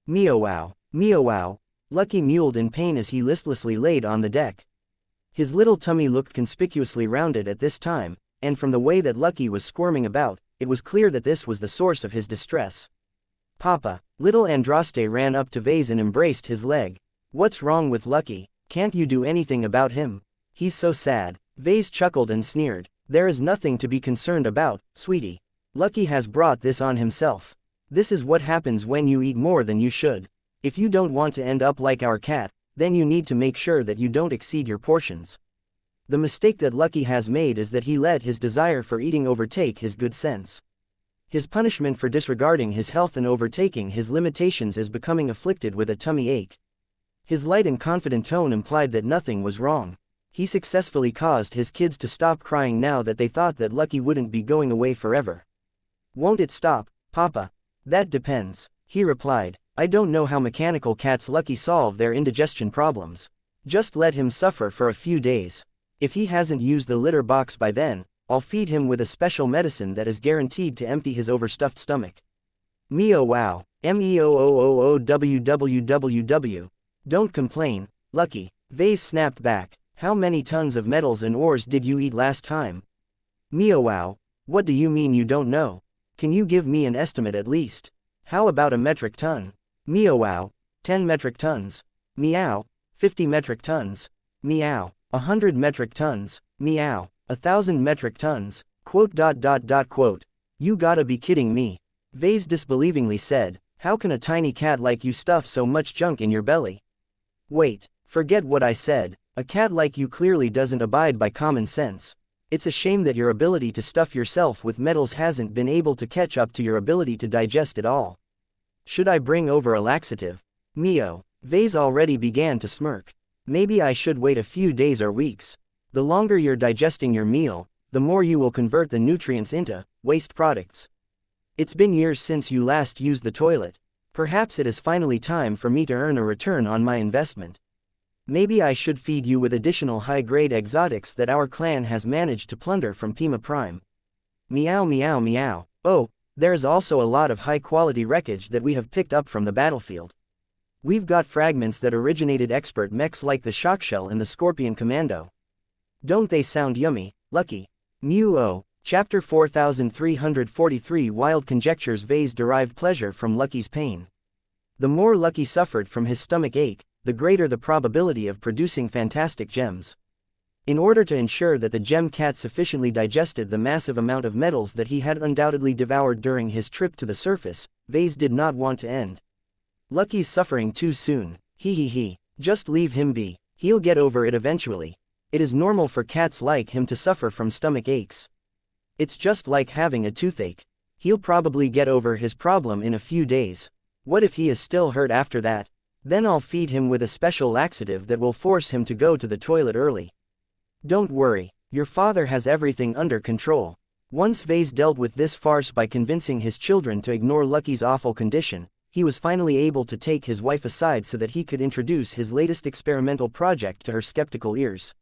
[SPEAKER 1] Meow-wow, meow-wow. Lucky mewled in pain as he listlessly laid on the deck. His little tummy looked conspicuously rounded at this time, and from the way that Lucky was squirming about, it was clear that this was the source of his distress. "Papa." Little Andraste ran up to Vase and embraced his leg. "What's wrong with Lucky? Can't you do anything about him? He's so sad." Vase chuckled and sneered. "There is nothing to be concerned about, sweetie. Lucky has brought this on himself. This is what happens when you eat more than you should. If you don't want to end up like our cat, then you need to make sure that you don't exceed your portions." The mistake that Lucky has made is that he let his desire for eating overtake his good sense. His punishment for disregarding his health and overtaking his limitations is becoming afflicted with a tummy ache. His light and confident tone implied that nothing was wrong. He successfully caused his kids to stop crying now that they thought that Lucky wouldn't be going away forever. "Won't it stop, Papa?" "That depends," he replied. "I don't know how mechanical cats Lucky solve their indigestion problems. Just let him suffer for a few days. If he hasn't used the litter box by then, I'll feed him with a special medicine that is guaranteed to empty his overstuffed stomach." Meow wow. MEOOOOWWWW. "Don't complain, Lucky," Vase snapped back. "How many tons of metals and ores did you eat last time?" Meow wow. "What do you mean you don't know? Can you give me an estimate at least? How about a metric ton?" Meow wow. 10 metric tons. Meow. 50 metric tons. Meow. 100 metric tons. Meow. 1,000 metric tons. Quote. "You gotta be kidding me," Vase disbelievingly said. "How can a tiny cat like you stuff so much junk in your belly?" "Wait, forget what I said. A cat like you clearly doesn't abide by common sense. It's a shame that your ability to stuff yourself with metals hasn't been able to catch up to your ability to digest it all. Should I bring over a laxative?" Meow. Vase already began to smirk. "Maybe I should wait a few days or weeks. The longer you're digesting your meal, the more you will convert the nutrients into waste products. It's been years since you last used the toilet. Perhaps it is finally time for me to earn a return on my investment. Maybe I should feed you with additional high-grade exotics that our clan has managed to plunder from Pima Prime." Meow meow meow. "Oh, there's also a lot of high-quality wreckage that we have picked up from the battlefield. We've got fragments that originated expert mechs like the Shockshell and the Scorpion Commando. Don't they sound yummy, Lucky?" Mew. Chapter 4343 Wild Conjectures. Vase derived pleasure from Lucky's pain. The more Lucky suffered from his stomach ache, the greater the probability of producing fantastic gems. In order to ensure that the gem cat sufficiently digested the massive amount of metals that he had undoubtedly devoured during his trip to the surface, Vase did not want to end Lucky's suffering too soon. He. Just leave him be. He'll get over it eventually. It is normal for cats like him to suffer from stomach aches. It's just like having a toothache. He'll probably get over his problem in a few days. What if he is still hurt after that? Then I'll feed him with a special laxative that will force him to go to the toilet early. Don't worry, your father has everything under control." Once Vase dealt with this farce by convincing his children to ignore Lucky's awful condition, he was finally able to take his wife aside so that he could introduce his latest experimental project to her skeptical ears.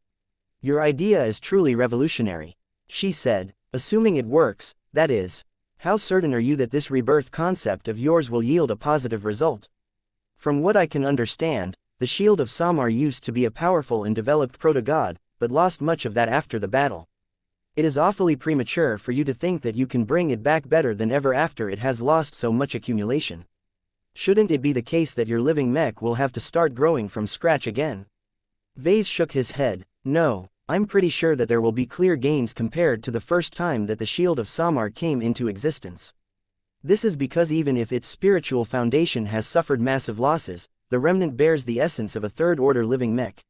[SPEAKER 1] "Your idea is truly revolutionary," she said, "assuming it works, that is. How certain are you that this rebirth concept of yours will yield a positive result?" "From what I can understand, the Shield of Samar used to be a powerful and developed proto-god, but lost much of that after the battle. It is awfully premature for you to think that you can bring it back better than ever after it has lost so much accumulation. Shouldn't it be the case that your living mech will have to start growing from scratch again?" Vase shook his head. "No, I'm pretty sure that there will be clear gains compared to the first time that the Shield of Samar came into existence. This is because even if its spiritual foundation has suffered massive losses, the remnant bears the essence of a third-order living mech.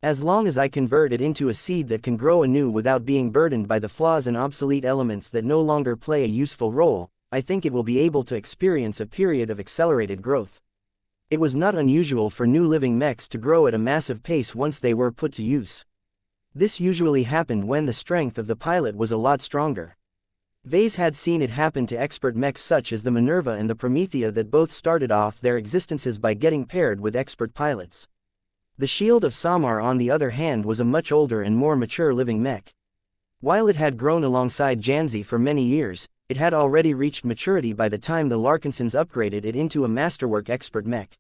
[SPEAKER 1] As long as I convert it into a seed that can grow anew without being burdened by the flaws and obsolete elements that no longer play a useful role, I think it will be able to experience a period of accelerated growth." It was not unusual for new living mechs to grow at a massive pace once they were put to use. This usually happened when the strength of the pilot was a lot stronger. Vase had seen it happen to expert mechs such as the Minerva and the Promethea that both started off their existences by getting paired with expert pilots. The Shield of Samar on the other hand was a much older and more mature living mech. While it had grown alongside Janzi for many years, it had already reached maturity by the time the Larkinsons upgraded it into a masterwork expert mech.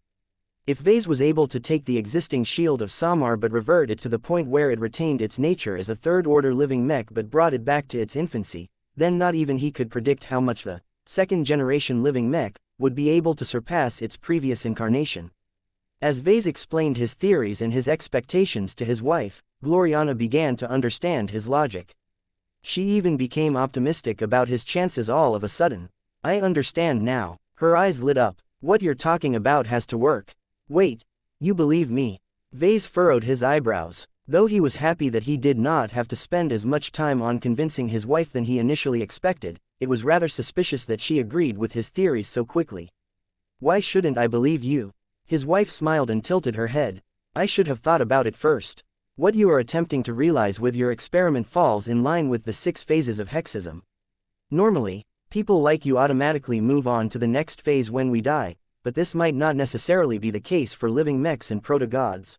[SPEAKER 1] If Vase was able to take the existing Shield of Samar but revert it to the point where it retained its nature as a third-order living mech but brought it back to its infancy, then not even he could predict how much the second-generation living mech would be able to surpass its previous incarnation. As Vase explained his theories and his expectations to his wife, Gloriana began to understand his logic. She even became optimistic about his chances all of a sudden. "I understand now." Her eyes lit up. "What you're talking about has to work." "Wait, you believe me?" Vase furrowed his eyebrows. Though he was happy that he did not have to spend as much time on convincing his wife than he initially expected, it was rather suspicious that she agreed with his theories so quickly. "Why shouldn't I believe you?" His wife smiled and tilted her head. "I should have thought about it first. What you are attempting to realize with your experiment falls in line with the 6 phases of hexism. Normally, people like you automatically move on to the next phase when we die, but this might not necessarily be the case for living mechs and proto-gods.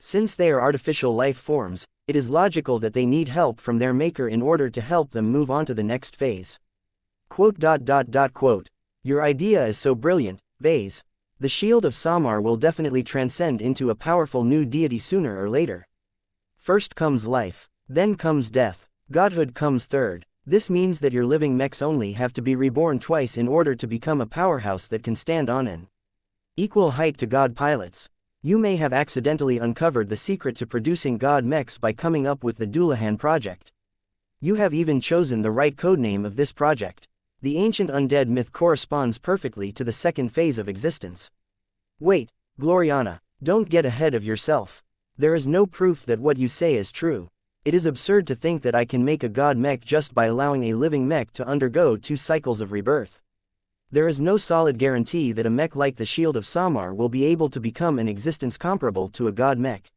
[SPEAKER 1] Since they are artificial life forms, it is logical that they need help from their maker in order to help them move on to the next phase." Quote. "Your idea is so brilliant, Vase. The Shield of Samar will definitely transcend into a powerful new deity sooner or later. First comes life, then comes death, godhood comes third. This means that your living mechs only have to be reborn twice in order to become a powerhouse that can stand on an equal height to god pilots. You may have accidentally uncovered the secret to producing god mechs by coming up with the Dullahan project. You have even chosen the right codename of this project. The ancient undead myth corresponds perfectly to the second phase of existence." "Wait, Gloriana, don't get ahead of yourself. There is no proof that what you say is true. It is absurd to think that I can make a god mech just by allowing a living mech to undergo 2 cycles of rebirth. There is no solid guarantee that a mech like the Shield of Samar will be able to become an existence comparable to a god mech.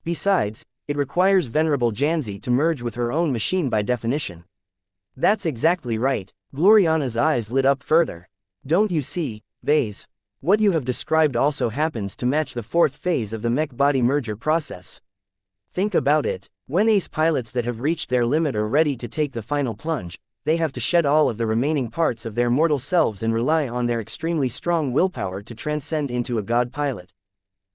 [SPEAKER 1] Besides, it requires Venerable Janzi to merge with her own machine by definition." "That's exactly right." Gloriana's eyes lit up further. "Don't you see, Vase? What you have described also happens to match the 4th phase of the mech-body merger process. Think about it. When ace pilots that have reached their limit are ready to take the final plunge, they have to shed all of the remaining parts of their mortal selves and rely on their extremely strong willpower to transcend into a god pilot."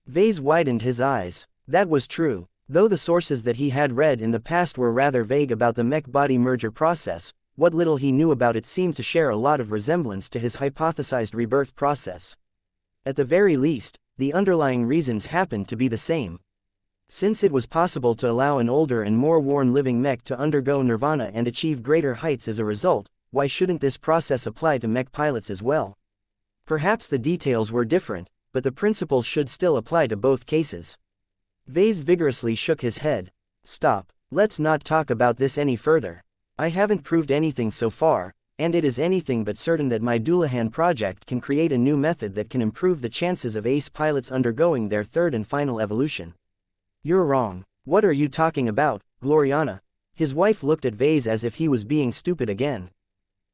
[SPEAKER 1] Vase widened his eyes. That was true. Though the sources that he had read in the past were rather vague about the mech-body merger process, what little he knew about it seemed to share a lot of resemblance to his hypothesized rebirth process. At the very least, the underlying reasons happened to be the same. Since it was possible to allow an older and more worn living mech to undergo nirvana and achieve greater heights as a result, why shouldn't this process apply to mech pilots as well? Perhaps the details were different, but the principles should still apply to both cases. Vase vigorously shook his head. "Stop, let's not talk about this any further. I haven't proved anything so far, and it is anything but certain that my Dullahan project can create a new method that can improve the chances of ace pilots undergoing their 3rd and final evolution." "You're wrong. What are you talking about, Gloriana?" His wife looked at Vase as if he was being stupid again.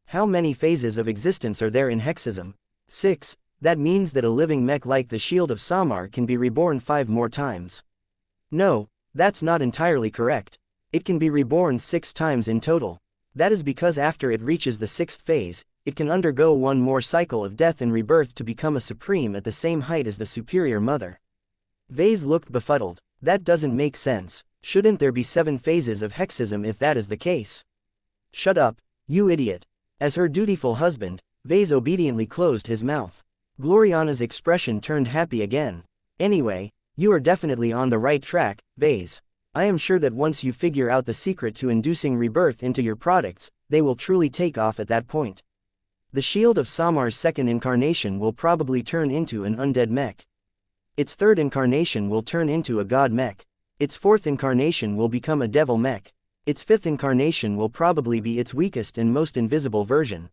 [SPEAKER 1] "How many phases of existence are there in hexism?" 6. That means that a living mech like the Shield of Samar can be reborn 5 more times. "No, that's not entirely correct. It can be reborn 6 times in total. That is because after it reaches the 6th phase, it can undergo 1 more cycle of death and rebirth to become a supreme at the same height as the superior mother." Vase looked befuddled. "That doesn't make sense. Shouldn't there be 7 phases of hexism if that is the case?" "Shut up, you idiot." As her dutiful husband, Vase obediently closed his mouth. Gloriana's expression turned happy again. "Anyway, you are definitely on the right track, Vase. I am sure that once you figure out the secret to inducing rebirth into your products, they will truly take off at that point. The Shield of Samar's 2nd incarnation will probably turn into an undead mech. Its 3rd incarnation will turn into a god mech. Its 4th incarnation will become a devil mech. Its 5th incarnation will probably be its weakest and most invisible version.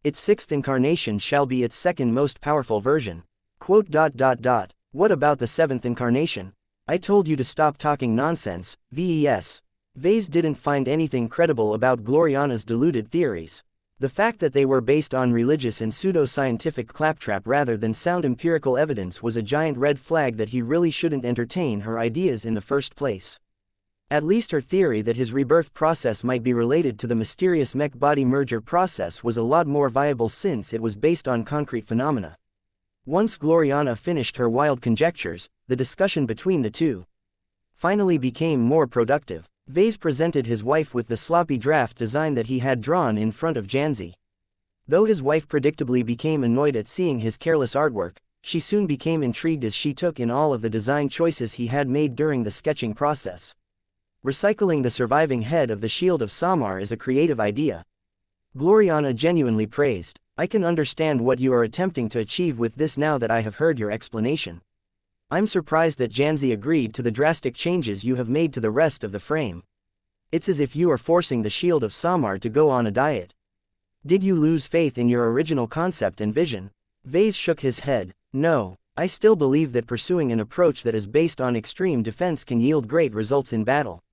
[SPEAKER 1] Its 6th incarnation shall be its 2nd most powerful version. What about the 7th incarnation? I told you to stop talking nonsense, Vase. Vase didn't find anything credible about Gloriana's deluded theories. The fact that they were based on religious and pseudo-scientific claptrap rather than sound empirical evidence was a giant red flag that he really shouldn't entertain her ideas in the first place. At least her theory that his rebirth process might be related to the mysterious mech-body merger process was a lot more viable since it was based on concrete phenomena. Once Gloriana finished her wild conjectures, the discussion between the two finally became more productive. Vase presented his wife with the sloppy draft design that he had drawn in front of Janzi. Though his wife predictably became annoyed at seeing his careless artwork, she soon became intrigued as she took in all of the design choices he had made during the sketching process. Recycling the surviving head of the Shield of Samar is a creative idea. Gloriana genuinely praised. I can understand what you are attempting to achieve with this now that I have heard your explanation. I'm surprised that Janzi agreed to the drastic changes you have made to the rest of the frame. It's as if you are forcing the Shield of Samar to go on a diet. Did you lose faith in your original concept and vision? Vase shook his head. No, I still believe that pursuing an approach that is based on extreme defense can yield great results in battle.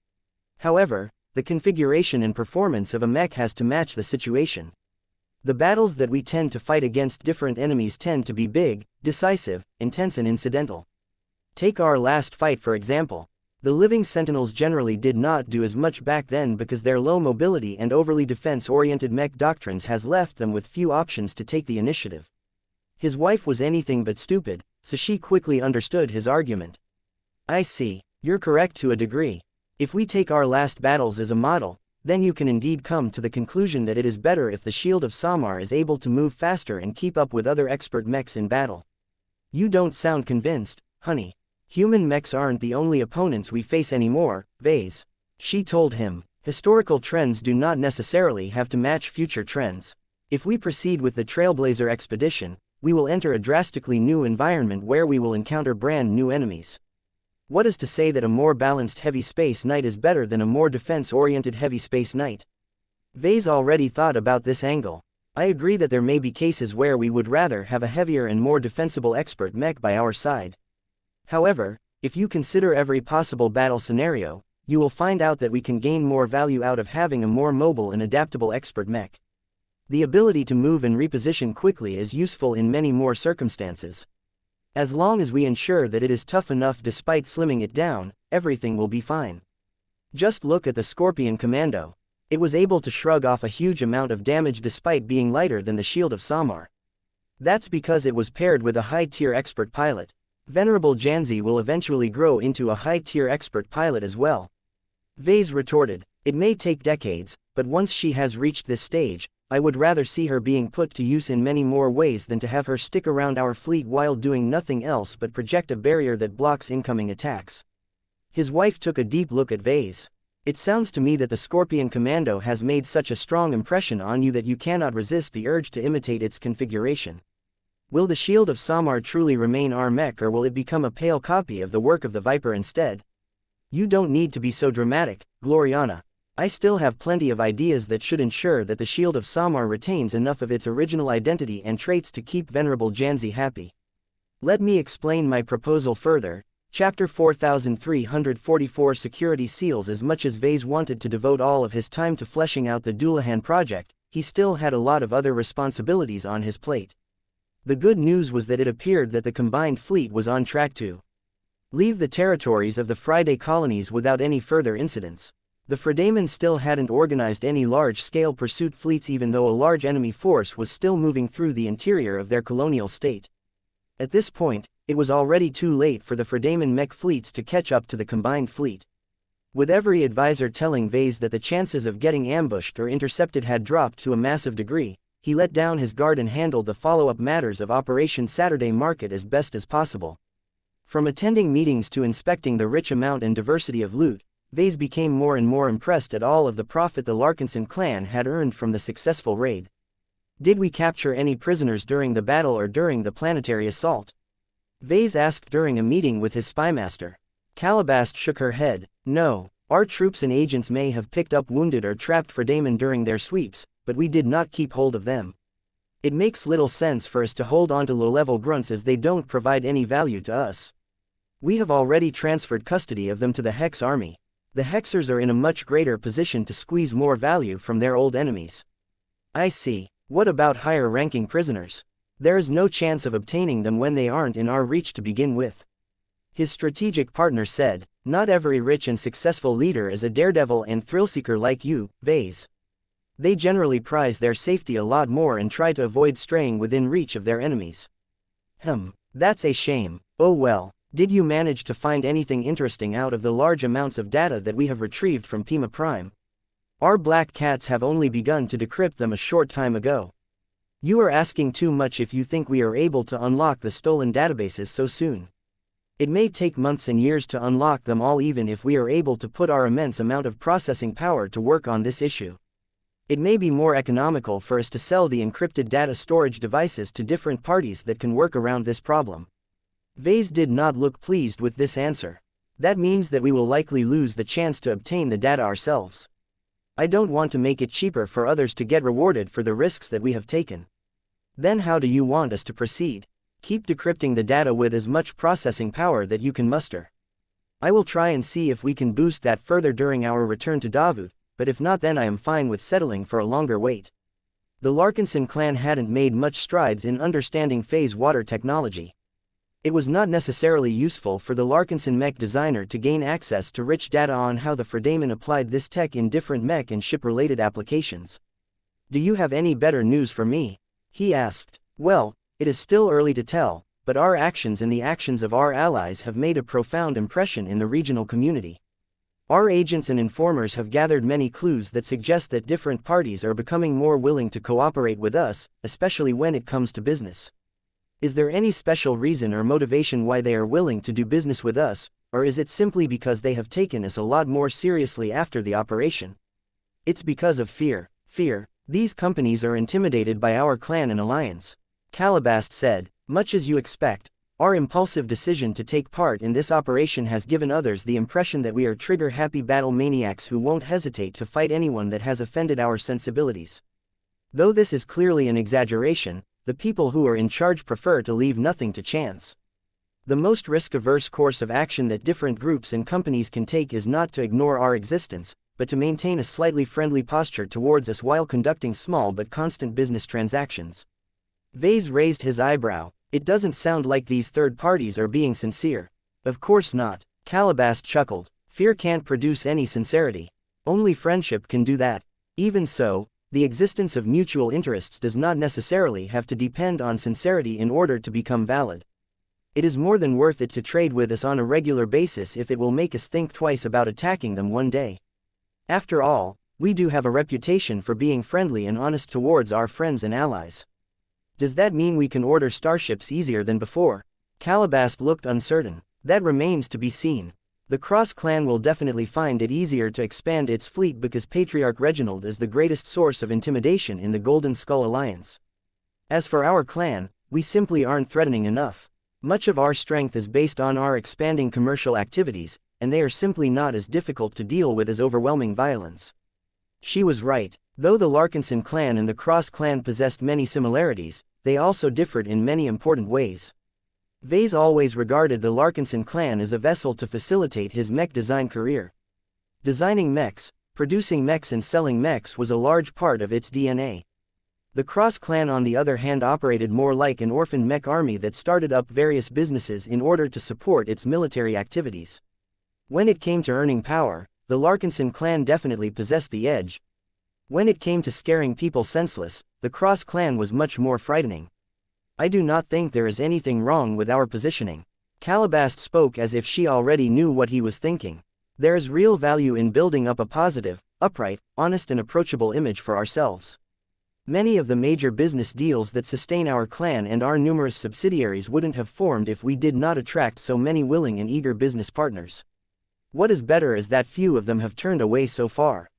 [SPEAKER 1] However, the configuration and performance of a mech has to match the situation. The battles that we tend to fight against different enemies tend to be big, decisive, intense and incidental. Take our last fight for example. The living sentinels generally did not do as much back then because their low mobility and overly defense-oriented mech doctrines has left them with few options to take the initiative. His wife was anything but stupid, so she quickly understood his argument. I see, you're correct to a degree. If we take our last battles as a model, then you can indeed come to the conclusion that it is better if the Shield of Samar is able to move faster and keep up with other expert mechs in battle. You don't sound convinced, honey. Human mechs aren't the only opponents we face anymore, Vase. She told him, historical trends do not necessarily have to match future trends. If we proceed with the Trailblazer expedition, we will enter a drastically new environment where we will encounter brand new enemies. What is to say that a more balanced heavy space knight is better than a more defense-oriented heavy space knight? Vase already thought about this angle. I agree that there may be cases where we would rather have a heavier and more defensible expert mech by our side. However, if you consider every possible battle scenario, you will find out that we can gain more value out of having a more mobile and adaptable expert mech. The ability to move and reposition quickly is useful in many more circumstances. As long as we ensure that it is tough enough despite slimming it down, everything will be fine. Just look at the Scorpion Commando. It was able to shrug off a huge amount of damage despite being lighter than the Shield of Samar. That's because it was paired with a high-tier expert pilot. Venerable Janzi will eventually grow into a high-tier expert pilot as well. Vase retorted, it may take decades, but once she has reached this stage, I would rather see her being put to use in many more ways than to have her stick around our fleet while doing nothing else but project a barrier that blocks incoming attacks. His wife took a deep look at Vase. It sounds to me that the Scorpion Commando has made such a strong impression on you that you cannot resist the urge to imitate its configuration. Will the Shield of Samar truly remain our mech or will it become a pale copy of the work of the Viper instead? You don't need to be so dramatic, Gloriana. I still have plenty of ideas that should ensure that the Shield of Samar retains enough of its original identity and traits to keep Venerable Janzi happy. Let me explain my proposal further. Chapter 4344 Security Seals. As much as Vase wanted to devote all of his time to fleshing out the Dullahan project, he still had a lot of other responsibilities on his plate. The good news was that it appeared that the combined fleet was on track to leave the territories of the Friday colonies without any further incidents. The Fredamen still hadn't organized any large-scale pursuit fleets even though a large enemy force was still moving through the interior of their colonial state. At this point, it was already too late for the Fredamen mech fleets to catch up to the combined fleet. With every advisor telling Vase that the chances of getting ambushed or intercepted had dropped to a massive degree, he let down his guard and handled the follow-up matters of Operation Saturday Market as best as possible. From attending meetings to inspecting the rich amount and diversity of loot, Vase became more and more impressed at all of the profit the Larkinson clan had earned from the successful raid. Did we capture any prisoners during the battle or during the planetary assault? Vase asked during a meeting with his spymaster. Calabast shook her head. No, our troops and agents may have picked up wounded or trapped Fredamen during their sweeps, but we did not keep hold of them. It makes little sense for us to hold on to low-level grunts as they don't provide any value to us. We have already transferred custody of them to the Hex army. The Hexers are in a much greater position to squeeze more value from their old enemies. I see. What about higher-ranking prisoners? There is no chance of obtaining them when they aren't in our reach to begin with. His strategic partner said, not every rich and successful leader is a daredevil and thrill-seeker like you, Vase. They generally prize their safety a lot more and try to avoid straying within reach of their enemies. That's a shame. Oh well. Did you manage to find anything interesting out of the large amounts of data that we have retrieved from Pima Prime? Our black cats have only begun to decrypt them a short time ago. You are asking too much if you think we are able to unlock the stolen databases so soon. It may take months and years to unlock them all even if we are able to put our immense amount of processing power to work on this issue. It may be more economical for us to sell the encrypted data storage devices to different parties that can work around this problem. Vase did not look pleased with this answer. That means that we will likely lose the chance to obtain the data ourselves. I don't want to make it cheaper for others to get rewarded for the risks that we have taken. Then how do you want us to proceed? Keep decrypting the data with as much processing power that you can muster. I will try and see if we can boost that further during our return to Davut, but if not, then I am fine with settling for a longer wait. The Larkinson clan hadn't made much strides in understanding phase water technology. It was not necessarily useful for the Larkinson mech designer to gain access to rich data on how the Fredaman applied this tech in different mech and ship-related applications. Do you have any better news for me? He asked. Well, it is still early to tell, but our actions and the actions of our allies have made a profound impression in the regional community. Our agents and informers have gathered many clues that suggest that different parties are becoming more willing to cooperate with us, especially when it comes to business. Is there any special reason or motivation why they are willing to do business with us, or is it simply because they have taken us a lot more seriously after the operation? It's because of fear. Fear. These companies are intimidated by our clan and alliance. Calabast said, much as you expect. Our impulsive decision to take part in this operation has given others the impression that we are trigger-happy battle maniacs who won't hesitate to fight anyone that has offended our sensibilities. Though this is clearly an exaggeration, the people who are in charge prefer to leave nothing to chance. The most risk-averse course of action that different groups and companies can take is not to ignore our existence, but to maintain a slightly friendly posture towards us while conducting small but constant business transactions. Vase raised his eyebrow. It doesn't sound like these third parties are being sincere. Of course not. Calabast chuckled. Fear can't produce any sincerity. Only friendship can do that. Even so, the existence of mutual interests does not necessarily have to depend on sincerity in order to become valid. It is more than worth it to trade with us on a regular basis if it will make us think twice about attacking them one day. After all, we do have a reputation for being friendly and honest towards our friends and allies. Does that mean we can order starships easier than before? Calabast looked uncertain. That remains to be seen. The Cross clan will definitely find it easier to expand its fleet because Patriarch Reginald is the greatest source of intimidation in the Golden Skull Alliance. As for our clan, we simply aren't threatening enough. Much of our strength is based on our expanding commercial activities, and they are simply not as difficult to deal with as overwhelming violence. She was right. Though the Larkinson clan and the Cross clan possessed many similarities, they also differed in many important ways. Vase always regarded the Larkinson clan as a vessel to facilitate his mech design career. Designing mechs, producing mechs and selling mechs was a large part of its DNA. The Cross clan on the other hand operated more like an orphaned mech army that started up various businesses in order to support its military activities. When it came to earning power, the Larkinson clan definitely possessed the edge. When it came to scaring people senseless, the Cross clan was much more frightening. I do not think there is anything wrong with our positioning. Calabast spoke as if she already knew what he was thinking. There is real value in building up a positive, upright, honest and approachable image for ourselves. Many of the major business deals that sustain our clan and our numerous subsidiaries wouldn't have formed if we did not attract so many willing and eager business partners. What is better is that few of them have turned away so far.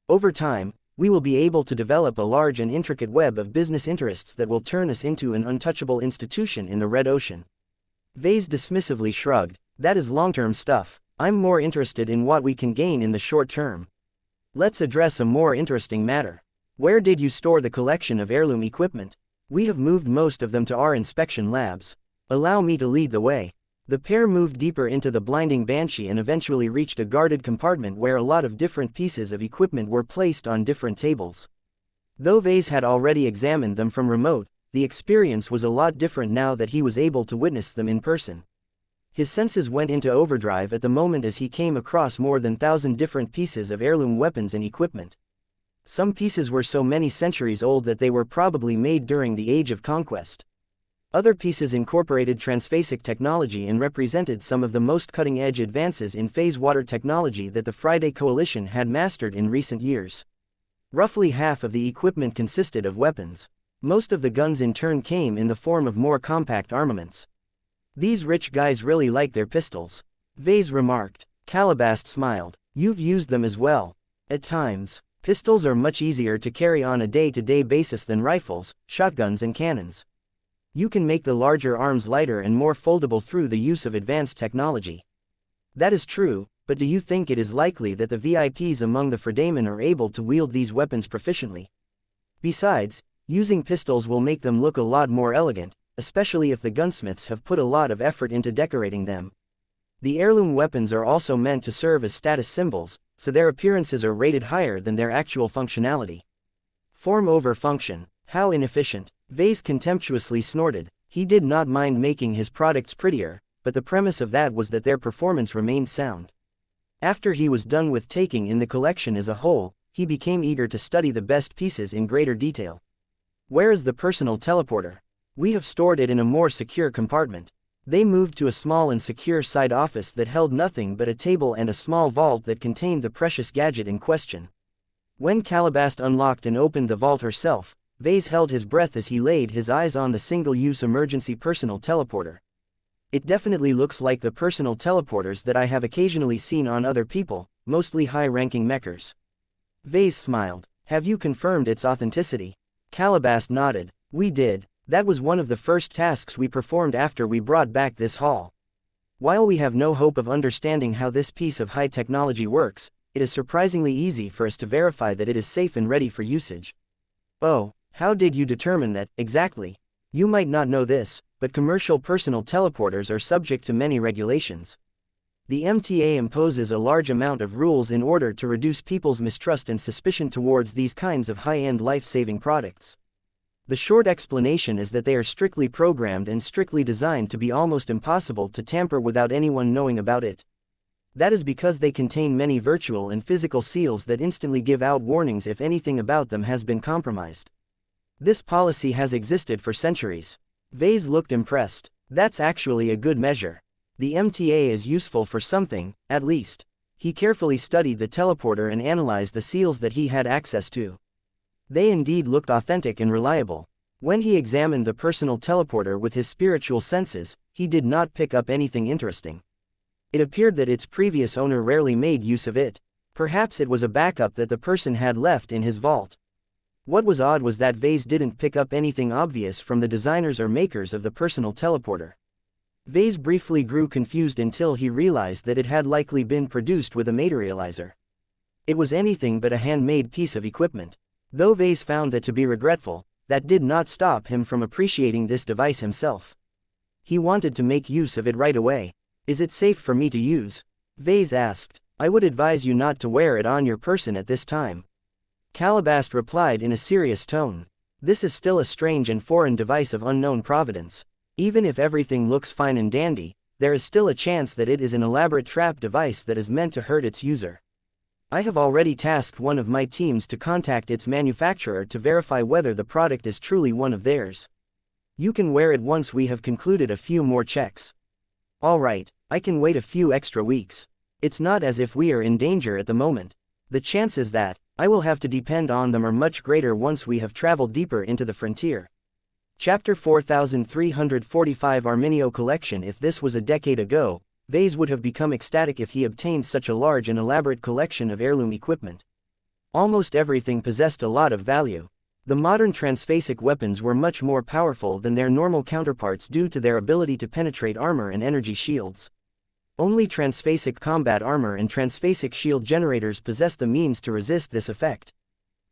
[SPEAKER 1] Over time, we will be able to develop a large and intricate web of business interests that will turn us into an untouchable institution in the Red Ocean. Vase dismissively shrugged. That is long-term stuff. I'm more interested in what we can gain in the short term. Let's address a more interesting matter. Where did you store the collection of heirloom equipment? We have moved most of them to our inspection labs. Allow me to lead the way. The pair moved deeper into the blinding Banshee and eventually reached a guarded compartment where a lot of different pieces of equipment were placed on different tables. Though Vase had already examined them from remote, the experience was a lot different now that he was able to witness them in person. His senses went into overdrive at the moment as he came across more than 1,000 different pieces of heirloom weapons and equipment. Some pieces were so many centuries old that they were probably made during the Age of Conquest. Other pieces incorporated transphasic technology and represented some of the most cutting-edge advances in phase water technology that the Friday Coalition had mastered in recent years. Roughly half of the equipment consisted of weapons. Most of the guns in turn came in the form of more compact armaments. These rich guys really like their pistols. Vase remarked. Calabast smiled. You've used them as well. At times, pistols are much easier to carry on a day-to-day basis than rifles, shotguns and cannons. You can make the larger arms lighter and more foldable through the use of advanced technology. That is true, but do you think it is likely that the VIPs among the Fredamen are able to wield these weapons proficiently? Besides, using pistols will make them look a lot more elegant, especially if the gunsmiths have put a lot of effort into decorating them. The heirloom weapons are also meant to serve as status symbols, so their appearances are rated higher than their actual functionality. Form over function. How inefficient. Vase contemptuously snorted. He did not mind making his products prettier, but the premise of that was that their performance remained sound. After he was done with taking in the collection as a whole, he became eager to study the best pieces in greater detail. Where is the personal teleporter? We have stored it in a more secure compartment. They moved to a small and secure side office that held nothing but a table and a small vault that contained the precious gadget in question. When Calabast unlocked and opened the vault herself, Vase held his breath as he laid his eyes on the single-use emergency personal teleporter. It definitely looks like the personal teleporters that I have occasionally seen on other people, mostly high-ranking mechers. Vase smiled. Have you confirmed its authenticity? Calabast nodded. We did. That was one of the first tasks we performed after we brought back this haul. While we have no hope of understanding how this piece of high technology works, it is surprisingly easy for us to verify that it is safe and ready for usage. Oh, how did you determine that, exactly? You might not know this, but commercial personal teleporters are subject to many regulations. The MTA imposes a large amount of rules in order to reduce people's mistrust and suspicion towards these kinds of high-end life-saving products. The short explanation is that they are strictly programmed and strictly designed to be almost impossible to tamper without anyone knowing about it. That is because they contain many virtual and physical seals that instantly give out warnings if anything about them has been compromised. This policy has existed for centuries. Vase looked impressed. That's actually a good measure. The MTA is useful for something, at least. He carefully studied the teleporter and analyzed the seals that he had access to. They indeed looked authentic and reliable. When he examined the personal teleporter with his spiritual senses, he did not pick up anything interesting. It appeared that its previous owner rarely made use of it. Perhaps it was a backup that the person had left in his vault. What was odd was that Vase didn't pick up anything obvious from the designers or makers of the personal teleporter. Vase briefly grew confused until he realized that it had likely been produced with a materializer. It was anything but a handmade piece of equipment. Though Vase found that to be regretful, that did not stop him from appreciating this device himself. He wanted to make use of it right away. Is it safe for me to use? Vase asked. I would advise you not to wear it on your person at this time. Calabast replied in a serious tone. This is still a strange and foreign device of unknown providence. Even if everything looks fine and dandy, there is still a chance that it is an elaborate trap device that is meant to hurt its user. I have already tasked one of my teams to contact its manufacturer to verify whether the product is truly one of theirs. You can wear it once we have concluded a few more checks. All right, I can wait a few extra weeks. It's not as if we are in danger at the moment. The chances that I will have to depend on them are much greater once we have traveled deeper into the frontier. Chapter 4345 Arminio Collection. If this was a decade ago, Vase would have become ecstatic if he obtained such a large and elaborate collection of heirloom equipment. Almost everything possessed a lot of value. The modern transphasic weapons were much more powerful than their normal counterparts due to their ability to penetrate armor and energy shields. Only transphasic combat armor and transphasic shield generators possessed the means to resist this effect.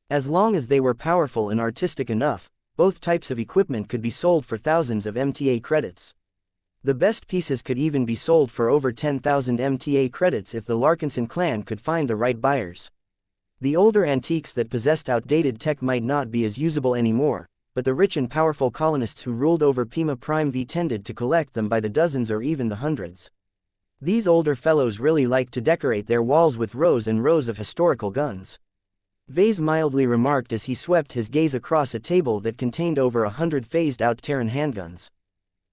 [SPEAKER 1] As long as they were powerful and artistic enough, both types of equipment could be sold for thousands of MTA credits. The best pieces could even be sold for over 10,000 MTA credits if the Larkinson clan could find the right buyers. The older antiques that possessed outdated tech might not be as usable anymore, but the rich and powerful colonists who ruled over Pima Prime V tended to collect them by the dozens or even the hundreds. These older fellows really liked to decorate their walls with rows and rows of historical guns. Vase mildly remarked as he swept his gaze across a table that contained over 100 phased-out Terran handguns.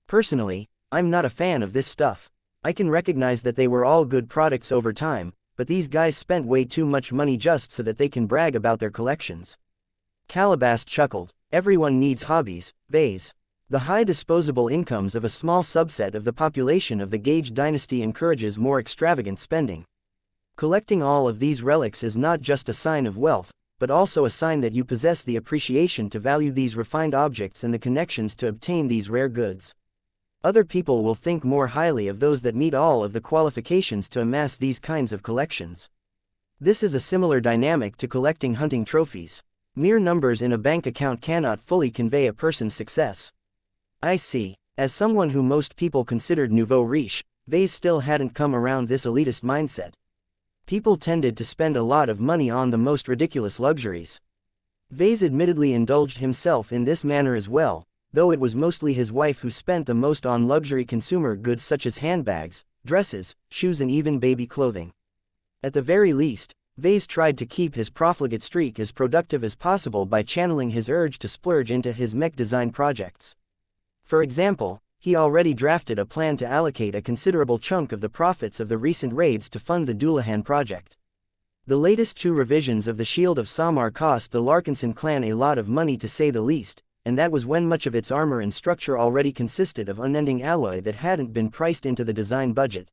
[SPEAKER 1] Personally, I'm not a fan of this stuff. I can recognize that they were all good products over time, but these guys spent way too much money just so that they can brag about their collections. Calabast chuckled. Everyone needs hobbies, Vase. The high disposable incomes of a small subset of the population of the Gage dynasty encourages more extravagant spending. Collecting all of these relics is not just a sign of wealth, but also a sign that you possess the appreciation to value these refined objects and the connections to obtain these rare goods. Other people will think more highly of those that meet all of the qualifications to amass these kinds of collections. This is a similar dynamic to collecting hunting trophies. Mere numbers in a bank account cannot fully convey a person's success. I see. As someone who most people considered nouveau riche, Vase still hadn't come around this elitist mindset. People tended to spend a lot of money on the most ridiculous luxuries. Vase admittedly indulged himself in this manner as well, though it was mostly his wife who spent the most on luxury consumer goods such as handbags, dresses, shoes and even baby clothing. At the very least, Vase tried to keep his profligate streak as productive as possible by channeling his urge to splurge into his mech design projects. For example, he already drafted a plan to allocate a considerable chunk of the profits of the recent raids to fund the Dullahan project. The latest 2 revisions of the Shield of Samar cost the Larkinson clan a lot of money to say the least, and that was when much of its armor and structure already consisted of unending alloy that hadn't been priced into the design budget.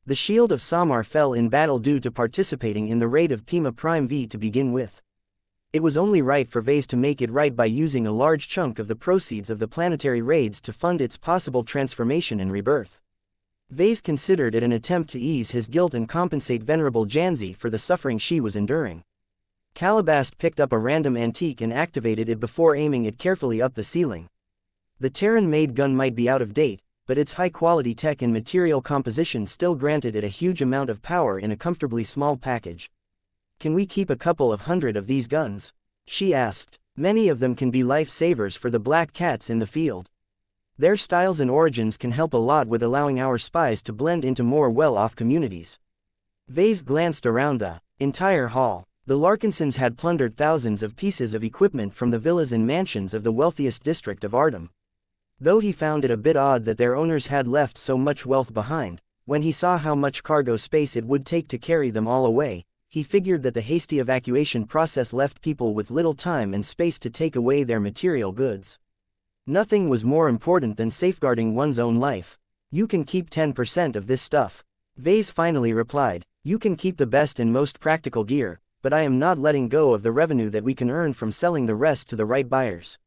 [SPEAKER 1] The Shield of Samar fell in battle due to participating in the raid of Pima Prime V to begin with. It was only right for Vase to make it right by using a large chunk of the proceeds of the planetary raids to fund its possible transformation and rebirth. Vase considered it an attempt to ease his guilt and compensate Venerable Janzi for the suffering she was enduring. Calabast picked up a random antique and activated it before aiming it carefully up the ceiling. The Terran-made gun might be out of date, but its high-quality tech and material composition still granted it a huge amount of power in a comfortably small package. "Can we keep a couple of hundred of these guns?" she asked. "Many of them can be lifesavers for the black cats in the field. Their styles and origins can help a lot with allowing our spies to blend into more well-off communities." Vase glanced around the entire hall. The Larkinsons had plundered thousands of pieces of equipment from the villas and mansions of the wealthiest district of Ardum. Though he found it a bit odd that their owners had left so much wealth behind, when he saw how much cargo space it would take to carry them all away, he figured that the hasty evacuation process left people with little time and space to take away their material goods. Nothing was more important than safeguarding one's own life. "You can keep 10% of this stuff," Vase finally replied. "You can keep the best and most practical gear, but I am not letting go of the revenue that we can earn from selling the rest to the right buyers.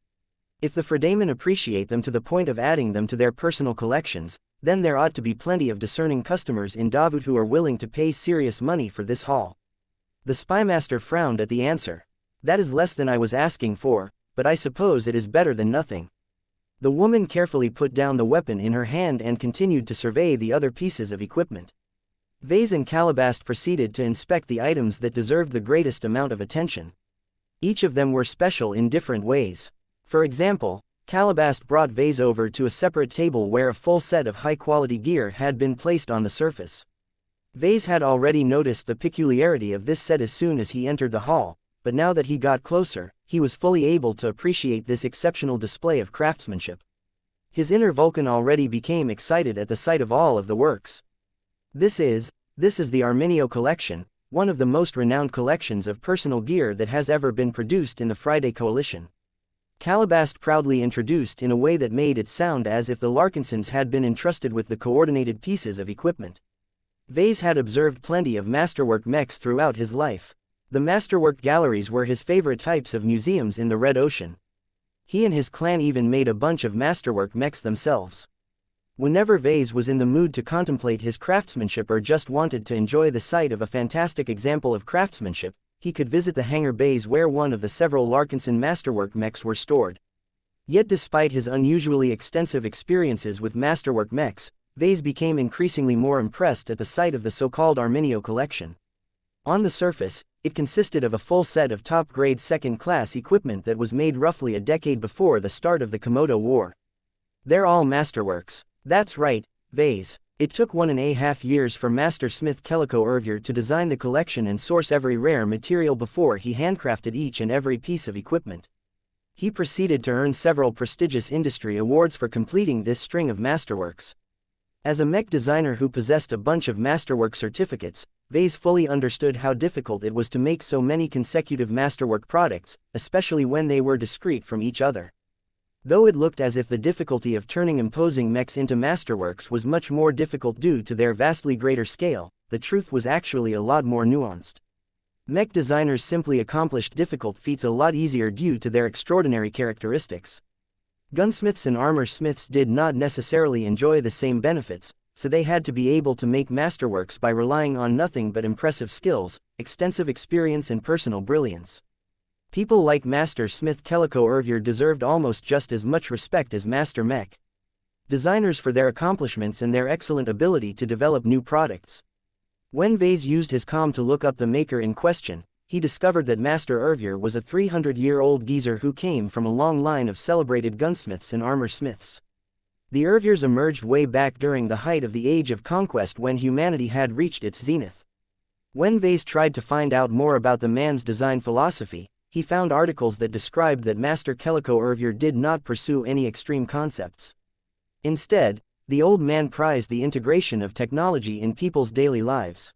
[SPEAKER 1] If the Fredamen appreciate them to the point of adding them to their personal collections, then there ought to be plenty of discerning customers in Davut who are willing to pay serious money for this haul." The spymaster frowned at the answer. "That is less than I was asking for, but I suppose it is better than nothing." The woman carefully put down the weapon in her hand and continued to survey the other pieces of equipment. Vase and Calabast proceeded to inspect the items that deserved the greatest amount of attention. Each of them were special in different ways. For example, Calabast brought Vase over to a separate table where a full set of high-quality gear had been placed on the surface. Vase had already noticed the peculiarity of this set as soon as he entered the hall, but now that he got closer, he was fully able to appreciate this exceptional display of craftsmanship. His inner Vulcan already became excited at the sight of all of the works. This is the Arminio collection, one of the most renowned collections of personal gear that has ever been produced in the Friday Coalition. Calabast proudly introduced in a way that made it sound as if the Larkinsons had been entrusted with the coordinated pieces of equipment. Vase had observed plenty of masterwork mechs throughout his life. The masterwork galleries were his favorite types of museums in the Red Ocean. He and his clan even made a bunch of masterwork mechs themselves. Whenever Vase was in the mood to contemplate his craftsmanship or just wanted to enjoy the sight of a fantastic example of craftsmanship, he could visit the hangar bays where one of the several Larkinson masterwork mechs were stored. Yet despite his unusually extensive experiences with masterwork mechs, Vase became increasingly more impressed at the sight of the so-called Arminio collection. On the surface, it consisted of a full set of top-grade second-class equipment that was made roughly a decade before the start of the Komodo War. "They're all masterworks." "That's right, Vase. It took 1.5 years for Master Smith Keliko Ervyr to design the collection and source every rare material before he handcrafted each and every piece of equipment. He proceeded to earn several prestigious industry awards for completing this string of masterworks. As a mech designer who possessed a bunch of masterwork certificates, Vase fully understood how difficult it was to make so many consecutive masterwork products, especially when they were discrete from each other. Though it looked as if the difficulty of turning imposing mechs into masterworks was much more difficult due to their vastly greater scale, the truth was actually a lot more nuanced. Mech designers simply accomplished difficult feats a lot easier due to their extraordinary characteristics. Gunsmiths and armor smiths did not necessarily enjoy the same benefits, so they had to be able to make masterworks by relying on nothing but impressive skills, extensive experience and personal brilliance. People like Master Smith Calico Ervier deserved almost just as much respect as Master Mech designers for their accomplishments and their excellent ability to develop new products. When Vase used his comm to look up the maker in question, he discovered that Master Ervier was a 300-year-old geezer who came from a long line of celebrated gunsmiths and armor smiths. The Erviers emerged way back during the height of the Age of Conquest when humanity had reached its zenith. When Vase tried to find out more about the man's design philosophy, he found articles that described that Master Calico Ervier did not pursue any extreme concepts. Instead, the old man prized the integration of technology in people's daily lives.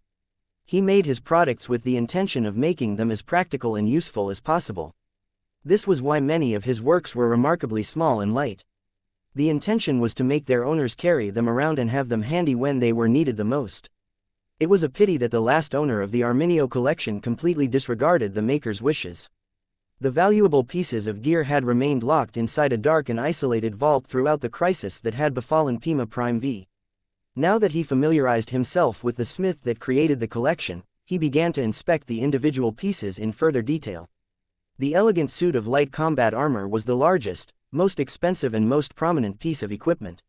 [SPEAKER 1] He made his products with the intention of making them as practical and useful as possible. This was why many of his works were remarkably small and light. The intention was to make their owners carry them around and have them handy when they were needed the most. It was a pity that the last owner of the Arminio collection completely disregarded the maker's wishes. The valuable pieces of gear had remained locked inside a dark and isolated vault throughout the crisis that had befallen Pima Prime V. Now that he familiarized himself with the smith that created the collection, he began to inspect the individual pieces in further detail. The elegant suit of light combat armor was the largest, most expensive and most prominent piece of equipment.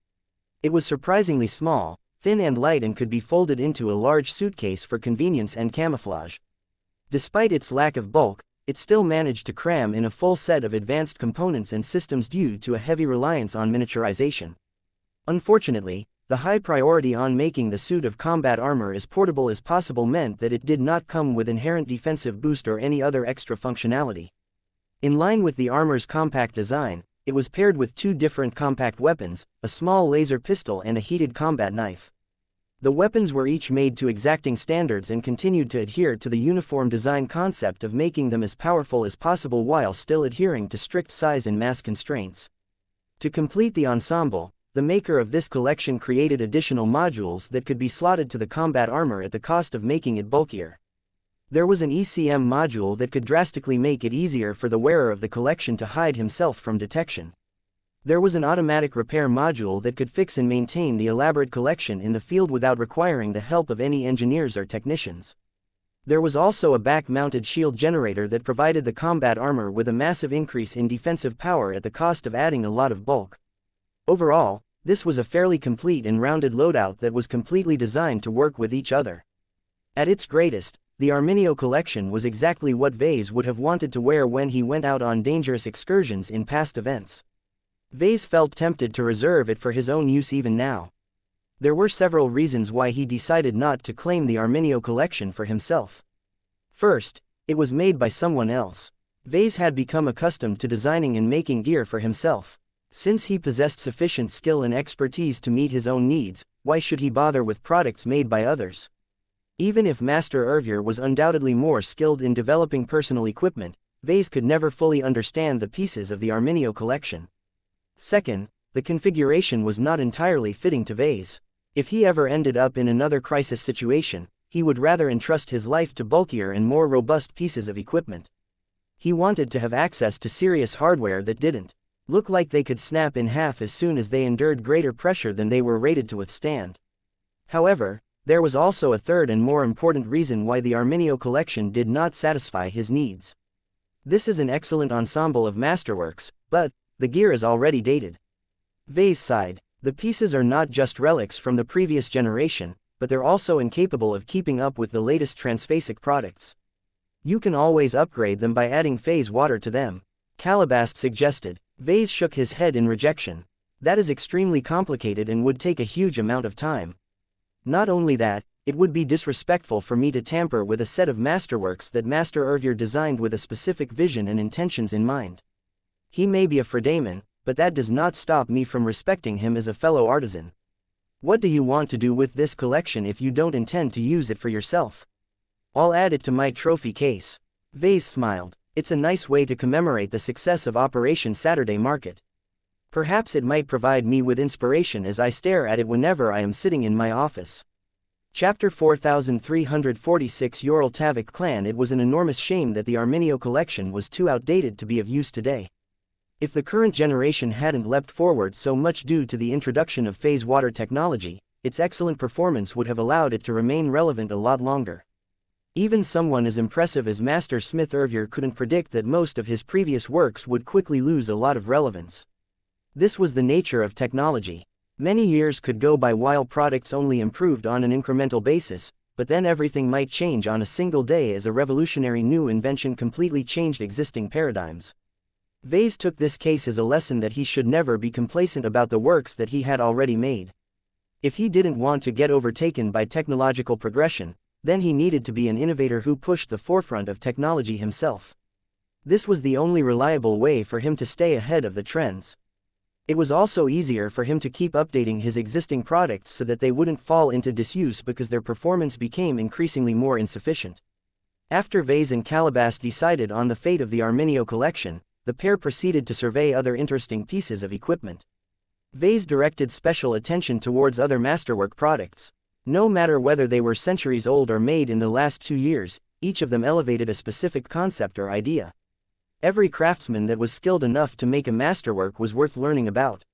[SPEAKER 1] It was surprisingly small, thin and light and could be folded into a large suitcase for convenience and camouflage. Despite its lack of bulk, it still managed to cram in a full set of advanced components and systems due to a heavy reliance on miniaturization. Unfortunately, the high priority on making the suit of combat armor as portable as possible meant that it did not come with inherent defensive boost or any other extra functionality. In line with the armor's compact design, it was paired with two different compact weapons, a small laser pistol and a heated combat knife. The weapons were each made to exacting standards and continued to adhere to the uniform design concept of making them as powerful as possible while still adhering to strict size and mass constraints. To complete the ensemble, the maker of this collection created additional modules that could be slotted to the combat armor at the cost of making it bulkier. There was an ECM module that could drastically make it easier for the wearer of the collection to hide himself from detection. There was an automatic repair module that could fix and maintain the elaborate collection in the field without requiring the help of any engineers or technicians. There was also a back-mounted shield generator that provided the combat armor with a massive increase in defensive power at the cost of adding a lot of bulk. Overall, this was a fairly complete and rounded loadout that was completely designed to work with each other. At its greatest, the Arminio collection was exactly what Vase would have wanted to wear when he went out on dangerous excursions in past events. Vase felt tempted to reserve it for his own use even now. There were several reasons why he decided not to claim the Arminio collection for himself. First, it was made by someone else. Vase had become accustomed to designing and making gear for himself. Since he possessed sufficient skill and expertise to meet his own needs, why should he bother with products made by others? Even if Master Ervier was undoubtedly more skilled in developing personal equipment, Vase could never fully understand the pieces of the Arminio collection. Second, the configuration was not entirely fitting to Vase. If he ever ended up in another crisis situation, he would rather entrust his life to bulkier and more robust pieces of equipment. He wanted to have access to serious hardware that didn't look like they could snap in half as soon as they endured greater pressure than they were rated to withstand. However, there was also a third and more important reason why the Arminio collection did not satisfy his needs. This is an excellent ensemble of masterworks, but the gear is already dated. Vase sighed. The pieces are not just relics from the previous generation, but they're also incapable of keeping up with the latest transphasic products. You can always upgrade them by adding phase water to them, Calabast suggested. Vase shook his head in rejection. That is extremely complicated and would take a huge amount of time. Not only that, it would be disrespectful for me to tamper with a set of masterworks that Master Ervier designed with a specific vision and intentions in mind. He may be a Fredaman, but that does not stop me from respecting him as a fellow artisan. What do you want to do with this collection if you don't intend to use it for yourself? I'll add it to my trophy case. Vase smiled. It's a nice way to commemorate the success of Operation Saturday Market. Perhaps it might provide me with inspiration as I stare at it whenever I am sitting in my office. Chapter 4346 Ural Tavik Clan. It was an enormous shame that the Arminio collection was too outdated to be of use today. If the current generation hadn't leapt forward so much due to the introduction of phase water technology, its excellent performance would have allowed it to remain relevant a lot longer. Even someone as impressive as Master Smith Ervier couldn't predict that most of his previous works would quickly lose a lot of relevance. This was the nature of technology. Many years could go by while products only improved on an incremental basis, but then everything might change on a single day as a revolutionary new invention completely changed existing paradigms. Vase took this case as a lesson that he should never be complacent about the works that he had already made. If he didn't want to get overtaken by technological progression, then he needed to be an innovator who pushed the forefront of technology himself. This was the only reliable way for him to stay ahead of the trends. It was also easier for him to keep updating his existing products so that they wouldn't fall into disuse because their performance became increasingly more insufficient. After Vase and Calabas decided on the fate of the Arminio collection, the pair proceeded to survey other interesting pieces of equipment. Vase directed special attention towards other masterwork products. No matter whether they were centuries old or made in the last 2 years, each of them elevated a specific concept or idea. Every craftsman that was skilled enough to make a masterwork was worth learning about.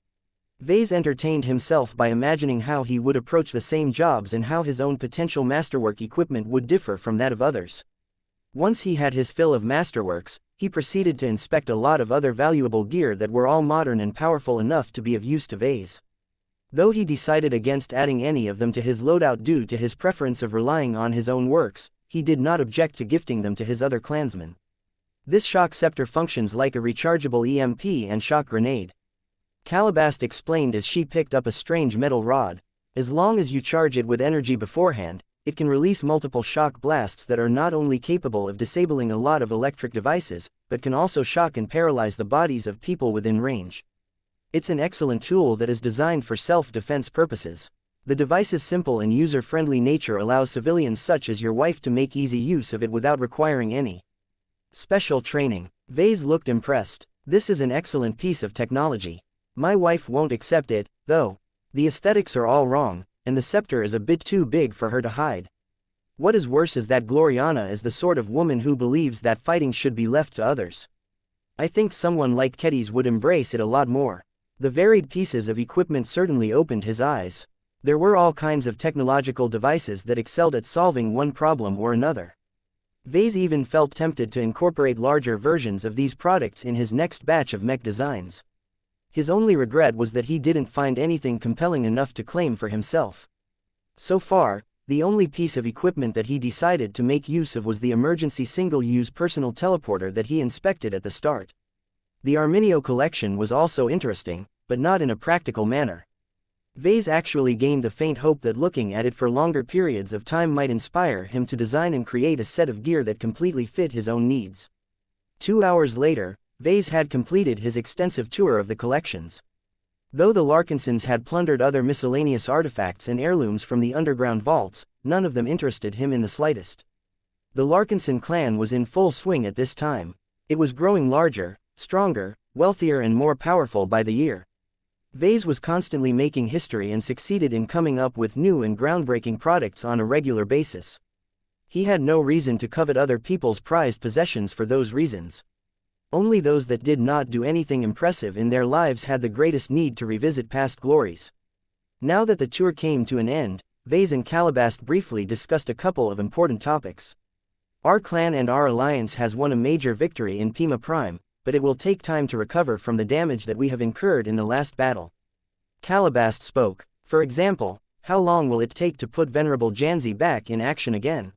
[SPEAKER 1] Vase entertained himself by imagining how he would approach the same jobs and how his own potential masterwork equipment would differ from that of others. Once he had his fill of masterworks, he proceeded to inspect a lot of other valuable gear that were all modern and powerful enough to be of use to Vase. Though he decided against adding any of them to his loadout due to his preference of relying on his own works, he did not object to gifting them to his other clansmen. This shock scepter functions like a rechargeable EMP and shock grenade. Calabast explained as she picked up a strange metal rod. As long as you charge it with energy beforehand, it can release multiple shock blasts that are not only capable of disabling a lot of electric devices, but can also shock and paralyze the bodies of people within range. It's an excellent tool that is designed for self-defense purposes. The device's simple and user-friendly nature allows civilians such as your wife to make easy use of it without requiring any special training. Vase looked impressed. This is an excellent piece of technology. My wife won't accept it, though. The aesthetics are all wrong, and the scepter is a bit too big for her to hide. What is worse is that Gloriana is the sort of woman who believes that fighting should be left to others. I think someone like Kedis would embrace it a lot more. The varied pieces of equipment certainly opened his eyes. There were all kinds of technological devices that excelled at solving one problem or another. Vase even felt tempted to incorporate larger versions of these products in his next batch of mech designs. His only regret was that he didn't find anything compelling enough to claim for himself. So far, the only piece of equipment that he decided to make use of was the emergency single-use personal teleporter that he inspected at the start. The Arminio collection was also interesting, but not in a practical manner. Vase actually gained the faint hope that looking at it for longer periods of time might inspire him to design and create a set of gear that completely fit his own needs. 2 hours later, Vase had completed his extensive tour of the collections. Though the Larkinsons had plundered other miscellaneous artifacts and heirlooms from the underground vaults, none of them interested him in the slightest. The Larkinson clan was in full swing at this time. It was growing larger, stronger, wealthier and more powerful by the year. Vase was constantly making history and succeeded in coming up with new and groundbreaking products on a regular basis. He had no reason to covet other people's prized possessions for those reasons. Only those that did not do anything impressive in their lives had the greatest need to revisit past glories. Now that the tour came to an end, Vase and Calabast briefly discussed a couple of important topics. Our clan and our alliance has won a major victory in Pima Prime, but it will take time to recover from the damage that we have incurred in the last battle. Calabast spoke. For example, how long will it take to put Venerable Janzi back in action again?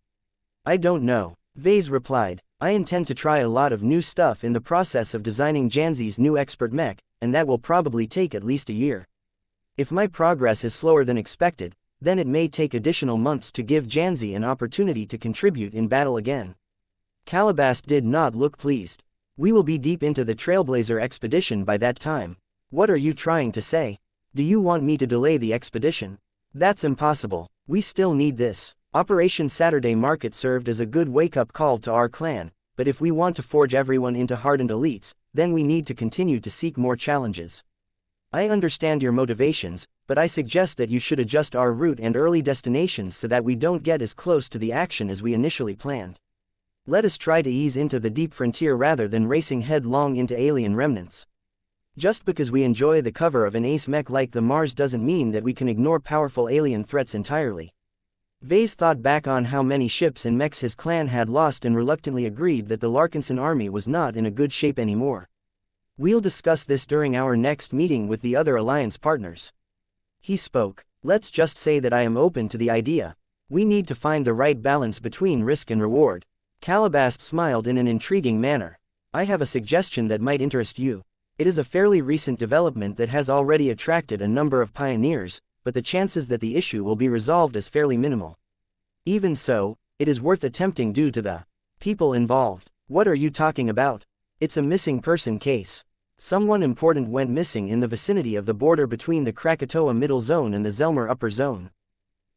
[SPEAKER 1] I don't know. Vase replied. I intend to try a lot of new stuff in the process of designing Janzi's new expert mech, and that will probably take at least a year. If my progress is slower than expected, then it may take additional months to give Janzi an opportunity to contribute in battle again. Calabast did not look pleased. We will be deep into the Trailblazer expedition by that time. What are you trying to say? Do you want me to delay the expedition? That's impossible. We still need this. Operation Saturday Market served as a good wake-up call to our clan, but if we want to forge everyone into hardened elites, then we need to continue to seek more challenges. I understand your motivations, but I suggest that you should adjust our route and early destinations so that we don't get as close to the action as we initially planned. Let us try to ease into the deep frontier rather than racing headlong into alien remnants. Just because we enjoy the cover of an ace mech like the Mars doesn't mean that we can ignore powerful alien threats entirely. Vase thought back on how many ships and mechs his clan had lost and reluctantly agreed that the Larkinson army was not in a good shape anymore. We'll discuss this during our next meeting with the other alliance partners. He spoke. Let's just say that I am open to the idea. We need to find the right balance between risk and reward. Calabast smiled in an intriguing manner. I have a suggestion that might interest you. It is a fairly recent development that has already attracted a number of pioneers, but the chances that the issue will be resolved is fairly minimal. Even so, it is worth attempting due to the people involved. What are you talking about? It's a missing person case. Someone important went missing in the vicinity of the border between the Krakatoa Middle Zone and the Zelmer Upper Zone.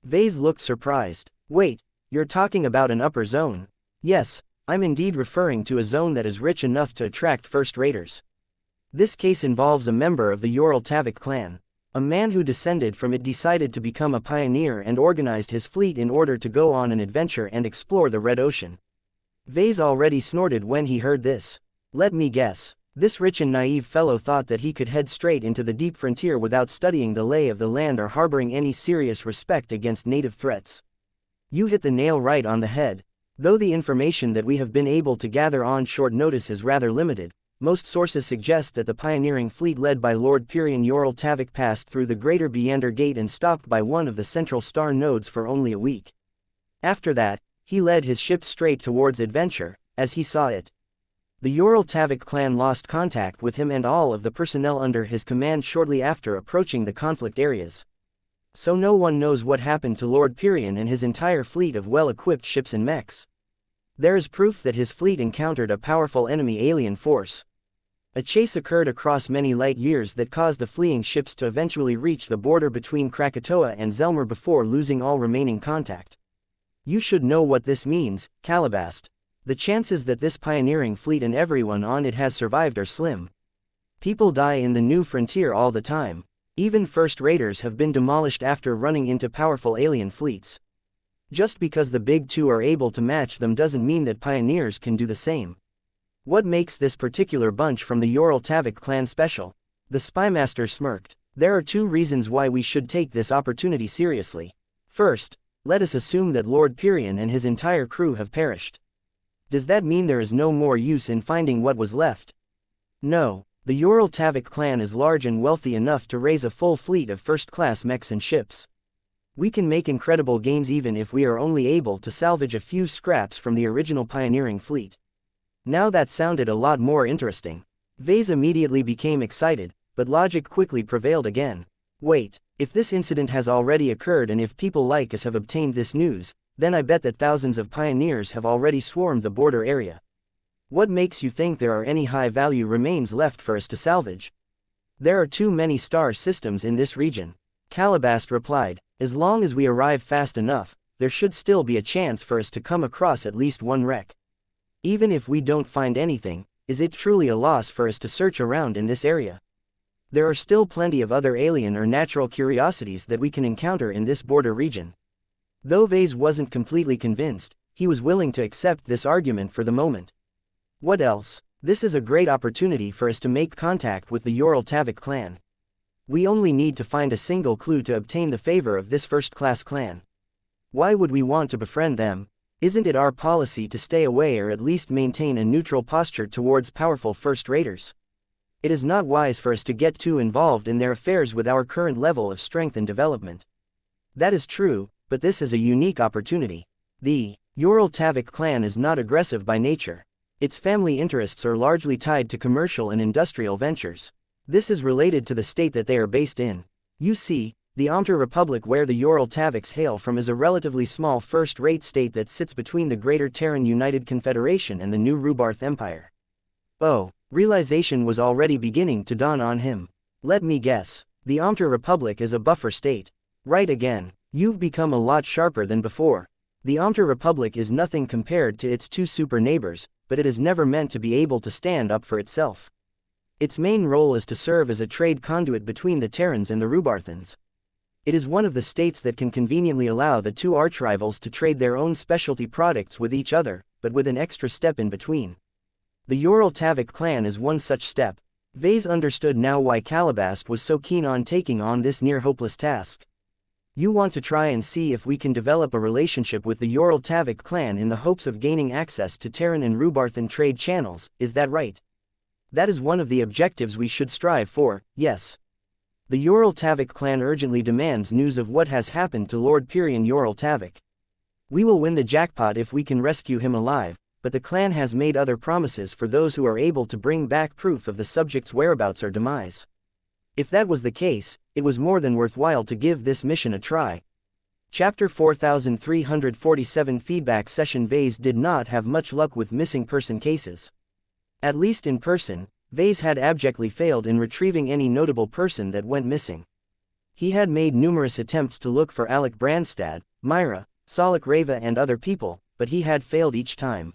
[SPEAKER 1] Vase looked surprised. Wait, you're talking about an upper zone? Yes, I'm indeed referring to a zone that is rich enough to attract first-raters. This case involves a member of the Ural Tavik clan. A man who descended from it decided to become a pioneer and organized his fleet in order to go on an adventure and explore the Red Ocean. Vase already snorted when he heard this. Let me guess. This rich and naive fellow thought that he could head straight into the deep frontier without studying the lay of the land or harboring any serious respect against native threats. You hit the nail right on the head. Though the information that we have been able to gather on short notice is rather limited, most sources suggest that the pioneering fleet led by Lord Pirian Ural Tavik passed through the Greater Beander Gate and stopped by one of the central star nodes for only a week. After that, he led his ship straight towards adventure, as he saw it. The Ural Tavik clan lost contact with him and all of the personnel under his command shortly after approaching the conflict areas. So no one knows what happened to Lord Pirian and his entire fleet of well-equipped ships and mechs. There is proof that his fleet encountered a powerful enemy alien force. A chase occurred across many light years that caused the fleeing ships to eventually reach the border between Krakatoa and Zelmer before losing all remaining contact. You should know what this means, Calabast. The chances that this pioneering fleet and everyone on it has survived are slim. People die in the new frontier all the time. Even first-raters have been demolished after running into powerful alien fleets. Just because the big two are able to match them doesn't mean that pioneers can do the same. What makes this particular bunch from the Ural Tavik clan special? The spymaster smirked. There are two reasons why we should take this opportunity seriously. First, let us assume that Lord Pirian and his entire crew have perished. Does that mean there is no more use in finding what was left? No, the Ural Tavik clan is large and wealthy enough to raise a full fleet of first-class mechs and ships. We can make incredible gains even if we are only able to salvage a few scraps from the original pioneering fleet. Now that sounded a lot more interesting. Vase immediately became excited, but logic quickly prevailed again. Wait, if this incident has already occurred and if people like us have obtained this news, then I bet that thousands of pioneers have already swarmed the border area. What makes you think there are any high-value remains left for us to salvage? There are too many star systems in this region. Calabast replied. As long as we arrive fast enough, there should still be a chance for us to come across at least one wreck. Even if we don't find anything, is it truly a loss for us to search around in this area? There are still plenty of other alien or natural curiosities that we can encounter in this border region. Though Vase wasn't completely convinced, he was willing to accept this argument for the moment. What else? This is a great opportunity for us to make contact with the Ural Tavik clan. We only need to find a single clue to obtain the favor of this first-class clan. Why would we want to befriend them? Isn't it our policy to stay away or at least maintain a neutral posture towards powerful first-raters? It is not wise for us to get too involved in their affairs with our current level of strength and development. That is true, but this is a unique opportunity. The Ural Tavik clan is not aggressive by nature. Its family interests are largely tied to commercial and industrial ventures. This is related to the state that they are based in. You see, the Omter Republic where the Ural Taviks hail from is a relatively small first-rate state that sits between the Greater Terran United Confederation and the New Rubarth Empire. Oh, realization was already beginning to dawn on him. Let me guess. The Omter Republic is a buffer state. Right again. You've become a lot sharper than before. The Omter Republic is nothing compared to its two super neighbors, but it is never meant to be able to stand up for itself. Its main role is to serve as a trade conduit between the Terrans and the Rubarthans. It is one of the states that can conveniently allow the two archrivals to trade their own specialty products with each other, but with an extra step in between. The Ural Tavik clan is one such step. Vase understood now why Calabast was so keen on taking on this near-hopeless task. You want to try and see if we can develop a relationship with the Ural Tavik clan in the hopes of gaining access to Terran and Rubarthan trade channels, is that right? That is one of the objectives we should strive for, yes. The Ural Tavik clan urgently demands news of what has happened to Lord Pyrion Ural Tavik. We will win the jackpot if we can rescue him alive, but the clan has made other promises for those who are able to bring back proof of the subject's whereabouts or demise. If that was the case, it was more than worthwhile to give this mission a try. Chapter 4347 Feedback Session. Vase did not have much luck with missing person cases. At least in person, Vase had abjectly failed in retrieving any notable person that went missing. He had made numerous attempts to look for Alec Brandstad, Myra, Solak Reva and other people, but he had failed each time.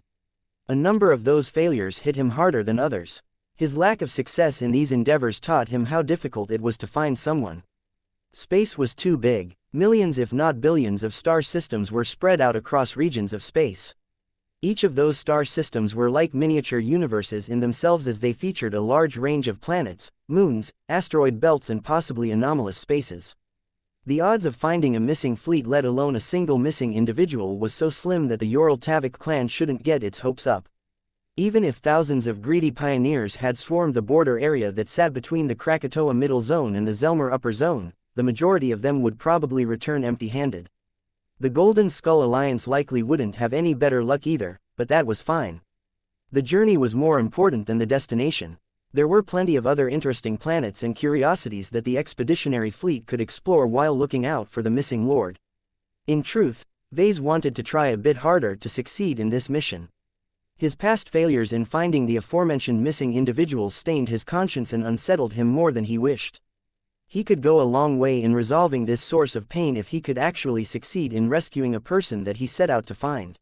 [SPEAKER 1] A number of those failures hit him harder than others. His lack of success in these endeavors taught him how difficult it was to find someone. Space was too big. Millions if not billions of star systems were spread out across regions of space. Each of those star systems were like miniature universes in themselves as they featured a large range of planets, moons, asteroid belts and possibly anomalous spaces. The odds of finding a missing fleet, let alone a single missing individual, was so slim that the Ural Tavik clan shouldn't get its hopes up. Even if thousands of greedy pioneers had swarmed the border area that sat between the Krakatoa Middle Zone and the Zelmer Upper Zone, the majority of them would probably return empty-handed. The Golden Skull Alliance likely wouldn't have any better luck either, but that was fine. The journey was more important than the destination. There were plenty of other interesting planets and curiosities that the expeditionary fleet could explore while looking out for the missing lord. In truth, Vase wanted to try a bit harder to succeed in this mission. His past failures in finding the aforementioned missing individuals stained his conscience and unsettled him more than he wished. He could go a long way in resolving this source of pain if he could actually succeed in rescuing a person that he set out to find.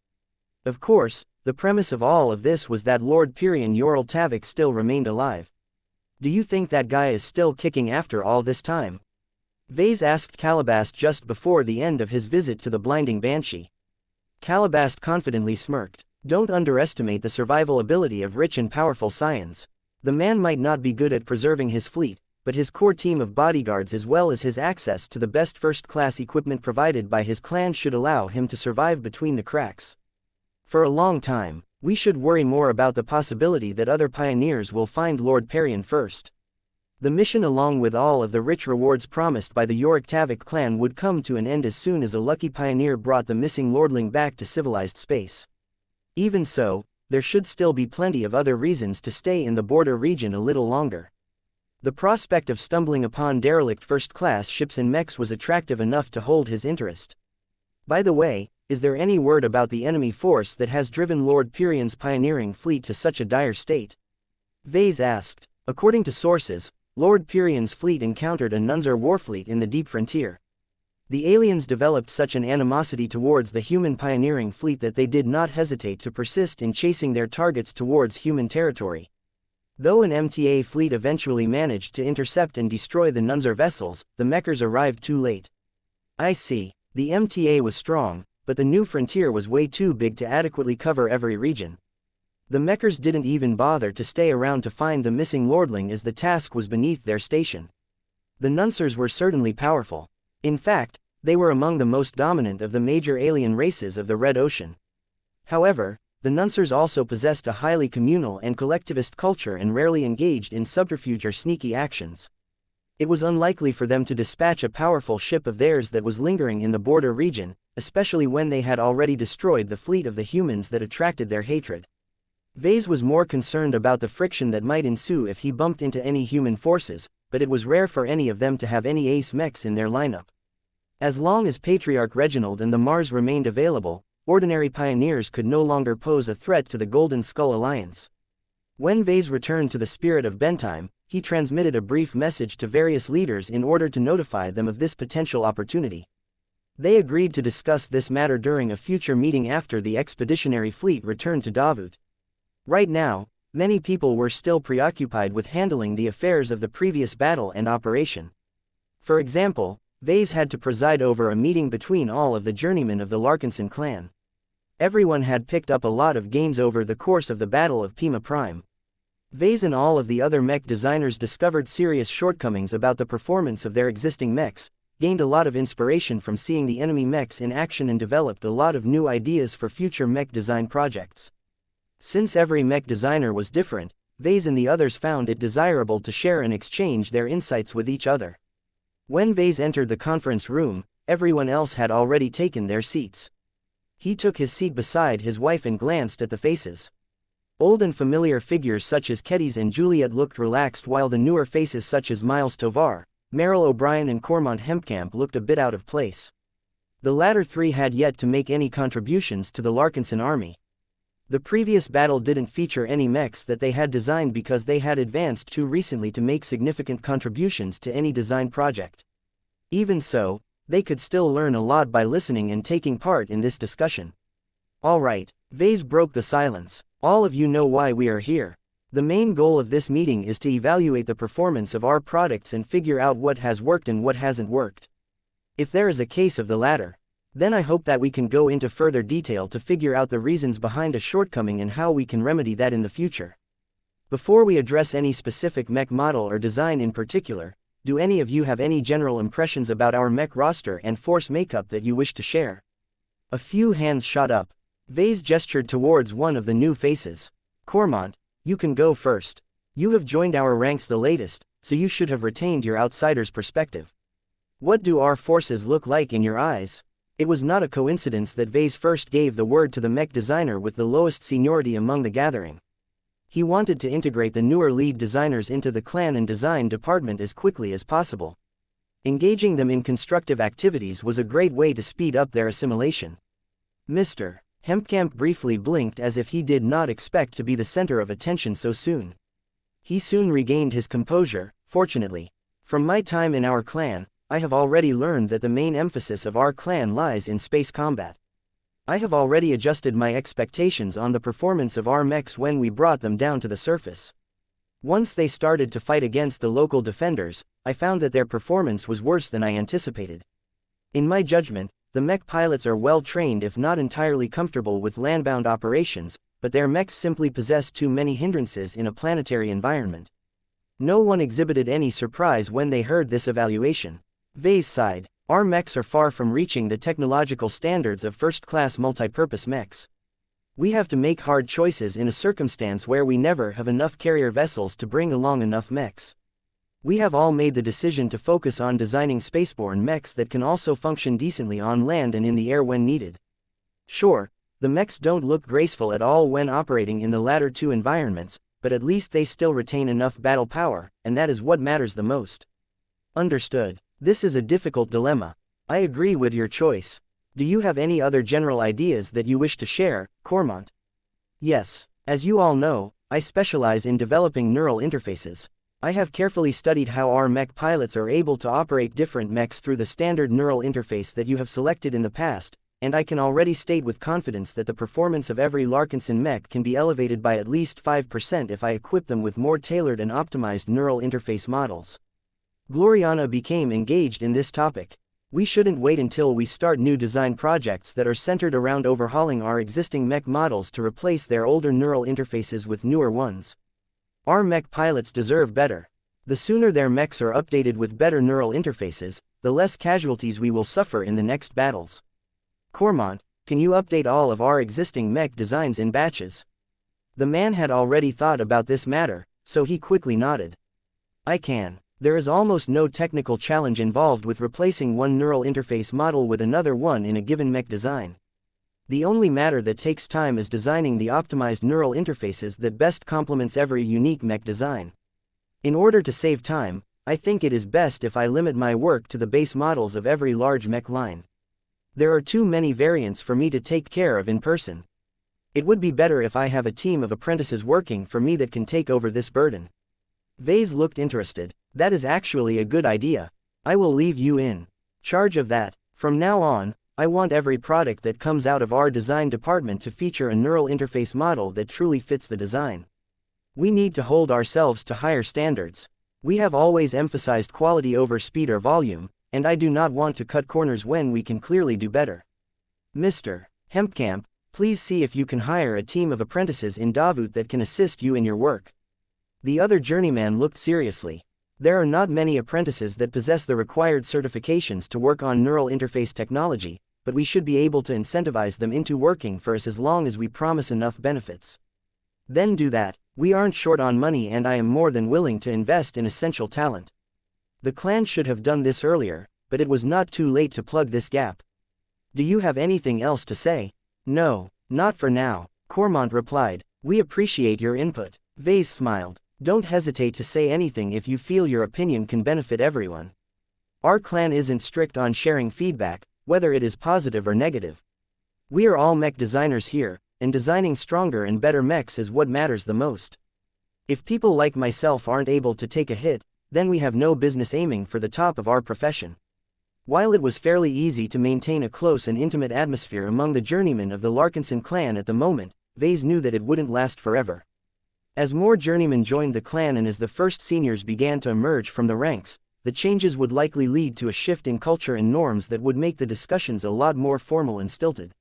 [SPEAKER 1] Of course, the premise of all of this was that Lord Pyrion Ural Tavik still remained alive. Do you think that guy is still kicking after all this time? Vase asked Calabast just before the end of his visit to the blinding Banshee. Calabast confidently smirked. Don't underestimate the survival ability of rich and powerful scions. The man might not be good at preserving his fleet, but his core team of bodyguards as well as his access to the best first-class equipment provided by his clan should allow him to survive between the cracks. For a long time, we should worry more about the possibility that other pioneers will find Lord Pyrion first. The mission, along with all of the rich rewards promised by the Ural Tavik clan, would come to an end as soon as a lucky pioneer brought the missing lordling back to civilized space. Even so, there should still be plenty of other reasons to stay in the border region a little longer. The prospect of stumbling upon derelict first-class ships and mechs was attractive enough to hold his interest. By the way, is there any word about the enemy force that has driven Lord Pyrion's pioneering fleet to such a dire state? Vase asked. According to sources, Lord Pyrion's fleet encountered a Nunzar warfleet in the deep frontier. The aliens developed such an animosity towards the human pioneering fleet that they did not hesitate to persist in chasing their targets towards human territory. Though an MTA fleet eventually managed to intercept and destroy the Nunzar vessels, the Mechers arrived too late. I see. The MTA was strong, but the new frontier was way too big to adequately cover every region. The Mechers didn't even bother to stay around to find the missing lordling as the task was beneath their station. The Nunzars were certainly powerful. In fact, they were among the most dominant of the major alien races of the Red Ocean. However, the Nunzars also possessed a highly communal and collectivist culture and rarely engaged in subterfuge or sneaky actions. It was unlikely for them to dispatch a powerful ship of theirs that was lingering in the border region, especially when they had already destroyed the fleet of the humans that attracted their hatred. Vase was more concerned about the friction that might ensue if he bumped into any human forces, but it was rare for any of them to have any ace mechs in their lineup. As long as Patriarch Reginald and the Mars remained available, ordinary pioneers could no longer pose a threat to the Golden Skull Alliance. When Vase returned to the Spirit of Bentime, he transmitted a brief message to various leaders in order to notify them of this potential opportunity. They agreed to discuss this matter during a future meeting after the expeditionary fleet returned to Davut. Right now, many people were still preoccupied with handling the affairs of the previous battle and operation. For example, Vase had to preside over a meeting between all of the journeymen of the Larkinson clan. Everyone had picked up a lot of gains over the course of the Battle of Pima Prime. Vase and all of the other mech designers discovered serious shortcomings about the performance of their existing mechs, gained a lot of inspiration from seeing the enemy mechs in action, and developed a lot of new ideas for future mech design projects. Since every mech designer was different, Vase and the others found it desirable to share and exchange their insights with each other. When Vase entered the conference room, everyone else had already taken their seats. He took his seat beside his wife and glanced at the faces. Old and familiar figures such as Keddies and Juliet looked relaxed, while the newer faces such as Miles Tovar, Merrill O'Brien and Cormont Hempkamp looked a bit out of place. The latter three had yet to make any contributions to the Larkinson army. The previous battle didn't feature any mechs that they had designed because they had advanced too recently to make significant contributions to any design project. Even so, they could still learn a lot by listening and taking part in this discussion. All right, Vase broke the silence. All of you know why we are here. The main goal of this meeting is to evaluate the performance of our products and figure out what has worked and what hasn't worked. If there is a case of the latter, then I hope that we can go into further detail to figure out the reasons behind a shortcoming and how we can remedy that in the future. Before we address any specific mech model or design in particular, do any of you have any general impressions about our mech roster and force makeup that you wish to share? A few hands shot up. Vase gestured towards one of the new faces. Cormont, you can go first. You have joined our ranks the latest, so you should have retained your outsider's perspective. What do our forces look like in your eyes? It was not a coincidence that Vase first gave the word to the mech designer with the lowest seniority among the gathering. He wanted to integrate the newer lead designers into the clan and design department as quickly as possible. Engaging them in constructive activities was a great way to speed up their assimilation. Mr. Hempkamp briefly blinked as if he did not expect to be the center of attention so soon. He soon regained his composure. Fortunately, from my time in our clan, I have already learned that the main emphasis of our clan lies in space combat. I have already adjusted my expectations on the performance of our mechs when we brought them down to the surface. Once they started to fight against the local defenders, I found that their performance was worse than I anticipated. In my judgment, the mech pilots are well trained if not entirely comfortable with landbound operations, but their mechs simply possess too many hindrances in a planetary environment. No one exhibited any surprise when they heard this evaluation. Vase sighed. Our mechs are far from reaching the technological standards of first-class multipurpose mechs. We have to make hard choices in a circumstance where we never have enough carrier vessels to bring along enough mechs. We have all made the decision to focus on designing spaceborne mechs that can also function decently on land and in the air when needed. Sure, the mechs don't look graceful at all when operating in the latter two environments, but at least they still retain enough battle power, and that is what matters the most. Understood. This is a difficult dilemma. I agree with your choice. Do you have any other general ideas that you wish to share, Cormont? Yes. As you all know, I specialize in developing neural interfaces. I have carefully studied how our mech pilots are able to operate different mechs through the standard neural interface that you have selected in the past, and I can already state with confidence that the performance of every Larkinson mech can be elevated by at least 5% if I equip them with more tailored and optimized neural interface models. Gloriana became engaged in this topic. We shouldn't wait until we start new design projects that are centered around overhauling our existing mech models to replace their older neural interfaces with newer ones. Our mech pilots deserve better. The sooner their mechs are updated with better neural interfaces, the less casualties we will suffer in the next battles. Cormont, can you update all of our existing mech designs in batches? The man had already thought about this matter, so he quickly nodded. I can. There is almost no technical challenge involved with replacing one neural interface model with another one in a given mech design. The only matter that takes time is designing the optimized neural interfaces that best complements every unique mech design. In order to save time, I think it is best if I limit my work to the base models of every large mech line. There are too many variants for me to take care of in person. It would be better if I have a team of apprentices working for me that can take over this burden. Vase looked interested. That is actually a good idea. I will leave you in charge of that. From now on, I want every product that comes out of our design department to feature a neural interface model that truly fits the design. We need to hold ourselves to higher standards. We have always emphasized quality over speed or volume, and I do not want to cut corners when we can clearly do better. Mr. Hempkamp, please see if you can hire a team of apprentices in Davut that can assist you in your work. The other journeyman looked seriously. There are not many apprentices that possess the required certifications to work on neural interface technology, but we should be able to incentivize them into working for us as long as we promise enough benefits. Then do that. We aren't short on money and I am more than willing to invest in essential talent. The clan should have done this earlier, but it was not too late to plug this gap. Do you have anything else to say? No, not for now, Cormont replied. We appreciate your input. Vase smiled. Don't hesitate to say anything if you feel your opinion can benefit everyone. Our clan isn't strict on sharing feedback, whether it is positive or negative. We are all mech designers here, and designing stronger and better mechs is what matters the most. If people like myself aren't able to take a hit, then we have no business aiming for the top of our profession. While it was fairly easy to maintain a close and intimate atmosphere among the journeymen of the Larkinson clan at the moment, Vase knew that it wouldn't last forever. As more journeymen joined the clan and as the first seniors began to emerge from the ranks, the changes would likely lead to a shift in culture and norms that would make the discussions a lot more formal and stilted.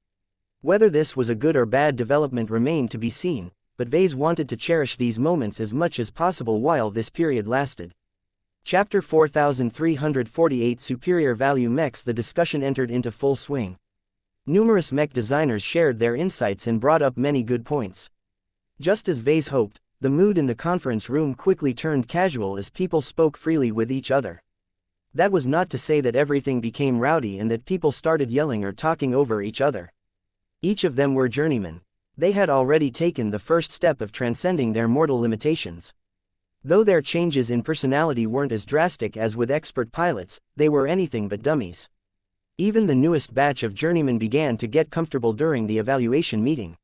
[SPEAKER 1] Whether this was a good or bad development remained to be seen, but Vase wanted to cherish these moments as much as possible while this period lasted. Chapter 4348 Superior Value Mechs. The discussion entered into full swing. Numerous mech designers shared their insights and brought up many good points. Just as Vase hoped, the mood in the conference room quickly turned casual as people spoke freely with each other. That was not to say that everything became rowdy and that people started yelling or talking over each other. Each of them were journeymen. They had already taken the first step of transcending their mortal limitations. Though their changes in personality weren't as drastic as with expert pilots, they were anything but dummies. Even the newest batch of journeymen began to get comfortable during the evaluation meeting.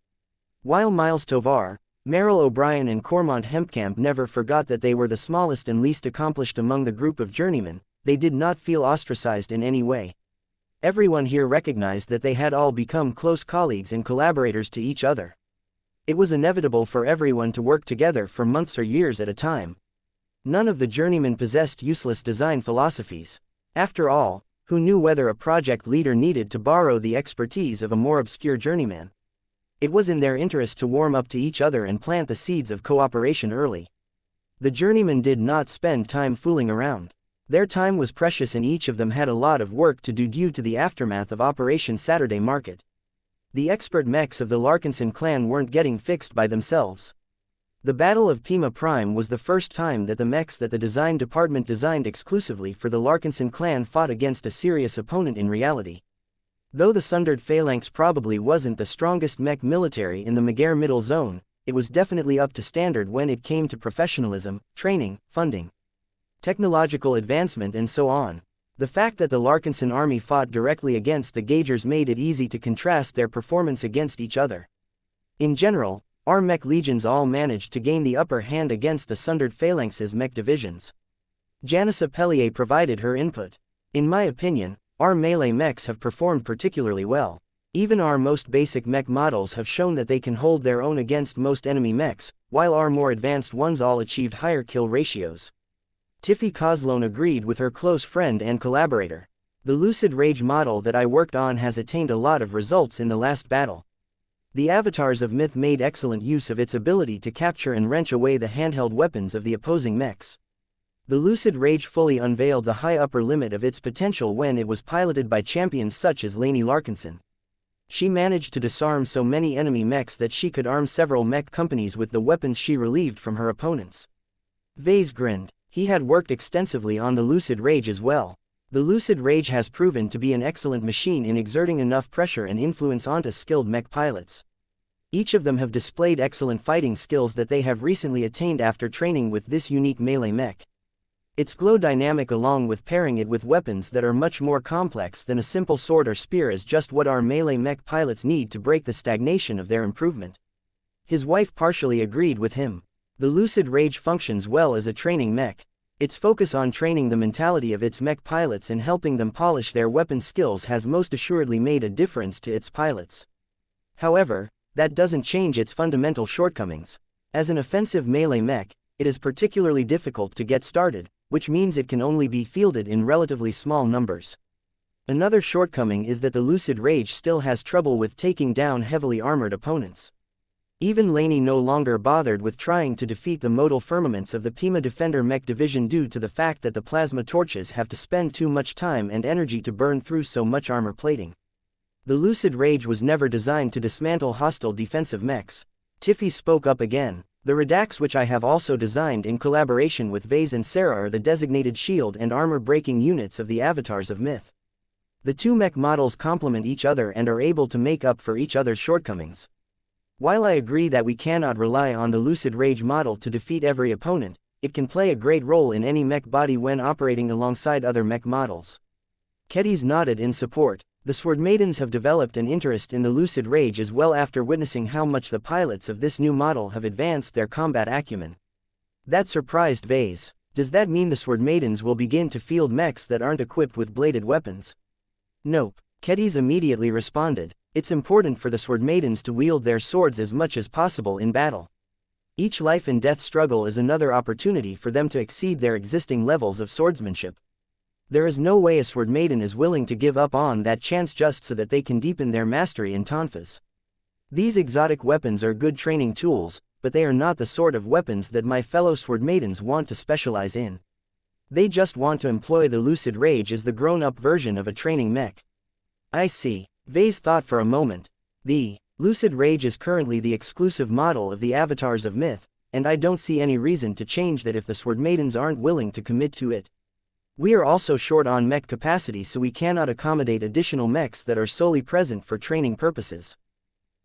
[SPEAKER 1] While Miles Tovar, Merrill O'Brien and Cormont Hempkamp never forgot that they were the smallest and least accomplished among the group of journeymen, they did not feel ostracized in any way. Everyone here recognized that they had all become close colleagues and collaborators to each other. It was inevitable for everyone to work together for months or years at a time. None of the journeymen possessed useless design philosophies. After all, who knew whether a project leader needed to borrow the expertise of a more obscure journeyman? It was in their interest to warm up to each other and plant the seeds of cooperation early. The journeymen did not spend time fooling around. Their time was precious and each of them had a lot of work to do due to the aftermath of Operation Saturday Market. The expert mechs of the Larkinson clan weren't getting fixed by themselves. The Battle of Pima Prime was the first time that the mechs that the design department designed exclusively for the Larkinson clan fought against a serious opponent in reality. Though the Sundered Phalanx probably wasn't the strongest mech military in the Magare Middle Zone, it was definitely up to standard when it came to professionalism, training, funding, technological advancement and so on. The fact that the Larkinson army fought directly against the Gaugers made it easy to contrast their performance against each other. In general, our mech legions all managed to gain the upper hand against the Sundered Phalanx's mech divisions. Janissa Pellier provided her input. In my opinion, our melee mechs have performed particularly well. Even our most basic mech models have shown that they can hold their own against most enemy mechs, while our more advanced ones all achieved higher kill ratios. Tiffy Kozlone agreed with her close friend and collaborator. The Lucid Rage model that I worked on has attained a lot of results in the last battle. The avatars of Myth made excellent use of its ability to capture and wrench away the handheld weapons of the opposing mechs. The Lucid Rage fully unveiled the high upper limit of its potential when it was piloted by champions such as Lainey Larkinson. She managed to disarm so many enemy mechs that she could arm several mech companies with the weapons she relieved from her opponents. Vase grinned. He had worked extensively on the Lucid Rage as well. The Lucid Rage has proven to be an excellent machine in exerting enough pressure and influence onto skilled mech pilots. Each of them have displayed excellent fighting skills that they have recently attained after training with this unique melee mech. Its glow dynamic along with pairing it with weapons that are much more complex than a simple sword or spear is just what our melee mech pilots need to break the stagnation of their improvement. His wife partially agreed with him. The Lucid Rage functions well as a training mech. Its focus on training the mentality of its mech pilots and helping them polish their weapon skills has most assuredly made a difference to its pilots. However, that doesn't change its fundamental shortcomings. As an offensive melee mech, it is particularly difficult to get started, which means it can only be fielded in relatively small numbers. Another shortcoming is that the Lucid Rage still has trouble with taking down heavily armored opponents. Even Laney no longer bothered with trying to defeat the modal firmaments of the Pima Defender Mech division due to the fact that the plasma torches have to spend too much time and energy to burn through so much armor plating. The Lucid Rage was never designed to dismantle hostile defensive mechs. Tiffy spoke up again. The Redacts, which I have also designed in collaboration with Vase and Sarah, are the designated shield and armor-breaking units of the avatars of Myth. The two mech models complement each other and are able to make up for each other's shortcomings. While I agree that we cannot rely on the Lucid Rage model to defeat every opponent, it can play a great role in any mech body when operating alongside other mech models. Kedis nodded in support. The Sword Maidens have developed an interest in the Lucid Rage as well after witnessing how much the pilots of this new model have advanced their combat acumen. That surprised Vase. Does that mean the Sword Maidens will begin to field mechs that aren't equipped with bladed weapons? Nope. Kedis immediately responded. It's important for the Sword Maidens to wield their swords as much as possible in battle. Each life and death struggle is another opportunity for them to exceed their existing levels of swordsmanship. There is no way a Sword Maiden is willing to give up on that chance just so that they can deepen their mastery in tonfas. These exotic weapons are good training tools, but they are not the sort of weapons that my fellow Sword Maidens want to specialize in. They just want to employ the Lucid Rage as the grown-up version of a training mech. I see. Vase thought for a moment. The Lucid Rage is currently the exclusive model of the avatars of Myth, and I don't see any reason to change that if the Sword Maidens aren't willing to commit to it. We are also short on mech capacity, so we cannot accommodate additional mechs that are solely present for training purposes.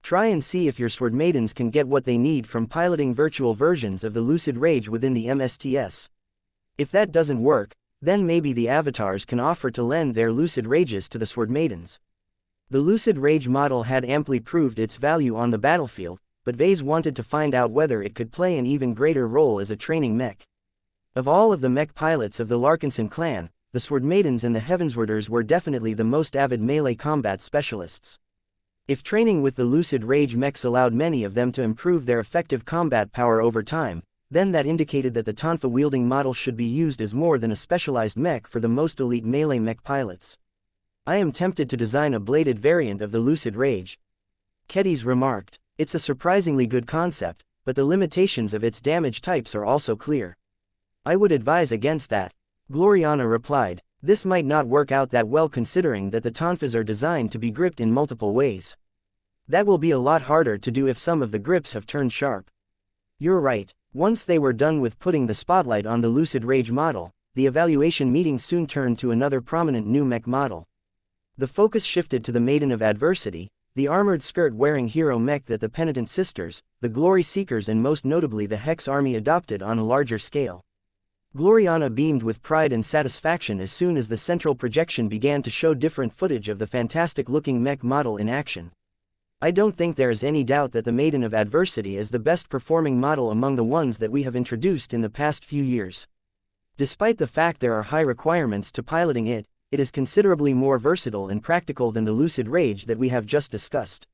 [SPEAKER 1] Try and see if your Sword Maidens can get what they need from piloting virtual versions of the Lucid Rage within the MSTS. If that doesn't work, then maybe the avatars can offer to lend their Lucid Rages to the Sword Maidens. The Lucid Rage model had amply proved its value on the battlefield, but Vase wanted to find out whether it could play an even greater role as a training mech. Of all of the mech pilots of the Larkinson clan, the Sword Maidens and the Heavenswarders were definitely the most avid melee combat specialists. If training with the Lucid Rage mechs allowed many of them to improve their effective combat power over time, then that indicated that the Tonfa-wielding model should be used as more than a specialized mech for the most elite melee mech pilots. I am tempted to design a bladed variant of the Lucid Rage. Kedis remarked. It's a surprisingly good concept, but the limitations of its damage types are also clear. I would advise against that. Gloriana replied. This might not work out that well considering that the Tonfas are designed to be gripped in multiple ways. That will be a lot harder to do if some of the grips have turned sharp. You're right. Once they were done with putting the spotlight on the Lucid Rage model, the evaluation meeting soon turned to another prominent new mech model. The focus shifted to the Maiden of Adversity, the armored skirt-wearing hero mech that the Penitent Sisters, the Glory Seekers and most notably the Hex Army adopted on a larger scale. Gloriana beamed with pride and satisfaction as soon as the central projection began to show different footage of the fantastic-looking mech model in action. I don't think there is any doubt that the Maiden of Adversity is the best-performing model among the ones that we have introduced in the past few years. Despite the fact there are high requirements to piloting it, it is considerably more versatile and practical than the Lucid Rage that we have just discussed.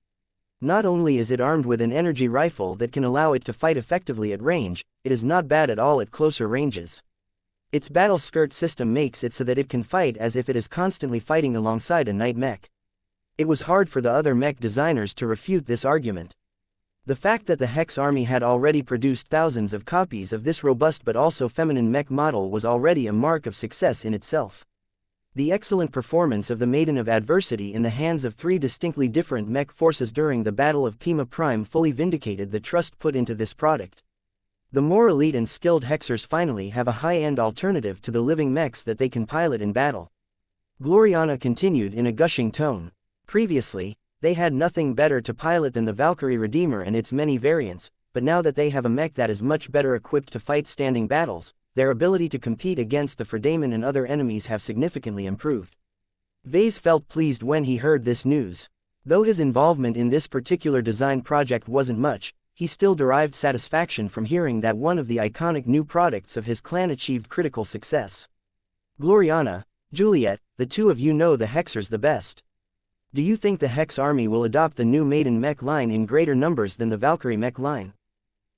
[SPEAKER 1] Not only is it armed with an energy rifle that can allow it to fight effectively at range, it is not bad at all at closer ranges. Its battle skirt system makes it so that it can fight as if it is constantly fighting alongside a night mech. It was hard for the other mech designers to refute this argument. The fact that the Hex Army had already produced thousands of copies of this robust but also feminine mech model was already a mark of success in itself. The excellent performance of the Maiden of Adversity in the hands of three distinctly different mech forces during the Battle of Pima Prime fully vindicated the trust put into this product. The more elite and skilled Hexers finally have a high-end alternative to the living mechs that they can pilot in battle. Gloriana continued in a gushing tone. Previously, they had nothing better to pilot than the Valkyrie Redeemer and its many variants, but now that they have a mech that is much better equipped to fight standing battles, their ability to compete against the Fredaemon and other enemies have significantly improved. Vase felt pleased when he heard this news. Though his involvement in this particular design project wasn't much, he still derived satisfaction from hearing that one of the iconic new products of his clan achieved critical success. Gloriana, Juliet, the two of you know the Hexers the best. Do you think the Hex Army will adopt the new Maiden mech line in greater numbers than the Valkyrie mech line?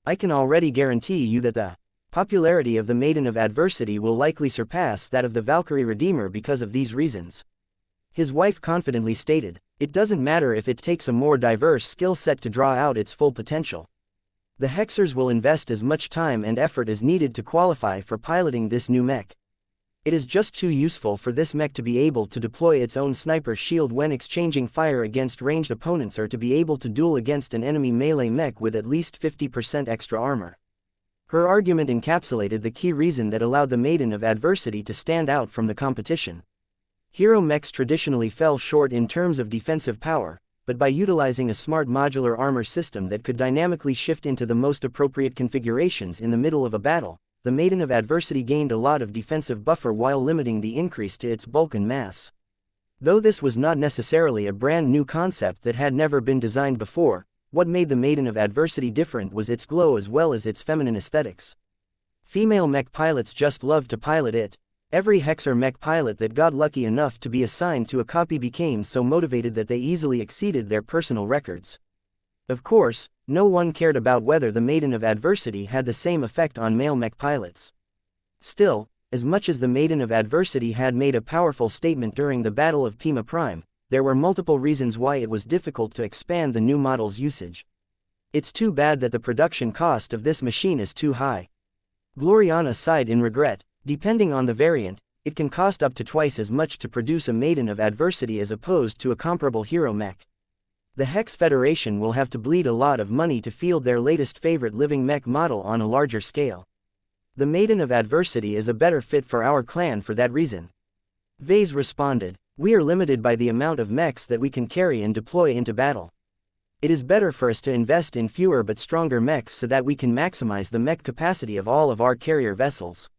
[SPEAKER 1] I can already guarantee you that the Popularity of the Maiden of Adversity will likely surpass that of the Valkyrie Redeemer because of these reasons. His wife confidently stated, "It doesn't matter if it takes a more diverse skill set to draw out its full potential. The Hexers will invest as much time and effort as needed to qualify for piloting this new mech. It is just too useful for this mech to be able to deploy its own sniper shield when exchanging fire against ranged opponents, or to be able to duel against an enemy melee mech with at least 50% extra armor." Her argument encapsulated the key reason that allowed the Maiden of Adversity to stand out from the competition. Hero mechs traditionally fell short in terms of defensive power, but by utilizing a smart modular armor system that could dynamically shift into the most appropriate configurations in the middle of a battle, the Maiden of Adversity gained a lot of defensive buffer while limiting the increase to its bulk and mass. Though this was not necessarily a brand new concept that had never been designed before, what made the Maiden of Adversity different was its glow as well as its feminine aesthetics. Female mech pilots just loved to pilot it. Every Hexer mech pilot that got lucky enough to be assigned to a copy became so motivated that they easily exceeded their personal records. Of course, no one cared about whether the Maiden of Adversity had the same effect on male mech pilots. Still, as much as the Maiden of Adversity had made a powerful statement during the Battle of Pima Prime, there were multiple reasons why it was difficult to expand the new model's usage. It's too bad that the production cost of this machine is too high. Gloriana sighed in regret. Depending on the variant, it can cost up to twice as much to produce a Maiden of Adversity as opposed to a comparable hero mech. The Hex Federation will have to bleed a lot of money to field their latest favorite living mech model on a larger scale. The Maiden of Adversity is a better fit for our clan for that reason. Vase responded, "We are limited by the amount of mechs that we can carry and deploy into battle. It is better for us to invest in fewer but stronger mechs so that we can maximize the mech capacity of all of our carrier vessels.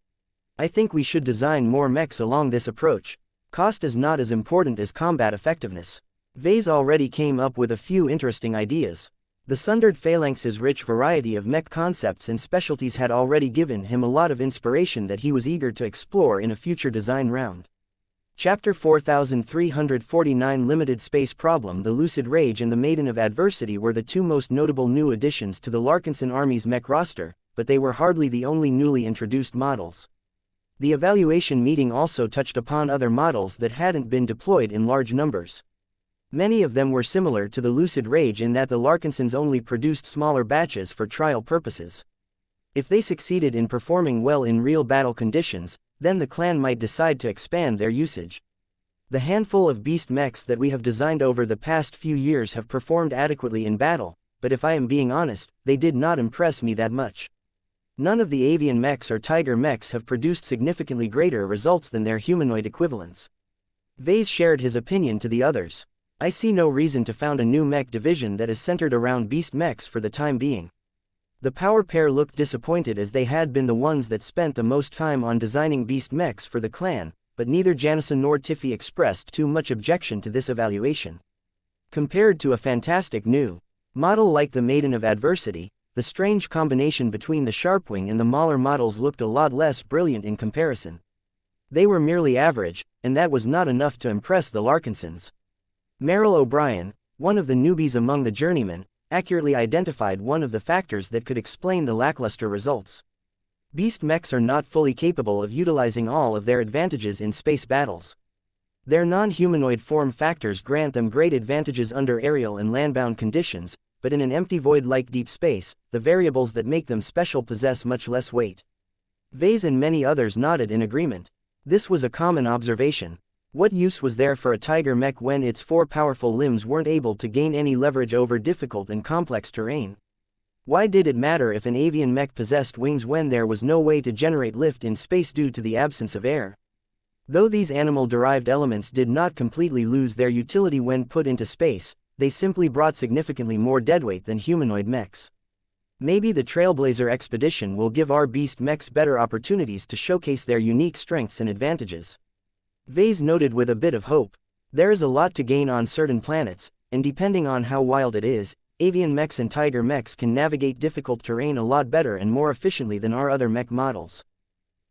[SPEAKER 1] I think we should design more mechs along this approach. Cost is not as important as combat effectiveness." Vase already came up with a few interesting ideas. The Sundered Phalanx's rich variety of mech concepts and specialties had already given him a lot of inspiration that he was eager to explore in a future design round. Chapter 4349 Limited Space Problem. The Lucid Rage and the Maiden of Adversity were the two most notable new additions to the Larkinson Army's mech roster, but they were hardly the only newly introduced models. The evaluation meeting also touched upon other models that hadn't been deployed in large numbers. Many of them were similar to the Lucid Rage in that the Larkinsons only produced smaller batches for trial purposes. If they succeeded in performing well in real battle conditions, then the clan might decide to expand their usage. The handful of beast mechs that we have designed over the past few years have performed adequately in battle, but if I am being honest, they did not impress me that much. None of the avian mechs or tiger mechs have produced significantly greater results than their humanoid equivalents. Vase shared his opinion to the others. "I see no reason to found a new mech division that is centered around beast mechs for the time being." The power pair looked disappointed as they had been the ones that spent the most time on designing beast mechs for the clan, but neither Janison nor Tiffy expressed too much objection to this evaluation. Compared to a fantastic new model like the Maiden of Adversity, the strange combination between the Sharpwing and the Mauler models looked a lot less brilliant in comparison. They were merely average, and that was not enough to impress the Larkinsons. Merrill O'Brien, one of the newbies among the journeymen, accurately identified one of the factors that could explain the lackluster results. Beast mechs are not fully capable of utilizing all of their advantages in space battles. Their non-humanoid form factors grant them great advantages under aerial and landbound conditions, but in an empty void like deep space, the variables that make them special possess much less weight. Vase and many others nodded in agreement. This was a common observation. What use was there for a tiger mech when its four powerful limbs weren't able to gain any leverage over difficult and complex terrain? Why did it matter if an avian mech possessed wings when there was no way to generate lift in space due to the absence of air? Though these animal-derived elements did not completely lose their utility when put into space, they simply brought significantly more deadweight than humanoid mechs. Maybe the Trailblazer expedition will give our beast mechs better opportunities to showcase their unique strengths and advantages. Vase noted with a bit of hope. There is a lot to gain on certain planets, and depending on how wild it is, avian mechs and tiger mechs can navigate difficult terrain a lot better and more efficiently than our other mech models.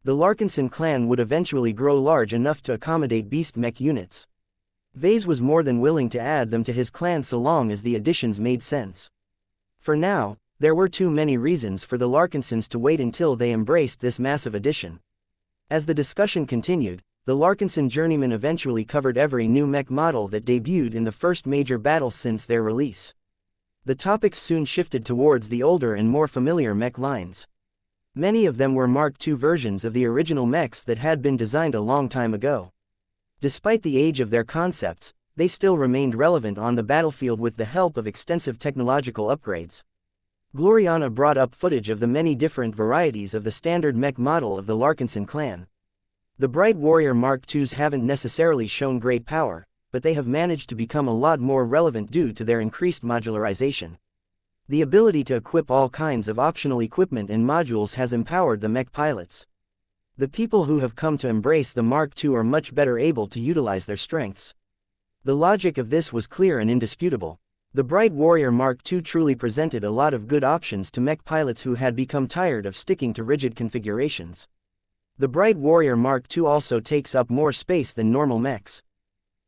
[SPEAKER 1] The Larkinson clan would eventually grow large enough to accommodate beast mech units. Vase was more than willing to add them to his clan so long as the additions made sense. For now, There were too many reasons for the Larkinsons to wait until they embraced this massive addition. As the discussion continued, the Larkinson journeymen eventually covered every new mech model that debuted in the first major battle since their release. The topics soon shifted towards the older and more familiar mech lines. Many of them were Mark II versions of the original mechs that had been designed a long time ago. Despite the age of their concepts, they still remained relevant on the battlefield with the help of extensive technological upgrades. Gloriana brought up footage of the many different varieties of the standard mech model of the Larkinson clan. The Bright Warrior Mark IIs haven't necessarily shown great power, but they have managed to become a lot more relevant due to their increased modularization. The ability to equip all kinds of optional equipment and modules has empowered the mech pilots. The people who have come to embrace the Mark II are much better able to utilize their strengths. The logic of this was clear and indisputable. The Bright Warrior Mark II truly presented a lot of good options to mech pilots who had become tired of sticking to rigid configurations. The Bright Warrior Mark II also takes up more space than normal mechs.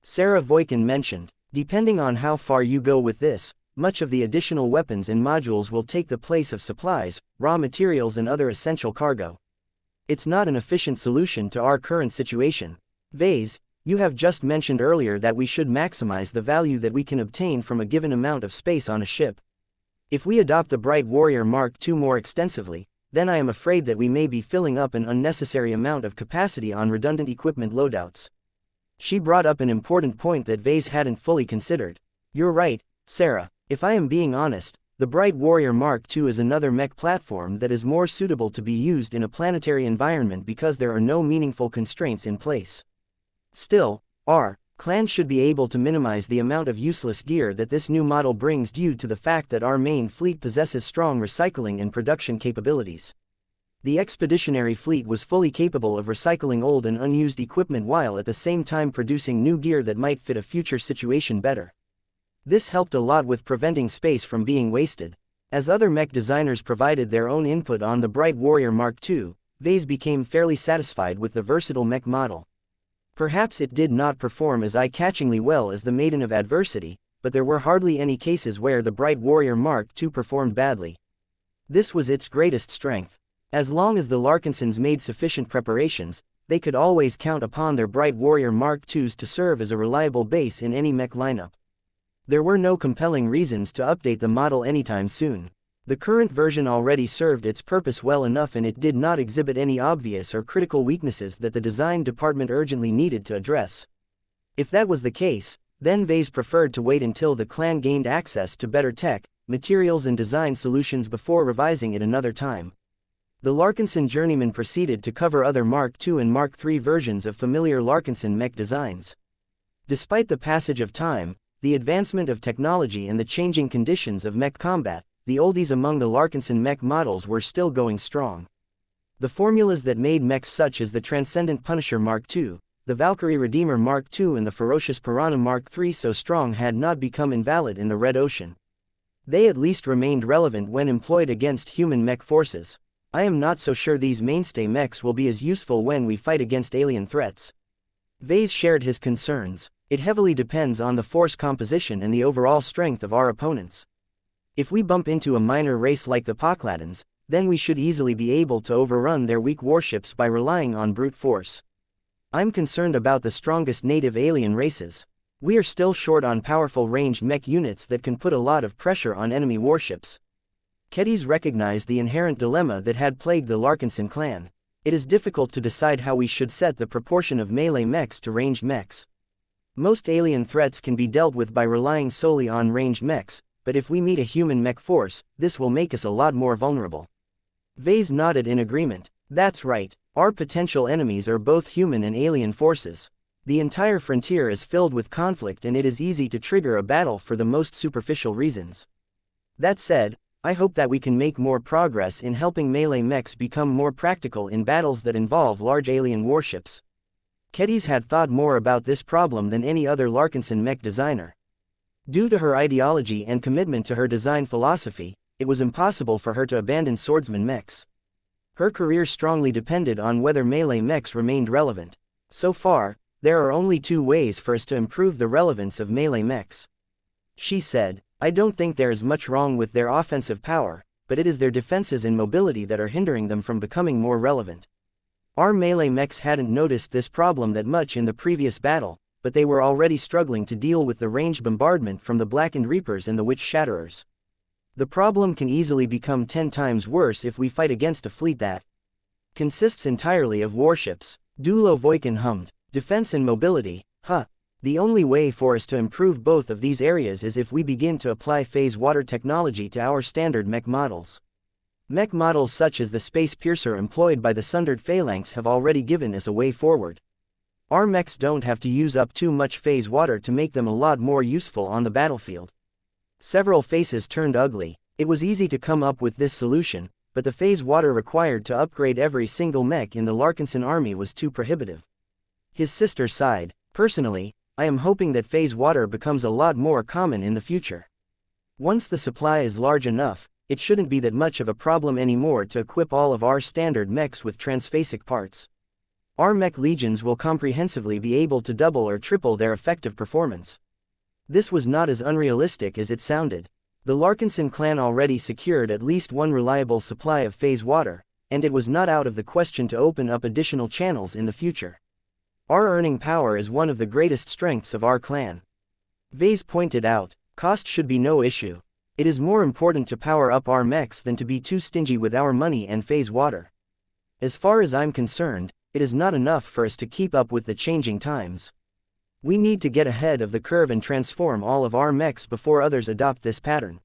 [SPEAKER 1] Sarah Voikin mentioned, depending on how far you go with this, much of the additional weapons and modules will take the place of supplies, raw materials and other essential cargo. It's not an efficient solution to our current situation. Vase, you have just mentioned earlier that we should maximize the value that we can obtain from a given amount of space on a ship. If we adopt the Bright Warrior Mark II more extensively, then I am afraid that we may be filling up an unnecessary amount of capacity on redundant equipment loadouts. She brought up an important point that Vase hadn't fully considered. You're right, Sarah. If I am being honest, the Bright Warrior Mark II is another mech platform that is more suitable to be used in a planetary environment because there are no meaningful constraints in place. Still, our clan should be able to minimize the amount of useless gear that this new model brings due to the fact that our main fleet possesses strong recycling and production capabilities. The expeditionary fleet was fully capable of recycling old and unused equipment while at the same time producing new gear that might fit a future situation better. This helped a lot with preventing space from being wasted. As other mech designers provided their own input on the Bright Warrior Mark II, Vase became fairly satisfied with the versatile mech model. Perhaps it did not perform as eye-catchingly well as the Maiden of Adversity, but there were hardly any cases where the Bright Warrior Mark II performed badly. This was its greatest strength. As long as the Larkinsons made sufficient preparations, they could always count upon their Bright Warrior Mark IIs to serve as a reliable base in any mech lineup. There were no compelling reasons to update the model anytime soon. The current version already served its purpose well enough and it did not exhibit any obvious or critical weaknesses that the design department urgently needed to address. If that was the case, then Vase preferred to wait until the clan gained access to better tech, materials and design solutions before revising it another time. The Larkinson journeyman proceeded to cover other Mark II and Mark III versions of familiar Larkinson mech designs. Despite the passage of time, the advancement of technology and the changing conditions of mech combat, the oldies among the Larkinson mech models were still going strong. The formulas that made mechs such as the Transcendent Punisher Mark II, the Valkyrie Redeemer Mark II and the Ferocious Piranha Mark III so strong had not become invalid in the Red Ocean. They at least remained relevant when employed against human mech forces. I am not so sure these mainstay mechs will be as useful when we fight against alien threats. Vase shared his concerns. It heavily depends on the force composition and the overall strength of our opponents. If we bump into a minor race like the Pakladans, then we should easily be able to overrun their weak warships by relying on brute force. I'm concerned about the strongest native alien races. We are still short on powerful ranged mech units that can put a lot of pressure on enemy warships. Kedis recognized the inherent dilemma that had plagued the Larkinson clan. It is difficult to decide how we should set the proportion of melee mechs to ranged mechs. Most alien threats can be dealt with by relying solely on ranged mechs, but if we meet a human mech force, this will make us a lot more vulnerable. Vase nodded in agreement. That's right, our potential enemies are both human and alien forces. The entire frontier is filled with conflict and it is easy to trigger a battle for the most superficial reasons. That said, I hope that we can make more progress in helping melee mechs become more practical in battles that involve large alien warships. Kedis had thought more about this problem than any other Larkinson mech designer. Due to her ideology and commitment to her design philosophy, it was impossible for her to abandon swordsman mechs. Her career strongly depended on whether melee mechs remained relevant. So far, there are only two ways for us to improve the relevance of melee mechs. She said, I don't think there is much wrong with their offensive power, but it is their defenses and mobility that are hindering them from becoming more relevant. Our melee mechs hadn't noticed this problem that much in the previous battle, but they were already struggling to deal with the ranged bombardment from the Blackened Reapers and the Witch Shatterers. The problem can easily become 10 times worse if we fight against a fleet that consists entirely of warships. Dulo Voikin hummed. Defense and mobility, huh? The only way for us to improve both of these areas is if we begin to apply phase water technology to our standard mech models. Mech models such as the Space Piercer employed by the Sundered Phalanx have already given us a way forward. Our mechs don't have to use up too much phase water to make them a lot more useful on the battlefield. Several faces turned ugly. It was easy to come up with this solution, but the phase water required to upgrade every single mech in the Larkinson army was too prohibitive. His sister sighed. Personally, I am hoping that phase water becomes a lot more common in the future. Once the supply is large enough, it shouldn't be that much of a problem anymore to equip all of our standard mechs with transphasic parts. Our mech legions will comprehensively be able to double or triple their effective performance. This was not as unrealistic as it sounded. The Larkinson clan already secured at least one reliable supply of phase water, and it was not out of the question to open up additional channels in the future. Our earning power is one of the greatest strengths of our clan. Vase pointed out, cost should be no issue. It is more important to power up our mechs than to be too stingy with our money and phase water. As far as I'm concerned, it is not enough for us to keep up with the changing times. We need to get ahead of the curve and transform all of our mechs before others adopt this pattern.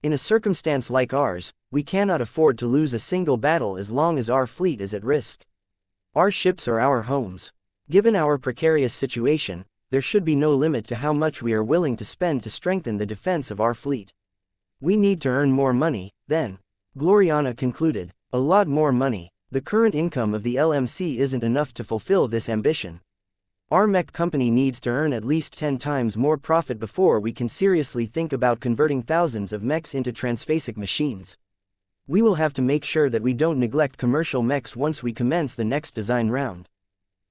[SPEAKER 1] In a circumstance like ours, we cannot afford to lose a single battle as long as our fleet is at risk. Our ships are our homes. Given our precarious situation, there should be no limit to how much we are willing to spend to strengthen the defense of our fleet. We need to earn more money, then. Gloriana concluded. A lot more money. The current income of the LMC isn't enough to fulfill this ambition. Our mech company needs to earn at least 10 times more profit before we can seriously think about converting thousands of mechs into transphasic machines. We will have to make sure that we don't neglect commercial mechs once we commence the next design round.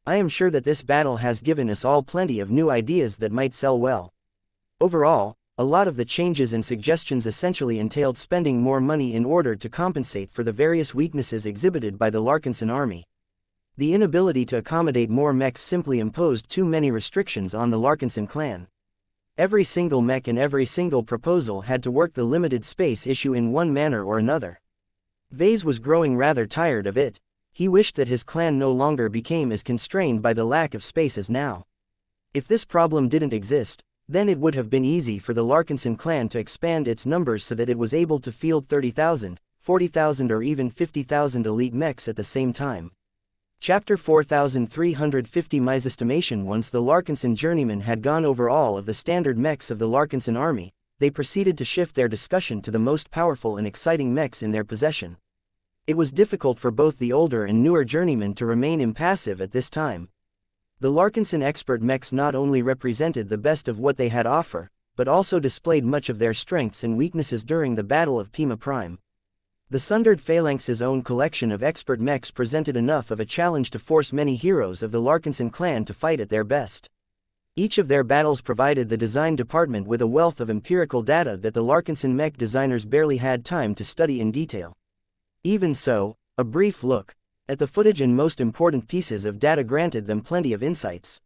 [SPEAKER 1] I am sure that this battle has given us all plenty of new ideas that might sell well. Overall, a lot of the changes and suggestions essentially entailed spending more money in order to compensate for the various weaknesses exhibited by the Larkinson army. The inability to accommodate more mechs simply imposed too many restrictions on the Larkinson clan. Every single mech and every single proposal had to work the limited space issue in one manner or another. Vase was growing rather tired of it. He wished that his clan no longer became as constrained by the lack of space as now. If this problem didn't exist, then it would have been easy for the Larkinson clan to expand its numbers so that it was able to field 30,000, 40,000 or even 50,000 elite mechs at the same time. Chapter 4350. My estimation. Once the Larkinson journeymen had gone over all of the standard mechs of the Larkinson army, they proceeded to shift their discussion to the most powerful and exciting mechs in their possession. It was difficult for both the older and newer journeymen to remain impassive at this time. The Larkinson expert mechs not only represented the best of what they had to offer, but also displayed much of their strengths and weaknesses during the Battle of Pima Prime. The Sundered Phalanx's own collection of expert mechs presented enough of a challenge to force many heroes of the Larkinson clan to fight at their best. Each of their battles provided the design department with a wealth of empirical data that the Larkinson mech designers barely had time to study in detail. Even so, a brief look at the footage and most important pieces of data granted them plenty of insights.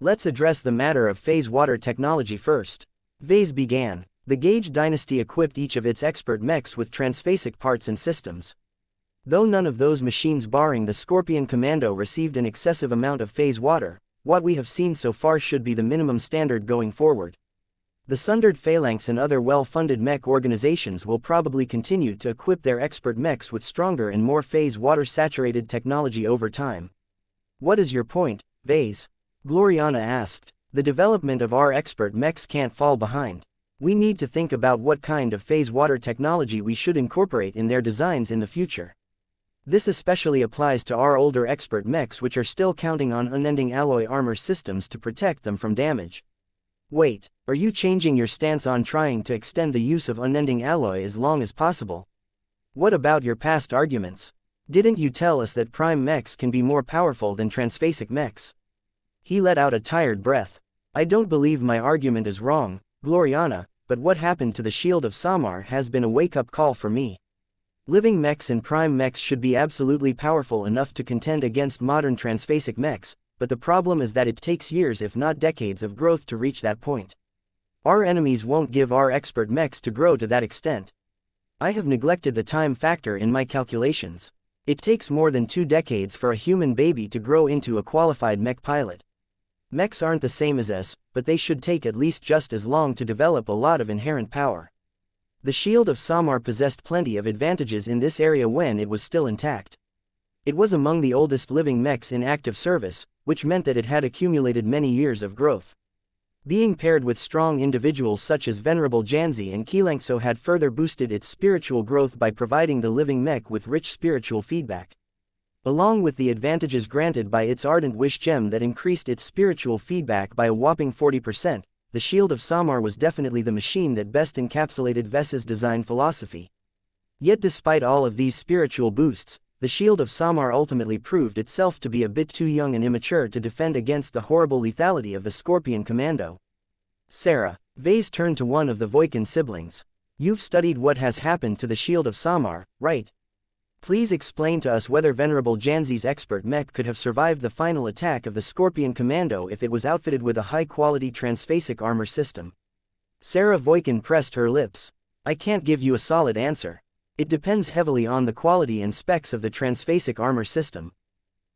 [SPEAKER 1] Let's address the matter of phase water technology first. Vase began. The Gage dynasty equipped each of its expert mechs with transphasic parts and systems. Though none of those machines barring the Scorpion Commando received an excessive amount of phase water, what we have seen so far should be the minimum standard going forward. The Sundered Phalanx and other well-funded mech organizations will probably continue to equip their expert mechs with stronger and more phase water-saturated technology over time. What is your point, Vase? Gloriana asked. The development of our expert mechs can't fall behind. We need to think about what kind of phase water technology we should incorporate in their designs in the future. This especially applies to our older expert mechs, which are still counting on unending alloy armor systems to protect them from damage. Wait, are you changing your stance on trying to extend the use of unending alloy as long as possible? What about your past arguments? Didn't you tell us that prime mechs can be more powerful than transphasic mechs? He let out a tired breath. I don't believe my argument is wrong, Gloriana, but what happened to the Shield of Samar has been a wake-up call for me. Living mechs and prime mechs should be absolutely powerful enough to contend against modern transphasic mechs, but the problem is that it takes years if not decades of growth to reach that point. Our enemies won't give our expert mechs to grow to that extent. I have neglected the time factor in my calculations. It takes more than 2 decades for a human baby to grow into a qualified mech pilot. Mechs aren't the same as us, but they should take at least just as long to develop a lot of inherent power. The Shield of Samar possessed plenty of advantages in this area when it was still intact. It was among the oldest living mechs in active service, which meant that it had accumulated many years of growth. Being paired with strong individuals such as Venerable Janzi and xianxia had further boosted its spiritual growth by providing the living mech with rich spiritual feedback. Along with the advantages granted by its ardent wish gem that increased its spiritual feedback by a whopping 40%, the Shield of Samar was definitely the machine that best encapsulated Ves's design philosophy. Yet despite all of these spiritual boosts, the Shield of Samar ultimately proved itself to be a bit too young and immature to defend against the horrible lethality of the Scorpion Commando. Sarah. Vase turned to one of the Voikin siblings. You've studied what has happened to the Shield of Samar, right? Please explain to us whether Venerable Janzi's expert mech could have survived the final attack of the Scorpion Commando if it was outfitted with a high-quality transphasic armor system. Sarah Voikin pressed her lips. I can't give you a solid answer. It depends heavily on the quality and specs of the transphasic armor system.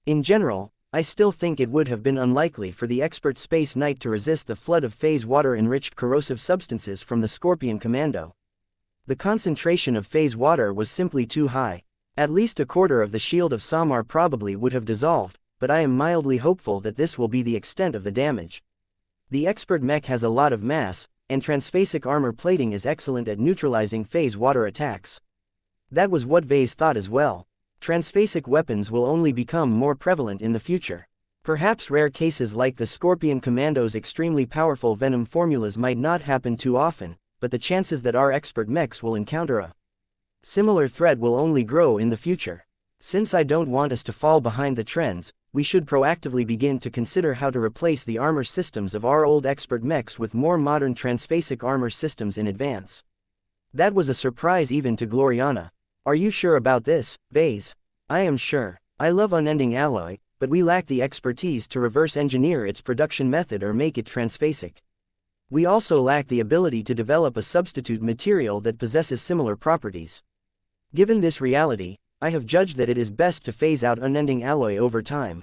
[SPEAKER 1] In general, I still think it would have been unlikely for the expert Space Knight to resist the flood of phase water-enriched corrosive substances from the Scorpion Commando. The concentration of phase water was simply too high. At least a quarter of the Shield of Samar probably would have dissolved, but I am mildly hopeful that this will be the extent of the damage. The expert mech has a lot of mass, and transphasic armor plating is excellent at neutralizing phase water attacks. That was what Vase thought as well. Transphasic weapons will only become more prevalent in the future. Perhaps rare cases like the Scorpion Commando's extremely powerful venom formulas might not happen too often, but the chances that our expert mechs will encounter a similar threat will only grow in the future. Since I don't want us to fall behind the trends, we should proactively begin to consider how to replace the armor systems of our old expert mechs with more modern transphasic armor systems in advance. That was a surprise even to Gloriana. Are you sure about this, Vase? I am sure. I love unending alloy, but we lack the expertise to reverse engineer its production method or make it transphasic. We also lack the ability to develop a substitute material that possesses similar properties. Given this reality, I have judged that it is best to phase out unending alloy over time.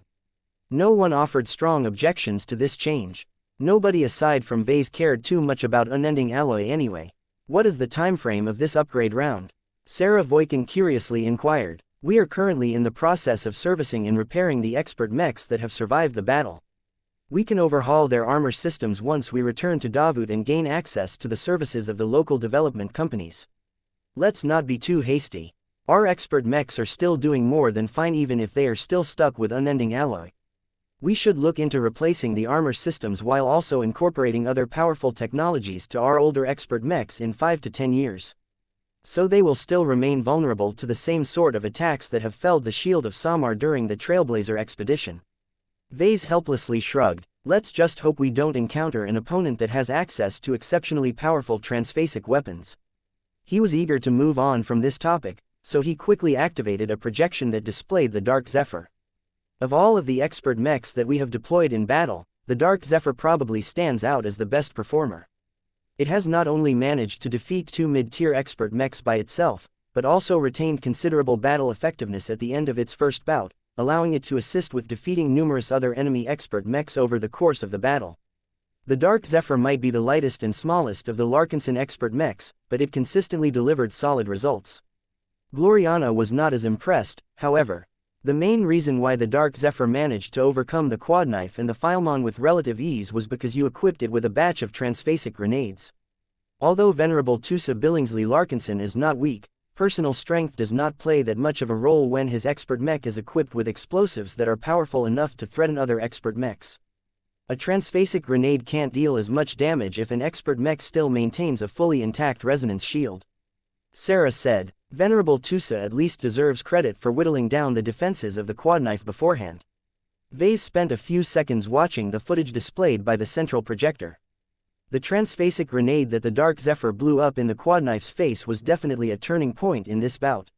[SPEAKER 1] No one offered strong objections to this change. Nobody aside from Vase cared too much about unending alloy anyway. What is the time frame of this upgrade round? Sarah Voikin curiously inquired. We are currently in the process of servicing and repairing the expert mechs that have survived the battle. We can overhaul their armor systems once we return to Davut and gain access to the services of the local development companies. Let's not be too hasty. Our expert mechs are still doing more than fine even if they are still stuck with unending alloy. We should look into replacing the armor systems while also incorporating other powerful technologies to our older expert mechs in 5 to 10 years. So they will still remain vulnerable to the same sort of attacks that have felled the Shield of Samar during the Trailblazer expedition. Vase helplessly shrugged. Let's just hope we don't encounter an opponent that has access to exceptionally powerful transphasic weapons. He was eager to move on from this topic, so he quickly activated a projection that displayed the Dark Zephyr. Of all of the expert mechs that we have deployed in battle, the Dark Zephyr probably stands out as the best performer. It has not only managed to defeat 2 mid-tier expert mechs by itself, but also retained considerable battle effectiveness at the end of its first bout, allowing it to assist with defeating numerous other enemy expert mechs over the course of the battle. The Dark Zephyr might be the lightest and smallest of the Larkinson expert mechs, but it consistently delivered solid results. Gloriana was not as impressed, however. The main reason why the Dark Zephyr managed to overcome the Quadknife and the Filemon with relative ease was because you equipped it with a batch of transphasic grenades. Although Venerable Tusa Billingsley Larkinson is not weak, personal strength does not play that much of a role when his expert mech is equipped with explosives that are powerful enough to threaten other expert mechs. A transphasic grenade can't deal as much damage if an expert mech still maintains a fully intact resonance shield. Sarah said, Venerable Tusa at least deserves credit for whittling down the defenses of the Quadknife beforehand. Vase spent a few seconds watching the footage displayed by the central projector. The transphasic grenade that the Dark Zephyr blew up in the Quadknife's face was definitely a turning point in this bout.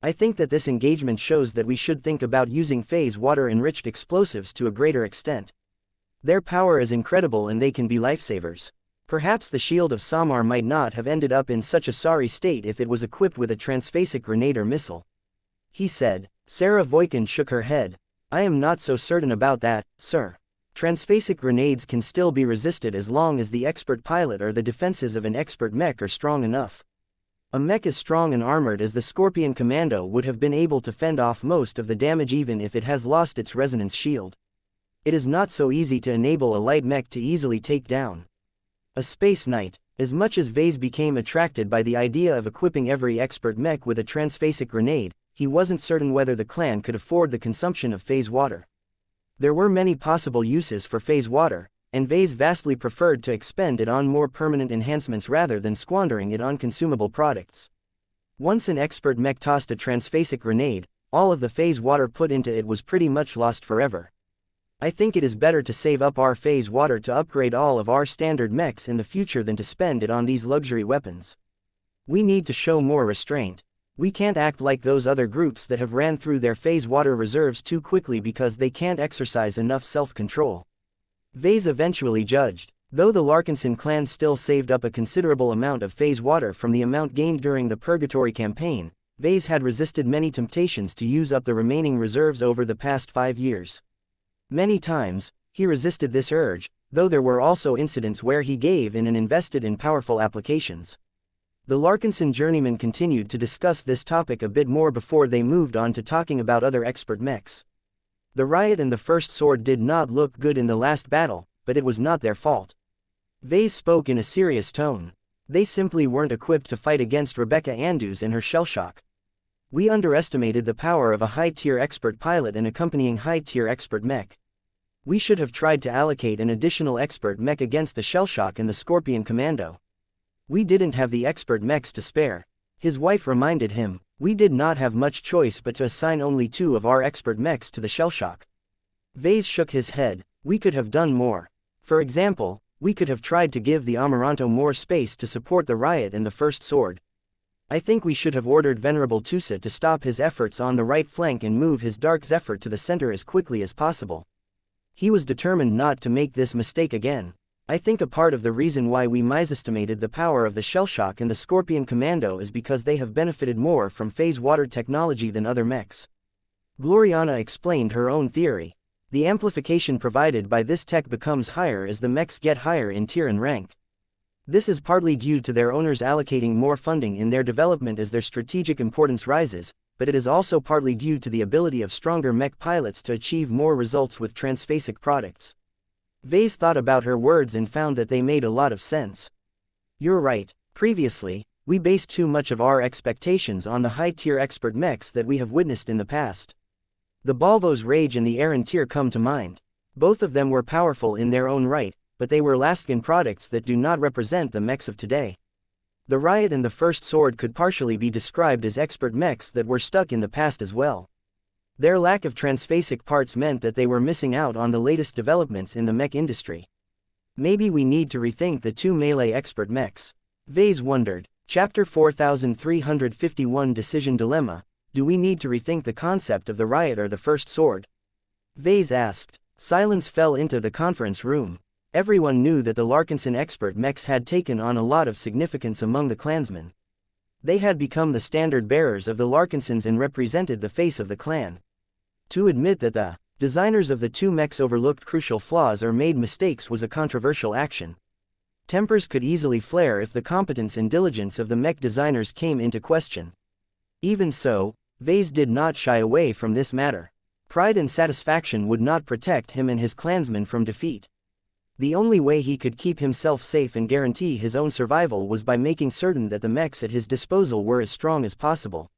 [SPEAKER 1] I think that this engagement shows that we should think about using phase water-enriched explosives to a greater extent. Their power is incredible and they can be lifesavers. Perhaps the shield of Samar might not have ended up in such a sorry state if it was equipped with a transphasic grenade or missile. He said. Sarah Voikin shook her head. I am not so certain about that, sir. Transphasic grenades can still be resisted as long as the expert pilot or the defenses of an expert mech are strong enough. A mech as strong and armored as the Scorpion Commando would have been able to fend off most of the damage even if it has lost its resonance shield. It is not so easy to enable a light mech to easily take down a space knight. As much as Vase became attracted by the idea of equipping every expert mech with a transphasic grenade, he wasn't certain whether the clan could afford the consumption of phase water. There were many possible uses for phase water, and Vase vastly preferred to expend it on more permanent enhancements rather than squandering it on consumable products. Once an expert mech tossed a transphasic grenade, all of the phase water put into it was pretty much lost forever. I think it is better to save up our phase water to upgrade all of our standard mechs in the future than to spend it on these luxury weapons. We need to show more restraint. We can't act like those other groups that have ran through their phase water reserves too quickly because they can't exercise enough self-control. Vase eventually judged. Though the Larkinson clan still saved up a considerable amount of phase water from the amount gained during the Purgatory campaign, Vase had resisted many temptations to use up the remaining reserves over the past 5 years. Many times, he resisted this urge, though there were also incidents where he gave in and invested in powerful applications. The Larkinson journeymen continued to discuss this topic a bit more before they moved on to talking about other expert mechs. The Riot and the First Sword did not look good in the last battle, but it was not their fault. Vase spoke in a serious tone. They simply weren't equipped to fight against Rebecca Andrews and her shellshock. We underestimated the power of a high-tier expert pilot and accompanying high-tier expert mech. We should have tried to allocate an additional expert mech against the shellshock and the Scorpion Commando. We didn't have the expert mechs to spare. His wife reminded him, we did not have much choice but to assign only 2 of our expert mechs to the shellshock. Vase shook his head. We could have done more. For example, we could have tried to give the Amaranto more space to support the Riot and the First Sword. I think we should have ordered Venerable Tusa to stop his efforts on the right flank and move his Dark Zephyr to the center as quickly as possible. He was determined not to make this mistake again. I think a part of the reason why we misestimated the power of the Shellshock and the Scorpion Commando is because they have benefited more from phase water technology than other mechs. Gloriana explained her own theory. The amplification provided by this tech becomes higher as the mechs get higher in tier and rank. This is partly due to their owners allocating more funding in their development as their strategic importance rises, but it is also partly due to the ability of stronger mech pilots to achieve more results with transphasic products. Vase thought about her words and found that they made a lot of sense. You're right. Previously, we based too much of our expectations on the high-tier expert mechs that we have witnessed in the past. The Balvo's Rage and the Aaron tier come to mind. Both of them were powerful in their own right, but they were last-gen products that do not represent the mechs of today. The Riot and the First Sword could partially be described as expert mechs that were stuck in the past as well. Their lack of transphasic parts meant that they were missing out on the latest developments in the mech industry. Maybe we need to rethink the 2 melee expert mechs. Vase wondered. Chapter 4351 Decision Dilemma. Do we need to rethink the concept of the Riot or the First Sword? Vase asked. Silence fell into the conference room. Everyone knew that the Larkinson expert mechs had taken on a lot of significance among the clansmen. They had become the standard bearers of the Larkinsons and represented the face of the clan. To admit that the designers of the 2 mechs overlooked crucial flaws or made mistakes was a controversial action. Tempers could easily flare if the competence and diligence of the mech designers came into question. Even so, Vase did not shy away from this matter. Pride and satisfaction would not protect him and his clansmen from defeat. The only way he could keep himself safe and guarantee his own survival was by making certain that the mechs at his disposal were as strong as possible.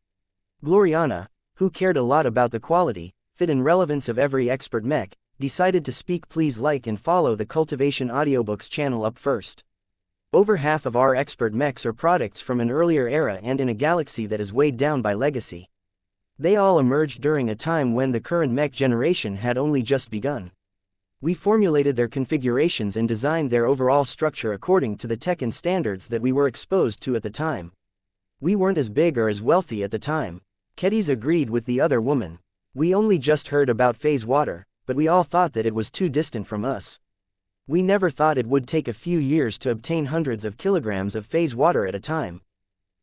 [SPEAKER 1] Gloriana, who cared a lot about the quality, fit and relevance of every expert mech, decided to speak. Please like and follow the Cultivation Audiobooks channel up first. Over half of our expert mechs are products from an earlier era and in a galaxy that is weighed down by legacy. They all emerged during a time when the current mech generation had only just begun. We formulated their configurations and designed their overall structure according to the tech and standards that we were exposed to at the time. We weren't as big or as wealthy at the time. Kedis agreed with the other woman. We only just heard about phase water, but we all thought that it was too distant from us. We never thought it would take a few years to obtain hundreds of kilograms of phase water at a time.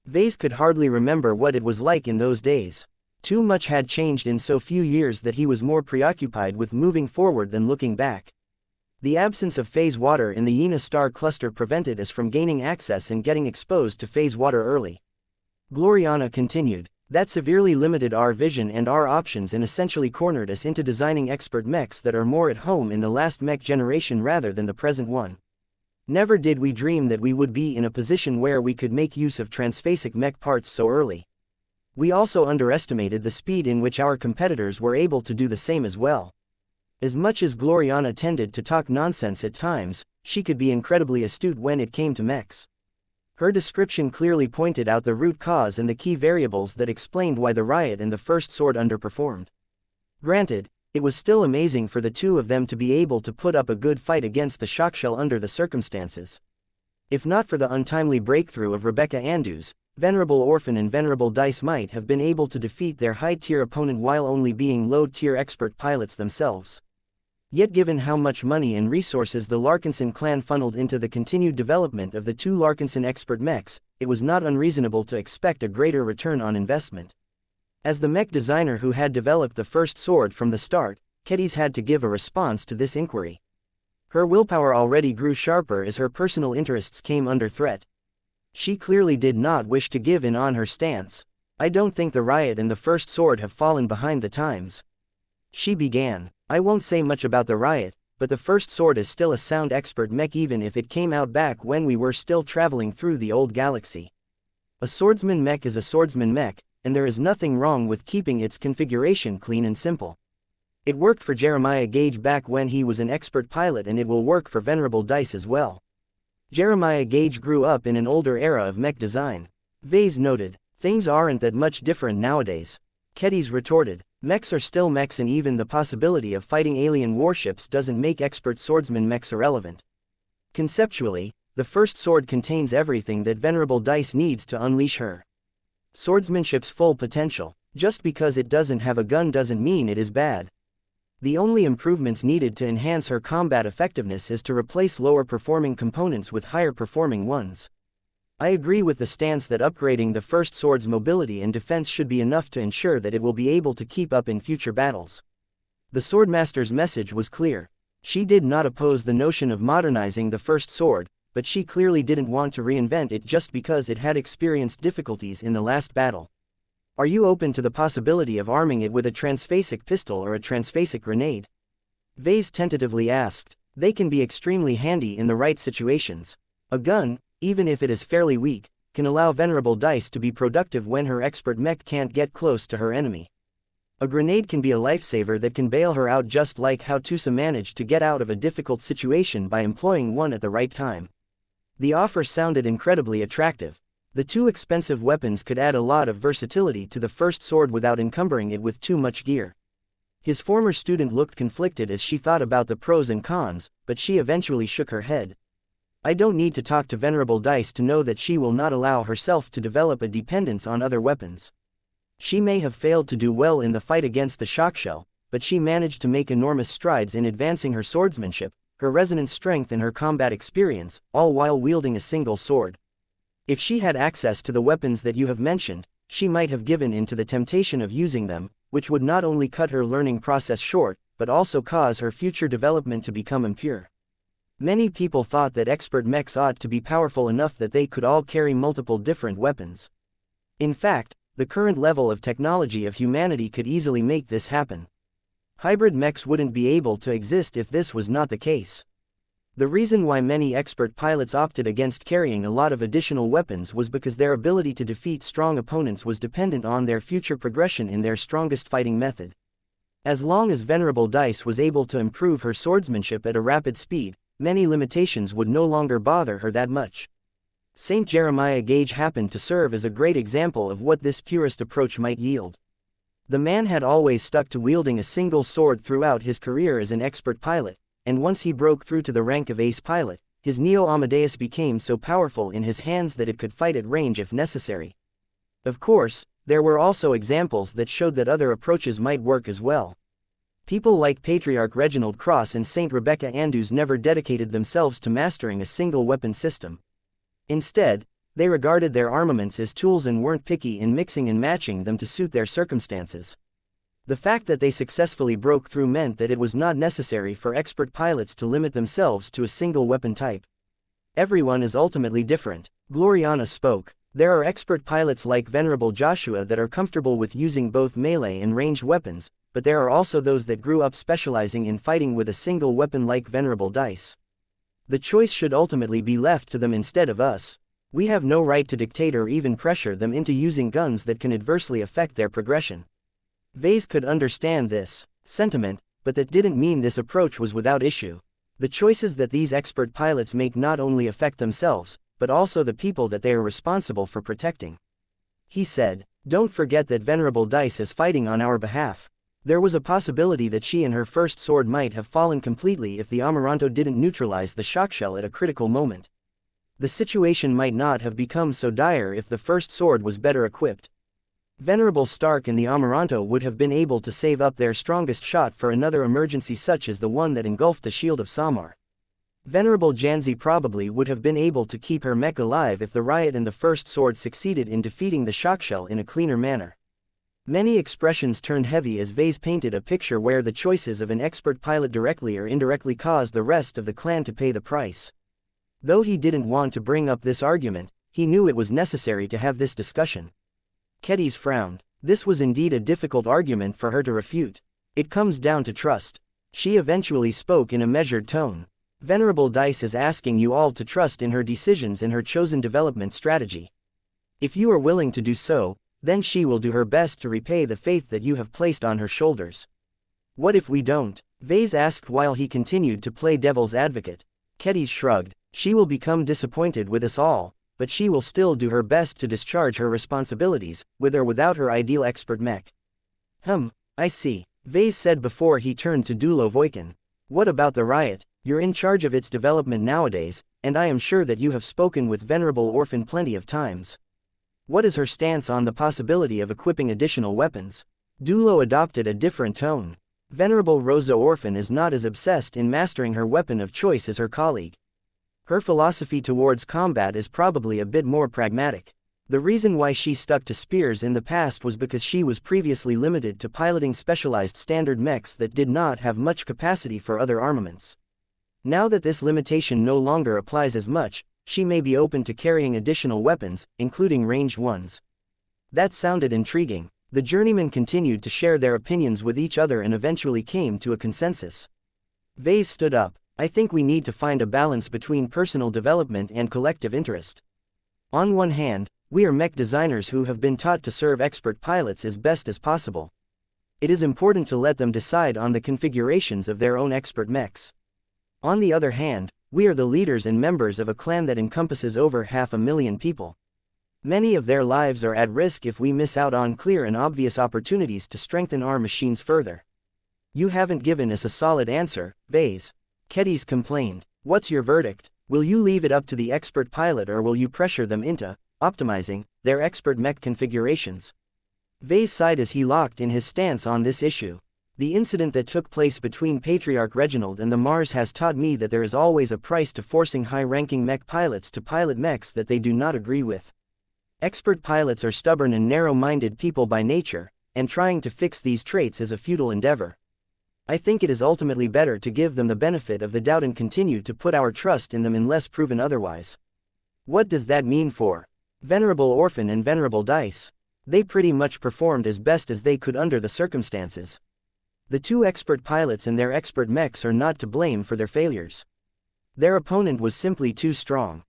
[SPEAKER 1] Vase could hardly remember what it was like in those days. Too much had changed in so few years that he was more preoccupied with moving forward than looking back. The absence of phase water in the Yina star cluster prevented us from gaining access and getting exposed to phase water early. Gloriana continued. That severely limited our vision and our options and essentially cornered us into designing expert mechs that are more at home in the last mech generation rather than the present one. Never did we dream that we would be in a position where we could make use of transphasic mech parts so early. We also underestimated the speed in which our competitors were able to do the same as well. As much as Gloriana tended to talk nonsense at times, she could be incredibly astute when it came to mechs. Her description clearly pointed out the root cause and the key variables that explained why the Riot and the First Sword underperformed. Granted, it was still amazing for the two of them to be able to put up a good fight against the Shockshell under the circumstances. If not for the untimely breakthrough of Rebecca Andrews, Venerable Orphan and Venerable Dice might have been able to defeat their high-tier opponent while only being low-tier expert pilots themselves. Yet given how much money and resources the Larkinson clan funneled into the continued development of the two Larkinson expert mechs, it was not unreasonable to expect a greater return on investment. As the mech designer who had developed the first sword from the start, Kedis had to give a response to this inquiry. Her willpower already grew sharper as her personal interests came under threat. She clearly did not wish to give in on her stance. I don't think the Riot and the First Sword have fallen behind the times. She began. I won't say much about the Riot, but the First Sword is still a sound expert mech even if it came out back when we were still traveling through the old galaxy. A swordsman mech is a swordsman mech, and there is nothing wrong with keeping its configuration clean and simple. It worked for Jeremiah Gage back when he was an expert pilot and it will work for Venerable Dice as well. Jeremiah Gage grew up in an older era of mech design. Vase noted, things aren't that much different nowadays. Kedis retorted, mechs are still mechs and even the possibility of fighting alien warships doesn't make expert swordsman mechs irrelevant. Conceptually, the First Sword contains everything that Venerable Dice needs to unleash her swordsmanship's full potential. Just because it doesn't have a gun doesn't mean it is bad. The only improvements needed to enhance her combat effectiveness is to replace lower performing components with higher performing ones. I agree with the stance that upgrading the First Sword's mobility and defense should be enough to ensure that it will be able to keep up in future battles. The Swordmaster's message was clear. She did not oppose the notion of modernizing the First Sword, but she clearly didn't want to reinvent it just because it had experienced difficulties in the last battle. Are you open to the possibility of arming it with a transphasic pistol or a transphasic grenade? Vase tentatively asked. They can be extremely handy in the right situations. A gun, even if it is fairly weak, can allow Venerable Dice to be productive when her expert mech can't get close to her enemy. A grenade can be a lifesaver that can bail her out just like how Tusa managed to get out of a difficult situation by employing one at the right time. The offer sounded incredibly attractive. The two expensive weapons could add a lot of versatility to the First Sword without encumbering it with too much gear. His former student looked conflicted as she thought about the pros and cons, but she eventually shook her head. I don't need to talk to Venerable Dice to know that she will not allow herself to develop a dependence on other weapons. She may have failed to do well in the fight against the Shockshell, but she managed to make enormous strides in advancing her swordsmanship, her resonance strength and her combat experience, all while wielding a single sword. If she had access to the weapons that you have mentioned, she might have given in to the temptation of using them, which would not only cut her learning process short, but also cause her future development to become impure. Many people thought that expert mechs ought to be powerful enough that they could all carry multiple different weapons. In fact, the current level of technology of humanity could easily make this happen. Hybrid mechs wouldn't be able to exist if this was not the case. The reason why many expert pilots opted against carrying a lot of additional weapons was because their ability to defeat strong opponents was dependent on their future progression in their strongest fighting method. As long as Venerable Dice was able to improve her swordsmanship at a rapid speed, many limitations would no longer bother her that much. Saint Jeremiah Gage happened to serve as a great example of what this purist approach might yield. The man had always stuck to wielding a single sword throughout his career as an expert pilot, and once he broke through to the rank of ace pilot, his Neo Amadeus became so powerful in his hands that it could fight at range if necessary. Of course, There were also examples that showed that other approaches might work as well. People like Patriarch Reginald Cross and Saint Rebecca Andrews never dedicated themselves to mastering a single weapon system. Instead, they regarded their armaments as tools and weren't picky in mixing and matching them to suit their circumstances. The fact that they successfully broke through meant that it was not necessary for expert pilots to limit themselves to a single weapon type. Everyone is ultimately different, Gloriana spoke. There are expert pilots like Venerable Joshua that are comfortable with using both melee and ranged weapons, but there are also those that grew up specializing in fighting with a single weapon like Venerable Dice. The choice should ultimately be left to them instead of us. We have no right to dictate or even pressure them into using guns that can adversely affect their progression. Vase could understand this sentiment, but that didn't mean this approach was without issue. The choices that these expert pilots make not only affect themselves, but also the people that they are responsible for protecting. He said, "Don't forget that Venerable Dice is fighting on our behalf. There was a possibility that she and her first sword might have fallen completely if the Amaranto didn't neutralize the shock shell at a critical moment. The situation might not have become so dire if the first sword was better equipped. Venerable Stark and the Amaranto would have been able to save up their strongest shot for another emergency such as the one that engulfed the shield of Samar. Venerable Janzi probably would have been able to keep her mech alive if the riot and the first sword succeeded in defeating the shock shell in a cleaner manner." Many expressions turned heavy as Vase painted a picture where the choices of an expert pilot directly or indirectly caused the rest of the clan to pay the price. Though he didn't want to bring up this argument, he knew it was necessary to have this discussion. Kedis frowned. This was indeed a difficult argument for her to refute. It comes down to trust. She eventually spoke in a measured tone. Venerable Dice is asking you all to trust in her decisions and her chosen development strategy. If you are willing to do so, then she will do her best to repay the faith that you have placed on her shoulders. What if we don't? Vase asked while he continued to play devil's advocate. Kedis shrugged. She will become disappointed with us all, but she will still do her best to discharge her responsibilities, with or without her ideal expert mech. I see, Vase said before he turned to Dulo Voikin. What about the riot? You're in charge of its development nowadays, and I am sure that you have spoken with Venerable Orphan plenty of times. What is her stance on the possibility of equipping additional weapons? Dulo adopted a different tone. Venerable Rosa Orphan is not as obsessed in mastering her weapon of choice as her colleague. Her philosophy towards combat is probably a bit more pragmatic. The reason why she stuck to spears in the past was because she was previously limited to piloting specialized standard mechs that did not have much capacity for other armaments. Now that this limitation no longer applies as much, she may be open to carrying additional weapons, including ranged ones. That sounded intriguing. The journeymen continued to share their opinions with each other and eventually came to a consensus. Vase stood up. I think we need to find a balance between personal development and collective interest. On one hand, we are mech designers who have been taught to serve expert pilots as best as possible. It is important to let them decide on the configurations of their own expert mechs. On the other hand, we are the leaders and members of a clan that encompasses over 500,000 people. Many of their lives are at risk if we miss out on clear and obvious opportunities to strengthen our machines further. You haven't given us a solid answer, Vase. Kedis complained. What's your verdict? Will you leave it up to the expert pilot or will you pressure them into optimizing their expert mech configurations? Vase sighed as he locked in his stance on this issue. The incident that took place between Patriarch Reginald and the Mars has taught me that there is always a price to forcing high-ranking mech pilots to pilot mechs that they do not agree with. Expert pilots are stubborn and narrow-minded people by nature, and trying to fix these traits is a futile endeavor. I think it is ultimately better to give them the benefit of the doubt and continue to put our trust in them unless proven otherwise. What does that mean for Venerable Orphan and Venerable Dice? They pretty much performed as best as they could under the circumstances. The two expert pilots and their expert mechs are not to blame for their failures. Their opponent was simply too strong.